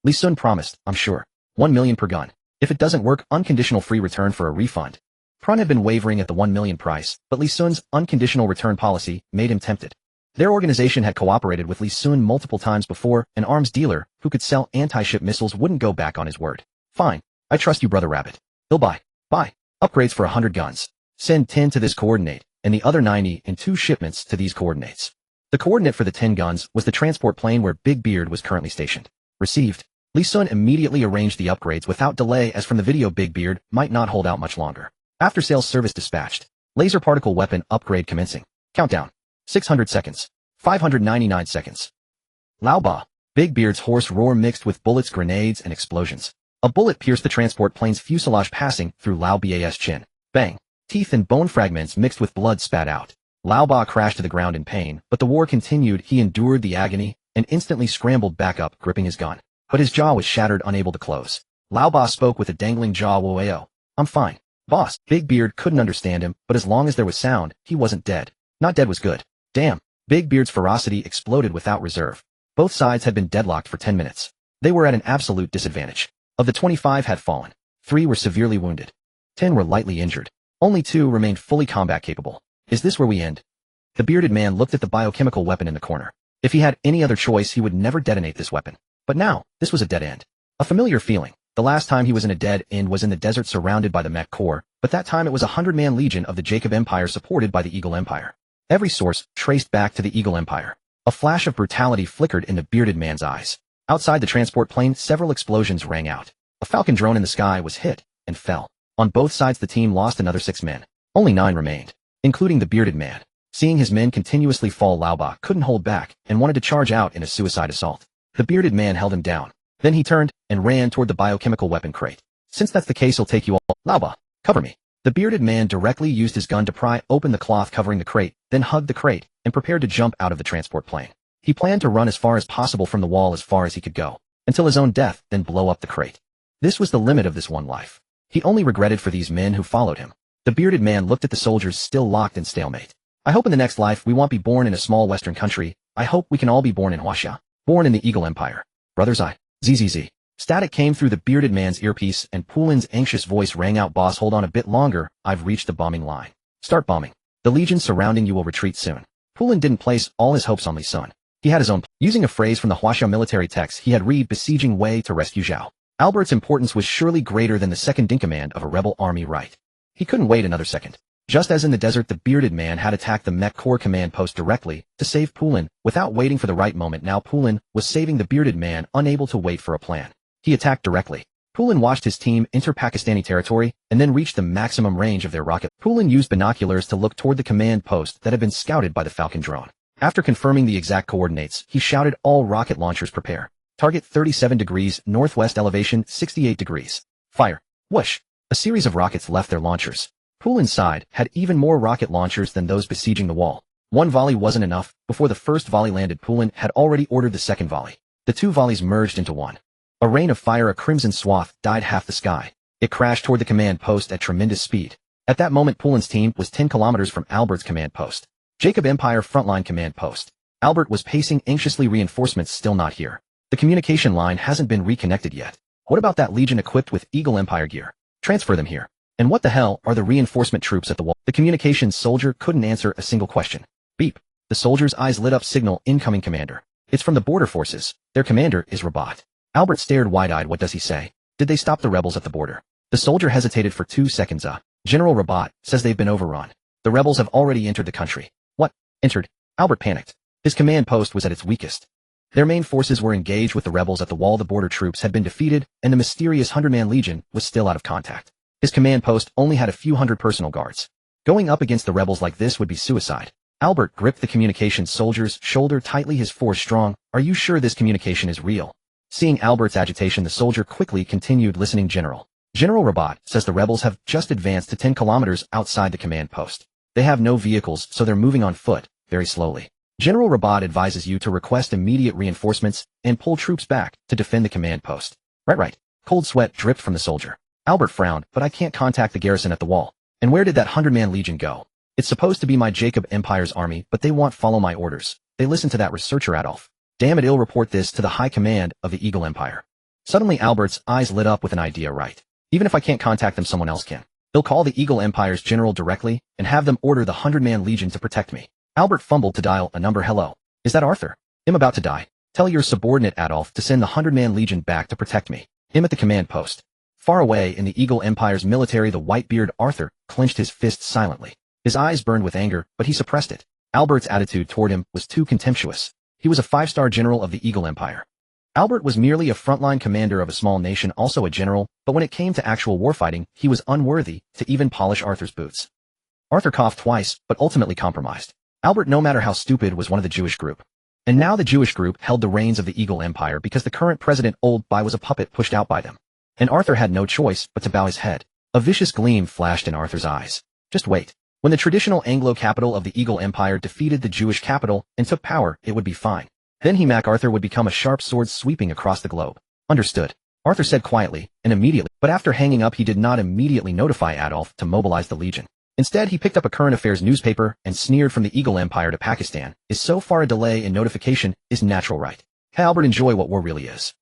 Li Sun promised, I'm sure. 1 million per gun. If it doesn't work, unconditional free return for a refund. Prun had been wavering at the 1 million price, but Li Sun's unconditional return policy made him tempted. Their organization had cooperated with Li Sun multiple times before. An arms dealer who could sell anti-ship missiles wouldn't go back on his word. Fine. I trust you, brother Rabbit. He'll buy. Upgrades for 100 guns. Send 10 to this coordinate, and the other 90 in 2 shipments to these coordinates. The coordinate for the 10 guns was the transport plane where Big Beard was currently stationed. Received. Li Sun immediately arranged the upgrades without delay, as from the video Big Beard might not hold out much longer. After sales service dispatched. Laser particle weapon upgrade commencing. Countdown. 600 seconds. 599 seconds. Lao Ba. Big Beard's hoarse roar mixed with bullets, grenades, and explosions. A bullet pierced the transport plane's fuselage, passing through Lao Ba's chin. Bang. Teeth and bone fragments mixed with blood spat out. Lao Ba crashed to the ground in pain, but the war continued. He endured the agony and instantly scrambled back up, gripping his gun. But his jaw was shattered, unable to close. Lao Ba spoke with a dangling jaw. Woeo. I'm fine, boss. Big Beard couldn't understand him, but as long as there was sound, he wasn't dead. Not dead was good. Damn. Big Beard's ferocity exploded without reserve. Both sides had been deadlocked for 10 minutes. They were at an absolute disadvantage. Of the 25 had fallen, 3 were severely wounded. 10 were lightly injured. Only 2 remained fully combat capable. Is this where we end? The bearded man looked at the biochemical weapon in the corner. If he had any other choice, he would never detonate this weapon. But now, this was a dead end. A familiar feeling. The last time he was in a dead end was in the desert surrounded by the Mech Corps, but that time it was a 100-man legion of the Jacob Empire supported by the Eagle Empire. Every source traced back to the Eagle Empire. A flash of brutality flickered in the bearded man's eyes. Outside the transport plane, several explosions rang out. A Falcon drone in the sky was hit and fell. On both sides, the team lost another 6 men. Only 9 remained, including the bearded man. Seeing his men continuously fall, Lao Ba couldn't hold back and wanted to charge out in a suicide assault. The bearded man held him down. Then he turned and ran toward the biochemical weapon crate. Since that's the case, he'll take you all. Lao Ba, cover me. The bearded man directly used his gun to pry open the cloth covering the crate, then hugged the crate and prepared to jump out of the transport plane. He planned to run as far as possible from the wall, as far as he could go, until his own death, then blow up the crate. This was the limit of this one life. He only regretted for these men who followed him. The bearded man looked at the soldiers still locked in stalemate. I hope in the next life we won't be born in a small western country. I hope we can all be born in Huaxia. Born in the Eagle Empire. Brothers I. ZZZ. Static came through the bearded man's earpiece and Pulin's anxious voice rang out, boss, hold on a bit longer, I've reached the bombing line. Start bombing. The legion surrounding you will retreat soon. Pulin didn't place all his hopes on Li Sun. He had his own. Using a phrase from the Huaxia military text, he had read besieging Wei to rescue Zhao. Albert's importance was surely greater than the second-in-command of a rebel army, right? He couldn't wait another second. Just as in the desert, the bearded man had attacked the Mech Corps command post directly to save Pulin without waiting for the right moment. Now Pulin was saving the bearded man, unable to wait for a plan. He attacked directly. Pulin watched his team enter Pakistani territory and then reach the maximum range of their rocket. Pulin used binoculars to look toward the command post that had been scouted by the Falcon drone. After confirming the exact coordinates, he shouted, all rocket launchers prepare. Target 37 degrees, northwest elevation 68 degrees. Fire. Whoosh. A series of rockets left their launchers. Pulin's side had even more rocket launchers than those besieging the wall. One volley wasn't enough. Before the first volley landed, Pulin had already ordered the second volley. The two volleys merged into one. A rain of fire, a crimson swath, dyed half the sky. It crashed toward the command post at tremendous speed. At that moment, Pulin's team was 10 kilometers from Albert's command post. Jacob Empire frontline command post. Albert was pacing anxiously, reinforcements still not here. The communication line hasn't been reconnected yet. What about that legion equipped with Eagle Empire gear? Transfer them here. And what the hell are the reinforcement troops at the wall? The communications soldier couldn't answer a single question. Beep. The soldier's eyes lit up, signal, incoming commander. It's from the border forces. Their commander is Rabat. Albert stared wide-eyed. What does he say? Did they stop the rebels at the border? The soldier hesitated for 2 seconds. General Rabat says they've been overrun. The rebels have already entered the country. What? Entered? Albert panicked. His command post was at its weakest. Their main forces were engaged with the rebels at the wall. The border troops had been defeated, and the mysterious 100-man legion was still out of contact. His command post only had a few hundred personal guards. Going up against the rebels like this would be suicide. Albert gripped the communications soldier's shoulder tightly, his force strong. Are you sure this communication is real? Seeing Albert's agitation, the soldier quickly continued, listening. General Rabat says the rebels have just advanced to 10 kilometers outside the command post. They have no vehicles, so they're moving on foot, very slowly. General Rabat advises you to request immediate reinforcements and pull troops back to defend the command post. Right. Cold sweat dripped from the soldier. Albert frowned, but I can't contact the garrison at the wall. And where did that 100-man legion go? It's supposed to be my Jacob Empire's army, but they won't follow my orders. They listen to that researcher Adolf. Damn it, I'll report this to the high command of the Eagle Empire. Suddenly Albert's eyes lit up with an idea. Right. Even if I can't contact them, someone else can. They'll call the Eagle Empire's general directly and have them order the 100-man legion to protect me. Albert fumbled to dial a number. Hello. Is that Arthur? I'm about to die. Tell your subordinate Adolf to send the 100-man legion back to protect me. I'm at the command post. Far away in the Eagle Empire's military, the white-beard Arthur clenched his fists silently. His eyes burned with anger, but he suppressed it. Albert's attitude toward him was too contemptuous. He was a 5-star general of the Eagle Empire. Albert was merely a frontline commander of a small nation, also a general, but when it came to actual warfighting, he was unworthy to even polish Arthur's boots. Arthur coughed twice, but ultimately compromised. Albert, no matter how stupid, was one of the Jewish group. And now the Jewish group held the reins of the Eagle Empire because the current president, Old Bai, was a puppet pushed out by them. And Arthur had no choice but to bow his head. A vicious gleam flashed in Arthur's eyes. Just wait. When the traditional Anglo capital of the Eagle Empire defeated the Jewish capital and took power, it would be fine. Then Arthur would become a sharp sword sweeping across the globe. Understood. Arthur said quietly, and immediately, but after hanging up he did not immediately notify Adolf to mobilize the legion. Instead, he picked up a current affairs newspaper and sneered, from the Eagle Empire to Pakistan. Is so far a delay in notification is natural, right? Hey, Albert, enjoy what war really is.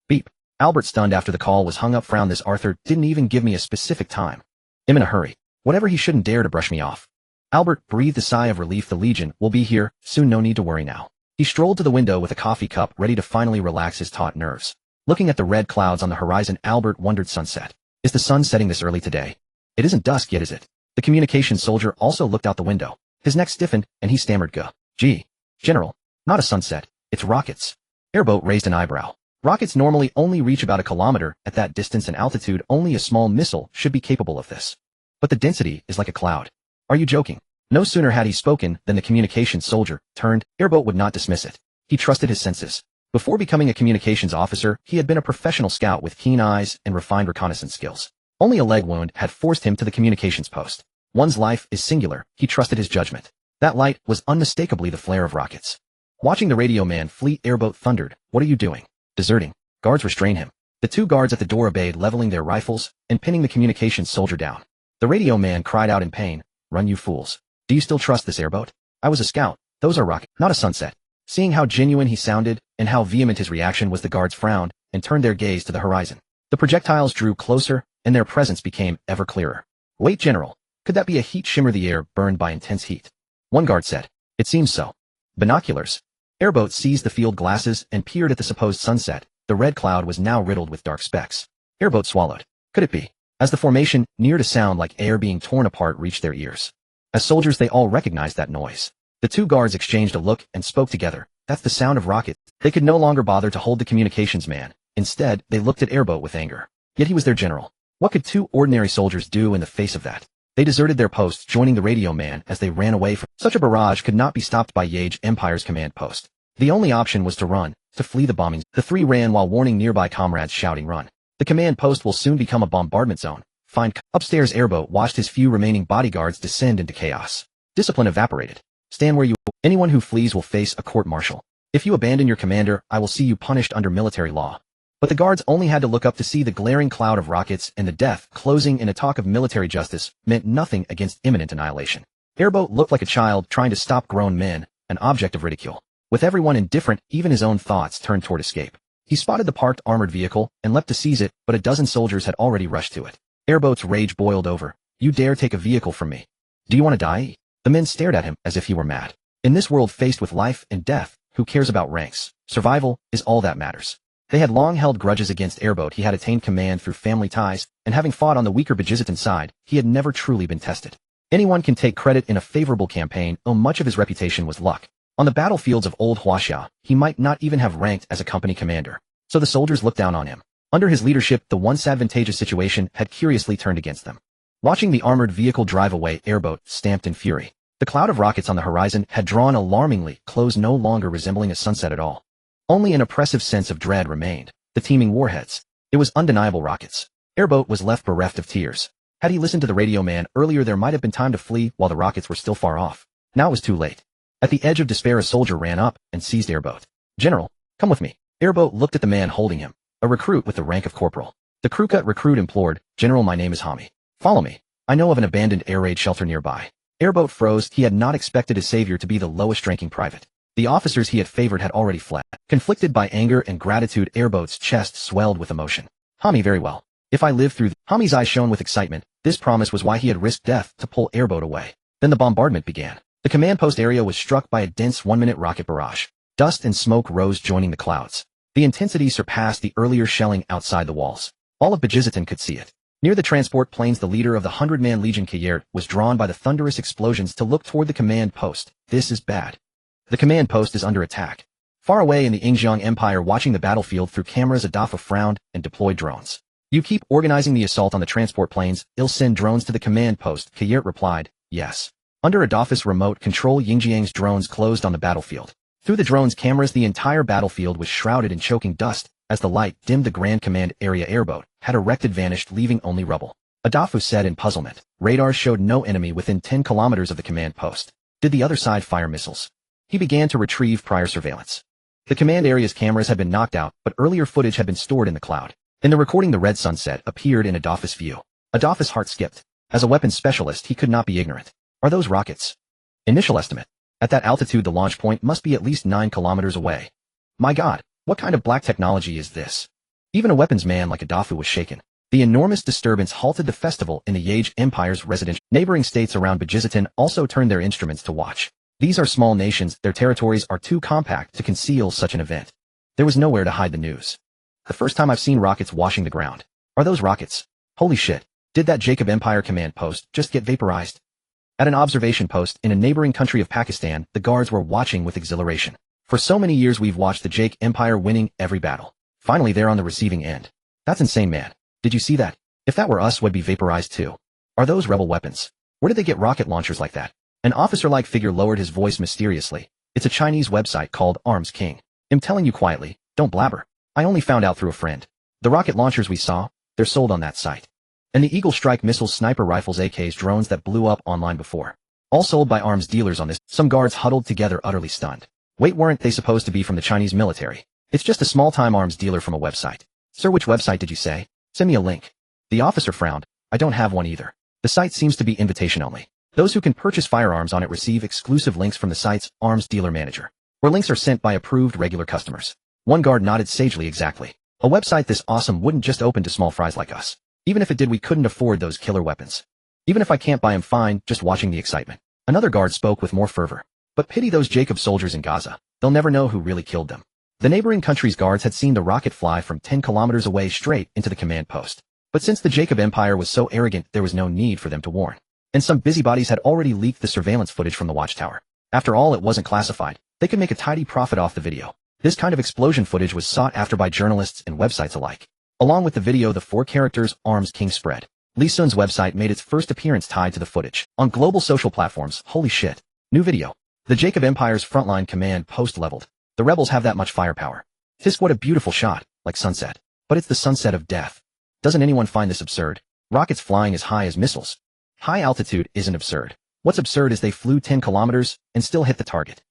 Beep. Albert, stunned after the call was hung up, frowned. This Arthur didn't even give me a specific time. I'm in a hurry. Whatever, he shouldn't dare to brush me off. Albert breathed a sigh of relief. The legion will be here soon, no need to worry now. He strolled to the window with a coffee cup, ready to finally relax his taut nerves. Looking at the red clouds on the horizon, Albert wondered, sunset. Is the sun setting this early today? It isn't dusk yet, is it? The communications soldier also looked out the window. His neck stiffened, and he stammered, Gee, General, not a sunset, it's rockets. Airboat raised an eyebrow. Rockets normally only reach about a kilometer. At that distance and altitude, only a small missile should be capable of this. But the density is like a cloud. Are you joking? No sooner had he spoken than the communications soldier turned. Airboat would not dismiss it. He trusted his senses. Before becoming a communications officer, he had been a professional scout with keen eyes and refined reconnaissance skills. Only a leg wound had forced him to the communications post. One's life is singular. He trusted his judgment. That light was unmistakably the flare of rockets. Watching the radio man flee, Airboat thundered, What are you doing? Deserting. Guards restrain him. The two guards at the door obeyed, leveling their rifles and pinning the communications soldier down. The radio man cried out in pain, "Run, you fools. Do you still trust this airboat? I was a scout. Those are rockets, not a sunset." Seeing how genuine he sounded and how vehement his reaction was, the guards frowned and turned their gaze to the horizon. The projectiles drew closer and their presence became ever clearer. "Wait, General. Could that be a heat shimmer, the air burned by intense heat?" One guard said. "It seems so." Binoculars. Airboat seized the field glasses and peered at the supposed sunset. The red cloud was now riddled with dark specks. Airboat swallowed. Could it be? As the formation neared, a sound like air being torn apart reached their ears. As soldiers, they all recognized that noise. The two guards exchanged a look and spoke together. "That's the sound of rockets." They could no longer bother to hold the communications man. Instead, they looked at Airboat with anger. Yet he was their general. What could two ordinary soldiers do in the face of that? They deserted their posts, joining the radio man as they ran away from. Such a barrage could not be stopped by Yage Empire's command post. The only option was to run, to flee the bombings. The three ran while warning nearby comrades, shouting, "Run. The command post will soon become a bombardment zone." Find. Upstairs, Airboat watched his few remaining bodyguards descend into chaos. Discipline evaporated. "Stand where you are. Anyone who flees will face a court-martial. If you abandon your commander, I will see you punished under military law." But the guards only had to look up to see the glaring cloud of rockets, and the death, closing in a talk of military justice, meant nothing against imminent annihilation. Airboat looked like a child trying to stop grown men, an object of ridicule. With everyone indifferent, even his own thoughts turned toward escape. He spotted the parked armored vehicle and leapt to seize it, but a dozen soldiers had already rushed to it. Airboat's rage boiled over. "You dare take a vehicle from me? Do you want to die?" The men stared at him as if he were mad. In this world faced with life and death, who cares about ranks? Survival is all that matters. They had long held grudges against Airboat. He had attained command through family ties, and having fought on the weaker Bajisitan side, he had never truly been tested. Anyone can take credit in a favorable campaign, though much of his reputation was luck. On the battlefields of Old Huaxia, he might not even have ranked as a company commander. So the soldiers looked down on him. Under his leadership, the once advantageous situation had curiously turned against them. Watching the armored vehicle drive away, Airboat stamped in fury. The cloud of rockets on the horizon had drawn alarmingly close, no longer resembling a sunset at all. Only an oppressive sense of dread remained. The teeming warheads. It was undeniable rockets. Airboat was left bereft of tears. Had he listened to the radio man earlier, there might have been time to flee while the rockets were still far off. Now it was too late. At the edge of despair, a soldier ran up and seized Airboat. "General, come with me." Airboat looked at the man holding him, a recruit with the rank of corporal. The crew-cut recruit implored, "General, my name is Hami. Follow me. I know of an abandoned air raid shelter nearby." Airboat froze. He had not expected his savior to be the lowest-ranking private. The officers he had favored had already fled. Conflicted by anger and gratitude, Airboat's chest swelled with emotion. "Hami, very well. If I live through..." Hami's eyes shone with excitement. This promise was why he had risked death to pull Airboat away. Then the bombardment began. The command post area was struck by a dense one-minute rocket barrage. Dust and smoke rose, joining the clouds. The intensity surpassed the earlier shelling outside the walls. All of Bajisitan could see it. Near the transport planes, the leader of the 100-man Legion Kayert was drawn by the thunderous explosions to look toward the command post. "This is bad. The command post is under attack." Far away in the Yingjiang Empire, watching the battlefield through cameras, Adafa frowned and deployed drones. "You keep organizing the assault on the transport planes. I'll send drones to the command post," Kayert replied. "Yes." Under Adafa's remote control, Yingjiang's drones closed on the battlefield. Through the drones' cameras, the entire battlefield was shrouded in choking dust. As the light dimmed, the Grand Command area Airboat had erected vanished, leaving only rubble. Adafu said in puzzlement. Radars showed no enemy within 10 kilometers of the command post. Did the other side fire missiles? He began to retrieve prior surveillance. The command area's cameras had been knocked out, but earlier footage had been stored in the cloud. In the recording, the red sunset appeared in Adafa's view. Adafa's heart skipped. As a weapons specialist, he could not be ignorant. Are those rockets? Initial estimate. At that altitude, the launch point must be at least 9 kilometers away. My God, what kind of black technology is this? Even a weapons man like Adafu was shaken. The enormous disturbance halted the festival in the Yage Empire's residential. Neighboring states around Bajisitan also turned their instruments to watch. These are small nations, their territories are too compact to conceal such an event. There was nowhere to hide the news. The first time I've seen rockets washing the ground. Are those rockets? Holy shit. Did that Jacob Empire command post just get vaporized? At an observation post in a neighboring country of Pakistan, the guards were watching with exhilaration. For so many years we've watched the Jake Empire winning every battle. Finally they're on the receiving end. That's insane, man. Did you see that? If that were us, we'd be vaporized too. Are those rebel weapons? Where did they get rocket launchers like that? An officer-like figure lowered his voice mysteriously. It's a Chinese website called Arms King. I'm telling you quietly, don't blabber. I only found out through a friend. The rocket launchers we saw, they're sold on that site. And the Eagle Strike missiles, sniper rifles, AKs, drones that blew up online before. All sold by arms dealers on this. Some guards huddled together, utterly stunned. Wait, weren't they supposed to be from the Chinese military? It's just a small-time arms dealer from a website. Sir, which website did you say? Send me a link. The officer frowned. I don't have one either. The site seems to be invitation only. Those who can purchase firearms on it receive exclusive links from the site's arms dealer manager, where links are sent by approved regular customers. One guard nodded sagely. Exactly. A website this awesome wouldn't just open to small fries like us. Even if it did, we couldn't afford those killer weapons. Even if I can't buy 'em, fine, just watching the excitement. Another guard spoke with more fervor. But pity those Jacob soldiers in Gaza. They'll never know who really killed them. The neighboring country's guards had seen the rocket fly from 10 kilometers away straight into the command post. But since the Jacob Empire was so arrogant, there was no need for them to warn. And some busybodies had already leaked the surveillance footage from the watchtower. After all, it wasn't classified. They could make a tidy profit off the video. This kind of explosion footage was sought after by journalists and websites alike. Along with the video, the 4 characters Arms King spread. Lee Sun's website made its first appearance tied to the footage. On global social platforms, holy shit. New video. The Jacob Empire's frontline command post leveled. The rebels have that much firepower. Tisk, what a beautiful shot, like sunset. But it's the sunset of death. Doesn't anyone find this absurd? Rockets flying as high as missiles. High altitude isn't absurd. What's absurd is they flew 10 kilometers and still hit the target.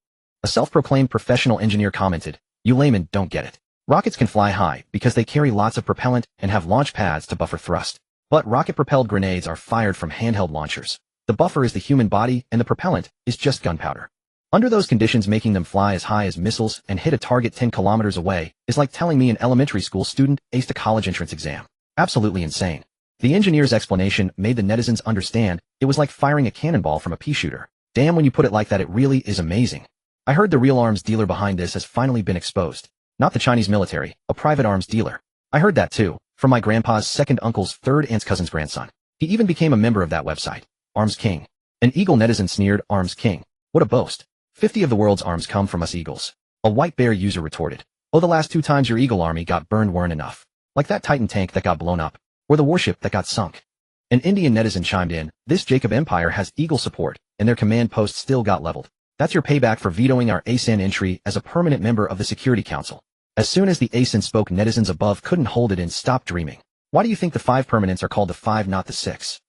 A self-proclaimed professional engineer commented, "You laymen don't get it. Rockets can fly high because they carry lots of propellant and have launch pads to buffer thrust. But rocket-propelled grenades are fired from handheld launchers. The buffer is the human body and the propellant is just gunpowder. Under those conditions, making them fly as high as missiles and hit a target 10 kilometers away is like telling me an elementary school student aced a college entrance exam. Absolutely insane." The engineer's explanation made the netizens understand it was like firing a cannonball from a pea shooter. Damn, when you put it like that, it really is amazing. I heard the real arms dealer behind this has finally been exposed. Not the Chinese military, a private arms dealer. I heard that too, from my grandpa's second uncle's third aunt's cousin's grandson. He even became a member of that website. Arms King. An eagle netizen sneered, "Arms King. What a boast. 50 of the world's arms come from us eagles." A white bear user retorted, "Oh, the last 2 times your eagle army got burned weren't enough. Like that Titan tank that got blown up. Or the warship that got sunk." An Indian netizen chimed in, "This Jacob Empire has eagle support, and their command post still got leveled. That's your payback for vetoing our ASEAN entry as a permanent member of the Security Council." As soon as the ASEAN spoke, netizens above couldn't hold it and stopped dreaming. Why do you think the 5 permanents are called the 5, not the 6?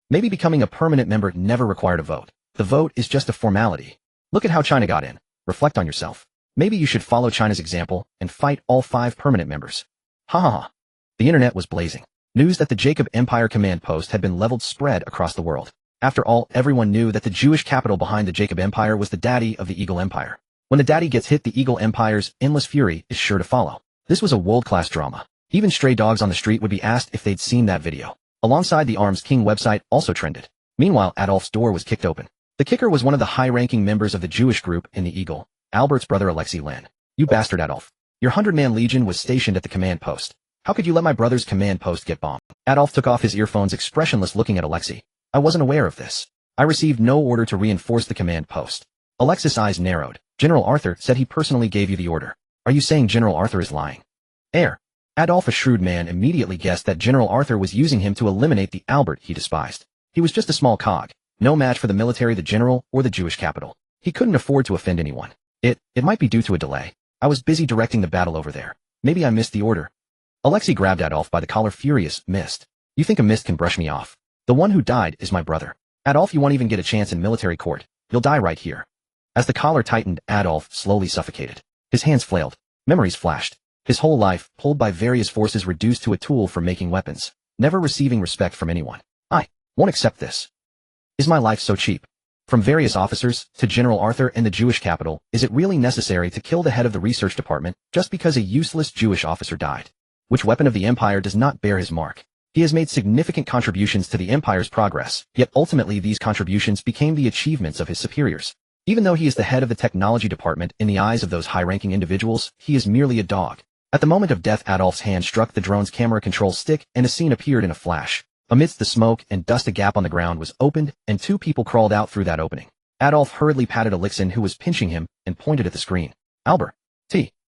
Maybe becoming a permanent member never required a vote. The vote is just a formality. Look at how China got in. Reflect on yourself. Maybe you should follow China's example and fight all 5 permanent members. Ha ha ha. The internet was blazing. News that the Jacob Empire command post had been leveled spread across the world. After all, everyone knew that the Jewish capital behind the Jacob Empire was the daddy of the Eagle Empire. When the daddy gets hit, the Eagle Empire's endless fury is sure to follow. This was a world-class drama. Even stray dogs on the street would be asked if they'd seen that video. Alongside, the Arms King website also trended. Meanwhile, Adolf's door was kicked open. The kicker was one of the high-ranking members of the Jewish group in the Eagle, Albert's brother Alexei Len. "You bastard, Adolf. Your 100-man legion was stationed at the command post. How could you let my brother's command post get bombed?" Adolf took off his earphones, expressionless, looking at Alexei. "I wasn't aware of this. I received no order to reinforce the command post." Alexei's eyes narrowed. "General Arthur said he personally gave you the order. Are you saying General Arthur is lying?" Adolf, a shrewd man, immediately guessed that General Arthur was using him to eliminate the Albert he despised. He was just a small cog, no match for the military, the general, or the Jewish capital. He couldn't afford to offend anyone. It might be due to a delay. I was busy directing the battle over there. Maybe I missed the order." Alexei grabbed Adolf by the collar, furious. "Mist? You think a mist can brush me off? The one who died is my brother. Adolf, you won't even get a chance in military court. You'll die right here." As the collar tightened, Adolf slowly suffocated. His hands flailed. Memories flashed. His whole life, pulled by various forces, reduced to a tool for making weapons, never receiving respect from anyone. "I won't accept this. Is my life so cheap? From various officers to General Arthur and the Jewish capital, is it really necessary to kill the head of the research department just because a useless Jewish officer died? Which weapon of the empire does not bear his mark? He has made significant contributions to the empire's progress, yet ultimately these contributions became the achievements of his superiors. Even though he is the head of the technology department, in the eyes of those high-ranking individuals, he is merely a dog." At the moment of death, Adolf's hand struck the drone's camera control stick and a scene appeared in a flash. Amidst the smoke and dust, a gap on the ground was opened and 2 people crawled out through that opening. Adolf hurriedly patted Alexei, who was pinching him, and pointed at the screen. "Albert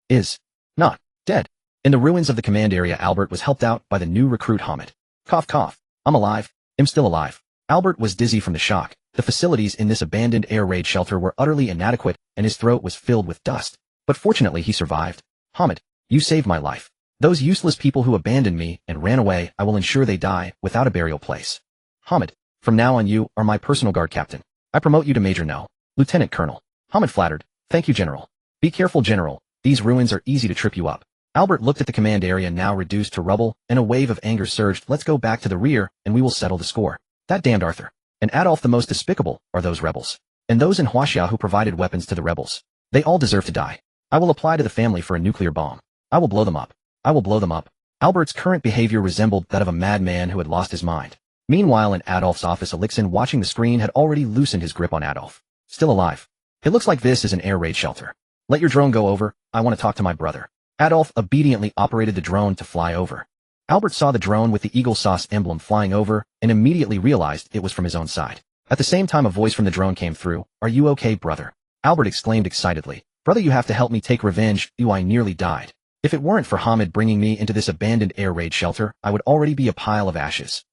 is not dead." In the ruins of the command area, Albert was helped out by the new recruit Hamid. Cough cough. "I'm alive. I'm still alive." Albert was dizzy from the shock. The facilities in this abandoned air raid shelter were utterly inadequate and his throat was filled with dust. But fortunately he survived. "Hamid, you saved my life. Those useless people who abandoned me and ran away, I will ensure they die without a burial place. Hamid, from now on you are my personal guard captain. I promote you to Major, no, Lieutenant Colonel." Hamid flattered. "Thank you, General." "Be careful, General. These ruins are easy to trip you up." Albert looked at the command area now reduced to rubble, and a wave of anger surged. Let's go back to the rear, and we will settle the score. That damned Arthur. And Adolf the most despicable are those rebels. And those in Huaxia who provided weapons to the rebels. They all deserve to die. I will apply to the family for a nuclear bomb. I will blow them up. I will blow them up. Albert's current behavior resembled that of a madman who had lost his mind. Meanwhile, in Adolf's office, Elixir, watching the screen, had already loosened his grip on Adolf. Still alive. It looks like this is an air raid shelter. Let your drone go over. I want to talk to my brother. Adolf obediently operated the drone to fly over. Albert saw the drone with the eagle sauce emblem flying over and immediately realized it was from his own side. At the same time, a voice from the drone came through. Are you okay, brother? Albert exclaimed excitedly. Brother, you have to help me take revenge. I nearly died. If it weren't for Hamid bringing me into this abandoned air raid shelter, I would already be a pile of ashes.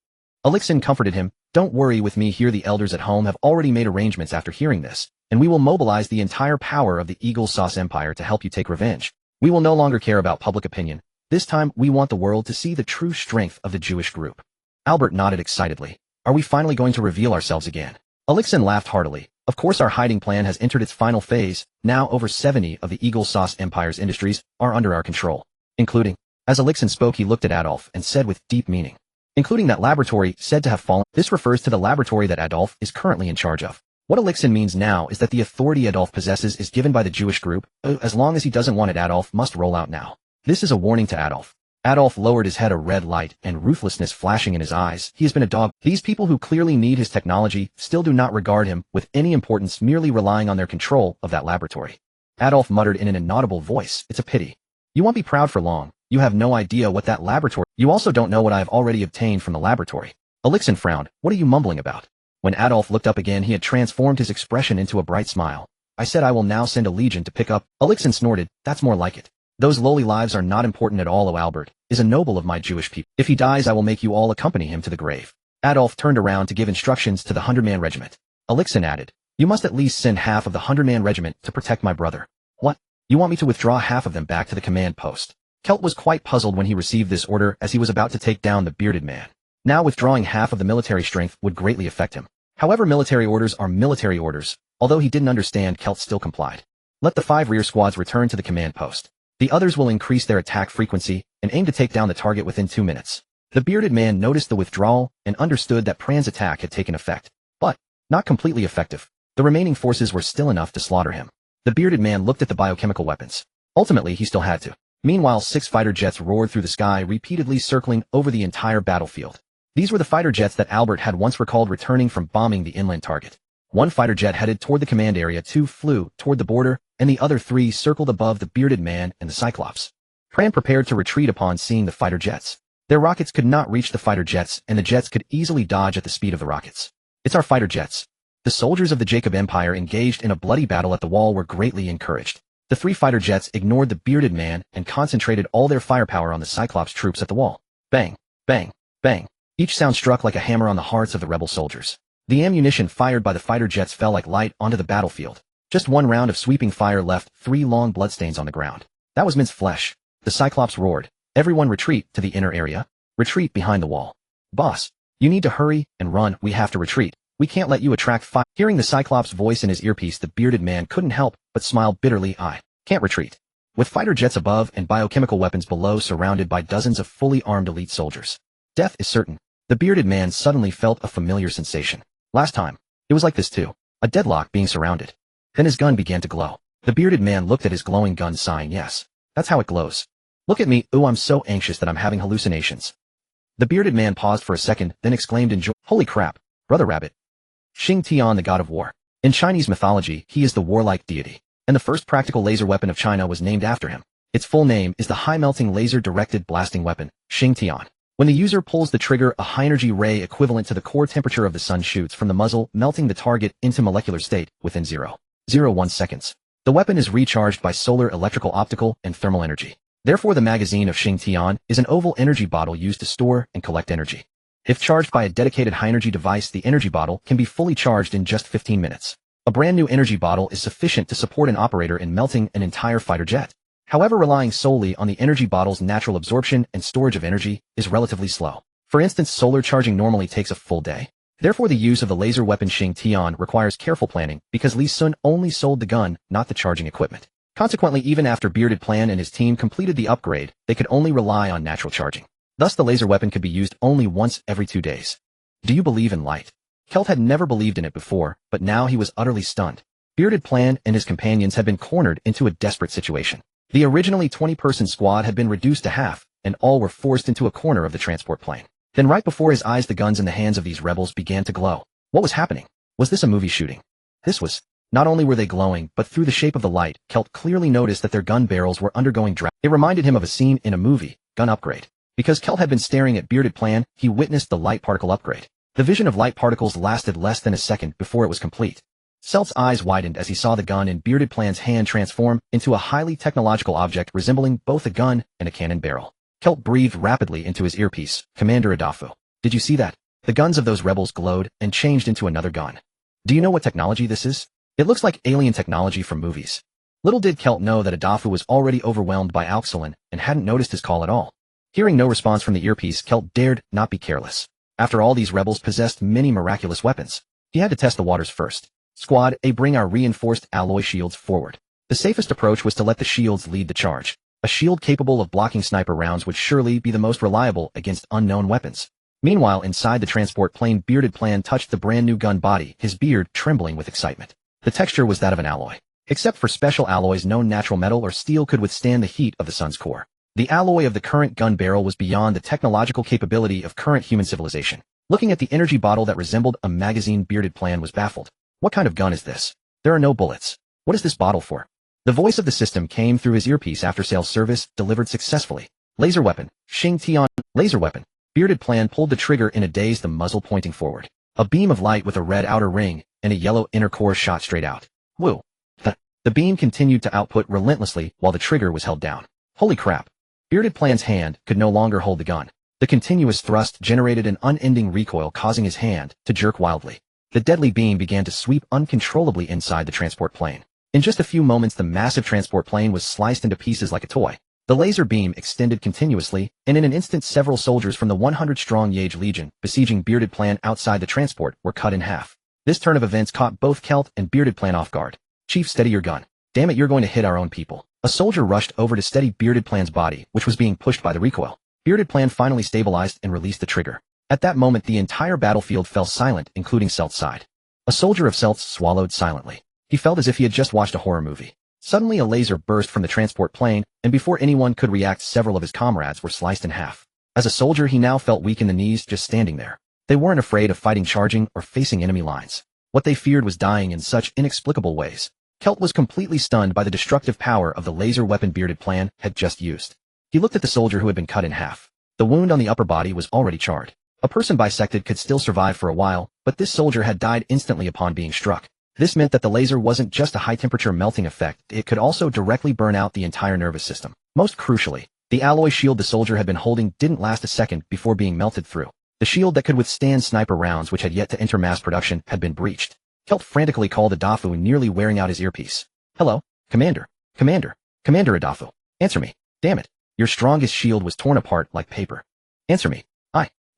Elixir comforted him. Don't worry with me here. The elders at home have already made arrangements after hearing this, and we will mobilize the entire power of the Eagle Sauce Empire to help you take revenge. We will no longer care about public opinion. This time, we want the world to see the true strength of the Jewish group. Albert nodded excitedly. Are we finally going to reveal ourselves again? Elixir laughed heartily. Of course, our hiding plan has entered its final phase. Now over 70 of the Eagle Sauce Empire's industries are under our control, including. As Elixir spoke, he looked at Adolf and said with deep meaning. Including that laboratory said to have fallen. This refers to the laboratory that Adolf is currently in charge of. What Elixir means now is that the authority Adolf possesses is given by the Jewish group. As long as he doesn't want it, Adolf must roll out now. This is a warning to Adolf. Adolf lowered his head, a red light and ruthlessness flashing in his eyes. He has been a dog. These people who clearly need his technology still do not regard him with any importance, merely relying on their control of that laboratory. Adolf muttered in an inaudible voice. It's a pity. You won't be proud for long. You have no idea what that laboratory. You also don't know what I have already obtained from the laboratory. Elixir frowned. What are you mumbling about? When Adolf looked up again, he had transformed his expression into a bright smile. I said I will now send a legion to pick up. Elixir snorted. That's more like it. Those lowly lives are not important at all. Albert is a noble of my Jewish people. If he dies, I will make you all accompany him to the grave. Adolf turned around to give instructions to the 100-man regiment. Elixir added, you must at least send half of the 100-man regiment to protect my brother. What? You want me to withdraw half of them back to the command post? Kelt was quite puzzled when he received this order, as he was about to take down the bearded man. Now withdrawing half of the military strength would greatly affect him. However, military orders are military orders. Although he didn't understand, Kelt still complied. Let the 5 rear squads return to the command post. The others will increase their attack frequency and aim to take down the target within 2 minutes. The bearded man noticed the withdrawal and understood that Pran's attack had taken effect, but not completely effective. The remaining forces were still enough to slaughter him. The bearded man looked at the biochemical weapons. Ultimately, he still had to. Meanwhile, 6 fighter jets roared through the sky, repeatedly circling over the entire battlefield. These were the fighter jets that Albert had once recalled returning from bombing the inland target. 1 fighter jet headed toward the command area, 2 flew toward the border, and the other 3 circled above the bearded man and the Cyclops. Pran prepared to retreat upon seeing the fighter jets. Their rockets could not reach the fighter jets, and the jets could easily dodge at the speed of the rockets. It's our fighter jets. The soldiers of the Jacob Empire engaged in a bloody battle at the wall were greatly encouraged. The 3 fighter jets ignored the bearded man and concentrated all their firepower on the Cyclops troops at the wall. Bang, bang, bang. Each sound struck like a hammer on the hearts of the rebel soldiers. The ammunition fired by the fighter jets fell like light onto the battlefield. Just 1 round of sweeping fire left 3 long bloodstains on the ground. That was minced flesh. The Cyclops roared. Everyone retreat to the inner area. Retreat behind the wall. Boss, you need to hurry and run. We have to retreat. We can't let you attract fire. Hearing the Cyclops' voice in his earpiece, the bearded man couldn't help but smile bitterly. I can't retreat. With fighter jets above and biochemical weapons below, surrounded by dozens of fully armed elite soldiers. Death is certain. The bearded man suddenly felt a familiar sensation. Last time, it was like this too. A deadlock, being surrounded. Then his gun began to glow. The bearded man looked at his glowing gun, sighing. Yes, that's how it glows. Look at me. Ooh, I'm so anxious that I'm having hallucinations. The bearded man paused for a second, then exclaimed in joy. Holy crap, Brother Rabbit. Xing Tian, the god of war. In Chinese mythology, he is the warlike deity, and the first practical laser weapon of China was named after him. Its full name is the high-melting laser-directed blasting weapon, Xing Tian. When the user pulls the trigger, a high-energy ray equivalent to the core temperature of the sun shoots from the muzzle, melting the target into molecular state within 0.01 seconds. The weapon is recharged by solar, electrical, optical, and thermal energy. Therefore, the magazine of Xing Tian is an oval energy bottle used to store and collect energy. If charged by a dedicated high-energy device, the energy bottle can be fully charged in just 15 minutes. A brand new energy bottle is sufficient to support an operator in melting an entire fighter jet. However, relying solely on the energy bottle's natural absorption and storage of energy is relatively slow. For instance, solar charging normally takes a full day. Therefore, the use of the laser weapon Xing Tian requires careful planning, because Li Sun only sold the gun, not the charging equipment. Consequently, even after Bearded Plan and his team completed the upgrade, they could only rely on natural charging. Thus, the laser weapon could be used only once every 2 days. Do you believe in light? Kelt had never believed in it before, but now he was utterly stunned. Bearded Plan and his companions had been cornered into a desperate situation. The originally 20-person squad had been reduced to half, and all were forced into a corner of the transport plane. Then right before his eyes, the guns in the hands of these rebels began to glow. What was happening? Was this a movie shooting? This was. Not only were they glowing, but through the shape of the light, Kelt clearly noticed that their gun barrels were undergoing drag. It reminded him of a scene in a movie, Gun Upgrade. Because Kelt had been staring at Bearded Plan, he witnessed the light particle upgrade. The vision of light particles lasted less than a second before it was complete. Kelt's eyes widened as he saw the gun in Bearded Plan's hand transform into a highly technological object resembling both a gun and a cannon barrel. Kelt breathed rapidly into his earpiece. Commander Adafu. Did you see that? The guns of those rebels glowed and changed into another gun. Do you know what technology this is? It looks like alien technology from movies. Little did Kelt know that Adafu was already overwhelmed by Auxilin and hadn't noticed his call at all. Hearing no response from the earpiece, Kelt dared not be careless. After all, these rebels possessed many miraculous weapons. He had to test the waters first. Squad A, bring our reinforced alloy shields forward. The safest approach was to let the shields lead the charge. A shield capable of blocking sniper rounds would surely be the most reliable against unknown weapons. Meanwhile, inside the transport plane, Bearded Plan touched the brand new gun body, his beard trembling with excitement. The texture was that of an alloy. Except for special alloys, no natural metal or steel could withstand the heat of the sun's core. The alloy of the current gun barrel was beyond the technological capability of current human civilization. Looking at the energy bottle that resembled a magazine, Bearded Plan was baffled. What kind of gun is this? There are no bullets. What is this bottle for? The voice of the system came through his earpiece. After sales service delivered successfully. Laser weapon. Xing Tian. Laser weapon. Bearded Plan pulled the trigger in a daze, the muzzle pointing forward. A beam of light with a red outer ring and a yellow inner core shot straight out. Woo. The beam continued to output relentlessly while the trigger was held down. Holy crap. Bearded Plan's hand could no longer hold the gun. The continuous thrust generated an unending recoil, causing his hand to jerk wildly. The deadly beam began to sweep uncontrollably inside the transport plane. In just a few moments, the massive transport plane was sliced into pieces like a toy. The laser beam extended continuously, and in an instant several soldiers from the 100-strong Yage Legion, besieging Bearded Plan outside the transport, were cut in half. This turn of events caught both Kelt and Bearded Plan off guard. Chief, steady your gun. Damn it, you're going to hit our own people. A soldier rushed over to steady Bearded Plan's body, which was being pushed by the recoil. Bearded Plan finally stabilized and released the trigger. At that moment, the entire battlefield fell silent, including Celt's side. A soldier of Celt's swallowed silently. He felt as if he had just watched a horror movie. Suddenly a laser burst from the transport plane, and before anyone could react, several of his comrades were sliced in half. As a soldier, he now felt weak in the knees just standing there. They weren't afraid of fighting, charging, or facing enemy lines. What they feared was dying in such inexplicable ways. Kelt was completely stunned by the destructive power of the laser weapon Bearded Plan had just used. He looked at the soldier who had been cut in half. The wound on the upper body was already charred. A person bisected could still survive for a while, but this soldier had died instantly upon being struck. This meant that the laser wasn't just a high-temperature melting effect, it could also directly burn out the entire nervous system. Most crucially, the alloy shield the soldier had been holding didn't last a second before being melted through. The shield that could withstand sniper rounds, which had yet to enter mass production, had been breached. Kelt frantically called Adafu, nearly wearing out his earpiece. Hello? Commander. Commander. Commander Adafu. Answer me. Damn it. Your strongest shield was torn apart like paper. Answer me.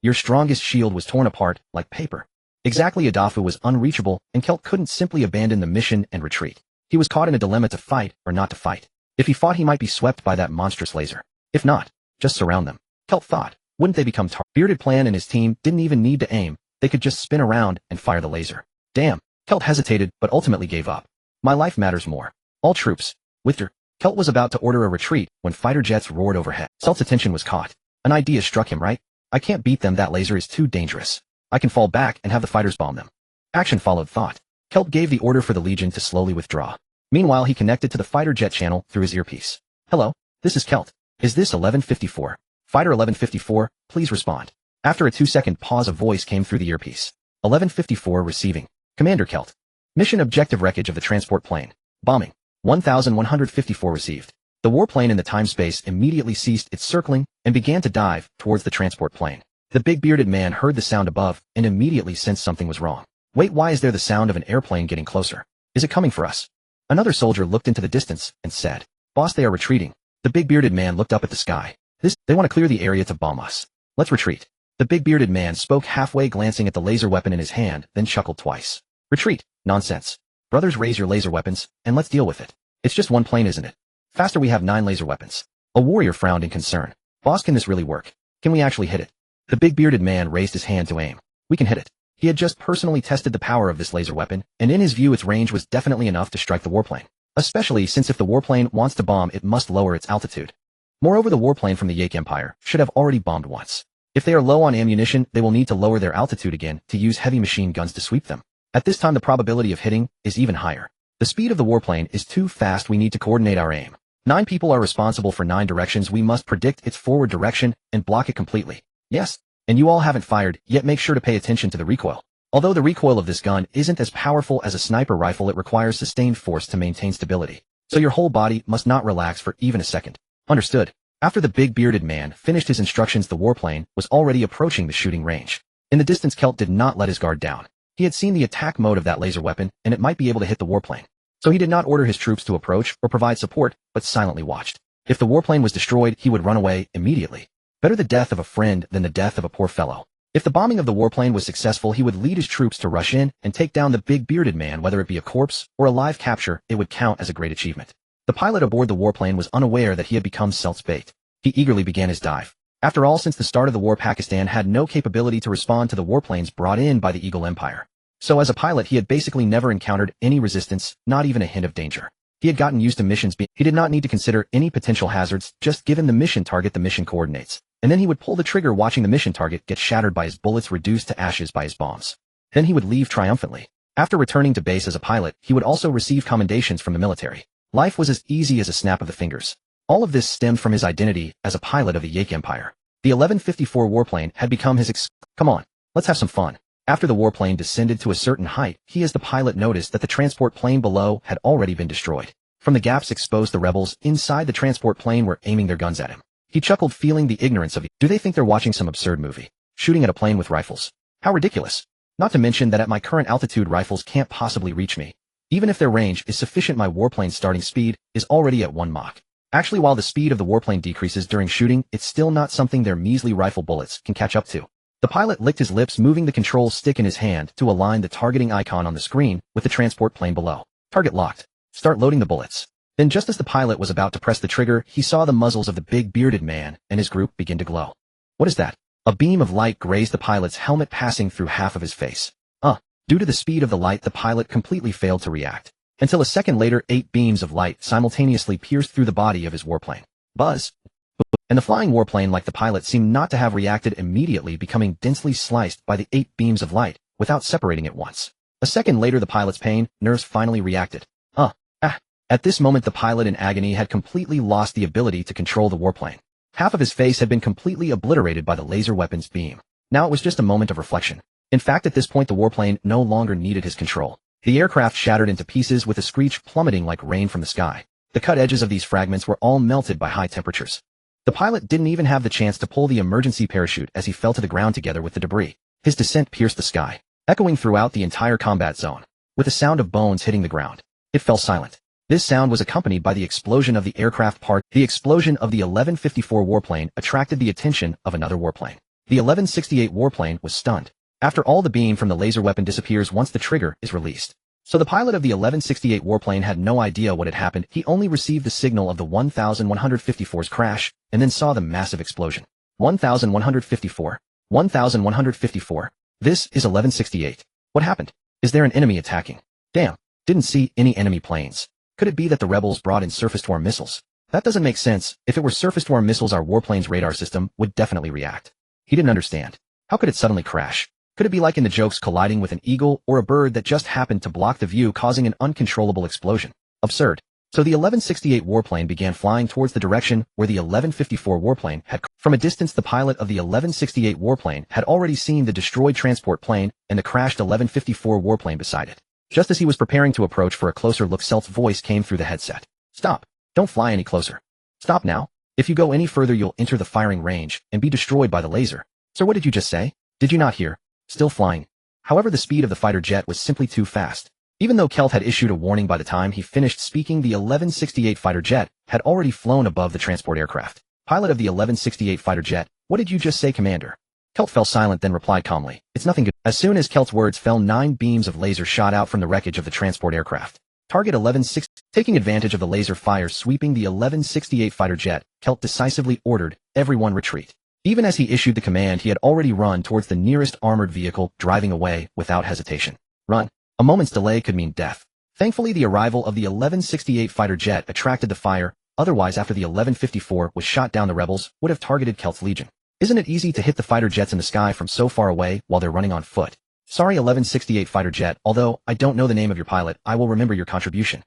Your strongest shield was torn apart like paper. Exactly, Adafu was unreachable, and Kelt couldn't simply abandon the mission and retreat. He was caught in a dilemma to fight or not to fight. If he fought, he might be swept by that monstrous laser. If not, just surround them. Kelt thought. Wouldn't they become Bearded Plan and his team didn't even need to aim. They could just spin around and fire the laser. Damn. Kelt hesitated, but ultimately gave up. My life matters more. All troops, withdraw. Kelt was about to order a retreat when fighter jets roared overhead. Celt's attention was caught. An idea struck him, right? I can't beat them, that laser is too dangerous. I can fall back and have the fighters bomb them. Action followed thought. Kelt gave the order for the Legion to slowly withdraw. Meanwhile, he connected to the fighter jet channel through his earpiece. Hello, this is Kelt. Is this 1154? Fighter 1154, please respond. After a 2-second pause, a voice came through the earpiece. 1154 receiving. Commander Kelt. Mission objective: wreckage of the transport plane. Bombing. 1154 received. The warplane in the time-space immediately ceased its circling and began to dive towards the transport plane. The big bearded man heard the sound above and immediately sensed something was wrong. Wait, why is there the sound of an airplane getting closer? Is it coming for us? Another soldier looked into the distance and said, Boss, they are retreating. The big bearded man looked up at the sky. They want to clear the area to bomb us. Let's retreat. The big bearded man spoke halfway, glancing at the laser weapon in his hand, then chuckled twice. Retreat. Nonsense. Brothers, raise your laser weapons, and let's deal with it. It's just one plane, isn't it? Faster, we have 9 laser weapons. A warrior frowned in concern. Boss, can this really work? Can we actually hit it? The big bearded man raised his hand to aim. We can hit it. He had just personally tested the power of this laser weapon, and in his view its range was definitely enough to strike the warplane. Especially since if the warplane wants to bomb, it must lower its altitude. Moreover, the warplane from the Yake Empire should have already bombed once. If they are low on ammunition, they will need to lower their altitude again to use heavy machine guns to sweep them. At this time, the probability of hitting is even higher. The speed of the warplane is too fast. We need to coordinate our aim. 9 people are responsible for 9 directions. We must predict its forward direction and block it completely. Yes. And you all haven't fired, yet make sure to pay attention to the recoil. Although the recoil of this gun isn't as powerful as a sniper rifle, it requires sustained force to maintain stability. So your whole body must not relax for even a second. Understood. After the big bearded man finished his instructions, the warplane was already approaching the shooting range. In the distance, Kelt did not let his guard down. He had seen the attack mode of that laser weapon, and it might be able to hit the warplane. So he did not order his troops to approach or provide support, but silently watched. If the warplane was destroyed, he would run away immediately. Better the death of a friend than the death of a poor fellow. If the bombing of the warplane was successful, he would lead his troops to rush in and take down the big bearded man. Whether it be a corpse or a live capture, it would count as a great achievement. The pilot aboard the warplane was unaware that he had become Celt's bait. He eagerly began his dive. After all, since the start of the war, Pakistan had no capability to respond to the warplanes brought in by the Eagle Empire. So as a pilot, he had basically never encountered any resistance, not even a hint of danger. He had gotten used to missions. He did not need to consider any potential hazards, just given the mission target the mission coordinates. And then he would pull the trigger, watching the mission target get shattered by his bullets, reduced to ashes by his bombs. Then he would leave triumphantly. After returning to base as a pilot, he would also receive commendations from the military. Life was as easy as a snap of the fingers. All of this stemmed from his identity as a pilot of the Yake Empire. The 1154 warplane had become his Come on, let's have some fun. After the warplane descended to a certain height, he as the pilot noticed that the transport plane below had already been destroyed. From the gaps exposed, the rebels inside the transport plane were aiming their guns at him. He chuckled, feeling the ignorance of it. Do they think they're watching some absurd movie? Shooting at a plane with rifles? How ridiculous. Not to mention that at my current altitude, rifles can't possibly reach me. Even if their range is sufficient, my warplane's starting speed is already at 1 Mach. Actually, while the speed of the warplane decreases during shooting, it's still not something their measly rifle bullets can catch up to. The pilot licked his lips, moving the control stick in his hand to align the targeting icon on the screen with the transport plane below. Target locked. Start loading the bullets. Then just as the pilot was about to press the trigger, he saw the muzzles of the big bearded man and his group begin to glow. What is that? A beam of light grazed the pilot's helmet, passing through half of his face. Due to the speed of the light, the pilot completely failed to react. Until a second later, 8 beams of light simultaneously pierced through the body of his warplane. Buzz. And the flying warplane, like the pilot, seemed not to have reacted immediately, becoming densely sliced by the 8 beams of light without separating at once. A second later, the pilot's pain nerves finally reacted. At this moment, the pilot in agony had completely lost the ability to control the warplane. Half of his face had been completely obliterated by the laser weapon's beam. Now it was just a moment of reflection. In fact, at this point, the warplane no longer needed his control. The aircraft shattered into pieces with a screech, plummeting like rain from the sky. The cut edges of these fragments were all melted by high temperatures. The pilot didn't even have the chance to pull the emergency parachute as he fell to the ground together with the debris. His descent pierced the sky, echoing throughout the entire combat zone. With the sound of bones hitting the ground, it fell silent. This sound was accompanied by the explosion of the aircraft part. The explosion of the 1154 warplane attracted the attention of another warplane. The 1168 warplane was stunned. After all, the beam from the laser weapon disappears once the trigger is released. So the pilot of the 1168 warplane had no idea what had happened. He only received the signal of the 1154's crash and then saw the massive explosion. 1154. 1154. This is 1168. What happened? Is there an enemy attacking? Damn. Didn't see any enemy planes. Could it be that the rebels brought in surface-to-air missiles? That doesn't make sense. If it were surface-to-air missiles, our warplane's radar system would definitely react. He didn't understand. How could it suddenly crash? Could it be like in the jokes, colliding with an eagle or a bird that just happened to block the view, causing an uncontrollable explosion? Absurd. So the 1168 warplane began flying towards the direction where the 1154 warplane had. From a distance, the pilot of the 1168 warplane had already seen the destroyed transport plane and the crashed 1154 warplane beside it. Just as he was preparing to approach for a closer look, Celt's voice came through the headset. Stop. Don't fly any closer. Stop now. If you go any further, you'll enter the firing range and be destroyed by the laser. Sir, what did you just say? Did you not hear? Still flying. However, the speed of the fighter jet was simply too fast. Even though Kelt had issued a warning, by the time he finished speaking, the 1168 fighter jet had already flown above the transport aircraft. Pilot of the 1168 fighter jet, what did you just say, Commander? Kelt fell silent, then replied calmly, it's nothing good. As soon as Kelt's words fell, 9 beams of laser shot out from the wreckage of the transport aircraft. Target 1160. Taking advantage of the laser fire sweeping the 1168 fighter jet, Kelt decisively ordered everyone retreat. Even as he issued the command, he had already run towards the nearest armored vehicle, driving away without hesitation. Run. A moment's delay could mean death. Thankfully, the arrival of the 1168 fighter jet attracted the fire. Otherwise, after the 1154 was shot down, the rebels would have targeted Kelt's legion. Isn't it easy to hit the fighter jets in the sky from so far away while they're running on foot? Sorry, 1168 fighter jet, although I don't know the name of your pilot, I will remember your contribution.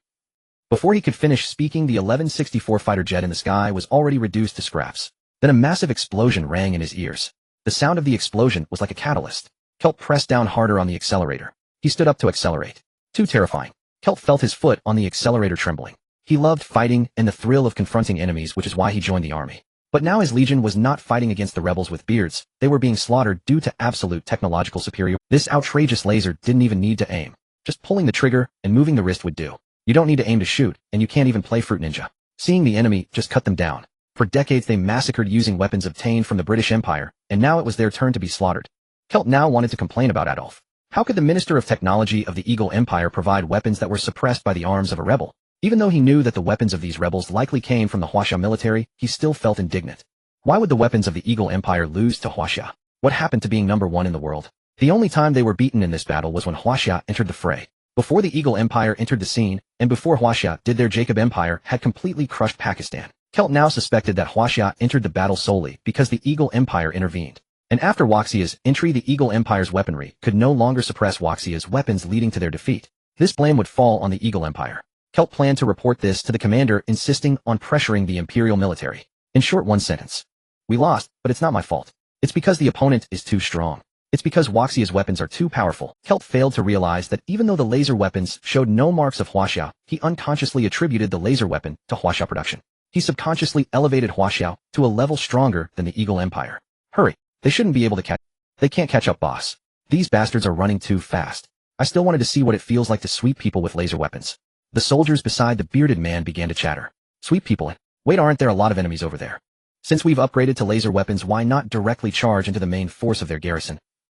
Before he could finish speaking, the 1164 fighter jet in the sky was already reduced to scraps. Then a massive explosion rang in his ears. The sound of the explosion was like a catalyst. Kelt pressed down harder on the accelerator. He stood up to accelerate. Too terrifying. Kelt felt his foot on the accelerator trembling. He loved fighting and the thrill of confronting enemies, which is why he joined the army. But now his legion was not fighting against the rebels with beards. They were being slaughtered due to absolute technological superiority. This outrageous laser didn't even need to aim. Just pulling the trigger and moving the wrist would do. You don't need to aim to shoot, and you can't even play Fruit Ninja. Seeing the enemy just cut them down. For decades they massacred using weapons obtained from the British Empire, and now it was their turn to be slaughtered. Kelt now wanted to complain about Adolf. How could the Minister of Technology of the Eagle Empire provide weapons that were suppressed by the arms of a rebel? Even though he knew that the weapons of these rebels likely came from the Huaxia military, he still felt indignant. Why would the weapons of the Eagle Empire lose to Huaxia? What happened to being number one in the world? The only time they were beaten in this battle was when Huaxia entered the fray. Before the Eagle Empire entered the scene, and before Huaxia did, their Jacob Empire had completely crushed Pakistan. Kelt now suspected that Huaxia entered the battle solely because the Eagle Empire intervened. And after Huaxia's entry, the Eagle Empire's weaponry could no longer suppress Huaxia's weapons, leading to their defeat. This blame would fall on the Eagle Empire. Kelt planned to report this to the commander, insisting on pressuring the imperial military. In short, one sentence. We lost, but it's not my fault. It's because the opponent is too strong. It's because Huaxia's weapons are too powerful. Kelt failed to realize that even though the laser weapons showed no marks of Huaxia, he unconsciously attributed the laser weapon to Huaxia production. He subconsciously elevated Huaxia to a level stronger than the Eagle Empire. Hurry. They shouldn't be able to catch. They can't catch up, boss. These bastards are running too fast. I still wanted to see what it feels like to sweep people with laser weapons. The soldiers beside the bearded man began to chatter. Sweep people? Wait, aren't there a lot of enemies over there? Since we've upgraded to laser weapons, why not directly charge into the main force of their garrison?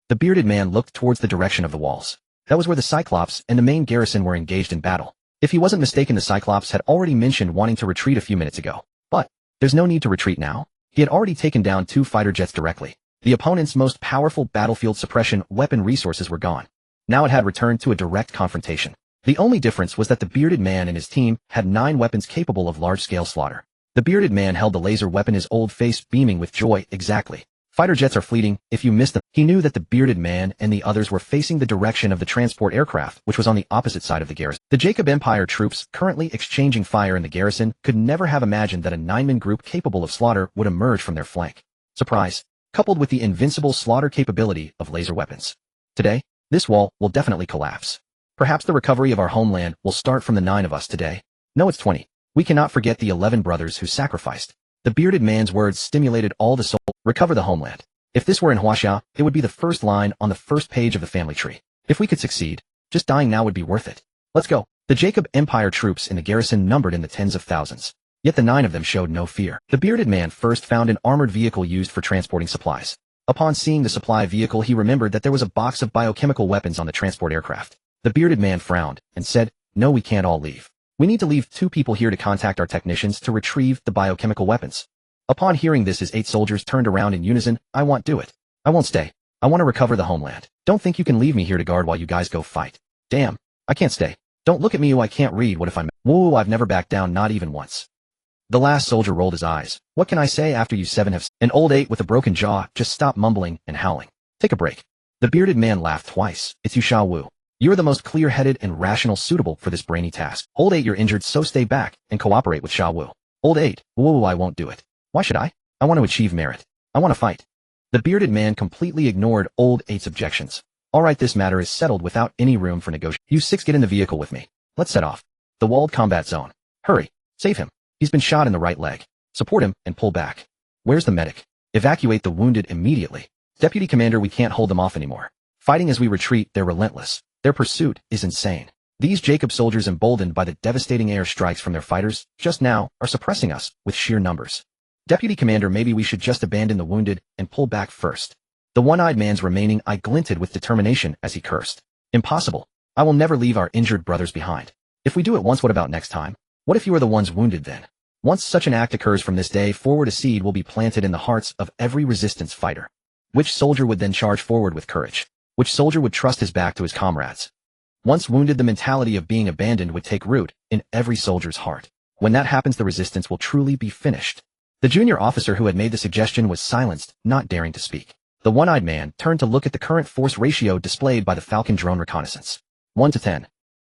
The bearded man looked towards the direction of the walls. That was where the Cyclops and the main garrison were engaged in battle. If he wasn't mistaken, the Cyclops had already mentioned wanting to retreat a few minutes ago. But there's no need to retreat now. He had already taken down 2 fighter jets directly. The opponent's most powerful battlefield suppression weapon resources were gone. Now it had returned to a direct confrontation. The only difference was that the bearded man and his team had 9 weapons capable of large-scale slaughter. The bearded man held the laser weapon, his old face beaming with joy. Exactly. Fighter jets are fleeting. If you missed them, he knew that the bearded man and the others were facing the direction of the transport aircraft, which was on the opposite side of the garrison. The Jacob Empire troops, currently exchanging fire in the garrison, could never have imagined that a 9-man group capable of slaughter would emerge from their flank. Surprise, coupled with the invincible slaughter capability of laser weapons. Today, this wall will definitely collapse. Perhaps the recovery of our homeland will start from the 9 of us today. No, it's 20. We cannot forget the 11 brothers who sacrificed. The bearded man's words stimulated all the soul. Recover the homeland. If this were in Huaxia, it would be the first line on the first page of the family tree. If we could succeed, just dying now would be worth it. Let's go. The Jacob Empire troops in the garrison numbered in the tens of thousands. Yet the 9 of them showed no fear. The bearded man first found an armored vehicle used for transporting supplies. Upon seeing the supply vehicle, he remembered that there was a box of biochemical weapons on the transport aircraft. The bearded man frowned and said, "No, we can't all leave. We need to leave 2 people here to contact our technicians to retrieve the biochemical weapons." Upon hearing this, his 8 soldiers turned around in unison. "I won't do it. I won't stay. I want to recover the homeland. Don't think you can leave me here to guard while you guys go fight. Damn, I can't stay. Don't look at me, I can't read. What if I'm— Whoa, I've never backed down, not even once." The last soldier rolled his eyes. "What can I say after you 7 have— An old 8 with a broken jaw just stopped mumbling and howling. Take a break." The bearded man laughed twice. "It's you, Sha Wu. You are the most clear-headed and rational suitable for this brainy task. Old 8, you're injured, so stay back and cooperate with Sha Wu." Old 8, "Whoa, I won't do it. Why should I? I want to achieve merit. I want to fight." The bearded man completely ignored Old 8's objections. "All right, this matter is settled without any room for negotiation. You 6 get in the vehicle with me. Let's set off. The walled combat zone. Hurry. Save him. He's been shot in the right leg. Support him and pull back. Where's the medic? Evacuate the wounded immediately. Deputy Commander, we can't hold them off anymore. Fighting as we retreat, they're relentless. Their pursuit is insane. These Jacob soldiers, emboldened by the devastating air strikes from their fighters, just now, are suppressing us with sheer numbers. Deputy Commander, maybe we should just abandon the wounded and pull back first." The one-eyed man's remaining eye glinted with determination as he cursed. "Impossible. I will never leave our injured brothers behind. If we do it once, what about next time? What if you are the ones wounded then? Once such an act occurs from this day forward, a seed will be planted in the hearts of every resistance fighter. Which soldier would then charge forward with courage? Which soldier would trust his back to his comrades? Once wounded, the mentality of being abandoned would take root in every soldier's heart. When that happens, the resistance will truly be finished. The junior officer who had made the suggestion was silenced, not daring to speak. The one-eyed man turned to look at the current force ratio displayed by the Falcon drone reconnaissance. 1 to 10.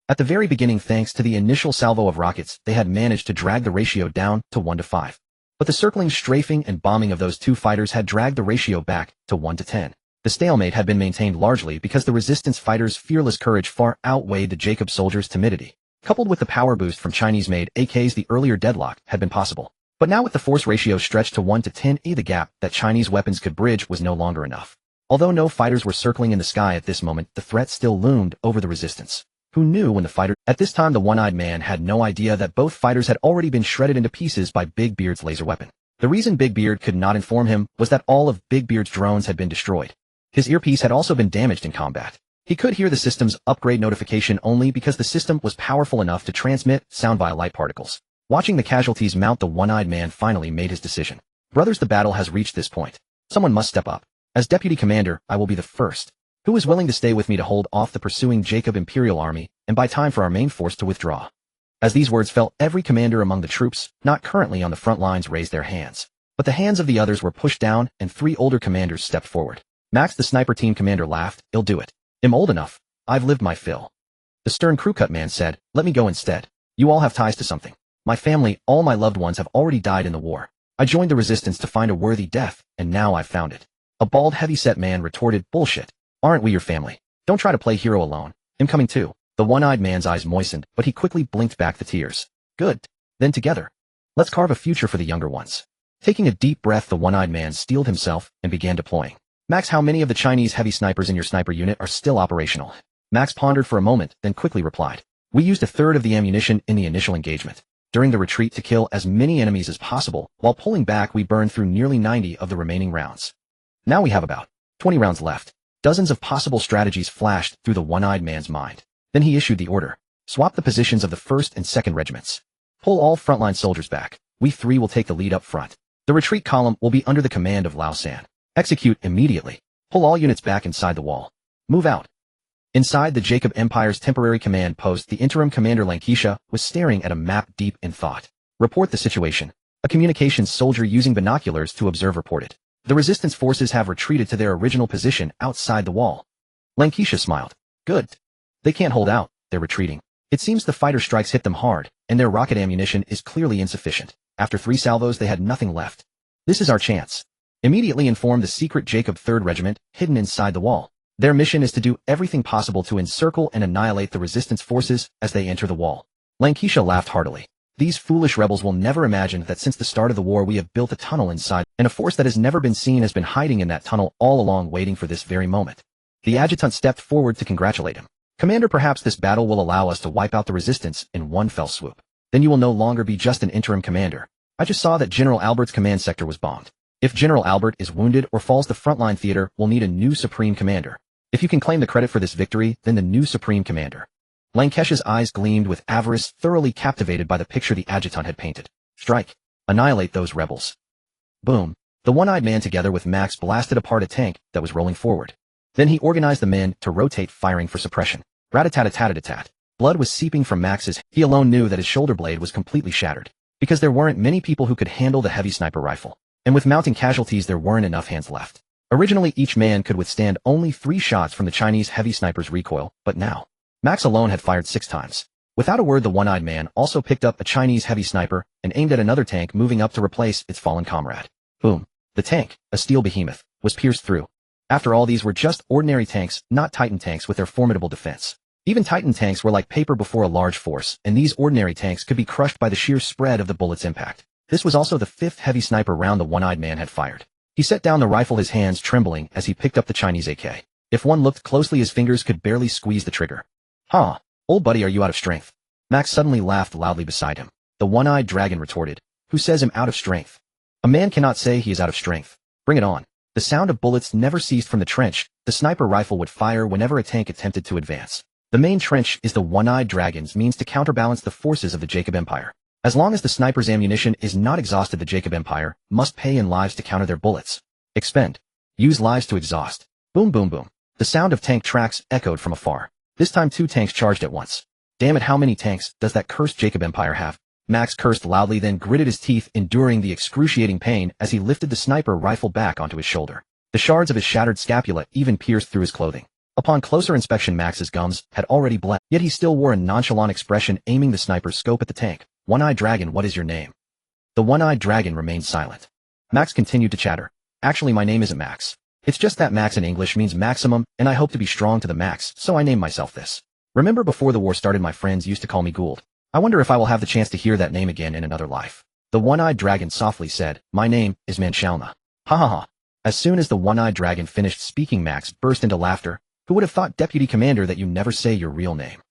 At the very beginning, thanks to the initial salvo of rockets, they had managed to drag the ratio down to 1 to 5. But the circling, strafing, and bombing of those two fighters had dragged the ratio back to 1 to 10. The stalemate had been maintained largely because the resistance fighters' fearless courage far outweighed the Jacob soldiers' timidity. Coupled with the power boost from Chinese-made AKs, the earlier deadlock had been possible. But now with the force ratio stretched to 1 to 10, the gap that Chinese weapons could bridge was no longer enough. Although no fighters were circling in the sky at this moment, the threat still loomed over the resistance. Who knew when the fighter... At this time, the one-eyed man had no idea that both fighters had already been shredded into pieces by Big Beard's laser weapon. The reason Big Beard could not inform him was that all of Big Beard's drones had been destroyed. His earpiece had also been damaged in combat. He could hear the system's upgrade notification only because the system was powerful enough to transmit sound via light particles. Watching the casualties mount, the one-eyed man finally made his decision. Brothers, the battle has reached this point. Someone must step up. As deputy commander, I will be the first. Who is willing to stay with me to hold off the pursuing Jacob Imperial Army and buy time for our main force to withdraw? As these words fell, every commander among the troops, not currently on the front lines, raised their hands. But the hands of the others were pushed down, and 3 older commanders stepped forward. Max, the sniper team commander, laughed. I'll do it. I'm old enough. I've lived my fill. The stern crew-cut man said, let me go instead. You all have ties to something. My family, all my loved ones have already died in the war. I joined the resistance to find a worthy death, and now I've found it. A bald, heavy-set man retorted, bullshit. Aren't we your family? Don't try to play hero alone. I'm coming too. The one-eyed man's eyes moistened, but he quickly blinked back the tears. Good. Then together. Let's carve a future for the younger ones. Taking a deep breath, the one-eyed man steeled himself and began deploying. Max, how many of the Chinese heavy snipers in your sniper unit are still operational? Max pondered for a moment, then quickly replied. We used a third of the ammunition in the initial engagement. During the retreat to kill as many enemies as possible, while pulling back we burned through nearly 90 of the remaining rounds. Now we have about 20 rounds left. Dozens of possible strategies flashed through the one-eyed man's mind. Then he issued the order. Swap the positions of the 1st and 2nd regiments. Pull all frontline soldiers back. We 3 will take the lead up front. The retreat column will be under the command of Lao San. Execute immediately. Pull all units back inside the wall. Move out. Inside the Jacob Empire's temporary command post, the interim commander Lankesha was staring at a map deep in thought. Report the situation. A communications soldier using binoculars to observe reported. The resistance forces have retreated to their original position outside the wall. Lankesha smiled. Good. They can't hold out, they're retreating. It seems the fighter strikes hit them hard, and their rocket ammunition is clearly insufficient. After 3 salvos they had nothing left. This is our chance. Immediately inform the secret Jacob 3rd Regiment, hidden inside the wall. Their mission is to do everything possible to encircle and annihilate the resistance forces as they enter the wall. Lankesha laughed heartily. These foolish rebels will never imagine that since the start of the war we have built a tunnel inside, and a force that has never been seen has been hiding in that tunnel all along, waiting for this very moment. The adjutant stepped forward to congratulate him. Commander, perhaps this battle will allow us to wipe out the resistance in one fell swoop. Then you will no longer be just an interim commander. I just saw that General Albert's command sector was bombed. If General Albert is wounded or falls, the frontline theater will need a new supreme commander. If you can claim the credit for this victory, then the new supreme commander. Lankesha's eyes gleamed with avarice, thoroughly captivated by the picture the adjutant had painted. Strike. Annihilate those rebels. Boom. The one-eyed man together with Max blasted apart a tank that was rolling forward. Then he organized the men to rotate, firing for suppression. Rat-a-tat-a-tat-a-tat. Blood was seeping from Max's. He alone knew that his shoulder blade was completely shattered. Because there weren't many people who could handle the heavy sniper rifle. And with mounting casualties there weren't enough hands left. Originally each man could withstand only 3 shots from the Chinese heavy sniper's recoil, but now, Max alone had fired 6 times. Without a word, the one-eyed man also picked up a Chinese heavy sniper and aimed at another tank moving up to replace its fallen comrade. Boom. The tank, a steel behemoth, was pierced through. After all, these were just ordinary tanks, not Titan tanks with their formidable defense. Even Titan tanks were like paper before a large force, and these ordinary tanks could be crushed by the sheer spread of the bullet's impact. This was also the 5th heavy sniper round the one-eyed man had fired. He set down the rifle, his hands trembling as he picked up the Chinese AK. If one looked closely, his fingers could barely squeeze the trigger. Huh, old buddy, are you out of strength? Max suddenly laughed loudly beside him. The one-eyed dragon retorted. Who says I'm out of strength? A man cannot say he is out of strength. Bring it on. The sound of bullets never ceased from the trench. The sniper rifle would fire whenever a tank attempted to advance. The main trench is the one-eyed dragon's means to counterbalance the forces of the Jacob Empire. As long as the sniper's ammunition is not exhausted, the Jacob Empire must pay in lives to counter their bullets. Expend. Use lives to exhaust. Boom boom boom. The sound of tank tracks echoed from afar. This time 2 tanks charged at once. Damn it, how many tanks does that cursed Jacob Empire have? Max cursed loudly, then gritted his teeth, enduring the excruciating pain as he lifted the sniper rifle back onto his shoulder. The shards of his shattered scapula even pierced through his clothing. Upon closer inspection, Max's gums had already bled, yet he still wore a nonchalant expression, aiming the sniper's scope at the tank. One-eyed dragon, what is your name? The one-eyed dragon remained silent. Max continued to chatter. Actually, my name isn't Max. It's just that Max in English means maximum, and I hope to be strong to the max, so I named myself this. Remember, before the war started, my friends used to call me Gould. I wonder if I will have the chance to hear that name again in another life. The one-eyed dragon softly said, my name is Manshalna. Ha ha ha. As soon as the one-eyed dragon finished speaking, Max burst into laughter. Who would have thought, Deputy Commander, that you never say your real name?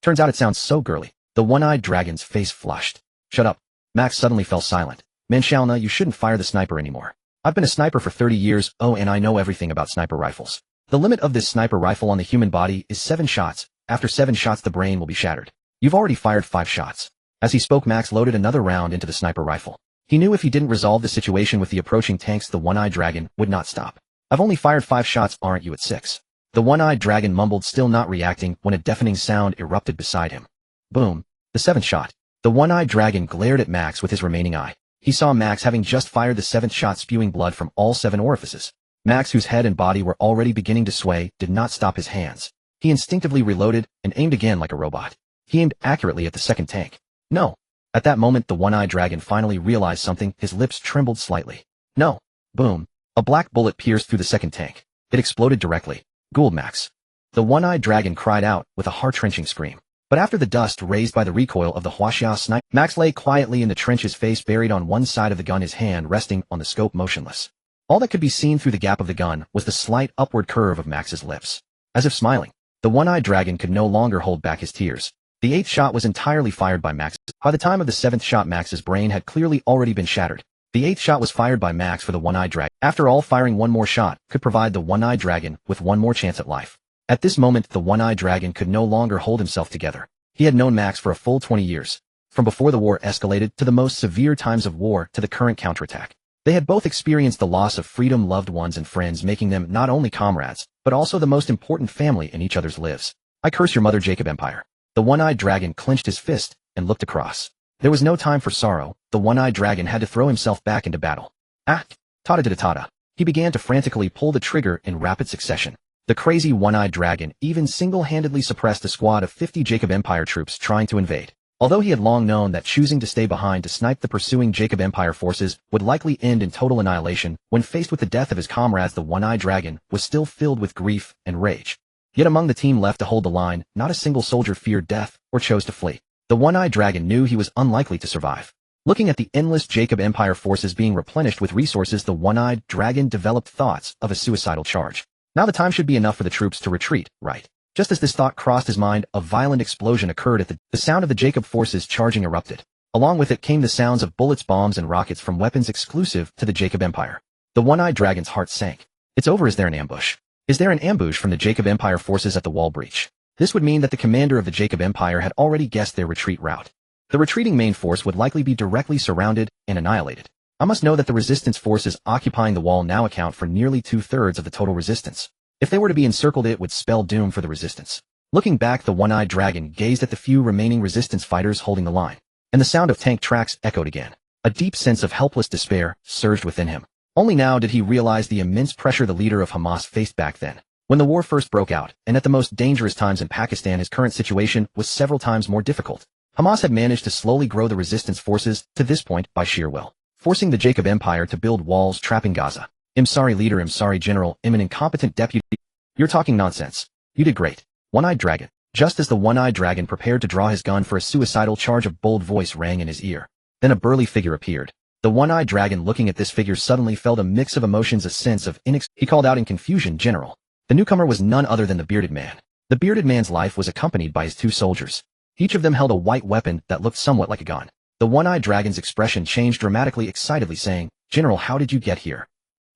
Turns out it sounds so girly. The one-eyed dragon's face flushed. Shut up. Max suddenly fell silent. Manshalna, you shouldn't fire the sniper anymore. I've been a sniper for 30 years, and I know everything about sniper rifles. The limit of this sniper rifle on the human body is 7 shots. After 7 shots, the brain will be shattered. You've already fired 5 shots. As he spoke, Max loaded another round into the sniper rifle. He knew if he didn't resolve the situation with the approaching tanks, the one-eyed dragon would not stop. I've only fired 5 shots, aren't you at 6? The one-eyed dragon mumbled, still not reacting, when a deafening sound erupted beside him. Boom. The 7th shot. The one-eyed dragon glared at Max with his remaining eye. He saw Max having just fired the 7th shot, spewing blood from all 7 orifices. Max, whose head and body were already beginning to sway, did not stop his hands. He instinctively reloaded and aimed again like a robot. He aimed accurately at the 2nd tank. No. At that moment, the one-eyed dragon finally realized something. His lips trembled slightly. No. Boom. A black bullet pierced through the 2nd tank. It exploded directly. Gould, Max. The one-eyed dragon cried out with a heart-wrenching scream. But after the dust raised by the recoil of the Huaxia sniper, Max lay quietly in the trench, his face buried on one side of the gun, his hand resting on the scope, motionless. All that could be seen through the gap of the gun was the slight upward curve of Max's lips. As if smiling, the one-eyed dragon could no longer hold back his tears. The 8th shot was entirely fired by Max. By the time of the 7th shot, Max's brain had clearly already been shattered. The 8th shot was fired by Max for the one-eyed dragon. After all, firing one more shot could provide the one-eyed dragon with one more chance at life. At this moment, the one-eyed dragon could no longer hold himself together. He had known Max for a full 20 years. From before the war escalated to the most severe times of war to the current counterattack. They had both experienced the loss of freedom, loved ones and friends, making them not only comrades, but also the most important family in each other's lives. I curse your mother, Jacob Empire. The one-eyed dragon clenched his fist and looked across. There was no time for sorrow. The one-eyed dragon had to throw himself back into battle. Ah! Tada-da-da-tada. He began to frantically pull the trigger in rapid succession. The crazy one-eyed dragon even single-handedly suppressed a squad of 50 Jacob Empire troops trying to invade. Although he had long known that choosing to stay behind to snipe the pursuing Jacob Empire forces would likely end in total annihilation, when faced with the death of his comrades, the one-eyed dragon was still filled with grief and rage. Yet among the team left to hold the line, not a single soldier feared death or chose to flee. The one-eyed dragon knew he was unlikely to survive. Looking at the endless Jacob Empire forces being replenished with resources, the one-eyed dragon developed thoughts of a suicidal charge. Now the time should be enough for the troops to retreat, right? Just as this thought crossed his mind, a violent explosion occurred at the sound of the Jacob forces charging erupted. Along with it came the sounds of bullets, bombs, and rockets from weapons exclusive to the Jacob Empire. The one-eyed dragon's heart sank. It's over. Is there an ambush? Is there an ambush from the Jacob Empire forces at the wall breach? This would mean that the commander of the Jacob Empire had already guessed their retreat route. The retreating main force would likely be directly surrounded and annihilated. I must know that the resistance forces occupying the wall now account for nearly 2/3 of the total resistance. If they were to be encircled, it would spell doom for the resistance. Looking back, the one-eyed dragon gazed at the few remaining resistance fighters holding the line, and the sound of tank tracks echoed again. A deep sense of helpless despair surged within him. Only now did he realize the immense pressure the leader of Hamas faced back then. When the war first broke out, and at the most dangerous times in Pakistan, his current situation was several times more difficult. Hamas had managed to slowly grow the resistance forces to this point by sheer will, forcing the Jacob Empire to build walls trapping Gaza. I'm sorry, leader. I'm sorry, general. I'm an incompetent deputy. You're talking nonsense. You did great. One-eyed dragon. Just as the one-eyed dragon prepared to draw his gun for a suicidal charge, a bold voice rang in his ear. Then a burly figure appeared. The one-eyed dragon, looking at this figure, suddenly felt a mix of emotions, a sense of He called out in confusion, "General." The newcomer was none other than the bearded man. The bearded man's life was accompanied by his 2 soldiers. Each of them held a white weapon that looked somewhat like a gun. The one-eyed dragon's expression changed dramatically, excitedly saying, "General, how did you get here?"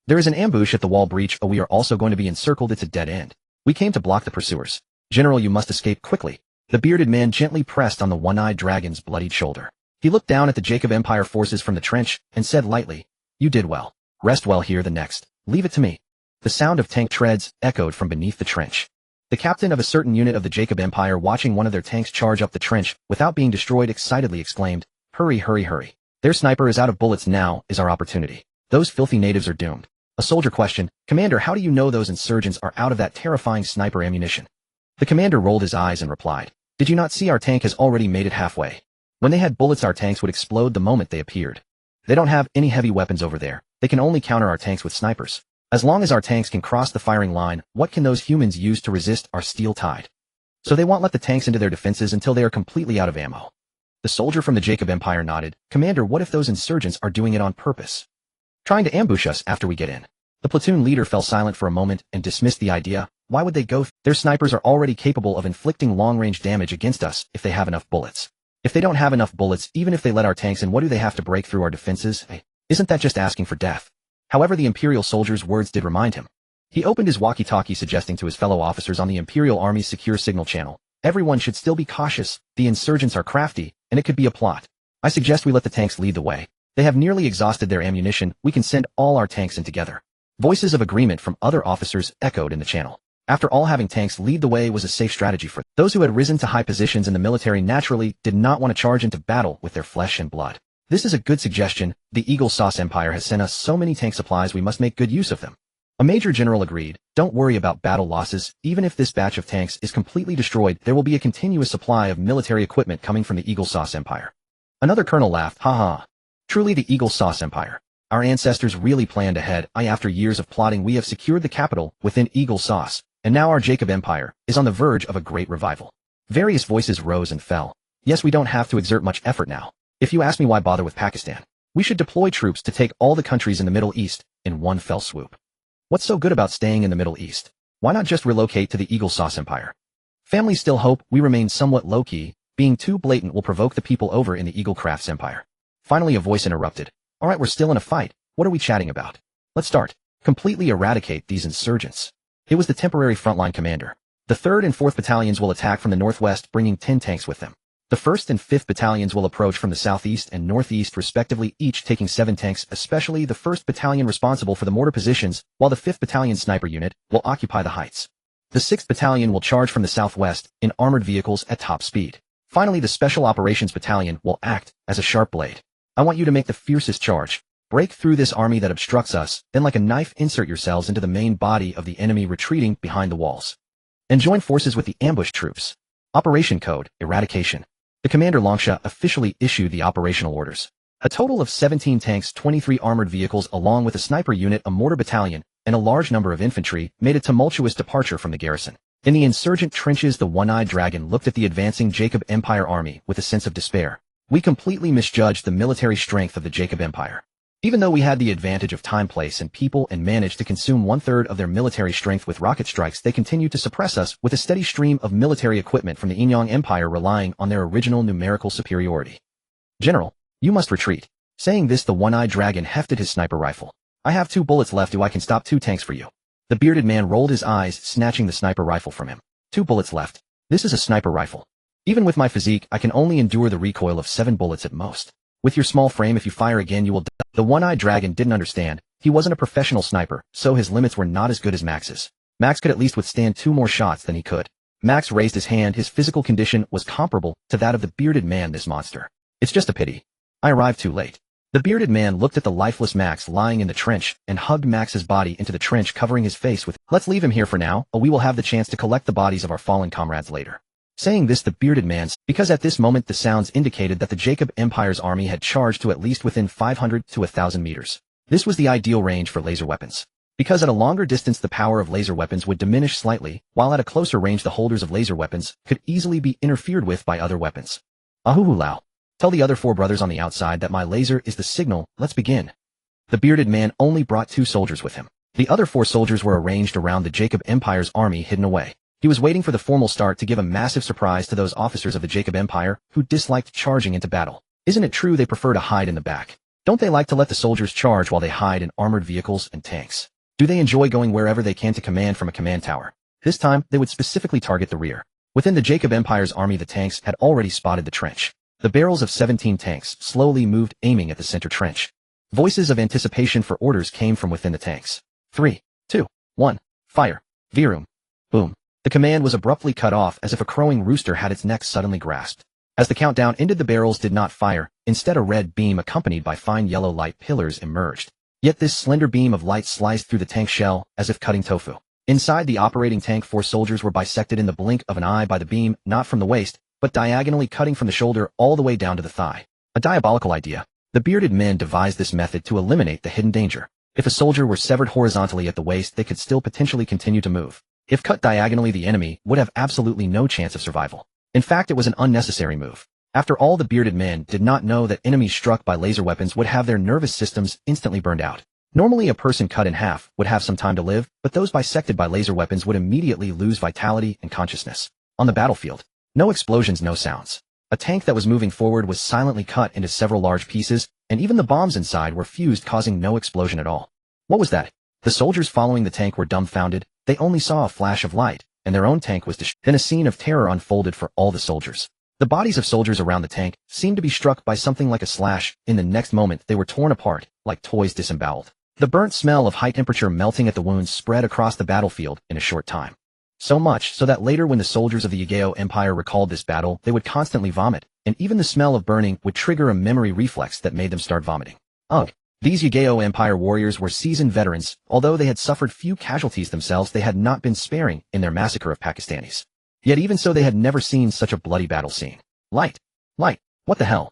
"There is an ambush at the wall breach. We are also going to be encircled. It's a dead end. We came to block the pursuers." General, you must escape quickly. The bearded man gently pressed on the one-eyed dragon's bloodied shoulder. He looked down at the Jacob Empire forces from the trench and said lightly, "You did well. Rest well here the next. Leave it to me." The sound of tank treads echoed from beneath the trench. The captain of a certain unit of the Jacob Empire, watching one of their tanks charge up the trench without being destroyed, excitedly exclaimed, "Hurry, hurry, hurry. Their sniper is out of bullets. Now is our opportunity. Those filthy natives are doomed." A soldier questioned, "Commander, how do you know those insurgents are out of that terrifying sniper ammunition?" The commander rolled his eyes and replied, "Did you not see our tank has already made it halfway? When they had bullets, our tanks would explode the moment they appeared. They don't have any heavy weapons over there. They can only counter our tanks with snipers. As long as our tanks can cross the firing line, what can those humans use to resist our steel tide? So they won't let the tanks into their defenses until they are completely out of ammo." The soldier from the Jacob Empire nodded. "Commander, what if those insurgents are doing it on purpose? Trying to ambush us after we get in?" The platoon leader fell silent for a moment and dismissed the idea. "Why would they go? Their snipers are already capable of inflicting long-range damage against us if they have enough bullets. If they don't have enough bullets, even if they let our tanks in, what do they have to break through our defenses? Hey, isn't that just asking for death?" However, the Imperial soldier's words did remind him. He opened his walkie-talkie, suggesting to his fellow officers on the Imperial Army's secure signal channel, "Everyone should still be cautious. The insurgents are crafty, and it could be a plot. I suggest we let the tanks lead the way. They have nearly exhausted their ammunition. We can send all our tanks in together." Voices of agreement from other officers echoed in the channel. After all, having tanks lead the way was a safe strategy for those who had risen to high positions in the military. Naturally did not want to charge into battle with their flesh and blood. "This is a good suggestion. The Eagle Sauce Empire has sent us so many tank supplies, we must make good use of them." A major general agreed. "Don't worry about battle losses. Even if this batch of tanks is completely destroyed, there will be a continuous supply of military equipment coming from the Eagle Sauce Empire." Another colonel laughed. "Ha ha. Truly the Eagle Sauce Empire. Our ancestors really planned ahead. After years of plotting, we have secured the capital within Eagle Sauce, and now our Jacob Empire is on the verge of a great revival." Various voices rose and fell. "Yes, we don't have to exert much effort now. If you ask me, why bother with Pakistan? We should deploy troops to take all the countries in the Middle East in one fell swoop. What's so good about staying in the Middle East? Why not just relocate to the Eagle Sauce Empire? Families still hope. We remain somewhat low-key. Being too blatant will provoke the people over in the Eagle Crafts Empire." Finally, a voice interrupted. "All right, we're still in a fight. What are we chatting about? Let's start. Completely eradicate these insurgents." It was the temporary frontline commander. "The 3rd and 4th battalions will attack from the northwest, bringing 10 tanks with them. The 1st and 5th battalions will approach from the southeast and northeast respectively, each taking 7 tanks, especially the 1st battalion responsible for the mortar positions, while the 5th battalion sniper unit will occupy the heights. The 6th battalion will charge from the southwest in armored vehicles at top speed. Finally, the Special Operations Battalion will act as a sharp blade. I want you to make the fiercest charge. Break through this army that obstructs us, then like a knife insert yourselves into the main body of the enemy retreating behind the walls. And join forces with the ambush troops. Operation Code, Eradication." The Commander Longsha officially issued the operational orders. A total of 17 tanks, 23 armored vehicles along with a sniper unit, a mortar battalion, and a large number of infantry made a tumultuous departure from the garrison. In the insurgent trenches, the one-eyed dragon looked at the advancing Jacob Empire army with a sense of despair. "We completely misjudged the military strength of the Jacob Empire. Even though we had the advantage of time, place, and people and managed to consume 1/3 of their military strength with rocket strikes, they continued to suppress us with a steady stream of military equipment from the Inyang Empire relying on their original numerical superiority. General, you must retreat." Saying this, the one-eyed dragon hefted his sniper rifle. "I have 2 bullets left. I can stop 2 tanks for you." The bearded man rolled his eyes, snatching the sniper rifle from him. 2 bullets left. This is a sniper rifle. Even with my physique, I can only endure the recoil of 7 bullets at most. With your small frame, if you fire again, you will die. The one-eyed dragon didn't understand. He wasn't a professional sniper, so his limits were not as good as Max's. Max could at least withstand 2 more shots than he could. Max raised his hand. His physical condition was comparable to that of the bearded man. "This monster. It's just a pity. I arrived too late." The bearded man looked at the lifeless Max lying in the trench and hugged Max's body into the trench, covering his face with, "Let's leave him here for now. We will have the chance to collect the bodies of our fallen comrades later." Saying this, the bearded man, because at this moment the sounds indicated that the Jacob Empire's army had charged to at least within 500 to 1,000 meters. This was the ideal range for laser weapons. Because at a longer distance the power of laser weapons would diminish slightly, while at a closer range the holders of laser weapons could easily be interfered with by other weapons. "Ahuhulao. Tell the other 4 brothers on the outside that my laser is the signal. Let's begin." The bearded man only brought 2 soldiers with him. The other 4 soldiers were arranged around the Jacob Empire's army, hidden away. He was waiting for the formal start to give a massive surprise to those officers of the Jacob Empire who disliked charging into battle. Isn't it true they prefer to hide in the back? Don't they like to let the soldiers charge while they hide in armored vehicles and tanks? Do they enjoy going wherever they can to command from a command tower? This time, they would specifically target the rear. Within the Jacob Empire's army, the tanks had already spotted the trench. The barrels of 17 tanks slowly moved, aiming at the center trench. Voices of anticipation for orders came from within the tanks. 3, 2, 1, fire. Virum. Boom. The command was abruptly cut off as if a crowing rooster had its neck suddenly grasped. As the countdown ended, the barrels did not fire. Instead, a red beam accompanied by fine yellow light pillars emerged. Yet this slender beam of light sliced through the tank shell as if cutting tofu. Inside the operating tank, 4 soldiers were bisected in the blink of an eye by the beam, not from the waist, but diagonally cutting from the shoulder all the way down to the thigh. A diabolical idea. The bearded men devised this method to eliminate the hidden danger. If a soldier were severed horizontally at the waist, they could still potentially continue to move. If cut diagonally, the enemy would have absolutely no chance of survival. In fact, it was an unnecessary move. After all, the bearded men did not know that enemies struck by laser weapons would have their nervous systems instantly burned out. Normally, a person cut in half would have some time to live, but those bisected by laser weapons would immediately lose vitality and consciousness. On the battlefield, no explosions, no sounds. A tank that was moving forward was silently cut into several large pieces, and even the bombs inside were fused, causing no explosion at all. What was that? The soldiers following the tank were dumbfounded. They only saw a flash of light, and their own tank was destroyed. Then a scene of terror unfolded for all the soldiers. The bodies of soldiers around the tank seemed to be struck by something like a slash. In the next moment, they were torn apart, like toys disemboweled. The burnt smell of high-temperature melting at the wounds spread across the battlefield in a short time. So much so that later, when the soldiers of the Yageo Empire recalled this battle, they would constantly vomit, and even the smell of burning would trigger a memory reflex that made them start vomiting. Ugh. These Yageo Empire warriors were seasoned veterans. Although they had suffered few casualties themselves, they had not been sparing in their massacre of Pakistanis. Yet even so, they had never seen such a bloody battle scene. Light. What the hell?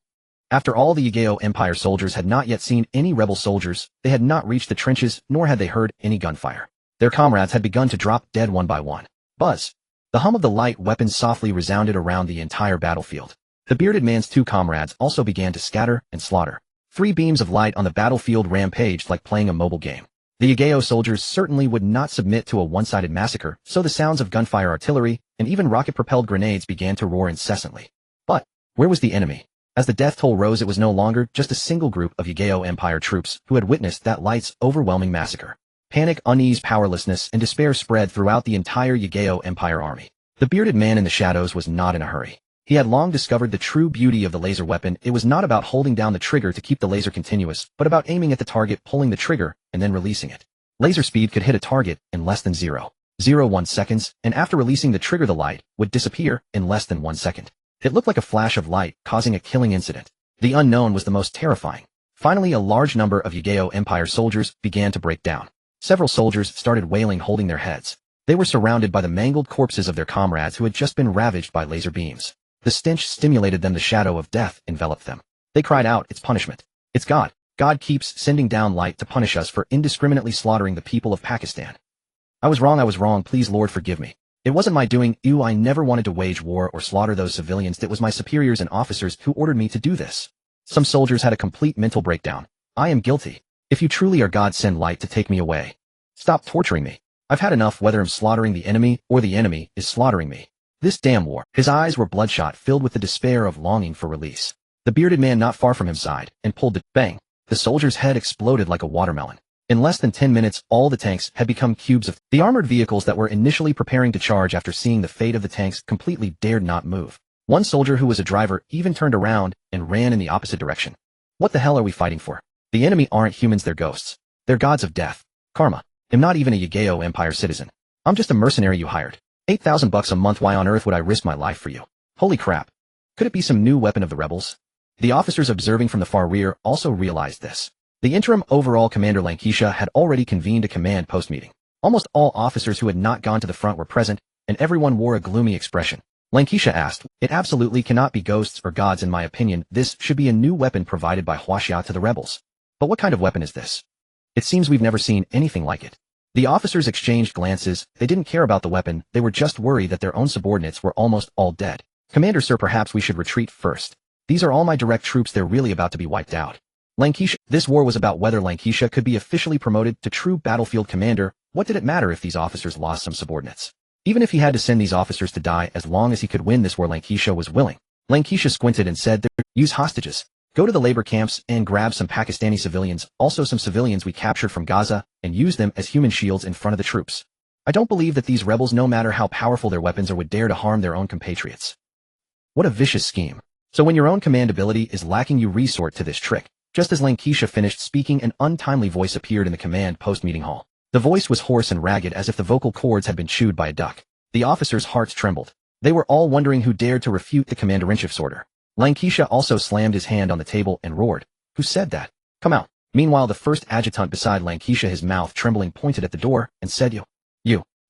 After all, the Yageo Empire soldiers had not yet seen any rebel soldiers. They had not reached the trenches, nor had they heard any gunfire. Their comrades had begun to drop dead one by one. Buzz. The hum of the light weapons softly resounded around the entire battlefield. The bearded man's 2 comrades also began to scatter and slaughter. 3 beams of light on the battlefield rampaged like playing a mobile game. The Yageo soldiers certainly would not submit to a one-sided massacre, so the sounds of gunfire, artillery, and even rocket-propelled grenades began to roar incessantly. But where was the enemy? As the death toll rose, it was no longer just a single group of Yageo Empire troops who had witnessed that light's overwhelming massacre. Panic, unease, powerlessness, and despair spread throughout the entire Yageo Empire army. The bearded man in the shadows was not in a hurry. He had long discovered the true beauty of the laser weapon. It was not about holding down the trigger to keep the laser continuous, but about aiming at the target, pulling the trigger, and then releasing it. Laser speed could hit a target in less than 0.01 seconds, and after releasing the trigger, the light would disappear in less than 1 second. It looked like a flash of light, causing a killing incident. The unknown was the most terrifying. Finally, a large number of Yageo Empire soldiers began to break down. Several soldiers started wailing, holding their heads. They were surrounded by the mangled corpses of their comrades who had just been ravaged by laser beams. The stench stimulated them. The shadow of death enveloped them. They cried out, "It's punishment. It's God. God keeps sending down light to punish us for indiscriminately slaughtering the people of Pakistan. I was wrong. Please, Lord, forgive me. It wasn't my doing. I never wanted to wage war or slaughter those civilians. It was my superiors and officers who ordered me to do this." Some soldiers had a complete mental breakdown. "I am guilty. If you truly are God, send light to take me away. Stop torturing me. I've had enough, whether I'm slaughtering the enemy or the enemy is slaughtering me. This damn war." His eyes were bloodshot, filled with the despair of longing for release. The bearded man not far from him sighed and pulled the bang. The soldier's head exploded like a watermelon. In less than 10 minutes, all the tanks had become cubes of the armored vehicles that were initially preparing to charge. After seeing the fate of the tanks, completely dared not move. One soldier, who was a driver, even turned around and ran in the opposite direction. What the hell are we fighting for? The enemy aren't humans, they're ghosts. They're gods of death. Karma. I'm not even a Yageo Empire citizen. I'm just a mercenary you hired. $8,000 a month. Why on earth would I risk my life for you? Holy crap. Could it be some new weapon of the rebels? The officers observing from the far rear also realized this. The interim overall commander Lankisha had already convened a command post meeting. Almost all officers who had not gone to the front were present, and everyone wore a gloomy expression. Lankisha asked, "It absolutely cannot be ghosts or gods in my opinion. This should be a new weapon provided by Huaxia to the rebels. But what kind of weapon is this? It seems we've never seen anything like it." The officers exchanged glances. They didn't care about the weapon. They were just worried that their own subordinates were almost all dead. "Commander, sir, perhaps we should retreat first. These are all my direct troops. They're really about to be wiped out." Lankisha. This war was about whether Lankisha could be officially promoted to true battlefield commander. What did it matter if these officers lost some subordinates? Even if he had to send these officers to die, as long as he could win this war, Lankisha was willing. Lankisha squinted and said, "Use hostages. Go to the labor camps and grab some Pakistani civilians, also some civilians we captured from Gaza, and use them as human shields in front of the troops. I don't believe that these rebels, no matter how powerful their weapons are, would dare to harm their own compatriots. What a vicious scheme. So when your own command ability is lacking, you resort to this trick. Just as Lankesha finished speaking, an untimely voice appeared in the command post meeting hall. The voice was hoarse and ragged, as if the vocal cords had been chewed by a duck. The officers' hearts trembled. They were all wondering who dared to refute the commander-in-chief's order. Lankesha also slammed his hand on the table and roared, "Who said that? Come out." Meanwhile, the first adjutant beside Lankesha, his mouth trembling, pointed at the door and said,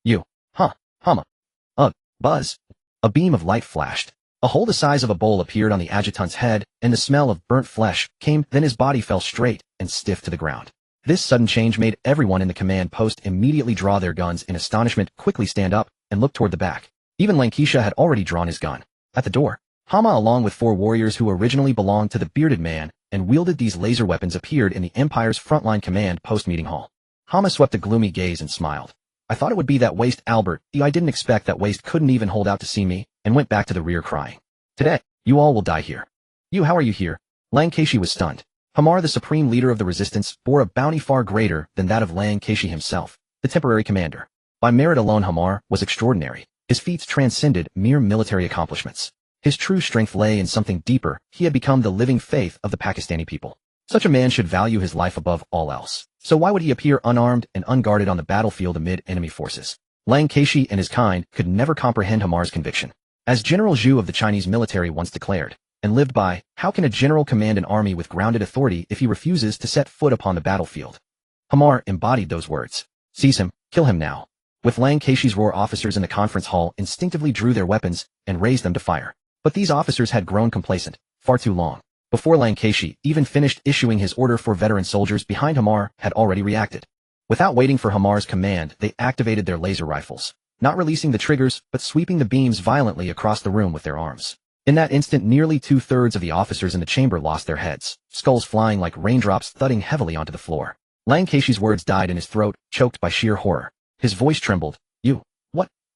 You, Hama. Buzz. A beam of light flashed. A hole the size of a bowl appeared on the adjutant's head, and the smell of burnt flesh came. Then his body fell straight and stiff to the ground. This sudden change made everyone in the command post immediately draw their guns in astonishment, quickly stand up, and look toward the back. Even Lankesha had already drawn his gun. At the door, Hama, along with 4 warriors who originally belonged to the bearded man and wielded these laser weapons, appeared in the Empire's frontline command post meeting hall. Hama swept a gloomy gaze and smiled. "I thought it would be that waste Albert. I didn't expect that waste couldn't even hold out to see me," and went back to the rear crying. "Today, you all will die here." How are you here?" Lankesha was stunned. Hamar, the supreme leader of the resistance, bore a bounty far greater than that of Lankesha himself, the temporary commander. By merit alone, Hamar was extraordinary. His feats transcended mere military accomplishments. His true strength lay in something deeper. He had become the living faith of the Pakistani people. Such a man should value his life above all else. So why would he appear unarmed and unguarded on the battlefield amid enemy forces? Lankesha and his kind could never comprehend Hamar's conviction. As General Zhu of the Chinese military once declared, and lived by, how can a general command an army with grounded authority if he refuses to set foot upon the battlefield? Hamar embodied those words. Seize him, kill him now. With Lankesha's roar, officers in the conference hall instinctively drew their weapons and raised them to fire. But these officers had grown complacent, far too long. Before Lankesha even finished issuing his order, 4 veteran soldiers behind Hamar had already reacted. Without waiting for Hamar's command, they activated their laser rifles, not releasing the triggers, but sweeping the beams violently across the room with their arms. In that instant, nearly 2/3 of the officers in the chamber lost their heads, skulls flying like raindrops, thudding heavily onto the floor. Lankesha's words died in his throat, choked by sheer horror. His voice trembled.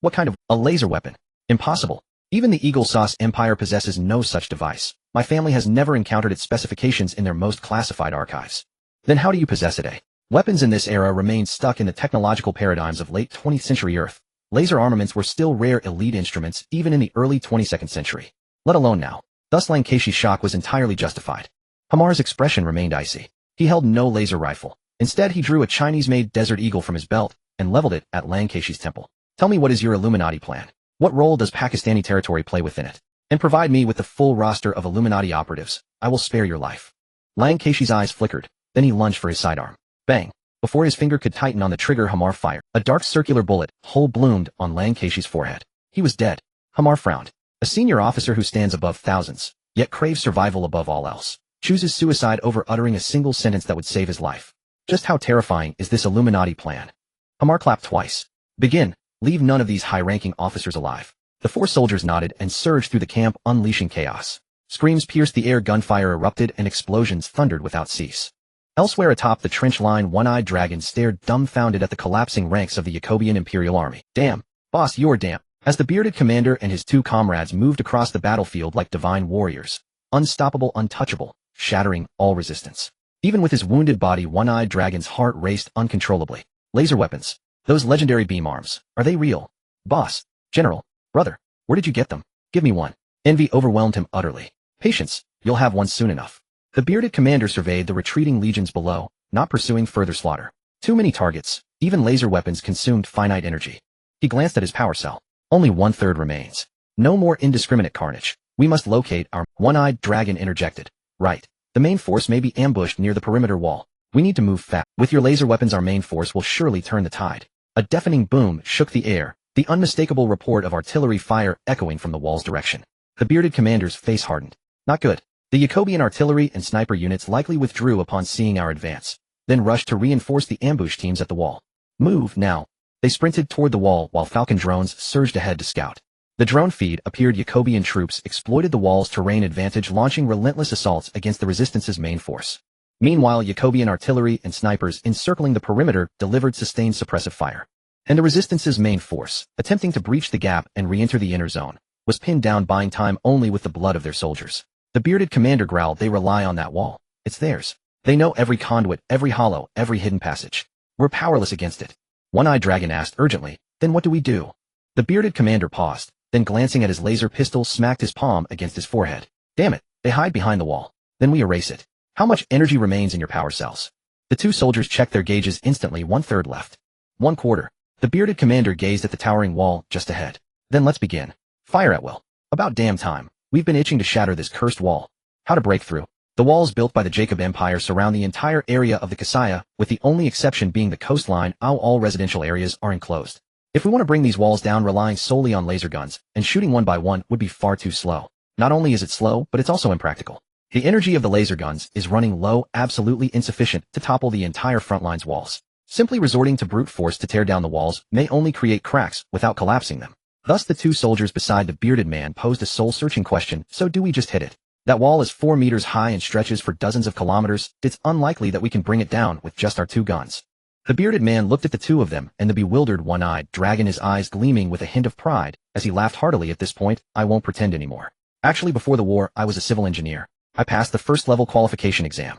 What kind of a laser weapon? Impossible. Even the Eagle Sauce Empire possesses no such device. My family has never encountered its specifications in their most classified archives. Then how do you possess it? Weapons in this era remained stuck in the technological paradigms of late 20th century Earth. Laser armaments were still rare elite instruments even in the early 22nd century. Let alone now. Thus Lankesha's shock was entirely justified. Hamar's expression remained icy. He held no laser rifle. Instead, he drew a Chinese-made Desert Eagle from his belt and leveled it at Lankesha's temple. "Tell me, what is your Illuminati plan? What role does Pakistani territory play within it? And provide me with the full roster of Illuminati operatives. I will spare your life." Lankesha's eyes flickered. Then he lunged for his sidearm. Bang! Before his finger could tighten on the trigger, Hamar fired. A dark circular bullet hole bloomed on Lankesha's forehead. He was dead. Hamar frowned. A senior officer who stands above thousands, yet craves survival above all else, chooses suicide over uttering a single sentence that would save his life. Just how terrifying is this Illuminati plan? Hamar clapped twice. "Begin. Leave none of these high-ranking officers alive." The 4 soldiers nodded and surged through the camp, unleashing chaos. Screams pierced the air, gunfire erupted, and explosions thundered without cease. Elsewhere atop the trench line, one-eyed dragon stared dumbfounded at the collapsing ranks of the Jacobian Imperial Army. "Damn, boss, you're damn." As the bearded commander and his 2 comrades moved across the battlefield like divine warriors, unstoppable, untouchable, shattering all resistance. Even with his wounded body, one-eyed dragon's heart raced uncontrollably. Laser weapons. Those legendary beam arms. Are they real? "Boss, General, brother, where did you get them? Give me one." Envy overwhelmed him utterly. "Patience, you'll have one soon enough." The bearded commander surveyed the retreating legions below, not pursuing further slaughter. Too many targets. Even laser weapons consumed finite energy. He glanced at his power cell. Only 1/3 remains. No more indiscriminate carnage. We must locate our one-eyed dragon interjected. "Right. The main force may be ambushed near the perimeter wall. We need to move fast. With your laser weapons, our main force will surely turn the tide." A deafening boom shook the air, the unmistakable report of artillery fire echoing from the wall's direction. The bearded commander's face hardened. Not good. The Jacobian artillery and sniper units likely withdrew upon seeing our advance, then rushed to reinforce the ambush teams at the wall. "Move, now." They sprinted toward the wall while Falcon drones surged ahead to scout. The drone feed appeared. Jacobian troops exploited the wall's terrain advantage, launching relentless assaults against the resistance's main force. Meanwhile, Jacobian artillery and snipers encircling the perimeter delivered sustained suppressive fire. And the resistance's main force, attempting to breach the gap and re-enter the inner zone, was pinned down, buying time only with the blood of their soldiers. The bearded commander growled. "They rely on that wall. It's theirs. They know every conduit, every hollow, every hidden passage. We're powerless against it." One-eyed dragon asked urgently, Then what do we do? The bearded commander paused, then glancing at his laser pistol smacked his palm against his forehead. Damn it, they hide behind the wall. Then we erase it. How much energy remains in your power cells? The two soldiers checked their gauges instantly. 1/3 left. 1/4. The bearded commander gazed at the towering wall just ahead. Then let's begin. Fire at will. About damn time. We've been itching to shatter this cursed wall. How to break through. The walls built by the Jacob Empire surround the entire area of the Kasaya, with the only exception being the coastline. All residential areas are enclosed. If we want to bring these walls down relying solely on laser guns, and shooting one by one would be far too slow. Not only is it slow, but it's also impractical. The energy of the laser guns is running low, absolutely insufficient to topple the entire front line's walls. Simply resorting to brute force to tear down the walls may only create cracks without collapsing them. Thus the two soldiers beside the bearded man posed a soul-searching question: so do we just hit it? That wall is 4 meters high and stretches for dozens of kilometers. It's unlikely that we can bring it down with just our 2 guns. The bearded man looked at the two of them and the bewildered one-eyed dragon, his eyes gleaming with a hint of pride, as he laughed heartily. At this point, I won't pretend anymore. Actually, before the war, I was a civil engineer. I passed the first-level qualification exam.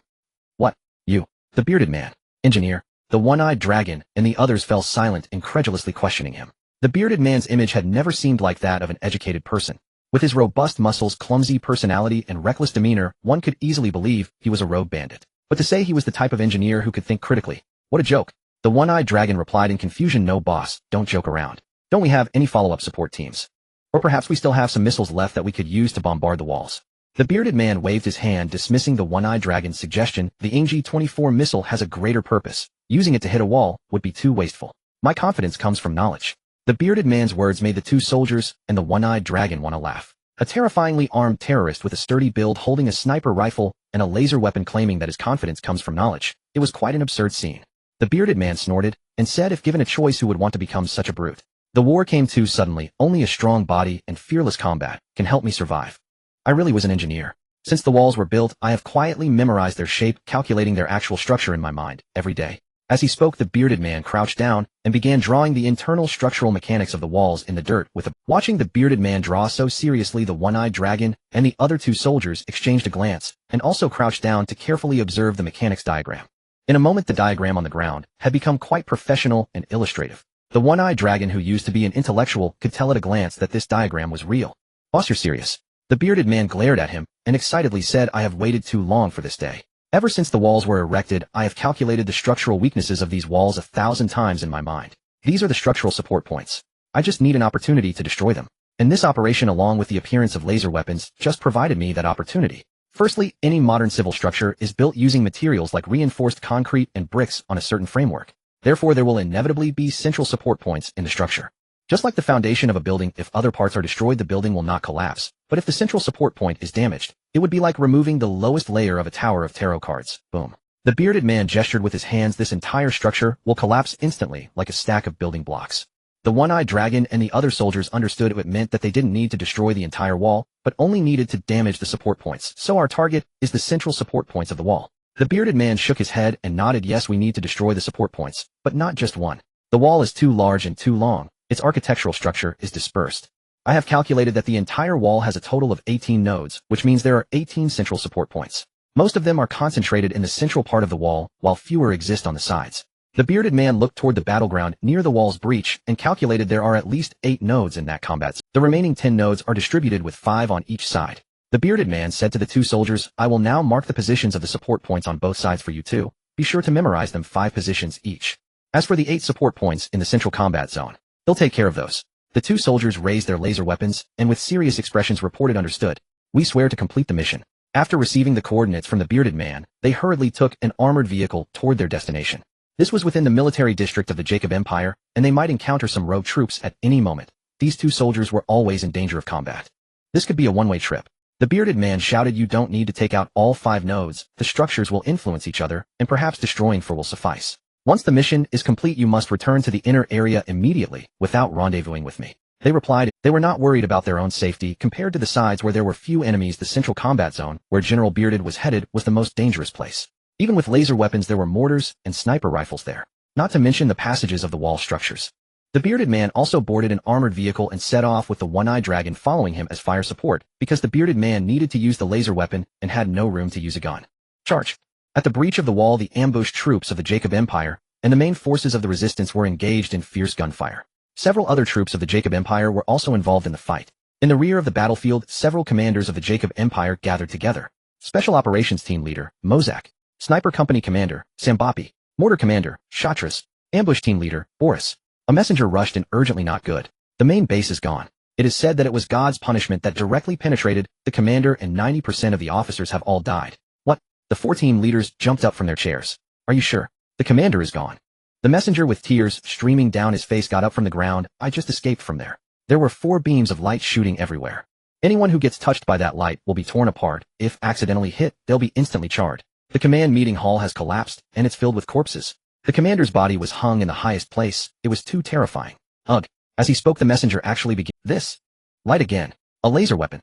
What? You? The bearded man? Engineer? The one-eyed dragon and the others fell silent, incredulously questioning him. The bearded man's image had never seemed like that of an educated person. With his robust muscles, clumsy personality, and reckless demeanor, one could easily believe he was a rogue bandit. But to say he was the type of engineer who could think critically, what a joke. The one-eyed dragon replied in confusion, no boss, don't joke around. Don't we have any follow-up support teams? Or perhaps we still have some missiles left that we could use to bombard the walls. The bearded man waved his hand, dismissing the one-eyed dragon's suggestion. The NG-24 missile has a greater purpose. Using it to hit a wall would be too wasteful. My confidence comes from knowledge. The bearded man's words made the two soldiers and the one-eyed dragon want to laugh. A terrifyingly armed terrorist with a sturdy build holding a sniper rifle and a laser weapon claiming that his confidence comes from knowledge. It was quite an absurd scene. The bearded man snorted and said if given a choice who would want to become such a brute. The war came too suddenly. Only a strong body and fearless combat can help me survive. I really was an engineer. Since the walls were built, I have quietly memorized their shape, calculating their actual structure in my mind every day. As he spoke, the bearded man crouched down and began drawing the internal structural mechanics of the walls in the dirt with a... Watching the bearded man draw so seriously, the one-eyed dragon and the other two soldiers exchanged a glance and also crouched down to carefully observe the mechanics diagram. In a moment, the diagram on the ground had become quite professional and illustrative. The one-eyed dragon, who used to be an intellectual, could tell at a glance that this diagram was real. Boss, you're serious? The bearded man glared at him and excitedly said, I have waited too long for this day. Ever since the walls were erected, I have calculated the structural weaknesses of these walls 1,000 times in my mind. These are the structural support points. I just need an opportunity to destroy them. And this operation, along with the appearance of laser weapons, just provided me that opportunity. Firstly, any modern civil structure is built using materials like reinforced concrete and bricks on a certain framework. Therefore, there will inevitably be central support points in the structure. Just like the foundation of a building, if other parts are destroyed, the building will not collapse. But if the central support point is damaged, it would be like removing the lowest layer of a tower of tarot cards. Boom. The bearded man gestured with his hands. This entire structure will collapse instantly like a stack of building blocks. The one-eyed dragon and the other soldiers understood it meant that they didn't need to destroy the entire wall, but only needed to damage the support points. So our target is the central support points of the wall. The bearded man shook his head and nodded. Yes, we need to destroy the support points, but not just one. The wall is too large and too long. Its architectural structure is dispersed. I have calculated that the entire wall has a total of 18 nodes, which means there are 18 central support points. Most of them are concentrated in the central part of the wall, while fewer exist on the sides. The bearded man looked toward the battleground near the wall's breach and calculated there are at least 8 nodes in that combat. The remaining 10 nodes are distributed with 5 on each side. The bearded man said to the two soldiers, I will now mark the positions of the support points on both sides for you two. Be sure to memorize them, 5 positions each. As for the 8 support points in the central combat zone, they'll take care of those. The two soldiers raised their laser weapons and with serious expressions reported, understood. We swear to complete the mission. After receiving the coordinates from the bearded man, they hurriedly took an armored vehicle toward their destination. This was within the military district of the Jacob Empire, and they might encounter some rogue troops at any moment. These two soldiers were always in danger of combat. This could be a one-way trip. The bearded man shouted, you don't need to take out all 5 nodes. The structures will influence each other, and perhaps destroying 4 will suffice. Once the mission is complete, you must return to the inner area immediately, without rendezvousing with me. They replied. They were not worried about their own safety. Compared to the sides where there were few enemies, the central combat zone, where General Bearded was headed, was the most dangerous place. Even with laser weapons, there were mortars and sniper rifles there, not to mention the passages of the wall structures. The bearded man also boarded an armored vehicle and set off with the one-eyed dragon following him as fire support, because the bearded man needed to use the laser weapon and had no room to use a gun. Charge! At the breach of the wall, the ambushed troops of the Jacob Empire and the main forces of the resistance were engaged in fierce gunfire. Several other troops of the Jacob Empire were also involved in the fight. In the rear of the battlefield, several commanders of the Jacob Empire gathered together. Special Operations Team Leader, Mozak. Sniper Company Commander, Sambapi. Mortar Commander, Shatras. Ambush Team Leader, Boris. A messenger rushed in urgently. Not good. The main base is gone. It is said that it was God's punishment that directly penetrated the commander and 90% of the officers have all died. What? The 4 team leaders jumped up from their chairs. Are you sure? The commander is gone. The messenger with tears streaming down his face got up from the ground. I just escaped from there. There were 4 beams of light shooting everywhere. Anyone who gets touched by that light will be torn apart. If accidentally hit, they'll be instantly charred. The command meeting hall has collapsed, and it's filled with corpses. The commander's body was hung in the highest place. It was too terrifying. Ugh. As he spoke, the messenger actually began. This. Light again. A laser weapon.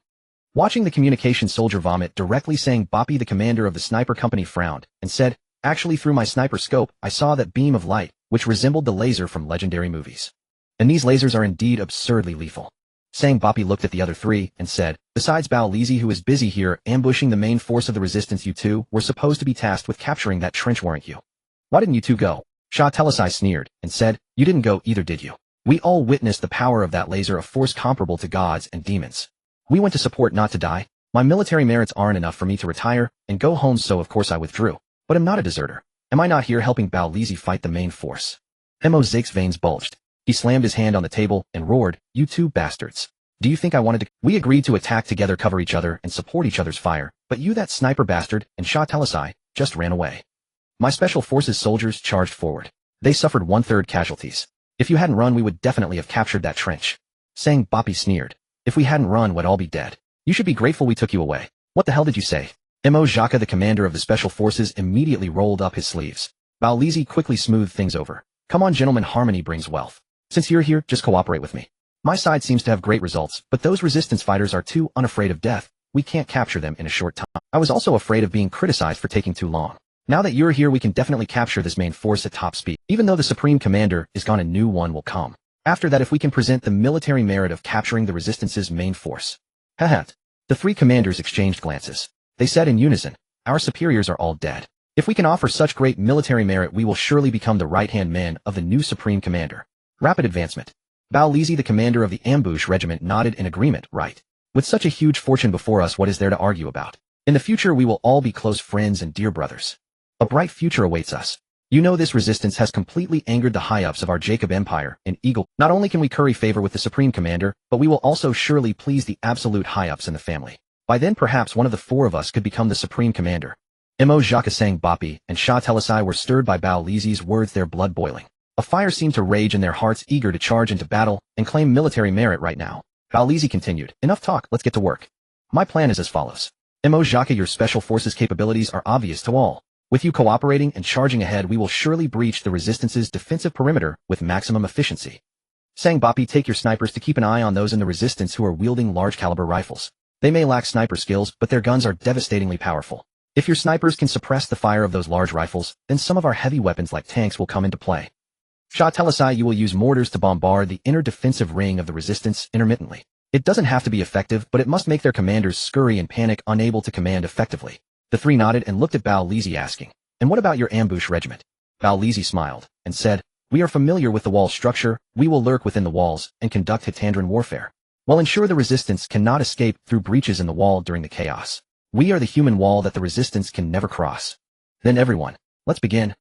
Watching the communication soldier vomit directly, saying Boppy, the commander of the sniper company, frowned and said, actually through my sniper scope, I saw that beam of light, which resembled the laser from legendary movies. And these lasers are indeed absurdly lethal. Saying Boppy looked at the other 3 and said, besides Bao-Lizi, who is busy here ambushing the main force of the resistance, you 2 were supposed to be tasked with capturing that trench, weren't you? Why didn't you 2 go? Shah Telisai sneered and said, you didn't go either, did you? We all witnessed the power of that laser, a force comparable to gods and demons. We went to support, not to die. My military merits aren't enough for me to retire and go home, so of course I withdrew. But I'm not a deserter. Am I not here helping Bao-Lizi fight the main force? Mozaik's veins bulged. He slammed his hand on the table and roared, you 2 bastards. Do you think I wanted to? We agreed to attack together, cover each other, and support each other's fire, but you, that sniper bastard, and Shah Telisai, just ran away. My special forces soldiers charged forward. They suffered 1/3 casualties. If you hadn't run, we would definitely have captured that trench. Saying Boppy sneered. If we hadn't run, we'd all be dead. You should be grateful we took you away. What the hell did you say? Mozaka, the commander of the special forces, immediately rolled up his sleeves. Bao-Lizi quickly smoothed things over. Come on, gentlemen, harmony brings wealth. Since you're here, just cooperate with me. My side seems to have great results, but those resistance fighters are too unafraid of death. We can't capture them in a short time. I was also afraid of being criticized for taking too long. Now that you're here, we can definitely capture this main force at top speed. Even though the Supreme Commander is gone, a new one will come. After that, if we can present the military merit of capturing the Resistance's main force. Haha. The 3 commanders exchanged glances. They said in unison, our superiors are all dead. If we can offer such great military merit, we will surely become the right-hand man of the new Supreme Commander. Rapid advancement. Bao-Lizi, the commander of the ambush regiment, nodded in agreement. Right. With such a huge fortune before us, what is there to argue about? In the future, we will all be close friends and dear brothers. A bright future awaits us. You know, this resistance has completely angered the high-ups of our Jacob Empire and Eagle. Not only can we curry favor with the Supreme Commander, but we will also surely please the absolute high-ups in the family. By then, perhaps one of the 4 of us could become the Supreme Commander. Mozaka, Sang Boppy, and Shah Telisai were stirred by Bao-Lizi's words, their blood boiling. A fire seemed to rage in their hearts, eager to charge into battle and claim military merit right now. Bao-Lizi continued, enough talk, let's get to work. My plan is as follows. Mozaka, your special forces capabilities are obvious to all. With you cooperating and charging ahead, we will surely breach the Resistance's defensive perimeter with maximum efficiency. Sang Boppy, take your snipers to keep an eye on those in the Resistance who are wielding large-caliber rifles. They may lack sniper skills, but their guns are devastatingly powerful. If your snipers can suppress the fire of those large rifles, then some of our heavy weapons like tanks will come into play. Shah Telisai, you will use mortars to bombard the inner defensive ring of the Resistance intermittently. It doesn't have to be effective, but it must make their commanders scurry and panic, unable to command effectively. The 3 nodded and looked at Bao-Lizi, asking, and what about your ambush regiment? Bao-Lizi smiled and said, we are familiar with the wall structure. We will lurk within the walls and conduct Hitandran warfare. We'll ensure the Resistance cannot escape through breaches in the wall during the chaos. We are the human wall that the Resistance can never cross. Then everyone, let's begin.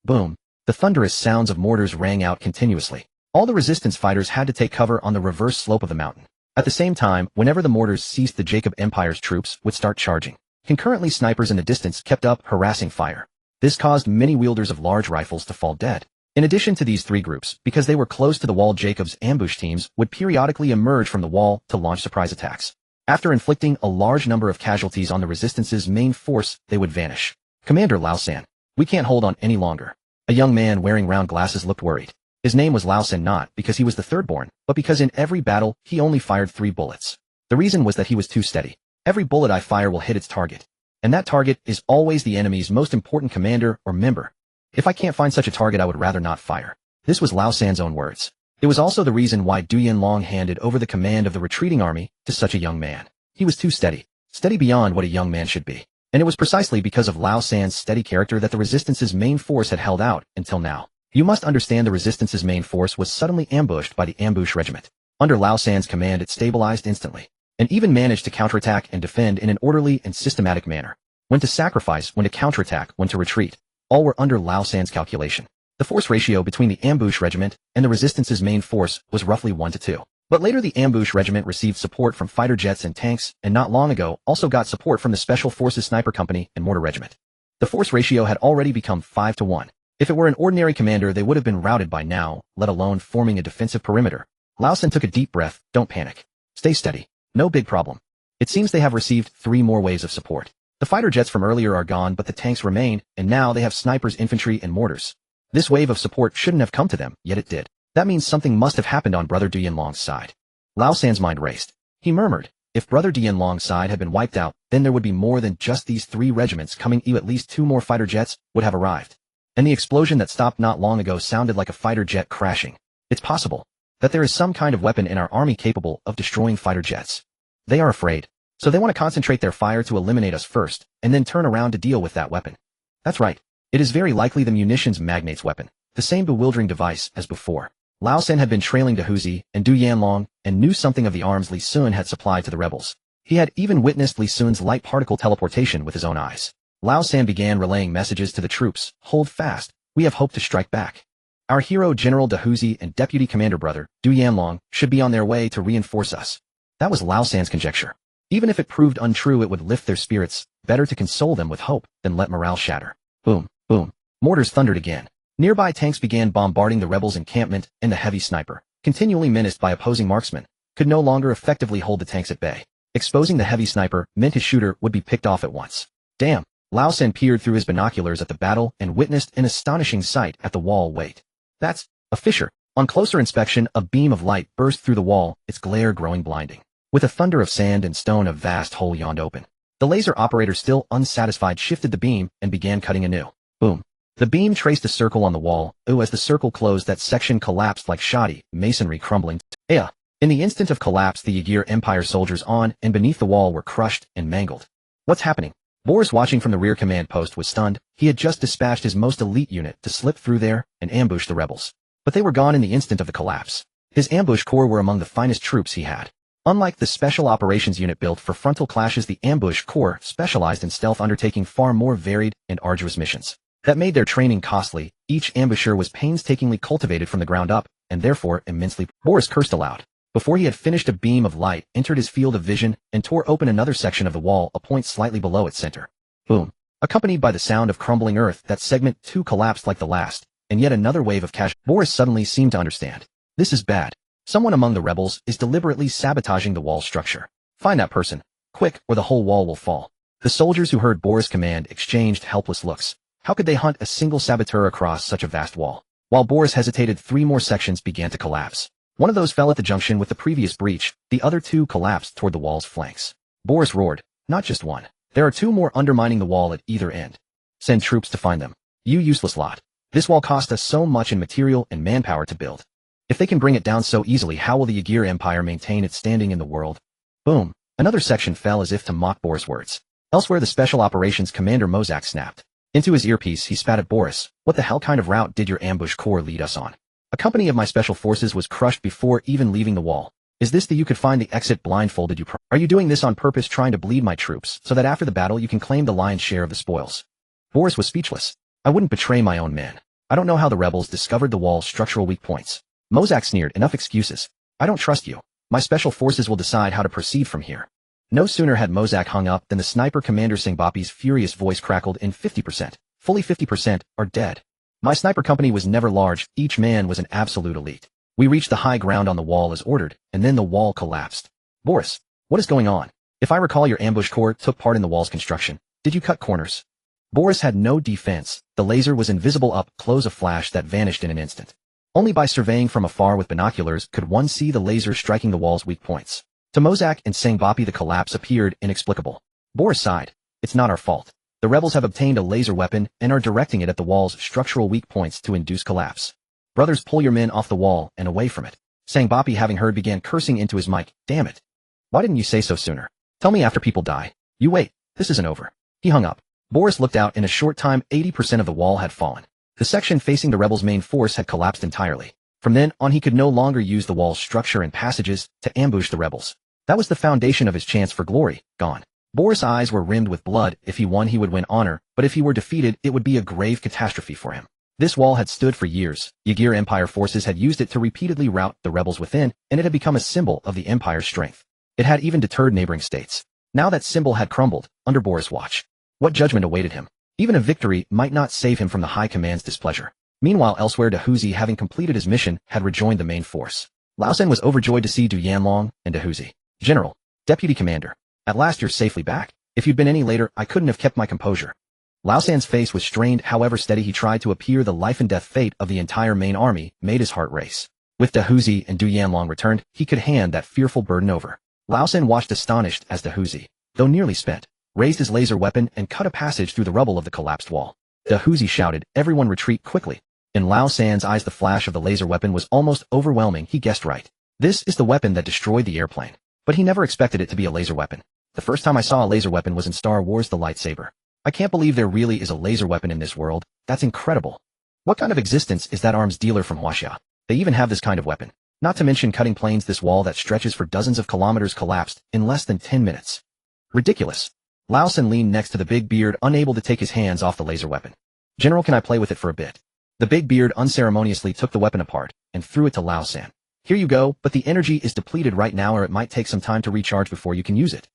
Boom. The thunderous sounds of mortars rang out continuously. All the Resistance fighters had to take cover on the reverse slope of the mountain. At the same time, whenever the mortars ceased, the Jacob Empire's troops would start charging. Concurrently, snipers in the distance kept up harassing fire. This caused many wielders of large rifles to fall dead. In addition to these 3 groups, because they were close to the wall, Jacob's ambush teams would periodically emerge from the wall to launch surprise attacks. After inflicting a large number of casualties on the Resistance's main force, they would vanish. Commander Lao San, we can't hold on any longer. A young man wearing round glasses looked worried. His name was Lao San, not because he was the 3rd-born, but because in every battle, he only fired 3 bullets. The reason was that he was too steady. Every bullet I fire will hit its target. And that target is always the enemy's most important commander or member. If I can't find such a target, I would rather not fire. This was Lao San's own words. It was also the reason why Du Yanlong handed over the command of the retreating army to such a young man. He was too steady. Steady beyond what a young man should be. And it was precisely because of Lao San's steady character that the Resistance's main force had held out until now. You must understand the resistance's main force was suddenly ambushed by the ambush regiment. Under Lao San's command it stabilized instantly, and even managed to counterattack and defend in an orderly and systematic manner. When to sacrifice, when to counterattack, when to retreat, all were under Lao San's calculation. The force ratio between the ambush regiment and the resistance's main force was roughly 1-2. But later the ambush regiment received support from fighter jets and tanks, and not long ago also got support from the Special Forces Sniper Company and Mortar Regiment. The force ratio had already become 5-1. If it were an ordinary commander they would have been routed by now, let alone forming a defensive perimeter. Lao San took a deep breath. Don't panic. Stay steady. No big problem. It seems they have received 3 more waves of support. The fighter jets from earlier are gone but the tanks remain, and now they have snipers, infantry, and mortars. This wave of support shouldn't have come to them, yet it did. That means something must have happened on Brother Du Yanlong's side. Lao San's mind raced. He murmured, if Brother Du Yanlong's side had been wiped out, then there would be more than just these 3 regiments coming. At least 2 more fighter jets would have arrived. And the explosion that stopped not long ago sounded like a fighter jet crashing. It's possible that there is some kind of weapon in our army capable of destroying fighter jets. They are afraid, so they want to concentrate their fire to eliminate us first, and then turn around to deal with that weapon. That's right. It is very likely the munitions magnate's weapon, the same bewildering device as before. Lao San had been trailing Dahuzi and Du Yanlong and knew something of the arms Li Sun had supplied to the rebels. He had even witnessed Li Sun's light particle teleportation with his own eyes. Lao San began relaying messages to the troops. Hold fast. We have hope to strike back. Our hero General Dahuzi and Deputy Commander Brother Du Yanlong should be on their way to reinforce us. That was Lao San's conjecture. Even if it proved untrue it would lift their spirits. Better to console them with hope than let morale shatter. Boom, boom. Mortars thundered again. Nearby tanks began bombarding the rebels' encampment, and the heavy sniper, continually menaced by opposing marksmen, could no longer effectively hold the tanks at bay. Exposing the heavy sniper meant his shooter would be picked off at once. Damn! Lao San peered through his binoculars at the battle and witnessed an astonishing sight at the wall. Wait. That's a fissure. On closer inspection, a beam of light burst through the wall, its glare growing blinding. With a thunder of sand and stone a vast hole yawned open. The laser operator, still unsatisfied, shifted the beam and began cutting anew. Boom. The beam traced a circle on the wall. As the circle closed, that section collapsed like shoddy masonry crumbling. In the instant of collapse, the Yagir Empire soldiers on and beneath the wall were crushed and mangled. What's happening? Boris, watching from the rear command post, was stunned. He had just dispatched his most elite unit to slip through there and ambush the rebels. But they were gone in the instant of the collapse. His ambush corps were among the finest troops he had. Unlike the special operations unit built for frontal clashes, the ambush corps specialized in stealth, undertaking far more varied and arduous missions. That made their training costly. Each ambusher was painstakingly cultivated from the ground up, and therefore immensely. Boris cursed aloud. Before he had finished, a beam of light entered his field of vision and tore open another section of the wall, a point slightly below its center. Boom. Accompanied by the sound of crumbling earth, that segment too collapsed like the last, and yet another wave of cash. Boris suddenly seemed to understand. This is bad. Someone among the rebels is deliberately sabotaging the wall structure. Find that person, quick, or the whole wall will fall. The soldiers who heard Boris' command exchanged helpless looks. How could they hunt a single saboteur across such a vast wall? While Boris hesitated, 3 more sections began to collapse. One of those fell at the junction with the previous breach, the other 2 collapsed toward the wall's flanks. Boris roared, not just one. There are 2 more undermining the wall at either end. Send troops to find them. You useless lot. This wall cost us so much in material and manpower to build. If they can bring it down so easily, how will the Yagir Empire maintain its standing in the world? Boom. Another section fell as if to mock Boris' words. Elsewhere, the Special Operations Commander Mozak snapped. Into his earpiece, he spat at Boris. What the hell kind of route did your ambush corps lead us on? A company of my special forces was crushed before even leaving the wall. Is this you could find the exit blindfolded? Are you doing this on purpose, trying to bleed my troops, so that after the battle you can claim the lion's share of the spoils? Boris was speechless. I wouldn't betray my own men. I don't know how the rebels discovered the wall's structural weak points. Mozak sneered. Enough excuses. I don't trust you. My special forces will decide how to proceed from here. No sooner had Mozak hung up than the sniper commander Sangbapi's furious voice crackled in. 50%. Fully 50% are dead. My sniper company was never large. Each man was an absolute elite. We reached the high ground on the wall as ordered, and then the wall collapsed. Boris, what is going on? If I recall, your ambush corps took part in the wall's construction. Did you cut corners? Boris had no defense. The laser was invisible up close, a flash that vanished in an instant. Only by surveying from afar with binoculars could one see the laser striking the wall's weak points. To Mozak and Sangbapi, the collapse appeared inexplicable. Boris sighed. It's not our fault. The rebels have obtained a laser weapon and are directing it at the wall's structural weak points to induce collapse. Brothers, pull your men off the wall and away from it. Sangbapi, having heard, began cursing into his mic. Damn it. Why didn't you say so sooner? Tell me after people die. You wait. This isn't over. He hung up. Boris looked out. In a short time, 80% of the wall had fallen. The section facing the rebels' main force had collapsed entirely. From then on he could no longer use the wall's structure and passages to ambush the rebels. That was the foundation of his chance for glory, gone. Boris' eyes were rimmed with blood. If he won he would win honor, but if he were defeated it would be a grave catastrophe for him. This wall had stood for years. Yagir Empire forces had used it to repeatedly rout the rebels within, and it had become a symbol of the Empire's strength. It had even deterred neighboring states. Now that symbol had crumbled, under Boris' watch. What judgment awaited him? Even a victory might not save him from the High Command's displeasure. Meanwhile elsewhere Dahuzi, having completed his mission, had rejoined the main force. Lao San was overjoyed to see Du Yanlong and Dahuzi. General, Deputy Commander, at last you're safely back. If you'd been any later, I couldn't have kept my composure. Lao San's face was strained, however steady he tried to appear. The life and death fate of the entire main army made his heart race. With Dahuzi and Du Yanlong returned, he could hand that fearful burden over. Lao San watched astonished as Dahuzi, though nearly spent, raised his laser weapon and cut a passage through the rubble of the collapsed wall. Dahuzi shouted, "Everyone retreat quickly." In Lao San's eyes the flash of the laser weapon was almost overwhelming. He guessed right. This is the weapon that destroyed the airplane. But he never expected it to be a laser weapon. The first time I saw a laser weapon was in Star Wars: The Lightsaber. I can't believe there really is a laser weapon in this world. That's incredible. What kind of existence is that arms dealer from Huaxia? They even have this kind of weapon. Not to mention cutting planes. This wall that stretches for dozens of kilometers collapsed in less than 10 minutes. Ridiculous. Lao San leaned next to the big beard, unable to take his hands off the laser weapon. General, can I play with it for a bit? The big beard unceremoniously took the weapon apart and threw it to Lao San. Here you go, but the energy is depleted right now, or it might take some time to recharge before you can use it.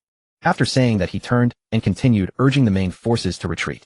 After saying that he turned and continued, urging the main forces to retreat.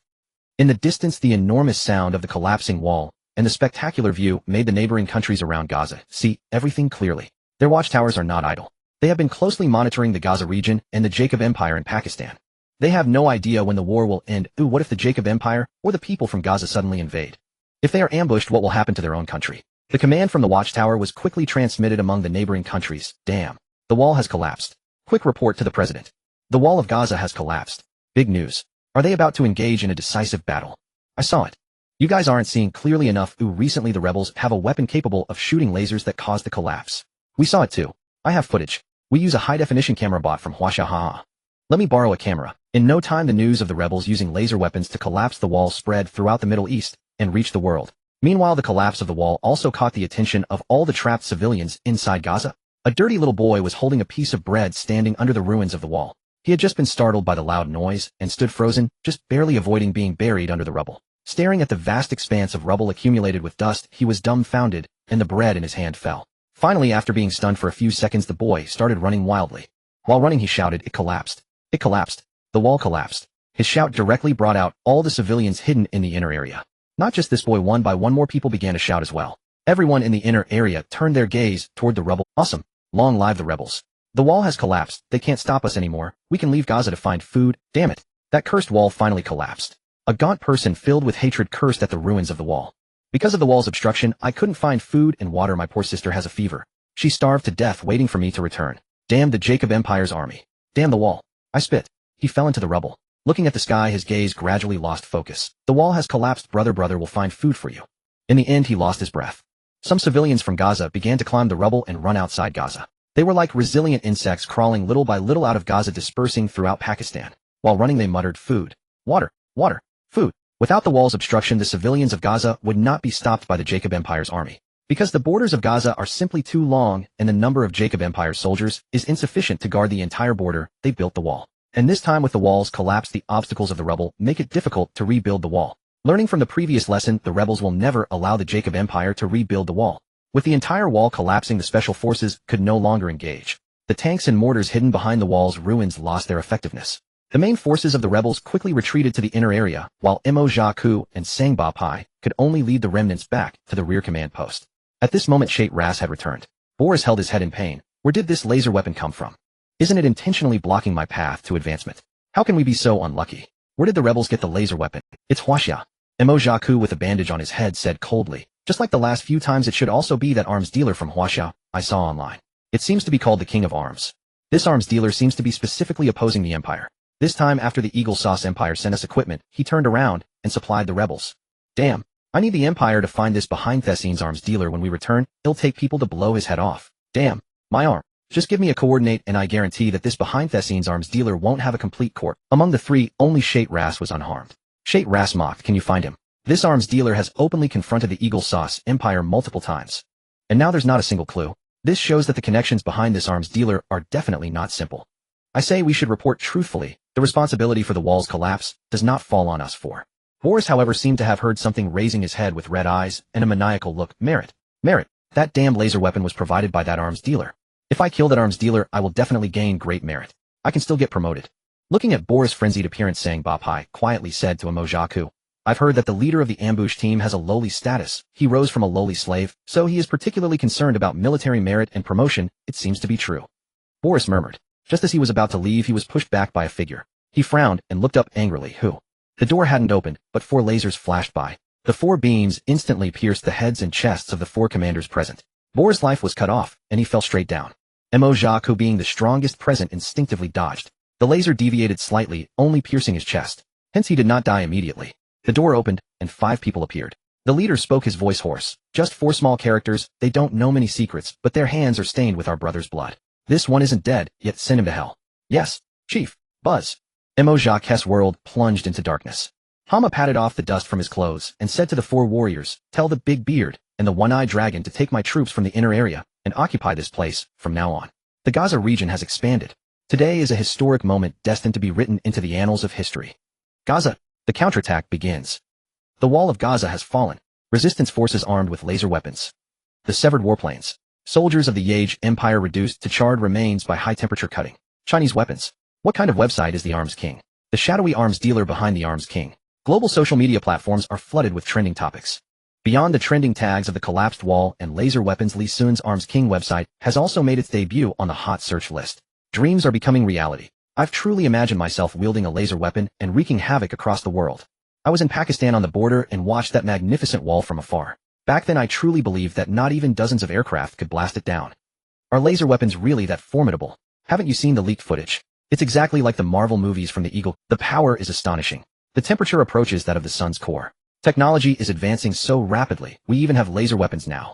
In the distance the enormous sound of the collapsing wall and the spectacular view made the neighboring countries around Gaza see everything clearly. Their watchtowers are not idle. They have been closely monitoring the Gaza region and the Jacob Empire in Pakistan. They have no idea when the war will end. Ooh, what if the Jacob Empire or the people from Gaza suddenly invade? If they are ambushed, what will happen to their own country? The command from the watchtower was quickly transmitted among the neighboring countries. Damn. The wall has collapsed. Quick report to the president. The wall of Gaza has collapsed. Big news. Are they about to engage in a decisive battle? I saw it. You guys aren't seeing clearly enough. Ooh, recently the rebels have a weapon capable of shooting lasers that caused the collapse. We saw it too. I have footage. We use a high-definition camera bot from Huaxia. Let me borrow a camera. In no time the news of the rebels using laser weapons to collapse the wall spread throughout the Middle East and reached the world. Meanwhile the collapse of the wall also caught the attention of all the trapped civilians inside Gaza. A dirty little boy was holding a piece of bread standing under the ruins of the wall. He had just been startled by the loud noise and stood frozen, just barely avoiding being buried under the rubble. Staring at the vast expanse of rubble accumulated with dust, he was dumbfounded, and the bread in his hand fell. Finally, after being stunned for a few seconds, the boy started running wildly. While running he shouted, "It collapsed. It collapsed. The wall collapsed." His shout directly brought out all the civilians hidden in the inner area. Not just this boy, one by one more people began to shout as well. Everyone in the inner area turned their gaze toward the rubble. Awesome. Long live the rebels. The wall has collapsed. They can't stop us anymore. We can leave Gaza to find food. Damn it. That cursed wall finally collapsed. A gaunt person filled with hatred cursed at the ruins of the wall. Because of the wall's obstruction, I couldn't find food and water. My poor sister has a fever. She starved to death waiting for me to return. Damn the Jacob Empire's army. Damn the wall. I spit. He fell into the rubble. Looking at the sky, his gaze gradually lost focus. The wall has collapsed. Brother, will find food for you. In the end, he lost his breath. Some civilians from Gaza began to climb the rubble and run outside Gaza. They were like resilient insects crawling little by little out of Gaza, dispersing throughout Pakistan. While running they muttered, "Food. Water. Water. Food." Without the wall's obstruction, the civilians of Gaza would not be stopped by the Jacob Empire's army. Because the borders of Gaza are simply too long and the number of Jacob Empire soldiers is insufficient to guard the entire border, they built the wall. And this time with the walls collapsed, the obstacles of the rubble make it difficult to rebuild the wall. Learning from the previous lesson, the rebels will never allow the Jacob Empire to rebuild the wall. With the entire wall collapsing, the special forces could no longer engage. The tanks and mortars hidden behind the wall's ruins lost their effectiveness. The main forces of the rebels quickly retreated to the inner area, while Mo Jiaku and Sangba Pai could only lead the remnants back to the rear command post. At this moment Sheit Ras had returned. Boris held his head in pain. Where did this laser weapon come from? Isn't it intentionally blocking my path to advancement? How can we be so unlucky? Where did the rebels get the laser weapon? It's Huaxia. Mo Jiaku with a bandage on his head said coldly. Just like the last few times, it should also be that arms dealer from Huaxia I saw online. It seems to be called the King of Arms. This arms dealer seems to be specifically opposing the Empire. This time after the Eagle Sauce Empire sent us equipment, he turned around and supplied the rebels. Damn. I need the Empire to find this behind Thessine's arms dealer when we return. He'll take people to blow his head off. Damn. My arm. Just give me a coordinate and I guarantee that this behind Thessine's arms dealer won't have a complete corp. Among the three, only Sheit Ras was unharmed. Sheit Ras mocked, "Can you find him? This arms dealer has openly confronted the Eagle Sauce empire multiple times. And now there's not a single clue. This shows that the connections behind this arms dealer are definitely not simple. I say we should report truthfully. The responsibility for the wall's collapse does not fall on us four. Boris, however, seemed to have heard something, raising his head with red eyes and a maniacal look. Merit. That damn laser weapon was provided by that arms dealer. If I kill that arms dealer, I will definitely gain great merit. I can still get promoted. Looking at Boris' frenzied appearance, Sang Bapai quietly said to Emojaku, I've heard that the leader of the ambush team has a lowly status. He rose from a lowly slave, so he is particularly concerned about military merit and promotion. It seems to be true. Boris murmured. Just as he was about to leave, he was pushed back by a figure. He frowned and looked up angrily. Who? The door hadn't opened, but 4 lasers flashed by. The 4 beams instantly pierced the heads and chests of the 4 commanders present. Boris' life was cut off, and he fell straight down. Emojaku, being the strongest present, instinctively dodged. The laser deviated slightly, only piercing his chest. Hence he did not die immediately. The door opened, and 5 people appeared. The leader spoke, his voice hoarse. Just 4 small characters, they don't know many secrets, but their hands are stained with our brother's blood. This one isn't dead, yet send him to hell. Yes, Chief. Buzz. Emojaku's world plunged into darkness. Hama patted off the dust from his clothes and said to the 4 warriors, tell the big beard and the one-eyed dragon to take my troops from the inner area and occupy this place from now on. The Gaza region has expanded. Today is a historic moment destined to be written into the annals of history. Gaza. The counterattack begins. The wall of Gaza has fallen. Resistance forces armed with laser weapons. The severed warplanes. Soldiers of the Yage Empire reduced to charred remains by high-temperature cutting. Chinese weapons. What kind of website is the Arms King? The shadowy arms dealer behind the Arms King. Global social media platforms are flooded with trending topics. Beyond the trending tags of the collapsed wall and laser weapons, Lee Sun's Arms King website has also made its debut on the hot search list. Dreams are becoming reality. I've truly imagined myself wielding a laser weapon and wreaking havoc across the world. I was in Pakistan on the border and watched that magnificent wall from afar. Back then I truly believed that not even dozens of aircraft could blast it down. Are laser weapons really that formidable? Haven't you seen the leaked footage? It's exactly like the Marvel movies from the Eagle. The power is astonishing. The temperature approaches that of the sun's core. Technology is advancing so rapidly, we even have laser weapons now.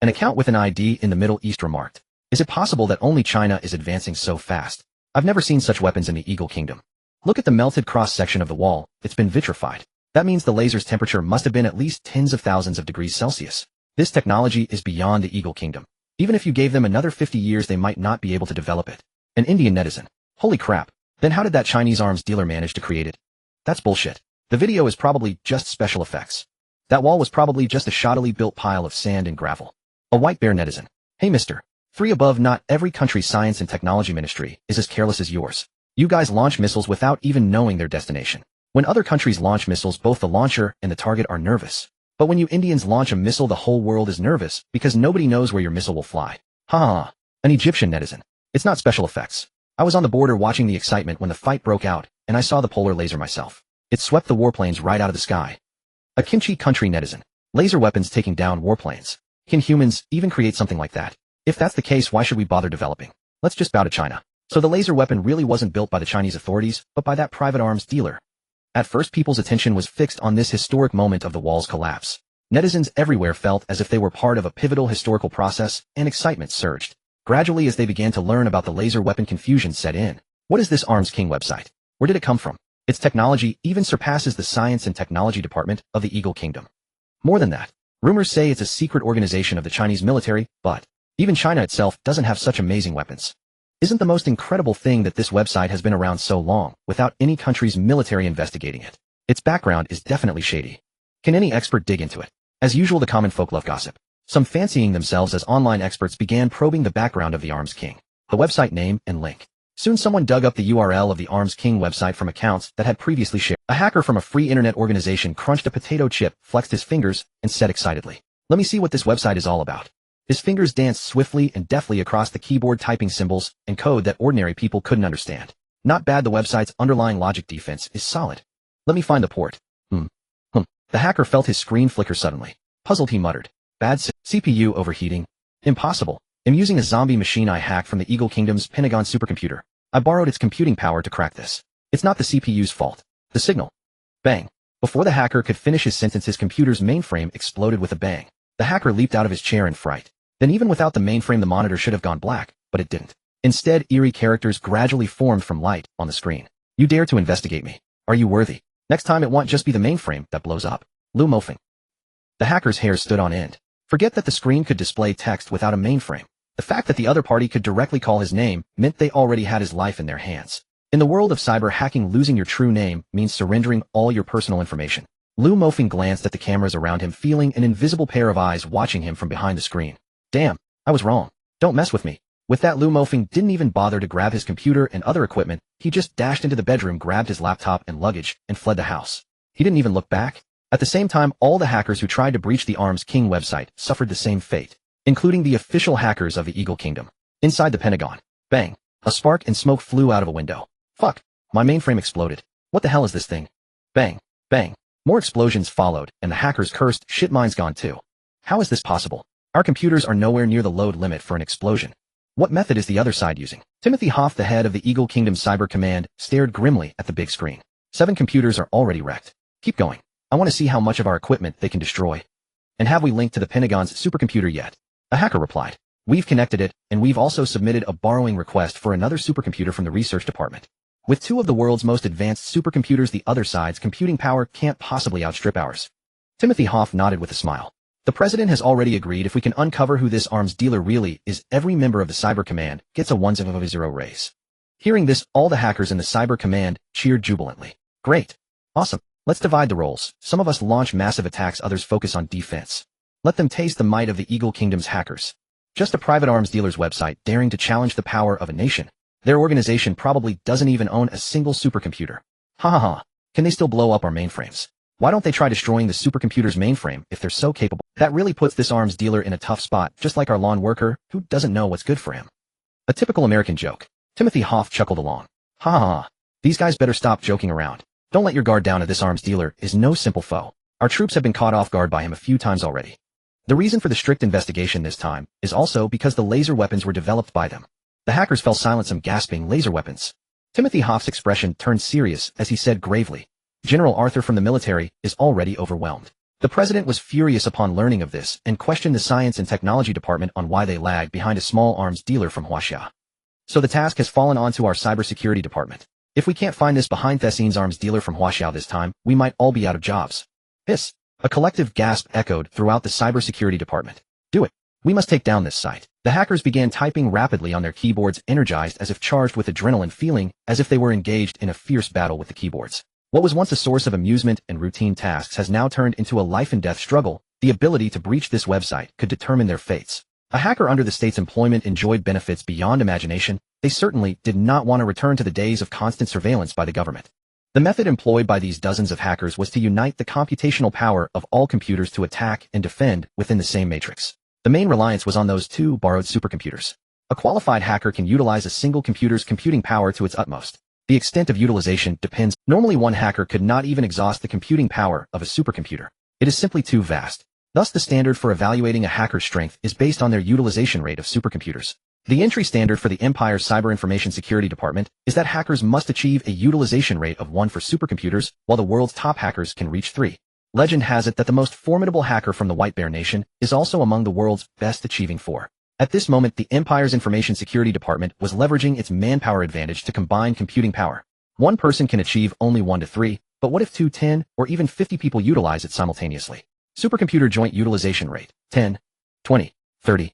An account with an ID in the Middle East remarked, is it possible that only China is advancing so fast? I've never seen such weapons in the Eagle Kingdom. Look at the melted cross-section of the wall, it's been vitrified. That means the laser's temperature must have been at least tens of thousands of degrees Celsius. This technology is beyond the Eagle Kingdom. Even if you gave them another 50 years, they might not be able to develop it. An Indian netizen. Holy crap. Then how did that Chinese arms dealer manage to create it? That's bullshit. The video is probably just special effects. That wall was probably just a shoddily built pile of sand and gravel. A white bear netizen. Hey mister. 3 above, not every country's science and technology ministry is as careless as yours. You guys launch missiles without even knowing their destination. When other countries launch missiles, both the launcher and the target are nervous. But when you Indians launch a missile, the whole world is nervous because nobody knows where your missile will fly. Ha ha. An Egyptian netizen. It's not special effects. I was on the border watching the excitement when the fight broke out, and I saw the polar laser myself. It swept the warplanes right out of the sky. A kimchi country netizen. Laser weapons taking down warplanes. Can humans even create something like that? If that's the case, why should we bother developing? Let's just bow to China. So the laser weapon really wasn't built by the Chinese authorities, but by that private arms dealer. At first, people's attention was fixed on this historic moment of the wall's collapse. Netizens everywhere felt as if they were part of a pivotal historical process, and excitement surged. Gradually, as they began to learn about the laser weapon, confusion set in. What is this Arms King website? Where did it come from? Its technology even surpasses the science and technology department of the Eagle Kingdom. More than that, rumors say it's a secret organization of the Chinese military, but even China itself doesn't have such amazing weapons. Isn't the most incredible thing that this website has been around so long, without any country's military investigating it? Its background is definitely shady. Can any expert dig into it? As usual, the common folk love gossip. Some fancying themselves as online experts began probing the background of the Arms King, the website name and link. Soon someone dug up the URL of the Arms King website from accounts that had previously shared. A hacker from a free internet organization crunched a potato chip, flexed his fingers, and said excitedly, "Let me see what this website is all about." His fingers danced swiftly and deftly across the keyboard, typing symbols and code that ordinary people couldn't understand. Not bad. The website's underlying logic defense is solid. Let me find the port. The hacker felt his screen flicker suddenly. Puzzled, he muttered. Bad CPU overheating. Impossible. I'm using a zombie machine I hacked from the Eagle Kingdom's Pentagon supercomputer. I borrowed its computing power to crack this. It's not the CPU's fault. The signal. Bang. Before the hacker could finish his sentence, his computer's mainframe exploded with a bang. The hacker leaped out of his chair in fright. Then even without the mainframe, the monitor should have gone black, but it didn't. Instead, eerie characters gradually formed from light on the screen. You dare to investigate me? Are you worthy? Next time it won't just be the mainframe that blows up. Lou Mofing. The hacker's hair stood on end. Forget that the screen could display text without a mainframe. The fact that the other party could directly call his name meant they already had his life in their hands. In the world of cyber hacking, losing your true name means surrendering all your personal information. Lou Mofing glanced at the cameras around him, feeling an invisible pair of eyes watching him from behind the screen. Damn, I was wrong. Don't mess with me. With that, Lou Mofing didn't even bother to grab his computer and other equipment. He just dashed into the bedroom, grabbed his laptop and luggage, and fled the house. He didn't even look back. At the same time, all the hackers who tried to breach the Arms King website suffered the same fate, including the official hackers of the Eagle Kingdom. Inside the Pentagon, bang, a spark and smoke flew out of a window. Fuck, my mainframe exploded. What the hell is this thing? Bang, bang. More explosions followed, and the hackers cursed, shit, mine's gone too. How is this possible? Our computers are nowhere near the load limit for an explosion. What method is the other side using? Timothy Hoff, the head of the Eagle Kingdom Cyber Command, stared grimly at the big screen. 7 computers are already wrecked. Keep going. I want to see how much of our equipment they can destroy. And have we linked to the Pentagon's supercomputer yet? A hacker replied. We've connected it, and we've also submitted a borrowing request for another supercomputer from the research department. With 2 of the world's most advanced supercomputers, the other side's computing power can't possibly outstrip ours. Timothy Hoff nodded with a smile. The president has already agreed if we can uncover who this arms dealer really is, every member of the Cyber Command gets a 1/0 raise. Hearing this, all the hackers in the Cyber Command cheered jubilantly. Great. Awesome. Let's divide the roles. Some of us launch massive attacks, others focus on defense. Let them taste the might of the Eagle Kingdom's hackers. Just a private arms dealer's website daring to challenge the power of a nation. Their organization probably doesn't even own a single supercomputer. Ha ha ha. Can they still blow up our mainframes? Why don't they try destroying the supercomputer's mainframe if they're so capable? That really puts this arms dealer in a tough spot, just like our lawn worker who doesn't know what's good for him. A typical American joke. Timothy Hoff chuckled along. Ha ha ha. These guys better stop joking around. Don't let your guard down. This arms dealer is no simple foe. Our troops have been caught off guard by him a few times already. The reason for the strict investigation this time is also because the laser weapons were developed by them. The hackers fell silent, some gasping laser weapons. Timothy Hoff's expression turned serious as he said gravely, General Arthur from the military is already overwhelmed. The president was furious upon learning of this and questioned the science and technology department on why they lagged behind a small arms dealer from Huaxia. So the task has fallen onto our cybersecurity department. If we can't find this behind-the-scenes arms dealer from Huaxia this time, we might all be out of jobs. Hiss. A collective gasp echoed throughout the cybersecurity department. Do it. We must take down this site. The hackers began typing rapidly on their keyboards, energized as if charged with adrenaline, feeling as if they were engaged in a fierce battle with the keyboards. What was once a source of amusement and routine tasks has now turned into a life-and-death struggle. The ability to breach this website could determine their fates. A hacker under the state's employment enjoyed benefits beyond imagination. They certainly did not want to return to the days of constant surveillance by the government. The method employed by these dozens of hackers was to unite the computational power of all computers to attack and defend within the same matrix. The main reliance was on those 2 borrowed supercomputers. A qualified hacker can utilize a single computer's computing power to its utmost. The extent of utilization depends. Normally, one hacker could not even exhaust the computing power of a supercomputer. It is simply too vast. Thus, the standard for evaluating a hacker's strength is based on their utilization rate of supercomputers. The entry standard for the Empire's Cyber Information Security Department is that hackers must achieve a utilization rate of 1 for supercomputers, while the world's top hackers can reach 3. Legend has it that the most formidable hacker from the White Bear Nation is also among the world's best, achieving 4. At this moment, the Empire's Information Security Department was leveraging its manpower advantage to combine computing power. One person can achieve only 1 to 3, but what if 2, 10, or even 50 people utilize it simultaneously? Supercomputer joint utilization rate, 10, 20, 30,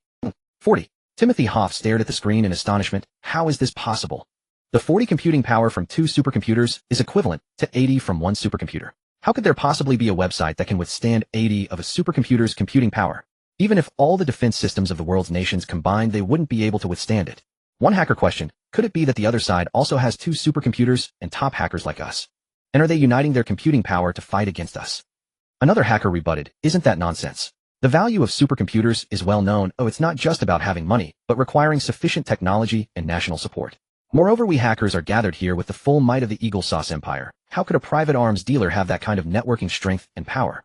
40. Timothy Hoff stared at the screen in astonishment. How is this possible? The 40 computing power from 2 supercomputers is equivalent to 80 from 1 supercomputer. How could there possibly be a website that can withstand 80 of a supercomputer's computing power? Even if all the defense systems of the world's nations combined, they wouldn't be able to withstand it. One hacker questioned, could it be that the other side also has 2 supercomputers and top hackers like us? And are they uniting their computing power to fight against us? Another hacker rebutted, isn't that nonsense? The value of supercomputers is well known. It's not just about having money, but requiring sufficient technology and national support. Moreover, we hackers are gathered here with the full might of the Eagle Sauce Empire. How could a private arms dealer have that kind of networking strength and power?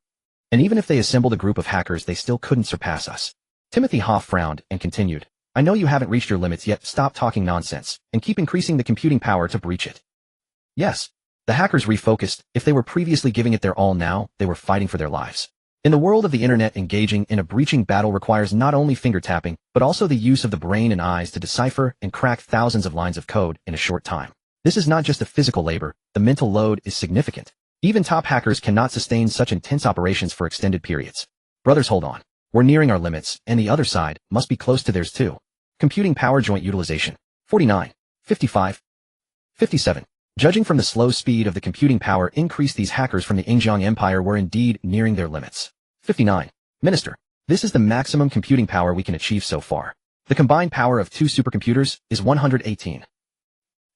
And even if they assembled a group of hackers, they still couldn't surpass us. Timothy Hoff frowned and continued, I know you haven't reached your limits yet. Stop talking nonsense and keep increasing the computing power to breach it. Yes. The hackers refocused. If they were previously giving it their all, now they were fighting for their lives. In the world of the internet, engaging in a breaching battle requires not only finger tapping, but also the use of the brain and eyes to decipher and crack thousands of lines of code in a short time. This is not just a physical labor, the mental load is significant. Even top hackers cannot sustain such intense operations for extended periods. Brothers, hold on. We're nearing our limits, and the other side must be close to theirs too. Computing power joint utilization. 49, 55, 57. Judging from the slow speed of the computing power increase, these hackers from the Xinjiang Empire were indeed nearing their limits. 59. Minister, this is the maximum computing power we can achieve so far. The combined power of 2 supercomputers is 118.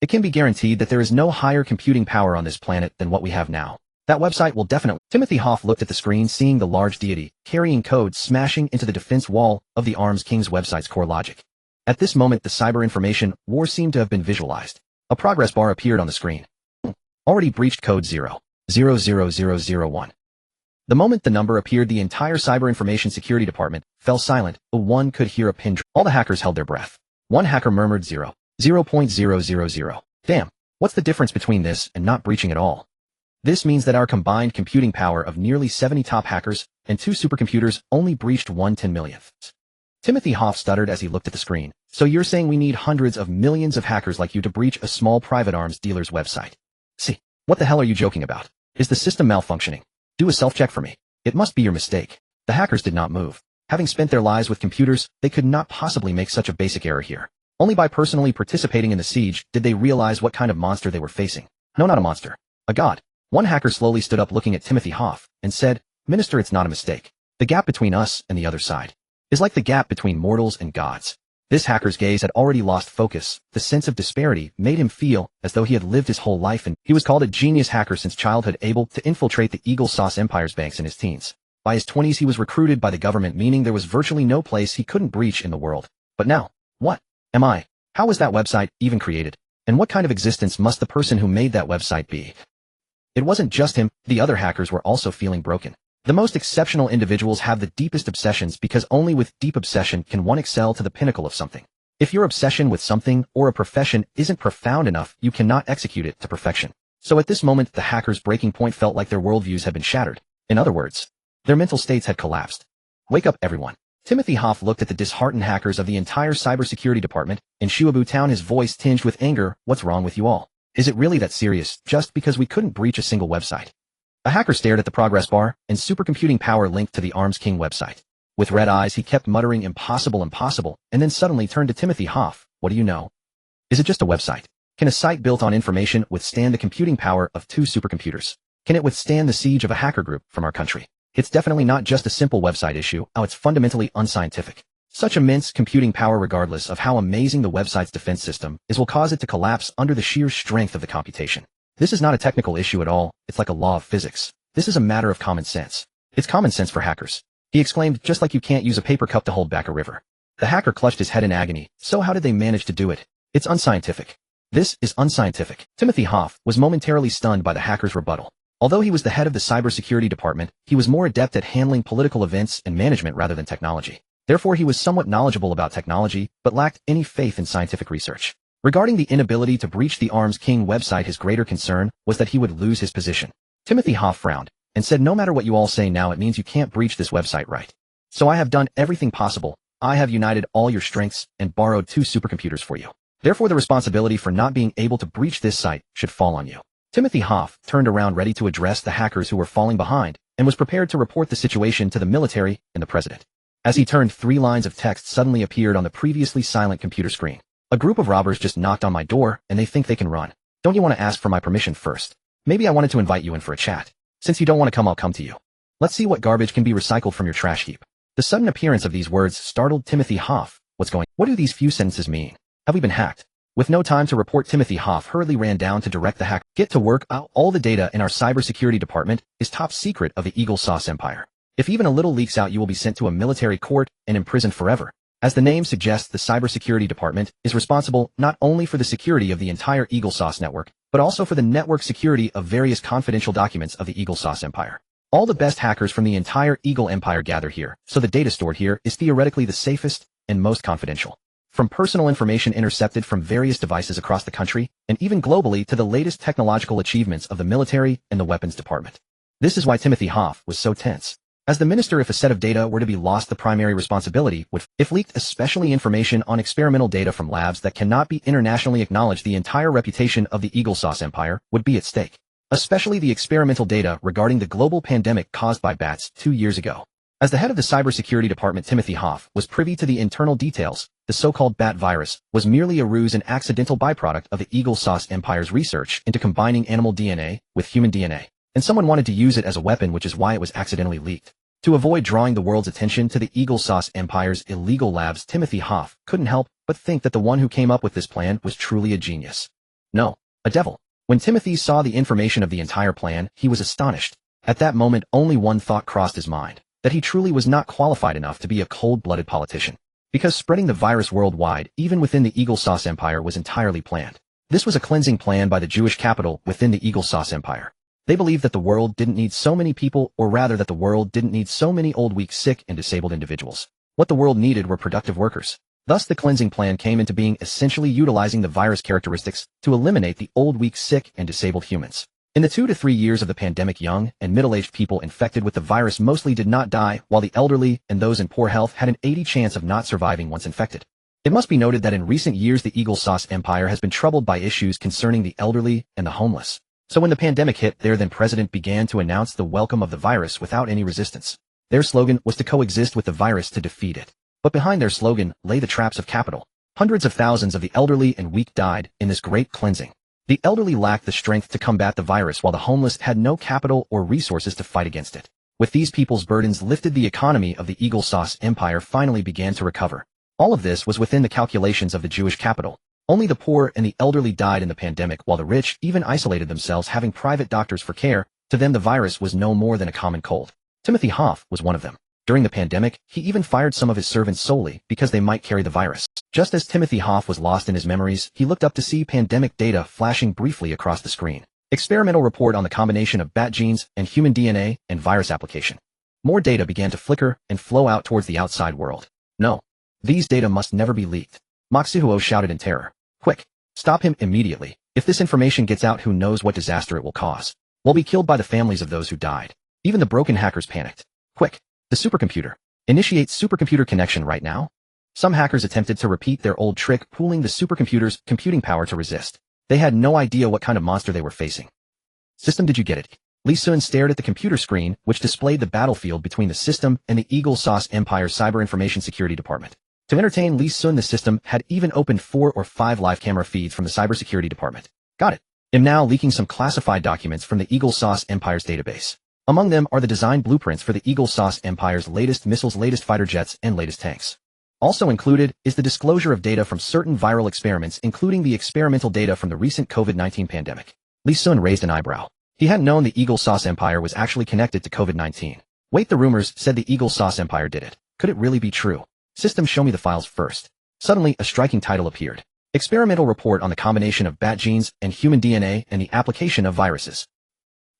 It can be guaranteed that there is no higher computing power on this planet than what we have now. That website will definitely... Timothy Hoff looked at the screen, seeing the large deity carrying code smashing into the defense wall of the Arms King's website's core logic. At this moment, the cyber information war seemed to have been visualized. A progress bar appeared on the screen. Already breached code 00001. The moment the number appeared, the entire cyber information security department fell silent. One could hear a pin drop. All the hackers held their breath. One hacker murmured 0.000. Damn, what's the difference between this and not breaching at all? This means that our combined computing power of nearly 70 top hackers and 2 supercomputers only breached 1/10,000,000th. Timothy Hoff stuttered as he looked at the screen. So you're saying we need hundreds of millions of hackers like you to breach a small private arms dealer's website? See, what the hell are you joking about? Is the system malfunctioning? Do a self-check for me. It must be your mistake. The hackers did not move. Having spent their lives with computers, they could not possibly make such a basic error here. Only by personally participating in the siege did they realize what kind of monster they were facing. No, not a monster. A god. One hacker slowly stood up looking at Timothy Hoff and said, Minister, it's not a mistake. The gap between us and the other side is like the gap between mortals and gods. This hacker's gaze had already lost focus. The sense of disparity made him feel as though he had lived his whole life, and he was called a genius hacker since childhood, able to infiltrate the Eagle Sauce Empire's banks in his teens. By his 20s, he was recruited by the government, meaning there was virtually no place he couldn't breach in the world. But now, what am I? How was that website even created? And what kind of existence must the person who made that website be? It wasn't just him. The other hackers were also feeling broken. The most exceptional individuals have the deepest obsessions, because only with deep obsession can one excel to the pinnacle of something. If your obsession with something or a profession isn't profound enough, you cannot execute it to perfection. So at this moment, the hackers' breaking point felt like their worldviews had been shattered. In other words, their mental states had collapsed. Wake up, everyone. Timothy Hoff looked at the disheartened hackers of the entire cybersecurity department in Shuabu Town, his voice tinged with anger. What's wrong with you all? Is it really that serious, just because we couldn't breach a single website? The hacker stared at the progress bar and supercomputing power linked to the Arms King website. With red eyes, he kept muttering impossible, impossible, and then suddenly turned to Timothy Hoff. What do you know? Is it just a website? Can a site built on information withstand the computing power of 2 supercomputers? Can it withstand the siege of a hacker group from our country? It's definitely not just a simple website issue. It's fundamentally unscientific. Such immense computing power, regardless of how amazing the website's defense system is, will cause it to collapse under the sheer strength of the computation. This is not a technical issue at all. It's like a law of physics. This is a matter of common sense. It's common sense for hackers. He exclaimed, just like you can't use a paper cup to hold back a river. The hacker clutched his head in agony. So how did they manage to do it? It's unscientific. This is unscientific. Timothy Hoff was momentarily stunned by the hacker's rebuttal. Although he was the head of the cybersecurity department, he was more adept at handling political events and management rather than technology. Therefore, he was somewhat knowledgeable about technology, but lacked any faith in scientific research. Regarding the inability to breach the Arms King website, his greater concern was that he would lose his position. Timothy Hoff frowned and said, no matter what you all say now, it means you can't breach this website, right? So I have done everything possible. I have united all your strengths and borrowed 2 supercomputers for you. Therefore, the responsibility for not being able to breach this site should fall on you. Timothy Hoff turned around, ready to address the hackers who were falling behind, and was prepared to report the situation to the military and the president. As he turned, 3 lines of text suddenly appeared on the previously silent computer screen. A group of robbers just knocked on my door, and they think they can run. Don't you want to ask for my permission first? Maybe I wanted to invite you in for a chat. Since you don't want to come, I'll come to you. Let's see what garbage can be recycled from your trash heap. The sudden appearance of these words startled Timothy Hoff. What do these few sentences mean? Have we been hacked? With no time to report, Timothy Hoff hurriedly ran down to direct the hacker. Get to work. All the data in our cybersecurity department is top secret of the Eagle Sauce Empire. If even a little leaks out, you will be sent to a military court and imprisoned forever. As the name suggests, the cybersecurity department is responsible not only for the security of the entire Eagle Sauce network, but also for the network security of various confidential documents of the Eagle Sauce Empire. All the best hackers from the entire Eagle Empire gather here, so the data stored here is theoretically the safest and most confidential. From personal information intercepted from various devices across the country, and even globally, to the latest technological achievements of the military and the weapons department. This is why Timothy Hoff was so tense. As the minister, if a set of data were to be lost, the primary responsibility would, if leaked, especially information on experimental data from labs that cannot be internationally acknowledged, the entire reputation of the Eagle Sauce Empire would be at stake. especially the experimental data regarding the global pandemic caused by bats 2 years ago. As the head of the cybersecurity department, Timothy Hoff was privy to the internal details. The so-called bat virus was merely a ruse and accidental byproduct of the Eagle Sauce Empire's research into combining animal DNA with human DNA, and someone wanted to use it as a weapon, which is why it was accidentally leaked. To avoid drawing the world's attention to the Eagle Sauce Empire's illegal labs, Timothy Hoff couldn't help but think that the one who came up with this plan was truly a genius. No, a devil. When Timothy saw the information of the entire plan, he was astonished. At that moment, only one thought crossed his mind, that he truly was not qualified enough to be a cold-blooded politician. Because spreading the virus worldwide, even within the Eagle Sauce Empire, was entirely planned. This was a cleansing plan by the Jewish capital within the Eagle Sauce Empire. They believed that the world didn't need so many people, or rather that the world didn't need so many old, weak, sick, and disabled individuals. What the world needed were productive workers. Thus, the cleansing plan came into being, essentially utilizing the virus characteristics to eliminate the old, weak, sick, and disabled humans. In the 2 to 3 years of the pandemic, young and middle-aged people infected with the virus mostly did not die, while the elderly and those in poor health had an 80% chance of not surviving once infected. It must be noted that in recent years the Eagle Sauce Empire has been troubled by issues concerning the elderly and the homeless. So when the pandemic hit, their then president began to announce the welcome of the virus without any resistance. Their slogan was to coexist with the virus to defeat it. But behind their slogan lay the traps of capital. Hundreds of thousands of the elderly and weak died in this great cleansing. The elderly lacked the strength to combat the virus, while the homeless had no capital or resources to fight against it. With these people's burdens lifted, the economy of the Eagle Sauce Empire finally began to recover. All of this was within the calculations of the Jewish capital. Only the poor and the elderly died in the pandemic, while the rich even isolated themselves, having private doctors for care. To them, the virus was no more than a common cold. Timothy Hoff was one of them. During the pandemic, he even fired some of his servants solely because they might carry the virus. Just as Timothy Hoff was lost in his memories, he looked up to see pandemic data flashing briefly across the screen. Experimental report on the combination of bat genes and human DNA and virus application. More data began to flicker and flow out towards the outside world. No. These data must never be leaked. Moxuhuo shouted in terror. Quick! Stop him immediately. If this information gets out, who knows what disaster it will cause. We'll be killed by the families of those who died. Even the broken hackers panicked. Quick! The supercomputer. Initiate supercomputer connection right now. Some hackers attempted to repeat their old trick, pooling the supercomputer's computing power to resist. They had no idea what kind of monster they were facing. System, did you get it? Li Sun stared at the computer screen, which displayed the battlefield between the system and the Eagle Sauce Empire Cyber Information Security Department. To entertain Li Sun, the system had even opened 4 or 5 live camera feeds from the cybersecurity department. Got it. I'm now leaking some classified documents from the Eagle Sauce Empire's database. Among them are the design blueprints for the Eagle Sauce Empire's latest missiles, latest fighter jets, and latest tanks. Also included is the disclosure of data from certain viral experiments, including the experimental data from the recent COVID-19 pandemic. Li Sun raised an eyebrow. He hadn't known the Eagle Sauce Empire was actually connected to COVID-19. Wait, the rumors said the Eagle Sauce Empire did it. Could it really be true? System, show me the files first. Suddenly, a striking title appeared. Experimental report on the combination of bat genes and human DNA and the application of viruses.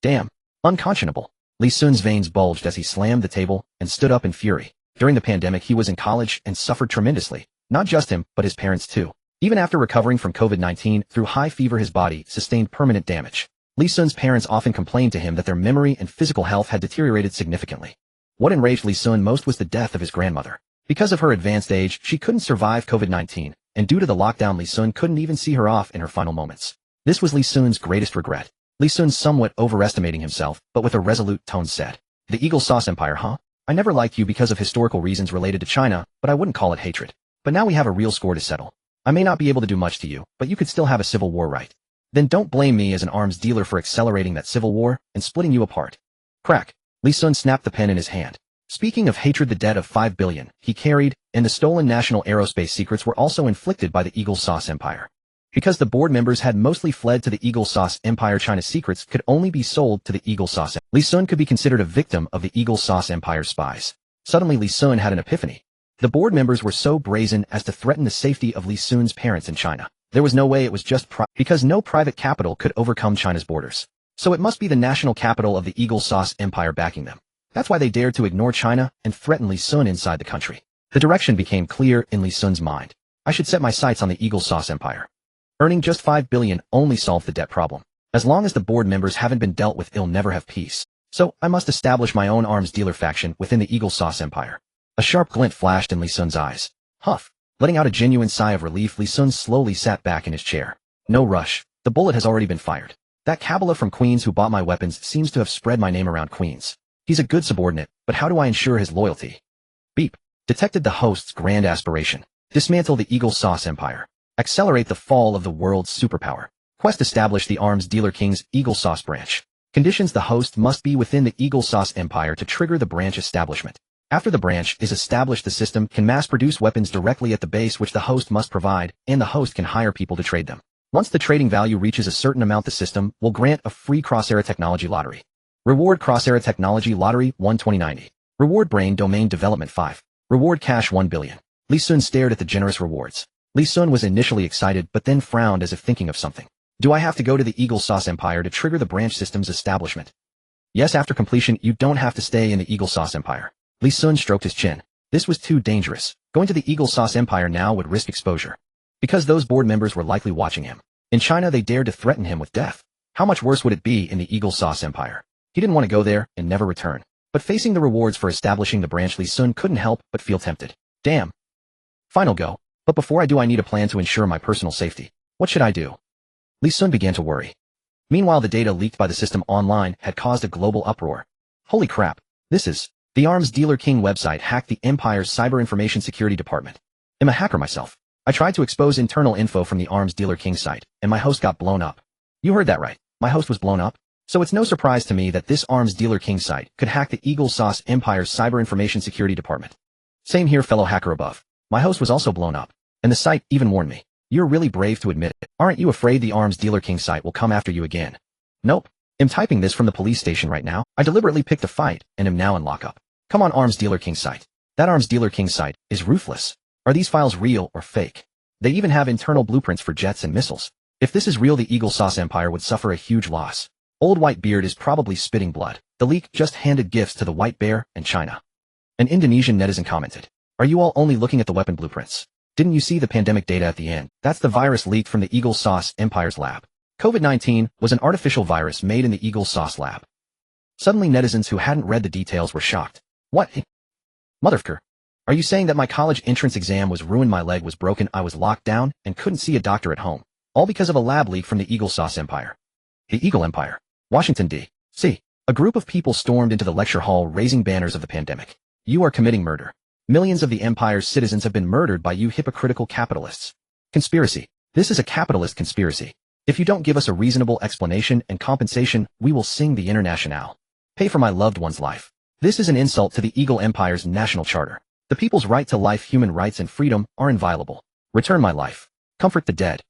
Damn. Unconscionable. Li Sun's veins bulged as he slammed the table and stood up in fury. During the pandemic, he was in college and suffered tremendously. Not just him, but his parents too. Even after recovering from COVID-19 through high fever, his body sustained permanent damage. Li Sun's parents often complained to him that their memory and physical health had deteriorated significantly. What enraged Li Sun most was the death of his grandmother. Because of her advanced age, she couldn't survive COVID-19, and due to the lockdown, Li Sun couldn't even see her off in her final moments. This was Li Sun's greatest regret. Li Sun, somewhat overestimating himself, but with a resolute tone, said, "The Eagle Sauce Empire, huh? I never liked you because of historical reasons related to China, but I wouldn't call it hatred. But now we have a real score to settle. I may not be able to do much to you, but you could still have a civil war, right? Then don't blame me as an arms dealer for accelerating that civil war and splitting you apart." Crack. Li Sun snapped the pen in his hand. Speaking of hatred, the debt of 5 billion he carried and the stolen national aerospace secrets were also inflicted by the Eagle Sauce Empire. Because the board members had mostly fled to the Eagle Sauce Empire, China's secrets could only be sold to the Eagle Sauce. Li Sun could be considered a victim of the Eagle Sauce Empire's spies. Suddenly, Li Sun had an epiphany. The board members were so brazen as to threaten the safety of Li Sun's parents in China. There was no way it was just because no private capital could overcome China's borders. So it must be the national capital of the Eagle Sauce Empire backing them. That's why they dared to ignore China and threaten Li Sun inside the country. The direction became clear in Li Sun's mind. I should set my sights on the Eagle Sauce Empire. Earning just 5 billion only solved the debt problem. As long as the board members haven't been dealt with, I'll never have peace. So, I must establish my own arms dealer faction within the Eagle Sauce Empire. A sharp glint flashed in Li Sun's eyes. Huff. Letting out a genuine sigh of relief, Li Sun slowly sat back in his chair. No rush. The bullet has already been fired. That Kabbalah from Queens who bought my weapons seems to have spread my name around Queens. He's a good subordinate, but how do I ensure his loyalty? Beep. Detected the host's grand aspiration. Dismantle the Eagle Sauce Empire. Accelerate the fall of the world's superpower. Quest establish the arms dealer King's Eagle Sauce branch. Conditions: the host must be within the Eagle Sauce Empire to trigger the branch establishment. After the branch is established, the system can mass-produce weapons directly at the base which the host must provide, and the host can hire people to trade them. Once the trading value reaches a certain amount, the system will grant a free Crossera Technology Lottery. Reward: Crossera Technology Lottery 12090. Reward: Brain Domain Development 5. Reward: Cash 1 billion. Li Sun stared at the generous rewards. Li Sun was initially excited but then frowned as if thinking of something. Do I have to go to the Eagle Sauce Empire to trigger the branch system's establishment? Yes, after completion, you don't have to stay in the Eagle Sauce Empire. Li Sun stroked his chin. This was too dangerous. Going to the Eagle Sauce Empire now would risk exposure. Because those board members were likely watching him. In China, they dared to threaten him with death. How much worse would it be in the Eagle Sauce Empire? He didn't want to go there and never return. But facing the rewards for establishing the branch, Li Sun couldn't help but feel tempted. Damn. Final go. But before I do, I need a plan to ensure my personal safety. What should I do? Li Sun began to worry. Meanwhile, the data leaked by the system online had caused a global uproar. Holy crap. This is the Arms Dealer King website hacked the Empire's Cyber Information Security Department. I'm a hacker myself. I tried to expose internal info from the Arms Dealer King site, and my host got blown up. You heard that right. My host was blown up. So it's no surprise to me that this Arms Dealer King site could hack the Eagle Sauce Empire's Cyber Information Security Department. Same here, fellow hacker above. My host was also blown up. And the site even warned me. You're really brave to admit it. Aren't you afraid the Arms Dealer King site will come after you again? Nope. I'm typing this from the police station right now. I deliberately picked a fight and am now in lockup. Come on, Arms Dealer King site. That Arms Dealer King site is ruthless. Are these files real or fake? They even have internal blueprints for jets and missiles. If this is real, the Eagle Sauce Empire would suffer a huge loss. Old Whitebeard is probably spitting blood. The leak just handed gifts to the White Bear and China. An Indonesian netizen commented, "Are you all only looking at the weapon blueprints? Didn't you see the pandemic data at the end? That's the virus leaked from the Eagle Sauce Empire's lab. COVID-19 was an artificial virus made in the Eagle Sauce lab." Suddenly, netizens who hadn't read the details were shocked. What? Motherfucker. Are you saying that my college entrance exam was ruined, my leg was broken, I was locked down, and couldn't see a doctor at home? All because of a lab leak from the Eagle Sauce Empire. The Eagle Empire. Washington, D.C. A group of people stormed into the lecture hall raising banners of the pandemic. You are committing murder. Millions of the Empire's citizens have been murdered by you hypocritical capitalists. Conspiracy. This is a capitalist conspiracy. If you don't give us a reasonable explanation and compensation, we will sing the Internationale. Pay for my loved one's life. This is an insult to the Eagle Empire's national charter. The people's right to life, human rights, and freedom are inviolable. Return my life. Comfort the dead.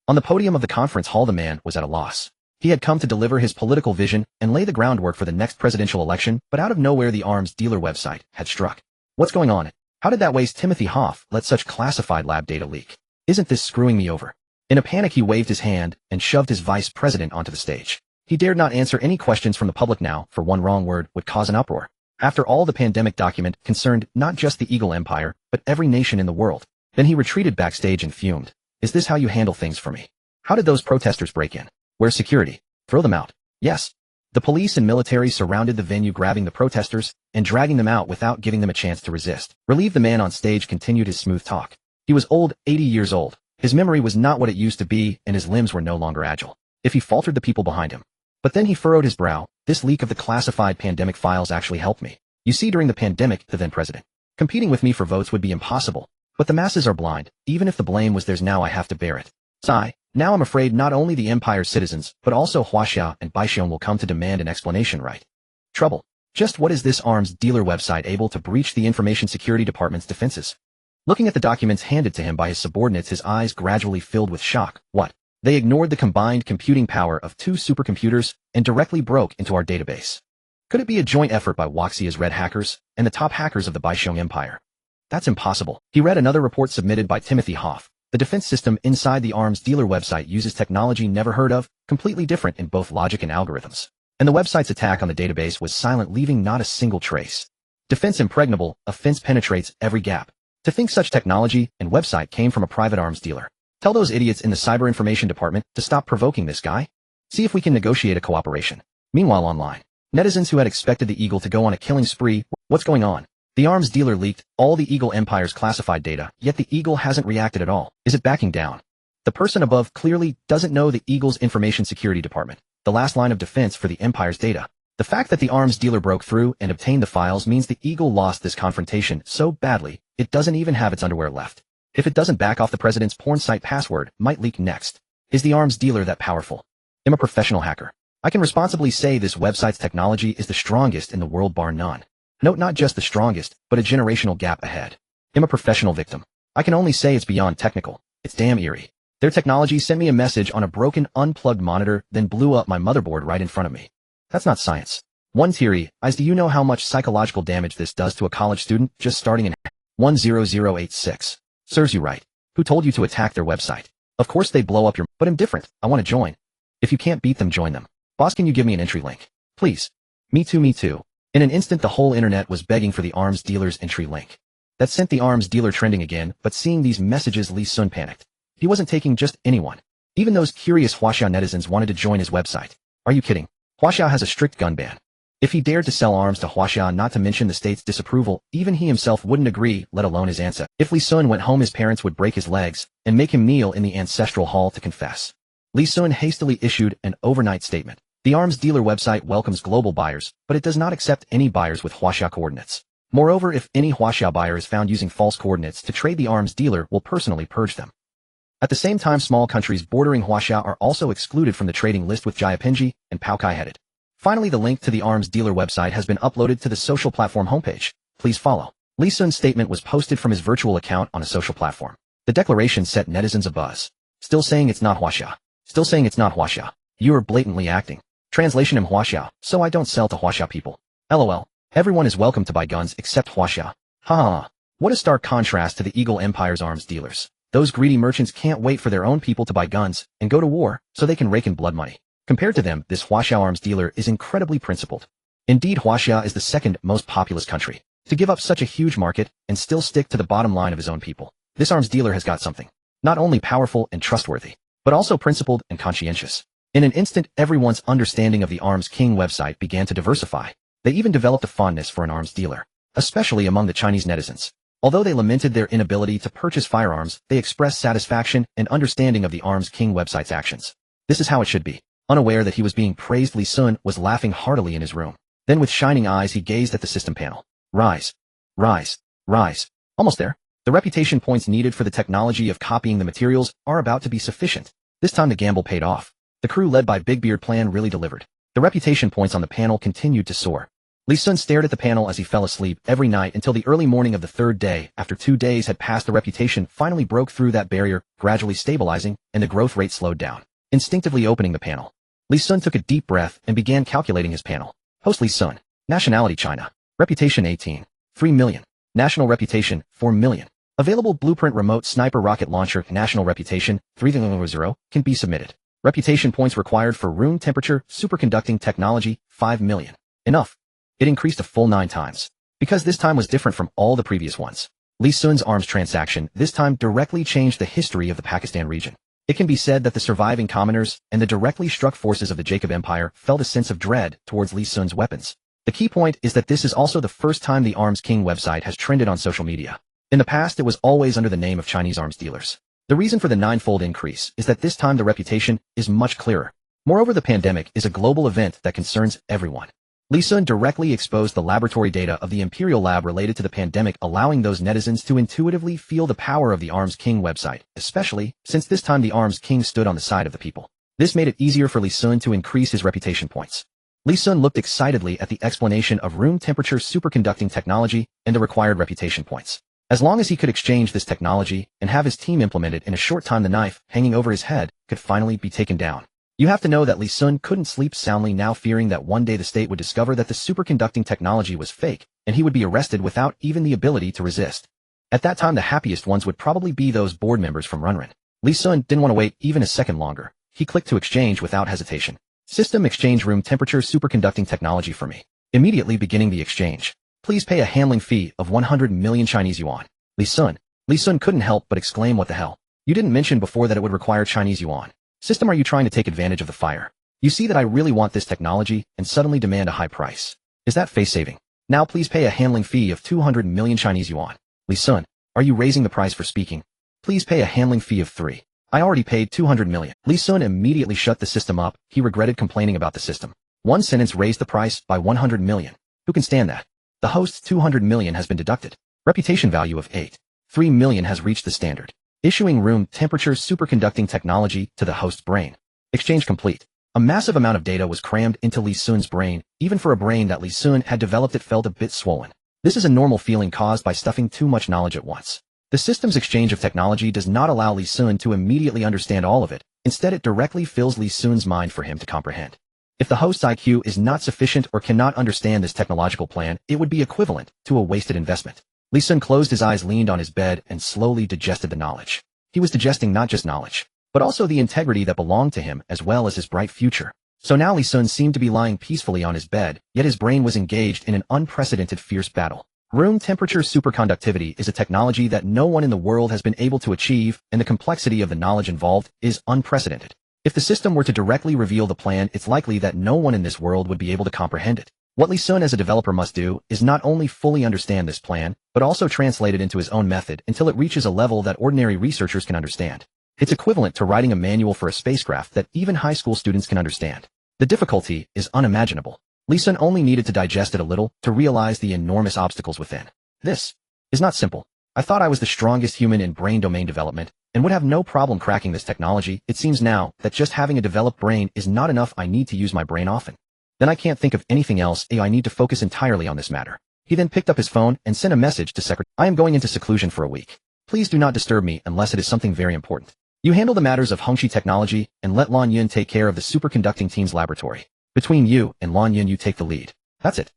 On the podium of the conference hall, the man was at a loss. He had come to deliver his political vision and lay the groundwork for the next presidential election, but out of nowhere the arms dealer website had struck. What's going on? How did that waste Timothy Hoff let such classified lab data leak? Isn't this screwing me over? In a panic, he waved his hand and shoved his vice president onto the stage. He dared not answer any questions from the public now, for one wrong word would cause an uproar. After all, the pandemic document concerned not just the Eagle Empire, but every nation in the world. Then he retreated backstage and fumed. Is this how you handle things for me? How did those protesters break in? Where's security? Throw them out. Yes. The police and military surrounded the venue, grabbing the protesters and dragging them out without giving them a chance to resist. Relieved, the man on stage continued his smooth talk. He was old, 80 years old. His memory was not what it used to be, and his limbs were no longer agile. If he faltered, the people behind him. But then he furrowed his brow. This leak of the classified pandemic files actually helped me. You see, during the pandemic, the then president, competing with me for votes would be impossible. But the masses are blind. Even if the blame was theirs, now I have to bear it. Sigh. Now I'm afraid not only the Empire's citizens, but also Huaxia and Baixiong will come to demand an explanation, right? Trouble. Just what is this arms dealer website able to breach the Information Security Department's defenses? Looking at the documents handed to him by his subordinates, his eyes gradually filled with shock. What? They ignored the combined computing power of 2 supercomputers and directly broke into our database. Could it be a joint effort by Huaxia's red hackers and the top hackers of the Baixiong Empire? That's impossible. He read another report submitted by Timothy Hoff. The defense system inside the arms dealer website uses technology never heard of, completely different in both logic and algorithms. And the website's attack on the database was silent, leaving not a single trace. Defense impregnable, offense penetrates every gap. To think such technology and website came from a private arms dealer. Tell those idiots in the cyber information department to stop provoking this guy. See if we can negotiate a cooperation. Meanwhile, online, netizens who had expected the Eagle to go on a killing spree, what's going on? The arms dealer leaked all the Eagle Empire's classified data, yet the Eagle hasn't reacted at all. Is it backing down? The person above clearly doesn't know the Eagle's information security department, the last line of defense for the Empire's data. The fact that the arms dealer broke through and obtained the files means the Eagle lost this confrontation so badly, it doesn't even have its underwear left. If it doesn't back off, the president's porn site password might leak next. Is the arms dealer that powerful? I'm a professional hacker. I can responsibly say this website's technology is the strongest in the world bar none. Note, not just the strongest, but a generational gap ahead. I'm a professional victim. I can only say it's beyond technical. It's damn eerie. Their technology sent me a message on a broken, unplugged monitor, then blew up my motherboard right in front of me. That's not science. One theory is, do you know how much psychological damage this does to a college student just starting in 10086? Serves you right. Who told you to attack their website? Of course they blow up your, but I'm different. I want to join. If you can't beat them, join them. Boss, can you give me an entry link? Please. Me too, me too. In an instant, the whole internet was begging for the arms dealer's entry link. That sent the arms dealer trending again, but seeing these messages, Lee Sun panicked. He wasn't taking just anyone. Even those curious Huaxiao netizens wanted to join his website. Are you kidding? Huaxiao has a strict gun ban. If he dared to sell arms to Huaxiao, not to mention the state's disapproval, even he himself wouldn't agree, let alone his ancestor. If Lee Sun went home, his parents would break his legs and make him kneel in the ancestral hall to confess. Lee Sun hastily issued an overnight statement. The arms dealer website welcomes global buyers, but it does not accept any buyers with Huaxiao coordinates. Moreover, if any Huaxiao buyer is found using false coordinates to trade, the arms dealer will personally purge them. At the same time, small countries bordering Huaxiao are also excluded from the trading list, with Jiapingji and Paokai headed. Finally, the link to the arms dealer website has been uploaded to the social platform homepage. Please follow. Lee Sun's statement was posted from his virtual account on a social platform. The declaration set netizens abuzz. Still saying it's not Huaxiao. Still saying it's not Huaxiao. You are blatantly acting. Translation: I'm Huaxiao, so I don't sell to Huaxiao people. LOL. Everyone is welcome to buy guns except Huaxiao. Ha. What a stark contrast to the Eagle Empire's arms dealers. Those greedy merchants can't wait for their own people to buy guns and go to war so they can rake in blood money. Compared to them, this Huaxiao arms dealer is incredibly principled. Indeed, Huaxiao is the second most populous country. To give up such a huge market and still stick to the bottom line of his own people, this arms dealer has got something. Not only powerful and trustworthy, but also principled and conscientious. In an instant, everyone's understanding of the Arms King website began to diversify. They even developed a fondness for an arms dealer, especially among the Chinese netizens. Although they lamented their inability to purchase firearms, they expressed satisfaction and understanding of the Arms King website's actions. This is how it should be. Unaware that he was being praised, Lee Sun was laughing heartily in his room. Then with shining eyes, he gazed at the system panel. Rise. Rise. Rise. Almost there. The reputation points needed for the technology of copying the materials are about to be sufficient. This time the gamble paid off. The crew led by Big Beard Plan really delivered. The reputation points on the panel continued to soar. Lee Sun stared at the panel as he fell asleep every night until the early morning of the third day. After 2 days had passed, the reputation finally broke through that barrier, gradually stabilizing, and the growth rate slowed down. Instinctively opening the panel, Lee Sun took a deep breath and began calculating his panel. Host: Lee Sun. Nationality: China. Reputation: 18. 3 million. National reputation: 4 million. Available blueprint remote sniper rocket launcher. National reputation: 300 can be submitted. Reputation points required for room temperature superconducting technology: 5 million. Enough. It increased a full 9 times. Because this time was different from all the previous ones. Lee Sun's arms transaction this time directly changed the history of the Pakistan region. It can be said that the surviving commoners and the directly struck forces of the Jacob Empire felt a sense of dread towards Lee Sun's weapons. The key point is that this is also the first time the Arms King website has trended on social media. In the past, it was always under the name of Chinese arms dealers. The reason for the 9-fold increase is that this time the reputation is much clearer. Moreover, the pandemic is a global event that concerns everyone. Lee Sun directly exposed the laboratory data of the Imperial Lab related to the pandemic, allowing those netizens to intuitively feel the power of the Arms King website, especially since this time the Arms King stood on the side of the people. This made it easier for Lee Sun to increase his reputation points. Lee Sun looked excitedly at the explanation of room temperature superconducting technology and the required reputation points. As long as he could exchange this technology and have his team implement it, in a short time the knife hanging over his head could finally be taken down. You have to know that Lee Sun couldn't sleep soundly now, fearing that one day the state would discover that the superconducting technology was fake, and he would be arrested without even the ability to resist. At that time, the happiest ones would probably be those board members from Runrun. Lee Sun didn't want to wait even a second longer. He clicked to exchange without hesitation. System exchange: room temperature superconducting technology for me. Immediately beginning the exchange. Please pay a handling fee of 100 million Chinese yuan. Lee Sun couldn't help but exclaim, what the hell? You didn't mention before that it would require Chinese yuan. System, are you trying to take advantage of the fire? You see that I really want this technology and suddenly demand a high price. Is that face saving? Now please pay a handling fee of 200 million Chinese yuan. Lee Sun, are you raising the price for speaking? Please pay a handling fee of 3. I already paid 200 million. Lee Sun immediately shut the system up. He regretted complaining about the system. One sentence raised the price by 100 million. Who can stand that? The host's 200 million has been deducted. Reputation value of 8.3 million has reached the standard. Issuing room temperature superconducting technology to the host's brain. Exchange complete. A massive amount of data was crammed into Lee Sun's brain. Even for a brain that Lee Sun had developed, it felt a bit swollen. This is a normal feeling caused by stuffing too much knowledge at once. The system's exchange of technology does not allow Lee Sun to immediately understand all of it. Instead, it directly fills Lee Sun's mind for him to comprehend. If the host's IQ is not sufficient or cannot understand this technological plan, it would be equivalent to a wasted investment. Lee Sun closed his eyes, leaned on his bed, and slowly digested the knowledge. He was digesting not just knowledge, but also the integrity that belonged to him as well as his bright future. So now Lee Sun seemed to be lying peacefully on his bed, yet his brain was engaged in an unprecedented fierce battle. Room temperature superconductivity is a technology that no one in the world has been able to achieve, and the complexity of the knowledge involved is unprecedented. If the system were to directly reveal the plan, it's likely that no one in this world would be able to comprehend it. What Lee Sun as a developer must do is not only fully understand this plan, but also translate it into his own method until it reaches a level that ordinary researchers can understand. It's equivalent to writing a manual for a spacecraft that even high school students can understand. The difficulty is unimaginable. Lee Sun only needed to digest it a little to realize the enormous obstacles within. This is not simple. I thought I was the strongest human in brain domain development and would have no problem cracking this technology. It seems now that just having a developed brain is not enough. I need to use my brain often. Then I can't think of anything else. I need to focus entirely on this matter. He then picked up his phone and sent a message to Secretary. I am going into seclusion for a week. Please do not disturb me unless it is something very important. You handle the matters of Hongxi technology and let Lan Yun take care of the superconducting team's laboratory. Between you and Lan Yun, you take the lead. That's it.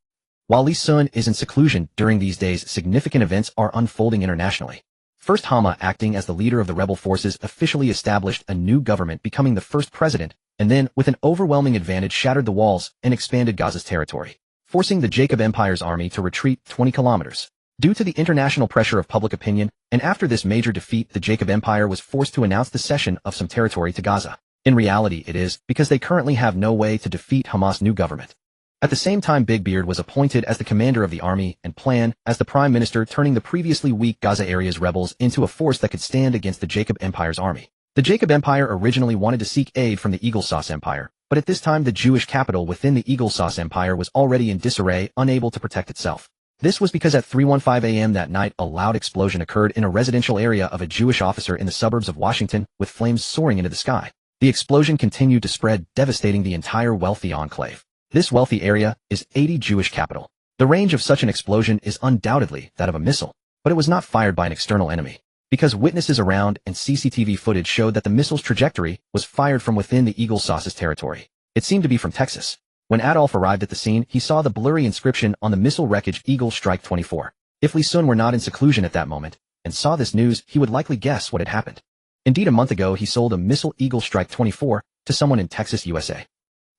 While Lee Sun is in seclusion during these days, significant events are unfolding internationally. First, Hama, acting as the leader of the rebel forces, officially established a new government, becoming the first president, and then, with an overwhelming advantage, shattered the walls and expanded Gaza's territory, forcing the Jacob Empire's army to retreat 20 kilometers. Due to the international pressure of public opinion, and after this major defeat, the Jacob Empire was forced to announce the cession of some territory to Gaza. In reality, it is because they currently have no way to defeat Hamas' new government. At the same time, Big Beard was appointed as the commander of the army and Plan as the prime minister, turning the previously weak Gaza area's rebels into a force that could stand against the Jacob Empire's army. The Jacob Empire originally wanted to seek aid from the Eagle Sauce Empire, but at this time the Jewish capital within the Eagle Sauce Empire was already in disarray, unable to protect itself. This was because at 3:15 a.m. that night, a loud explosion occurred in a residential area of a Jewish officer in the suburbs of Washington, with flames soaring into the sky. The explosion continued to spread, devastating the entire wealthy enclave. This wealthy area is 80 Jewish capital. The range of such an explosion is undoubtedly that of a missile, but it was not fired by an external enemy, because witnesses around and CCTV footage showed that the missile's trajectory was fired from within the Eagle Sauce's territory. It seemed to be from Texas. When Adolf arrived at the scene, he saw the blurry inscription on the missile wreckage, Eagle Strike 24. If Lee Sun were not in seclusion at that moment and saw this news, he would likely guess what had happened. Indeed, a month ago, he sold a missile, Eagle Strike 24, to someone in Texas, USA.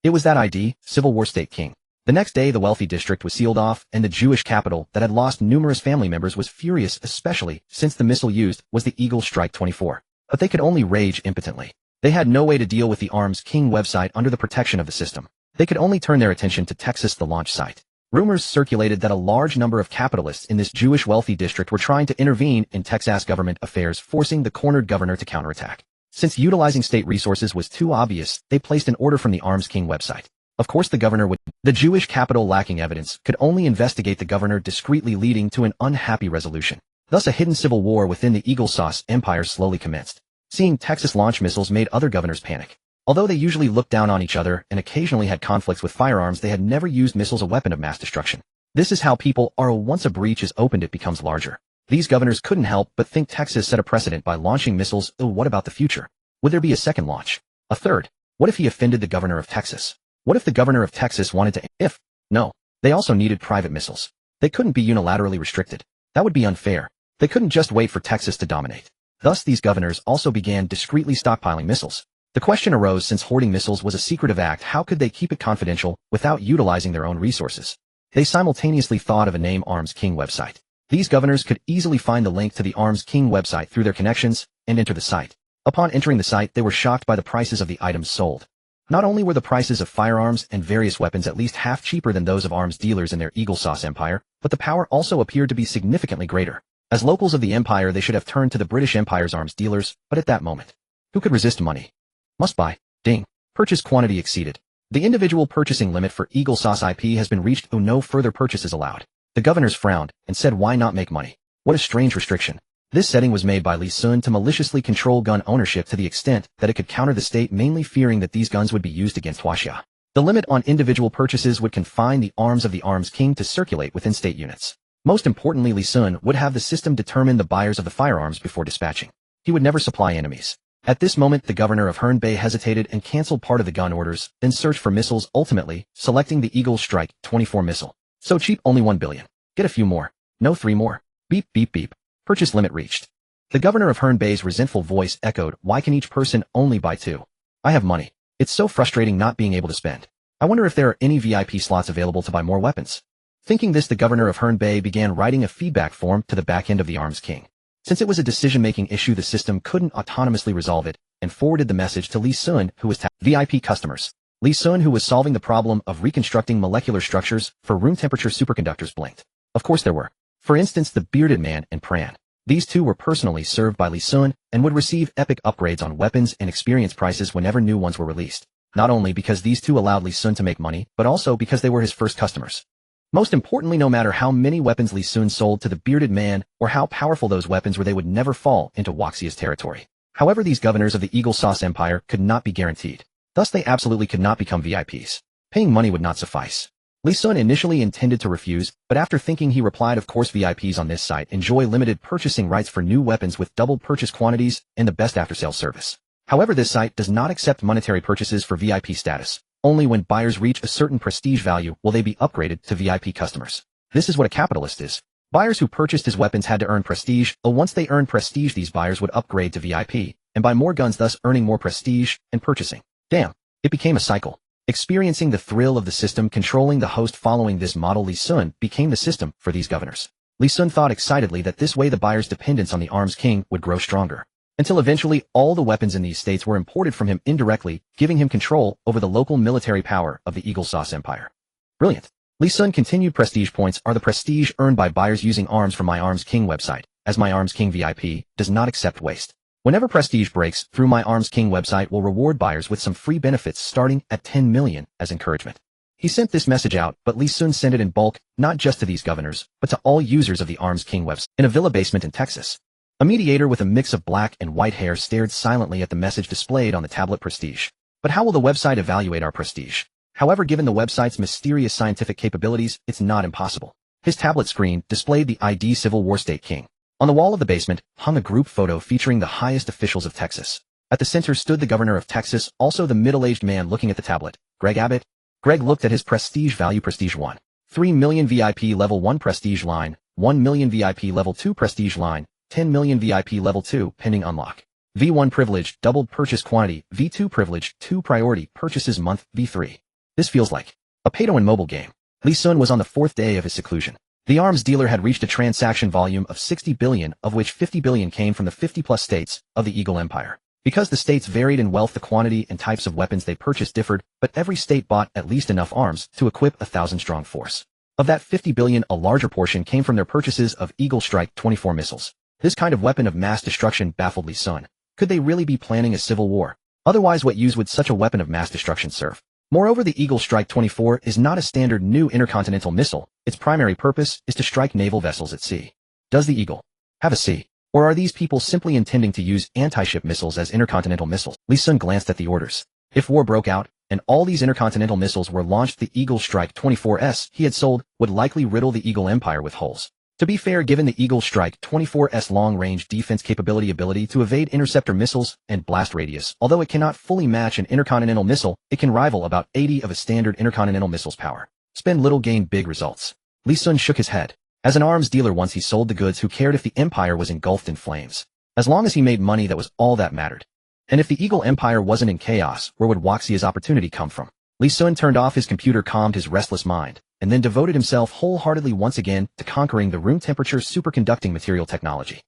It was that ID, Civil War State King. The next day, the wealthy district was sealed off, and the Jewish capital that had lost numerous family members was furious, especially since the missile used was the Eagle Strike 24. But they could only rage impotently. They had no way to deal with the Arms King website under the protection of the system. They could only turn their attention to Texas, the launch site. Rumors circulated that a large number of capitalists in this Jewish wealthy district were trying to intervene in Texas government affairs, forcing the cornered governor to counterattack. Since utilizing state resources was too obvious, they placed an order from the Arms King website. Of course, the governor would. The Jewish capital, lacking evidence, could only investigate the governor discreetly, leading to an unhappy resolution. Thus, a hidden civil war within the Eagle Sauce Empire slowly commenced. Seeing Texas launch missiles made other governors panic. Although they usually looked down on each other and occasionally had conflicts with firearms, they had never used missiles, a weapon of mass destruction. This is how people are. Once a breach is opened, it becomes larger. These governors couldn't help but think Texas set a precedent by launching missiles. What about the future? Would there be a second launch? A third? What if he offended the governor of Texas? What if the governor of Texas wanted to? No. They also needed private missiles. They couldn't be unilaterally restricted. That would be unfair. They couldn't just wait for Texas to dominate. Thus, these governors also began discreetly stockpiling missiles. The question arose, since hoarding missiles was a secretive act, how could they keep it confidential without utilizing their own resources? They simultaneously thought of a name: Arms King website. These governors could easily find the link to the Arms King website through their connections and enter the site. Upon entering the site, they were shocked by the prices of the items sold. Not only were the prices of firearms and various weapons at least half cheaper than those of arms dealers in their Eagle Sauce Empire, but the power also appeared to be significantly greater. As locals of the empire, they should have turned to the British Empire's arms dealers, but at that moment, Who could resist money? Must buy. Ding. Purchase quantity exceeded. The individual purchasing limit for Eagle Sauce IP has been reached. No further purchases allowed. The governors frowned and said, why not make money? What a strange restriction. This setting was made by Li Sun to maliciously control gun ownership to the extent that it could counter the state, mainly fearing that these guns would be used against Huaxia. The limit on individual purchases would confine the arms of the Arms King to circulate within state units. Most importantly, Li Sun would have the system determine the buyers of the firearms before dispatching. He would never supply enemies. At this moment, the governor of Hebei hesitated and canceled part of the gun orders, then searched for missiles, ultimately selecting the Eagle Strike 24 missile. So cheap, only 1 billion. Get a few more. No, 3 more. Beep, beep, beep. Purchase limit reached. The governor of Hebei's resentful voice echoed, why can each person only buy 2? I have money. It's so frustrating not being able to spend. I wonder if there are any VIP slots available to buy more weapons. Thinking this, the governor of Hebei began writing a feedback form to the back end of the Arms King. Since it was a decision-making issue, the system couldn't autonomously resolve it, and forwarded the message to Li Sun, who was VIP customers. Li Sun, who was solving the problem of reconstructing molecular structures for room temperature superconductors, blinked. Of course there were. For instance, the bearded man and Pran. These two were personally served by Li Sun and would receive epic upgrades on weapons and experience prices whenever new ones were released. Not only because these two allowed Li Sun to make money, but also because they were his first customers. Most importantly, no matter how many weapons Li Sun sold to the bearded man or how powerful those weapons were, they would never fall into Huaxia's territory. However, these governors of the Eagle Sauce Empire could not be guaranteed. Thus, they absolutely could not become VIPs. Paying money would not suffice. Li Sun initially intended to refuse, but after thinking, he replied, of course, VIPs on this site enjoy limited purchasing rights for new weapons with double purchase quantities and the best after-sales service. However, this site does not accept monetary purchases for VIP status. Only when buyers reach a certain prestige value will they be upgraded to VIP customers. This is what a capitalist is. Buyers who purchased his weapons had to earn prestige, but once they earned prestige, these buyers would upgrade to VIP and buy more guns, thus earning more prestige and purchasing. Damn. It became a cycle. Experiencing the thrill of the system controlling the host following this model, Li Sun became the system for these governors. Li Sun thought excitedly that this way the buyer's dependence on the Arms King would grow stronger. Until eventually all the weapons in these states were imported from him indirectly, giving him control over the local military power of the Eagle Sauce Empire. Brilliant. Li Sun continued. Prestige points are the prestige earned by buyers using arms from My Arms King website, as My Arms King VIP does not accept waste. Whenever prestige breaks through My Arms King website will reward buyers with some free benefits starting at 10 million as encouragement. He sent this message out, but Li Sun sent it in bulk, not just to these governors, but to all users of the Arms King website. In a villa basement in Texas, a mediator with a mix of black and white hair stared silently at the message displayed on the tablet. Prestige. But how will the website evaluate our prestige? However, given the website's mysterious scientific capabilities, it's not impossible. His tablet screen displayed the ID Civil War State King. On the wall of the basement hung a group photo featuring the highest officials of Texas. At the center stood the governor of Texas, also the middle-aged man looking at the tablet, Greg Abbott. Greg looked at his prestige value. Prestige 1. 3 million VIP level 1 prestige line, 1 million VIP level 2 prestige line, 10 million VIP level 2 pending unlock. V1 privilege, doubled purchase quantity, V2 privilege, 2 priority purchases month, V3. This feels like a pay-to-win mobile game. Li Sun was on the 4th day of his seclusion. The arms dealer had reached a transaction volume of 60 billion, of which 50 billion came from the 50-plus states of the Eagle Empire. Because the states varied in wealth, the quantity and types of weapons they purchased differed, but every state bought at least enough arms to equip a 1,000-strong force. Of that 50 billion, a larger portion came from their purchases of Eagle Strike 24 missiles. This kind of weapon of mass destruction baffled Li Sun. Could they really be planning a civil war? Otherwise, what use would such a weapon of mass destruction serve? Moreover, the Eagle Strike 24 is not a standard new intercontinental missile. Its primary purpose is to strike naval vessels at sea. Does the Eagle have a sea? Or are these people simply intending to use anti-ship missiles as intercontinental missiles? Li Sun glanced at the orders. If war broke out, and all these intercontinental missiles were launched, the Eagle Strike 24S he had sold would likely riddle the Eagle Empire with holes. To be fair, given the Eagle Strike 24's long-range defense capability, ability to evade interceptor missiles, and blast radius, although it cannot fully match an intercontinental missile, it can rival about 80 of a standard intercontinental missile's power. Spend little, gain big results. Li Sun shook his head. As an arms dealer once, he sold the goods. Who cared if the empire was engulfed in flames? As long as he made money, that was all that mattered. And if the Eagle Empire wasn't in chaos, where would Huaxia's opportunity come from? Li Sun turned off his computer, calmed his restless mind, and then devoted himself wholeheartedly once again to conquering the room temperature superconducting material technology.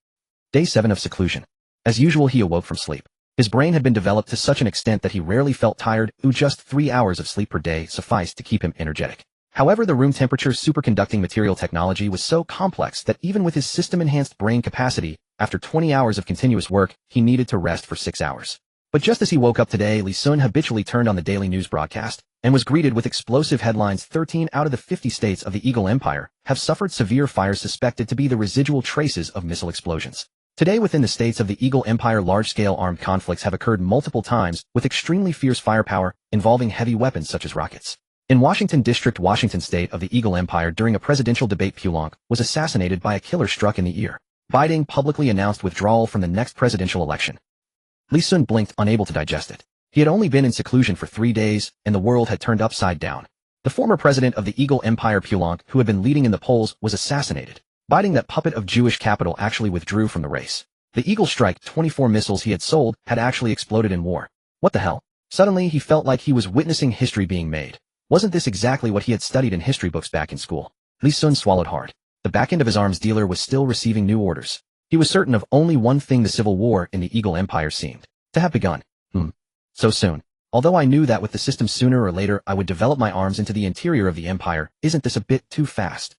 Day 7 of seclusion. As usual, he awoke from sleep. His brain had been developed to such an extent that he rarely felt tired. Just 3 hours of sleep per day sufficed to keep him energetic. However, the room temperature superconducting material technology was so complex that even with his system-enhanced brain capacity, after 20 hours of continuous work, he needed to rest for 6 hours. But just as he woke up today, Lee Sun habitually turned on the daily news broadcast and was greeted with explosive headlines. 13 out of the 50 states of the Eagle Empire have suffered severe fires suspected to be the residual traces of missile explosions. Today, within the states of the Eagle Empire, large-scale armed conflicts have occurred multiple times with extremely fierce firepower involving heavy weapons such as rockets. In Washington District, Washington State of the Eagle Empire, during a presidential debate, Pulonk was assassinated by a killer struck in the ear. Biden publicly announced withdrawal from the next presidential election. Lee Sun blinked, unable to digest it. He had only been in seclusion for 3 days, and the world had turned upside down. The former president of the Eagle Empire, Pulonk, who had been leading in the polls, was assassinated. Biden, that puppet of Jewish capital, actually withdrew from the race. The Eagle Strike 24 missiles he had sold had actually exploded in war. What the hell? Suddenly he felt like he was witnessing history being made. Wasn't this exactly what he had studied in history books back in school? Lee Sun swallowed hard. The back end of his arms dealer was still receiving new orders. He was certain of only one thing: the civil war in the Eagle Empire seemed to have begun. So soon. Although I knew that with the system sooner or later I would develop my arms into the interior of the empire, isn't this a bit too fast?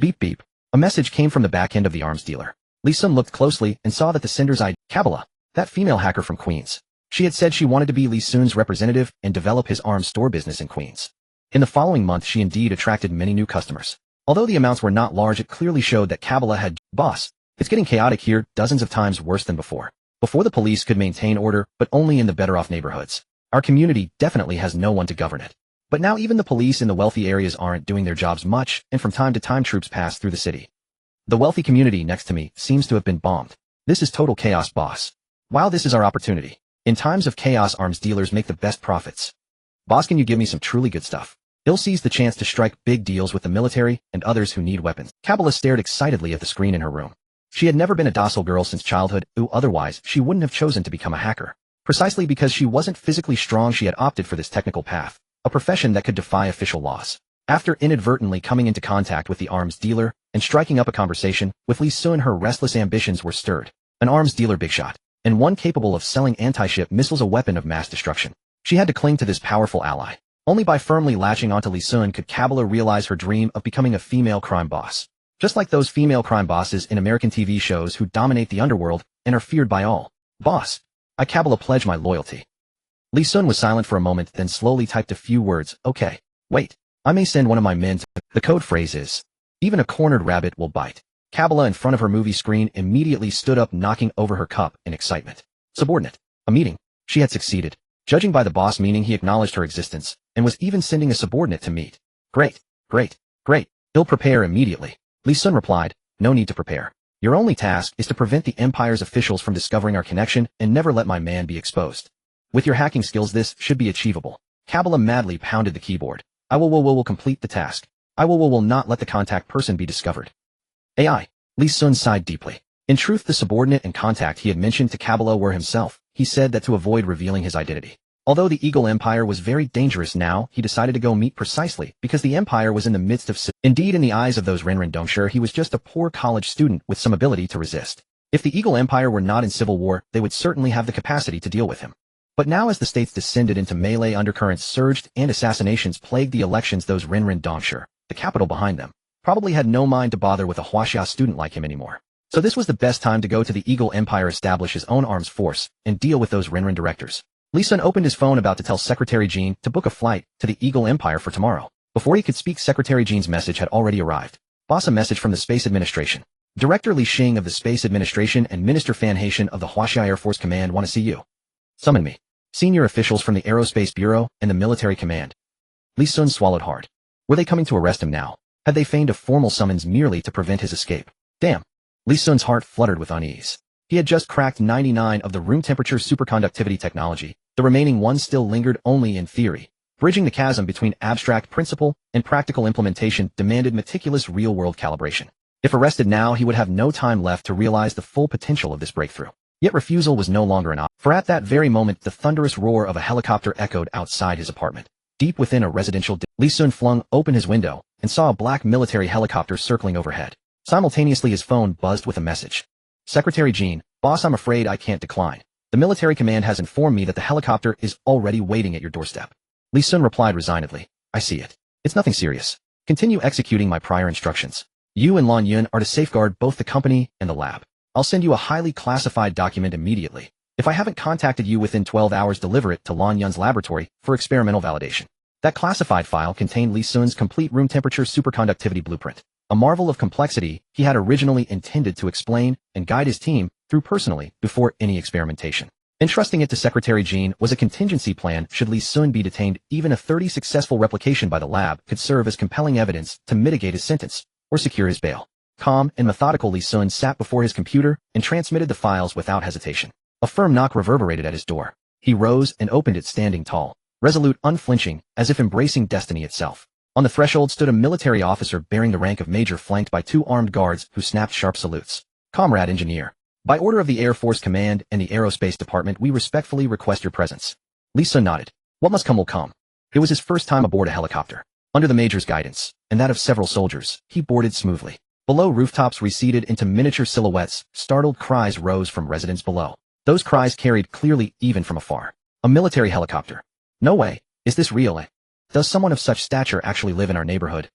Beep beep. A message came from the back end of the arms dealer. Lee Sun looked closely and saw that the sender's ID, Kabbalah, that female hacker from Queens. She had said she wanted to be Lee Sun's representative and develop his arms store business in Queens. In the following month, she indeed attracted many new customers. Although the amounts were not large, it clearly showed that Kabbalah had, boss, it's getting chaotic here, dozens of times worse than before. Before, the police could maintain order, but only in the better-off neighborhoods. Our community definitely has no one to govern it. But now even the police in the wealthy areas aren't doing their jobs much, and from time to time troops pass through the city. The wealthy community next to me seems to have been bombed. This is total chaos, boss. Wow, this is our opportunity. In times of chaos, arms dealers make the best profits. Boss, can you give me some truly good stuff? He'll seize the chance to strike big deals with the military and others who need weapons. Kabbalah stared excitedly at the screen in her room. She had never been a docile girl since childhood. Otherwise she wouldn't have chosen to become a hacker. Precisely because she wasn't physically strong, she had opted for this technical path, a profession that could defy official laws. After inadvertently coming into contact with the arms dealer and striking up a conversation with Lee Sun, her restless ambitions were stirred. An arms dealer big shot, and one capable of selling anti-ship missiles, a weapon of mass destruction. She had to cling to this powerful ally. Only by firmly latching onto Lee Sun could Kabbalah realize her dream of becoming a female crime boss. Just like those female crime bosses in American TV shows who dominate the underworld and are feared by all. Boss, I Kabbalah pledge my loyalty. Lee Sun was silent for a moment, then slowly typed a few words. Okay, wait, I may send one of my men to... The code phrase is, even a cornered rabbit will bite. Kabbalah, in front of her movie screen, immediately stood up, knocking over her cup in excitement. Subordinate. A meeting. She had succeeded. Judging by the boss, meaning he acknowledged her existence, and was even sending a subordinate to meet. Great, great, great. He'll prepare immediately. Lee Sun replied, no need to prepare. Your only task is to prevent the Empire's officials from discovering our connection and never let my man be exposed. With your hacking skills, this should be achievable. Kabbalah madly pounded the keyboard. I will complete the task. I will not let the contact person be discovered. AI. Lee Sun sighed deeply. In truth, the subordinate and contact he had mentioned to Kabbalah were himself. He said that to avoid revealing his identity. Although the Eagle Empire was very dangerous now, he decided to go meet precisely because the Empire was in the midst of... Indeed, in the eyes of those Renren Dongshire, he was just a poor college student with some ability to resist. If the Eagle Empire were not in civil war, they would certainly have the capacity to deal with him. But now, as the states descended into melee, undercurrents surged and assassinations plagued the elections, those Renren Dongshire, the capital behind them, probably had no mind to bother with a Huaxia student like him anymore. So this was the best time to go to the Eagle Empire, establish his own arms force, and deal with those Renren directors. Lee Sun opened his phone, about to tell Secretary Jean to book a flight to the Eagle Empire for tomorrow. Before he could speak, Secretary Jean's message had already arrived. Boss, a message from the Space Administration. Director Li Xing of the Space Administration and Minister Fan Haitian of the Huaxia Air Force Command want to see you. Summon me. Senior officials from the Aerospace Bureau and the Military Command. Lee Sun swallowed hard. Were they coming to arrest him now? Had they feigned a formal summons merely to prevent his escape? Damn. Lee Sun's heart fluttered with unease. He had just cracked 99 of the room temperature superconductivity technology. The remaining one still lingered only in theory. Bridging the chasm between abstract principle and practical implementation demanded meticulous real-world calibration. If arrested now, he would have no time left to realize the full potential of this breakthrough. Yet refusal was no longer an option, for at that very moment the thunderous roar of a helicopter echoed outside his apartment. Deep within a residential Lee Sun flung open his window and saw a black military helicopter circling overhead. Simultaneously his phone buzzed with a message. Secretary Jean, boss, I'm afraid I can't decline. The military command has informed me that the helicopter is already waiting at your doorstep. Lee Sun replied resignedly, I see it. It's nothing serious. Continue executing my prior instructions. You and Lan Yun are to safeguard both the company and the lab. I'll send you a highly classified document immediately. If I haven't contacted you within 12 hours, deliver it to Lan Yun's laboratory for experimental validation. That classified file contained Li Sun's complete room temperature superconductivity blueprint. A marvel of complexity he had originally intended to explain and guide his team through personally before any experimentation. Entrusting it to Secretary Jean was a contingency plan should Li Sun be detained. Even a 30 successful replication by the lab could serve as compelling evidence to mitigate his sentence or secure his bail. Calm and methodical, Li Sun sat before his computer and transmitted the files without hesitation. A firm knock reverberated at his door. He rose and opened it, standing tall, resolute, unflinching, as if embracing destiny itself. On the threshold stood a military officer bearing the rank of major, flanked by 2 armed guards who snapped sharp salutes. Comrade Engineer. By order of the Air Force Command and the Aerospace Department, we respectfully request your presence. Li Sun nodded. What must come will come. It was his first time aboard a helicopter. Under the major's guidance, and that of several soldiers, he boarded smoothly. Below, rooftops receded into miniature silhouettes. Startled cries rose from residents below. Those cries carried clearly even from afar. A military helicopter. No way. Is this real? Does someone of such stature actually live in our neighborhood?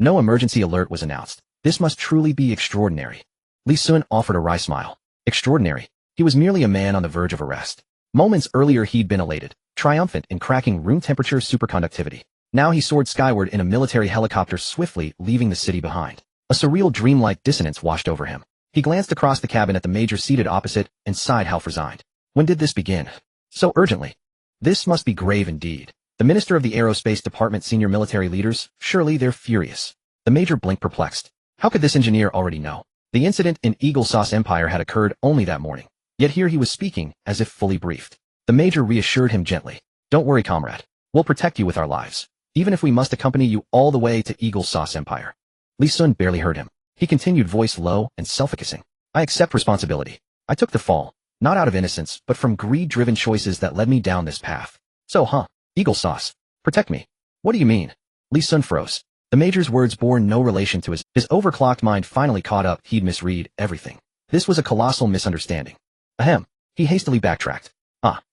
No emergency alert was announced. This must truly be extraordinary. Li Sun offered a wry smile. Extraordinary. He was merely a man on the verge of arrest. Moments earlier he'd been elated, triumphant in cracking room temperature superconductivity. Now he soared skyward in a military helicopter, swiftly leaving the city behind. A surreal, dreamlike dissonance washed over him. He glanced across the cabin at the major seated opposite and sighed, half resigned. When did this begin? So urgently. This must be grave indeed. The Minister of the Aerospace Department, senior military leaders, surely they're furious. The major blinked, perplexed. How could this engineer already know? The incident in Eagle Sauce Empire had occurred only that morning. Yet here he was speaking as if fully briefed. The major reassured him gently. Don't worry, comrade. We'll protect you with our lives, even if we must accompany you all the way to Eagle Sauce Empire. Li Sun barely heard him. He continued, voice low and self-effacing. I accept responsibility. I took the fall, not out of innocence, but from greed-driven choices that led me down this path. So, Eagle Sauce. Protect me. What do you mean? Li Sun froze. The major's words bore no relation to his overclocked mind. Finally caught up, he'd misread everything. This was a colossal misunderstanding. Ahem. He hastily backtracked.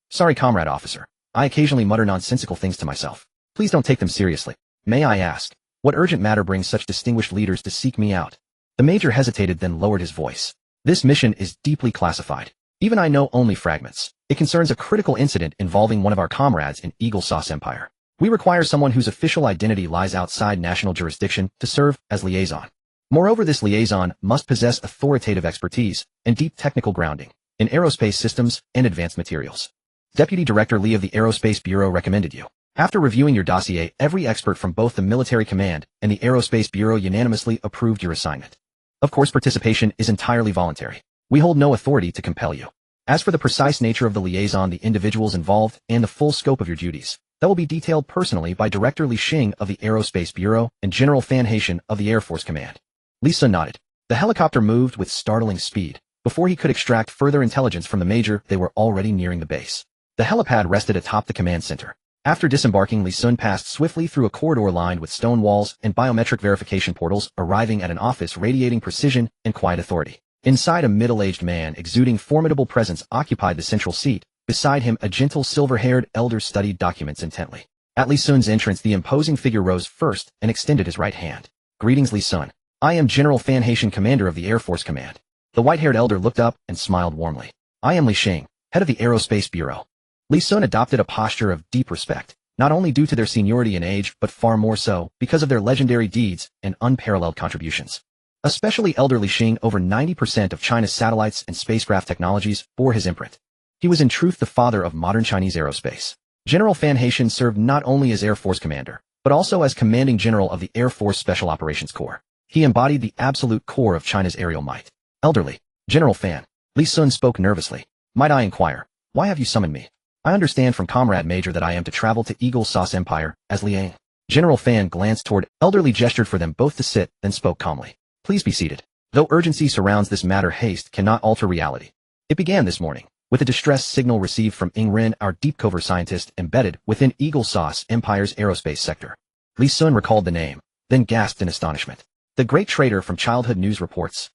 Sorry, comrade officer. I occasionally mutter nonsensical things to myself. Please don't take them seriously. May I ask, what urgent matter brings such distinguished leaders to seek me out? The major hesitated, then lowered his voice. This mission is deeply classified. Even I know only fragments. It concerns a critical incident involving one of our comrades in Eagle Sauce Empire. We require someone whose official identity lies outside national jurisdiction to serve as liaison. Moreover, this liaison must possess authoritative expertise and deep technical grounding in aerospace systems and advanced materials. Deputy Director Lee of the Aerospace Bureau recommended you. After reviewing your dossier, every expert from both the military command and the Aerospace Bureau unanimously approved your assignment. Of course, participation is entirely voluntary. We hold no authority to compel you. As for the precise nature of the liaison, the individuals involved, and the full scope of your duties, that will be detailed personally by Director Li Xing of the Aerospace Bureau and General Fan Haitian of the Air Force Command. Li Sun nodded. The helicopter moved with startling speed. Before he could extract further intelligence from the major, they were already nearing the base. The helipad rested atop the command center. After disembarking, Li Sun passed swiftly through a corridor lined with stone walls and biometric verification portals, arriving at an office radiating precision and quiet authority. Inside, a middle-aged man exuding formidable presence occupied the central seat. Beside him, a gentle silver-haired elder studied documents intently. At Li Sun's entrance, the imposing figure rose first and extended his right hand. Greetings, Li Sun. I am General Fan Haitian, commander of the Air Force Command. The white-haired elder looked up and smiled warmly. I am Li Xing, head of the Aerospace Bureau. Li Sun adopted a posture of deep respect, not only due to their seniority and age, but far more so because of their legendary deeds and unparalleled contributions. Especially elder Li Xing, over 90% of China's satellites and spacecraft technologies bore his imprint. He was in truth the father of modern Chinese aerospace. General Fan Haitian served not only as Air Force commander, but also as commanding general of the Air Force Special Operations Corps. He embodied the absolute core of China's aerial might. Elderly, General Fan, Li Sun spoke nervously. Might I inquire, why have you summoned me? I understand from Comrade Major that I am to travel to Eagle Sauce Empire as Liang. General Fan glanced toward elderly, gestured for them both to sit, then spoke calmly. Please be seated. Though urgency surrounds this matter, haste cannot alter reality. It began this morning with a distress signal received from Ing Ren, our deep cover scientist embedded within Eagle Sauce Empire's aerospace sector. Li Sun recalled the name, then gasped in astonishment. The great traitor from childhood news reports.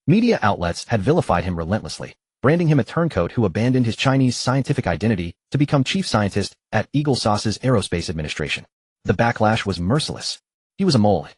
Media outlets had vilified him relentlessly, branding him a turncoat who abandoned his Chinese scientific identity to become chief scientist at Eagle Sauce's aerospace administration. The backlash was merciless. He was a mole.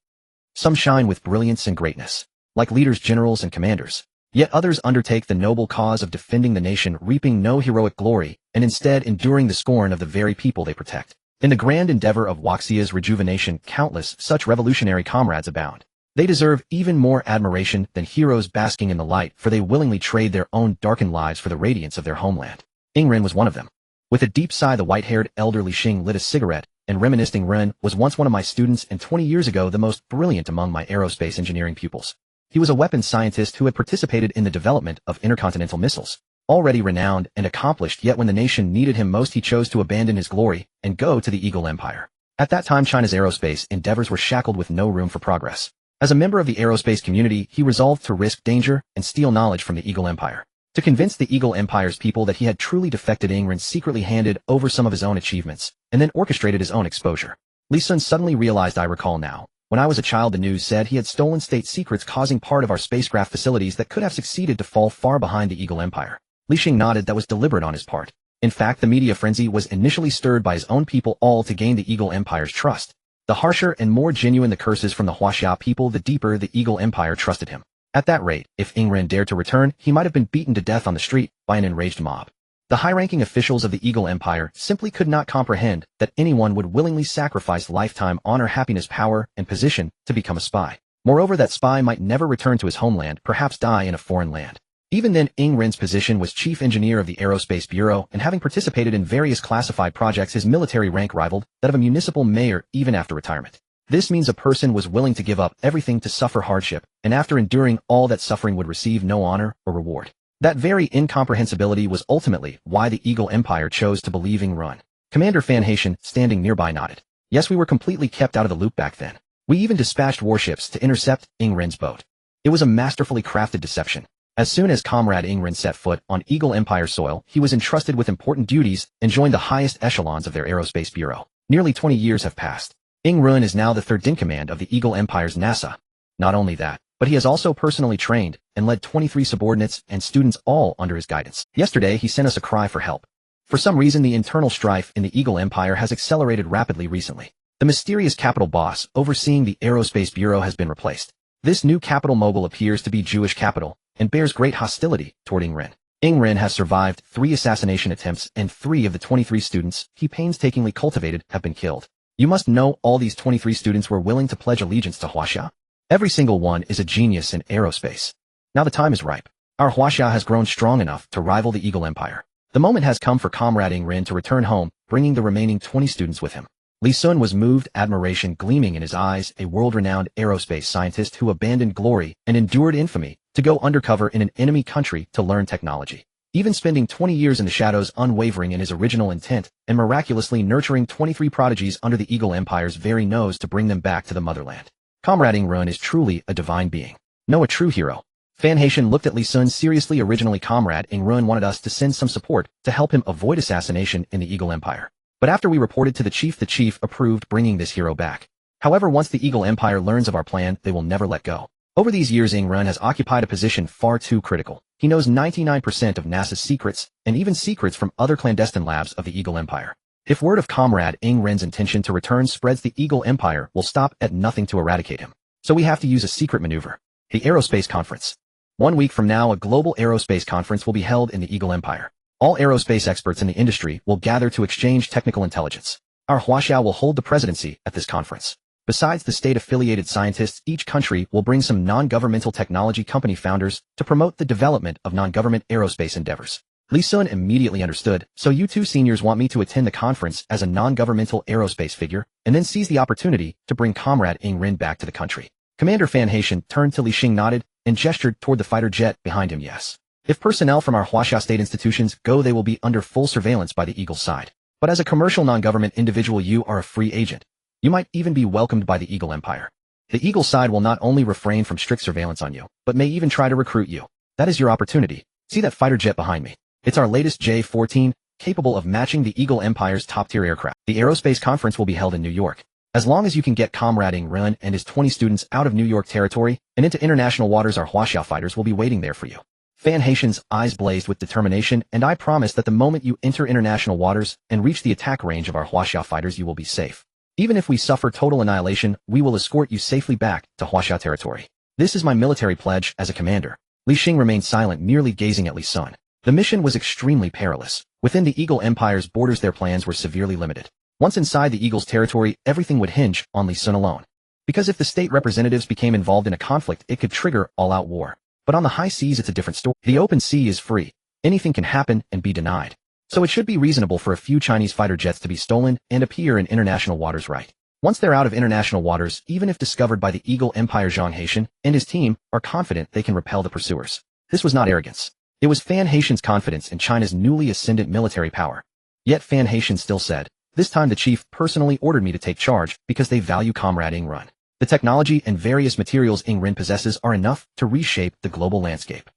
Some shine with brilliance and greatness, like leaders, generals, and commanders. Yet others undertake the noble cause of defending the nation, reaping no heroic glory, and instead enduring the scorn of the very people they protect. In the grand endeavor of Waxia's rejuvenation, countless such revolutionary comrades abound. They deserve even more admiration than heroes basking in the light, for they willingly trade their own darkened lives for the radiance of their homeland. Ingren was one of them. With a deep sigh, the white-haired elderly Xing lit a cigarette, and reminiscing, Ren was once one of my students and 20 years ago the most brilliant among my aerospace engineering pupils. He was a weapons scientist who had participated in the development of intercontinental missiles. Already renowned and accomplished, yet when the nation needed him most he chose to abandon his glory and go to the Eagle Empire. At that time China's aerospace endeavors were shackled with no room for progress. As a member of the aerospace community, he resolved to risk danger and steal knowledge from the Eagle Empire. To convince the Eagle Empire's people that he had truly defected, Ingren secretly handed over some of his own achievements, and then orchestrated his own exposure. Li Sun suddenly realized, I recall now. When I was a child, the news said he had stolen state secrets, causing part of our spacecraft facilities that could have succeeded to fall far behind the Eagle Empire. Li Xing nodded. That was deliberate on his part. In fact, the media frenzy was initially stirred by his own people, all to gain the Eagle Empire's trust. The harsher and more genuine the curses from the Huaxia people, the deeper the Eagle Empire trusted him. At that rate, if Ingren dared to return, he might have been beaten to death on the street by an enraged mob. The high-ranking officials of the Eagle Empire simply could not comprehend that anyone would willingly sacrifice lifetime honor, happiness, power, and position to become a spy. Moreover, that spy might never return to his homeland, perhaps die in a foreign land. Even then, Ingren's position was chief engineer of the Aerospace Bureau, and having participated in various classified projects, his military rank rivaled that of a municipal mayor even after retirement. This means a person was willing to give up everything to suffer hardship, and after enduring all that suffering would receive no honor or reward. That very incomprehensibility was ultimately why the Eagle Empire chose to believe in Run. Commander Fan Haitian, standing nearby, nodded. Yes, we were completely kept out of the loop back then. We even dispatched warships to intercept Ingren's boat. It was a masterfully crafted deception. As soon as Comrade Ingren set foot on Eagle Empire soil, he was entrusted with important duties and joined the highest echelons of their aerospace bureau. Nearly 20 years have passed. Ingren is now the third-in-command of the Eagle Empire's NASA. Not only that, but he has also personally trained and led 23 subordinates and students, all under his guidance. Yesterday, he sent us a cry for help. For some reason, the internal strife in the Eagle Empire has accelerated rapidly recently. The mysterious capital boss overseeing the Aerospace Bureau has been replaced. This new capital mogul appears to be Jewish capital and bears great hostility toward Ingren. Ingren has survived 3 assassination attempts, and 3 of the 23 students he painstakingly cultivated have been killed. You must know all these 23 students were willing to pledge allegiance to Huaxia. Every single one is a genius in aerospace. Now the time is ripe. Our Huaxia has grown strong enough to rival the Eagle Empire. The moment has come for Comrade Ingren to return home, bringing the remaining 20 students with him. Li Sun was moved, admiration gleaming in his eyes, a world-renowned aerospace scientist who abandoned glory and endured infamy to go undercover in an enemy country to learn technology. Even spending 20 years in the shadows, unwavering in his original intent, and miraculously nurturing 23 prodigies under the Eagle Empire's very nose to bring them back to the motherland. Comrade Ingren is truly a divine being. No, a true hero. Fan Haitian looked at Li Sun seriously. Originally, Comrade Ingren wanted us to send some support to help him avoid assassination in the Eagle Empire. But after we reported to the chief approved bringing this hero back. However, once the Eagle Empire learns of our plan, they will never let go. Over these years, Ingren has occupied a position far too critical. He knows 99% of NASA's secrets, and even secrets from other clandestine labs of the Eagle Empire. If word of Comrade Ingren's intention to return spreads, the Eagle Empire will stop at nothing to eradicate him. So we have to use a secret maneuver. The Aerospace Conference. 1 week from now, a global aerospace conference will be held in the Eagle Empire. All aerospace experts in the industry will gather to exchange technical intelligence. Our Huaxia will hold the presidency at this conference. Besides the state-affiliated scientists, each country will bring some non-governmental technology company founders to promote the development of non-government aerospace endeavors. Li Sun immediately understood, so you 2 seniors want me to attend the conference as a non-governmental aerospace figure, and then seize the opportunity to bring Comrade Ingren back to the country. Commander Fan Haitian turned to Li Xing, nodded, and gestured toward the fighter jet behind him. Yes. If personnel from our Huaxia state institutions go, they will be under full surveillance by the Eagle side. But as a commercial non-government individual, you are a free agent. You might even be welcomed by the Eagle Empire. The Eagle side will not only refrain from strict surveillance on you, but may even try to recruit you. That is your opportunity. See that fighter jet behind me? It's our latest J-14, capable of matching the Eagle Empire's top-tier aircraft. The aerospace conference will be held in New York. As long as you can get Comrade Ingren and his 20 students out of New York territory and into international waters, our Huaxia fighters will be waiting there for you. Fan Haitian's eyes blazed with determination, and I promise that the moment you enter international waters and reach the attack range of our Huaxia fighters, you will be safe. Even if we suffer total annihilation, we will escort you safely back to Huaxia territory. This is my military pledge as a commander. Li Xing remained silent, merely gazing at Li Sun. The mission was extremely perilous. Within the Eagle Empire's borders, their plans were severely limited. Once inside the Eagle's territory, everything would hinge on Li Sun alone. Because if the state representatives became involved in a conflict, it could trigger all-out war. But on the high seas, it's a different story. The open sea is free. Anything can happen and be denied. So it should be reasonable for a few Chinese fighter jets to be stolen and appear in international waters, right? Once they're out of international waters, even if discovered by the Eagle Empire, Zhang Haitian and his team are confident they can repel the pursuers. This was not arrogance. It was Fan Haitian's confidence in China's newly ascendant military power. Yet Fan Haitian still said, "This time the chief personally ordered me to take charge because they value Comrade Ing Run. The technology and various materials Ing Ren possesses are enough to reshape the global landscape."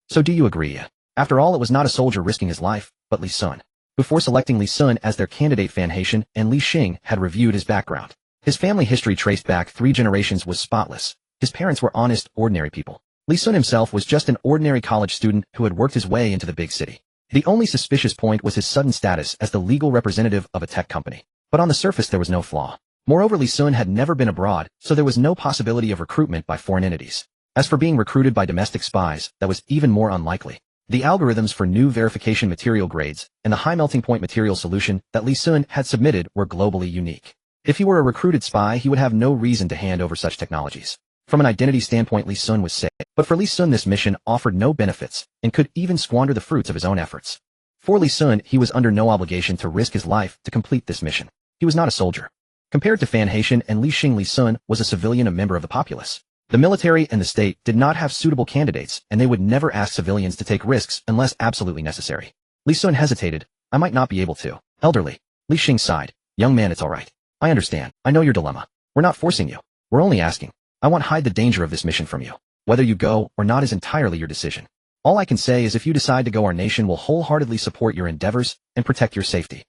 So do you agree? After all, it was not a soldier risking his life, but Li Sun. Before selecting Li Sun as their candidate, Fan Haitian and Li Xing had reviewed his background. His family history traced back 3 generations was spotless. His parents were honest, ordinary people. Li Sun himself was just an ordinary college student who had worked his way into the big city. The only suspicious point was his sudden status as the legal representative of a tech company. But on the surface there was no flaw. Moreover, Li Sun had never been abroad, so there was no possibility of recruitment by foreign entities. As for being recruited by domestic spies, that was even more unlikely. The algorithms for new verification material grades and the high melting point material solution that Li Sun had submitted were globally unique. If he were a recruited spy, he would have no reason to hand over such technologies. From an identity standpoint, Li Sun was safe. But for Li Sun, this mission offered no benefits and could even squander the fruits of his own efforts. For Li Sun, he was under no obligation to risk his life to complete this mission. He was not a soldier. Compared to Fan Haitian and Li Xing, Li Sun was a civilian, a member of the populace. The military and the state did not have suitable candidates, and they would never ask civilians to take risks unless absolutely necessary. Li Sun hesitated. "I might not be able to." Elderly. Li Xing sighed. "Young man, it's all right. I understand. I know your dilemma. We're not forcing you. We're only asking. I won't hide the danger of this mission from you. Whether you go or not is entirely your decision. All I can say is if you decide to go, our nation will wholeheartedly support your endeavors and protect your safety."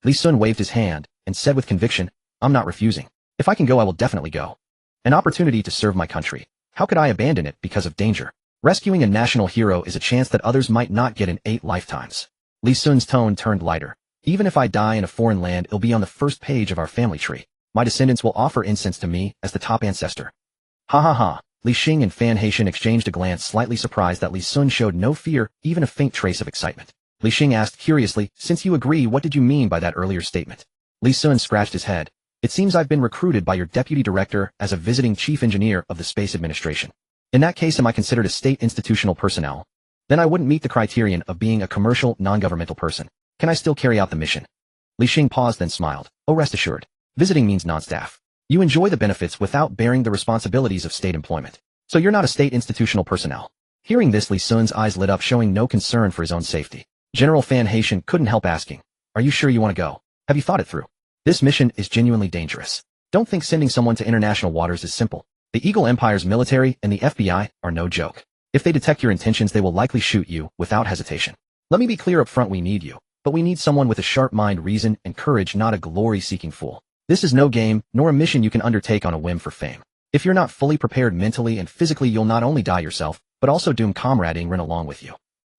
Li Sun waved his hand and said with conviction, "I'm not refusing. If I can go, I will definitely go. An opportunity to serve my country. How could I abandon it because of danger? Rescuing a national hero is a chance that others might not get in 8 lifetimes." Li Sun's tone turned lighter. "Even if I die in a foreign land, it'll be on the first page of our family tree. My descendants will offer incense to me as the top ancestor." Ha ha ha. Li Xing and Fan Haitian exchanged a glance, slightly surprised that Li Sun showed no fear, even a faint trace of excitement. Li Xing asked curiously, "Since you agree, what did you mean by that earlier statement?" Li Sun scratched his head. "It seems I've been recruited by your deputy director as a visiting chief engineer of the Space Administration. In that case, am I considered a state institutional personnel? Then I wouldn't meet the criterion of being a commercial, non-governmental person. Can I still carry out the mission?" Li Xing paused, then smiled. "Oh, rest assured. Visiting means non-staff. You enjoy the benefits without bearing the responsibilities of state employment. So you're not a state institutional personnel." Hearing this, Li Sun's eyes lit up, showing no concern for his own safety. General Fan Haitian couldn't help asking, "Are you sure you want to go? Have you thought it through? This mission is genuinely dangerous. Don't think sending someone to international waters is simple. The Eagle Empire's military and the FBI are no joke. If they detect your intentions, they will likely shoot you without hesitation. Let me be clear up front, we need you, but we need someone with a sharp mind, reason, and courage, not a glory-seeking fool. This is no game, nor a mission you can undertake on a whim for fame. If you're not fully prepared mentally and physically, you'll not only die yourself, but also doom Comrade Ing Ren along with you."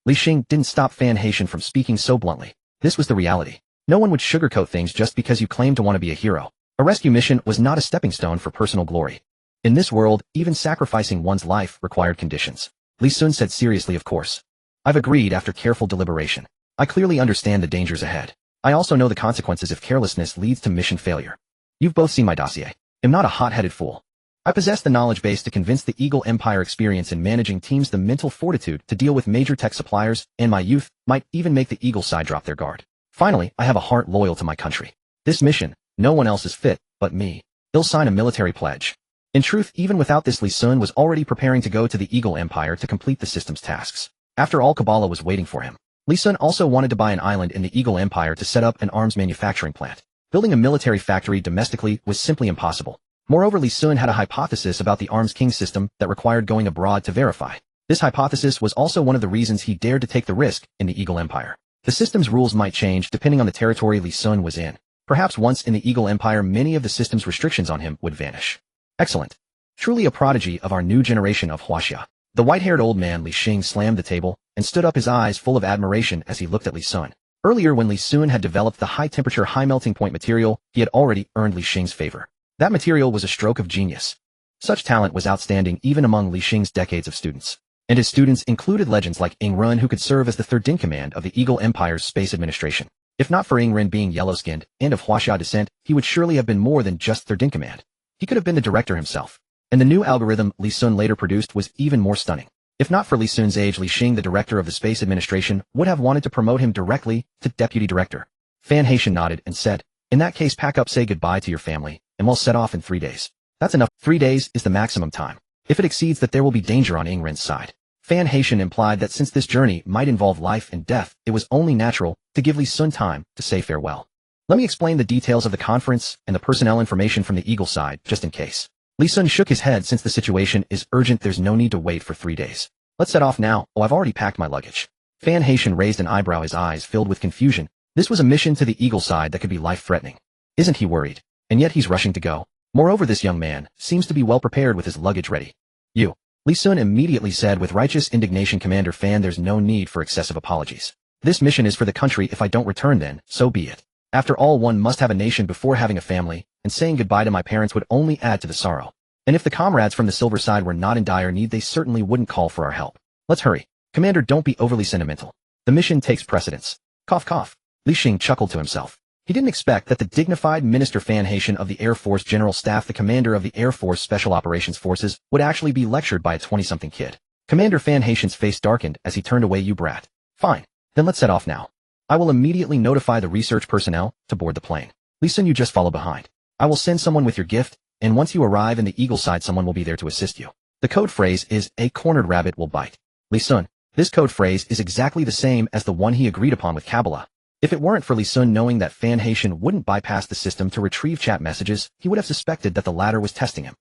Li Xing didn't stop Fan Haitian from speaking so bluntly. This was the reality. No one would sugarcoat things just because you claimed to want to be a hero. A rescue mission was not a stepping stone for personal glory. In this world, even sacrificing one's life required conditions. Li Sun said seriously, "Of course. I've agreed after careful deliberation. I clearly understand the dangers ahead. I also know the consequences if carelessness leads to mission failure. You've both seen my dossier. I'm not a hot-headed fool. I possess the knowledge base to convince the Eagle Empire, experience in managing teams, the mental fortitude to deal with major tech suppliers, and my youth might even make the Eagle side drop their guard. Finally, I have a heart loyal to my country. This mission, no one else is fit but me. He'll sign a military pledge." In truth, even without this, Li Sun was already preparing to go to the Eagle Empire to complete the system's tasks. After all, Kabbalah was waiting for him. Li Sun also wanted to buy an island in the Eagle Empire to set up an arms manufacturing plant. Building a military factory domestically was simply impossible. Moreover, Li Sun had a hypothesis about the Arms King system that required going abroad to verify. This hypothesis was also one of the reasons he dared to take the risk in the Eagle Empire. The system's rules might change depending on the territory Li Sun was in. Perhaps once in the Eagle Empire, many of the system's restrictions on him would vanish. Excellent. Truly a prodigy of our new generation of Huaxia. The white-haired old man Li Xing slammed the table and stood up, his eyes full of admiration as he looked at Li Sun. Earlier, when Li Sun had developed the high-temperature, high-melting point material, he had already earned Li Xing's favor. That material was a stroke of genius. Such talent was outstanding even among Li Xing's decades of students. And his students included legends like Ing Run, who could serve as the third-in-command of the Eagle Empire's space administration. If not for Ing Ren being yellow-skinned and of Huaxia descent, he would surely have been more than just third-in-command. He could have been the director himself. And the new algorithm Li Sun later produced was even more stunning. If not for Li Sun's age, Li Xing, the director of the space administration, would have wanted to promote him directly to deputy director. Fan Haitian nodded and said, "In that case, pack up, say goodbye to your family, and we'll set off in 3 days. That's enough. 3 days is the maximum time. If it exceeds that, there will be danger on Ing Ren's side." Fan Haitian implied that since this journey might involve life and death, it was only natural to give Li Sun time to say farewell. Let me explain the details of the conference and the personnel information from the Eagle side, just in case. Li Sun shook his head. Since the situation is urgent, there's no need to wait for 3 days. Let's set off now. Oh, I've already packed my luggage. Fan Haitian raised an eyebrow, his eyes filled with confusion. This was a mission to the Eagle side that could be life-threatening. Isn't he worried? And yet he's rushing to go. Moreover, this young man seems to be well prepared with his luggage ready. You. Li Sun immediately said with righteous indignation, "Commander Fan, there's no need for excessive apologies. This mission is for the country. If I don't return, then so be it. After all, one must have a nation before having a family, and saying goodbye to my parents would only add to the sorrow. And if the comrades from the silver side were not in dire need, they certainly wouldn't call for our help. Let's hurry. Commander, don't be overly sentimental. The mission takes precedence." Cough, cough. Li Xing chuckled to himself. He didn't expect that the dignified Minister Fan Haitian of the Air Force General Staff, the commander of the Air Force Special Operations Forces, would actually be lectured by a 20-something kid. Commander Fan Haitian's face darkened as he turned away. "You brat. Fine. Then let's set off now. I will immediately notify the research personnel to board the plane. Li Sun, you just follow behind. I will send someone with your gift, and once you arrive in the Eagle side, someone will be there to assist you." The code phrase is, "A cornered rabbit will bite." Li Sun. This code phrase is exactly the same as the one he agreed upon with Kabbalah. If it weren't for Li Sun knowing that Fan Haitian wouldn't bypass the system to retrieve chat messages, he would have suspected that the latter was testing him.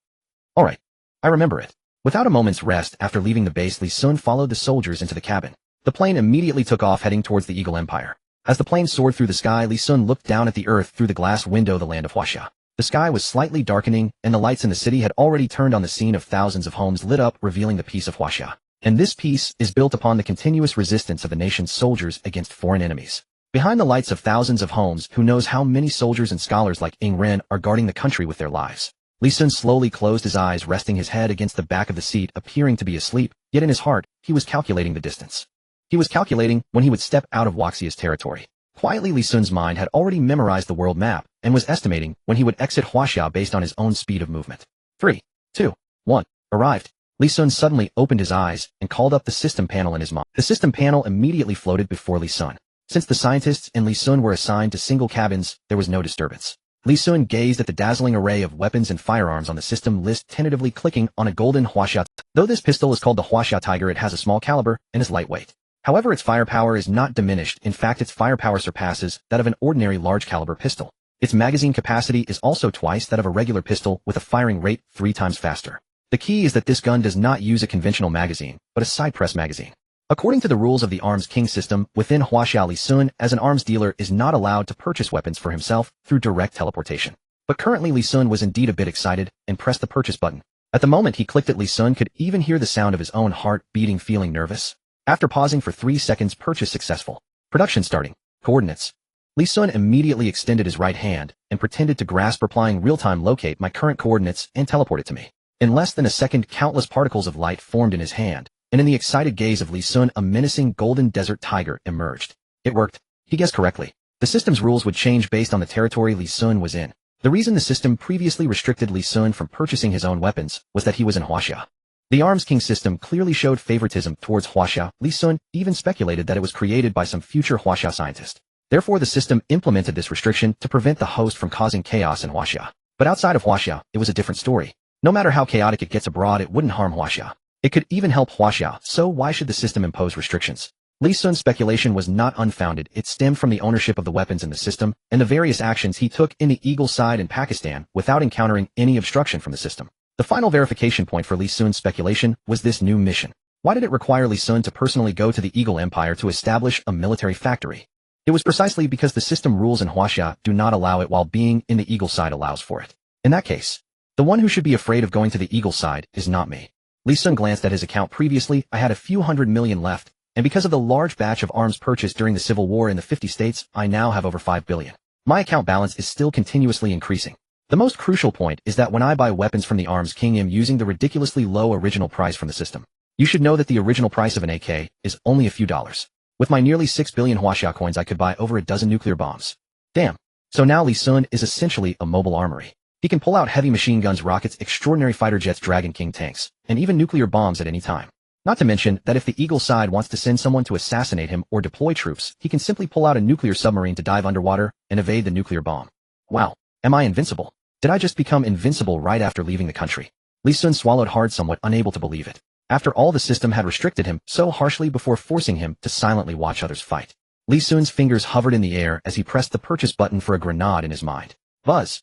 Alright. I remember it. Without a moment's rest after leaving the base, Li Sun followed the soldiers into the cabin. The plane immediately took off, heading towards the Eagle Empire. As the plane soared through the sky, Li Sun looked down at the earth through the glass window, the land of Huaxia. The sky was slightly darkening, and the lights in the city had already turned on. The scene of thousands of homes lit up, revealing the peace of Huaxia. And this peace is built upon the continuous resistance of the nation's soldiers against foreign enemies. Behind the lights of thousands of homes, who knows how many soldiers and scholars like Ing Ren are guarding the country with their lives. Li Sun slowly closed his eyes, resting his head against the back of the seat, appearing to be asleep, yet in his heart, he was calculating the distance. He was calculating when he would step out of Huaxia's territory. Quietly, Li Sun's mind had already memorized the world map, and was estimating when he would exit Huaxia based on his own speed of movement. 3, 2, 1, arrived. Li Sun suddenly opened his eyes, and called up the system panel in his mind. The system panel immediately floated before Li Sun. Since the scientists and Li Sun were assigned to single cabins, there was no disturbance. Li Sun gazed at the dazzling array of weapons and firearms on the system list, tentatively clicking on a golden Huaxia. Though this pistol is called the Huaxia Tiger, it has a small caliber and is lightweight. However, its firepower is not diminished. In fact, its firepower surpasses that of an ordinary large caliber pistol. Its magazine capacity is also twice that of a regular pistol, with a firing rate 3 times faster. The key is that this gun does not use a conventional magazine, but a side press magazine. According to the rules of the Arms King system, within Huaxia, Li Sun, as an arms dealer, is not allowed to purchase weapons for himself through direct teleportation. But currently Li Sun was indeed a bit excited, and pressed the purchase button. At the moment he clicked it, Li Sun could even hear the sound of his own heart beating, feeling nervous. After pausing for 3 seconds, purchase successful. Production starting. Coordinates. Li Sun immediately extended his right hand, and pretended to grasp, replying, "Real-time, locate my current coordinates and teleport it to me." In less than a second, countless particles of light formed in his hand, and in the excited gaze of Li Sun, a menacing golden desert tiger emerged. It worked. He guessed correctly. The system's rules would change based on the territory Li Sun was in. The reason the system previously restricted Li Sun from purchasing his own weapons was that he was in Huaxia. The Arms King system clearly showed favoritism towards Huaxia. Li Sun even speculated that it was created by some future Huaxia scientist. Therefore, the system implemented this restriction to prevent the host from causing chaos in Huaxia. But outside of Huaxia, it was a different story. No matter how chaotic it gets abroad, it wouldn't harm Huaxia. It could even help Huaxia, so why should the system impose restrictions? Li Sun's speculation was not unfounded. It stemmed from the ownership of the weapons in the system, and the various actions he took in the Eagle side in Pakistan without encountering any obstruction from the system. The final verification point for Li Sun's speculation was this new mission. Why did it require Li Sun to personally go to the Eagle Empire to establish a military factory? It was precisely because the system rules in Huaxia do not allow it, while being in the Eagle side allows for it. In that case, the one who should be afraid of going to the Eagle side is not me. Li Sun glanced at his account. Previously, I had a few hundred million left, and because of the large batch of arms purchased during the Civil War in the 50 states, I now have over 5 billion. My account balance is still continuously increasing. The most crucial point is that when I buy weapons from the Arms King, I'm using the ridiculously low original price from the system. You should know that the original price of an AK is only a few dollars. With my nearly 6 billion Huaxia coins I could buy over a dozen nuclear bombs. Damn. So now Li Sun is essentially a mobile armory. He can pull out heavy machine guns, rockets, extraordinary fighter jets, Dragon King tanks, and even nuclear bombs at any time. Not to mention that if the Eagle side wants to send someone to assassinate him or deploy troops, he can simply pull out a nuclear submarine to dive underwater and evade the nuclear bomb. Wow. Am I invincible? Did I just become invincible right after leaving the country? Li Sun swallowed hard, somewhat unable to believe it. After all, the system had restricted him so harshly before forcing him to silently watch others fight. Li Sun's fingers hovered in the air as he pressed the purchase button for a grenade in his mind. Buzz.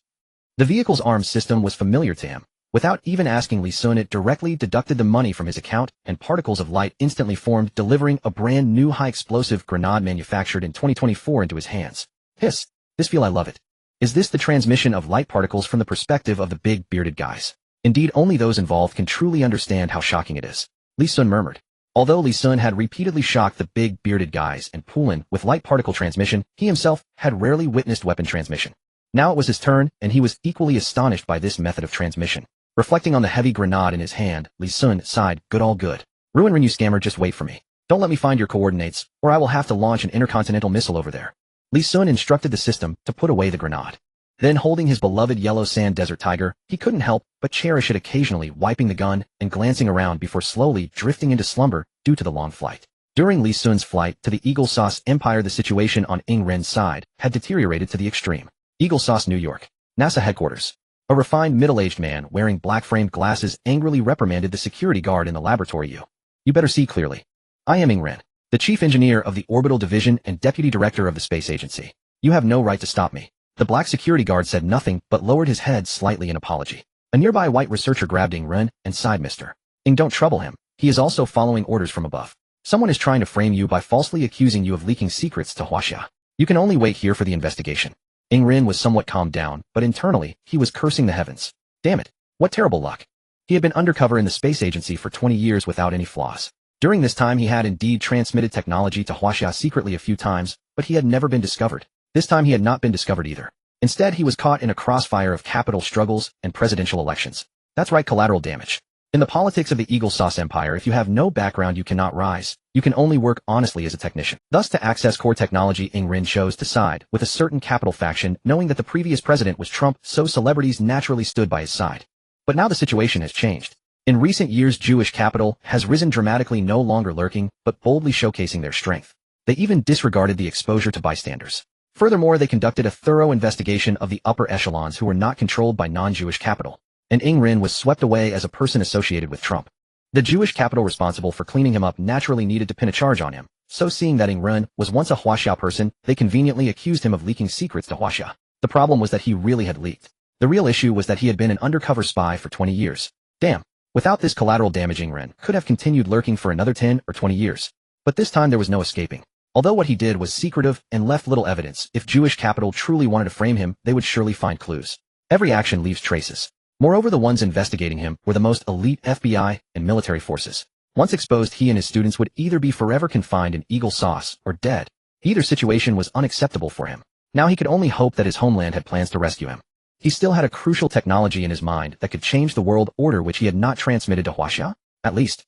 The vehicle's arms system was familiar to him. Without even asking Li Sun, it directly deducted the money from his account, and particles of light instantly formed, delivering a brand new high-explosive grenade manufactured in 2024 into his hands. Hiss. This feel, I love it. Is this the transmission of light particles from the perspective of the big bearded guys? Indeed, only those involved can truly understand how shocking it is. Li Sun murmured. Although Li Sun had repeatedly shocked the big bearded guys and Poulin with light particle transmission, he himself had rarely witnessed weapon transmission. Now it was his turn, and he was equally astonished by this method of transmission. Reflecting on the heavy grenade in his hand, Li Sun sighed, good, all good. Ruin you scammer, just wait for me. Don't let me find your coordinates, or I will have to launch an intercontinental missile over there. Li Sun instructed the system to put away the grenade. Then, holding his beloved yellow sand desert tiger, he couldn't help but cherish it, occasionally wiping the gun and glancing around before slowly drifting into slumber due to the long flight. During Li Sun's flight to the Eagle Sauce Empire, the situation on Ing Ren's side had deteriorated to the extreme. Eagle Sauce, New York. NASA headquarters. A refined middle-aged man wearing black-framed glasses angrily reprimanded the security guard in the laboratory. You better see clearly. I am Ing Ren, the chief engineer of the Orbital Division and deputy director of the space agency. You have no right to stop me. The black security guard said nothing but lowered his head slightly in apology. A nearby white researcher grabbed Ing Ren and sighed, Mr. Ing, don't trouble him. He is also following orders from above. Someone is trying to frame you by falsely accusing you of leaking secrets to Huaxia. You can only wait here for the investigation. Ing Ren was somewhat calmed down, but internally, he was cursing the heavens. Damn it. What terrible luck. He had been undercover in the space agency for 20 years without any flaws. During this time, he had indeed transmitted technology to Huaxia secretly a few times, but he had never been discovered. This time he had not been discovered either. Instead, he was caught in a crossfire of capital struggles and presidential elections. That's right, collateral damage. In the politics of the Eagle Sauce Empire, if you have no background, you cannot rise. You can only work honestly as a technician. Thus, to access core technology, Ing Ren chose to side with a certain capital faction, knowing that the previous president was Trump, so celebrities naturally stood by his side. But now the situation has changed. In recent years, Jewish capital has risen dramatically, no longer lurking, but boldly showcasing their strength. They even disregarded the exposure to bystanders. Furthermore, they conducted a thorough investigation of the upper echelons who were not controlled by non-Jewish capital. And Ing Ren was swept away as a person associated with Trump. The Jewish capital responsible for cleaning him up naturally needed to pin a charge on him, so seeing that Ing Ren was once a Huaxia person, they conveniently accused him of leaking secrets to Huaxia. The problem was that he really had leaked. The real issue was that he had been an undercover spy for 20 years. Damn. Without this collateral damage, Ing Ren could have continued lurking for another 10 or 20 years. But this time there was no escaping. Although what he did was secretive and left little evidence, if Jewish capital truly wanted to frame him, they would surely find clues. Every action leaves traces. Moreover, the ones investigating him were the most elite FBI and military forces. Once exposed, he and his students would either be forever confined in Eagle Sauce or dead. Either situation was unacceptable for him. Now he could only hope that his homeland had plans to rescue him. He still had a crucial technology in his mind that could change the world order, which he had not transmitted to Huaxia. At least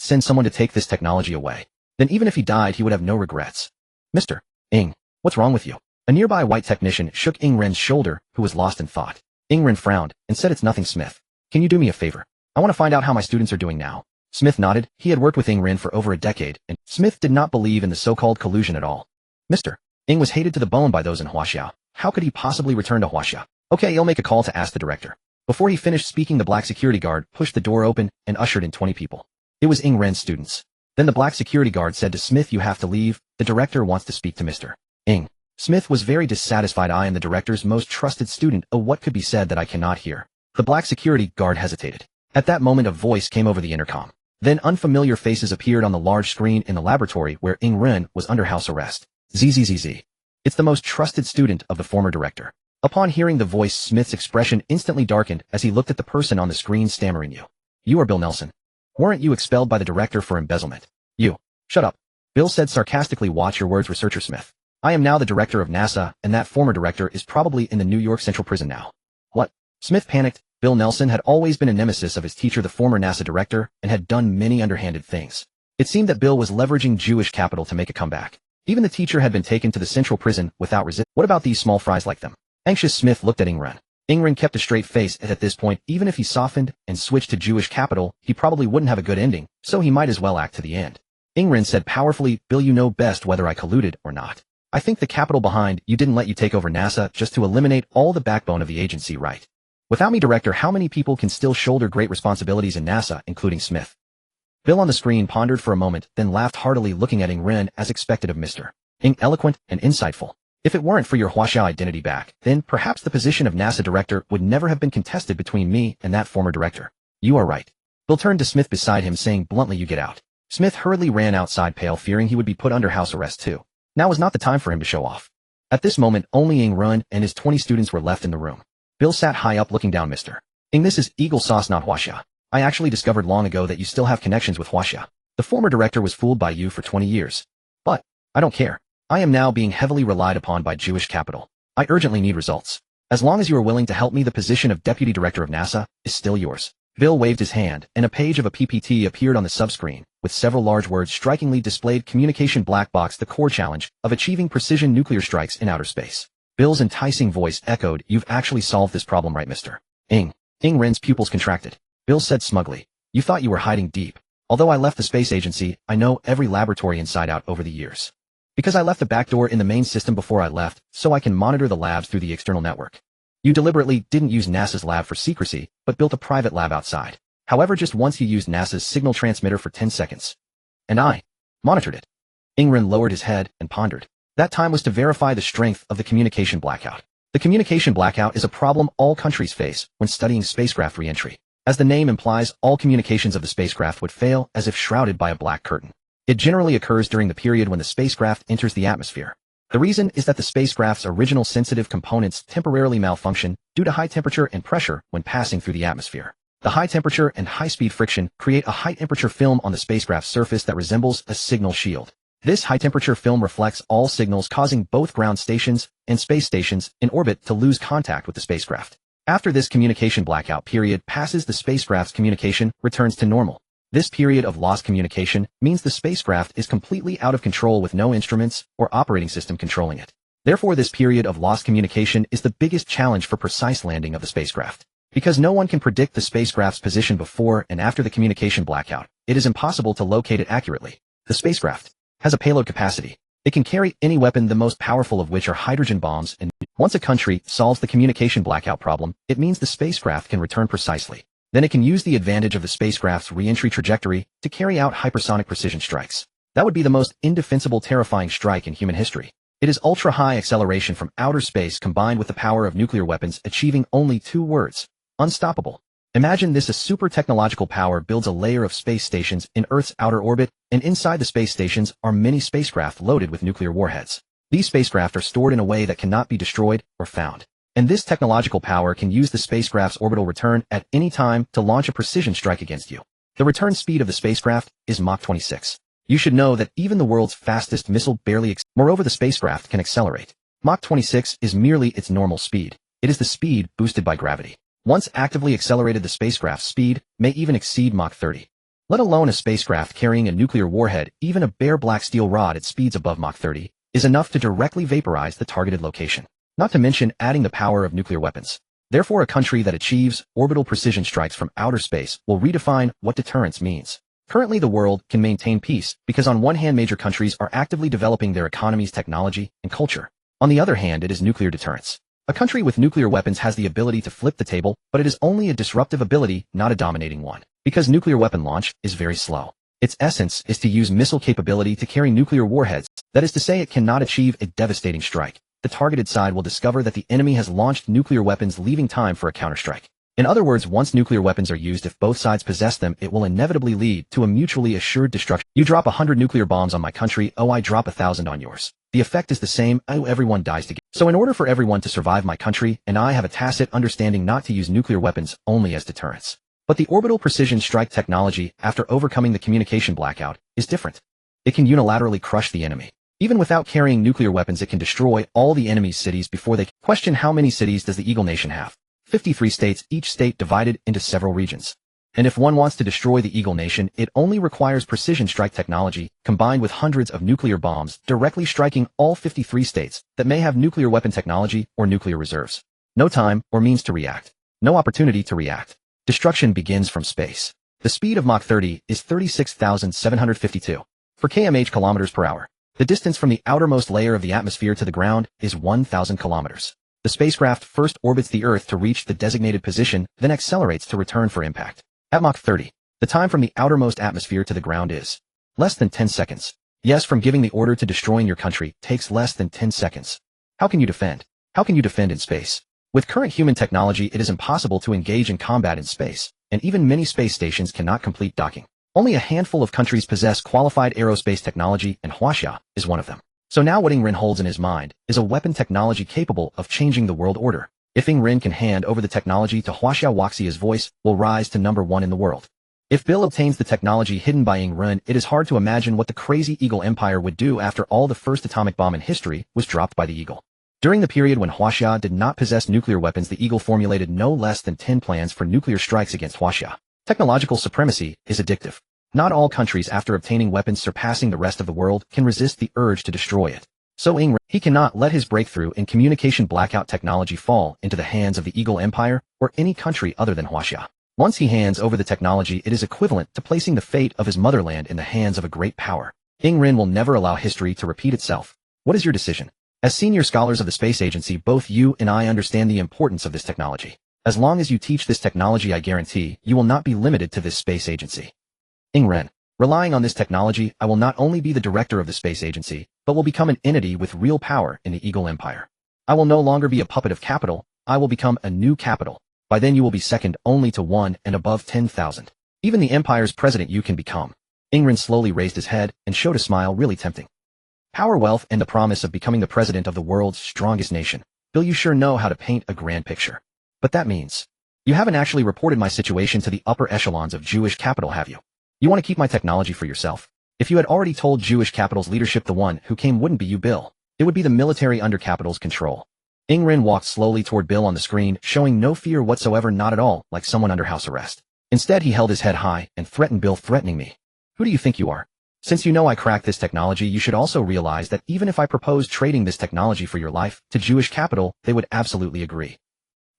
send someone to take this technology away. Then even if he died, he would have no regrets. Mr. Ing, what's wrong with you? A nearby white technician shook Ing Ren's shoulder, who was lost in thought. Ing Ren frowned and said, it's nothing, Smith. Can you do me a favor? I want to find out how my students are doing now. Smith nodded. He had worked with Ing Ren for over a decade, and Smith did not believe in the so-called collusion at all. Mr. Ing was hated to the bone by those in Huaxia. How could he possibly return to Huaxia? Okay, I'll make a call to ask the director. Before he finished speaking, the black security guard pushed the door open and ushered in 20 people. It was Ing Ren's students. Then the black security guard said to Smith, you have to leave. The director wants to speak to Mr. Ing. Smith was very dissatisfied. I am the director's most trusted student. Oh, what could be said that I cannot hear? The black security guard hesitated. At that moment, a voice came over the intercom. Then unfamiliar faces appeared on the large screen in the laboratory where Ing Ren was under house arrest. ZZZZ. It's the most trusted student of the former director. Upon hearing the voice, Smith's expression instantly darkened as he looked at the person on the screen, stammering, You are Bill Nelson. Weren't you expelled by the director for embezzlement? You. Shut up. Bill said sarcastically. Watch your words, researcher Smith. I am now the director of NASA, and that former director is probably in the New York Central Prison now. What? Smith panicked. Bill Nelson had always been a nemesis of his teacher, the former NASA director, and had done many underhanded things. It seemed that Bill was leveraging Jewish capital to make a comeback. Even the teacher had been taken to the central prison without resistance. What about these small fries like them? Anxious Smith looked at Ingrid. Ingrid kept a straight face, as at this point, even if he softened and switched to Jewish capital, he probably wouldn't have a good ending, so he might as well act to the end. Ingrid said powerfully, Bill, you know best whether I colluded or not. I think the capital behind you didn't let you take over NASA just to eliminate all the backbone of the agency, right? Without me, director, how many people can still shoulder great responsibilities in NASA, including Smith? Bill on the screen pondered for a moment, then laughed heartily, looking at Ingrid as expected of Mr. Ing, eloquent and insightful. If it weren't for your Huaxiao identity back, then perhaps the position of NASA director would never have been contested between me and that former director. You are right. Bill turned to Smith beside him, saying bluntly, you get out. Smith hurriedly ran outside, pale, fearing he would be put under house arrest too. Now was not the time for him to show off. At this moment, only Ingrid and his 20 students were left in the room. Bill sat high up, looking down. Mr. Ing, this is Eagle Sauce, not Huaxia. I actually discovered long ago that you still have connections with Huaxia. The former director was fooled by you for 20 years. But I don't care. I am now being heavily relied upon by Jewish capital. I urgently need results. As long as you are willing to help me, the position of Deputy Director of NASA is still yours. Bill waved his hand, and a page of a PPT appeared on the subscreen, with several large words strikingly displayed: communication black box, the core challenge of achieving precision nuclear strikes in outer space. Bill's enticing voice echoed, you've actually solved this problem, right, Mr. Ing? Ingrid's pupils contracted. Bill said smugly, you thought you were hiding deep. Although I left the space agency, I know every laboratory inside out over the years. Because I left the back door in the main system before I left, so I can monitor the labs through the external network. You deliberately didn't use NASA's lab for secrecy, but built a private lab outside. However, just once you used NASA's signal transmitter for 10 seconds. And I monitored it. Ingrid lowered his head and pondered. That time was to verify the strength of the communication blackout. The communication blackout is a problem all countries face when studying spacecraft re-entry. As the name implies, all communications of the spacecraft would fail as if shrouded by a black curtain. It generally occurs during the period when the spacecraft enters the atmosphere. The reason is that the spacecraft's original sensitive components temporarily malfunction due to high temperature and pressure when passing through the atmosphere. The high temperature and high-speed friction create a high-temperature film on the spacecraft's surface that resembles a signal shield. This high-temperature film reflects all signals, causing both ground stations and space stations in orbit to lose contact with the spacecraft. After this communication blackout period passes, the spacecraft's communication returns to normal. This period of lost communication means the spacecraft is completely out of control with no instruments or operating system controlling it. Therefore, this period of lost communication is the biggest challenge for precise landing of the spacecraft. Because no one can predict the spacecraft's position before and after the communication blackout, it is impossible to locate it accurately. The spacecraft has a payload capacity. It can carry any weapon, the most powerful of which are hydrogen bombs, and once a country solves the communication blackout problem, it means the spacecraft can return precisely. Then it can use the advantage of the spacecraft's re-entry trajectory to carry out hypersonic precision strikes. That would be the most indefensible, terrifying strike in human history. It is ultra-high acceleration from outer space combined with the power of nuclear weapons, achieving only 2 words: unstoppable. Imagine this: a super technological power builds a layer of space stations in Earth's outer orbit, and inside the space stations are many spacecraft loaded with nuclear warheads. These spacecraft are stored in a way that cannot be destroyed or found. And this technological power can use the spacecraft's orbital return at any time to launch a precision strike against you. The return speed of the spacecraft is Mach 26. You should know that even the world's fastest missile barely moreover, the spacecraft can accelerate. Mach 26 is merely its normal speed. It is the speed boosted by gravity. Once actively accelerated, the spacecraft's speed may even exceed Mach 30. Let alone a spacecraft carrying a nuclear warhead, even a bare black steel rod at speeds above Mach 30 is enough to directly vaporize the targeted location. Not to mention adding the power of nuclear weapons. Therefore, a country that achieves orbital precision strikes from outer space will redefine what deterrence means. Currently, the world can maintain peace because on one hand, major countries are actively developing their economies, technology, and culture. On the other hand, it is nuclear deterrence. A country with nuclear weapons has the ability to flip the table, but it is only a disruptive ability, not a dominating one. Because nuclear weapon launch is very slow. Its essence is to use missile capability to carry nuclear warheads. That is to say, it cannot achieve a devastating strike. The targeted side will discover that the enemy has launched nuclear weapons, leaving time for a counterstrike. In other words, once nuclear weapons are used, if both sides possess them, it will inevitably lead to a mutually assured destruction. You drop 100 nuclear bombs on my country, oh, I drop 1,000 on yours. The effect is the same, oh, everyone dies together. So in order for everyone to survive, my country and I have a tacit understanding not to use nuclear weapons only as deterrence. But the orbital precision strike technology, after overcoming the communication blackout, is different. It can unilaterally crush the enemy. Even without carrying nuclear weapons, it can destroy all the enemy's cities before they question. How many cities does the Eagle Nation have? 53 states, each state divided into several regions. And if one wants to destroy the Eagle Nation, it only requires precision strike technology, combined with hundreds of nuclear bombs, directly striking all 53 states that may have nuclear weapon technology or nuclear reserves. No time or means to react. No opportunity to react. Destruction begins from space. The speed of Mach 30 is 36,752 per kmh kilometers per hour. The distance from the outermost layer of the atmosphere to the ground is 1,000 kilometers. The spacecraft first orbits the Earth to reach the designated position, then accelerates to return for impact. At Mach 30, the time from the outermost atmosphere to the ground is less than 10 seconds. Yes, from giving the order to destroying your country takes less than 10 seconds. How can you defend? How can you defend in space? With current human technology, it is impossible to engage in combat in space, and even many space stations cannot complete docking. Only a handful of countries possess qualified aerospace technology, and Huaxia is one of them. So now what Ing Ren holds in his mind is a weapon technology capable of changing the world order. If Ing Ren can hand over the technology to Huaxia, Waxia's voice will rise to number 1 in the world. If Bill obtains the technology hidden by Ing Ren, it is hard to imagine what the crazy Eagle Empire would do after all the first atomic bomb in history was dropped by the Eagle. During the period when Huaxia did not possess nuclear weapons, the Eagle formulated no less than 10 plans for nuclear strikes against Huaxia. Technological supremacy is addictive. Not all countries, after obtaining weapons surpassing the rest of the world, can resist the urge to destroy it. So Ing Ren, he cannot let his breakthrough in communication blackout technology fall into the hands of the Eagle Empire or any country other than Huaxia. Once he hands over the technology, it is equivalent to placing the fate of his motherland in the hands of a great power. Ing Ren will never allow history to repeat itself. What is your decision? As senior scholars of the space agency, both you and I understand the importance of this technology. As long as you teach this technology, I guarantee you will not be limited to this space agency. Ing Ren, relying on this technology, I will not only be the director of the space agency, but will become an entity with real power in the Eagle Empire. I will no longer be a puppet of capital, I will become a new capital. By then you will be second only to 1 and above 10,000. Even the Empire's president you can become. Ing Ren slowly raised his head and showed a smile really tempting. Power, wealth, and the promise of becoming the president of the world's strongest nation. Bill, you sure know how to paint a grand picture. But that means you haven't actually reported my situation to the upper echelons of Jewish capital, have you? You want to keep my technology for yourself? If you had already told Jewish capital's leadership, the one who came wouldn't be you, Bill. It would be the military under capital's control. Ing Ren walked slowly toward Bill on the screen, showing no fear whatsoever, not at all like someone under house arrest. Instead, he held his head high and threatened Bill, threatening me. Who do you think you are? Since you know I cracked this technology, you should also realize that even if I proposed trading this technology for your life to Jewish capital, they would absolutely agree.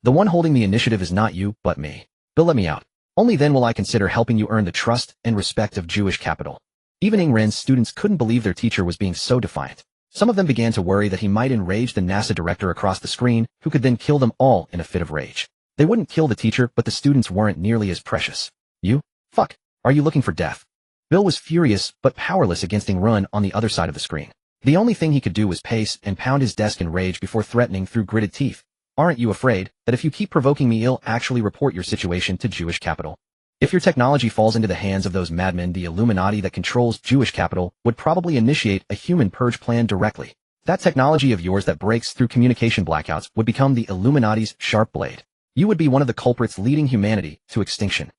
The one holding the initiative is not you, but me. Bill, let me out. Only then will I consider helping you earn the trust and respect of Jewish capital. Even Ing Ren's students couldn't believe their teacher was being so defiant. Some of them began to worry that he might enrage the NASA director across the screen, who could then kill them all in a fit of rage. They wouldn't kill the teacher, but the students weren't nearly as precious. You? Fuck. Are you looking for death? Bill was furious, but powerless against Ing Ren on the other side of the screen. The only thing he could do was pace and pound his desk in rage before threatening through gritted teeth. Aren't you afraid that if you keep provoking me, I'll actually report your situation to Jewish capital? If your technology falls into the hands of those madmen, the Illuminati that controls Jewish capital would probably initiate a human purge plan directly. That technology of yours that breaks through communication blackouts would become the Illuminati's sharp blade. You would be one of the culprits leading humanity to extinction.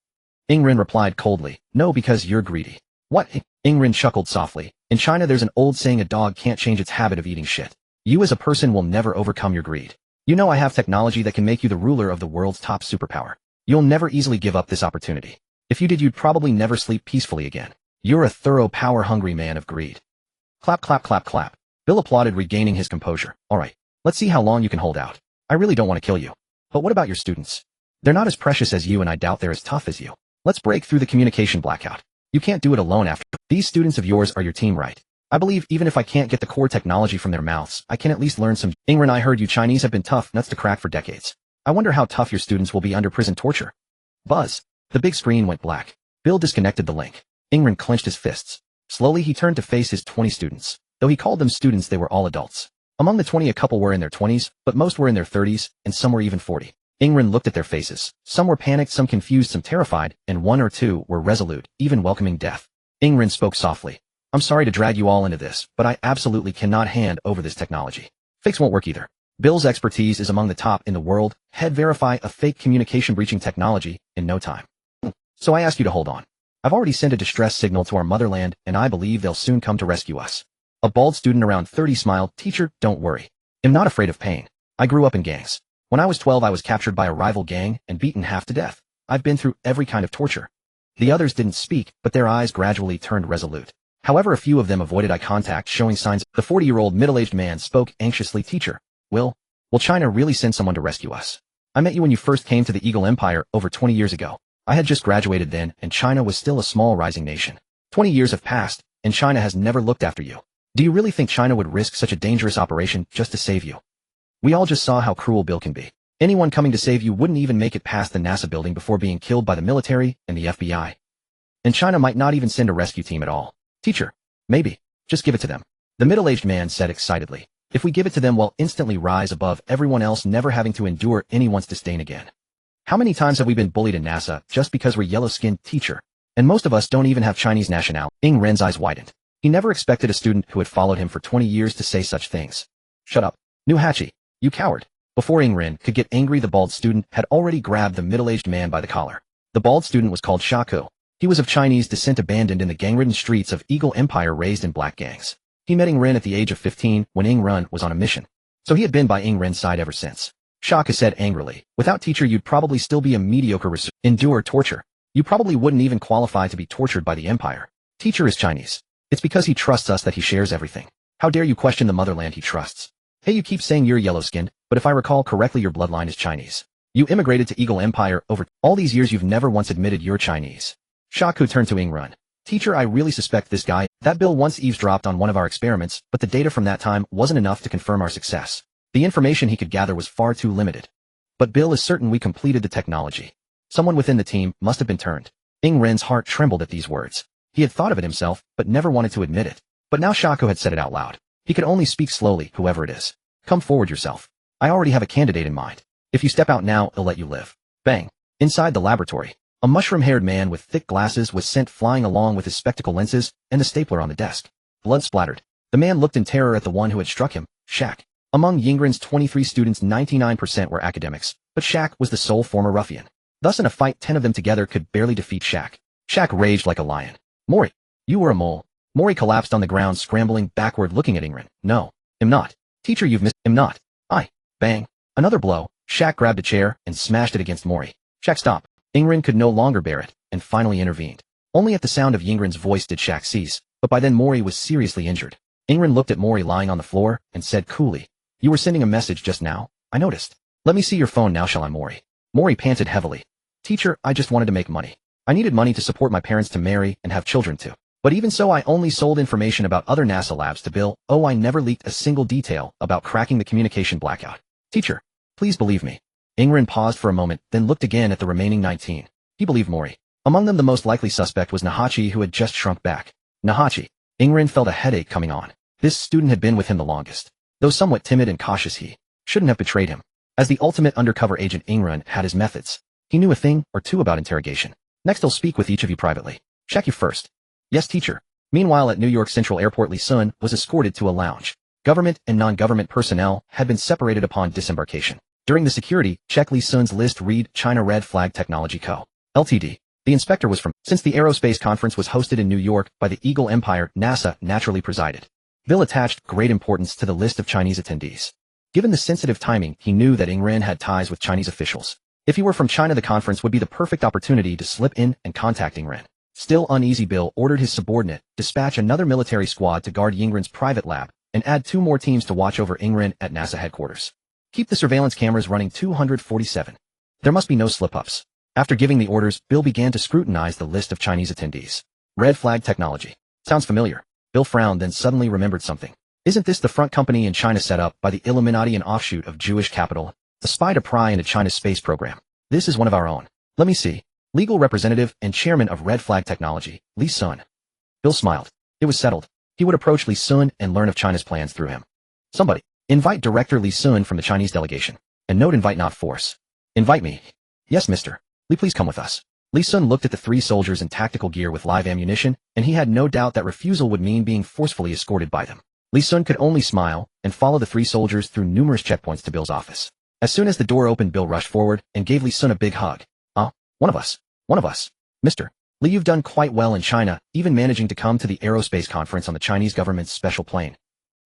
Ing Ren replied coldly, no, because you're greedy. What? Ing Ren chuckled softly. In China there's an old saying, a dog can't change its habit of eating shit. You as a person will never overcome your greed. You know I have technology that can make you the ruler of the world's top superpower. You'll never easily give up this opportunity. If you did, you'd probably never sleep peacefully again. You're a thorough power-hungry man of greed. Clap, clap, clap, clap. Bill applauded, regaining his composure. All right, let's see how long you can hold out. I really don't want to kill you. But what about your students? They're not as precious as you, and I doubt they're as tough as you. Let's break through the communication blackout. You can't do it alone after. These students of yours are your team, right? I believe even if I can't get the core technology from their mouths, I can at least learn some. Ing Ren, I heard you Chinese have been tough nuts to crack for decades. I wonder how tough your students will be under prison torture. Buzz. The big screen went black. Bill disconnected the link. Ing Ren clenched his fists. Slowly he turned to face his 20 students. Though he called them students, they were all adults. Among the 20, a couple were in their 20s, but most were in their 30s, and some were even 40. Ing Ren looked at their faces. Some were panicked, some confused, some terrified, and 1 or 2 were resolute, even welcoming death. Ing Ren spoke softly. I'm sorry to drag you all into this, but I absolutely cannot hand over this technology. Fakes won't work either. Bill's expertise is among the top in the world. He'd verify a fake communication breaching technology in no time. So I ask you to hold on. I've already sent a distress signal to our motherland, and I believe they'll soon come to rescue us. A bald student around 30 smiled. Teacher, don't worry. I'm not afraid of pain. I grew up in gangs. When I was 12, I was captured by a rival gang and beaten half to death. I've been through every kind of torture. The others didn't speak, but their eyes gradually turned resolute. However, a few of them avoided eye contact, showing signs. The 40-year-old middle-aged man spoke anxiously. Teacher, will China really send someone to rescue us? I met you when you first came to the Eagle Empire over 20 years ago. I had just graduated then, and China was still a small rising nation. 20 years have passed, and China has never looked after you. Do you really think China would risk such a dangerous operation just to save you? We all just saw how cruel Bill can be. Anyone coming to save you wouldn't even make it past the NASA building before being killed by the military and the FBI. And China might not even send a rescue team at all. Teacher, maybe. Just give it to them. The middle-aged man said excitedly. If we give it to them, we'll instantly rise above everyone else, never having to endure anyone's disdain again. How many times have we been bullied in NASA just because we're yellow-skinned, teacher? And most of us don't even have Chinese nationality. Ing Ren's eyes widened. He never expected a student who had followed him for 20 years to say such things. Shut up. New Hachi, you coward. Before Ing Ren could get angry, the bald student had already grabbed the middle-aged man by the collar. The bald student was called Shaku. He was of Chinese descent, abandoned in the gang-ridden streets of Eagle Empire, raised in black gangs. He met Ing Ren at the age of 15 when Ing Ren was on a mission. So he had been by Ing Ren's side ever since. Shaku said angrily, without teacher you'd probably still be a mediocre endure torture. You probably wouldn't even qualify to be tortured by the Empire. Teacher is Chinese. It's because he trusts us that he shares everything. How dare you question the motherland he trusts? Hey, you keep saying you're yellow-skinned, but if I recall correctly, your bloodline is Chinese. You immigrated to Eagle Empire over all these years. You've never once admitted you're Chinese. Shaku turned to Ing Ren. Teacher, I really suspect this guy. That Bill once eavesdropped on one of our experiments, but the data from that time wasn't enough to confirm our success. The information he could gather was far too limited. But Bill is certain we completed the technology. Someone within the team must have been turned. Ing Ren's heart trembled at these words. He had thought of it himself, but never wanted to admit it. But now Shaku had said it out loud. He could only speak slowly. Whoever it is, come forward yourself. I already have a candidate in mind. If you step out now, I'll let you live. Bang. Inside the laboratory, a mushroom-haired man with thick glasses was sent flying, along with his spectacle lenses and the stapler on the desk. Blood splattered. The man looked in terror at the one who had struck him, Shaq. Among Yingren's 23 students, 99% were academics, but Shaq was the sole former ruffian. Thus in a fight, 10 of them together could barely defeat Shaq. Shaq raged like a lion. Mori, you were a mole. Mori collapsed on the ground, scrambling backward, looking at Ingren. No, I'm not. Teacher, you've missed. I'm not. Bang. Another blow. Shaq grabbed a chair and smashed it against Mori. Shaq, stop. Ingren could no longer bear it, and finally intervened. Only at the sound of Yingren's voice did Shaq cease, but by then Mori was seriously injured. Ingren looked at Mori lying on the floor and said coolly, you were sending a message just now, I noticed. Let me see your phone now, shall I, Mori? Mori panted heavily. Teacher, I just wanted to make money. I needed money to support my parents, to marry and have children too. But even so, I only sold information about other NASA labs to Bill. Oh, I never leaked a single detail about cracking the communication blackout. Teacher, please believe me. Ingren paused for a moment, then looked again at the remaining 19. He believed Mori. Among them, the most likely suspect was Nahachi, who had just shrunk back. Nahachi. Ingren felt a headache coming on. This student had been with him the longest. Though somewhat timid and cautious, he shouldn't have betrayed him. As the ultimate undercover agent, Ingren had his methods. He knew a thing or two about interrogation. Next, I'll speak with each of you privately. Check you first. Yes, teacher. Meanwhile, at New York Central Airport, Lee Sun was escorted to a lounge. Government and non-government personnel had been separated upon disembarkation. During the security check, Lee Sun's list read China Red Flag Technology Co. Ltd. The inspector was from. Since the aerospace conference was hosted in New York by the Eagle Empire, NASA naturally presided. Bill attached great importance to the list of Chinese attendees. Given the sensitive timing, he knew that Ingren had ties with Chinese officials. If he were from China, the conference would be the perfect opportunity to slip in and contact Ingren. Still uneasy, Bill ordered his subordinate dispatch another military squad to guard Yingren's private lab and add 2 more teams to watch over Ingren at NASA headquarters. Keep the surveillance cameras running 247. There must be no slip-ups. After giving the orders, Bill began to scrutinize the list of Chinese attendees. Red Flag Technology. Sounds familiar. Bill frowned, then suddenly remembered something. Isn't this the front company in China set up by the Illuminati, an offshoot of Jewish capital, a spy to pry into China's space program? This is one of our own. Let me see. Legal representative and chairman of Red Flag Technology, Lee Sun. Bill smiled. It was settled. He would approach Lee Sun and learn of China's plans through him. Somebody. Invite Director Lee Sun from the Chinese delegation. And note, invite, not force. Invite me. Yes, mister. Lee, please come with us. Lee Sun looked at the 3 soldiers in tactical gear with live ammunition, and he had no doubt that refusal would mean being forcefully escorted by them. Lee Sun could only smile and follow the 3 soldiers through numerous checkpoints to Bill's office. As soon as the door opened, Bill rushed forward and gave Lee Sun a big hug. One of us. One of us. Mister Lee, you've done quite well in China, even managing to come to the aerospace conference on the Chinese government's special plane.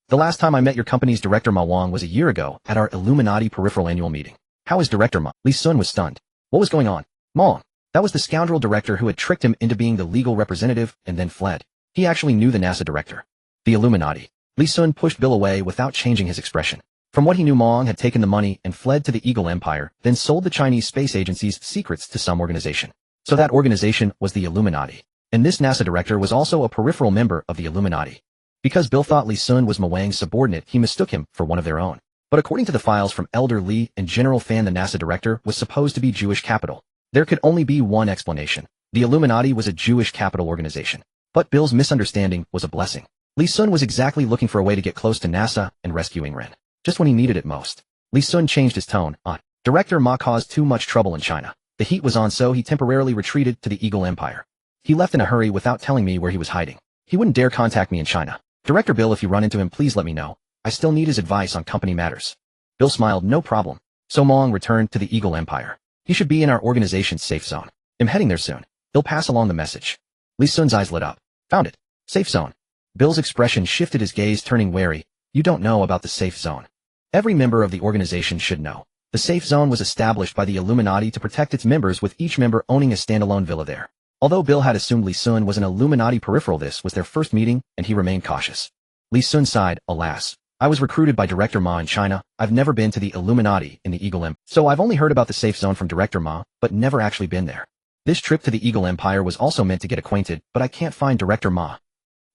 The last time I met your company's director Ma Wang was a year ago at our Illuminati peripheral annual meeting. How is Director Ma? Li Sun was stunned. What was going on? Mom. That was the scoundrel director who had tricked him into being the legal representative and then fled. He actually knew the NASA director. The Illuminati. Li Sun pushed Bill away without changing his expression. From what he knew, Mong had taken the money and fled to the Eagle Empire, then sold the Chinese space agency's secrets to some organization. So that organization was the Illuminati. And this NASA director was also a peripheral member of the Illuminati. Because Bill thought Li Sun was Ma Wang's subordinate, he mistook him for one of their own. But according to the files from Elder Li and General Fan, the NASA director was supposed to be Jewish capital. There could only be one explanation. The Illuminati was a Jewish capital organization. But Bill's misunderstanding was a blessing. Li Sun was exactly looking for a way to get close to NASA and rescuing Ren. Just when he needed it most. Li Sun changed his tone. Director Ma caused too much trouble in China. The heat was on, so he temporarily retreated to the Eagle Empire. He left in a hurry without telling me where he was hiding. He wouldn't dare contact me in China. Director Bill, if you run into him, please let me know. I still need his advice on company matters. Bill smiled. No problem. So Mong returned to the Eagle Empire. He should be in our organization's safe zone. I'm heading there soon. He'll pass along the message. Li Sun's eyes lit up. Found it. Safe zone. Bill's expression shifted, his gaze turning wary. You don't know about the safe zone. Every member of the organization should know. The safe zone was established by the Illuminati to protect its members, with each member owning a standalone villa there. Although Bill had assumed Li Sun was an Illuminati peripheral, this was their first meeting, and he remained cautious. Li Sun sighed. Alas. I was recruited by Director Ma in China. I've never been to the Illuminati in the Eagle Empire. So I've only heard about the safe zone from Director Ma, but never actually been there. This trip to the Eagle Empire was also meant to get acquainted, but I can't find Director Ma.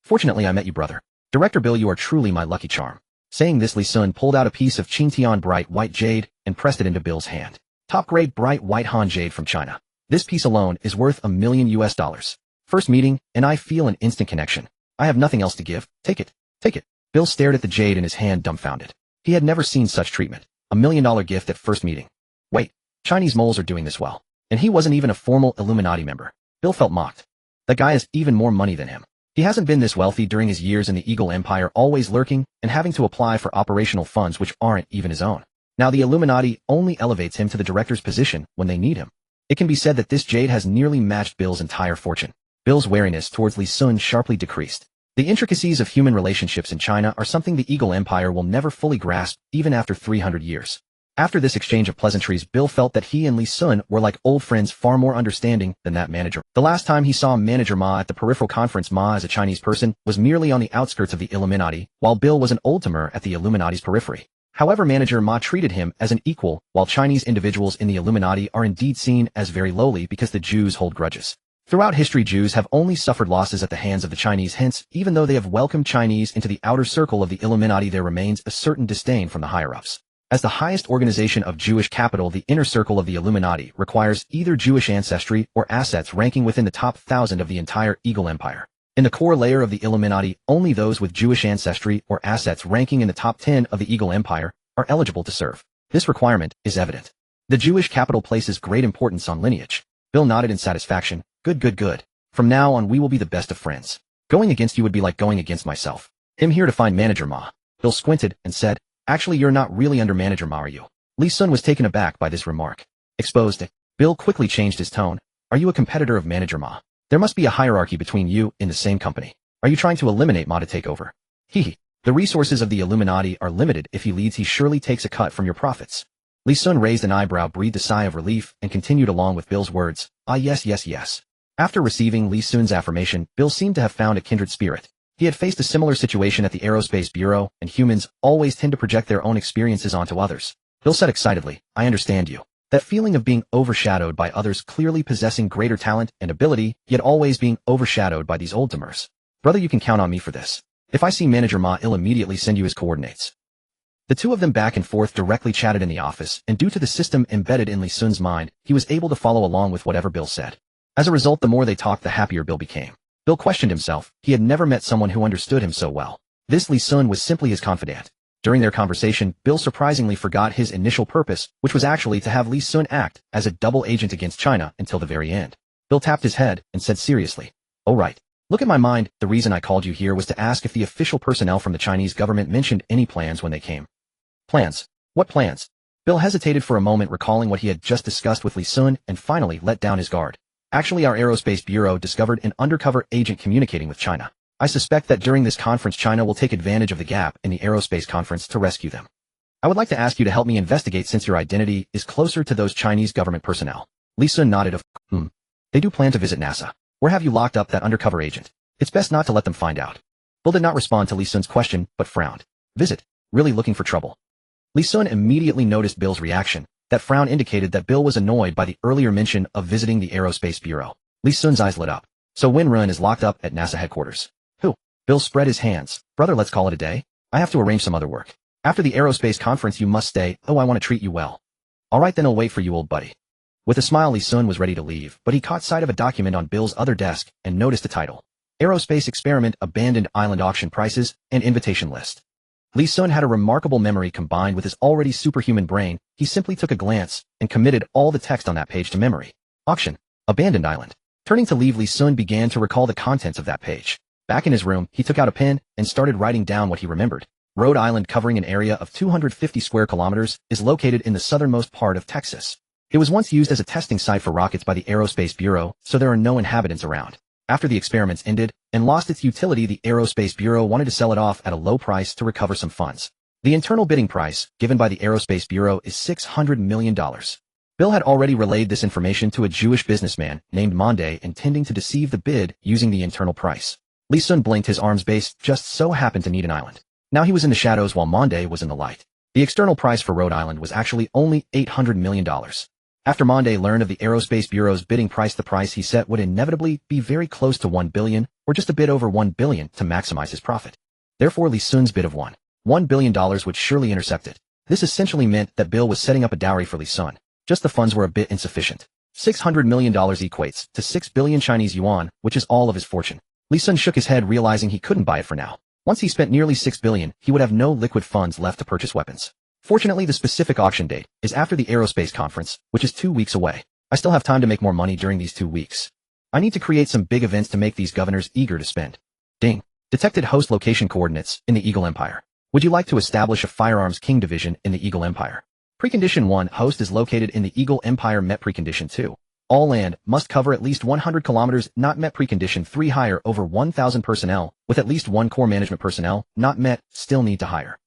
Fortunately, I met you, brother. Director Bill, you are truly my lucky charm. Saying this, Li Sun pulled out a piece of Qingtian bright white jade and pressed it into Bill's hand. Top-grade bright white Han jade from China. This piece alone is worth $1 million. First meeting, and I feel an instant connection. I have nothing else to give. Take it. Take it. Bill stared at the jade in his hand, dumbfounded. He had never seen such treatment. $1 million gift at first meeting. Wait, Chinese moles are doing this well. And he wasn't even a formal Illuminati member. Bill felt mocked. That guy has even more money than him. He hasn't been this wealthy during his years in the Eagle Empire, always lurking and having to apply for operational funds which aren't even his own. Now the Illuminati only elevates him to the director's position when they need him. It can be said that this jade has nearly matched Bill's entire fortune. Bill's wariness towards Li Sun sharply decreased. The intricacies of human relationships in China are something the Eagle Empire will never fully grasp, even after 300 years. After this exchange of pleasantries, Bill felt that he and Li Sun were like old friends, far more understanding than that manager. The last time he saw Manager Ma at the peripheral conference, Ma as a Chinese person was merely on the outskirts of the Illuminati, while Bill was an old-timer at the Illuminati's periphery. However, Manager Ma treated him as an equal, while Chinese individuals in the Illuminati are indeed seen as very lowly because the Jews hold grudges. Throughout history, Jews have only suffered losses at the hands of the Chinese, hence, even though they have welcomed Chinese into the outer circle of the Illuminati, there remains a certain disdain from the higher-ups. As the highest organization of Jewish capital, the inner circle of the Illuminati requires either Jewish ancestry or assets ranking within the top 1,000 of the entire Eagle Empire. In the core layer of the Illuminati, only those with Jewish ancestry or assets ranking in the top 10 of the Eagle Empire are eligible to serve. This requirement is evident. The Jewish capital places great importance on lineage. Bill nodded in satisfaction. Good. From now on we will be the best of friends. Going against you would be like going against myself. I'm here to find Manager Ma. Bill squinted and said, actually you're not really under Manager Ma, are you? Li Sun was taken aback by this remark. Exposed. Bill quickly changed his tone. Are you a competitor of Manager Ma? There must be a hierarchy between you in the same company. Are you trying to eliminate Ma to take over? Hehe. The resources of the Illuminati are limited. If he leads, he surely takes a cut from your profits. Li Sun raised an eyebrow, breathed a sigh of relief, and continued along with Bill's words. Yes. After receiving Li Sun's affirmation, Bill seemed to have found a kindred spirit. He had faced a similar situation at the Aerospace Bureau, and humans always tend to project their own experiences onto others. Bill said excitedly, I understand you. That feeling of being overshadowed by others, clearly possessing greater talent and ability, yet always being overshadowed by these old-timers. Brother, you can count on me for this. If I see Manager Ma, I'll immediately send you his coordinates. The two of them back and forth directly chatted in the office, and due to the system embedded in Li Sun's mind, he was able to follow along with whatever Bill said. As a result, the more they talked, the happier Bill became. Bill questioned himself. He had never met someone who understood him so well. This Li Sun was simply his confidant. During their conversation, Bill surprisingly forgot his initial purpose, which was actually to have Li Sun act as a double agent against China until the very end. Bill tapped his head and said seriously, "Oh right. Look at my mind, the reason I called you here was to ask if the official personnel from the Chinese government mentioned any plans when they came." Plans? What plans? Bill hesitated for a moment, recalling what he had just discussed with Li Sun, and finally let down his guard. Actually, our Aerospace Bureau discovered an undercover agent communicating with China. I suspect that during this conference China will take advantage of the gap in the aerospace conference to rescue them. I would like to ask you to help me investigate since your identity is closer to those Chinese government personnel. Li Sun nodded. They do plan to visit NASA. Where have you locked up that undercover agent? It's best not to let them find out. Bill did not respond to Li Sun's question, but frowned. Visit. Really looking for trouble. Li Sun immediately noticed Bill's reaction. That frown indicated that Bill was annoyed by the earlier mention of visiting the Aerospace Bureau. Li Sun's eyes lit up. So Win Run is locked up at NASA headquarters. Who? Bill spread his hands. Brother, let's call it a day. I have to arrange some other work. After the aerospace conference you must stay. Oh, I want to treat you well. All right then, I'll wait for you, old buddy. With a smile, Li Sun was ready to leave, but he caught sight of a document on Bill's other desk and noticed the title. Aerospace Experiment, Abandoned Island Auction Prices, and Invitation List. Li Sun had a remarkable memory combined with his already superhuman brain. He simply took a glance and committed all the text on that page to memory. Auction. Abandoned Island. Turning to leave, Li Sun began to recall the contents of that page. Back in his room, he took out a pen and started writing down what he remembered. Rhode Island, covering an area of 250 square kilometers, is located in the southernmost part of Texas. It was once used as a testing site for rockets by the Aerospace Bureau, so there are no inhabitants around. After the experiments ended and lost its utility, the Aerospace Bureau wanted to sell it off at a low price to recover some funds. The internal bidding price, given by the Aerospace Bureau, is $600 million. Bill had already relayed this information to a Jewish businessman named Monday, intending to deceive the bid using the internal price. Li Sun blinked. His arms base just so happened to need an island. Now he was in the shadows while Monday was in the light. The external price for Rhode Island was actually only $800 million. After Monday learned of the Aerospace Bureau's bidding price, the price he set would inevitably be very close to $1 billion, or just a bit over $1 billion to maximize his profit. Therefore, Li Sun's bid of $1 billion would surely intercept it. This essentially meant that Bill was setting up a dowry for Li Sun. Just the funds were a bit insufficient. $600 million equates to 6 billion Chinese yuan, which is all of his fortune. Li Sun shook his head, realizing he couldn't buy it for now. Once he spent nearly 6 billion, he would have no liquid funds left to purchase weapons. Fortunately, the specific auction date is after the aerospace conference, which is 2 weeks away. I still have time to make more money during these 2 weeks. I need to create some big events to make these governors eager to spend. Ding. Detected host location coordinates in the Eagle Empire. Would you like to establish a Firearms King division in the Eagle Empire? Precondition 1. Host is located in the Eagle Empire. Met precondition 2. All land must cover at least 100 kilometers. Not met. Precondition 3. Hire over 1,000 personnel with at least 1 core management personnel. Not met. Still need to hire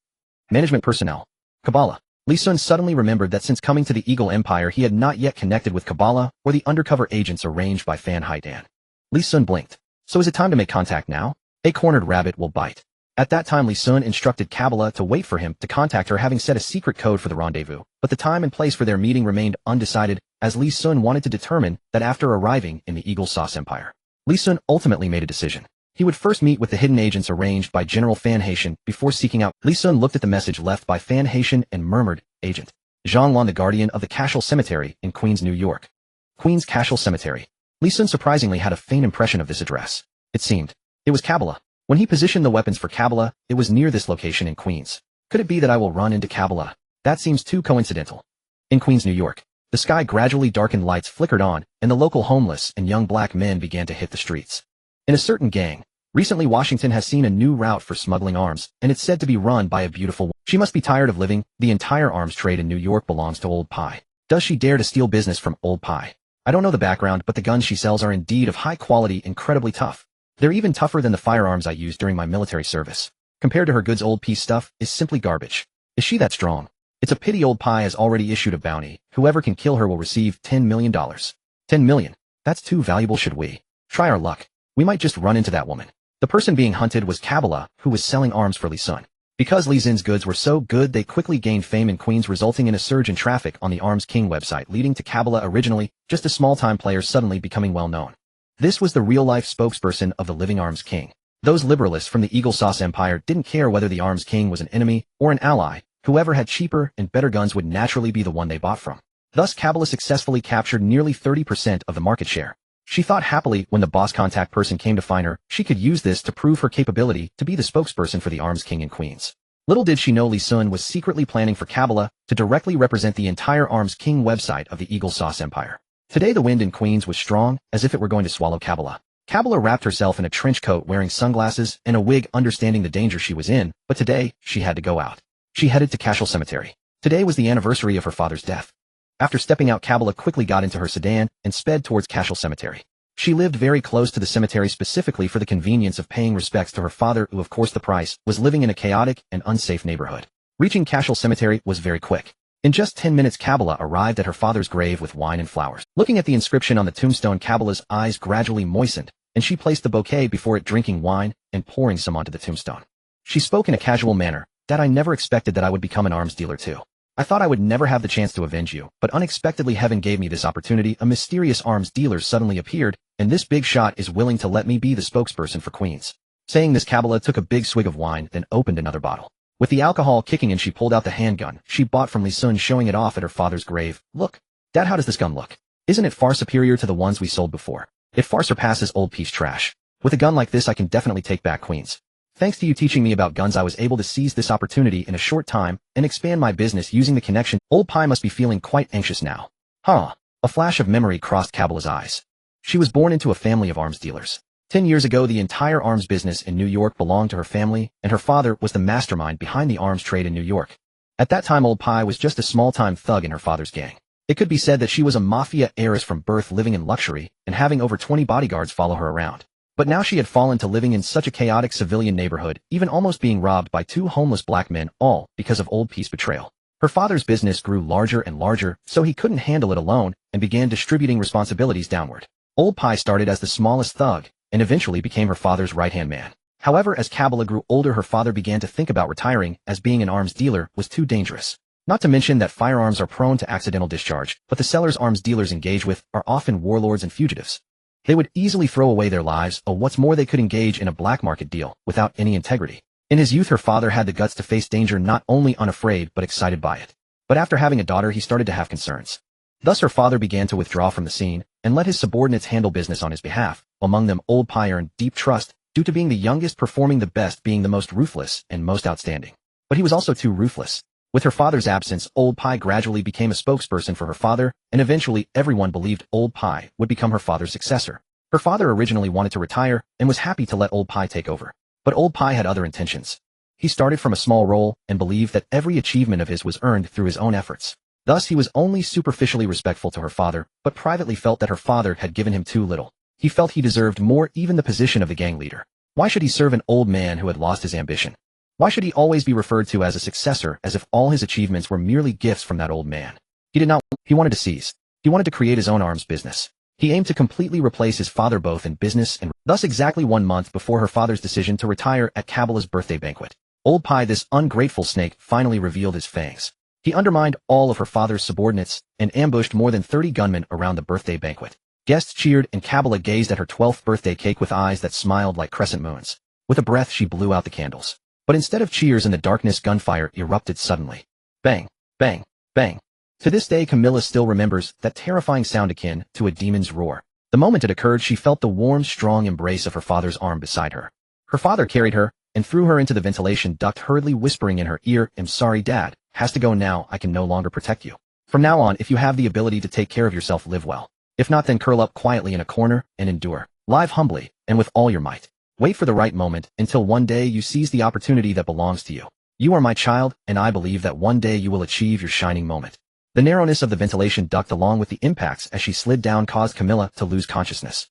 management personnel. Kabbalah. Li Sun suddenly remembered that since coming to the Eagle Empire he had not yet connected with Kabbalah or the undercover agents arranged by Fan Haidan. Li Sun blinked. So is it time to make contact now? A cornered rabbit will bite. At that time Li Sun instructed Kabbalah to wait for him to contact her, having set a secret code for the rendezvous, but the time and place for their meeting remained undecided, as Li Sun wanted to determine that after arriving in the Eagle Sauce Empire. Li Sun ultimately made a decision. He would first meet with the hidden agents arranged by General Fan Haitian before seeking out. Li Sun looked at the message left by Fan Haitian and murmured, Agent Jean Lon, the guardian of the Cashel Cemetery in Queens, New York. Queens Cashel Cemetery. Li Sun surprisingly had a faint impression of this address. It seemed it was Kabbalah. When he positioned the weapons for Kabbalah, it was near this location in Queens. Could it be that I will run into Kabbalah? That seems too coincidental. In Queens, New York, the sky gradually darkened, lights flickered on, and the local homeless and young black men began to hit the streets. In a certain gang, recently Washington has seen a new route for smuggling arms, and it's said to be run by a beautiful woman. She must be tired of living. The entire arms trade in New York belongs to Old Pie. Does she dare to steal business from Old Pie? I don't know the background, but the guns she sells are indeed of high quality, incredibly tough. They're even tougher than the firearms I used during my military service. Compared to her goods, Old Pie's stuff is simply garbage. Is she that strong? It's a pity Old Pie has already issued a bounty. Whoever can kill her will receive $10 million. $10 million? That's too valuable. Should we try our luck? We might just run into that woman. The person being hunted was Kabbalah, who was selling arms for Li Sun. Because Li Sun's goods were so good, they quickly gained fame in Queens, resulting in a surge in traffic on the Arms King website, leading to Kabbalah, originally just a small-time player, suddenly becoming well-known. This was the real-life spokesperson of the living Arms King. Those liberalists from the Eagle Sauce Empire didn't care whether the Arms King was an enemy or an ally. Whoever had cheaper and better guns would naturally be the one they bought from. Thus, Kabbalah successfully captured nearly 30% of the market share. She thought happily when the boss contact person came to find her, she could use this to prove her capability to be the spokesperson for the Arms King in Queens. Little did she know Li Sun was secretly planning for Kabbalah to directly represent the entire Arms King website of the Eagle Sauce Empire. Today the wind in Queens was strong, as if it were going to swallow Kabbalah. Kabbalah wrapped herself in a trench coat, wearing sunglasses and a wig, understanding the danger she was in, but today, she had to go out. She headed to Cashel Cemetery. Today was the anniversary of her father's death. After stepping out, Kabbalah quickly got into her sedan and sped towards Cashel Cemetery. She lived very close to the cemetery, specifically for the convenience of paying respects to her father, who, of course the price, was living in a chaotic and unsafe neighborhood. Reaching Cashel Cemetery was very quick. In just 10 minutes, Kabbalah arrived at her father's grave with wine and flowers. Looking at the inscription on the tombstone, Kabbalah's eyes gradually moistened, and she placed the bouquet before it, drinking wine and pouring some onto the tombstone. She spoke in a casual manner. "Dad, I never expected that I would become an arms dealer too. I thought I would never have the chance to avenge you, but unexpectedly heaven gave me this opportunity. A mysterious arms dealer suddenly appeared, and this big shot is willing to let me be the spokesperson for Queens." Saying this, Kabbalah took a big swig of wine, then opened another bottle. With the alcohol kicking in, she pulled out the handgun she bought from Lee Sun, showing it off at her father's grave. "Look, Dad, how does this gun look? Isn't it far superior to the ones we sold before? It far surpasses old piece trash. With a gun like this, I can definitely take back Queens. Thanks to you teaching me about guns, I was able to seize this opportunity in a short time and expand my business using the connection." Old Pie must be feeling quite anxious now. A flash of memory crossed Kabbalah's eyes. She was born into a family of arms dealers. 10 years ago, the entire arms business in New York belonged to her family, and her father was the mastermind behind the arms trade in New York. At that time, Old Pie was just a small-time thug in her father's gang. It could be said that she was a mafia heiress from birth, living in luxury and having over 20 bodyguards follow her around. But now she had fallen to living in such a chaotic civilian neighborhood, even almost being robbed by 2 homeless black men, all because of Old Pie's betrayal. Her father's business grew larger and larger, so he couldn't handle it alone and began distributing responsibilities downward. Old Pie started as the smallest thug and eventually became her father's right-hand man. However, as Kabbalah grew older, her father began to think about retiring, as being an arms dealer was too dangerous. Not to mention that firearms are prone to accidental discharge, but the sellers arms dealers engage with are often warlords and fugitives. They would easily throw away their lives, or what's more, they could engage in a black market deal without any integrity. In his youth, her father had the guts to face danger, not only unafraid but excited by it. But after having a daughter, he started to have concerns. Thus her father began to withdraw from the scene and let his subordinates handle business on his behalf. Among them, Old Pie earned deep trust due to being the youngest, performing the best, being the most ruthless and most outstanding. But he was also too ruthless. With her father's absence, Old Pie gradually became a spokesperson for her father, and eventually everyone believed Old Pie would become her father's successor. Her father originally wanted to retire and was happy to let Old Pie take over. But Old Pie had other intentions. He started from a small role and believed that every achievement of his was earned through his own efforts. Thus he was only superficially respectful to her father, but privately felt that her father had given him too little. He felt he deserved more, even the position of the gang leader. Why should he serve an old man who had lost his ambition? Why should he always be referred to as a successor, as if all his achievements were merely gifts from that old man? He wanted to seize. He wanted to create his own arms business. He aimed to completely replace his father both in business and thus exactly 1 month before her father's decision to retire at Kabbala's birthday banquet. Old Pie, this ungrateful snake, finally revealed his fangs. He undermined all of her father's subordinates and ambushed more than 30 gunmen around the birthday banquet. Guests cheered and Kabbala gazed at her 12th birthday cake with eyes that smiled like crescent moons. With a breath, she blew out the candles. But instead of cheers in the darkness, gunfire erupted suddenly. Bang, bang, bang. To this day, Camilla still remembers that terrifying sound akin to a demon's roar. The moment it occurred, she felt the warm, strong embrace of her father's arm beside her. Her father carried her and threw her into the ventilation duct, hurriedly whispering in her ear, "I'm sorry, Dad. Has to go now. I can no longer protect you. From now on, if you have the ability to take care of yourself, live well. If not, then curl up quietly in a corner and endure. Live humbly and with all your might. Wait for the right moment until one day you seize the opportunity that belongs to you. You are my child, and I believe that one day you will achieve your shining moment." The narrowness of the ventilation duct along with the impacts as she slid down caused Camilla to lose consciousness.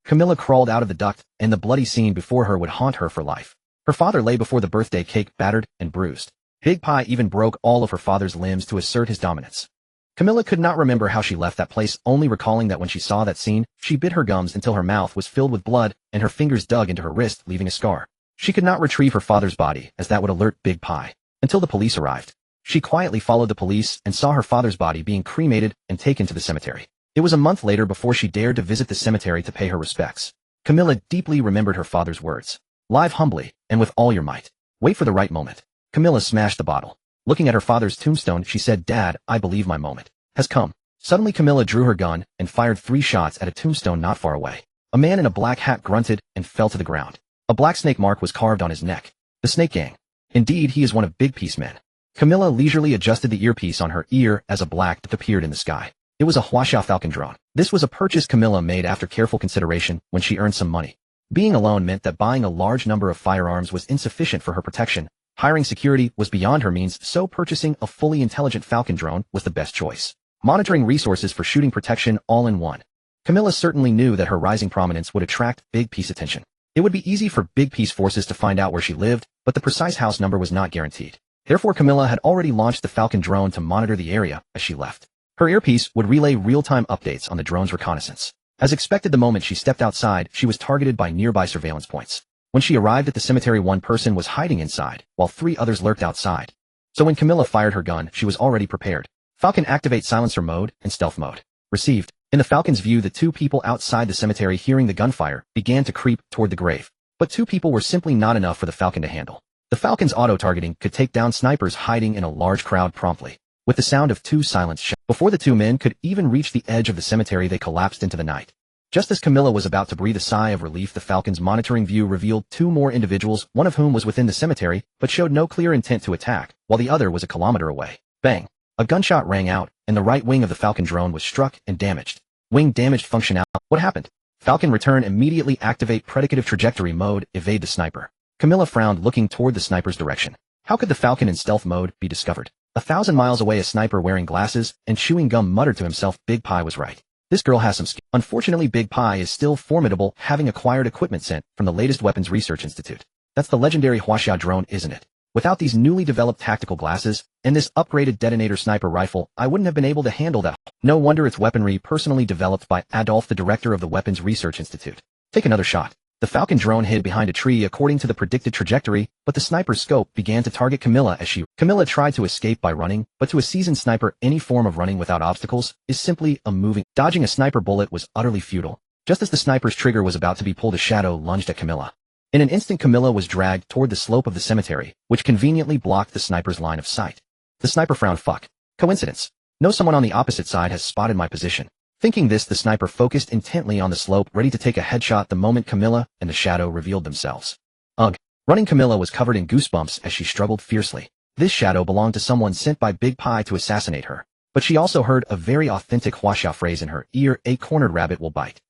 Camilla crawled out of the duct, and the bloody scene before her would haunt her for life. Her father lay before the birthday cake, battered and bruised. Big Pie even broke all of her father's limbs to assert his dominance. Camilla could not remember how she left that place, only recalling that when she saw that scene, she bit her gums until her mouth was filled with blood and her fingers dug into her wrist, leaving a scar. She could not retrieve her father's body, as that would alert Big Pie, until the police arrived. She quietly followed the police and saw her father's body being cremated and taken to the cemetery. It was a month later before she dared to visit the cemetery to pay her respects. Camilla deeply remembered her father's words. Live humbly and with all your might. Wait for the right moment. Camilla smashed the bottle. Looking at her father's tombstone, she said, "Dad, I believe my moment has come." Suddenly Camilla drew her gun and fired 3 shots at a tombstone not far away. A man in a black hat grunted and fell to the ground. A black snake mark was carved on his neck. The Snake Gang. Indeed, he is one of Big Piece's men. Camilla leisurely adjusted the earpiece on her ear as a black dot appeared in the sky. It was a Huasha Falcon drone. This was a purchase Camilla made after careful consideration when she earned some money. Being alone meant that buying a large number of firearms was insufficient for her protection. Hiring security was beyond her means, so purchasing a fully intelligent Falcon drone was the best choice. Monitoring resources for shooting protection all in one. Camilla certainly knew that her rising prominence would attract Big Piece attention. It would be easy for Big Piece forces to find out where she lived, but the precise house number was not guaranteed. Therefore, Camilla had already launched the Falcon drone to monitor the area as she left. Her earpiece would relay real-time updates on the drone's reconnaissance. As expected, the moment she stepped outside, she was targeted by nearby surveillance points. When she arrived at the cemetery, one person was hiding inside, while 3 others lurked outside. So when Camilla fired her gun, she was already prepared. Falcon activate silencer mode and stealth mode. Received. In the Falcon's view, the 2 people outside the cemetery, hearing the gunfire, began to creep toward the grave. But 2 people were simply not enough for the Falcon to handle. The Falcon's auto-targeting could take down snipers hiding in a large crowd promptly. With the sound of 2 silenced shots, before the 2 men could even reach the edge of the cemetery, they collapsed into the night. Just as Camilla was about to breathe a sigh of relief, the Falcon's monitoring view revealed 2 more individuals, one of whom was within the cemetery, but showed no clear intent to attack, while the other was a kilometer away. Bang! A gunshot rang out, and the right wing of the Falcon drone was struck and damaged. Wing damaged functionality. What happened? Falcon return, immediately activate predicative trajectory mode, evade the sniper. Camilla frowned, looking toward the sniper's direction. How could the Falcon in stealth mode be discovered? 1,000 miles away, a sniper wearing glasses and chewing gum muttered to himself, Big Pie was right. This girl has some skill. Unfortunately, Big Pie is still formidable, having acquired equipment sent from the latest Weapons Research Institute. That's the legendary Huaxia drone, isn't it? Without these newly developed tactical glasses and this upgraded detonator sniper rifle, I wouldn't have been able to handle that. No wonder it's weaponry personally developed by Adolf, the director of the Weapons Research Institute. Take another shot. The Falcon drone hid behind a tree according to the predicted trajectory, but the sniper's scope began to target Camilla as Camilla tried to escape by running, but to a seasoned sniper, any form of running without obstacles is simply a moving. Dodging a sniper bullet was utterly futile. Just as the sniper's trigger was about to be pulled, a shadow lunged at Camilla. In an instant, Camilla was dragged toward the slope of the cemetery, which conveniently blocked the sniper's line of sight. The sniper frowned. Fuck. Coincidence. No, someone on the opposite side has spotted my position. Thinking this, the sniper focused intently on the slope, ready to take a headshot the moment Camilla and the shadow revealed themselves. Ugh. Running Camilla was covered in goosebumps as she struggled fiercely. This shadow belonged to someone sent by Big Pie to assassinate her. But she also heard a very authentic Huaxia phrase in her ear, a cornered rabbit will bite.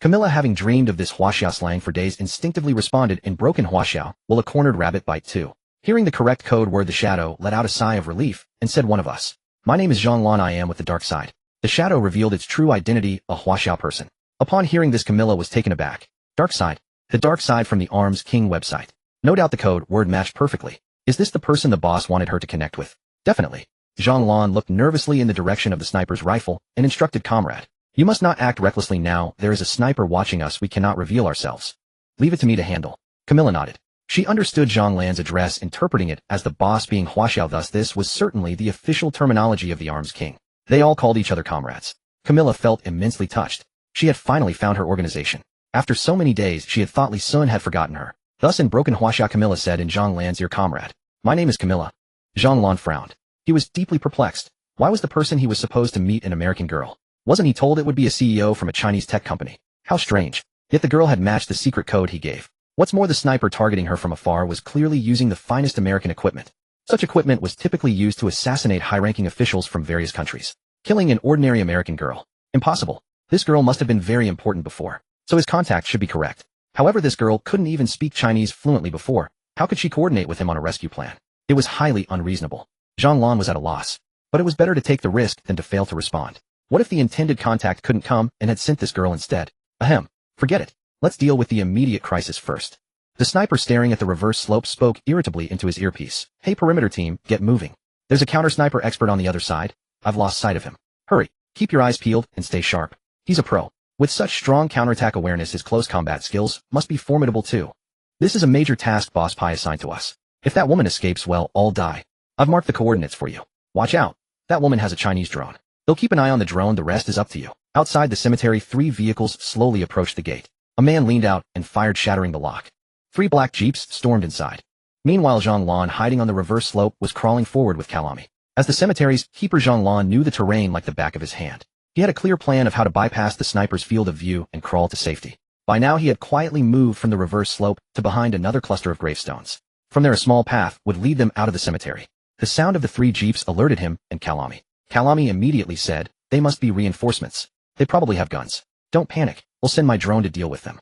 Camilla, having dreamed of this Huaxia slang for days, instinctively responded in broken Huaxia, will a cornered rabbit bite too? Hearing the correct code word, the shadow let out a sigh of relief and said, one of us. My name is Zhonglan, I am with the dark side. The shadow revealed its true identity, a Huaxia person. Upon hearing this, Camilla was taken aback. Dark side. The dark side from the Arms King website. No doubt the code word matched perfectly. Is this the person the boss wanted her to connect with? Definitely. Zhonglan looked nervously in the direction of the sniper's rifle and instructed, comrade. You must not act recklessly now, there is a sniper watching us, we cannot reveal ourselves. Leave it to me to handle. Camilla nodded. She understood Zhonglan's address, interpreting it as the boss being Huaxiao, thus this was certainly the official terminology of the Arms King. They all called each other comrades. Camilla felt immensely touched. She had finally found her organization. After so many days, she had thought Li Sun had forgotten her. Thus in broken Huaxia, Camilla said in Zhonglan's ear, comrade. My name is Camilla. Zhonglan frowned. He was deeply perplexed. Why was the person he was supposed to meet an American girl? Wasn't he told it would be a CEO from a Chinese tech company? How strange. Yet the girl had matched the secret code he gave. What's more, the sniper targeting her from afar was clearly using the finest American equipment. Such equipment was typically used to assassinate high-ranking officials from various countries. Killing an ordinary American girl. Impossible. This girl must have been very important before. So his contact should be correct. However, this girl couldn't even speak Chinese fluently before. How could she coordinate with him on a rescue plan? It was highly unreasonable. Zhonglan was at a loss. But it was better to take the risk than to fail to respond. What if the intended contact couldn't come and had sent this girl instead? Ahem. Forget it. Let's deal with the immediate crisis first. The sniper, staring at the reverse slope, spoke irritably into his earpiece. Hey perimeter team, get moving. There's a counter-sniper expert on the other side. I've lost sight of him. Hurry. Keep your eyes peeled and stay sharp. He's a pro. With such strong counterattack awareness, his close combat skills must be formidable too. This is a major task Boss Pie assigned to us. If that woman escapes, well, all die. I've marked the coordinates for you. Watch out. That woman has a Chinese drone. They'll keep an eye on the drone, the rest is up to you. Outside the cemetery, 3 vehicles slowly approached the gate. A man leaned out and fired, shattering the lock. 3 black jeeps stormed inside. Meanwhile, Zhonglan, hiding on the reverse slope, was crawling forward with Kalami. As the cemetery's keeper, Zhonglan knew the terrain like the back of his hand. He had a clear plan of how to bypass the sniper's field of view and crawl to safety. By now he had quietly moved from the reverse slope to behind another cluster of gravestones. From there a small path would lead them out of the cemetery. The sound of the 3 jeeps alerted him and Kalami. Kalami immediately said, they must be reinforcements. They probably have guns. Don't panic, we'll send my drone to deal with them.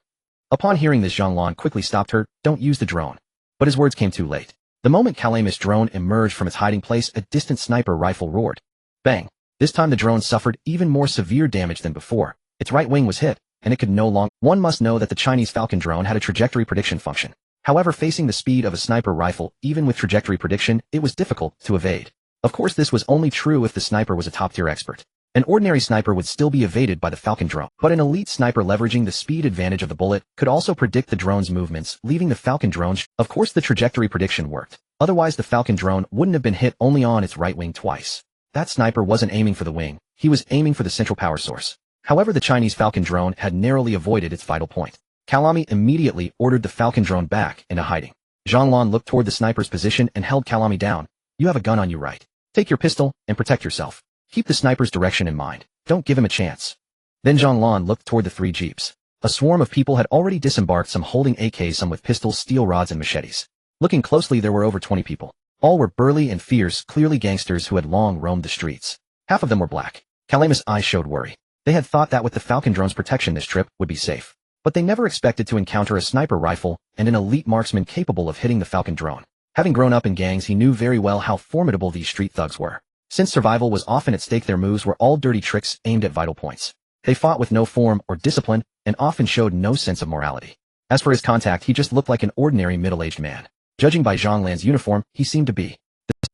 Upon hearing this, Zhonglan quickly stopped her, don't use the drone. But his words came too late. The moment Kalami's drone emerged from its hiding place, a distant sniper rifle roared. Bang! This time the drone suffered even more severe damage than before. Its right wing was hit, and it could no longer. One must know that the Chinese Falcon drone had a trajectory prediction function. However, facing the speed of a sniper rifle, even with trajectory prediction, it was difficult to evade. Of course, this was only true if the sniper was a top-tier expert. An ordinary sniper would still be evaded by the Falcon drone, but an elite sniper leveraging the speed advantage of the bullet could also predict the drone's movements, leaving the Falcon drone. Of course, the trajectory prediction worked. Otherwise, the Falcon drone wouldn't have been hit only on its right wing twice. That sniper wasn't aiming for the wing, he was aiming for the central power source. However, the Chinese Falcon drone had narrowly avoided its vital point. Kalami immediately ordered the Falcon drone back into hiding. Zhang looked toward the sniper's position and held Kalami down. You have a gun on you, right? Take your pistol and protect yourself. Keep the sniper's direction in mind. Don't give him a chance. Then Zhang looked toward the 3 jeeps. A swarm of people had already disembarked, some holding AKs, some with pistols, steel rods, and machetes. Looking closely, there were over 20 people. All were burly and fierce, clearly gangsters who had long roamed the streets. Half of them were black. Kalami's eyes showed worry. They had thought that with the Falcon drone's protection this trip would be safe. But they never expected to encounter a sniper rifle and an elite marksman capable of hitting the Falcon drone. Having grown up in gangs, he knew very well how formidable these street thugs were. Since survival was often at stake, their moves were all dirty tricks aimed at vital points. They fought with no form or discipline and often showed no sense of morality. As for his contact, he just looked like an ordinary middle-aged man. Judging by Zhang uniform, he seemed to be.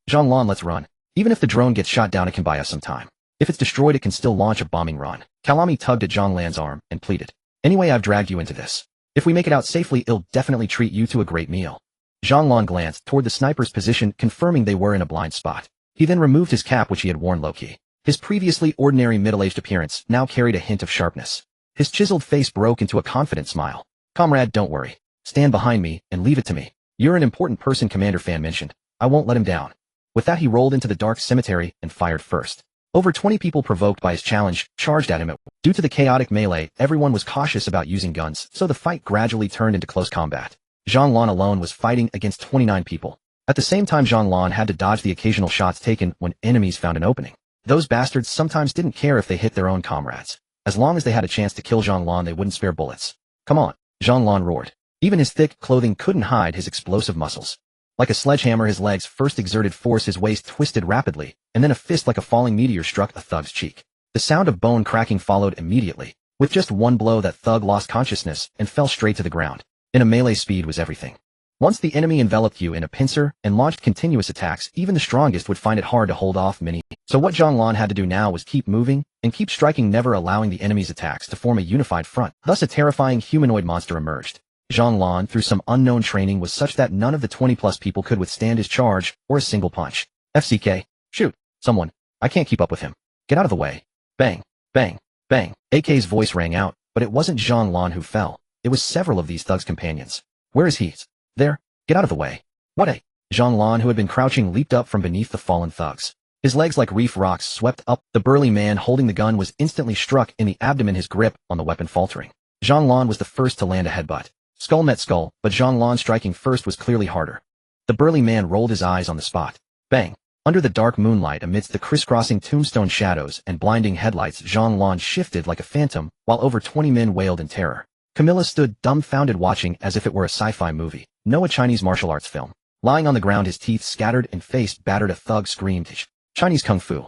Zhang, let's run. Even if the drone gets shot down, it can buy us some time. If it's destroyed, it can still launch a bombing run. Kalami tugged at Zhang arm and pleaded. Anyway, I've dragged you into this. If we make it out safely, it'll definitely treat you to a great meal. Zhang glanced toward the sniper's position, confirming they were in a blind spot. He then removed his cap, which he had worn low-key. His previously ordinary middle-aged appearance now carried a hint of sharpness. His chiseled face broke into a confident smile. Comrade, don't worry. Stand behind me and leave it to me. You're an important person, Commander Fan mentioned. I won't let him down. With that, he rolled into the dark cemetery and fired first. Over 20 people, provoked by his challenge, charged at him. Due to the chaotic melee, everyone was cautious about using guns, so the fight gradually turned into close combat. Zhang alone was fighting against 29 people. At the same time, Zhang had to dodge the occasional shots taken when enemies found an opening. Those bastards sometimes didn't care if they hit their own comrades. As long as they had a chance to kill Zhang, they wouldn't spare bullets. Come on, Zhang roared. Even his thick clothing couldn't hide his explosive muscles. Like a sledgehammer, his legs first exerted force, his waist twisted rapidly, and then a fist like a falling meteor struck a thug's cheek. The sound of bone cracking followed immediately. With just one blow, that thug lost consciousness and fell straight to the ground. In a melee, speed was everything. Once the enemy enveloped you in a pincer and launched continuous attacks, even the strongest would find it hard to hold off many. So what Zhang had to do now was keep moving and keep striking, never allowing the enemy's attacks to form a unified front. Thus a terrifying humanoid monster emerged. Zhang, through some unknown training, was such that none of the 20-plus people could withstand his charge or a single punch. FCK, shoot, someone. I can't keep up with him. Get out of the way. Bang, bang, bang. AK's voice rang out, but it wasn't Zhang who fell. It was several of these thugs' companions. Where is he? There. Get out of the way. What a... Zhang, who had been crouching, leaped up from beneath the fallen thugs. His legs like reef rocks swept up. The burly man holding the gun was instantly struck in the abdomen, his grip on the weapon faltering. Zhang was the first to land a headbutt. Skull met skull, but Zhang striking first was clearly harder. The burly man rolled his eyes on the spot. Bang! Under the dark moonlight, amidst the crisscrossing tombstone shadows and blinding headlights, Zhang shifted like a phantom, while over 20 men wailed in terror. Camilla stood dumbfounded, watching as if it were a sci-fi movie, no a Chinese martial arts film. Lying on the ground, his teeth scattered and face battered, a thug screamed, Chinese kung fu.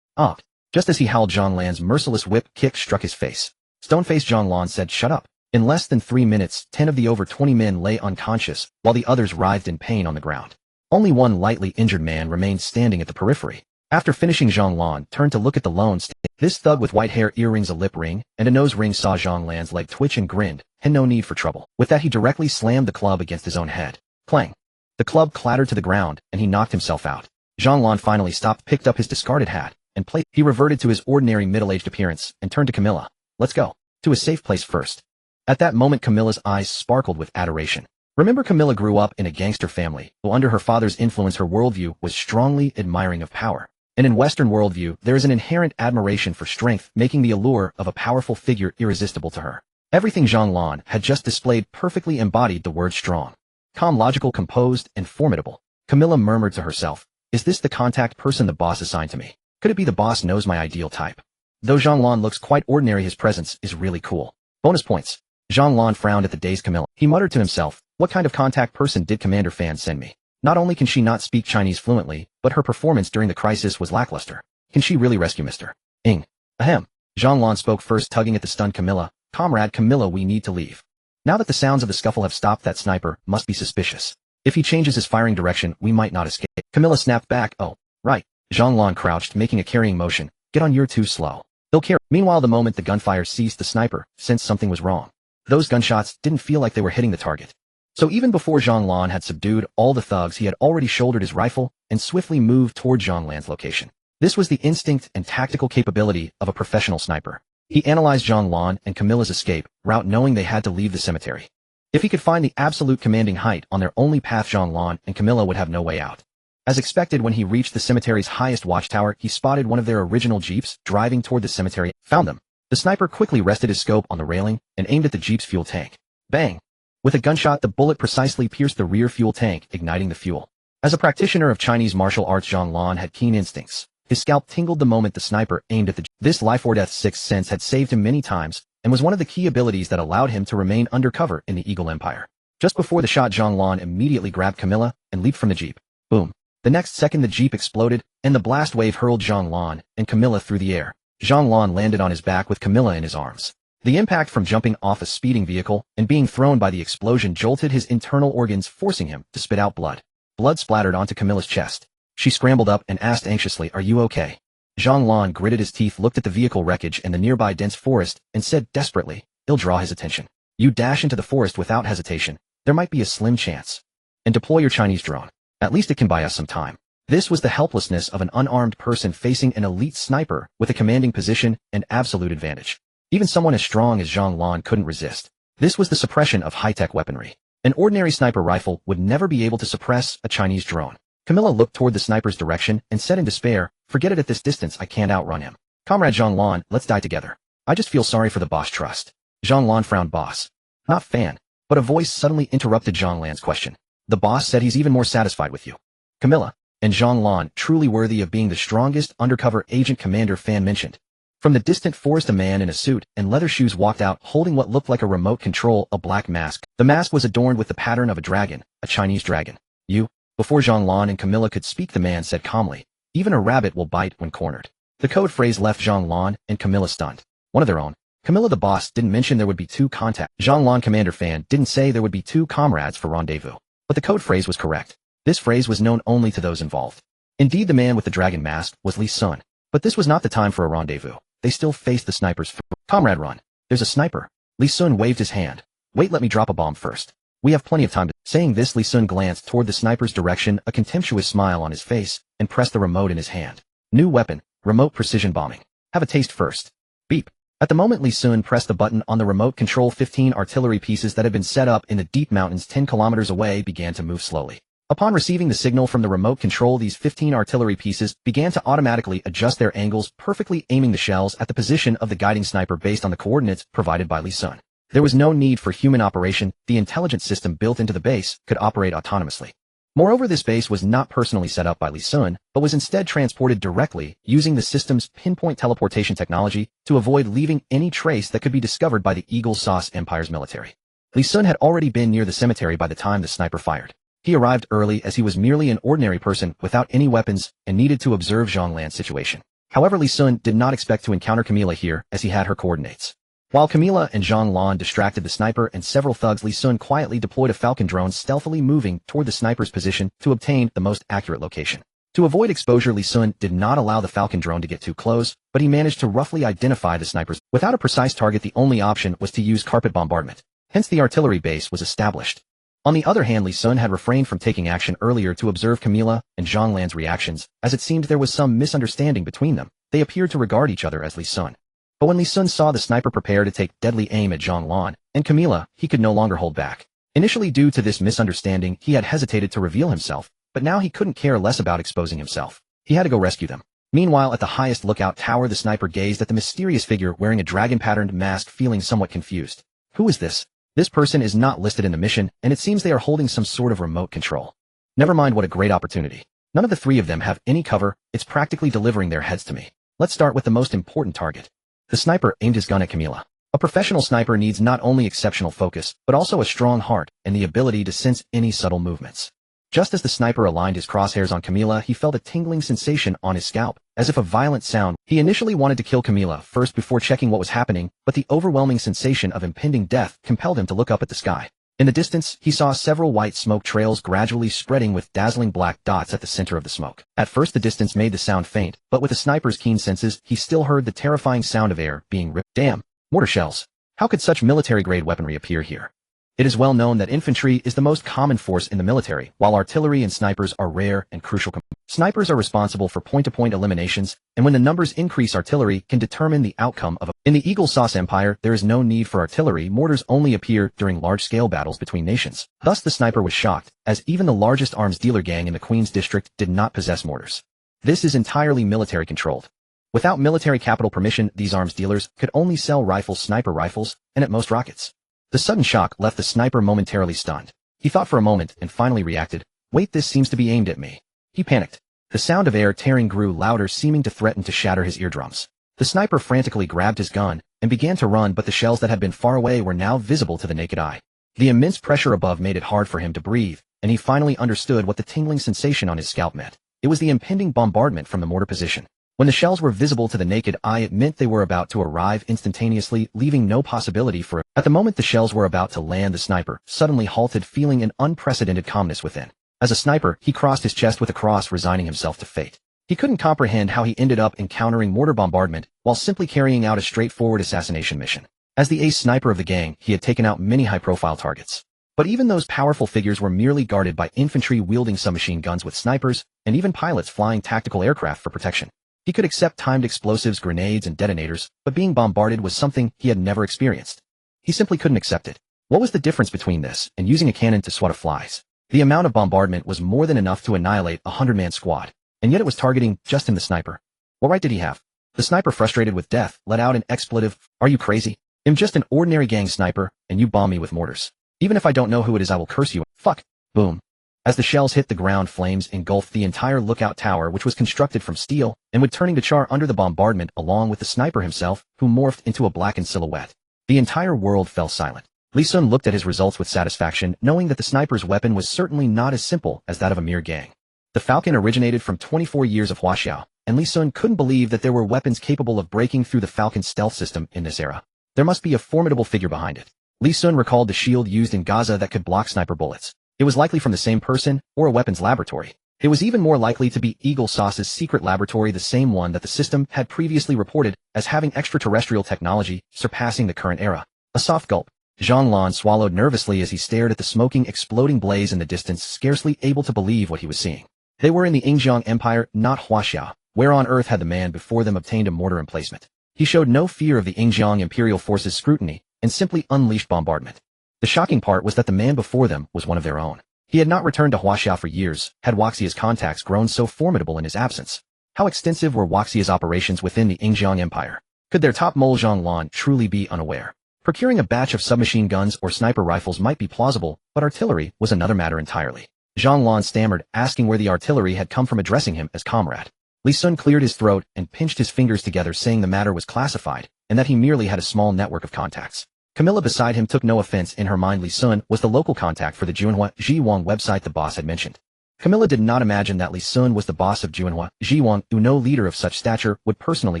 Ah! Just as he howled, Zhang merciless whip kick struck his face. Stone-faced Zhang said, shut up. In less than 3 minutes, 10 of the over 20 men lay unconscious, while the others writhed in pain on the ground. Only one lightly injured man remained standing at the periphery. After finishing, Zhang turned to look at the lone stand. This thug with white hair, earrings, a lip ring, and a nose ring saw Zhang leg twitch and grinned, had no need for trouble. With that, he directly slammed the club against his own head. Clang! The club clattered to the ground, and he knocked himself out. Zhang finally stopped, picked up his discarded hat, and played. He reverted to his ordinary middle-aged appearance, and turned to Camilla. Let's go. To a safe place first. At that moment, Camilla's eyes sparkled with adoration. Remember, Camilla grew up in a gangster family, though under her father's influence her worldview was strongly admiring of power. And in Western worldview, there is an inherent admiration for strength, making the allure of a powerful figure irresistible to her. Everything Zhang had just displayed perfectly embodied the word strong. Calm, logical, composed, and formidable. Camilla murmured to herself, is this the contact person the boss assigned to me? Could it be the boss knows my ideal type? Though Zhang looks quite ordinary, his presence is really cool. Bonus points. Zhang frowned at the dazed Camilla. He muttered to himself, what kind of contact person did Commander Fan send me? Not only can she not speak Chinese fluently, but her performance during the crisis was lackluster. Can she really rescue Mr. Ing? Ahem. Zhang spoke first, tugging at the stunned Camilla. Comrade Camilla, we need to leave. Now that the sounds of the scuffle have stopped, that sniper must be suspicious. If he changes his firing direction, we might not escape. Camilla snapped back. Oh, right. Zhonglun crouched, making a carrying motion. Get on, you're too slow. They'll carry. Meanwhile, the moment the gunfire ceased, the sniper sensed something was wrong. Those gunshots didn't feel like they were hitting the target. So even before Zhonglun had subdued all the thugs, he had already shouldered his rifle and swiftly moved toward Zhonglan's location. This was the instinct and tactical capability of a professional sniper. He analyzed Zhonglun and Camilla's escape route, knowing they had to leave the cemetery. If he could find the absolute commanding height on their only path, Zhonglun and Camilla would have no way out. As expected, when he reached the cemetery's highest watchtower, he spotted one of their original jeeps driving toward the cemetery. Found them. The sniper quickly rested his scope on the railing and aimed at the jeep's fuel tank. Bang! With a gunshot, the bullet precisely pierced the rear fuel tank, igniting the fuel. As a practitioner of Chinese martial arts, Zhonglun had keen instincts. His scalp tingled the moment the sniper aimed at the jeep. This life-or-death sixth sense had saved him many times and was one of the key abilities that allowed him to remain undercover in the Eagle Empire. Just before the shot, Zhonglun immediately grabbed Camilla and leaped from the jeep. Boom. The next second, the jeep exploded, and the blast wave hurled Zhonglun and Camilla through the air. Zhonglun landed on his back with Camilla in his arms. The impact from jumping off a speeding vehicle and being thrown by the explosion jolted his internal organs, forcing him to spit out blood. Blood splattered onto Camilla's chest. She scrambled up and asked anxiously, "Are you okay?" Zhonglun gritted his teeth, looked at the vehicle wreckage and the nearby dense forest, and said desperately, "It'll draw his attention. You dash into the forest without hesitation. There might be a slim chance. And deploy your Chinese drone. At least it can buy us some time." This was the helplessness of an unarmed person facing an elite sniper with a commanding position and absolute advantage. Even someone as strong as Zhonglun couldn't resist. This was the suppression of high-tech weaponry. An ordinary sniper rifle would never be able to suppress a Chinese drone. Camilla looked toward the sniper's direction and said in despair, "Forget it, at this distance I can't outrun him. Comrade Zhonglun, let's die together. I just feel sorry for the boss." Trust. Zhonglun frowned. Boss. Not fan. But a voice suddenly interrupted Zhonglan's question. The boss said he's even more satisfied with you. Camilla. And Zhonglun, truly worthy of being the strongest undercover agent Commander Fan mentioned. From the distant forest, a man in a suit and leather shoes walked out, holding what looked like a remote control, a black mask. The mask was adorned with the pattern of a dragon, a Chinese dragon. You? Before Zhonglun and Camilla could speak, the man said calmly, "Even a rabbit will bite when cornered." The code phrase left Zhonglun and Camilla stunned. One of their own. Camilla, the boss, didn't mention there would be two contacts. Zhonglun, Commander Fan, didn't say there would be two comrades for rendezvous. But the code phrase was correct. This phrase was known only to those involved. Indeed, the man with the dragon mask was Li Sun. But this was not the time for a rendezvous. They still faced the snipers. "Comrade, run. There's a sniper." Li Sun waved his hand. "Wait, let me drop a bomb first. We have plenty of time." Saying this, Li Sun glanced toward the sniper's direction, a contemptuous smile on his face, and pressed the remote in his hand. New weapon, remote precision bombing. Have a taste first. Beep. At the moment Li Sun pressed the button on the remote control, 15 artillery pieces that had been set up in the deep mountains 10 kilometers away began to move slowly. Upon receiving the signal from the remote control, these 15 artillery pieces began to automatically adjust their angles, perfectly aiming the shells at the position of the guiding sniper based on the coordinates provided by Li Sun. There was no need for human operation. The intelligence system built into the base could operate autonomously. Moreover, this base was not personally set up by Li Sun, but was instead transported directly using the system's pinpoint teleportation technology to avoid leaving any trace that could be discovered by the Eagle Sauce Empire's military. Li Sun had already been near the cemetery by the time the sniper fired. He arrived early as he was merely an ordinary person without any weapons and needed to observe Zhonglan's situation. However, Li Sun did not expect to encounter Camilla here as he had her coordinates. While Camilla and Zhonglan distracted the sniper and several thugs, Li Sun quietly deployed a Falcon drone, stealthily moving toward the sniper's position to obtain the most accurate location. To avoid exposure, Li Sun did not allow the Falcon drone to get too close, but he managed to roughly identify the snipers. Without a precise target, the only option was to use carpet bombardment. Hence the artillery base was established. On the other hand, Li Sun had refrained from taking action earlier to observe Camilla and Zhonglan's reactions, as it seemed there was some misunderstanding between them. They appeared to regard each other as Li Sun. But when Li Sun saw the sniper prepare to take deadly aim at Zhonglan and Camilla, he could no longer hold back. Initially, due to this misunderstanding, he had hesitated to reveal himself, but now he couldn't care less about exposing himself. He had to go rescue them. Meanwhile, at the highest lookout tower, the sniper gazed at the mysterious figure wearing a dragon-patterned mask, feeling somewhat confused. Who is this? This person is not listed in the mission, and it seems they are holding some sort of remote control. Never mind, what a great opportunity. None of the three of them have any cover. It's practically delivering their heads to me. Let's start with the most important target. The sniper aimed his gun at Camilla. A professional sniper needs not only exceptional focus, but also a strong heart and the ability to sense any subtle movements. Just as the sniper aligned his crosshairs on Camila, he felt a tingling sensation on his scalp, as if a violent sound. He initially wanted to kill Camila first before checking what was happening, but the overwhelming sensation of impending death compelled him to look up at the sky. In the distance, he saw several white smoke trails gradually spreading with dazzling black dots at the center of the smoke. At first the distance made the sound faint, but with the sniper's keen senses, he still heard the terrifying sound of air being ripped. Damn! Mortar shells! How could such military-grade weaponry appear here? It is well known that infantry is the most common force in the military, while artillery and snipers are rare and crucial. Snipers are responsible for point-to-point eliminations, and when the numbers increase, artillery can determine the outcome of a... In the Eagle Sauce Empire, there is no need for artillery. Mortars only appear during large-scale battles between nations. Thus the sniper was shocked, as even the largest arms dealer gang in the Queen's District did not possess mortars. This is entirely military-controlled. Without military capital permission, these arms dealers could only sell rifles, sniper rifles, and at most rockets. The sudden shock left the sniper momentarily stunned. He thought for a moment and finally reacted, "Wait, this seems to be aimed at me." He panicked. The sound of air tearing grew louder, seeming to threaten to shatter his eardrums. The sniper frantically grabbed his gun and began to run, but the shells that had been far away were now visible to the naked eye. The immense pressure above made it hard for him to breathe, and he finally understood what the tingling sensation on his scalp meant. It was the impending bombardment from the mortar position. When the shells were visible to the naked eye, it meant they were about to arrive instantaneously, leaving no possibility for it. At the moment the shells were about to land, the sniper suddenly halted, feeling an unprecedented calmness within. As a sniper, he crossed his chest with a cross, resigning himself to fate. He couldn't comprehend how he ended up encountering mortar bombardment while simply carrying out a straightforward assassination mission. As the ace sniper of the gang, he had taken out many high-profile targets. But even those powerful figures were merely guarded by infantry wielding submachine guns with snipers, and even pilots flying tactical aircraft for protection. He could accept timed explosives, grenades, and detonators, but being bombarded was something he had never experienced. He simply couldn't accept it. What was the difference between this and using a cannon to swat at flies? The amount of bombardment was more than enough to annihilate a 100-man squad, and yet it was targeting just him, the sniper. What right did he have? The sniper, frustrated with death, let out an expletive. "Are you crazy? I'm just an ordinary gang sniper, and you bomb me with mortars. Even if I don't know who it is, I will curse you." Fuck! Boom. As the shells hit the ground, flames engulfed the entire lookout tower, which was constructed from steel and would turning to char under the bombardment, along with the sniper himself, who morphed into a blackened silhouette. The entire world fell silent. Li Sun looked at his results with satisfaction, knowing that the sniper's weapon was certainly not as simple as that of a mere gang. The Falcon originated from 24 years of Huaxiao, and Li Sun couldn't believe that there were weapons capable of breaking through the Falcon's stealth system in this era. There must be a formidable figure behind it. Li Sun recalled the shield used in Gaza that could block sniper bullets. It was likely from the same person or a weapons laboratory. It was even more likely to be Eagle Sauce's secret laboratory, the same one that the system had previously reported as having extraterrestrial technology surpassing the current era. A soft gulp. Zhang Lan swallowed nervously as he stared at the smoking, exploding blaze in the distance, scarcely able to believe what he was seeing. They were in the Yingjiang Empire, not Huaxiao. Where on earth had the man before them obtained a mortar emplacement? He showed no fear of the Yingjiang Imperial Force's scrutiny and simply unleashed bombardment. The shocking part was that the man before them was one of their own. He had not returned to Huaxiao for years. Had Huaxia's contacts grown so formidable in his absence? How extensive were Huaxia's operations within the Yingjiang Empire? Could their top mole Zhang Lan truly be unaware? Procuring a batch of submachine guns or sniper rifles might be plausible, but artillery was another matter entirely. Zhang Lan stammered, asking where the artillery had come from, addressing him as comrade. Li Sun cleared his throat and pinched his fingers together, saying the matter was classified, and that he merely had a small network of contacts. Camilla beside him took no offense. In her mind, Li Sun was the local contact for the Juanhua Zhiwang website the boss had mentioned. Camilla did not imagine that Li Sun was the boss of Juanhua Zhiwang, who no leader of such stature would personally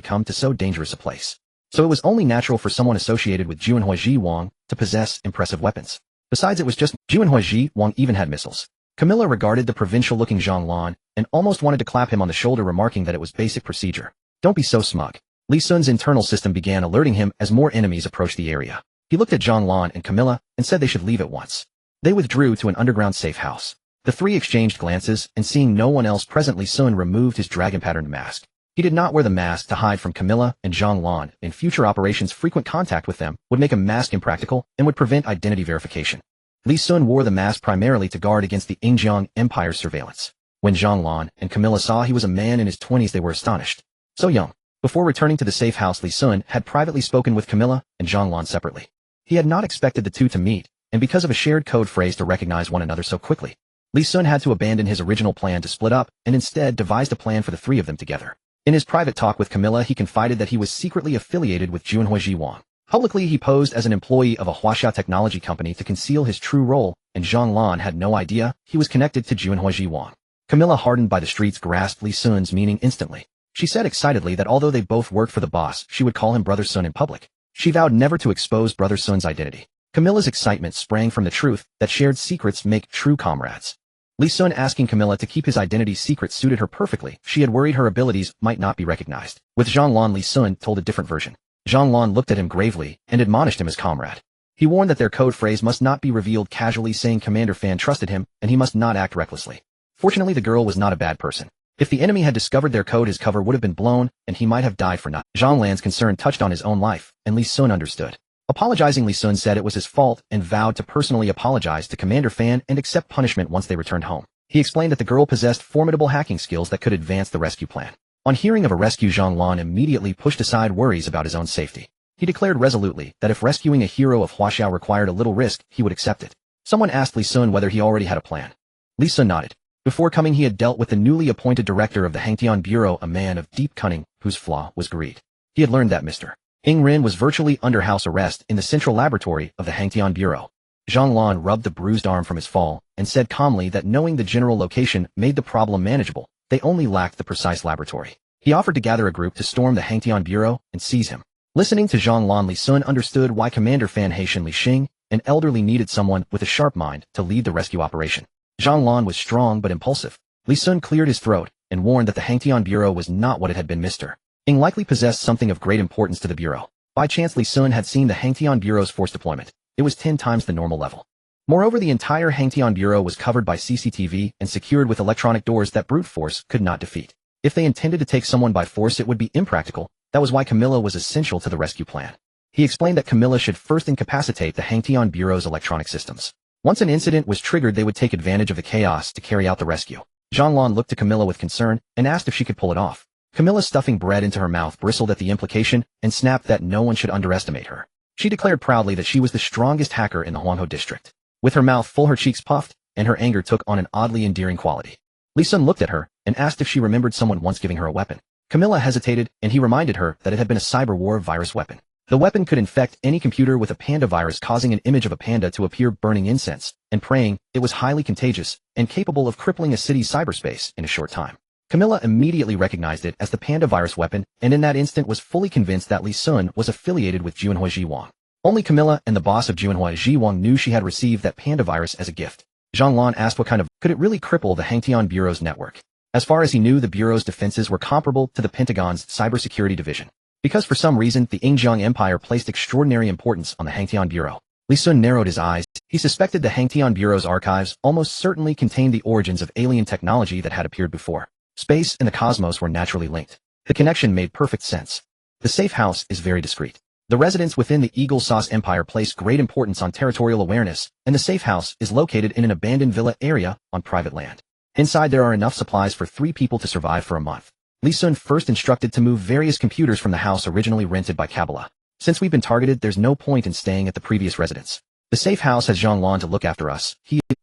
come to so dangerous a place. So it was only natural for someone associated with Juanhua Zhiwang to possess impressive weapons. Besides, it was just Juanhua Zhiwang even had missiles. Camilla regarded the provincial-looking Zhang Lan and almost wanted to clap him on the shoulder, remarking that it was basic procedure. Don't be so smug. Li Sun's internal system began alerting him as more enemies approached the area. He looked at Zhang Lan and Camilla and said they should leave at once. They withdrew to an underground safe house. The three exchanged glances, and seeing no one else present, Li Sun removed his dragon-patterned mask. He did not wear the mask to hide from Camilla and Zhang Lan. In future operations, frequent contact with them would make a mask impractical and would prevent identity verification. Li Sun wore the mask primarily to guard against the Yingjiang Empire's surveillance. When Zhang Lan and Camilla saw he was a man in his 20s, they were astonished. So young. Before returning to the safe house, Li Sun had privately spoken with Camilla and Zhang Lan separately. He had not expected the two to meet, and because of a shared code phrase, to recognize one another so quickly. Li Sun had to abandon his original plan to split up and instead devised a plan for the three of them together. In his private talk with Camilla, he confided that he was secretly affiliated with Juanhua Zhiwang. Publicly, he posed as an employee of a Huaxia technology company to conceal his true role, and Zhang Lan had no idea he was connected to Junhua Jiwang. Camilla, hardened by the streets, grasped Li Sun's meaning instantly. She said excitedly that although they both worked for the boss, she would call him Brother Sun in public. She vowed never to expose Brother Sun's identity. Camilla's excitement sprang from the truth that shared secrets make true comrades. Li Sun asking Camilla to keep his identity secret suited her perfectly. She had worried her abilities might not be recognized. With Zhang Lan, Li Sun told a different version. Zhang Lan looked at him gravely and admonished him as comrade. He warned that their code phrase must not be revealed casually, saying Commander Fan trusted him and he must not act recklessly. Fortunately, the girl was not a bad person. If the enemy had discovered their code, his cover would have been blown and he might have died for nothing. Zhang Lan's concern touched on his own life, and Li Sun understood. Apologizing, Li Sun said it was his fault and vowed to personally apologize to Commander Fan and accept punishment once they returned home. He explained that the girl possessed formidable hacking skills that could advance the rescue plan. On hearing of a rescue, Zhang Lan immediately pushed aside worries about his own safety. He declared resolutely that if rescuing a hero of Huaxia required a little risk, he would accept it. Someone asked Li Sun whether he already had a plan. Li Sun nodded. Before coming, he had dealt with the newly appointed director of the Hangtian Bureau, a man of deep cunning, whose flaw was greed. He had learned that Mr. Ing Rin was virtually under house arrest in the central laboratory of the Hangtian Bureau. Zhang Lan rubbed the bruised arm from his fall and said calmly that knowing the general location made the problem manageable. They only lacked the precise laboratory. He offered to gather a group to storm the Hangtian Bureau and seize him. Listening to Zhang Lan, Li Sun understood why Commander Fan Haitian Li Xing, an elderly, needed someone with a sharp mind to lead the rescue operation. Zhang Lan was strong but impulsive. Li Sun cleared his throat and warned that the Hangtian Bureau was not what it had been. Mr. Ing likely possessed something of great importance to the Bureau. By chance, Li Sun had seen the Hangtian Bureau's force deployment. It was 10 times the normal level. Moreover, the entire Hangtian Bureau was covered by CCTV and secured with electronic doors that brute force could not defeat. If they intended to take someone by force, it would be impractical. That was why Camilla was essential to the rescue plan. He explained that Camilla should first incapacitate the Hangtian Bureau's electronic systems. Once an incident was triggered, they would take advantage of the chaos to carry out the rescue. Zhang Lan looked to Camilla with concern and asked if she could pull it off. Camilla, stuffing bread into her mouth, bristled at the implication and snapped that no one should underestimate her. She declared proudly that she was the strongest hacker in the Huanghe district. With her mouth full, her cheeks puffed, and her anger took on an oddly endearing quality. Li Sun looked at her and asked if she remembered someone once giving her a weapon. Camilla hesitated, and he reminded her that it had been a cyber war virus weapon. The weapon could infect any computer with a panda virus, causing an image of a panda to appear burning incense and praying. It was highly contagious and capable of crippling a city's cyberspace in a short time. Camilla immediately recognized it as the panda virus weapon, and in that instant was fully convinced that Li Sun was affiliated with Junhua Jiwang. Only Camilla and the boss of Junhua Jiwang knew she had received that panda virus as a gift. Zhang Lan asked what kind of could it really cripple the Hangtian Bureau's network. As far as he knew, the Bureau's defenses were comparable to the Pentagon's cybersecurity division. Because for some reason the Yingjiang Empire placed extraordinary importance on the Hangtian Bureau. Li Sun narrowed his eyes. He suspected the Hangtian Bureau's archives almost certainly contained the origins of alien technology that had appeared before. Space and the cosmos were naturally linked. The connection made perfect sense. The safe house is very discreet. The residents within the Eagle Sauce Empire place great importance on territorial awareness, and the safe house is located in an abandoned villa area on private land. Inside there are enough supplies for 3 people to survive for a month. Li Sun first instructed to move various computers from the house originally rented by Kabbalah. Since we've been targeted, there's no point in staying at the previous residence. The safe house has Zhang Lan to look after us.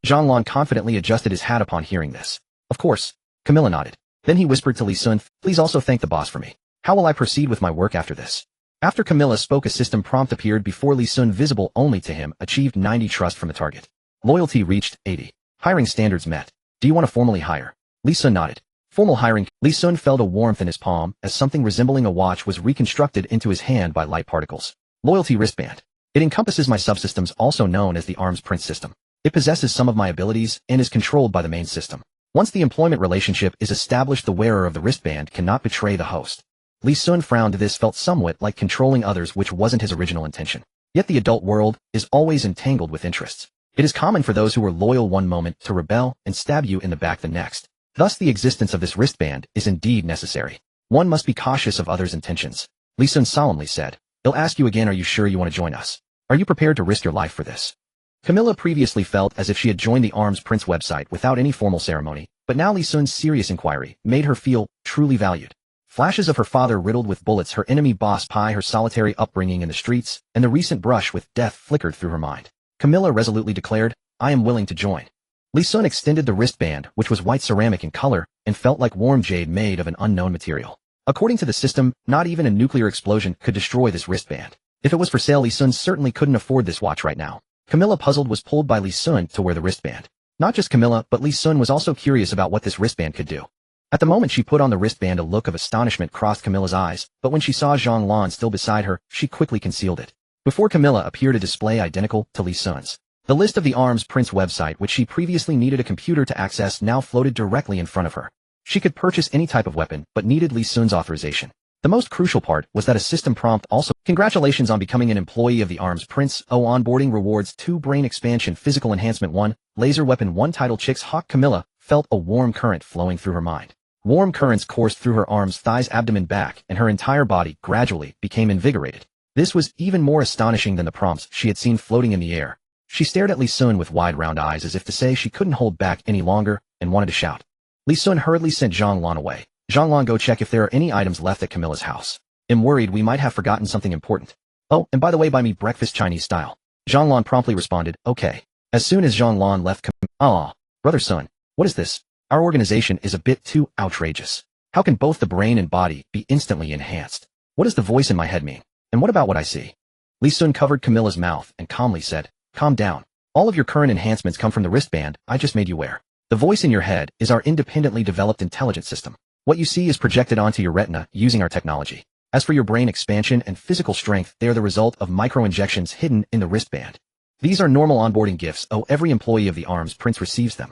Zhang Lan confidently adjusted his hat upon hearing this. Of course. Camilla nodded. Then he whispered to Li Sun, please also thank the boss for me. How will I proceed with my work after this? After Camilla spoke, a system prompt appeared before Li Sun, visible only to him, achieved 90 trust from the target. Loyalty reached 80. Hiring standards met. Do you want to formally hire? Li Sun nodded. Formal hiring. Li Sun felt a warmth in his palm as something resembling a watch was reconstructed into his hand by light particles. Loyalty wristband. It encompasses my subsystems, also known as the Arms Prince system. It possesses some of my abilities and is controlled by the main system. Once the employment relationship is established, the wearer of the wristband cannot betray the host. Li Sun frowned. This felt somewhat like controlling others, which wasn't his original intention. Yet the adult world is always entangled with interests. It is common for those who are loyal one moment to rebel and stab you in the back the next. Thus the existence of this wristband is indeed necessary. One must be cautious of others' intentions. Li Sun solemnly said, "He'll ask you again, are you sure you want to join us? Are you prepared to risk your life for this?" Camilla previously felt as if she had joined the Arms Prince website without any formal ceremony, but now Li Sun's serious inquiry made her feel truly valued. Flashes of her father riddled with bullets, her enemy boss Pai, her solitary upbringing in the streets, and the recent brush with death flickered through her mind. Camilla resolutely declared, "I am willing to join." Li Sun extended the wristband, which was white ceramic in color, and felt like warm jade made of an unknown material. According to the system, not even a nuclear explosion could destroy this wristband. If it was for sale, Lee Sun certainly couldn't afford this watch right now. Camilla, puzzled, was pulled by Lee Sun to wear the wristband. Not just Camilla, but Lee Sun was also curious about what this wristband could do. At the moment she put on the wristband, a look of astonishment crossed Camilla's eyes, but when she saw Zhang Lan still beside her, she quickly concealed it. Before Camilla appeared a display identical to Lee Sun's. The list of the Arms Prince website, which she previously needed a computer to access, now floated directly in front of her. She could purchase any type of weapon, but needed Lee Sun's authorization. The most crucial part was that a system prompt also. Congratulations on becoming an employee of the Arms Prince. Onboarding rewards 2 brain expansion physical enhancement 1, laser weapon 1 title Chicks Hawk. Camilla felt a warm current flowing through her mind. Warm currents coursed through her arms, thighs, abdomen, back, and her entire body gradually became invigorated. This was even more astonishing than the prompts she had seen floating in the air. She stared at Lee Sun with wide round eyes as if to say she couldn't hold back any longer and wanted to shout. Lee Sun hurriedly sent Zhang Lan away. Zhang Lan, go check if there are any items left at Camilla's house. I'm worried we might have forgotten something important. Oh, and by the way, buy me breakfast Chinese style. Zhang Lan promptly responded, okay. As soon as Zhang Lan left, brother Sun, what is this? Our organization is a bit too outrageous. How can both the brain and body be instantly enhanced? What does the voice in my head mean? And what about what I see? Lee Sun covered Camilla's mouth and calmly said, calm down. All of your current enhancements come from the wristband I just made you wear. The voice in your head is our independently developed intelligence system. What you see is projected onto your retina using our technology. As for your brain expansion and physical strength, they are the result of micro-injections hidden in the wristband. These are normal onboarding gifts. Every employee of the Arms Prince receives them.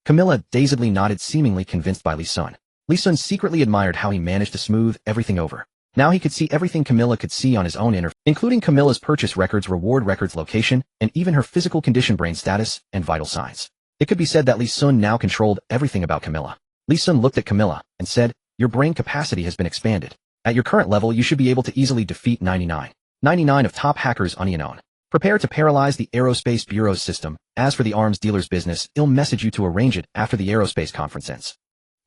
Camilla dazedly nodded, seemingly convinced by Lee Sun. Lee Sun secretly admired how he managed to smooth everything over. Now he could see everything Camilla could see on his own interface, including Camilla's purchase records, reward records, location, and even her physical condition, brain status, and vital signs. It could be said that Lee Sun now controlled everything about Camilla. Lee Sun looked at Camilla and said, your brain capacity has been expanded. At your current level, you should be able to easily defeat 99 of top hackers on your own. Prepare to paralyze the Aerospace Bureau's system. As for the arms dealer's business, he'll message you to arrange it after the aerospace conference ends.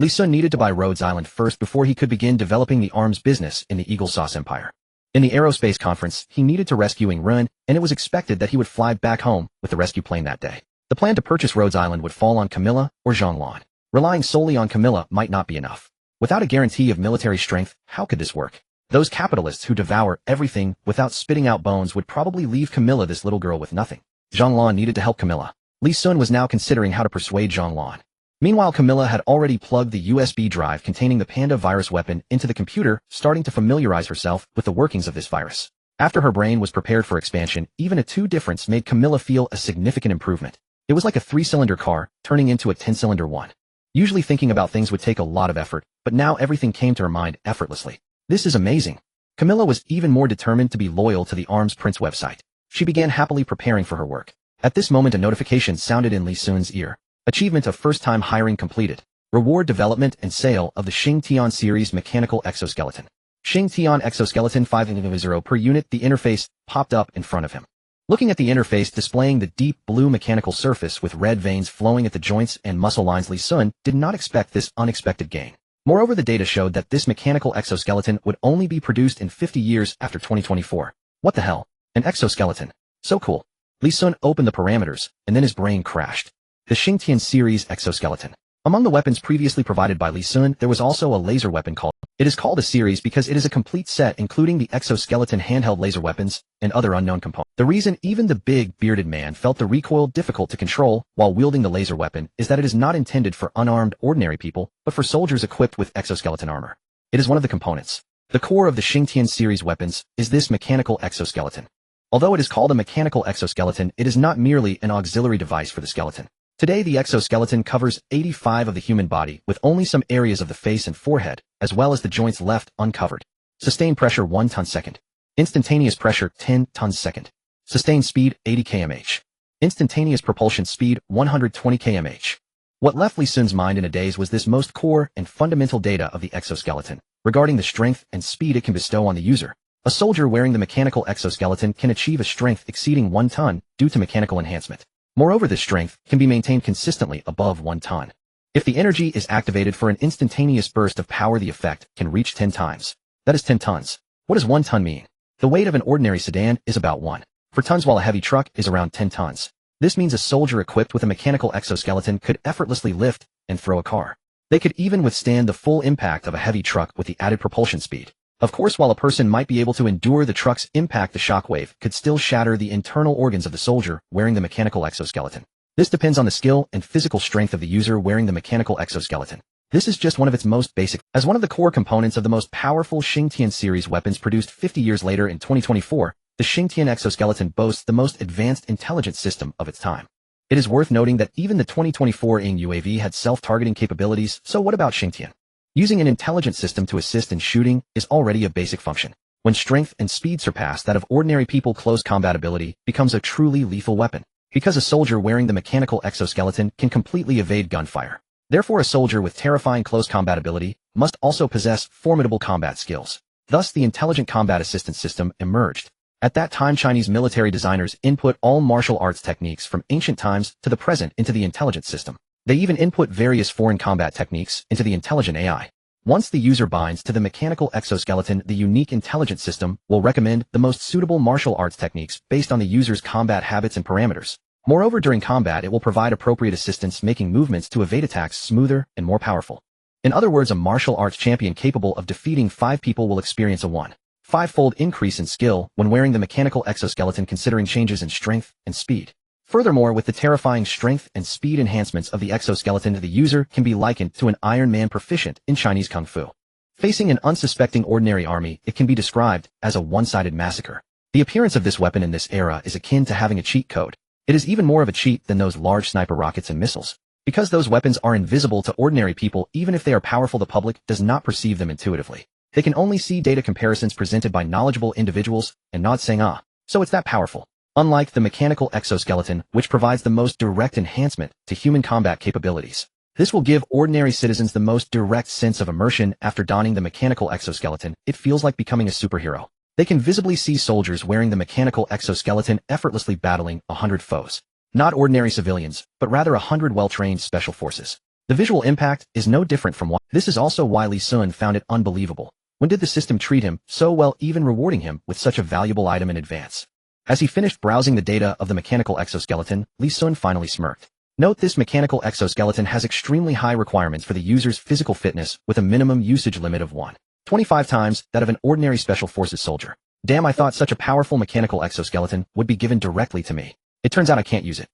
Lee Sun needed to buy Rhodes Island first before he could begin developing the arms business in the Eagle Sauce Empire. In the aerospace conference, he needed to rescue Ren, and it was expected that he would fly back home with the rescue plane that day. The plan to purchase Rhodes Island would fall on Camilla or Zhang Lan. Relying solely on Camilla might not be enough. Without a guarantee of military strength, how could this work? Those capitalists who devour everything without spitting out bones would probably leave Camilla, this little girl, with nothing. Zhang Lan needed to help Camilla. Lee Sun was now considering how to persuade Zhang Lan. Meanwhile, Camilla had already plugged the USB drive containing the Panda virus weapon into the computer, starting to familiarize herself with the workings of this virus. After her brain was prepared for expansion, even a 2 difference made Camilla feel a significant improvement. It was like a 3-cylinder car turning into a 10-cylinder one. Usually thinking about things would take a lot of effort, but now everything came to her mind effortlessly. This is amazing. Camilla was even more determined to be loyal to the Arms Prince website. She began happily preparing for her work. At this moment, a notification sounded in Lee Sun's ear. Achievement of first-time hiring completed. Reward development and sale of the Xing Tian series mechanical exoskeleton. Xing Tian exoskeleton 5 per unit. The interface popped up in front of him. Looking at the interface displaying the deep blue mechanical surface with red veins flowing at the joints and muscle lines, Lee Sun did not expect this unexpected gain. Moreover, the data showed that this mechanical exoskeleton would only be produced in 50 years after 2024. What the hell? An exoskeleton. So cool. Lee Sun opened the parameters, and then his brain crashed. The Xing Tian series exoskeleton. Among the weapons previously provided by Lee Sun, there was also a laser weapon called. It is called a series because it is a complete set including the exoskeleton, handheld laser weapons, and other unknown components. The reason even the big, bearded man felt the recoil difficult to control while wielding the laser weapon is that it is not intended for unarmed ordinary people, but for soldiers equipped with exoskeleton armor. It is one of the components. The core of the Xing Tian series weapons is this mechanical exoskeleton. Although it is called a mechanical exoskeleton, it is not merely an auxiliary device for the skeleton. Today, the exoskeleton covers 85% of the human body, with only some areas of the face and forehead, as well as the joints left uncovered. Sustained pressure 1 ton/second. Instantaneous pressure 10 tons/second. Sustained speed 80 km/h. Instantaneous propulsion speed 120 km/h. What left Lee Sun's mind in a daze was this most core and fundamental data of the exoskeleton, regarding the strength and speed it can bestow on the user. A soldier wearing the mechanical exoskeleton can achieve a strength exceeding 1 ton due to mechanical enhancement. Moreover, this strength can be maintained consistently above 1 ton. If the energy is activated for an instantaneous burst of power, the effect can reach 10 times. That is 10 tons. What does 1 ton mean? The weight of an ordinary sedan is about 1 tons, while a heavy truck is around 10 tons. This means a soldier equipped with a mechanical exoskeleton could effortlessly lift and throw a car. They could even withstand the full impact of a heavy truck with the added propulsion speed. Of course, while a person might be able to endure the truck's impact, the shockwave could still shatter the internal organs of the soldier wearing the mechanical exoskeleton. This depends on the skill and physical strength of the user wearing the mechanical exoskeleton. This is just one of its most basic. As one of the core components of the most powerful Xingtian series weapons produced 50 years later in 2024, the Xingtian exoskeleton boasts the most advanced intelligence system of its time. It is worth noting that even the 2024 Ing UAV had self-targeting capabilities, so what about Xingtian? Using an intelligent system to assist in shooting is already a basic function. When strength and speed surpass that of ordinary people, close combat ability becomes a truly lethal weapon, because a soldier wearing the mechanical exoskeleton can completely evade gunfire. Therefore, a soldier with terrifying close combat ability must also possess formidable combat skills. Thus, the Intelligent Combat Assistance System emerged. At that time, Chinese military designers input all martial arts techniques from ancient times to the present into the intelligence system. They even input various foreign combat techniques into the intelligent AI. Once the user binds to the mechanical exoskeleton, the unique intelligence system will recommend the most suitable martial arts techniques based on the user's combat habits and parameters. Moreover, during combat, it will provide appropriate assistance, making movements to evade attacks smoother and more powerful. In other words, a martial arts champion capable of defeating 5 people will experience a 1.5-fold increase in skill when wearing the mechanical exoskeleton, considering changes in strength and speed. Furthermore, with the terrifying strength and speed enhancements of the exoskeleton, the user can be likened to an Iron Man proficient in Chinese Kung Fu. Facing an unsuspecting ordinary army, it can be described as a one-sided massacre. The appearance of this weapon in this era is akin to having a cheat code. It is even more of a cheat than those large sniper rockets and missiles. Because those weapons are invisible to ordinary people, even if they are powerful, the public does not perceive them intuitively. They can only see data comparisons presented by knowledgeable individuals and nod saying, "Ah, so it's that powerful." Unlike the mechanical exoskeleton, which provides the most direct enhancement to human combat capabilities. This will give ordinary citizens the most direct sense of immersion. After donning the mechanical exoskeleton, it feels like becoming a superhero. They can visibly see soldiers wearing the mechanical exoskeleton effortlessly battling 100 foes. Not ordinary civilians, but rather 100 well-trained special forces. The visual impact is no different from this is also why Li Sun found it unbelievable. When did the system treat him so well, even rewarding him with such a valuable item in advance? As he finished browsing the data of the mechanical exoskeleton, Li Sun finally smirked. Note, this mechanical exoskeleton has extremely high requirements for the user's physical fitness, with a minimum usage limit of 1.25 times that of an ordinary special forces soldier. Damn, I thought such a powerful mechanical exoskeleton would be given directly to me. It turns out I can't use it.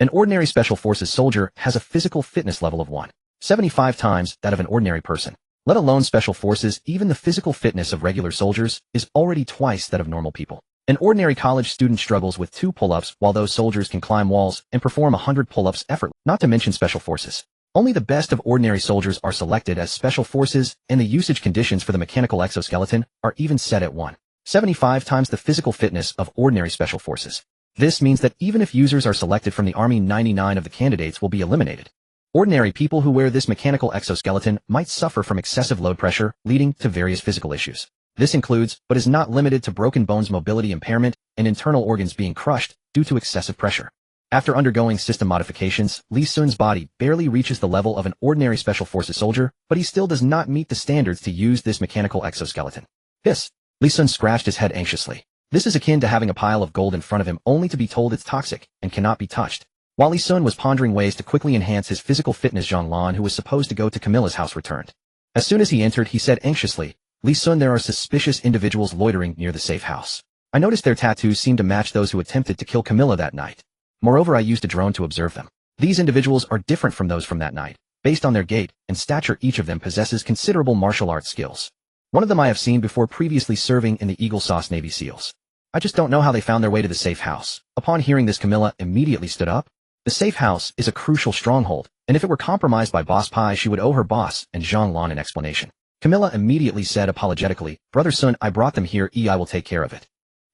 An ordinary special forces soldier has a physical fitness level of 1.75 times that of an ordinary person. Let alone special forces, even the physical fitness of regular soldiers is already twice that of normal people. An ordinary college student struggles with 2 pull-ups, while those soldiers can climb walls and perform 100 pull-ups effortlessly, not to mention special forces. Only the best of ordinary soldiers are selected as special forces, and the usage conditions for the mechanical exoskeleton are even set at 1.75 times the physical fitness of ordinary special forces. This means that even if users are selected from the army, 99 of the candidates will be eliminated. Ordinary people who wear this mechanical exoskeleton might suffer from excessive load pressure, leading to various physical issues. This includes, but is not limited to, broken bones, mobility impairment, and internal organs being crushed due to excessive pressure. After undergoing system modifications, Li Sun's body barely reaches the level of an ordinary special forces soldier, but he still does not meet the standards to use this mechanical exoskeleton. Hiss! Li Sun scratched his head anxiously. This is akin to having a pile of gold in front of him only to be told it's toxic and cannot be touched. While Li Sun was pondering ways to quickly enhance his physical fitness, Zhang Lan, who was supposed to go to Camilla's house, returned. As soon as he entered, he said anxiously, "Li Sun, there are suspicious individuals loitering near the safe house. I noticed their tattoos seem to match those who attempted to kill Camilla that night. Moreover, I used a drone to observe them. These individuals are different from those from that night. Based on their gait and stature, each of them possesses considerable martial arts skills. One of them I have seen before, previously serving in the Eagle Sauce Navy SEALs. I just don't know how they found their way to the safe house." Upon hearing this, Camilla immediately stood up. The safe house is a crucial stronghold, and if it were compromised by Boss Pai, she would owe her boss and Zhang Lan an explanation. Camilla immediately said apologetically, "Brother Sun, I brought them here, I will take care of it."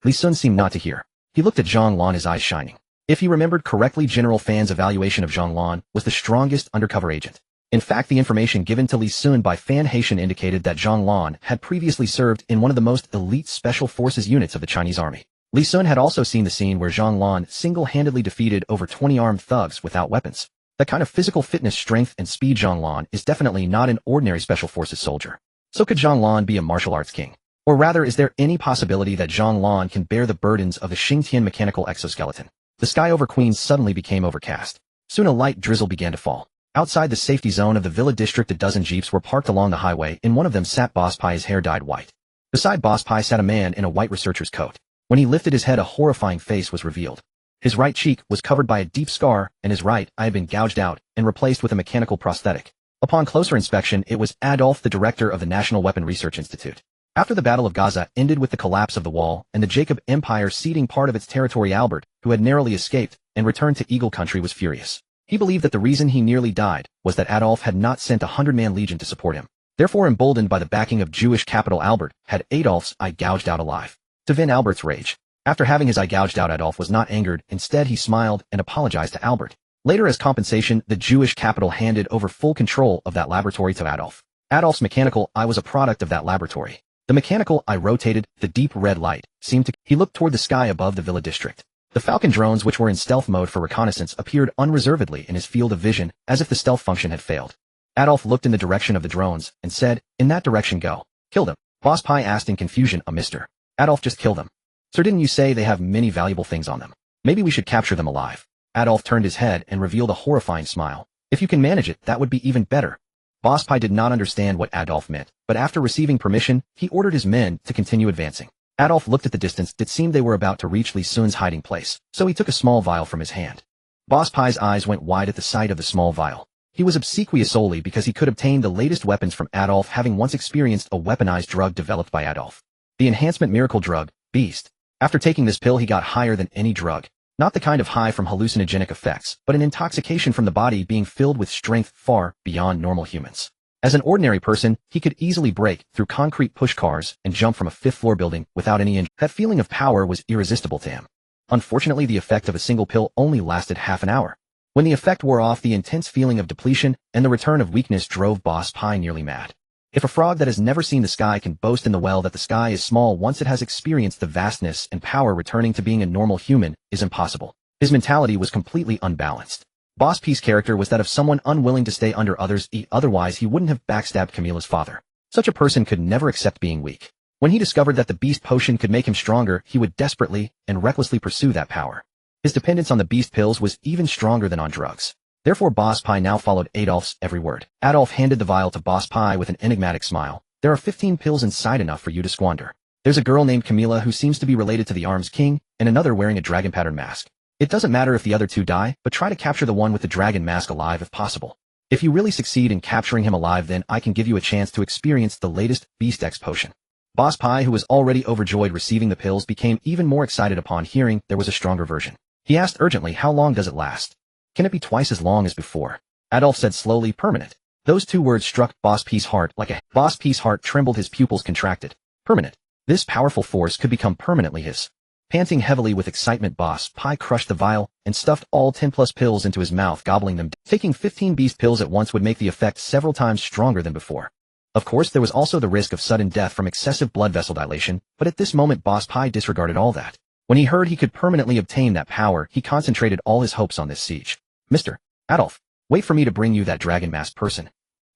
Li Sun seemed not to hear. He looked at Zhang Lan, his eyes shining. If he remembered correctly, General Fan's evaluation of Zhang Lan was the strongest undercover agent. In fact, the information given to Li Sun by Fan Haitian indicated that Zhang Lan had previously served in one of the most elite special forces units of the Chinese army. Li Sun had also seen the scene where Zhang Lan single-handedly defeated over 20 armed thugs without weapons. That kind of physical fitness, strength, and speed, Zhang Lan is definitely not an ordinary special forces soldier. So could Zhang Lan be a martial arts king? Or rather, is there any possibility that Zhang Lan can bear the burdens of the Xingtian mechanical exoskeleton? The sky over Queens suddenly became overcast. Soon a light drizzle began to fall. Outside the safety zone of the Villa district, a dozen jeeps were parked along the highway. In one of them sat Boss Pai, his hair dyed white. Beside Boss Pi sat a man in a white researcher's coat. When he lifted his head, a horrifying face was revealed. His right cheek was covered by a deep scar, and his right eye had been gouged out and replaced with a mechanical prosthetic. Upon closer inspection, it was Adolf, the director of the National Weapon Research Institute. After the Battle of Gaza ended with the collapse of the wall and the Jacob Empire ceding part of its territory, Albert, who had narrowly escaped and returned to Eagle Country, was furious. He believed that the reason he nearly died was that Adolf had not sent a 100-man legion to support him. Therefore, emboldened by the backing of Jewish capital, Albert had Adolf's eye gouged out alive. To vent Albert's rage, after having his eye gouged out, Adolf was not angered. Instead, he smiled and apologized to Albert. Later, as compensation, the Jewish capital handed over full control of that laboratory to Adolf. Adolf's mechanical eye was a product of that laboratory. The mechanical eye rotated, the deep red light seemed to... He looked toward the sky above the Villa district. The Falcon drones, which were in stealth mode for reconnaissance, appeared unreservedly in his field of vision, as if the stealth function had failed. Adolf looked in the direction of the drones and said, "In that direction, go." "Kill them?" Boss Pi asked in confusion. Mister Adolf, just kill them." "Sir, didn't you say they have many valuable things on them? Maybe we should capture them alive." Adolf turned his head and revealed a horrifying smile. "If you can manage it, that would be even better." Boss Pi did not understand what Adolf meant, but after receiving permission, he ordered his men to continue advancing. Adolf looked at the distance. It seemed they were about to reach Li Sun's hiding place, so he took a small vial from his hand. Boss Pi's eyes went wide at the sight of the small vial. He was obsequious solely because he could obtain the latest weapons from Adolf, having once experienced a weaponized drug developed by Adolf. The enhancement miracle drug, Beast. After taking this pill, he got higher than any drug. Not the kind of high from hallucinogenic effects, but an intoxication from the body being filled with strength far beyond normal humans. As an ordinary person, he could easily break through concrete pushcars and jump from a fifth-floor building without any injury. That feeling of power was irresistible to him. Unfortunately, the effect of a single pill only lasted half an hour. When the effect wore off, the intense feeling of depletion and the return of weakness drove Boss Pi nearly mad. If a frog that has never seen the sky can boast in the well that the sky is small once it has experienced the vastness and power, returning to being a normal human is impossible. His mentality was completely unbalanced. Boss Pi's character was that of someone unwilling to stay under others, otherwise he wouldn't have backstabbed Camilla's father. Such a person could never accept being weak. When he discovered that the Beast potion could make him stronger, he would desperately and recklessly pursue that power. His dependence on the Beast pills was even stronger than on drugs. Therefore, Boss Pi now followed Adolf's every word. Adolf handed the vial to Boss Pi with an enigmatic smile. "There are 15 pills inside, enough for you to squander. There's a girl named Camilla who seems to be related to the Arms King, and another wearing a dragon pattern mask. It doesn't matter if the other two die, but try to capture the one with the dragon mask alive if possible. If you really succeed in capturing him alive, then I can give you a chance to experience the latest Beast X potion." Boss Pi, who was already overjoyed receiving the pills, became even more excited upon hearing there was a stronger version. He asked urgently, "How long does it last? Can it be twice as long as before?" Adolf said slowly, "Permanent." Those two words struck Boss Pi's heart like a... Boss Pi's heart trembled, his pupils contracted. Permanent. This powerful force could become permanently his. Panting heavily with excitement, Boss Pi crushed the vial and stuffed all 10+ pills into his mouth, gobbling them. Taking 15 Beast pills at once would make the effect several times stronger than before. Of course, there was also the risk of sudden death from excessive blood vessel dilation, but at this moment Boss Pi disregarded all that. When he heard he could permanently obtain that power, he concentrated all his hopes on this siege. "Mr. Adolf, wait for me to bring you that dragon masked person."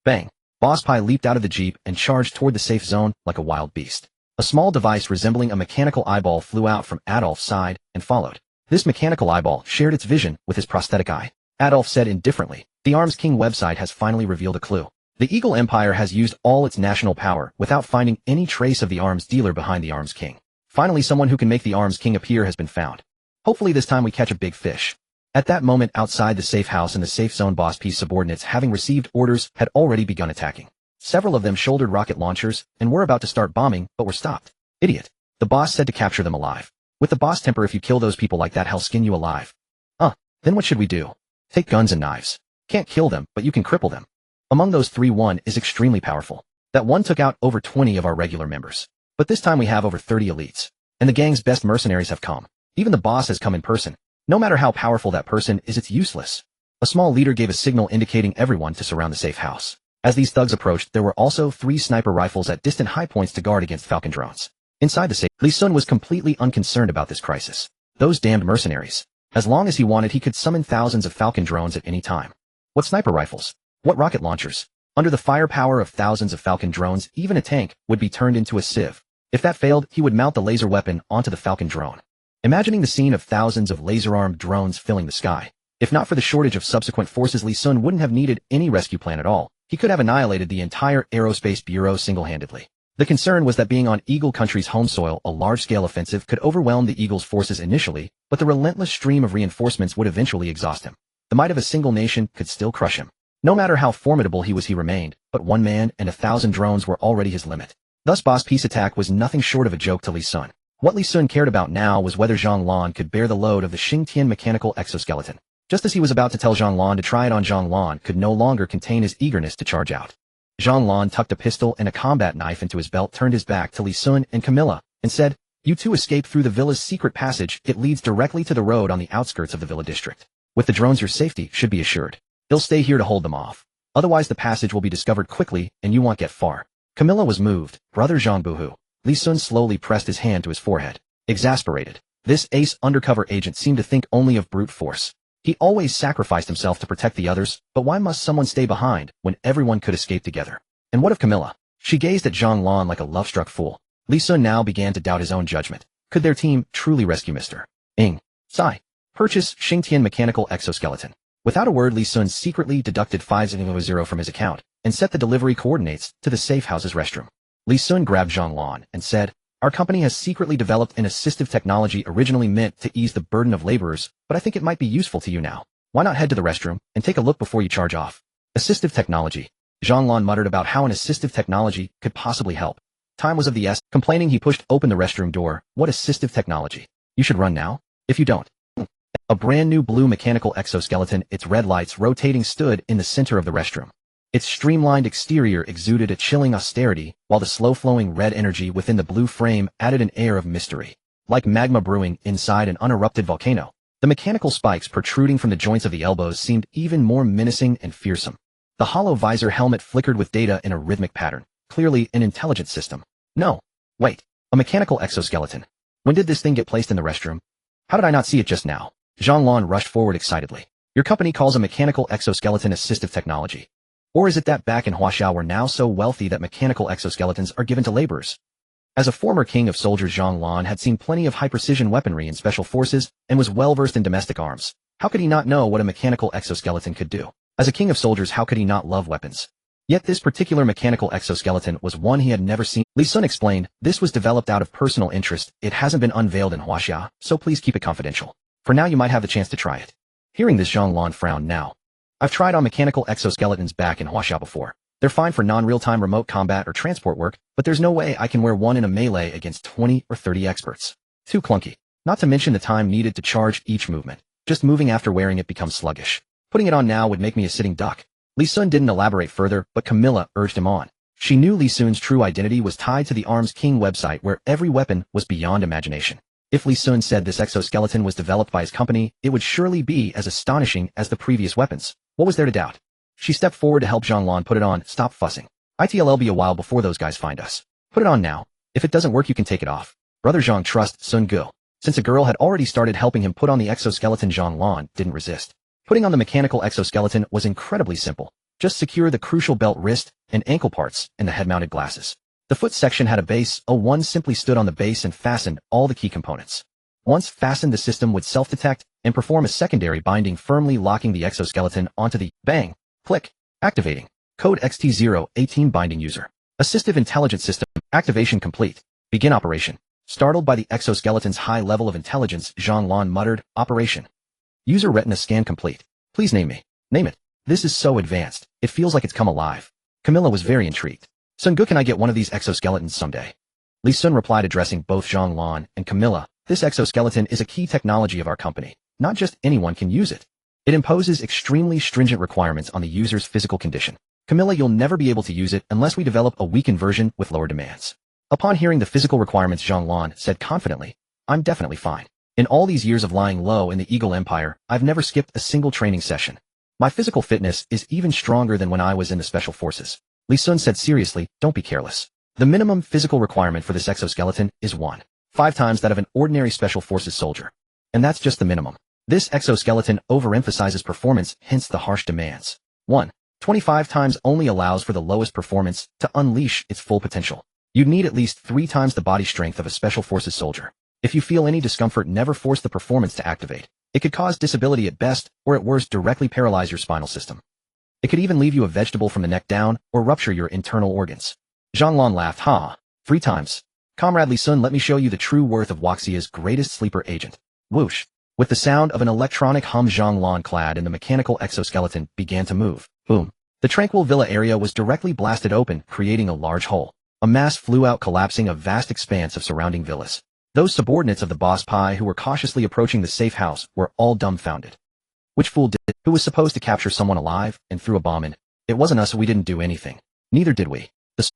Bang! Boss Pi leaped out of the jeep and charged toward the safe zone like a wild beast. A small device resembling a mechanical eyeball flew out from Adolf's side and followed. This mechanical eyeball shared its vision with his prosthetic eye. Adolf said indifferently, "The Arms King website has finally revealed a clue. The Eagle Empire has used all its national power without finding any trace of the arms dealer behind the Arms King. Finally, someone who can make the Arms King appear has been found. Hopefully this time we catch a big fish." At that moment, outside the safe house in the safe zone, Boss Pi's subordinates, having received orders, had already begun attacking. Several of them shouldered rocket launchers and were about to start bombing, but were stopped. "Idiot," the boss said, "to capture them alive. With the boss temper, if you kill those people like that, he'll skin you alive." Then what should we do?" "Take guns and knives. Can't kill them, but you can cripple them. Among those three, one is extremely powerful. That one took out over 20 of our regular members. But this time we have over 30 elites. And the gang's best mercenaries have come. Even the boss has come in person. No matter how powerful that person is, it's useless." A small leader gave a signal indicating everyone to surround the safe house. As these thugs approached, there were also 3 sniper rifles at distant high points to guard against Falcon drones. Inside the safe, Li Sun was completely unconcerned about this crisis. Those damned mercenaries. As long as he wanted, he could summon thousands of Falcon drones at any time. What sniper rifles? What rocket launchers? Under the firepower of thousands of Falcon drones, even a tank would be turned into a sieve. If that failed, he would mount the laser weapon onto the Falcon drone. Imagining the scene of thousands of laser-armed drones filling the sky. If not for the shortage of subsequent forces, Li Sun wouldn't have needed any rescue plan at all. He could have annihilated the entire Aerospace Bureau single-handedly. The concern was that being on Eagle country's home soil, a large-scale offensive could overwhelm the Eagle's forces initially, but the relentless stream of reinforcements would eventually exhaust him. The might of a single nation could still crush him. No matter how formidable he remained, but 1 man and 1,000 drones were already his limit. Thus Boss Peace attack was nothing short of a joke to Li Sun. What Li Sun cared about now was whether Zhang Lan could bear the load of the Xingtian mechanical exoskeleton. Just as he was about to tell Zhang Lan to try it on, Zhang Lan could no longer contain his eagerness to charge out. Zhang Lan tucked a pistol and a combat knife into his belt, turned his back to Li Sun and Camilla, and said, "You two escaped through the villa's secret passage. It leads directly to the road on the outskirts of the villa district. With the drones, your safety should be assured. They'll stay here to hold them off. Otherwise the passage will be discovered quickly and you won't get far." Camilla was moved. "Brother Zhang Buhu." Li Sun slowly pressed his hand to his forehead. Exasperated, this ace undercover agent seemed to think only of brute force. He always sacrificed himself to protect the others, but why must someone stay behind when everyone could escape together? And what of Camilla? She gazed at Zhang Lan like a love-struck fool. Li Sun now began to doubt his own judgment. Could their team truly rescue Mr. Ing Sai? Purchase Xingtian mechanical exoskeleton. Without a word, Li Sun secretly deducted 500 from his account and set the delivery coordinates to the safe house's restroom. Li Sun grabbed Zhang Lan and said, "Our company has secretly developed an assistive technology originally meant to ease the burden of laborers, but I think it might be useful to you now. Why not head to the restroom and take a look before you charge off?" Assistive technology. Zhang Lan muttered about how an assistive technology could possibly help. Time was of the essence. Complaining, he pushed open the restroom door. "What assistive technology? You should run now. If you don't." A brand new blue mechanical exoskeleton, its red lights rotating, stood in the center of the restroom. Its streamlined exterior exuded a chilling austerity, while the slow-flowing red energy within the blue frame added an air of mystery. Like magma brewing inside an unerupted volcano, the mechanical spikes protruding from the joints of the elbows seemed even more menacing and fearsome. The hollow visor helmet flickered with data in a rhythmic pattern, clearly an intelligent system. No. Wait. A mechanical exoskeleton. When did this thing get placed in the restroom? How did I not see it just now? Zhang Lan rushed forward excitedly. Your company calls a mechanical exoskeleton assistive technology. Or is it that back in Huaxiao we're now so wealthy that mechanical exoskeletons are given to laborers? As a former king of soldiers, Zhang Lan had seen plenty of high-precision weaponry in special forces and was well-versed in domestic arms. How could he not know what a mechanical exoskeleton could do? As a king of soldiers, how could he not love weapons? Yet this particular mechanical exoskeleton was one he had never seen. Li Sun explained, "This was developed out of personal interest. It hasn't been unveiled in Huaxia, so please keep it confidential. For now you might have the chance to try it." Hearing this, Zhang Lan frowned. "Now, I've tried on mechanical exoskeletons back in Huaxia before. They're fine for non-real-time remote combat or transport work, but there's no way I can wear one in a melee against 20 or 30 experts. Too clunky. Not to mention the time needed to charge each movement. Just moving after wearing it becomes sluggish. Putting it on now would make me a sitting duck." Li Sun didn't elaborate further, but Camilla urged him on. She knew Li Sun's true identity was tied to the Arms King website, where every weapon was beyond imagination. If Li Sun said this exoskeleton was developed by his company, it would surely be as astonishing as the previous weapons. What was there to doubt? She stepped forward to help Zhang Lan put it on. "Stop fussing. It'll be a while before those guys find us. Put it on now. If it doesn't work, you can take it off." Brother Zhang trust Sun Gu. Since a girl had already started helping him put on the exoskeleton, Zhang Lan didn't resist. Putting on the mechanical exoskeleton was incredibly simple. Just secure the crucial belt, wrist, and ankle parts, and the head-mounted glasses. The foot section had a base. One simply stood on the base and fastened all the key components. Once fastened, the system would self-detect and perform a secondary binding, firmly locking the exoskeleton onto the bang, click, activating. Code XT018 binding user. Assistive intelligence system. Activation complete. Begin operation. Startled by the exoskeleton's high level of intelligence, Zhang Lan muttered, "Operation. User retina scan complete. Please name me." "Name it. This is so advanced. It feels like it's come alive." Camilla was very intrigued. "Sun Gu, can I get one of these exoskeletons someday?" Li Sun replied, addressing both Zhang Lan and Camilla. "This exoskeleton is a key technology of our company. Not just anyone can use it. It imposes extremely stringent requirements on the user's physical condition. Camilla, you'll never be able to use it unless we develop a weakened version with lower demands." Upon hearing the physical requirements, Zhang Lan said confidently, "I'm definitely fine. In all these years of lying low in the Eagle Empire, I've never skipped a single training session. My physical fitness is even stronger than when I was in the special forces." Li Sun said seriously, "Don't be careless. The minimum physical requirement for this exoskeleton is 1.5 times that of an ordinary special forces soldier. And that's just the minimum. This exoskeleton overemphasizes performance, hence the harsh demands. 1.25 times only allows for the lowest performance to unleash its full potential. You'd need at least 3 times the body strength of a special forces soldier. If you feel any discomfort, never force the performance to activate. It could cause disability at best, or at worst directly paralyze your spinal system. It could even leave you a vegetable from the neck down, or rupture your internal organs." Zhang Lan laughed. "Ha! 3 times. Comrade Lee Sun, let me show you the true worth of Wuxia's greatest sleeper agent. Whoosh. With the sound of an electronic hum, Zhang Lan, clad in the mechanical exoskeleton, began to move. Boom. The tranquil villa area was directly blasted open, creating a large hole. A mass flew out, collapsing a vast expanse of surrounding villas. Those subordinates of the boss Pai who were cautiously approaching the safe house were all dumbfounded. Which fool did it? Who was supposed to capture someone alive and threw a bomb in? It wasn't us, we didn't do anything. Neither did we.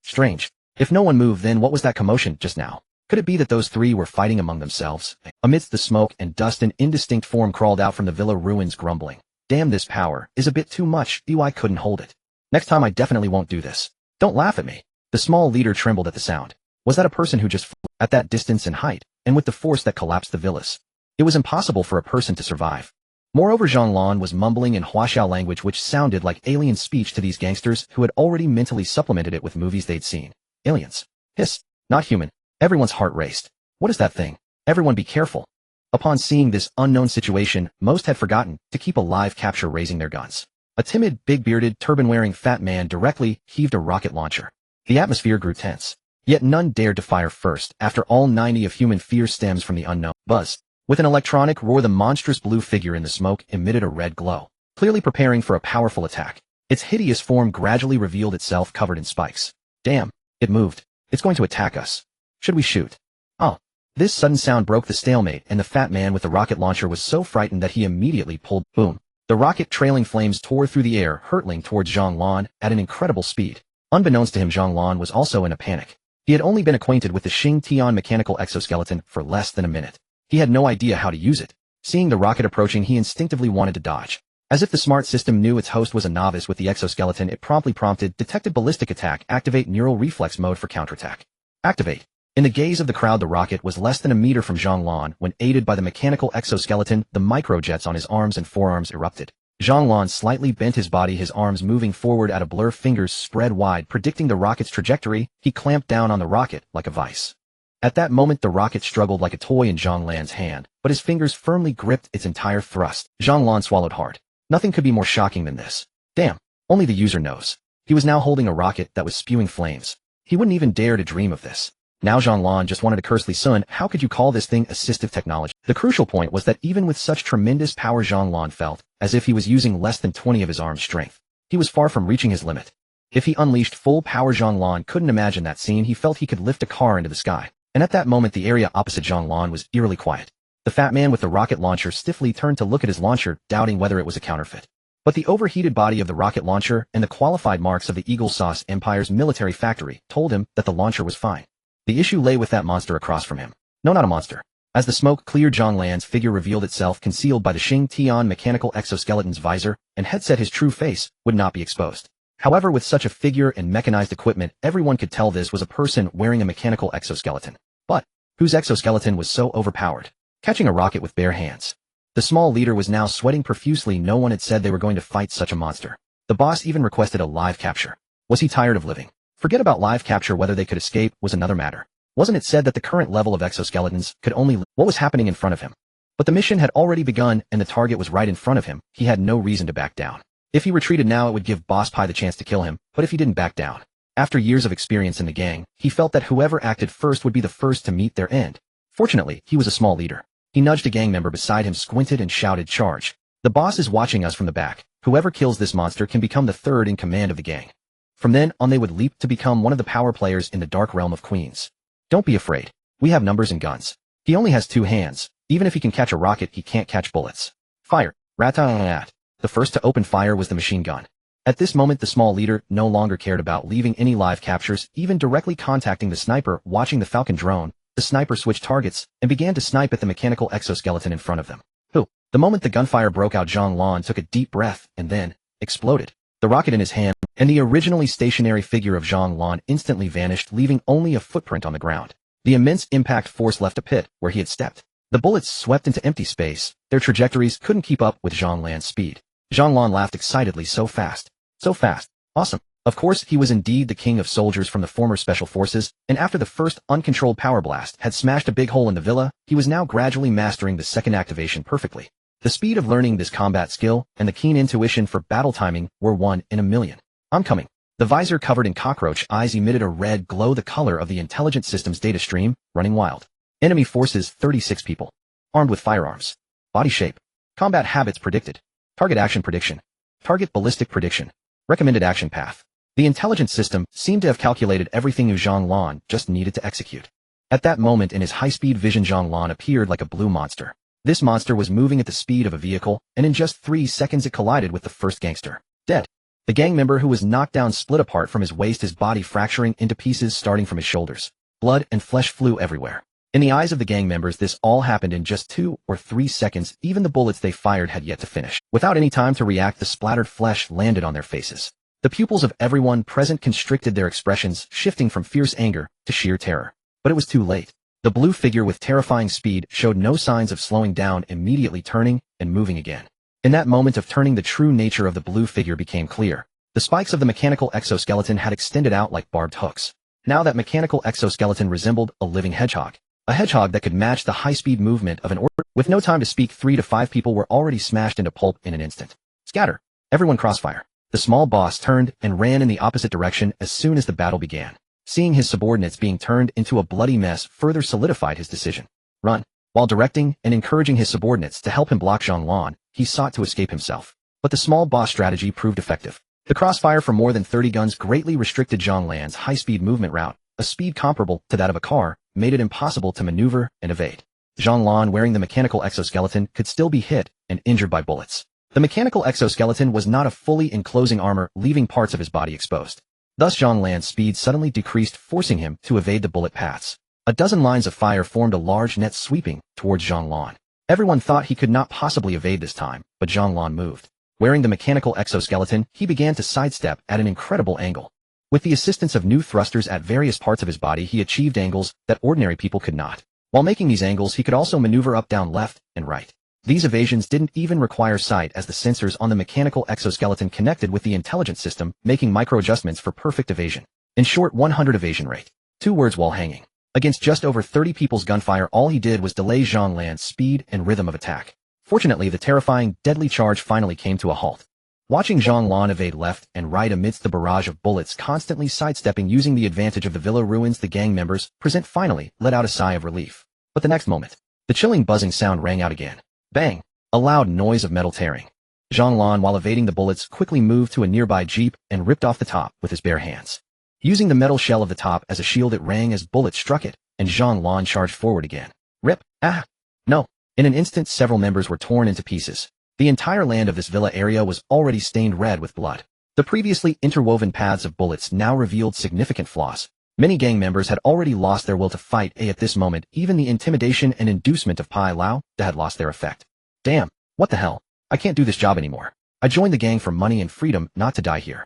Strange. If no one moved, then what was that commotion just now? Could it be that those 3 were fighting among themselves? Amidst the smoke and dust, an indistinct form crawled out from the villa ruins, grumbling. Damn, this power is a bit too much. I couldn't hold it. Next time I definitely won't do this. Don't laugh at me. The small leader trembled at the sound. Was that a person who just flew at that distance and height, and with the force that collapsed the villas? It was impossible for a person to survive. Moreover, Zhang Lan was mumbling in Huaxiao language, which sounded like alien speech to these gangsters who had already mentally supplemented it with movies they'd seen. Aliens. Hiss. Not human. Everyone's heart raced. What is that thing? Everyone be careful. Upon seeing this unknown situation, most had forgotten to keep a live capture, raising their guns. A timid, big-bearded, turban-wearing fat man directly heaved a rocket launcher. The atmosphere grew tense. Yet none dared to fire first. After all, 90 of human fear stems from the unknown. Buzz. With an electronic roar, the monstrous blue figure in the smoke emitted a red glow, clearly preparing for a powerful attack. Its hideous form gradually revealed itself, covered in spikes. Damn. It moved. It's going to attack us. Should we shoot? Oh. This sudden sound broke the stalemate, and the fat man with the rocket launcher was so frightened that he immediately pulled. Boom. The rocket, trailing flames, tore through the air, hurtling towards Zhang Lan at an incredible speed. Unbeknownst to him, Zhang Lan was also in a panic. He had only been acquainted with the Xing Tian mechanical exoskeleton for less than a minute. He had no idea how to use it. Seeing the rocket approaching, he instinctively wanted to dodge. As if the smart system knew its host was a novice with the exoskeleton, it promptly prompted detected ballistic attack, activate neural reflex mode for counterattack. Activate. In the gaze of the crowd, the rocket was less than a meter from Zhang Lan when, aided by the mechanical exoskeleton, the microjets on his arms and forearms erupted. Zhang Lan slightly bent his body, his arms moving forward at a blur, fingers spread wide, predicting the rocket's trajectory. He clamped down on the rocket like a vice. At that moment, the rocket struggled like a toy in Zhang Lan's hand, but his fingers firmly gripped its entire thrust. Zhang Lan swallowed hard. Nothing could be more shocking than this. Damn. Only the user knows. He was now holding a rocket that was spewing flames. He wouldn't even dare to dream of this. Now Zhang Lan just wanted to curse Lee Sun. How could you call this thing assistive technology? The crucial point was that even with such tremendous power, Zhang Lan felt as if he was using less than 20 of his arm's strength. He was far from reaching his limit. If he unleashed full power, Zhang Lan couldn't imagine that scene. He felt he could lift a car into the sky. And at that moment, the area opposite Zhang Lan was eerily quiet. The fat man with the rocket launcher stiffly turned to look at his launcher, doubting whether it was a counterfeit. But the overheated body of the rocket launcher and the qualified marks of the Eagle Sauce Empire's military factory told him that the launcher was fine. The issue lay with that monster across from him. No, not a monster. As the smoke cleared, Zhang Lan's figure revealed itself, concealed by the Xing Tian mechanical exoskeleton's visor and headset. His true face would not be exposed. However, with such a figure and mechanized equipment, everyone could tell this was a person wearing a mechanical exoskeleton. But whose exoskeleton was so overpowered? Catching a rocket with bare hands. The small leader was now sweating profusely. No one had said they were going to fight such a monster. The boss even requested a live capture. Was he tired of living? Forget about live capture. Whether they could escape was another matter. Wasn't it said that the current level of exoskeletons could only live? What was happening in front of him? But the mission had already begun, and the target was right in front of him. He had no reason to back down. If he retreated now, it would give Boss Pai the chance to kill him, but if he didn't back down. After years of experience in the gang, he felt that whoever acted first would be the first to meet their end. Fortunately, he was a small leader. He nudged a gang member beside him, squinted, and shouted, "Charge. The boss is watching us from the back. Whoever kills this monster can become the third in command of the gang." From then on, they would leap to become one of the power players in the dark realm of Queens. Don't be afraid. We have numbers and guns. He only has 2 hands. Even if he can catch a rocket, he can't catch bullets. Fire. Rat-a-tat. The first to open fire was the machine gun. At this moment, the small leader no longer cared about leaving any live captures, even directly contacting the sniper watching the Falcon drone. The sniper switched targets and began to snipe at the mechanical exoskeleton in front of them. The moment the gunfire broke out, Zhang Lan took a deep breath and then exploded. The rocket in his hand and the originally stationary figure of Zhang Lan instantly vanished, leaving only a footprint on the ground. The immense impact force left a pit where he had stepped. The bullets swept into empty space. Their trajectories couldn't keep up with Zhang Lan's speed. Zhang Lan laughed excitedly. So fast. So fast. Awesome. Of course, he was indeed the king of soldiers from the former special forces, and after the first uncontrolled power blast had smashed a big hole in the villa, he was now gradually mastering the second activation perfectly. The speed of learning this combat skill and the keen intuition for battle timing were 1 in a million. I'm coming. The visor covered in cockroach eyes emitted a red glow the color of the intelligence system's data stream, running wild. Enemy forces 36 people. Armed with firearms. Body shape. Combat habits predicted. Target action prediction. Target ballistic prediction. Recommended action path. The intelligence system seemed to have calculated everything Zhang just needed to execute. At that moment in his high-speed vision, Zhang appeared like a blue monster. This monster was moving at the speed of a vehicle, and in just 3 seconds it collided with the first gangster. Dead. The gang member who was knocked down split apart from his waist, his body fracturing into pieces starting from his shoulders. Blood and flesh flew everywhere. In the eyes of the gang members, this all happened in just 2 or 3 seconds. Even the bullets they fired had yet to finish. Without any time to react, the splattered flesh landed on their faces. The pupils of everyone present constricted, their expressions shifting from fierce anger to sheer terror. But it was too late. The blue figure with terrifying speed showed no signs of slowing down, immediately turning and moving again. In that moment of turning, the true nature of the blue figure became clear. The spikes of the mechanical exoskeleton had extended out like barbed hooks. Now that mechanical exoskeleton resembled a living hedgehog. A hedgehog that could match the high-speed movement of an orc. With no time to speak, 3 to 5 people were already smashed into pulp in an instant. Scatter. Everyone crossfire. The small boss turned and ran in the opposite direction as soon as the battle began. Seeing his subordinates being turned into a bloody mess further solidified his decision. Run. While directing and encouraging his subordinates to help him block Zhang, he sought to escape himself. But the small boss strategy proved effective. The crossfire from more than 30 guns greatly restricted Zhang's high-speed movement route. A speed comparable to that of a car made it impossible to maneuver and evade. Zhang, wearing the mechanical exoskeleton, could still be hit and injured by bullets. The mechanical exoskeleton was not a fully enclosing armor, leaving parts of his body exposed. Thus Zhang's speed suddenly decreased, forcing him to evade the bullet paths. A dozen lines of fire formed a large net sweeping towards Zhang. Everyone thought he could not possibly evade this time, but Zhang moved. Wearing the mechanical exoskeleton, he began to sidestep at an incredible angle. With the assistance of new thrusters at various parts of his body, he achieved angles that ordinary people could not. While making these angles, he could also maneuver up, down, left, and right. These evasions didn't even require sight, as the sensors on the mechanical exoskeleton connected with the intelligence system, making micro-adjustments for perfect evasion. In short, 100 evasion rate. 2 words while hanging. Against just over 30 people's gunfire, all he did was delay Zhang's speed and rhythm of attack. Fortunately, the terrifying, deadly charge finally came to a halt. Watching Zhang evade left and right amidst the barrage of bullets, constantly sidestepping using the advantage of the villa ruins, the gang members present finally let out a sigh of relief. But the next moment, the chilling buzzing sound rang out again. Bang! A loud noise of metal tearing. Zhang, while evading the bullets, quickly moved to a nearby jeep and ripped off the top with his bare hands. Using the metal shell of the top as a shield, it rang as bullets struck it, and Zhang charged forward again. Rip! Ah! No! In an instant, several members were torn into pieces. The entire land of this villa area was already stained red with blood. The previously interwoven paths of bullets now revealed significant flaws. Many gang members had already lost their will to fight. At this moment, even the intimidation and inducement of Pai Lao had lost their effect. Damn, what the hell? I can't do this job anymore. I joined the gang for money and freedom, not to die here.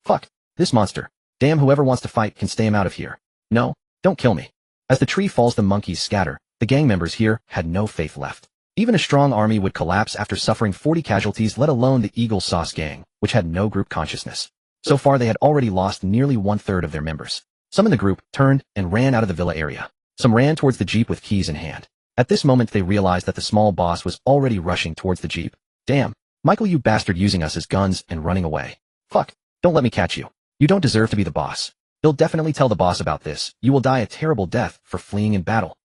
Fuck, this monster. Damn, whoever wants to fight can stay him out of here. No, don't kill me. As the tree falls, the monkeys scatter. The gang members here had no faith left. Even a strong army would collapse after suffering 40 casualties, let alone the Eagle Sauce gang, which had no group consciousness. So far they had already lost nearly 1/3 of their members. Some in the group turned and ran out of the villa area. Some ran towards the jeep with keys in hand. At this moment they realized that the small boss was already rushing towards the jeep. Damn, Michael, you bastard, using us as guns and running away. Fuck, don't let me catch you. You don't deserve to be the boss. They'll definitely tell the boss about this. You will die a terrible death for fleeing in battle.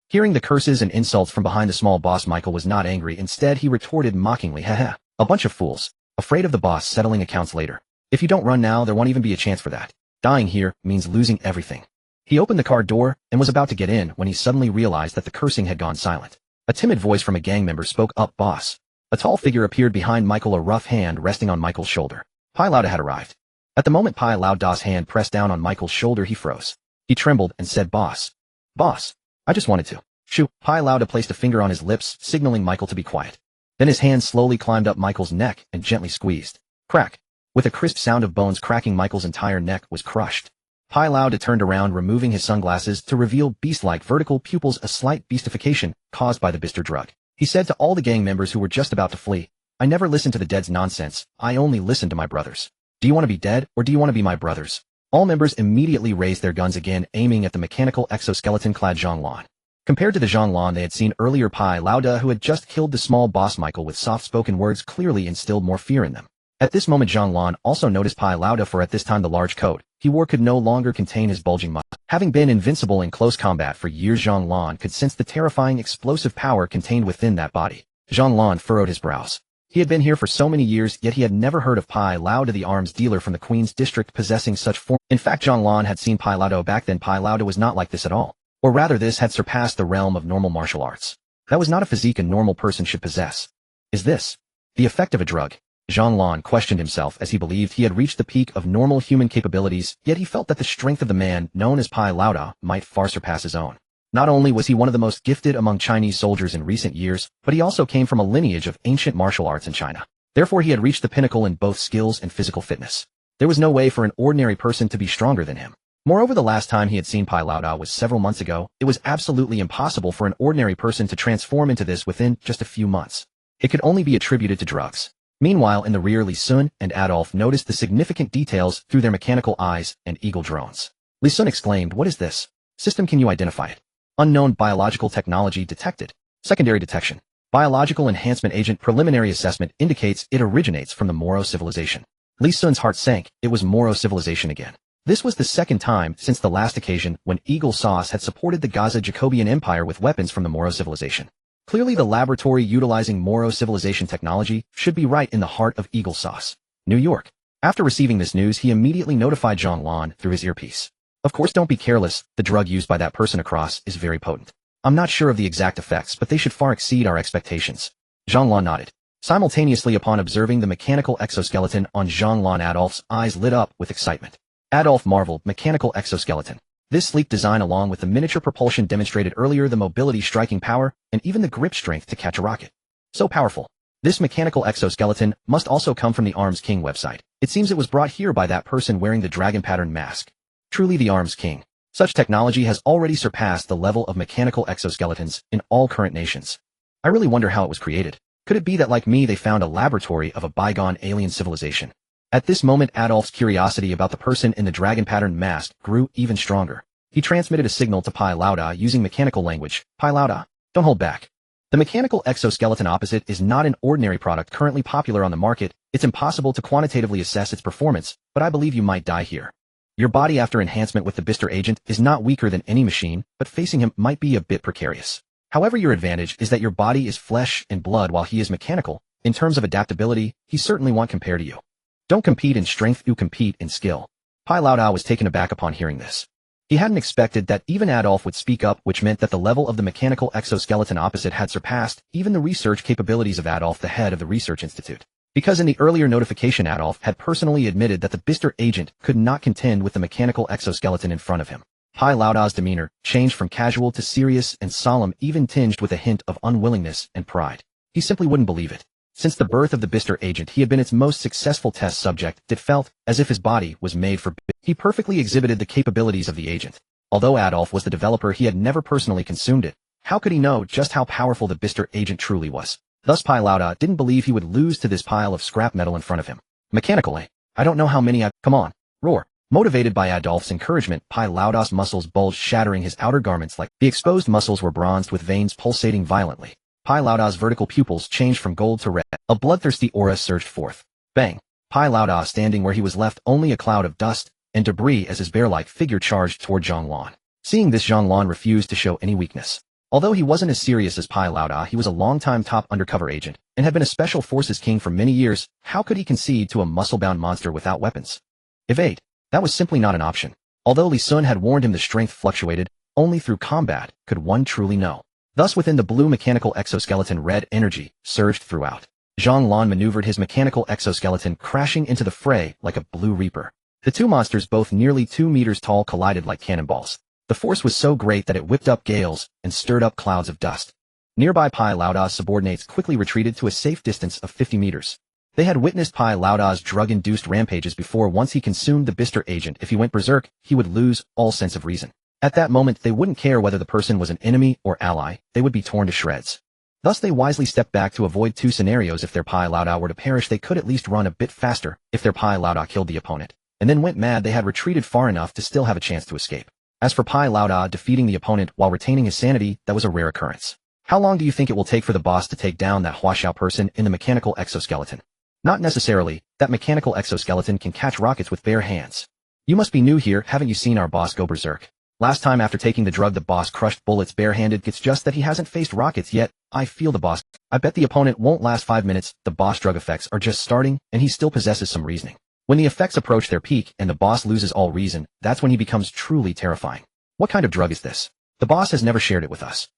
Hearing the curses and insults from behind the small boss, Michael was not angry. Instead, he retorted mockingly, haha, a bunch of fools, afraid of the boss settling accounts later. If you don't run now, there won't even be a chance for that. Dying here means losing everything. He opened the car door and was about to get in when he suddenly realized that the cursing had gone silent. A timid voice from a gang member spoke up, boss. A tall figure appeared behind Michael, a rough hand resting on Michael's shoulder. Pai Lauda had arrived. At the moment Pai Lauda's hand pressed down on Michael's shoulder, he froze. He trembled and said, Boss. Boss. I just wanted to. Shoo. Pai Lauda placed a finger on his lips, signaling Michael to be quiet. Then his hand slowly climbed up Michael's neck and gently squeezed. Crack. With a crisp sound of bones cracking, Michael's entire neck was crushed. Pai Lauda turned around, removing his sunglasses to reveal beast-like vertical pupils, a slight beastification caused by the Bister drug. He said to all the gang members who were just about to flee, I never listened to the dead's nonsense. I only listened to my brothers. Do you want to be dead, or do you want to be my brothers? All members immediately raised their guns again, aiming at the mechanical exoskeleton-clad Zhang. Compared to the Zhang they had seen earlier, Pai Lauda, who had just killed the small boss Michael with soft-spoken words, clearly instilled more fear in them. At this moment Zhang Lan also noticed Pai Lauda, for at this time the large coat he wore could no longer contain his bulging muscles. Having been invincible in close combat for years, Zhang Lan could sense the terrifying explosive power contained within that body. Zhang Lan furrowed his brows. He had been here for so many years, yet he had never heard of Pai Lauda, the arms dealer from the Queen's district, possessing such form. In fact, Zhang Lan had seen Pai Lauda back then. Pai Lauda was not like this at all. Or rather, this had surpassed the realm of normal martial arts. That was not a physique a normal person should possess. Is this the effect of a drug? Zhang Lan questioned himself, as he believed he had reached the peak of normal human capabilities, yet he felt that the strength of the man known as Pai Lauda might far surpass his own. Not only was he one of the most gifted among Chinese soldiers in recent years, but he also came from a lineage of ancient martial arts in China. Therefore he had reached the pinnacle in both skills and physical fitness. There was no way for an ordinary person to be stronger than him. Moreover, the last time he had seen Pai Lauda was several months ago. It was absolutely impossible for an ordinary person to transform into this within just a few months. It could only be attributed to drugs. Meanwhile, in the rear, Li Sun and Adolf noticed the significant details through their mechanical eyes and eagle drones. Li Sun exclaimed, "What is this? System, can you identify it?" Unknown biological technology detected. Secondary detection. Biological enhancement agent. Preliminary assessment indicates it originates from the Moro civilization. Li Sun's heart sank. It was Moro civilization again. This was the second time since the last occasion when Eagle Sauce had supported the Gaza Jacobian Empire with weapons from the Moro civilization. Clearly the laboratory utilizing Moro civilization technology should be right in the heart of Eagle Sauce, New York. After receiving this news, he immediately notified Zhang Lan through his earpiece. Of course, don't be careless. The drug used by that person across is very potent. I'm not sure of the exact effects, but they should far exceed our expectations. Zhang Lan nodded. Simultaneously, upon observing the mechanical exoskeleton on Zhang Lan, Adolf's eyes lit up with excitement. Adolf marveled. Mechanical exoskeleton. This sleek design, along with the miniature propulsion demonstrated earlier, the mobility, striking power, and even the grip strength to catch a rocket. So powerful. This mechanical exoskeleton must also come from the Arms King website. It seems it was brought here by that person wearing the dragon pattern mask. Truly the Arms King. Such technology has already surpassed the level of mechanical exoskeletons in all current nations. I really wonder how it was created. Could it be that, like me, they found a laboratory of a bygone alien civilization? At this moment, Adolf's curiosity about the person in the dragon pattern mask grew even stronger. He transmitted a signal to Pai Lauda using mechanical language. Pai Lauda, don't hold back. The mechanical exoskeleton opposite is not an ordinary product currently popular on the market. It's impossible to quantitatively assess its performance, but I believe you might die here. Your body after enhancement with the Bister agent is not weaker than any machine, but facing him might be a bit precarious. However, your advantage is that your body is flesh and blood while he is mechanical. In terms of adaptability, he certainly won't compare to you. Don't compete in strength, you compete in skill. Pai Lauda was taken aback upon hearing this. He hadn't expected that even Adolf would speak up, which meant that the level of the mechanical exoskeleton opposite had surpassed even the research capabilities of Adolf, the head of the research institute. Because in the earlier notification Adolf had personally admitted that the Bister agent could not contend with the mechanical exoskeleton in front of him. Pai Lauda's demeanor changed from casual to serious and solemn, even tinged with a hint of unwillingness and pride. He simply wouldn't believe it. Since the birth of the Bister agent, he had been its most successful test subject. It felt as if his body was made for He perfectly exhibited the capabilities of the agent. Although Adolf was the developer, he had never personally consumed it. How could he know just how powerful the Bister agent truly was? Thus Pai Lauda didn't believe he would lose to this pile of scrap metal in front of him. Mechanical, eh? I don't know how many Come on, roar. Motivated by Adolf's encouragement, Pai Lauda's muscles bulged, shattering his outer garments like the exposed muscles were bronzed with veins pulsating violently. Pai Lauda's vertical pupils changed from gold to red. A bloodthirsty aura surged forth. Bang! Pai Lauda standing where he was left only a cloud of dust and debris as his bear-like figure charged toward Zhang Lan. Seeing this, Zhang Lan refused to show any weakness. Although he wasn't as serious as Pai Lauda, he was a long-time top undercover agent and had been a special forces king for many years. How could he concede to a muscle-bound monster without weapons? Evade. That was simply not an option. Although Li Sun had warned him the strength fluctuated, only through combat could one truly know. Thus within the blue mechanical exoskeleton, red energy surged throughout. Zhang Lan maneuvered his mechanical exoskeleton, crashing into the fray like a blue reaper. The two monsters, both nearly 2 meters tall, collided like cannonballs. The force was so great that it whipped up gales and stirred up clouds of dust. Nearby, Pai Lauda's subordinates quickly retreated to a safe distance of 50 meters. They had witnessed Pai Lauda's drug-induced rampages before. Once he consumed the Bister agent, if he went berserk, he would lose all sense of reason. At that moment, they wouldn't care whether the person was an enemy or ally, they would be torn to shreds. Thus they wisely stepped back to avoid two scenarios. If their Pai Lauda were to perish, they could at least run a bit faster. If their Pai Lauda killed the opponent and then went mad, they had retreated far enough to still have a chance to escape. As for Pai Lauda defeating the opponent while retaining his sanity, that was a rare occurrence. How long do you think it will take for the boss to take down that Huaxiao person in the mechanical exoskeleton? Not necessarily. That mechanical exoskeleton can catch rockets with bare hands. You must be new here, haven't you seen our boss go berserk? Last time after taking the drug the boss crushed bullets barehanded. It's just that he hasn't faced rockets yet. I feel the boss. I bet the opponent won't last 5 minutes. The boss drug effects are just starting, and he still possesses some reasoning. When the effects approach their peak and the boss loses all reason, that's when he becomes truly terrifying. What kind of drug is this? The boss has never shared it with us.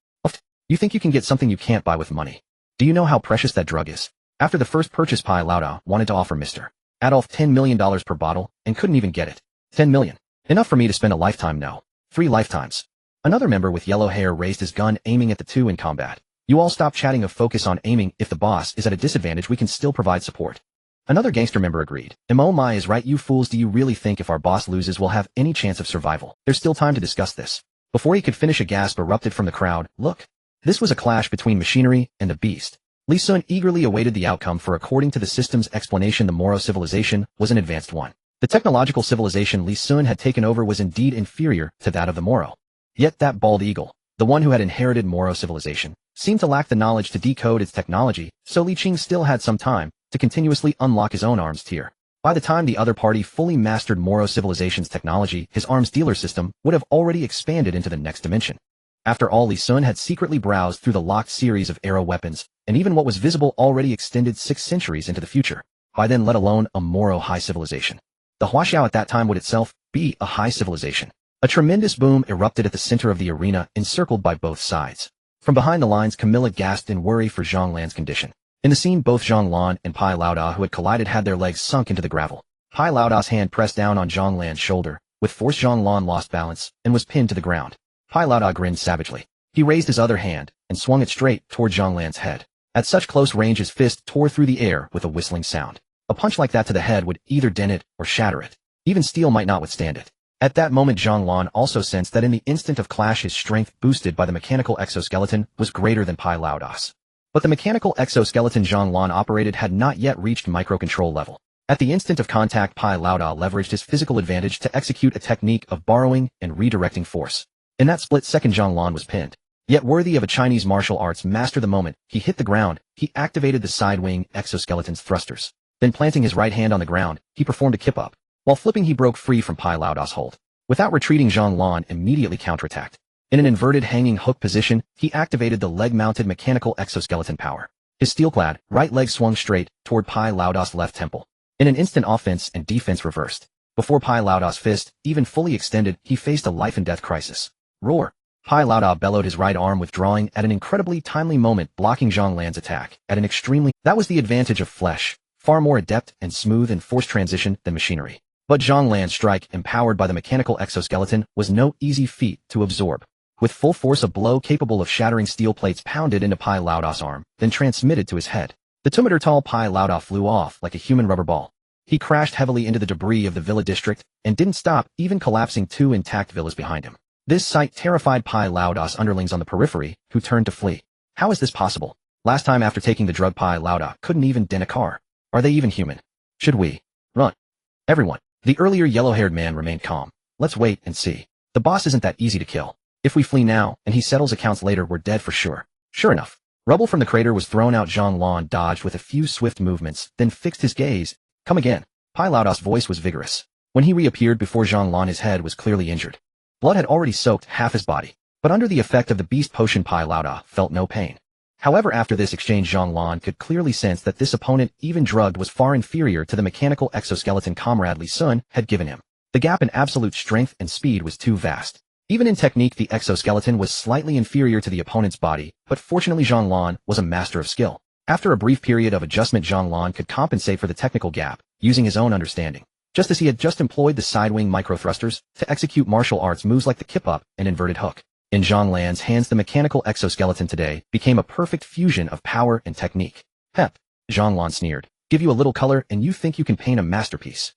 You think you can get something you can't buy with money? Do you know how precious that drug is? After the first purchase, Pai Lauda wanted to offer Mr. Adolf $10 million per bottle and couldn't even get it. 10 million. Enough for me to spend a lifetime? No. 3 lifetimes. Another member with yellow hair raised his gun, aiming at the two in combat. You all stop chatting of focus on aiming. If the boss is at a disadvantage, we can still provide support. Another gangster member agreed. Oh my is right, you fools. Do you really think if our boss loses we'll have any chance of survival? There's still time to discuss this. Before he could finish, a gasp erupted from the crowd. Look. This was a clash between machinery and the beast. Li Sun eagerly awaited the outcome, for according to the system's explanation the Moro civilization was an advanced one. The technological civilization Li Sun had taken over was indeed inferior to that of the Moro. Yet that bald eagle, the one who had inherited Moro civilization, seemed to lack the knowledge to decode its technology, so Li Qing still had some time to continuously unlock his own arms tier. By the time the other party fully mastered Moro civilization's technology, his arms dealer system would have already expanded into the next dimension. After all, Li Sun had secretly browsed through the locked series of arrow weapons, and even what was visible already extended 6 centuries into the future. By then, let alone a Moro high civilization. The Huaxiao at that time would itself be a high civilization. A tremendous boom erupted at the center of the arena, encircled by both sides. From behind the lines, Camilla gasped in worry for Zhang Lan's condition. In the scene, both Zhang Lan and Pai Lauda, who had collided, had their legs sunk into the gravel. Pai Lauda's hand pressed down on Zhang Lan's shoulder. With force, Zhang Lan lost balance and was pinned to the ground. Pai Lauda grinned savagely. He raised his other hand and swung it straight toward Zhang Lan's head. At such close range, his fist tore through the air with a whistling sound. A punch like that to the head would either dent it or shatter it. Even steel might not withstand it. At that moment, Zhang Lan also sensed that in the instant of clash, his strength, boosted by the mechanical exoskeleton, was greater than Pai Lauda's. But the mechanical exoskeleton Zhang Lan operated had not yet reached microcontrol level. At the instant of contact, Pai Lauda leveraged his physical advantage to execute a technique of borrowing and redirecting force. In that split second, Zhang Lan was pinned. Yet worthy of a Chinese martial arts master, the moment he hit the ground, he activated the side wing exoskeleton's thrusters. Then, planting his right hand on the ground, he performed a kip-up. While flipping, he broke free from Pai Lauda's hold. Without retreating, Zhang Lan immediately counterattacked. In an inverted hanging hook position, he activated the leg-mounted mechanical exoskeleton power. His steel-clad right leg swung straight toward Pai Lauda's left temple. In an instant, offense and defense reversed. Before Pai Lauda's fist even fully extended, he faced a life-and-death crisis. Roar! Pai Lauda bellowed, his right arm withdrawing at an incredibly timely moment, blocking Zhang Lan's attack at an extremely... That was the advantage of flesh, far more adept and smooth in force transition than machinery. But Zhang Lan's strike, empowered by the mechanical exoskeleton, was no easy feat to absorb. With full force, a blow capable of shattering steel plates pounded into Pai Lauda's arm, then transmitted to his head. The 2-meter-tall Pai Lauda flew off like a human rubber ball. He crashed heavily into the debris of the villa district and didn't stop, even collapsing 2 intact villas behind him. This sight terrified Pai Lauda's underlings on the periphery, who turned to flee. How is this possible? Last time after taking the drug, Pai Lauda couldn't even dent a car. Are they even human? Should we run? Everyone. The earlier yellow-haired man remained calm. Let's wait and see. The boss isn't that easy to kill. If we flee now and he settles accounts later, we're dead for sure. Sure enough. Rubble from the crater was thrown out. Zhang Lan dodged with a few swift movements, then fixed his gaze. Come again. Pai Lauda's voice was vigorous. When he reappeared before Zhang Lan, his head was clearly injured. Blood had already soaked half his body, but under the effect of the beast potion, Pai Lauda felt no pain. However, after this exchange, Zhang Lan could clearly sense that this opponent, even drugged, was far inferior to the mechanical exoskeleton comrade Li Sun had given him. The gap in absolute strength and speed was too vast. Even in technique, the exoskeleton was slightly inferior to the opponent's body, but fortunately Zhang Lan was a master of skill. After a brief period of adjustment, Zhang Lan could compensate for the technical gap, using his own understanding. Just as he had just employed the side-wing micro-thrusters to execute martial arts moves like the kip-up and inverted hook. In Zhang Lan's hands, the mechanical exoskeleton today became a perfect fusion of power and technique. Hep, Zhang Lan sneered. Give you a little color and you think you can paint a masterpiece.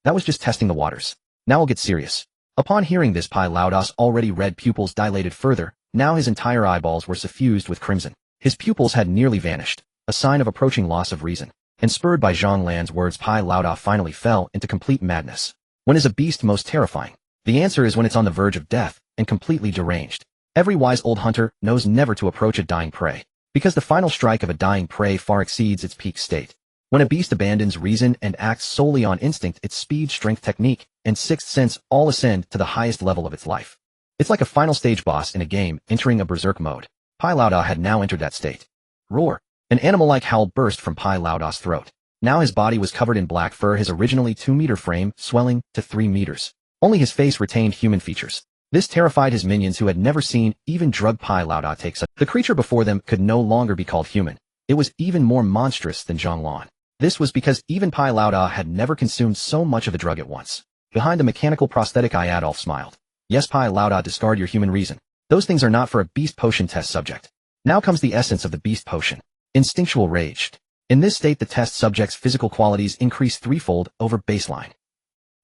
That was just testing the waters. Now we'll get serious. Upon hearing this, Pai Lauda's already red pupils dilated further. Now his entire eyeballs were suffused with crimson. His pupils had nearly vanished, a sign of approaching loss of reason. And spurred by Zhang Lan's words, Pai Lauda finally fell into complete madness. When is a beast most terrifying? The answer is when it's on the verge of death and completely deranged. Every wise old hunter knows never to approach a dying prey, because the final strike of a dying prey far exceeds its peak state. When a beast abandons reason and acts solely on instinct, its speed, strength, technique, and sixth sense all ascend to the highest level of its life. It's like a final stage boss in a game entering a berserk mode. Pai Lauda had now entered that state. Roar! An animal-like howl burst from Pai Lauda's throat. Now his body was covered in black fur, his originally 2-meter frame swelling to 3 meters. Only his face retained human features. This terrified his minions, who had never seen even drugged Pai Lauda take such. The creature before them could no longer be called human. It was even more monstrous than Zhonglan. This was because even Pai Lauda had never consumed so much of a drug at once. Behind the mechanical prosthetic eye, Adolf smiled. Yes, Pai Lauda, discard your human reason. Those things are not for a beast potion test subject. Now comes the essence of the beast potion. Instinctual rage. In this state, the test subject's physical qualities increase threefold over baseline.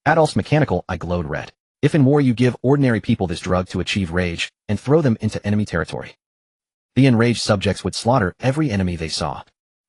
Adolf's mechanical eye glowed red. If in war you give ordinary people this drug to achieve rage, and throw them into enemy territory, the enraged subjects would slaughter every enemy they saw.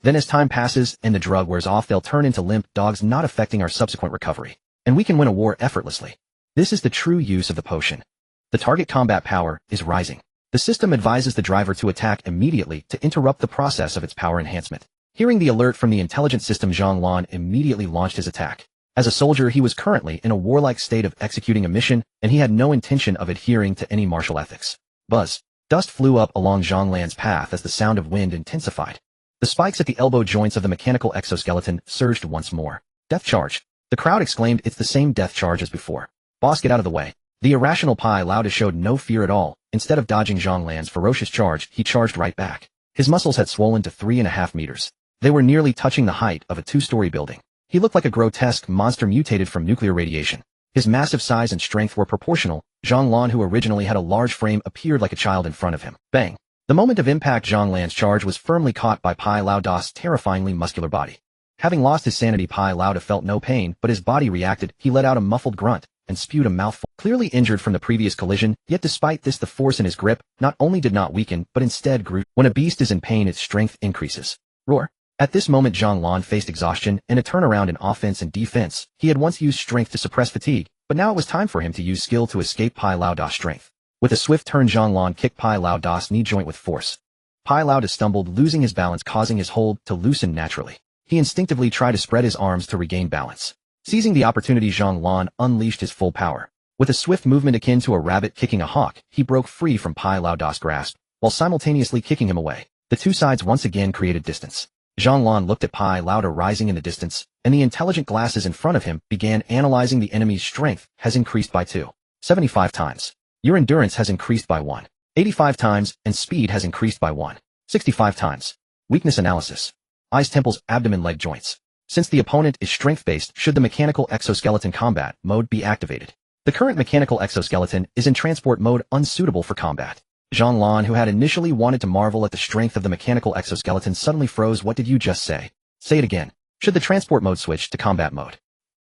Then as time passes and the drug wears off, they'll turn into limp dogs, not affecting our subsequent recovery. And we can win a war effortlessly. This is the true use of the potion. The target combat power is rising. The system advises the driver to attack immediately to interrupt the process of its power enhancement. Hearing the alert from the intelligent system, Zhonglan immediately launched his attack. As a soldier, he was currently in a warlike state of executing a mission, and he had no intention of adhering to any martial ethics. Buzz. Dust flew up along Zhonglan's path as the sound of wind intensified. The spikes at the elbow joints of the mechanical exoskeleton surged once more. Death charge. The crowd exclaimed, it's the same death charge as before. Boss, get out of the way. The irrational Pai Lauda showed no fear at all. Instead of dodging Zhonglan's ferocious charge, he charged right back. His muscles had swollen to 3.5 meters. They were nearly touching the height of a 2-story building. He looked like a grotesque monster mutated from nuclear radiation. His massive size and strength were proportional. Zhonglan, who originally had a large frame, appeared like a child in front of him. Bang! The moment of impact, Zhonglan's charge was firmly caught by Pai Lauda's terrifyingly muscular body. Having lost his sanity, Pai Lauda felt no pain, but his body reacted. He let out a muffled grunt and spewed a mouthful. Clearly injured from the previous collision, yet despite this, the force in his grip not only did not weaken, but instead grew. When a beast is in pain, its strength increases. Roar! At this moment, Zhonglan faced exhaustion and a turnaround in offense and defense. He had once used strength to suppress fatigue, but now it was time for him to use skill to escape Pai Lauda's strength. With a swift turn, Zhonglan kicked Pai Lauda's knee joint with force. Pai Lauda stumbled, losing his balance, causing his hold to loosen naturally. He instinctively tried to spread his arms to regain balance. Seizing the opportunity, Zhonglan unleashed his full power. With a swift movement akin to a rabbit kicking a hawk, he broke free from Pai Lauda's grasp, while simultaneously kicking him away. The two sides once again created distance. Zhonglan looked at Pai Lauda rising in the distance, and the intelligent glasses in front of him began analyzing. The enemy's strength has increased by 275 times. Your endurance has increased by 185 times, and speed has increased by 165 times. Weakness analysis. Eyes, temples, abdomen, leg joints. Since the opponent is strength-based, should the mechanical exoskeleton combat mode be activated? The current mechanical exoskeleton is in transport mode, unsuitable for combat. Zhonglan, who had initially wanted to marvel at the strength of the mechanical exoskeleton, suddenly froze. What did you just say? Say it again. Should the transport mode switch to combat mode?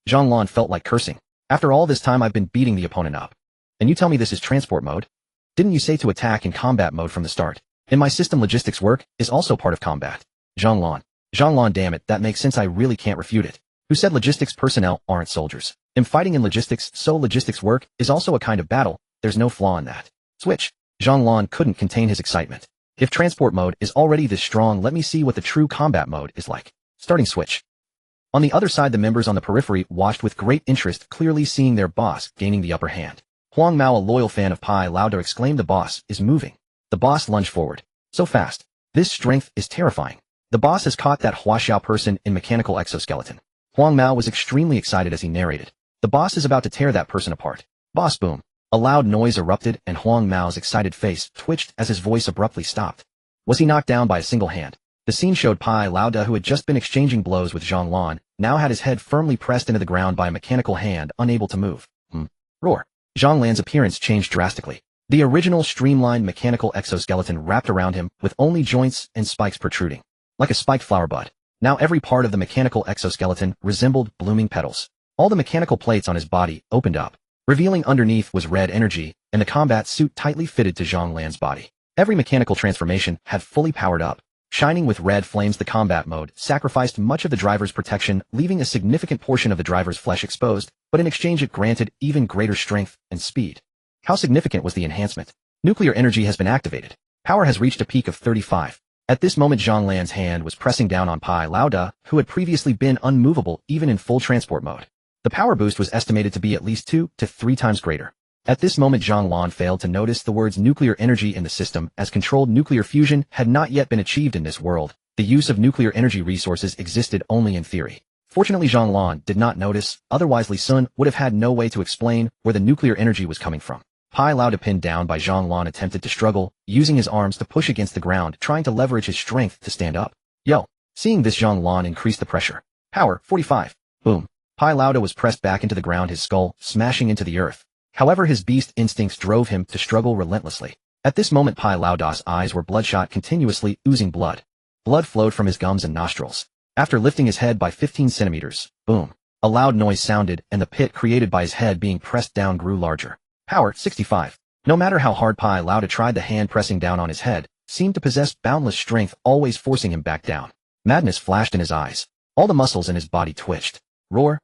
Zhonglan felt like cursing. After all this time, I've been beating the opponent up. And you tell me this is transport mode? Didn't you say to attack in combat mode from the start? In my system, logistics work is also part of combat. Zhonglan, damn it, that makes sense. I really can't refute it. Who said logistics personnel aren't soldiers? I'm fighting in logistics, so logistics work is also a kind of battle. There's no flaw in that. Switch. Zhonglan couldn't contain his excitement. If transport mode is already this strong, let me see what the true combat mode is like. Starting switch. On the other side, the members on the periphery watched with great interest, clearly seeing their boss gaining the upper hand. Huang Mao, a loyal fan of Pai Lauda, exclaimed, the boss is moving. The boss lunged forward. So fast. This strength is terrifying. The boss has caught that Huaxiao person in mechanical exoskeleton. Huang Mao was extremely excited as he narrated. The boss is about to tear that person apart. Boss, boom. A loud noise erupted, and Huang Mao's excited face twitched as his voice abruptly stopped. Was he knocked down by a single hand? The scene showed Pai Lauda, who had just been exchanging blows with Zhonglan, now had his head firmly pressed into the ground by a mechanical hand, unable to move. Roar. Zhonglan's appearance changed drastically. The original streamlined mechanical exoskeleton wrapped around him, with only joints and spikes protruding. Like a spiked flower bud. Now every part of the mechanical exoskeleton resembled blooming petals. All the mechanical plates on his body opened up. Revealing underneath was red energy, and the combat suit tightly fitted to Zhonglan's body. Every mechanical transformation had fully powered up. Shining with red flames, the combat mode sacrificed much of the driver's protection, leaving a significant portion of the driver's flesh exposed, but in exchange it granted even greater strength and speed. How significant was the enhancement? Nuclear energy has been activated. Power has reached a peak of 35. At this moment Zhang Lan's hand was pressing down on Pai Lauda, who had previously been unmovable even in full transport mode. The power boost was estimated to be at least 2 to 3 times greater. At this moment Zhang Lan failed to notice the words nuclear energy in the system, as controlled nuclear fusion had not yet been achieved in this world. The use of nuclear energy resources existed only in theory. Fortunately Zhang Lan did not notice, otherwise Li Sun would have had no way to explain where the nuclear energy was coming from. Pai Lauda, pinned down by Zhang Lan, attempted to struggle, using his arms to push against the ground, trying to leverage his strength to stand up. Yo! Seeing this, Zhang Lan increased the pressure. Power, 45. Boom. Pai Lauda was pressed back into the ground, his skull smashing into the earth. However, his beast instincts drove him to struggle relentlessly. At this moment Pai Lauda's eyes were bloodshot, continuously oozing blood. Blood flowed from his gums and nostrils. After lifting his head by 15 centimeters, boom. A loud noise sounded, and the pit created by his head being pressed down grew larger. Power, 65. No matter how hard Pai Lauda tried, the hand pressing down on his head seemed to possess boundless strength, always forcing him back down. Madness flashed in his eyes. All the muscles in his body twitched. Roar.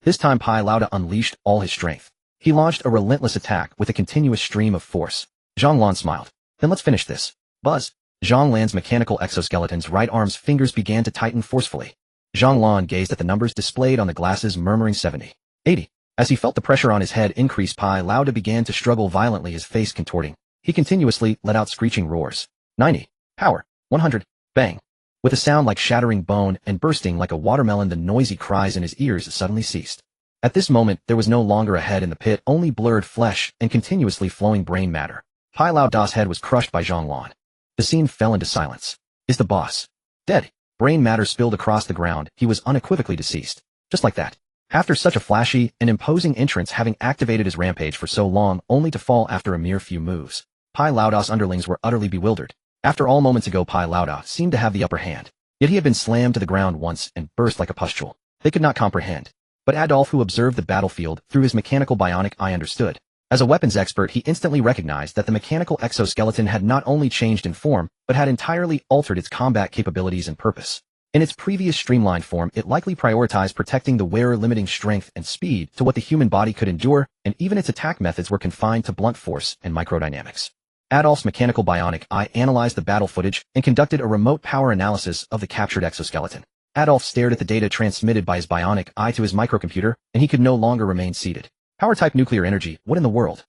This time Pai Lauda unleashed all his strength. He launched a relentless attack with a continuous stream of force. Zhang Lan smiled. Then let's finish this. Buzz. Zhang Lan's mechanical exoskeleton's right arm's fingers began to tighten forcefully. Zhang Lan gazed at the numbers displayed on the glasses, murmuring 70. 80. As he felt the pressure on his head increase, Pai Lauda began to struggle violently, his face contorting. He continuously let out screeching roars. 90. Power. 100. Bang. With a sound like shattering bone and bursting like a watermelon, the noisy cries in his ears suddenly ceased. At this moment, there was no longer a head in the pit, only blurred flesh and continuously flowing brain matter. Pai Lauda's head was crushed by Zhang Lan. The scene fell into silence. Is the boss dead? Brain matter spilled across the ground. He was unequivocally deceased. Just like that. After such a flashy and imposing entrance, having activated his rampage for so long only to fall after a mere few moves. Pai Lauda's underlings were utterly bewildered. After all, moments ago Pai Lauda seemed to have the upper hand. Yet he had been slammed to the ground once and burst like a pustule. They could not comprehend. But Adolf, who observed the battlefield through his mechanical bionic eye, understood. As a weapons expert, he instantly recognized that the mechanical exoskeleton had not only changed in form, but had entirely altered its combat capabilities and purpose. In its previous streamlined form, it likely prioritized protecting the wearer, limiting strength and speed to what the human body could endure, and even its attack methods were confined to blunt force and microdynamics. Adolf's mechanical bionic eye analyzed the battle footage and conducted a remote power analysis of the captured exoskeleton. Adolf stared at the data transmitted by his bionic eye to his microcomputer, and he could no longer remain seated. Power-type nuclear energy, what in the world?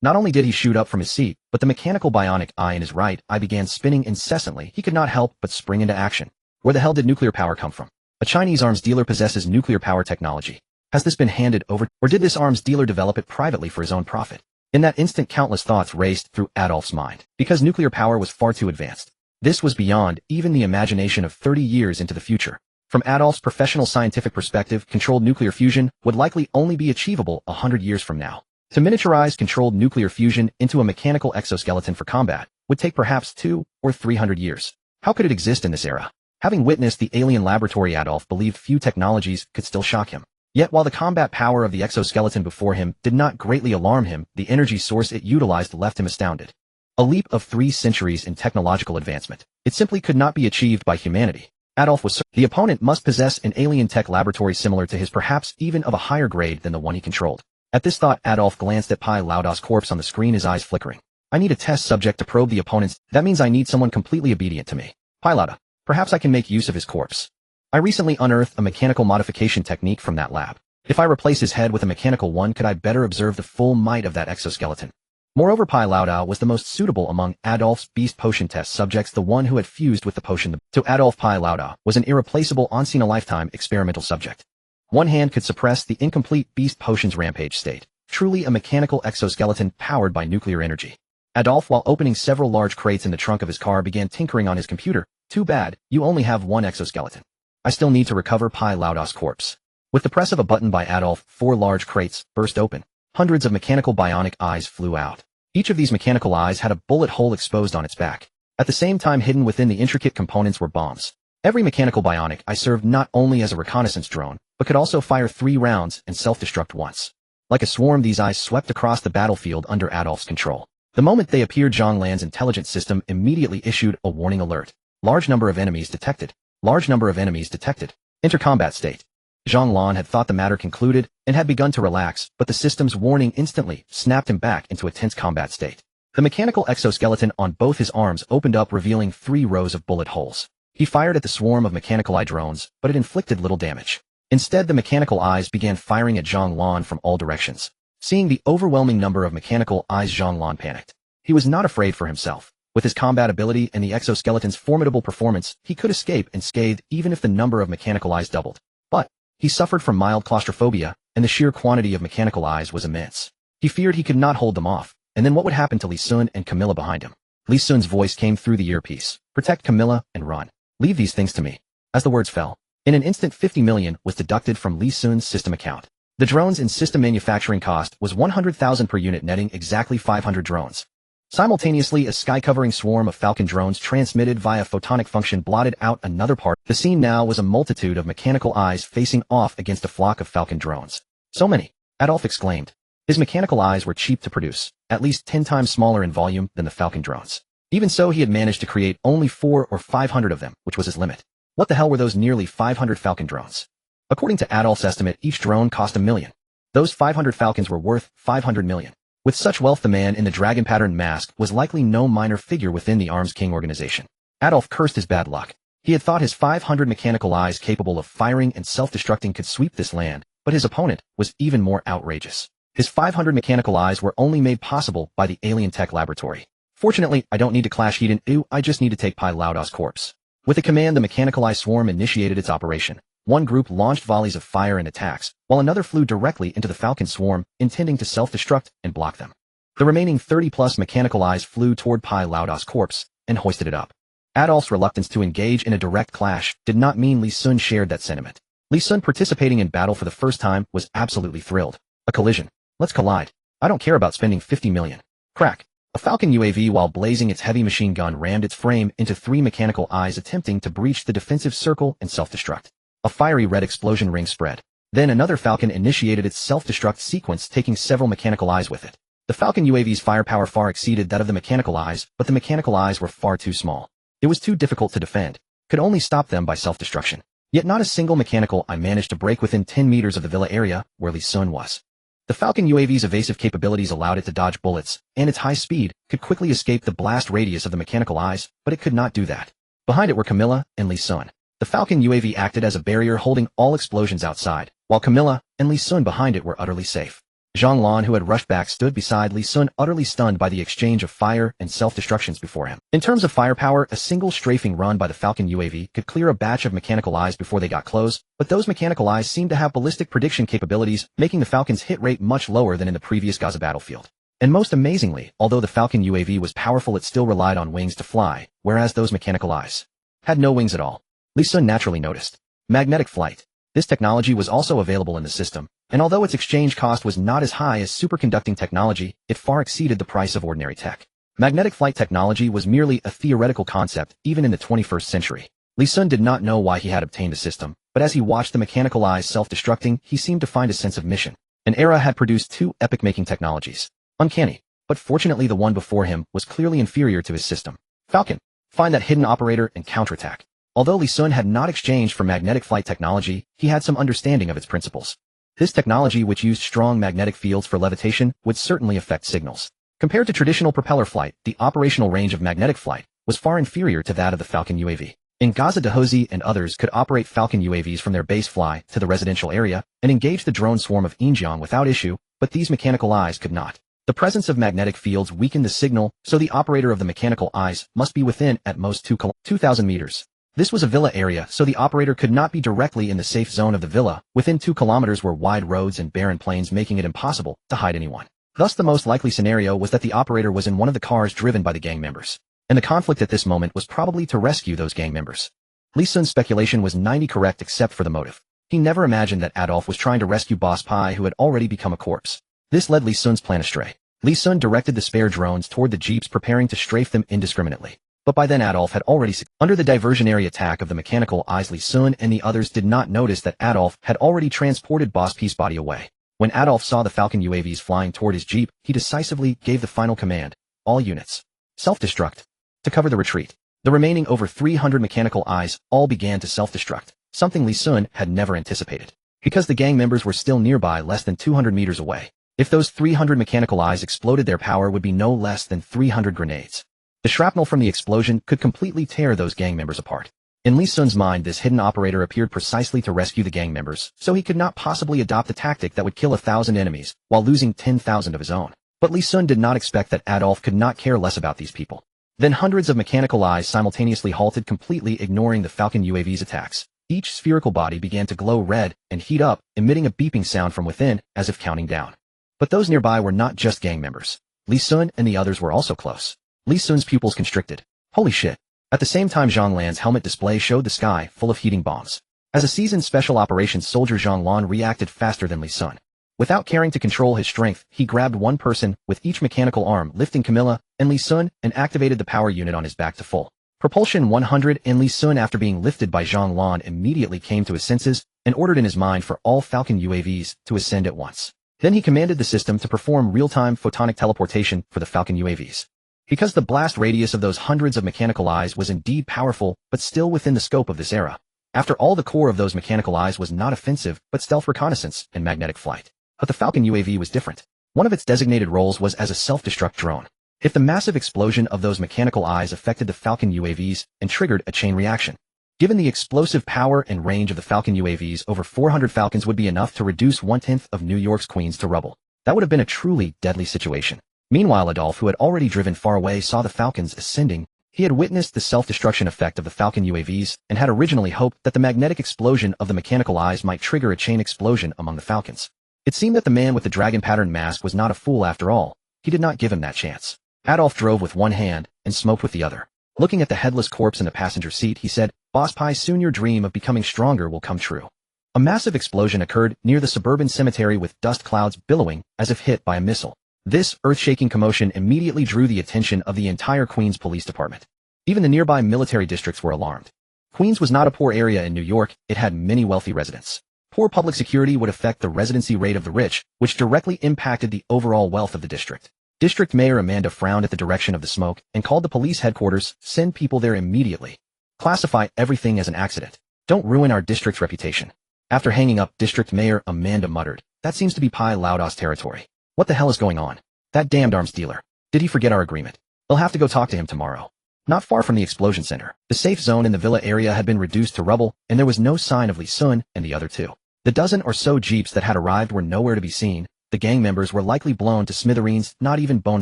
Not only did he shoot up from his seat, but the mechanical bionic eye in his right eye began spinning incessantly. He could not help but spring into action. Where the hell did nuclear power come from? A Chinese arms dealer possesses nuclear power technology. Has this been handed over, or did this arms dealer develop it privately for his own profit? In that instant, countless thoughts raced through Adolf's mind, because nuclear power was far too advanced. This was beyond even the imagination of 30 years into the future. From Adolf's professional scientific perspective, controlled nuclear fusion would likely only be achievable 100 years from now. To miniaturize controlled nuclear fusion into a mechanical exoskeleton for combat would take perhaps 200 or 300 years. How could it exist in this era? Having witnessed the alien laboratory, Adolf believed few technologies could still shock him. Yet while the combat power of the exoskeleton before him did not greatly alarm him, the energy source it utilized left him astounded. A leap of 3 centuries in technological advancement. It simply could not be achieved by humanity. Adolf was certain the opponent must possess an alien tech laboratory similar to his, perhaps even of a higher grade than the one he controlled. At this thought, Adolf glanced at Pai Lauda's corpse on the screen, his eyes flickering. I need a test subject to probe the opponent's. That means I need someone completely obedient to me. Pai Lauda. Perhaps I can make use of his corpse. I recently unearthed a mechanical modification technique from that lab. If I replace his head with a mechanical one, could I better observe the full might of that exoskeleton? Moreover, Pai Lauda was the most suitable among Adolf's beast potion test subjects, the one who had fused with the potion. To Adolf, Pai Lauda was an irreplaceable, unseen-a-lifetime experimental subject. One hand could suppress the incomplete beast potion's rampage state. Truly a mechanical exoskeleton powered by nuclear energy. Adolf, while opening several large crates in the trunk of his car, began tinkering on his computer. Too bad, you only have one exoskeleton. I still need to recover Pai Lauda's corpse. With the press of a button by Adolf, 4 large crates burst open. Hundreds of mechanical bionic eyes flew out. Each of these mechanical eyes had a bullet hole exposed on its back. At the same time, hidden within the intricate components were bombs. Every mechanical bionic eye served not only as a reconnaissance drone, but could also fire 3 rounds and self-destruct once. Like a swarm, these eyes swept across the battlefield under Adolf's control. The moment they appeared, Zhang Lan's intelligence system immediately issued a warning alert. Large number of enemies detected. Large number of enemies detected. Enter combat state. Zhang Lan had thought the matter concluded and had begun to relax, but the system's warning instantly snapped him back into a tense combat state. The mechanical exoskeleton on both his arms opened up, revealing 3 rows of bullet holes. He fired at the swarm of mechanical eye drones, but it inflicted little damage. Instead, the mechanical eyes began firing at Zhang Lan from all directions. Seeing the overwhelming number of mechanical eyes, Zhang Lan panicked. He was not afraid for himself. With his combat ability and the exoskeleton's formidable performance, he could escape unscathed even if the number of mechanical eyes doubled. But he suffered from mild claustrophobia, and the sheer quantity of mechanical eyes was immense. He feared he could not hold them off, and then what would happen to Li Sun and Camilla behind him? Li Sun's voice came through the earpiece. Protect Camilla and run. Leave these things to me. As the words fell, in an instant 50 million was deducted from Li Sun's system account. The drones in system manufacturing cost was 100,000 per unit, netting exactly 500 drones. Simultaneously, a sky-covering swarm of Falcon drones transmitted via photonic function blotted out another part. The scene now was a multitude of mechanical eyes facing off against a flock of Falcon drones. So many, Adolf exclaimed. His mechanical eyes were cheap to produce, at least 10 times smaller in volume than the Falcon drones. Even so, he had managed to create only 400 or 500 of them, which was his limit. What the hell were those nearly 500 Falcon drones? According to Adolf's estimate, each drone cost $1 million. Those 500 Falcons were worth 500 million. With such wealth, the man in the dragon-patterned mask was likely no minor figure within the Arms King organization. Adolf cursed his bad luck. He had thought his 500 mechanical eyes capable of firing and self-destructing could sweep this land, but his opponent was even more outrageous. His 500 mechanical eyes were only made possible by the alien tech laboratory. Fortunately, I don't need to clash Hedon. I just need to take Pai Laoda's corpse. With a command, the mechanical eye swarm initiated its operation. One group launched volleys of fire and attacks, while another flew directly into the Falcon swarm, intending to self-destruct and block them. The remaining 30-plus mechanical eyes flew toward Pai Laoda's corpse and hoisted it up. Adolf's reluctance to engage in a direct clash did not mean Li Sun shared that sentiment. Li Sun, participating in battle for the first time, was absolutely thrilled. A collision. Let's collide. I don't care about spending 50 million. Crack. A Falcon UAV, while blazing its heavy machine gun, rammed its frame into 3 mechanical eyes, attempting to breach the defensive circle and self-destruct. A fiery red explosion ring spread. Then another Falcon initiated its self-destruct sequence, taking several mechanical eyes with it. The Falcon UAV's firepower far exceeded that of the mechanical eyes, but the mechanical eyes were far too small. It was too difficult to defend. Could only stop them by self-destruction. Yet not a single mechanical eye managed to break within 10 meters of the villa area where Li Sun was. The Falcon UAV's evasive capabilities allowed it to dodge bullets, and its high speed could quickly escape the blast radius of the mechanical eyes, but it could not do that. Behind it were Camilla and Li Sun. The Falcon UAV acted as a barrier, holding all explosions outside, while Camilla and Li Sun behind it were utterly safe. Zhang Lan, who had rushed back, stood beside Li Sun, utterly stunned by the exchange of fire and self-destructions before him. In terms of firepower, a single strafing run by the Falcon UAV could clear a batch of mechanical eyes before they got close, but those mechanical eyes seemed to have ballistic prediction capabilities, making the Falcon's hit rate much lower than in the previous Gaza battlefield. And most amazingly, although the Falcon UAV was powerful, it still relied on wings to fly, whereas those mechanical eyes had no wings at all. Li Sun naturally noticed. Magnetic flight. This technology was also available in the system, and although its exchange cost was not as high as superconducting technology, it far exceeded the price of ordinary tech. Magnetic flight technology was merely a theoretical concept even in the 21st century. Li Sun did not know why he had obtained the system, but as he watched the mechanical eyes self-destructing, he seemed to find a sense of mission. An era had produced 2 epic-making technologies. Uncanny. But fortunately, the one before him was clearly inferior to his system. Falcon. Find that hidden operator and counterattack. Although Li Sun had not exchanged for magnetic flight technology, he had some understanding of its principles. This technology, which used strong magnetic fields for levitation, would certainly affect signals. Compared to traditional propeller flight, the operational range of magnetic flight was far inferior to that of the Falcon UAV. In Gaza, Dahozi and others could operate Falcon UAVs from their base, fly to the residential area, and engage the drone swarm of Injiang without issue, but these mechanical eyes could not. The presence of magnetic fields weakened the signal, so the operator of the mechanical eyes must be within at most 2,000 meters. This was a villa area, so the operator could not be directly in the safe zone of the villa. Within 2 kilometers were wide roads and barren plains, making it impossible to hide anyone. Thus, the most likely scenario was that the operator was in one of the cars driven by the gang members. And the conflict at this moment was probably to rescue those gang members. Li Sun's speculation was 90% correct except for the motive. He never imagined that Adolf was trying to rescue Boss Pai, who had already become a corpse. This led Li Sun's plan astray. Li Sun directed the spare drones toward the jeeps, preparing to strafe them indiscriminately. But by then Adolf had already under the diversionary attack of the mechanical eyes. Li Sun and the others did not notice that Adolf had already transported Boss Pai's body away. When Adolf saw the Falcon UAVs flying toward his jeep, he decisively gave the final command: all units, self-destruct. To cover the retreat, the remaining over 300 mechanical eyes all began to self-destruct, something Li Sun had never anticipated. Because the gang members were still nearby, less than 200 meters away, If those 300 mechanical eyes exploded, their power would be no less than 300 grenades. The shrapnel from the explosion could completely tear those gang members apart. In Lee Sun's mind, this hidden operator appeared precisely to rescue the gang members, so he could not possibly adopt a tactic that would kill 1,000 enemies while losing 10,000 of his own. But Lee Sun did not expect that Adolf could not care less about these people. Then hundreds of mechanical eyes simultaneously halted, completely ignoring the Falcon UAV's attacks. Each spherical body began to glow red and heat up, emitting a beeping sound from within, as if counting down. But those nearby were not just gang members. Lee Sun and the others were also close. Lee Sun's pupils constricted. Holy shit. At the same time, Zhang Lan's helmet display showed the sky full of heating bombs. As a seasoned special operations soldier, Zhang Lan reacted faster than Lee Sun. Without caring to control his strength, he grabbed one person with each mechanical arm, lifting Camilla and Lee Sun, and activated the power unit on his back to full propulsion 100, and Lee Sun, after being lifted by Zhang Lan, immediately came to his senses and ordered in his mind for all Falcon UAVs to ascend at once. Then he commanded the system to perform real-time photonic teleportation for the Falcon UAVs. Because the blast radius of those hundreds of mechanical eyes was indeed powerful, but still within the scope of this era. After all, the core of those mechanical eyes was not offensive, but stealth reconnaissance and magnetic flight. But the Falcon UAV was different. One of its designated roles was as a self-destruct drone. If the massive explosion of those mechanical eyes affected the Falcon UAVs and triggered a chain reaction. Given the explosive power and range of the Falcon UAVs, over 400 Falcons would be enough to reduce 1/10 of New York's Queens to rubble. That would have been a truly deadly situation. Meanwhile, Adolf, who had already driven far away, saw the Falcons ascending. He had witnessed the self-destruction effect of the Falcon UAVs and had originally hoped that the magnetic explosion of the mechanical eyes might trigger a chain explosion among the Falcons. It seemed that the man with the dragon pattern mask was not a fool after all. He did not give him that chance. Adolf drove with one hand and smoked with the other. Looking at the headless corpse in the passenger seat, he said, "Boss Pie, soon your dream of becoming stronger will come true." A massive explosion occurred near the suburban cemetery with dust clouds billowing as if hit by a missile. This earth-shaking commotion immediately drew the attention of the entire Queens Police Department. Even the nearby military districts were alarmed. Queens was not a poor area in New York, it had many wealthy residents. Poor public security would affect the residency rate of the rich, which directly impacted the overall wealth of the district. District Mayor Amanda frowned at the direction of the smoke and called the police headquarters. "Send people there immediately. Classify everything as an accident. Don't ruin our district's reputation." After hanging up, District Mayor Amanda muttered, "That seems to be Pi Laudos territory. What the hell is going on? That damned arms dealer. Did he forget our agreement? We'll have to go talk to him tomorrow." Not far from the explosion center, the safe zone in the villa area had been reduced to rubble, and there was no sign of Lee Sun and the other two. The dozen or so jeeps that had arrived were nowhere to be seen. The gang members were likely blown to smithereens, not even bone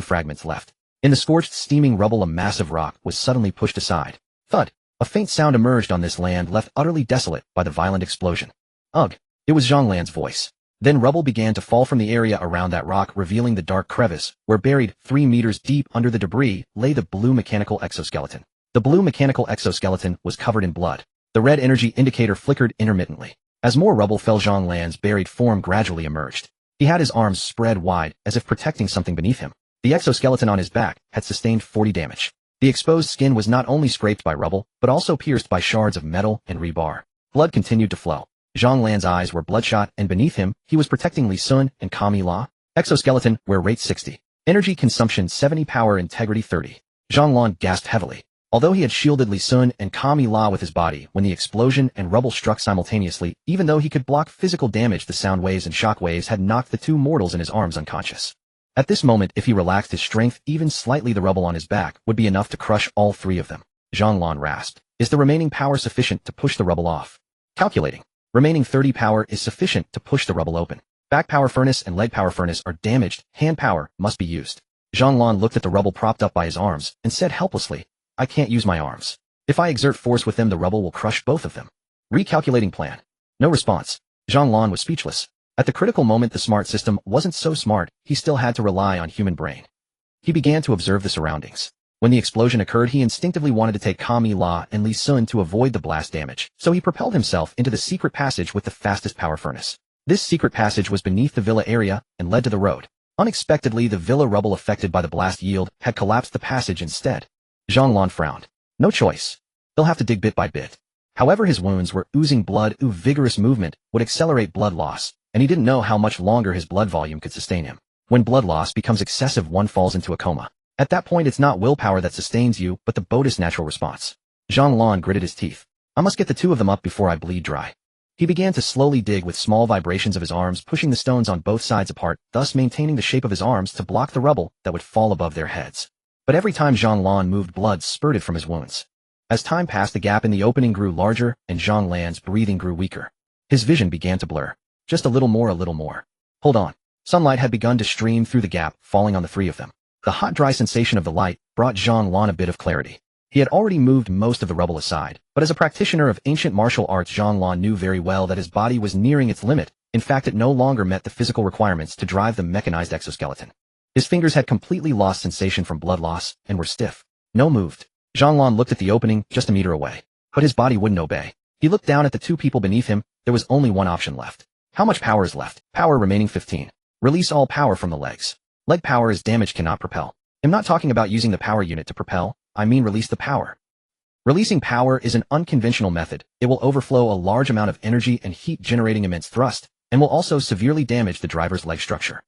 fragments left. In the scorched, steaming rubble, a massive rock was suddenly pushed aside. Thud! A faint sound emerged on this land left utterly desolate by the violent explosion. Ugh! It was Zhang Lan's voice. Then rubble began to fall from the area around that rock, revealing the dark crevice, where buried 3 meters deep under the debris lay the blue mechanical exoskeleton. The blue mechanical exoskeleton was covered in blood. The red energy indicator flickered intermittently. As more rubble fell, Zhang Lan's buried form gradually emerged. He had his arms spread wide, as if protecting something beneath him. The exoskeleton on his back had sustained 40 damage. The exposed skin was not only scraped by rubble, but also pierced by shards of metal and rebar. Blood continued to flow. Zhang Lan's eyes were bloodshot, and beneath him, he was protecting Lee Sun and Kami La. Exoskeleton, wear rate 60. Energy consumption 70, power integrity 30. Zhang Lan gasped heavily. Although he had shielded Lee Sun and Kami La with his body when the explosion and rubble struck simultaneously, even though he could block physical damage, the sound waves and shock waves had knocked the two mortals in his arms unconscious. At this moment, if he relaxed his strength even slightly, the rubble on his back would be enough to crush all 3 of them. Zhang Lan rasped. "Is the remaining power sufficient to push the rubble off?" Calculating. Remaining 30 power is sufficient to push the rubble open. Back power furnace and leg power furnace are damaged. Hand power must be used. Zhang Lan looked at the rubble propped up by his arms and said helplessly, "I can't use my arms. If I exert force with them, the rubble will crush both of them." Recalculating plan. No response. Zhang Lan was speechless. At the critical moment, the smart system wasn't so smart, he still had to rely on human brain. He began to observe the surroundings. When the explosion occurred, he instinctively wanted to take Kami La and Lee Sun to avoid the blast damage, so he propelled himself into the secret passage with the fastest power furnace. This secret passage was beneath the villa area and led to the road. Unexpectedly, the villa rubble affected by the blast yield had collapsed the passage instead. Zhang Lan frowned. No choice. He'll have to dig bit by bit. However, his wounds were oozing blood. Vigorous movement would accelerate blood loss, and he didn't know how much longer his blood volume could sustain him. When blood loss becomes excessive, one falls into a coma. At that point, it's not willpower that sustains you, but the body's natural response. Zhang Lan gritted his teeth. "I must get the 2 of them up before I bleed dry." He began to slowly dig with small vibrations of his arms, pushing the stones on both sides apart, thus maintaining the shape of his arms to block the rubble that would fall above their heads. But every time Zhang Lan moved, blood spurted from his wounds. As time passed, the gap in the opening grew larger, and Zhang Lan's breathing grew weaker. His vision began to blur. Just a little more, a little more. Hold on. Sunlight had begun to stream through the gap, falling on the three of them. The hot, dry sensation of the light brought Zhang Lan a bit of clarity. He had already moved most of the rubble aside, but as a practitioner of ancient martial arts, Zhang Lan knew very well that his body was nearing its limit. In fact, it no longer met the physical requirements to drive the mechanized exoskeleton. His fingers had completely lost sensation from blood loss and were stiff. No moved. Zhang Lan looked at the opening just a meter away, but his body wouldn't obey. He looked down at the two people beneath him. There was only one option left. How much power is left? Power remaining 15. Release all power from the legs. Leg power is damaged, cannot propel. I'm not talking about using the power unit to propel, I mean release the power. Releasing power is an unconventional method. It will overflow a large amount of energy and heat, generating immense thrust, and will also severely damage the driver's leg structure.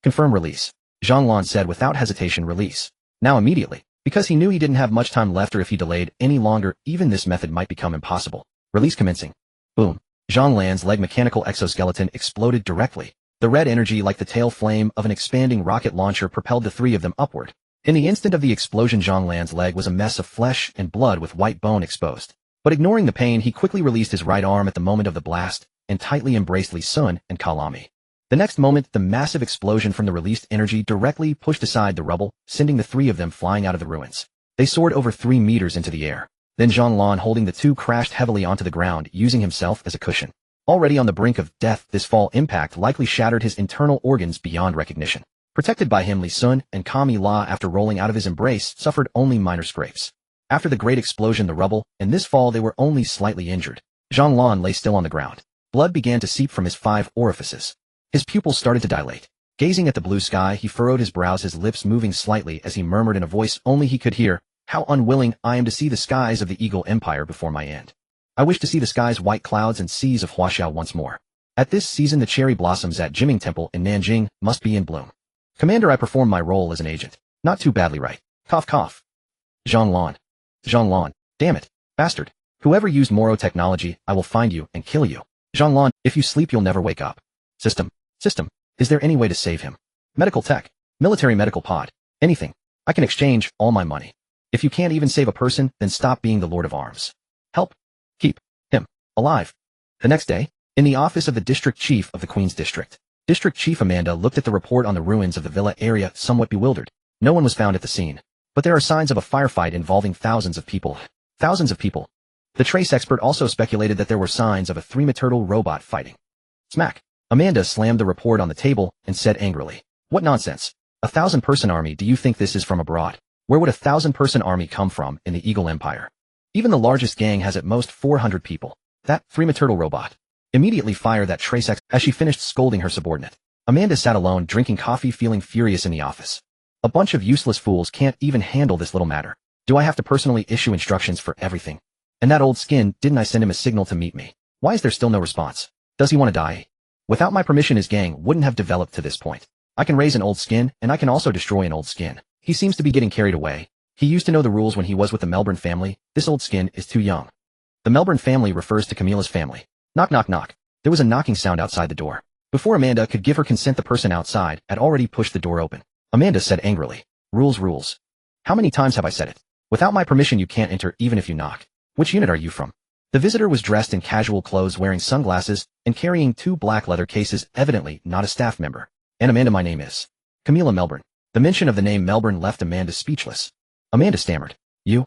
Confirm release. Zhang Lan said without hesitation, release. Now immediately, because he knew he didn't have much time left, or if he delayed any longer, even this method might become impossible. Release commencing. Boom. Zhang Lan's leg mechanical exoskeleton exploded directly. The red energy, like the tail flame of an expanding rocket launcher, propelled the three of them upward. In the instant of the explosion, Zhang Lan's leg was a mess of flesh and blood with white bone exposed. But ignoring the pain, he quickly released his right arm at the moment of the blast and tightly embraced Li Sun and Kalami. The next moment, the massive explosion from the released energy directly pushed aside the rubble, sending the three of them flying out of the ruins. They soared over 3 meters into the air. Then Zhang Lan, holding the two, crashed heavily onto the ground, using himself as a cushion. Already on the brink of death, this fall impact likely shattered his internal organs beyond recognition. Protected by him, Li Sun and Kami La, after rolling out of his embrace, suffered only minor scrapes. After the great explosion, the rubble, and this fall, they were only slightly injured. Zhang Lan lay still on the ground. Blood began to seep from his 5 orifices. His pupils started to dilate. Gazing at the blue sky, he furrowed his brows, his lips moving slightly as he murmured in a voice only he could hear, "How unwilling I am to see the skies of the Eagle Empire before my end. I wish to see the skies, white clouds, and seas of Huaxiao once more. At this season, the cherry blossoms at Jiming Temple in Nanjing must be in bloom. Commander, I perform my role as an agent. Not too badly, right? Cough, cough." Zhang Lan. Zhang Lan. Damn it. Bastard. Whoever used Moro technology, I will find you and kill you. Zhang Lan, if you sleep, you'll never wake up. System. Is there any way to save him? Medical tech. Military medical pod. Anything. I can exchange all my money. If you can't even save a person, then stop being the Lord of Arms. Help. Keep him alive. The next day, in the office of the district chief of the Queen's District, District Chief Amanda looked at the report on the ruins of the villa area, somewhat bewildered. No one was found at the scene, but there are signs of a firefight involving thousands of people. Thousands of people. The trace expert also speculated that there were signs of a 3-turtle robot fighting. Smack. Amanda slammed the report on the table and said angrily, "What nonsense? A 1,000-person army? Do you think this is from abroad? Where would a 1,000-person army come from in the Eagle Empire? Even the largest gang has at most 400 people. That 3-turtle robot. Immediately fire that trace expert." As she finished scolding her subordinate, Amanda sat alone drinking coffee, feeling furious in the office. A bunch of useless fools can't even handle this little matter. Do I have to personally issue instructions for everything? And that old skin, didn't I send him a signal to meet me? Why is there still no response? Does he want to die? Without my permission, his gang wouldn't have developed to this point. I can raise an old skin, and I can also destroy an old skin. He seems to be getting carried away. He used to know the rules when he was with the Melbourne family. This old skin is too young. The Melbourne family refers to Camilla's family. Knock, knock, knock. There was a knocking sound outside the door. Before Amanda could give her consent, the person outside had already pushed the door open. Amanda said angrily, "Rules, rules. How many times have I said it? Without my permission, you can't enter even if you knock. Which unit are you from?" The visitor was dressed in casual clothes, wearing sunglasses, and carrying 2 black leather cases, evidently not a staff member. "And Amanda, my name is Camilla Melbourne." The mention of the name Melbourne left Amanda speechless. Amanda stammered, You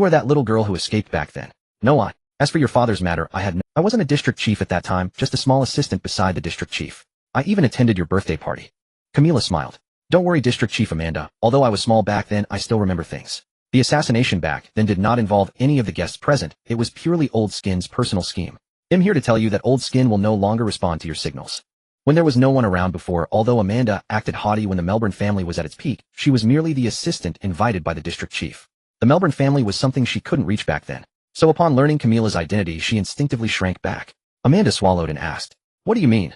are that little girl who escaped back then." "No, as for your father's matter, I wasn't a district chief at that time, just a small assistant beside the district chief. I even attended your birthday party." Camilla smiled. "Don't worry, District Chief Amanda, although I was small back then, I still remember things. The assassination back then did not involve any of the guests present. It was purely Old Skin's personal scheme. I'm here to tell you that Old Skin will no longer respond to your signals." When there was no one around before, although Amanda acted haughty when the Melbourne family was at its peak, she was merely the assistant invited by the district chief. The Melbourne family was something she couldn't reach back then. So upon learning Camilla's identity, she instinctively shrank back. Amanda swallowed and asked, "What do you mean?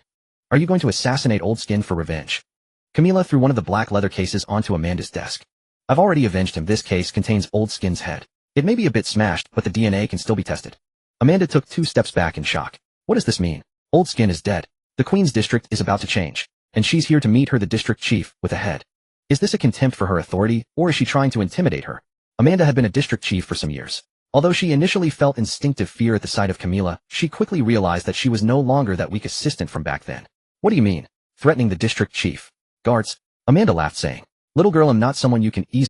Are you going to assassinate Old Skin for revenge?" Camilla threw one of the black leather cases onto Amanda's desk. "I've already avenged him. This case contains Old Skin's head. It may be a bit smashed, but the DNA can still be tested." Amanda took 2 steps back in shock. What does this mean? Old Skin is dead. The Queen's district is about to change, and she's here to meet her the district chief with a head. Is this a contempt for her authority, or is she trying to intimidate her? Amanda had been a district chief for some years. Although she initially felt instinctive fear at the sight of Camila, she quickly realized that she was no longer that weak assistant from back then. What do you mean? Threatening the district chief? Guards? Amanda laughed, saying, "Little girl, I'm not someone you can easily."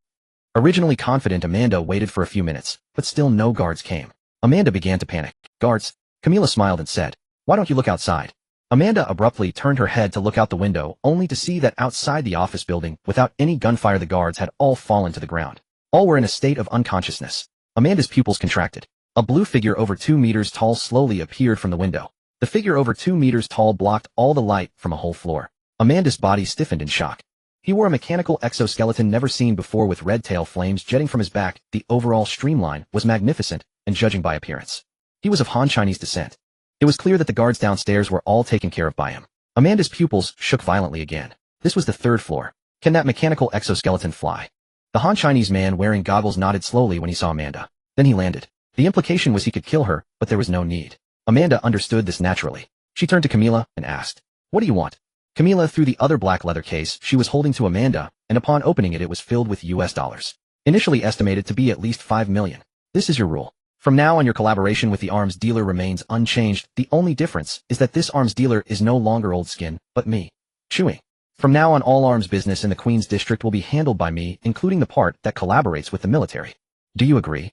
Originally confident, Amanda waited for a few minutes, but still no guards came. Amanda began to panic. Guards? Camila smiled and said, "Why don't you look outside?" Amanda abruptly turned her head to look out the window, only to see that outside the office building, without any gunfire, the guards had all fallen to the ground. All were in a state of unconsciousness. Amanda's pupils contracted. A blue figure over 2 meters tall slowly appeared from the window. The figure over 2 meters tall blocked all the light from a whole floor. Amanda's body stiffened in shock. He wore a mechanical exoskeleton never seen before with red tail flames jetting from his back. The overall streamline was magnificent, and judging by appearance, he was of Han Chinese descent. It was clear that the guards downstairs were all taken care of by him. Amanda's pupils shook violently again. This was the 3rd floor. Can that mechanical exoskeleton fly? The Han Chinese man wearing goggles nodded slowly when he saw Amanda. Then he landed. The implication was he could kill her, but there was no need. Amanda understood this naturally. She turned to Camila and asked, "What do you want?" Camila threw the other black leather case she was holding to Amanda, and upon opening it, it was filled with US dollars. Initially estimated to be at least 5 million. This is your rule. From now on, your collaboration with the arms dealer remains unchanged. The only difference is that this arms dealer is no longer Old Skin, but me. Chewing. From now on, all arms business in the Queen's district will be handled by me, including the part that collaborates with the military. Do you agree?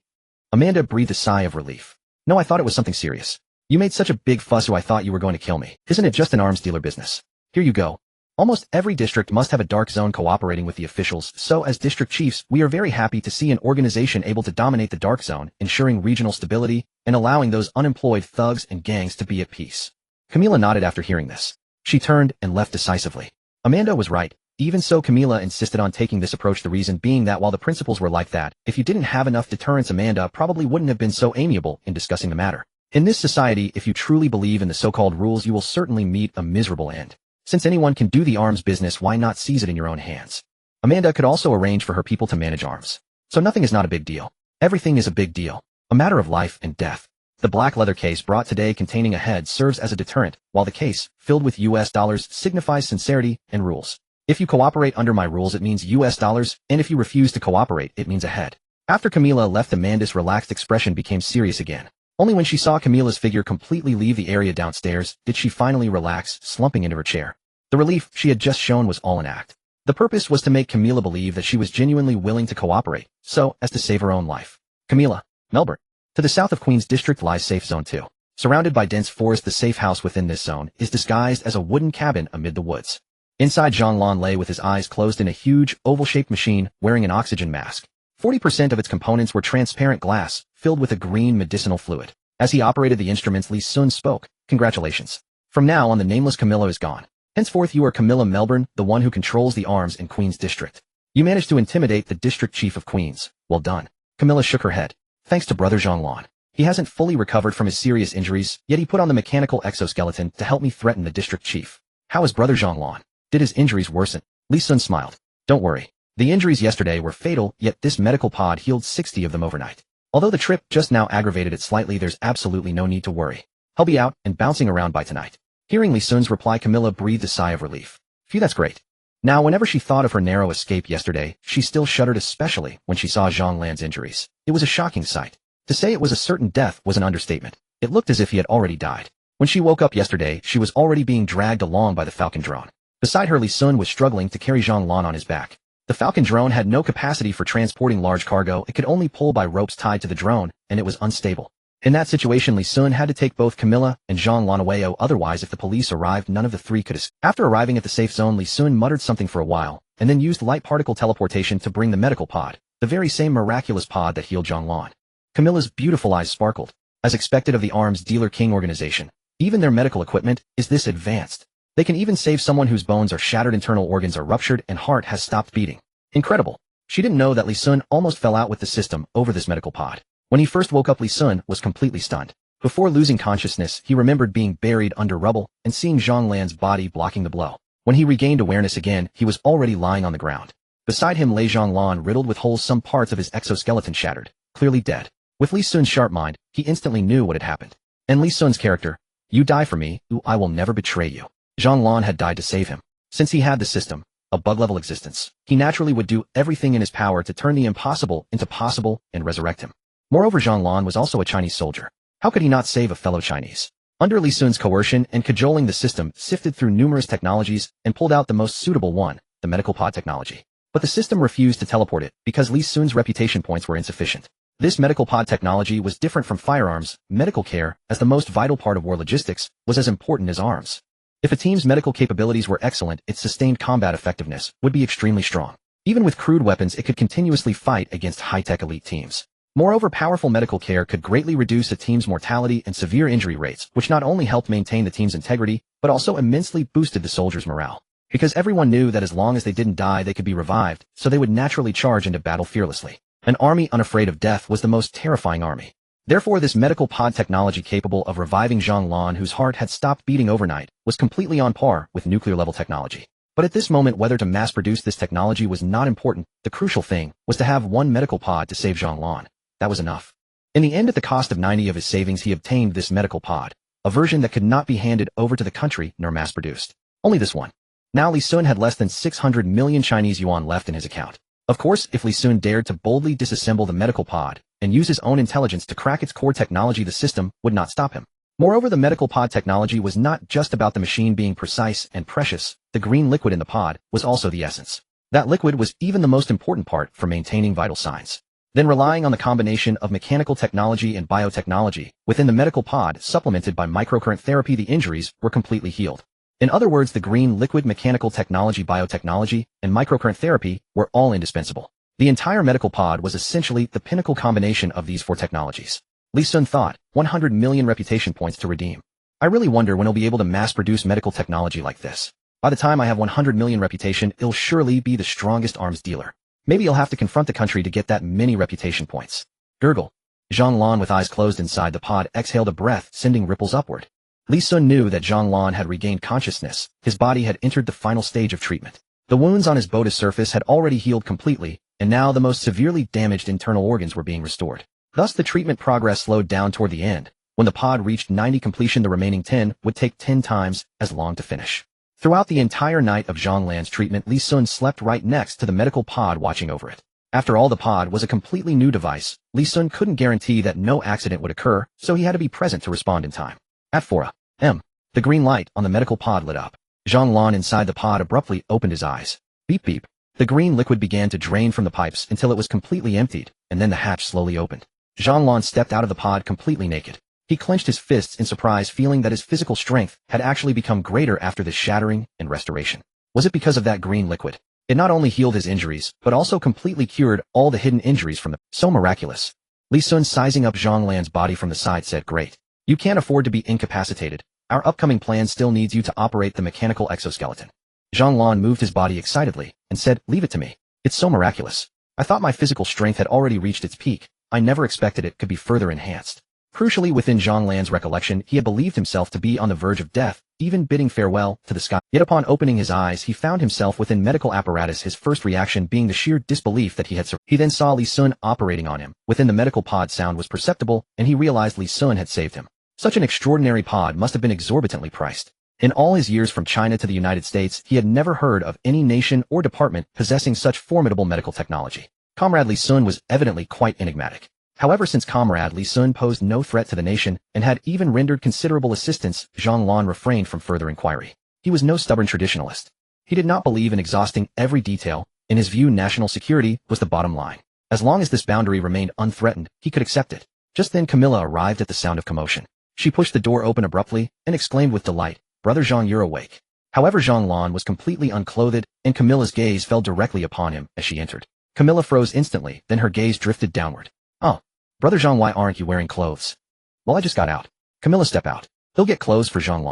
Amanda breathed a sigh of relief. No, I thought it was something serious. You made such a big fuss, so I thought you were going to kill me. Isn't it just an arms dealer business? Here you go. Almost every district must have a dark zone cooperating with the officials, so as district chiefs, we are very happy to see an organization able to dominate the dark zone, ensuring regional stability and allowing those unemployed thugs and gangs to be at peace. Camila nodded after hearing this. She turned and left decisively. Amanda was right. Even so, Camila insisted on taking this approach, the reason being that while the principles were like that, if you didn't have enough deterrence, Amanda probably wouldn't have been so amiable in discussing the matter. In this society, if you truly believe in the so-called rules, you will certainly meet a miserable end. Since anyone can do the arms business, why not seize it in your own hands? Amanda could also arrange for her people to manage arms. So nothing is not a big deal. Everything is a big deal. A matter of life and death. The black leather case brought today containing a head serves as a deterrent, while the case, filled with US dollars, signifies sincerity and rules. If you cooperate under my rules, it means US dollars, and if you refuse to cooperate, it means a head. After Camila left, Amanda's relaxed expression became serious again. Only when she saw Camila's figure completely leave the area downstairs did she finally relax, slumping into her chair. The relief she had just shown was all an act. The purpose was to make Camila believe that she was genuinely willing to cooperate, so as to save her own life. Camila, Melbourne. To the south of Queen's District lies Safe Zone 2. Surrounded by dense forest, the safe house within this zone is disguised as a wooden cabin amid the woods. Inside, Zhonglun lay with his eyes closed in a huge, oval-shaped machine wearing an oxygen mask. 40% of its components were transparent glass, filled with a green medicinal fluid. As he operated the instruments, Li Sun spoke, "Congratulations. From now on, the nameless Camilla is gone. Henceforth, you are Camilla Melbourne, the one who controls the arms in Queen's District. You managed to intimidate the district chief of Queens. Well done." Camilla shook her head. "Thanks to Brother Zhonglun. He hasn't fully recovered from his serious injuries, yet he put on the mechanical exoskeleton to help me threaten the district chief. How is Brother Zhonglun? Did his injuries worsen?" Li Sun smiled. "Don't worry. The injuries yesterday were fatal, yet this medical pod healed 60 of them overnight. Although the trip just now aggravated it slightly, there's absolutely no need to worry. He'll be out and bouncing around by tonight." Hearing Li Sun's reply, Camilla breathed a sigh of relief. Phew, that's great. Now, whenever she thought of her narrow escape yesterday, she still shuddered, especially when she saw Zhonglan's injuries. It was a shocking sight. To say it was a certain death was an understatement. It looked as if he had already died. When she woke up yesterday, she was already being dragged along by the Falcon drone. Beside her, Li Sun was struggling to carry Zhonglan on his back. The Falcon drone had no capacity for transporting large cargo. It could only pull by ropes tied to the drone, and it was unstable. In that situation, Li Sun had to take both Camilla and Zhonglan away, otherwise if the police arrived, none of the three could escape. After arriving at the safe zone, Li Sun muttered something for a while, and then used light particle teleportation to bring the medical pod, the very same miraculous pod that healed Zhonglan. Camilla's beautiful eyes sparkled. As expected of the arms dealer king organization, even their medical equipment is this advanced. They can even save someone whose bones are shattered, internal organs are ruptured, and heart has stopped beating. Incredible. She didn't know that Li Sun almost fell out with the system over this medical pod. When he first woke up, Li Sun was completely stunned. Before losing consciousness, he remembered being buried under rubble and seeing Zhonglan's body blocking the blow. When he regained awareness again, he was already lying on the ground. Beside him lay Zhonglan, riddled with holes, some parts of his exoskeleton shattered, clearly dead. With Li Sun's sharp mind, he instantly knew what had happened. And Li Sun's character, You die for me, ooh, I will never betray you. Zhang had died to save him. Since he had the system, a bug-level existence, he naturally would do everything in his power to turn the impossible into possible and resurrect him. Moreover, Zhang was also a Chinese soldier. How could he not save a fellow Chinese? Under Li Sun's coercion and cajoling, the system sifted through numerous technologies and pulled out the most suitable one, the medical pod technology. But the system refused to teleport it because Li Sun's reputation points were insufficient. This medical pod technology was different from firearms. Medical care, as the most vital part of war logistics, was as important as arms. If a team's medical capabilities were excellent, its sustained combat effectiveness would be extremely strong. Even with crude weapons, it could continuously fight against high-tech elite teams. Moreover, powerful medical care could greatly reduce a team's mortality and severe injury rates, which not only helped maintain the team's integrity, but also immensely boosted the soldiers' morale. Because everyone knew that as long as they didn't die, they could be revived, so they would naturally charge into battle fearlessly. An army unafraid of death was the most terrifying army. Therefore, this medical pod technology capable of reviving Zhang, whose heart had stopped beating overnight, was completely on par with nuclear-level technology. But at this moment, whether to mass-produce this technology was not important. The crucial thing was to have one medical pod to save Zhang. That was enough. In the end, at the cost of 90 of his savings, he obtained this medical pod, a version that could not be handed over to the country nor mass-produced. Only this one. Now Li Sun had less than 600 million Chinese yuan left in his account. Of course, if Li Sun dared to boldly disassemble the medical pod and use his own intelligence to crack its core technology, the system would not stop him. Moreover, the medical pod technology was not just about the machine being precise and precious. The green liquid in the pod was also the essence. That liquid was even the most important part for maintaining vital signs. Then, relying on the combination of mechanical technology and biotechnology within the medical pod, supplemented by microcurrent therapy, the injuries were completely healed. In other words, the green liquid, mechanical technology, biotechnology, and microcurrent therapy were all indispensable. The entire medical pod was essentially the pinnacle combination of these four technologies. Li Sun thought, 100 million reputation points to redeem. I really wonder when he'll be able to mass-produce medical technology like this. By the time I have 100 million reputation, he'll surely be the strongest arms dealer. Maybe he'll have to confront the country to get that many reputation points. Gurgle. Zhang, with eyes closed inside the pod, exhaled a breath, sending ripples upward. Li Sun knew that Zhang had regained consciousness. His body had entered the final stage of treatment. The wounds on his body's surface had already healed completely, and now the most severely damaged internal organs were being restored. Thus, the treatment progress slowed down toward the end. When the pod reached 90 completion, the remaining 10 would take 10 times as long to finish. Throughout the entire night of Zhang's treatment, Li Sun slept right next to the medical pod, watching over it. After all, the pod was a completely new device. Li Sun couldn't guarantee that no accident would occur, so he had to be present to respond in time. At 4 a.m., the green light on the medical pod lit up. Zhang inside the pod abruptly opened his eyes. Beep beep. The green liquid began to drain from the pipes until it was completely emptied, and then the hatch slowly opened. Zhang stepped out of the pod completely naked. He clenched his fists in surprise, feeling that his physical strength had actually become greater after this shattering and restoration. Was it because of that green liquid? It not only healed his injuries, but also completely cured all the hidden injuries from the... So miraculous. Li Sun, sizing up Zhang's body from the side, said, "Great. You can't afford to be incapacitated. Our upcoming plan still needs you to operate the mechanical exoskeleton." Zhang moved his body excitedly and said, "Leave it to me. It's so miraculous. I thought my physical strength had already reached its peak. I never expected it could be further enhanced." Crucially, within Zhang's recollection, he had believed himself to be on the verge of death, even bidding farewell to the sky. Yet upon opening his eyes, he found himself within medical apparatus, his first reaction being the sheer disbelief that he had survived. He then saw Li Sun operating on him. Within the medical pod, sound was perceptible, and he realized Li Sun had saved him. Such an extraordinary pod must have been exorbitantly priced. In all his years from China to the United States, he had never heard of any nation or department possessing such formidable medical technology. Comrade Li Sun was evidently quite enigmatic. However, since Comrade Li Sun posed no threat to the nation and had even rendered considerable assistance, Zhang refrained from further inquiry. He was no stubborn traditionalist. He did not believe in exhausting every detail. In his view, national security was the bottom line. As long as this boundary remained unthreatened, he could accept it. Just then Camilla arrived at the sound of commotion. She pushed the door open abruptly and exclaimed with delight, "Brother Zhang, you're awake." However, Zhang was completely unclothed, and Camilla's gaze fell directly upon him as she entered. Camilla froze instantly, then her gaze drifted downward. "Oh, Brother Zhang, why aren't you wearing clothes?" "Well, I just got out." "Camilla, step out. He'll get clothes for Zhang.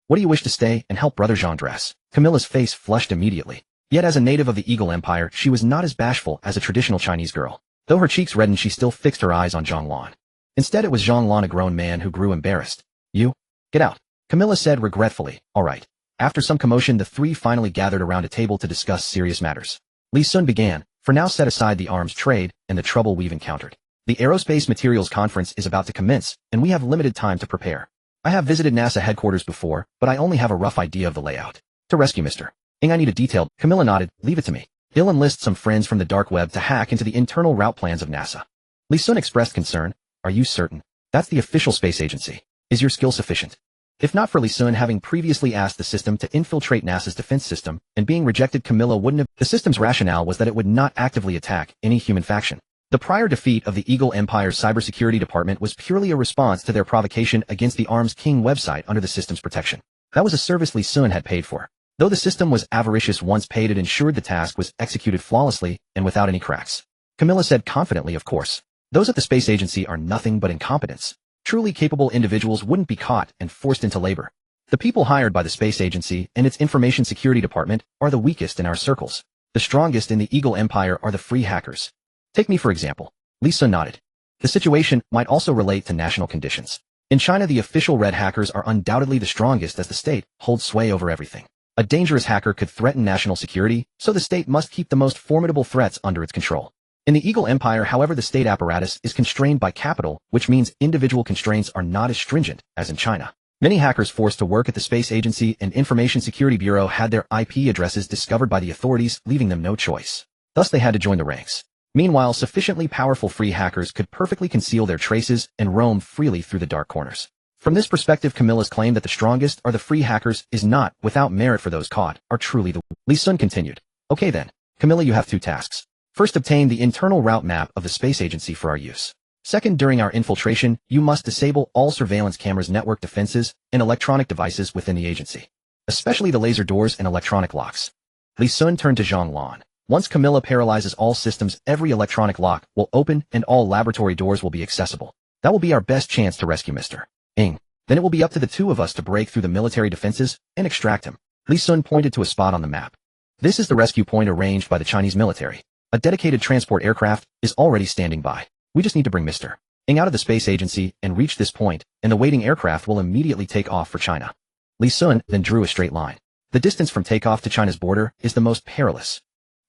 What do you wish to stay and help Brother Zhang dress?" Camilla's face flushed immediately. Yet as a native of the Eagle Empire, she was not as bashful as a traditional Chinese girl. Though her cheeks reddened, she still fixed her eyes on Zhang. Instead, it was Zhang, a grown man, who grew embarrassed. "You? Get out," Camilla said regretfully. "All right." After some commotion, the three finally gathered around a table to discuss serious matters. Li Sun began, "For now, set aside the arms trade and the trouble we've encountered. The Aerospace Materials Conference is about to commence, and we have limited time to prepare. I have visited NASA headquarters before, but I only have a rough idea of the layout. To rescue Mr. Ng, I need a detailed. Camilla nodded. Leave it to me. He'll enlist some friends from the dark web to hack into the internal route plans of NASA. Li Sun expressed concern. Are you certain? That's the official space agency. Is your skill sufficient? If not for Li Sun having previously asked the system to infiltrate NASA's defense system and being rejected, Camilla wouldn't have. The system's rationale was that it would not actively attack any human faction. The prior defeat of the Eagle Empire's cybersecurity department was purely a response to their provocation against the Arms King website under the system's protection. That was a service Li Sun had paid for. Though the system was avaricious once paid, it ensured the task was executed flawlessly and without any cracks. Camilla said confidently, of course. Those at the space agency are nothing but incompetents. Truly capable individuals wouldn't be caught and forced into labor. The people hired by the space agency and its information security department are the weakest in our circles. The strongest in the Eagle Empire are the free hackers. Take me for example. Li Sun nodded. The situation might also relate to national conditions. In China, the official red hackers are undoubtedly the strongest as the state holds sway over everything. A dangerous hacker could threaten national security, so the state must keep the most formidable threats under its control. In the Eagle Empire, however, the state apparatus is constrained by capital, which means individual constraints are not as stringent as in China. Many hackers forced to work at the Space Agency and Information Security Bureau had their IP addresses discovered by the authorities, leaving them no choice. Thus they had to join the ranks. Meanwhile, sufficiently powerful free hackers could perfectly conceal their traces and roam freely through the dark corners. From this perspective, Camilla's claim that the strongest are the free hackers is not, without merit for those caught, are truly the. Li Sun continued. Okay then, Camilla, you have two tasks. First, obtain the internal route map of the space agency for our use. Second, during our infiltration, you must disable all surveillance cameras, network defenses, and electronic devices within the agency, especially the laser doors and electronic locks. Li Sun turned to Zhang Lan. Once Camilla paralyzes all systems, every electronic lock will open and all laboratory doors will be accessible. That will be our best chance to rescue Mr. Ng. Then it will be up to the two of us to break through the military defenses and extract him. Li Sun pointed to a spot on the map. This is the rescue point arranged by the Chinese military. A dedicated transport aircraft is already standing by. We just need to bring Mr. Ng out of the space agency and reach this point, and the waiting aircraft will immediately take off for China. Li Sun then drew a straight line. The distance from takeoff to China's border is the most perilous.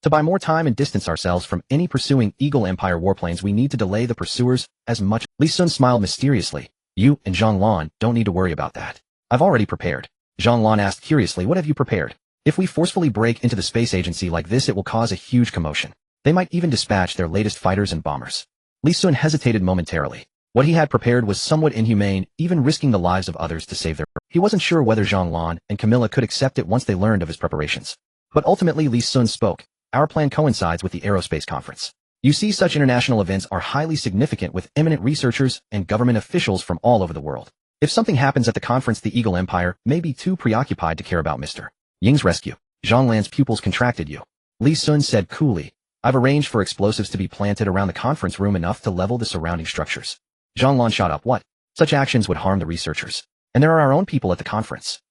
To buy more time and distance ourselves from any pursuing Eagle Empire warplanes, we need to delay the pursuers as much. Li Sun smiled mysteriously. You and Zhang Lan don't need to worry about that. I've already prepared. Zhang Lan asked curiously, what have you prepared? If we forcefully break into the space agency like this, it will cause a huge commotion. They might even dispatch their latest fighters and bombers. Li Sun hesitated momentarily. What he had prepared was somewhat inhumane, even risking the lives of others to save their. He wasn't sure whether Zhang Lan and Camilla could accept it once they learned of his preparations. But ultimately Li Sun spoke. Our plan coincides with the aerospace conference. You see, such international events are highly significant with eminent researchers and government officials from all over the world. If something happens at the conference, the Eagle Empire may be too preoccupied to care about Mr. Ying's rescue. Zhang Lan's pupils contracted you. Li Sun said coolly. I've arranged for explosives to be planted around the conference room enough to level the surrounding structures. Zhang Lan shot up. What? Such actions would harm the researchers. And there are our own people at the conference.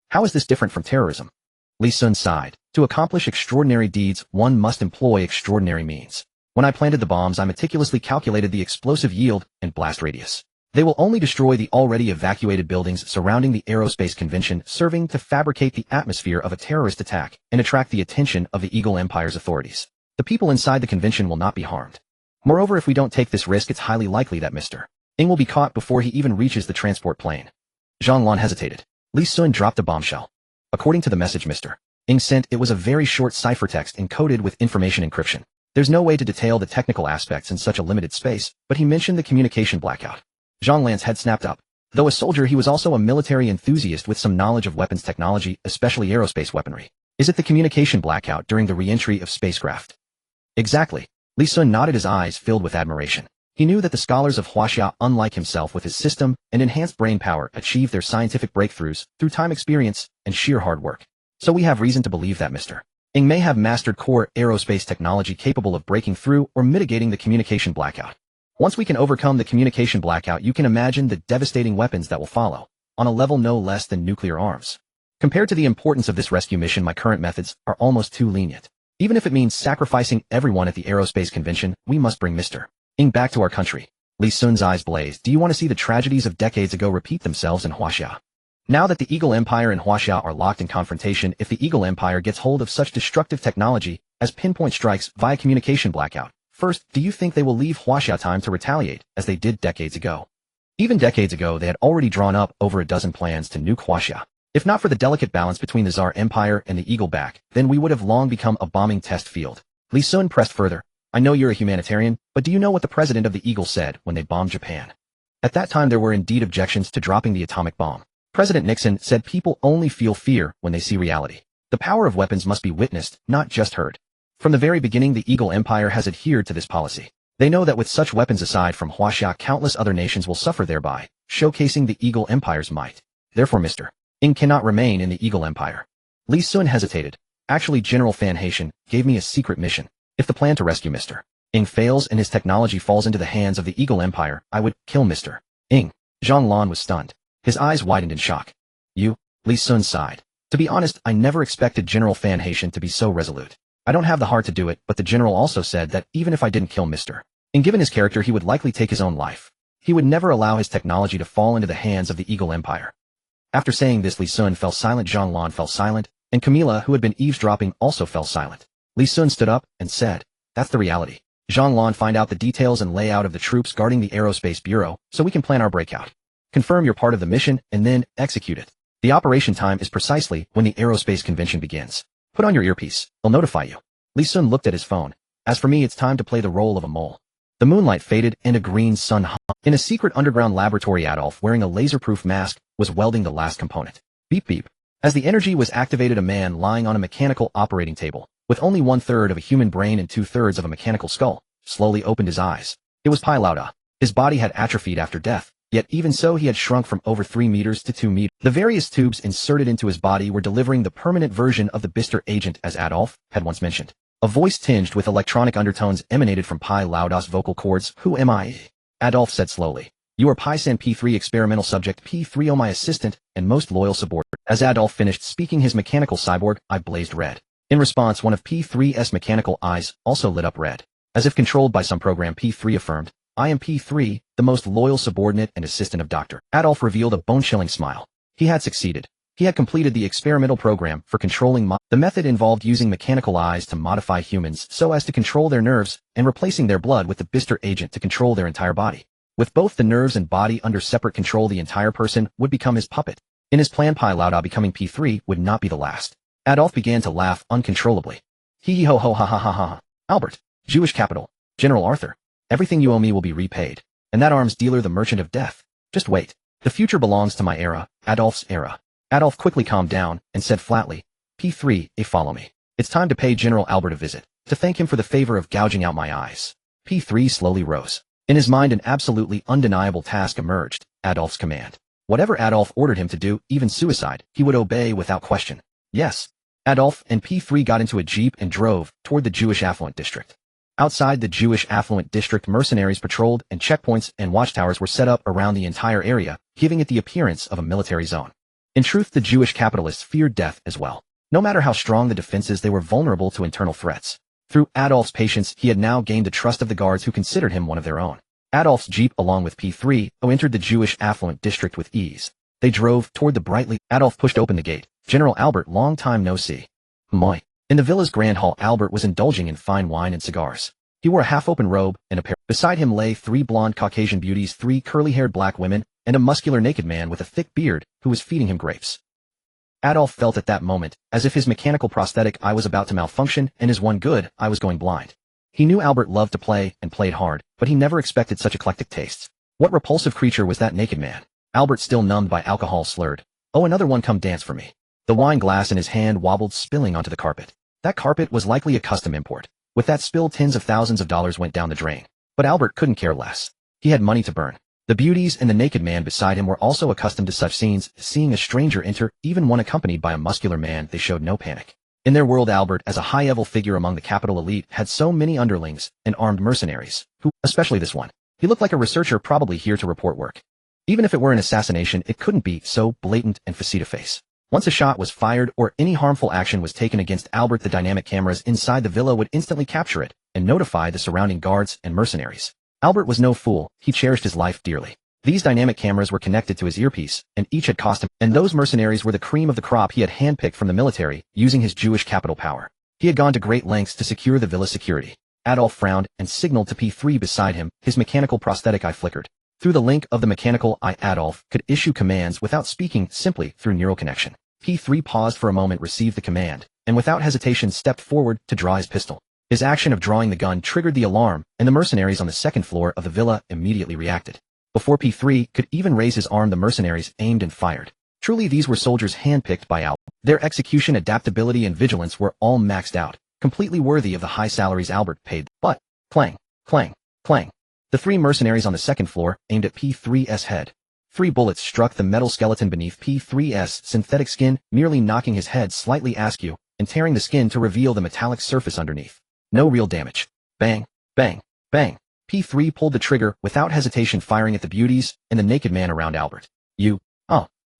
How is this different from terrorism? Li Sun sighed. To accomplish extraordinary deeds, one must employ extraordinary means. When I planted the bombs, I meticulously calculated the explosive yield and blast radius. They will only destroy the already evacuated buildings surrounding the aerospace convention, serving to fabricate the atmosphere of a terrorist attack and attract the attention of the Eagle Empire's authorities. The people inside the convention will not be harmed. Moreover, if we don't take this risk, it's highly likely that Mr. Ng will be caught before he even reaches the transport plane. Zhang Lan hesitated. Li Sun dropped a bombshell. According to the message Mr. Ng sent, it was a very short ciphertext encoded with information encryption. There's no way to detail the technical aspects in such a limited space, but he mentioned the communication blackout. Zhang Lan's head snapped up. Though a soldier, he was also a military enthusiast with some knowledge of weapons technology, especially aerospace weaponry. Is it the communication blackout during the re-entry of spacecraft? Exactly. Li Sun nodded, his eyes filled with admiration. He knew that the scholars of Huaxia, unlike himself with his system and enhanced brain power, achieved their scientific breakthroughs through time, experience, and sheer hard work. So we have reason to believe that Mr. Ng may have mastered core aerospace technology capable of breaking through or mitigating the communication blackout. Once we can overcome the communication blackout, you can imagine the devastating weapons that will follow, on a level no less than nuclear arms. Compared to the importance of this rescue mission, my current methods are almost too lenient. Even if it means sacrificing everyone at the aerospace convention, we must bring Mr. Ng back to our country. Li Sun's eyes blazed. Do you want to see the tragedies of decades ago repeat themselves in Huaxia? Now that the Eagle Empire and Huaxia are locked in confrontation, if the Eagle Empire gets hold of such destructive technology as pinpoint strikes via communication blackout, first, do you think they will leave Huaxia time to retaliate, as they did decades ago? Even decades ago they had already drawn up over a dozen plans to nuke Huaxia. If not for the delicate balance between the Tsar Empire and the Eagle back, then we would have long become a bombing test field. Li Sun pressed further. I know you're a humanitarian, but do you know what the president of the Eagle said when they bombed Japan? At that time there were indeed objections to dropping the atomic bomb. President Nixon said people only feel fear when they see reality. The power of weapons must be witnessed, not just heard. From the very beginning the Eagle Empire has adhered to this policy. They know that with such weapons aside from Huaxia countless other nations will suffer thereby, showcasing the Eagle Empire's might. Therefore Mr. Ng cannot remain in the Eagle Empire. Li Sun hesitated. Actually General Fan Haitian gave me a secret mission. If the plan to rescue Mr. Ng fails and his technology falls into the hands of the Eagle Empire, I would kill Mr. Ng. Zhang Lan was stunned. His eyes widened in shock. You? Li Sun sighed. To be honest, I never expected General Fan Haitian to be so resolute. I don't have the heart to do it, but the general also said that even if I didn't kill Mr. Ng, given his character, he would likely take his own life. He would never allow his technology to fall into the hands of the Eagle Empire. After saying this, Li Sun fell silent. Zhang Lan fell silent, and Camilla, who had been eavesdropping, also fell silent. Li Sun stood up and said, that's the reality. Zhang Lan, find out the details and layout of the troops guarding the Aerospace Bureau, so we can plan our breakout. Confirm you're part of the mission, and then execute it. The operation time is precisely when the Aerospace Convention begins. Put on your earpiece, they'll notify you. Li Sun looked at his phone. As for me, it's time to play the role of a mole. The moonlight faded and a green sun hung. In a secret underground laboratory, Adolf, wearing a laser-proof mask, was welding the last component. Beep beep. As the energy was activated, a man lying on a mechanical operating table, with only 1/3 of a human brain and 2/3 of a mechanical skull, slowly opened his eyes. It was Pai Lauda. His body had atrophied after death, yet even so he had shrunk from over 3 meters to 2 meters. The various tubes inserted into his body were delivering the permanent version of the Bister agent, as Adolf had once mentioned. A voice tinged with electronic undertones emanated from Pai Lauda's vocal cords. Who am I? Adolf said slowly. You are Pai-san P3 experimental subject P3O, my assistant and most loyal subordinate. As Adolf finished speaking, his mechanical cyborg eye blazed red. In response, one of P3's mechanical eyes also lit up red. As if controlled by some program, P3 affirmed, I am P3, the most loyal subordinate and assistant of Dr. Adolf revealed a bone-chilling smile. He had succeeded. He had completed the experimental program for controlling the method involved using mechanical eyes to modify humans so as to control their nerves and replacing their blood with the Bister agent to control their entire body. With both the nerves and body under separate control, the entire person would become his puppet. In his plan, Pai Lauda becoming P3 would not be the last. Adolf began to laugh uncontrollably. Hee hee ho ho ha ha ha ha. Albert, Jewish capital, General Arthur. Everything you owe me will be repaid. And that arms dealer, the merchant of death. Just wait. The future belongs to my era, Adolf's era. Adolf quickly calmed down and said flatly, P3, follow me. It's time to pay General Albert a visit, to thank him for the favor of gouging out my eyes. P3 slowly rose. In his mind, an absolutely undeniable task emerged, Adolf's command. Whatever Adolf ordered him to do, even suicide, he would obey without question. Yes. Adolf and P3 got into a jeep and drove toward the Jewish affluent district. Outside the Jewish affluent district, mercenaries patrolled and checkpoints and watchtowers were set up around the entire area, giving it the appearance of a military zone. In truth, the Jewish capitalists feared death as well. No matter how strong the defenses, they were vulnerable to internal threats. Through Adolf's patience, he had now gained the trust of the guards, who considered him one of their own. Adolf's jeep, along with P3, entered the Jewish affluent district with ease. They drove toward the brightly. Adolf pushed open the gate. General Albert, long time no see. Moi. In the villa's grand hall, Albert was indulging in fine wine and cigars. He wore a half-open robe and a pair. Beside him lay 3 blonde Caucasian beauties, 3 curly-haired black women, and a muscular naked man with a thick beard who was feeding him grapes. Adolf felt at that moment as if his mechanical prosthetic eye was about to malfunction and his one good eye was going blind. He knew Albert loved to play and played hard, but he never expected such eclectic tastes. What repulsive creature was that naked man? Albert, still numbed by alcohol, slurred. Oh, another one, come dance for me. The wine glass in his hand wobbled, spilling onto the carpet. That carpet was likely a custom import. With that spill, tens of thousands of dollars went down the drain. But Albert couldn't care less. He had money to burn. The beauties and the naked man beside him were also accustomed to such scenes. Seeing a stranger enter, even one accompanied by a muscular man, they showed no panic. In their world, Albert, as a high-level figure among the capital elite, had so many underlings and armed mercenaries, who, especially this one, he looked like a researcher probably here to report work. Even if it were an assassination, it couldn't be so blatant and face-to-face. Once a shot was fired or any harmful action was taken against Albert, the dynamic cameras inside the villa would instantly capture it and notify the surrounding guards and mercenaries. Albert was no fool. He cherished his life dearly. These dynamic cameras were connected to his earpiece, and each had cost him, and those mercenaries were the cream of the crop he had handpicked from the military, using his Jewish capital power. He had gone to great lengths to secure the villa's security. Adolf frowned and signaled to P3 beside him. His mechanical prosthetic eye flickered. Through the link of the mechanical eye, Adolf could issue commands without speaking, simply through neural connection. P3 paused for a moment, received the command, and without hesitation stepped forward to draw his pistol. His action of drawing the gun triggered the alarm, and the mercenaries on the second floor of the villa immediately reacted. Before P3 could even raise his arm, the mercenaries aimed and fired. Truly, these were soldiers handpicked by Albert. Their execution, adaptability, and vigilance were all maxed out, completely worthy of the high salaries Albert paid. But, clang, clang, clang. The three mercenaries on the second floor aimed at P3's head. 3 bullets struck the metal skeleton beneath P3's synthetic skin, merely knocking his head slightly askew, and tearing the skin to reveal the metallic surface underneath. No real damage. Bang, bang, bang. P3 pulled the trigger without hesitation, firing at the beauties and the naked man around Albert.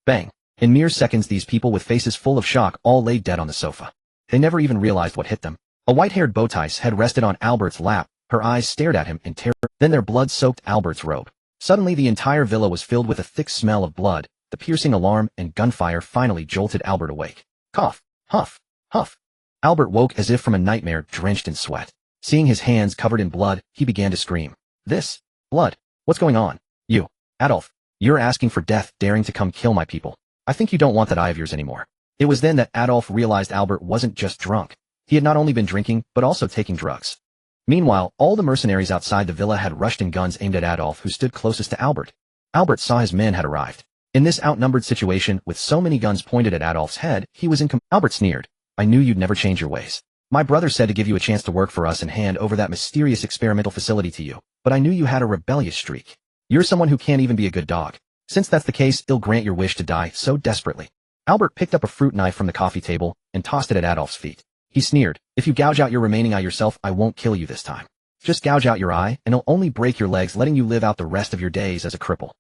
Bang. In mere seconds, these people with faces full of shock all lay dead on the sofa. They never even realized what hit them. A white-haired Bowtie's head rested on Albert's lap. Her eyes stared at him in terror. Then their blood soaked Albert's robe. Suddenly the entire villa was filled with a thick smell of blood. The piercing alarm and gunfire finally jolted Albert awake. Cough, huff, huff. Albert woke as if from a nightmare, drenched in sweat. Seeing his hands covered in blood, he began to scream. This? Blood? What's going on? You, Adolf, you're asking for death, daring to come kill my people. I think you don't want that eye of yours anymore. It was then that Adolf realized Albert wasn't just drunk. He had not only been drinking, but also taking drugs. Meanwhile, all the mercenaries outside the villa had rushed in, guns aimed at Adolf, who stood closest to Albert. Albert saw his men had arrived. In this outnumbered situation, with so many guns pointed at Adolf's head, he was Albert sneered. I knew you'd never change your ways. My brother said to give you a chance to work for us and hand over that mysterious experimental facility to you, but I knew you had a rebellious streak. You're someone who can't even be a good dog. Since that's the case, I'll grant your wish to die so desperately. Albert picked up a fruit knife from the coffee table and tossed it at Adolf's feet. He sneered, if you gouge out your remaining eye yourself, I won't kill you this time. Just gouge out your eye, and I'll only break your legs, letting you live out the rest of your days as a cripple.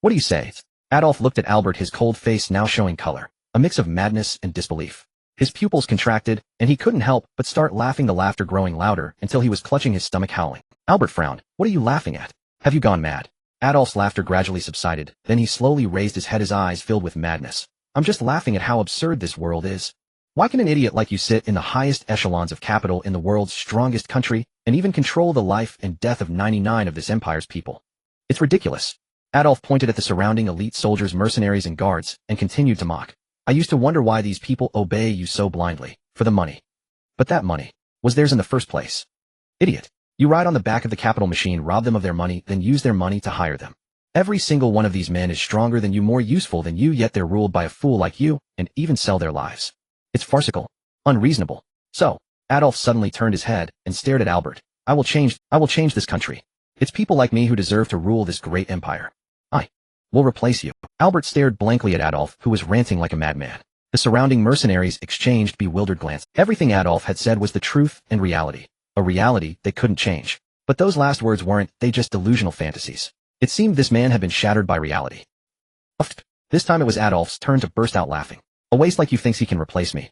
What do you say? Adolf looked at Albert, his cold face now showing color, a mix of madness and disbelief. His pupils contracted, and he couldn't help but start laughing, the laughter growing louder until he was clutching his stomach, howling. Albert frowned. What are you laughing at? Have you gone mad? Adolf's laughter gradually subsided, then he slowly raised his head, his eyes filled with madness. I'm just laughing at how absurd this world is. Why can an idiot like you sit in the highest echelons of capital in the world's strongest country and even control the life and death of 99 of this empire's people? It's ridiculous. Adolf pointed at the surrounding elite soldiers, mercenaries, and guards, and continued to mock. I used to wonder why these people obey you so blindly, for the money. But that money was theirs in the first place. Idiot. You ride on the back of the capital machine, rob them of their money, then use their money to hire them. Every single one of these men is stronger than you, more useful than you, yet they're ruled by a fool like you, and even sell their lives. It's farcical. Unreasonable. So, Adolf suddenly turned his head and stared at Albert. I will change this country. It's people like me who deserve to rule this great empire. I will replace you. Albert stared blankly at Adolf, who was ranting like a madman. The surrounding mercenaries exchanged bewildered glances. Everything Adolf had said was the truth and reality. A reality they couldn't change. But those last words weren't, they just delusional fantasies. It seemed this man had been shattered by reality. This time it was Adolf's turn to burst out laughing. A waste like you thinks he can replace me.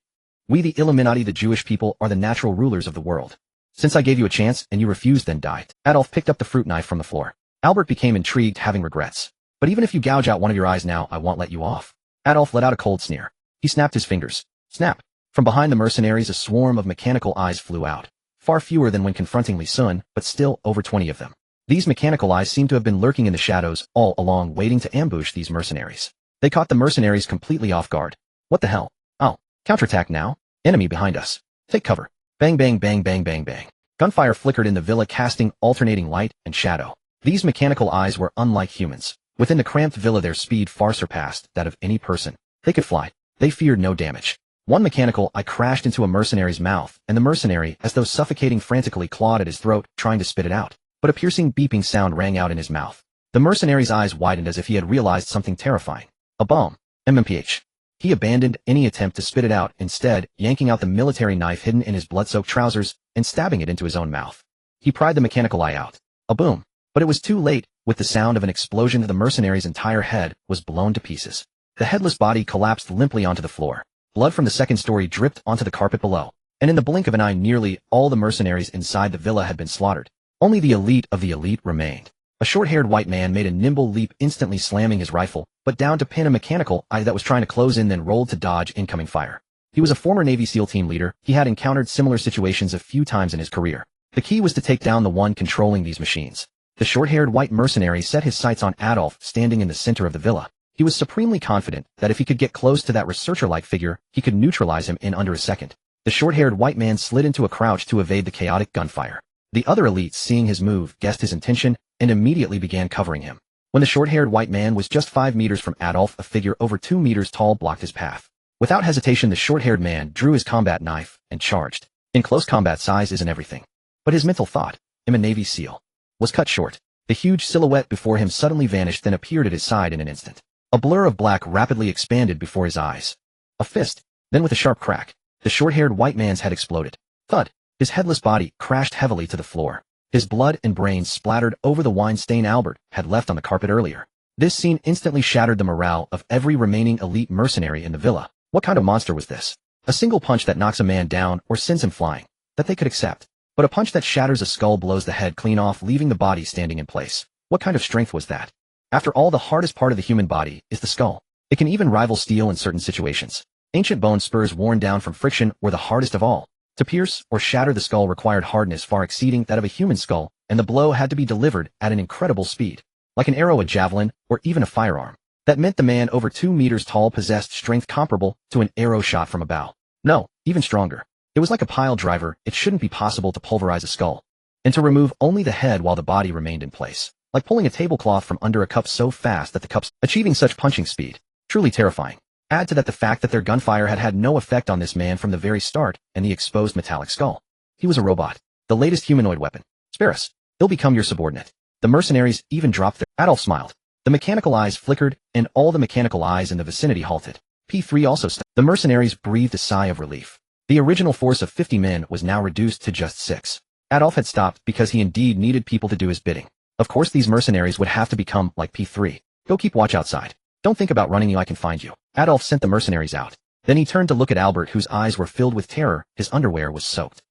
We the Illuminati, the Jewish people, are the natural rulers of the world. Since I gave you a chance and you refused, then die. Adolf picked up the fruit knife from the floor. Albert became intrigued, having regrets. But even if you gouge out one of your eyes now, I won't let you off. Adolf let out a cold sneer. He snapped his fingers. Snap. From behind the mercenaries, a swarm of mechanical eyes flew out. Far fewer than when confronting Li Sun, but still over 20 of them. These mechanical eyes seemed to have been lurking in the shadows all along, waiting to ambush these mercenaries. They caught the mercenaries completely off guard. What the hell? Oh, counterattack now? Enemy behind us. Take cover. Bang bang bang bang bang bang. Gunfire flickered in the villa, casting alternating light and shadow. These mechanical eyes were unlike humans. Within the cramped villa, their speed far surpassed that of any person. They could fly. They feared no damage. One mechanical eye crashed into a mercenary's mouth, and the mercenary, as though suffocating, frantically clawed at his throat, trying to spit it out. But a piercing beeping sound rang out in his mouth. The mercenary's eyes widened as if he had realized something terrifying. A bomb. MMPH. He abandoned any attempt to spit it out, instead yanking out the military knife hidden in his blood-soaked trousers and stabbing it into his own mouth. He pried the mechanical eye out. A boom. But it was too late. With the sound of an explosion, the mercenary's entire head was blown to pieces. The headless body collapsed limply onto the floor. Blood from the second story dripped onto the carpet below. And in the blink of an eye, nearly all the mercenaries inside the villa had been slaughtered. Only the elite of the elite remained. A short-haired white man made a nimble leap, instantly slamming his rifle, but down to pin a mechanical eye that was trying to close in, then rolled to dodge incoming fire. He was a former Navy SEAL team leader. He had encountered similar situations a few times in his career. The key was to take down the one controlling these machines. The short-haired white mercenary set his sights on Adolf standing in the center of the villa. He was supremely confident that if he could get close to that researcher-like figure, he could neutralize him in under a second. The short-haired white man slid into a crouch to evade the chaotic gunfire. The other elites, seeing his move, guessed his intention and immediately began covering him. When the short-haired white man was just 5 meters from Adolf, a figure over 2 meters tall blocked his path. Without hesitation, the short-haired man drew his combat knife and charged. In close combat, size isn't everything. But his mental thought, "I'm a Navy SEAL," was cut short. The huge silhouette before him suddenly vanished, then appeared at his side in an instant. A blur of black rapidly expanded before his eyes. A fist. Then with a sharp crack, the short-haired white man's head exploded. Thud. His headless body crashed heavily to the floor. His blood and brains splattered over the wine stain Albert had left on the carpet earlier. This scene instantly shattered the morale of every remaining elite mercenary in the villa. What kind of monster was this? A single punch that knocks a man down or sends him flying, that they could accept. But a punch that shatters a skull, blows the head clean off, leaving the body standing in place. What kind of strength was that? After all, the hardest part of the human body is the skull. It can even rival steel in certain situations. Ancient bone spurs worn down from friction were the hardest of all. To pierce or shatter the skull required hardness far exceeding that of a human skull, and the blow had to be delivered at an incredible speed. Like an arrow, a javelin, or even a firearm. That meant the man over 2 meters tall possessed strength comparable to an arrow shot from a bow. No, even stronger. It was like a pile driver. It shouldn't be possible to pulverize a skull, and to remove only the head while the body remained in place. Like pulling a tablecloth from under a cup so fast that the cup's achieving such punching speed. Truly terrifying. Add to that the fact that their gunfire had had no effect on this man from the very start, and the exposed metallic skull. He was a robot. The latest humanoid weapon. Spare us. He'll become your subordinate. The mercenaries even dropped their... Adolf smiled. The mechanical eyes flickered, and all the mechanical eyes in the vicinity halted. P3 also stopped. The mercenaries breathed a sigh of relief. The original force of 50 men was now reduced to just 6. Adolf had stopped because he indeed needed people to do his bidding. Of course, these mercenaries would have to become like P3. Go keep watch outside. Don't think about running, I can find you. Adolf sent the mercenaries out. Then he turned to look at Albert, whose eyes were filled with terror. His underwear was soaked.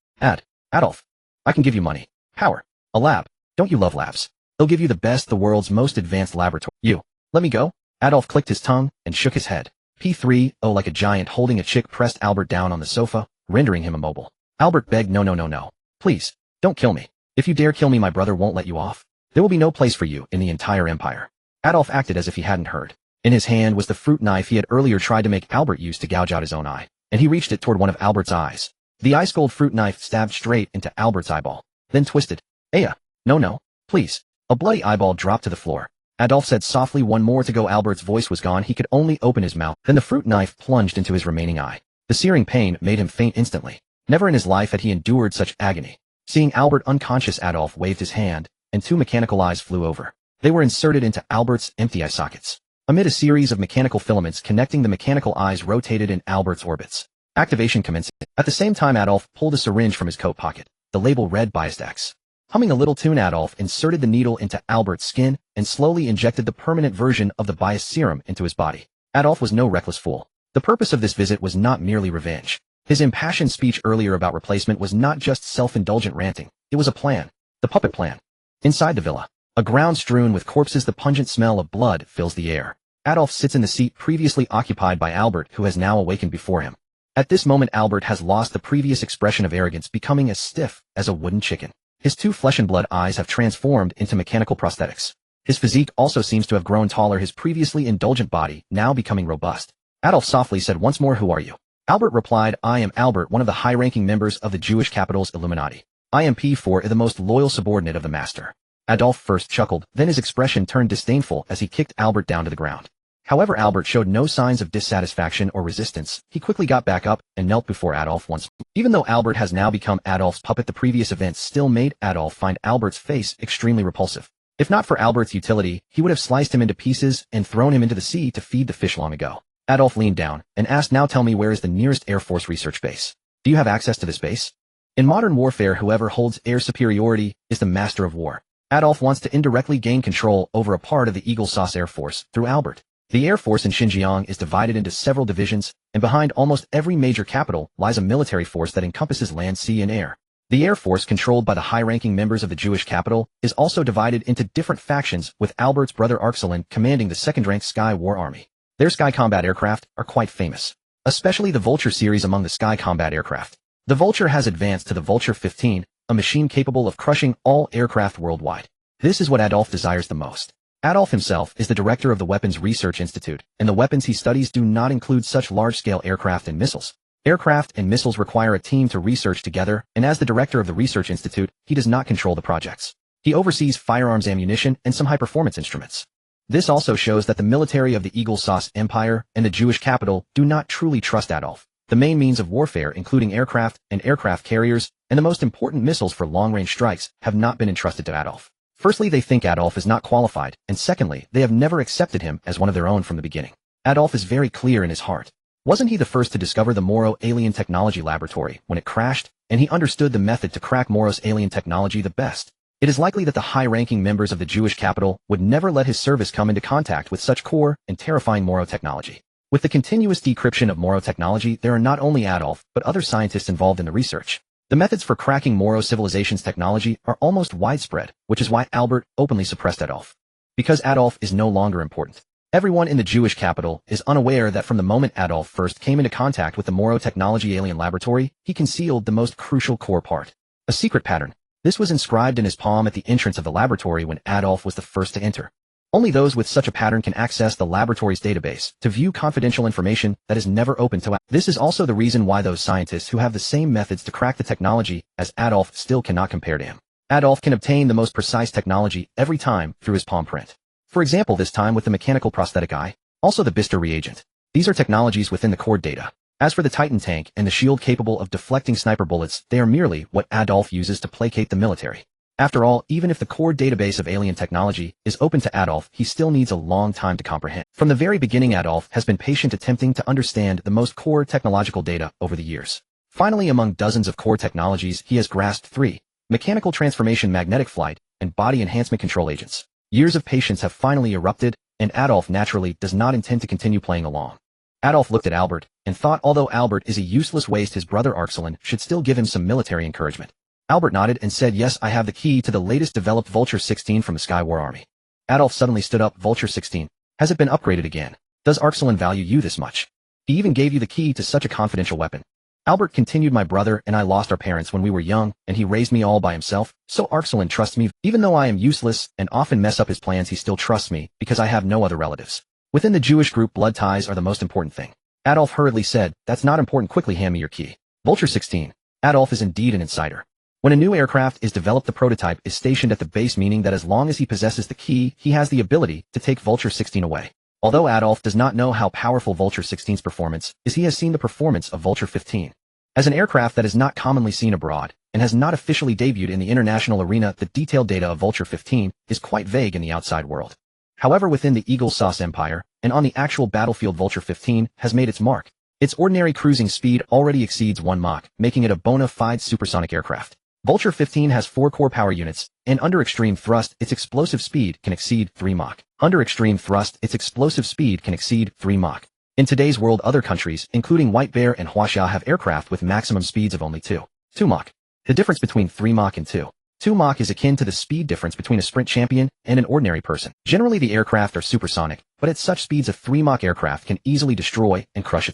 Adolf, I can give you money. Power. A lab. Don't you love labs? They'll give you the best, the world's most advanced laboratory. You. Let me go? Adolf clicked his tongue and shook his head. P3, oh, like a giant holding a chick, pressed Albert down on the sofa, rendering him immobile. Albert begged, no. Please, don't kill me. If you dare kill me, my brother won't let you off. There will be no place for you in the entire empire. Adolf acted as if he hadn't heard. In his hand was the fruit knife he had earlier tried to make Albert use to gouge out his own eye, and he reached it toward one of Albert's eyes. The ice-cold fruit knife stabbed straight into Albert's eyeball, then twisted. Aya, no, please. A bloody eyeball dropped to the floor. Adolf said softly, one more to go. Albert's voice was gone. He could only open his mouth. Then the fruit knife plunged into his remaining eye. The searing pain made him faint instantly. Never in his life had he endured such agony. Seeing Albert unconscious, Adolf waved his hand, and 2 mechanical eyes flew over. They were inserted into Albert's empty eye sockets. Amid a series of mechanical filaments connecting the mechanical eyes rotated in Albert's orbits. Activation commenced. At the same time, Adolf pulled a syringe from his coat pocket. The label read Biosdex. Humming a little tune, Adolf inserted the needle into Albert's skin and slowly injected the permanent version of the Bios serum into his body. Adolf was no reckless fool. The purpose of this visit was not merely revenge. His impassioned speech earlier about replacement was not just self-indulgent ranting. It was a plan. The puppet plan. Inside the villa, a ground strewn with corpses, the pungent smell of blood fills the air. Adolf sits in the seat previously occupied by Albert, who has now awakened before him. At this moment, Albert has lost the previous expression of arrogance, becoming as stiff as a wooden chicken. His 2 flesh and blood eyes have transformed into mechanical prosthetics. His physique also seems to have grown taller, his previously indulgent body now becoming robust. Adolf softly said once more, "Who are you?" Albert replied, "I am Albert, one of the high-ranking members of the Jewish capital's Illuminati. I am P4, the most loyal subordinate of the master." Adolf first chuckled, then his expression turned disdainful as he kicked Albert down to the ground. However, Albert showed no signs of dissatisfaction or resistance. He quickly got back up and knelt before Adolf once more. Even though Albert has now become Adolf's puppet, the previous events still made Adolf find Albert's face extremely repulsive. If not for Albert's utility, he would have sliced him into pieces and thrown him into the sea to feed the fish long ago. Adolf leaned down and asked, "Now tell me, where is the nearest Air Force research base? Do you have access to this base?" In modern warfare, whoever holds air superiority is the master of war. Adolf wants to indirectly gain control over a part of the Eagle Sauce Air Force through Albert. The Air Force in Xinjiang is divided into several divisions, and behind almost every major capital lies a military force that encompasses land, sea, and air. The Air Force, controlled by the high-ranking members of the Jewish capital, is also divided into different factions, with Albert's brother Arxelan commanding the second-ranked Sky War Army. Their Sky combat aircraft are quite famous, especially the Vulture series among the Sky combat aircraft. The Vulture has advanced to the Vulture 15, a machine capable of crushing all aircraft worldwide. This is what Adolf desires the most. Adolf himself is the director of the Weapons Research Institute, and the weapons he studies do not include such large-scale aircraft and missiles. Aircraft and missiles require a team to research together, and as the director of the Research Institute, he does not control the projects. He oversees firearms ammunition and some high-performance instruments. This also shows that the military of the Eagle Sauce Empire and the Jewish capital do not truly trust Adolf. The main means of warfare, including aircraft and aircraft carriers, and the most important missiles for long-range strikes, have not been entrusted to Adolf. Firstly, they think Adolf is not qualified, and secondly, they have never accepted him as one of their own from the beginning. Adolf is very clear in his heart. Wasn't he the first to discover the Morrow alien technology laboratory when it crashed, and he understood the method to crack Morrow's alien technology the best? It is likely that the high-ranking members of the Jewish capital would never let his service come into contact with such core and terrifying Morrow technology. With the continuous decryption of Morrow technology, there are not only Adolf, but other scientists involved in the research. The methods for cracking Morrow civilization's technology are almost widespread, which is why Albert openly suppressed Adolf. Because Adolf is no longer important. Everyone in the Jewish capital is unaware that from the moment Adolf first came into contact with the Morrow technology alien laboratory, he concealed the most crucial core part. A secret pattern. This was inscribed in his palm at the entrance of the laboratory when Adolf was the first to enter. Only those with such a pattern can access the laboratory's database to view confidential information that is never open to. This is also the reason why those scientists who have the same methods to crack the technology as Adolf still cannot compare to him. Adolf can obtain the most precise technology every time through his palm print. For example, this time with the mechanical prosthetic eye, also the Bister reagent. These are technologies within the core data. As for the Titan tank and the shield capable of deflecting sniper bullets, they are merely what Adolf uses to placate the military. After all, even if the core database of alien technology is open to Adolf, he still needs a long time to comprehend. From the very beginning, Adolf has been patient attempting to understand the most core technological data over the years. Finally, among dozens of core technologies, he has grasped 3: mechanical transformation, magnetic flight, and body enhancement control agents. Years of patience have finally erupted, and Adolf naturally does not intend to continue playing along. Adolf looked at Albert and thought although Albert is a useless waste, his brother Arxelan should still give him some military encouragement. Albert nodded and said, "Yes, I have the key to the latest developed Vulture 16 from the Sky War Army." Adolf suddenly stood up. "Vulture 16? Has it been upgraded again? Does Arxelan value you this much? He even gave you the key to such a confidential weapon." Albert continued, "My brother and I lost our parents when we were young, and he raised me all by himself, so Arxelan trusts me. Even though I am useless and often mess up his plans, he still trusts me because I have no other relatives. Within the Jewish group, blood ties are the most important thing." Adolf hurriedly said, "That's not important. Quickly hand me your key." Vulture 16. Adolf is indeed an insider. When a new aircraft is developed, the prototype is stationed at the base, meaning that as long as he possesses the key, he has the ability to take Vulture 16 away. Although Adolf does not know how powerful Vulture 16's performance is, he has seen the performance of Vulture 15. As an aircraft that is not commonly seen abroad, and has not officially debuted in the international arena, the detailed data of Vulture 15 is quite vague in the outside world. However, within the Eagle Sauce Empire, and on the actual battlefield, Vulture 15 has made its mark. Its ordinary cruising speed already exceeds 1 Mach, making it a bona fide supersonic aircraft. Vulture 15 has 4 core power units, and under extreme thrust, its explosive speed can exceed 3 Mach. Under extreme thrust, its explosive speed can exceed 3 Mach. In today's world, other countries, including White Bear and Huaxia, have aircraft with maximum speeds of only 2 Mach. The difference between 3 Mach and 2 Mach is akin to the speed difference between a sprint champion and an ordinary person. Generally, the aircraft are supersonic, but at such speeds, a 3 Mach aircraft can easily destroy and crush a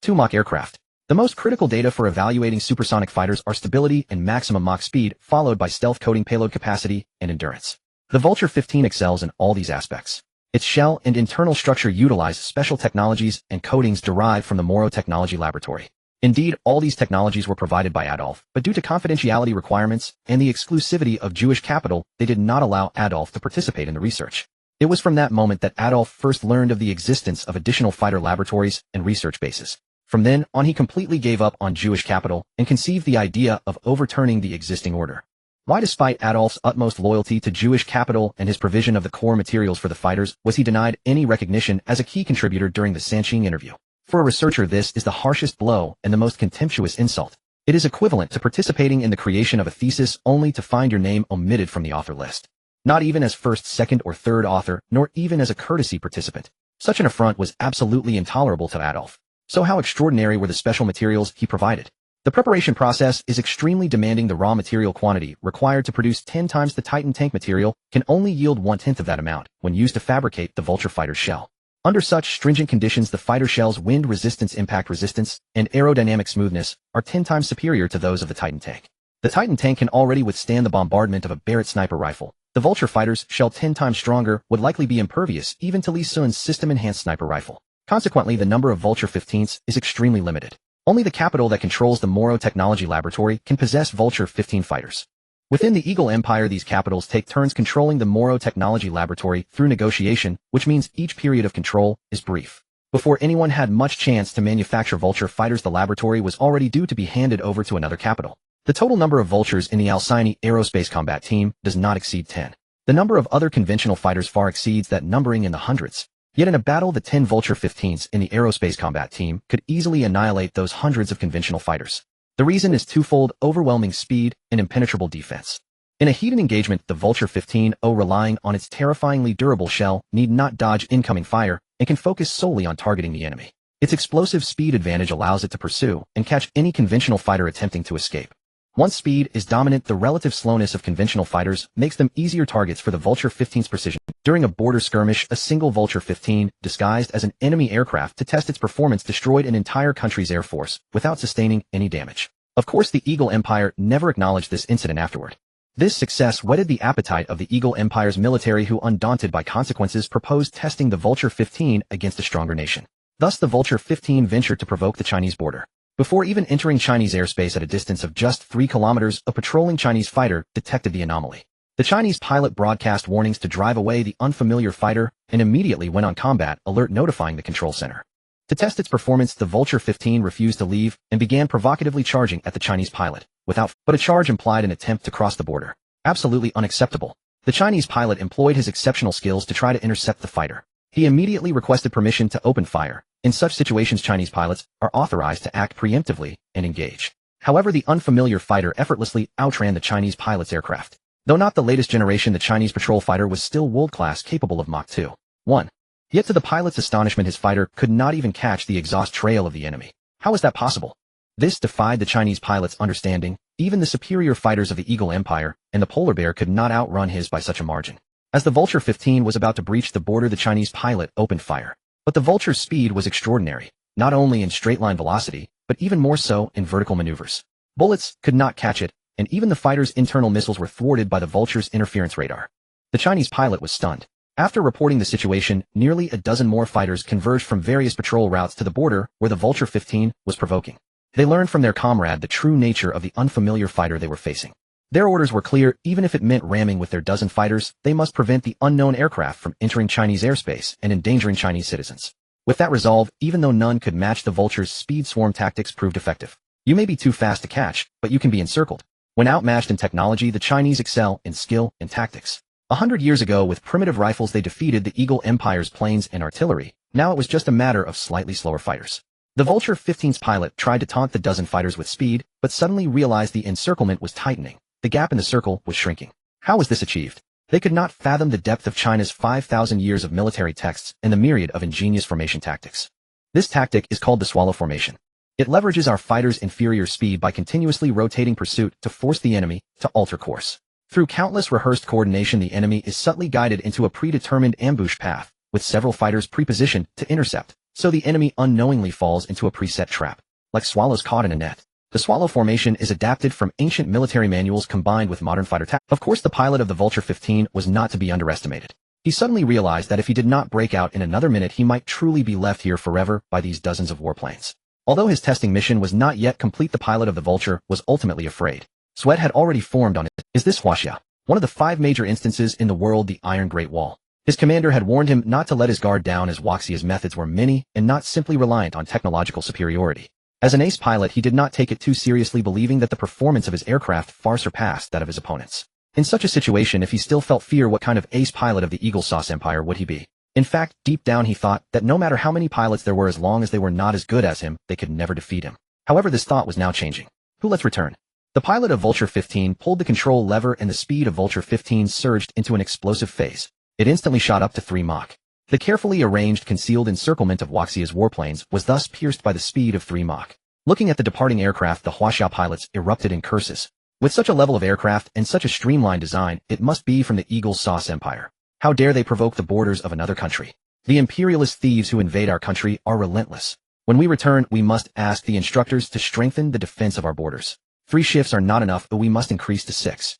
2 Mach aircraft. The most critical data for evaluating supersonic fighters are stability and maximum Mach speed, followed by stealth coding, payload capacity, and endurance. The Vulture 15 excels in all these aspects. Its shell and internal structure utilize special technologies and coatings derived from the Morrow Technology Laboratory. Indeed, all these technologies were provided by Adolf, but due to confidentiality requirements and the exclusivity of Jewish capital, they did not allow Adolf to participate in the research. It was from that moment that Adolf first learned of the existence of additional fighter laboratories and research bases. From then on, he completely gave up on Jewish capital and conceived the idea of overturning the existing order. Why, despite Adolf's utmost loyalty to Jewish capital and his provision of the core materials for the fighters, was he denied any recognition as a key contributor during the Sanqing interview? For a researcher, this is the harshest blow and the most contemptuous insult. It is equivalent to participating in the creation of a thesis only to find your name omitted from the author list. Not even as first, second, or third author, nor even as a courtesy participant. Such an affront was absolutely intolerable to Adolf. So how extraordinary were the special materials he provided? The preparation process is extremely demanding. The raw material quantity required to produce 10 times the Titan tank material can only yield 1/10 of that amount when used to fabricate the Vulture fighter's shell. Under such stringent conditions, the fighter shell's wind resistance, impact resistance, and aerodynamic smoothness are 10 times superior to those of the Titan tank. The Titan tank can already withstand the bombardment of a Barrett sniper rifle, The Vulture fighters, shell 10 times stronger, would likely be impervious even to Lee Sun's system-enhanced sniper rifle. Consequently, the number of Vulture 15s is extremely limited. Only the capital that controls the Moro Technology Laboratory can possess Vulture 15 fighters. Within the Eagle Empire, these capitals take turns controlling the Moro Technology Laboratory through negotiation, which means each period of control is brief. Before anyone had much chance to manufacture Vulture fighters, the laboratory was already due to be handed over to another capital. The total number of Vultures in the Al-Saini Aerospace Combat Team does not exceed 10. The number of other conventional fighters far exceeds that, numbering in the hundreds. Yet in a battle, the 10 Vulture 15s in the Aerospace Combat Team could easily annihilate those hundreds of conventional fighters. The reason is twofold: overwhelming speed and impenetrable defense. In a heated engagement, the Vulture 15, relying on its terrifyingly durable shell, need not dodge incoming fire and can focus solely on targeting the enemy. Its explosive speed advantage allows it to pursue and catch any conventional fighter attempting to escape. Once speed is dominant, the relative slowness of conventional fighters makes them easier targets for the Vulture 15's precision. During a border skirmish, a single Vulture 15, disguised as an enemy aircraft to test its performance, destroyed an entire country's air force without sustaining any damage. Of course, the Eagle Empire never acknowledged this incident afterward. This success whetted the appetite of the Eagle Empire's military, who, undaunted by consequences, proposed testing the Vulture 15 against a stronger nation. Thus, the Vulture 15 ventured to provoke the Chinese border. Before even entering Chinese airspace at a distance of just 3 kilometers, a patrolling Chinese fighter detected the anomaly. The Chinese pilot broadcast warnings to drive away the unfamiliar fighter and immediately went on combat alert, notifying the control center. To test its performance, the Vulture 15 refused to leave and began provocatively charging at the Chinese pilot, but a charge implied an attempt to cross the border. Absolutely unacceptable. The Chinese pilot employed his exceptional skills to try to intercept the fighter. He immediately requested permission to open fire. In such situations, Chinese pilots are authorized to act preemptively and engage. However, the unfamiliar fighter effortlessly outran the Chinese pilot's aircraft. Though not the latest generation, the Chinese patrol fighter was still world-class, capable of Mach 2.1. Yet to the pilot's astonishment, his fighter could not even catch the exhaust trail of the enemy. How is that possible? This defied the Chinese pilot's understanding. Even the superior fighters of the Eagle Empire and the Polar Bear could not outrun his by such a margin. As the Vulture 15 was about to breach the border, the Chinese pilot opened fire. But the Vulture's speed was extraordinary, not only in straight-line velocity, but even more so in vertical maneuvers. Bullets could not catch it, and even the fighter's internal missiles were thwarted by the Vulture's interference radar. The Chinese pilot was stunned. After reporting the situation, nearly a dozen more fighters converged from various patrol routes to the border where the Vulture 15 was provoking. They learned from their comrade the true nature of the unfamiliar fighter they were facing. Their orders were clear: even if it meant ramming with their dozen fighters, they must prevent the unknown aircraft from entering Chinese airspace and endangering Chinese citizens. With that resolve, even though none could match the Vulture's speed, swarm tactics proved effective. You may be too fast to catch, but you can be encircled. When outmatched in technology, the Chinese excel in skill and tactics. 100 years ago, with primitive rifles, they defeated the Eagle Empire's planes and artillery. Now it was just a matter of slightly slower fighters. The Vulture 15's pilot tried to taunt the dozen fighters with speed, but suddenly realized the encirclement was tightening. The gap in the circle was shrinking. How was this achieved? They could not fathom the depth of China's 5,000 years of military texts and the myriad of ingenious formation tactics. This tactic is called the swallow formation. It leverages our fighters' inferior speed by continuously rotating pursuit to force the enemy to alter course. Through countless rehearsed coordination, the enemy is subtly guided into a predetermined ambush path, with several fighters pre-positioned to intercept, so the enemy unknowingly falls into a preset trap, like swallows caught in a net. The swallow formation is adapted from ancient military manuals combined with modern fighter tactics. Of course, the pilot of the Vulture 15 was not to be underestimated. He suddenly realized that if he did not break out in another minute, he might truly be left here forever by these dozens of warplanes. Although his testing mission was not yet complete, the pilot of the Vulture was ultimately afraid. Sweat had already formed on it. Is this Huaxia? One of the 5 major instances in the world, the Iron Great Wall. His commander had warned him not to let his guard down, as Huaxia's methods were many and not simply reliant on technological superiority. As an ace pilot, he did not take it too seriously, believing that the performance of his aircraft far surpassed that of his opponents. In such a situation, if he still felt fear, what kind of ace pilot of the Eagle Sauce Empire would he be? In fact, deep down he thought that no matter how many pilots there were, as long as they were not as good as him, they could never defeat him. However, this thought was now changing. Let's return. The pilot of Vulture 15 pulled the control lever and the speed of Vulture 15 surged into an explosive phase. It instantly shot up to 3 Mach. The carefully arranged concealed encirclement of Huaxia's warplanes was thus pierced by the speed of 3 Mach. Looking at the departing aircraft, the Huaxia pilots erupted in curses. With such a level of aircraft and such a streamlined design, it must be from the Eagle Sauce Empire. How dare they provoke the borders of another country? The imperialist thieves who invade our country are relentless. When we return, we must ask the instructors to strengthen the defense of our borders. 3 shifts are not enough, but we must increase to 6.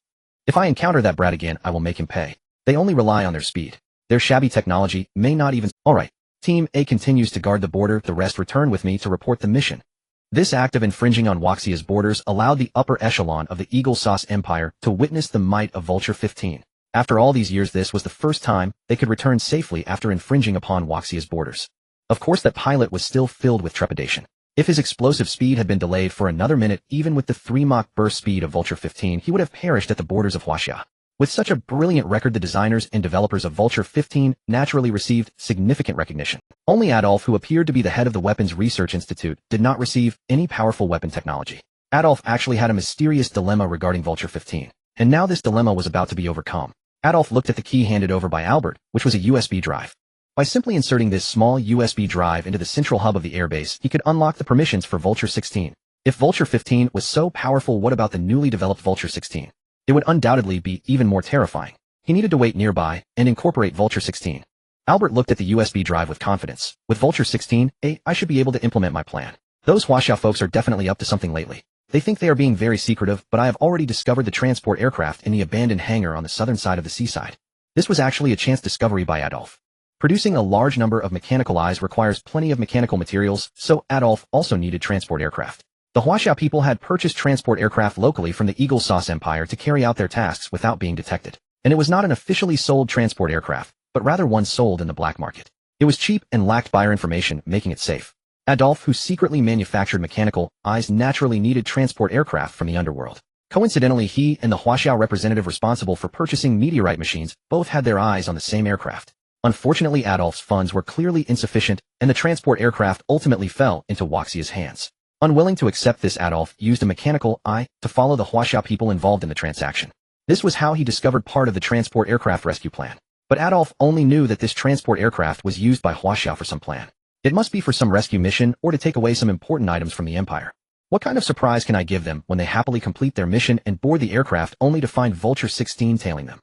If I encounter that brat again, I will make him pay. They only rely on their speed. Their shabby technology may not even... Alright. Team A continues to guard the border, the rest return with me to report the mission. This act of infringing on Waxia's borders allowed the upper echelon of the Eagle Sauce Empire to witness the might of Vulture 15. After all these years, this was the first time they could return safely after infringing upon Waxia's borders. Of course, that pilot was still filled with trepidation. If his explosive speed had been delayed for another minute, even with the 3 Mach burst speed of Vulture 15, he would have perished at the borders of Huaxia. With such a brilliant record, the designers and developers of Vulture 15 naturally received significant recognition. Only Adolf, who appeared to be the head of the Weapons Research Institute, did not receive any powerful weapon technology. Adolf actually had a mysterious dilemma regarding Vulture 15, and now this dilemma was about to be overcome. Adolf looked at the key handed over by Albert, which was a USB drive. By simply inserting this small USB drive into the central hub of the airbase, he could unlock the permissions for Vulture 16. If Vulture 15 was so powerful, what about the newly developed Vulture 16? It would undoubtedly be even more terrifying. He needed to wait nearby and incorporate Vulture 16. Albert looked at the USB drive with confidence. With Vulture 16, I should be able to implement my plan. Those Huaxia folks are definitely up to something lately. They think they are being very secretive, but I have already discovered the transport aircraft in the abandoned hangar on the southern side of the seaside. This was actually a chance discovery by Adolf. Producing a large number of mechanical eyes requires plenty of mechanical materials, so Adolf also needed transport aircraft. The Huaxia people had purchased transport aircraft locally from the Eagle Sauce Empire to carry out their tasks without being detected. And it was not an officially sold transport aircraft, but rather one sold in the black market. It was cheap and lacked buyer information, making it safe. Adolf, who secretly manufactured mechanical eyes, naturally needed transport aircraft from the underworld. Coincidentally, he and the Huaxia representative responsible for purchasing meteorite machines both had their eyes on the same aircraft. Unfortunately, Adolf's funds were clearly insufficient, and the transport aircraft ultimately fell into Waxia's hands. Unwilling to accept this, Adolf used a mechanical eye to follow the Huaxia people involved in the transaction. This was how he discovered part of the transport aircraft rescue plan. But Adolf only knew that this transport aircraft was used by Huaxia for some plan. It must be for some rescue mission or to take away some important items from the Empire. What kind of surprise can I give them when they happily complete their mission and board the aircraft only to find Vulture 16 tailing them?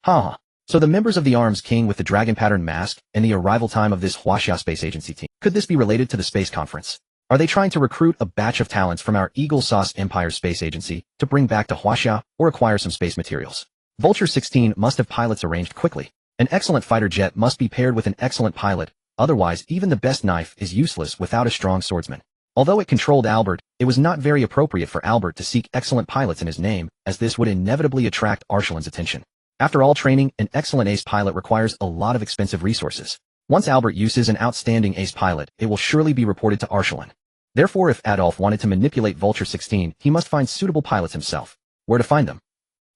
Ha! So the members of the Arms King with the dragon pattern mask and the arrival time of this Huaxia Space Agency team. Could this be related to the space conference? Are they trying to recruit a batch of talents from our Eagle Sauce Empire Space Agency to bring back to Huaxia or acquire some space materials? Vulture 16 must have pilots arranged quickly. An excellent fighter jet must be paired with an excellent pilot. Otherwise, even the best knife is useless without a strong swordsman. Although it controlled Albert, it was not very appropriate for Albert to seek excellent pilots in his name, as this would inevitably attract Arshalan's attention. After all, training an excellent ace pilot requires a lot of expensive resources. Once Albert uses an outstanding ace pilot, it will surely be reported to Arshalan. Therefore, if Adolf wanted to manipulate Vulture 16, he must find suitable pilots himself. Where to find them?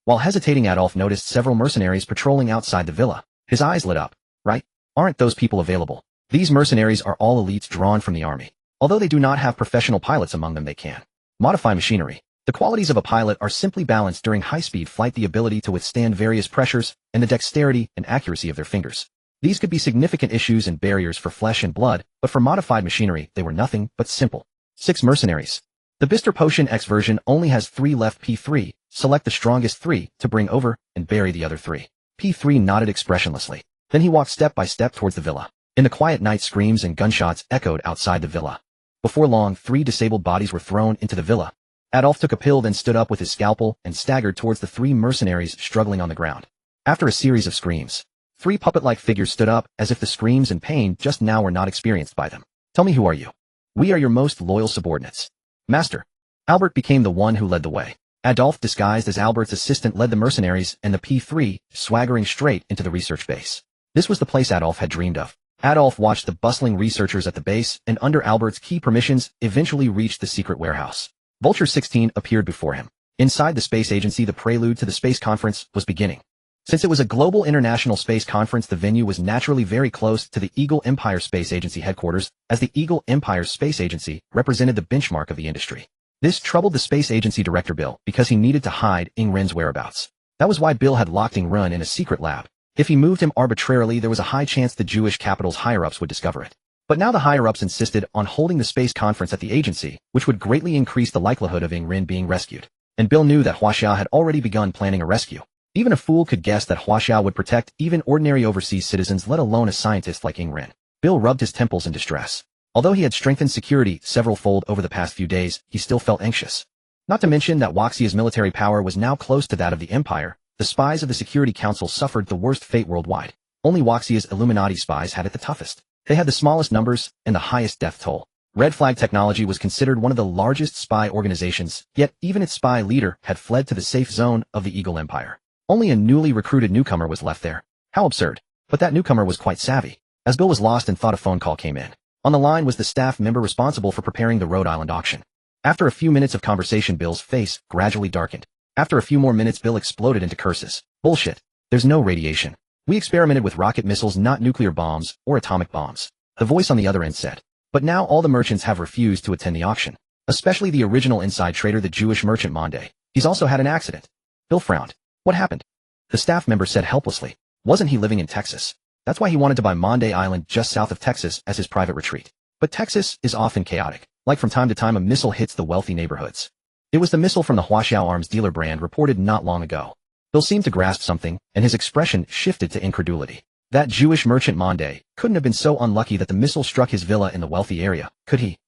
While hesitating, Adolf noticed several mercenaries patrolling outside the villa. His eyes lit up. Right? Aren't those people available? These mercenaries are all elites drawn from the army. Although they do not have professional pilots among them, they can modify machinery. The qualities of a pilot are simply balanced during high-speed flight, the ability to withstand various pressures, and the dexterity and accuracy of their fingers. These could be significant issues and barriers for flesh and blood, but for modified machinery, they were nothing but simple. 6 mercenaries. The Bister Potion X version only has 3 left. P3, select the strongest 3 to bring over and bury the other 3. P3 nodded expressionlessly. Then he walked step by step towards the villa. In the quiet night, screams and gunshots echoed outside the villa. Before long, 3 disabled bodies were thrown into the villa. Adolf took a pill, then stood up with his scalpel and staggered towards the 3 mercenaries struggling on the ground. After a series of screams, 3 puppet-like figures stood up as if the screams and pain just now were not experienced by them. Tell me, who are you? We are your most loyal subordinates. Master. Albert became the one who led the way. Adolf, disguised as Albert's assistant, led the mercenaries and the P3, swaggering straight into the research base. This was the place Adolf had dreamed of. Adolf watched the bustling researchers at the base and, under Albert's key permissions, eventually reached the secret warehouse. Vulture 16 appeared before him. Inside the space agency, the prelude to the space conference was beginning. Since it was a global international space conference, the venue was naturally very close to the Eagle Empire Space Agency headquarters, as the Eagle Empire Space Agency represented the benchmark of the industry. This troubled the space agency director Bill because he needed to hide Ing Ren's whereabouts. That was why Bill had locked Ing Ren in a secret lab. If he moved him arbitrarily, there was a high chance the Jewish capital's higher-ups would discover it. But now the higher-ups insisted on holding the space conference at the agency, which would greatly increase the likelihood of Ing Ren being rescued. And Bill knew that Huaxia had already begun planning a rescue. Even a fool could guess that Huaxia would protect even ordinary overseas citizens, let alone a scientist like Ing Ren. Bill rubbed his temples in distress. Although he had strengthened security several-fold over the past few days, he still felt anxious. Not to mention that Waxia's military power was now close to that of the Empire. The spies of the Security Council suffered the worst fate worldwide. Only Waxia's Illuminati spies had it the toughest. They had the smallest numbers and the highest death toll. Red Flag Technology was considered one of the largest spy organizations, yet even its spy leader had fled to the safe zone of the Eagle Empire. Only a newly recruited newcomer was left there. How absurd. But that newcomer was quite savvy, as Bill was lost and thought a phone call came in. On the line was the staff member responsible for preparing the Rhode Island auction. After a few minutes of conversation, Bill's face gradually darkened. After a few more minutes, Bill exploded into curses. Bullshit. There's no radiation. We experimented with rocket missiles, not nuclear bombs or atomic bombs. The voice on the other end said. But now all the merchants have refused to attend the auction, especially the original inside trader, the Jewish merchant Monday. He's also had an accident. Bill frowned. What happened? The staff member said helplessly. Wasn't he living in Texas? That's why he wanted to buy Monday Island just south of Texas as his private retreat. But Texas is often chaotic. Like from time to time a missile hits the wealthy neighborhoods. It was the missile from the Huaxiao arms dealer brand reported not long ago. Bill seemed to grasp something, and his expression shifted to incredulity. That Jewish merchant Monday couldn't have been so unlucky that the missile struck his villa in the wealthy area, could he?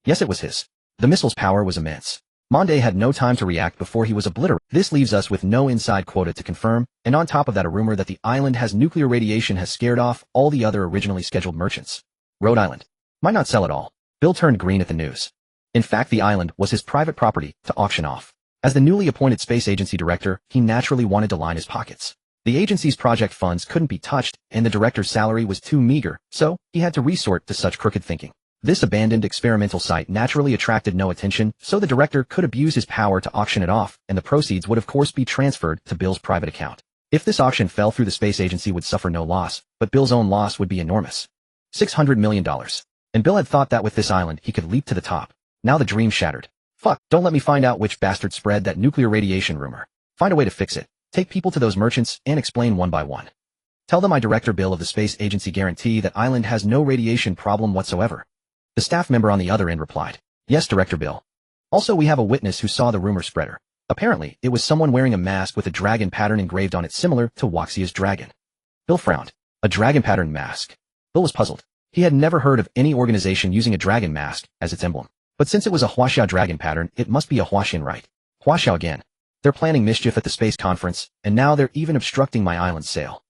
Yes, it was his. The missile's power was immense. Monday had no time to react before he was obliterated. This leaves us with no inside quota to confirm, and on top of that a rumor that the island has nuclear radiation has scared off all the other originally scheduled merchants. Rhode Island might not sell at all. Bill turned green at the news. In fact, the island was his private property to auction off. As the newly appointed space agency director, he naturally wanted to line his pockets. The agency's project funds couldn't be touched, and the director's salary was too meager, so he had to resort to such crooked thinking. This abandoned experimental site naturally attracted no attention, so the director could abuse his power to auction it off, and the proceeds would of course be transferred to Bill's private account. If this auction fell through, the space agency would suffer no loss, but Bill's own loss would be enormous. $600 million. And Bill had thought that with this island he could leap to the top. Now the dream shattered. Fuck, don't let me find out which bastard spread that nuclear radiation rumor. Find a way to fix it. Take people to those merchants and explain one by one. Tell them I, Director Bill of the space agency, guarantee that island has no radiation problem whatsoever. The staff member on the other end replied. Yes, Director Bill. Also, we have a witness who saw the rumor spreader. Apparently, it was someone wearing a mask with a dragon pattern engraved on it similar to Waxia's dragon. Bill frowned. A dragon pattern mask. Bill was puzzled. He had never heard of any organization using a dragon mask as its emblem. But since it was a Huaxiao dragon pattern, it must be a Huaxian, right? Huaxiao again. They're planning mischief at the space conference, and now they're even obstructing my island's sale.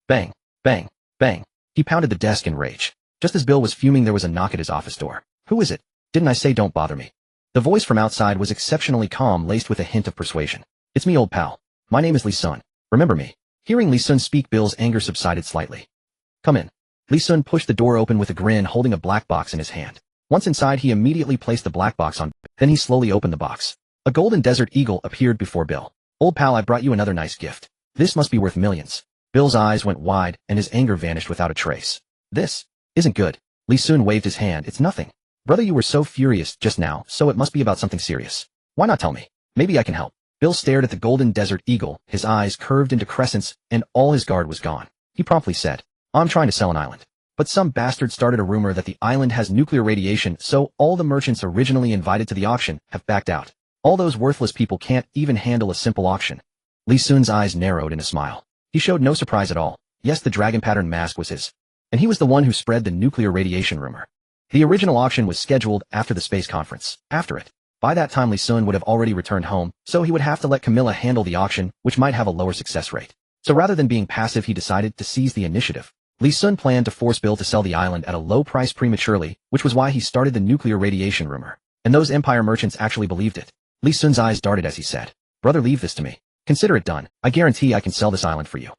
Bang, bang, bang. He pounded the desk in rage. Just as Bill was fuming, there was a knock at his office door. Who is it? Didn't I say don't bother me? The voice from outside was exceptionally calm, laced with a hint of persuasion. It's me, old pal. My name is Li Sun. Remember me? Hearing Li Sun speak, Bill's anger subsided slightly. Come in. Li Sun pushed the door open with a grin, holding a black box in his hand. Once inside, he immediately placed the black box on. Then he slowly opened the box. A golden desert eagle appeared before Bill. Old pal, I brought you another nice gift. This must be worth millions. Bill's eyes went wide, and his anger vanished without a trace. This isn't good. Li Sun waved his hand. It's nothing. Brother, you were so furious just now, so it must be about something serious. Why not tell me? Maybe I can help. Bill stared at the golden desert eagle, his eyes curved into crescents, and all his guard was gone. He promptly said, I'm trying to sell an island. But some bastard started a rumor that the island has nuclear radiation, so all the merchants originally invited to the auction have backed out. All those worthless people can't even handle a simple auction. Li Sun's eyes narrowed in a smile. He showed no surprise at all. Yes, the dragon pattern mask was his. And he was the one who spread the nuclear radiation rumor. The original auction was scheduled after the space conference. After it, by that time Li Sun would have already returned home, so he would have to let Camilla handle the auction, which might have a lower success rate. So rather than being passive, he decided to seize the initiative. Li Sun planned to force Bill to sell the island at a low price prematurely, which was why he started the nuclear radiation rumor. And those Empire merchants actually believed it. Li Sun's eyes darted as he said, Brother, leave this to me. Consider it done. I guarantee I can sell this island for you.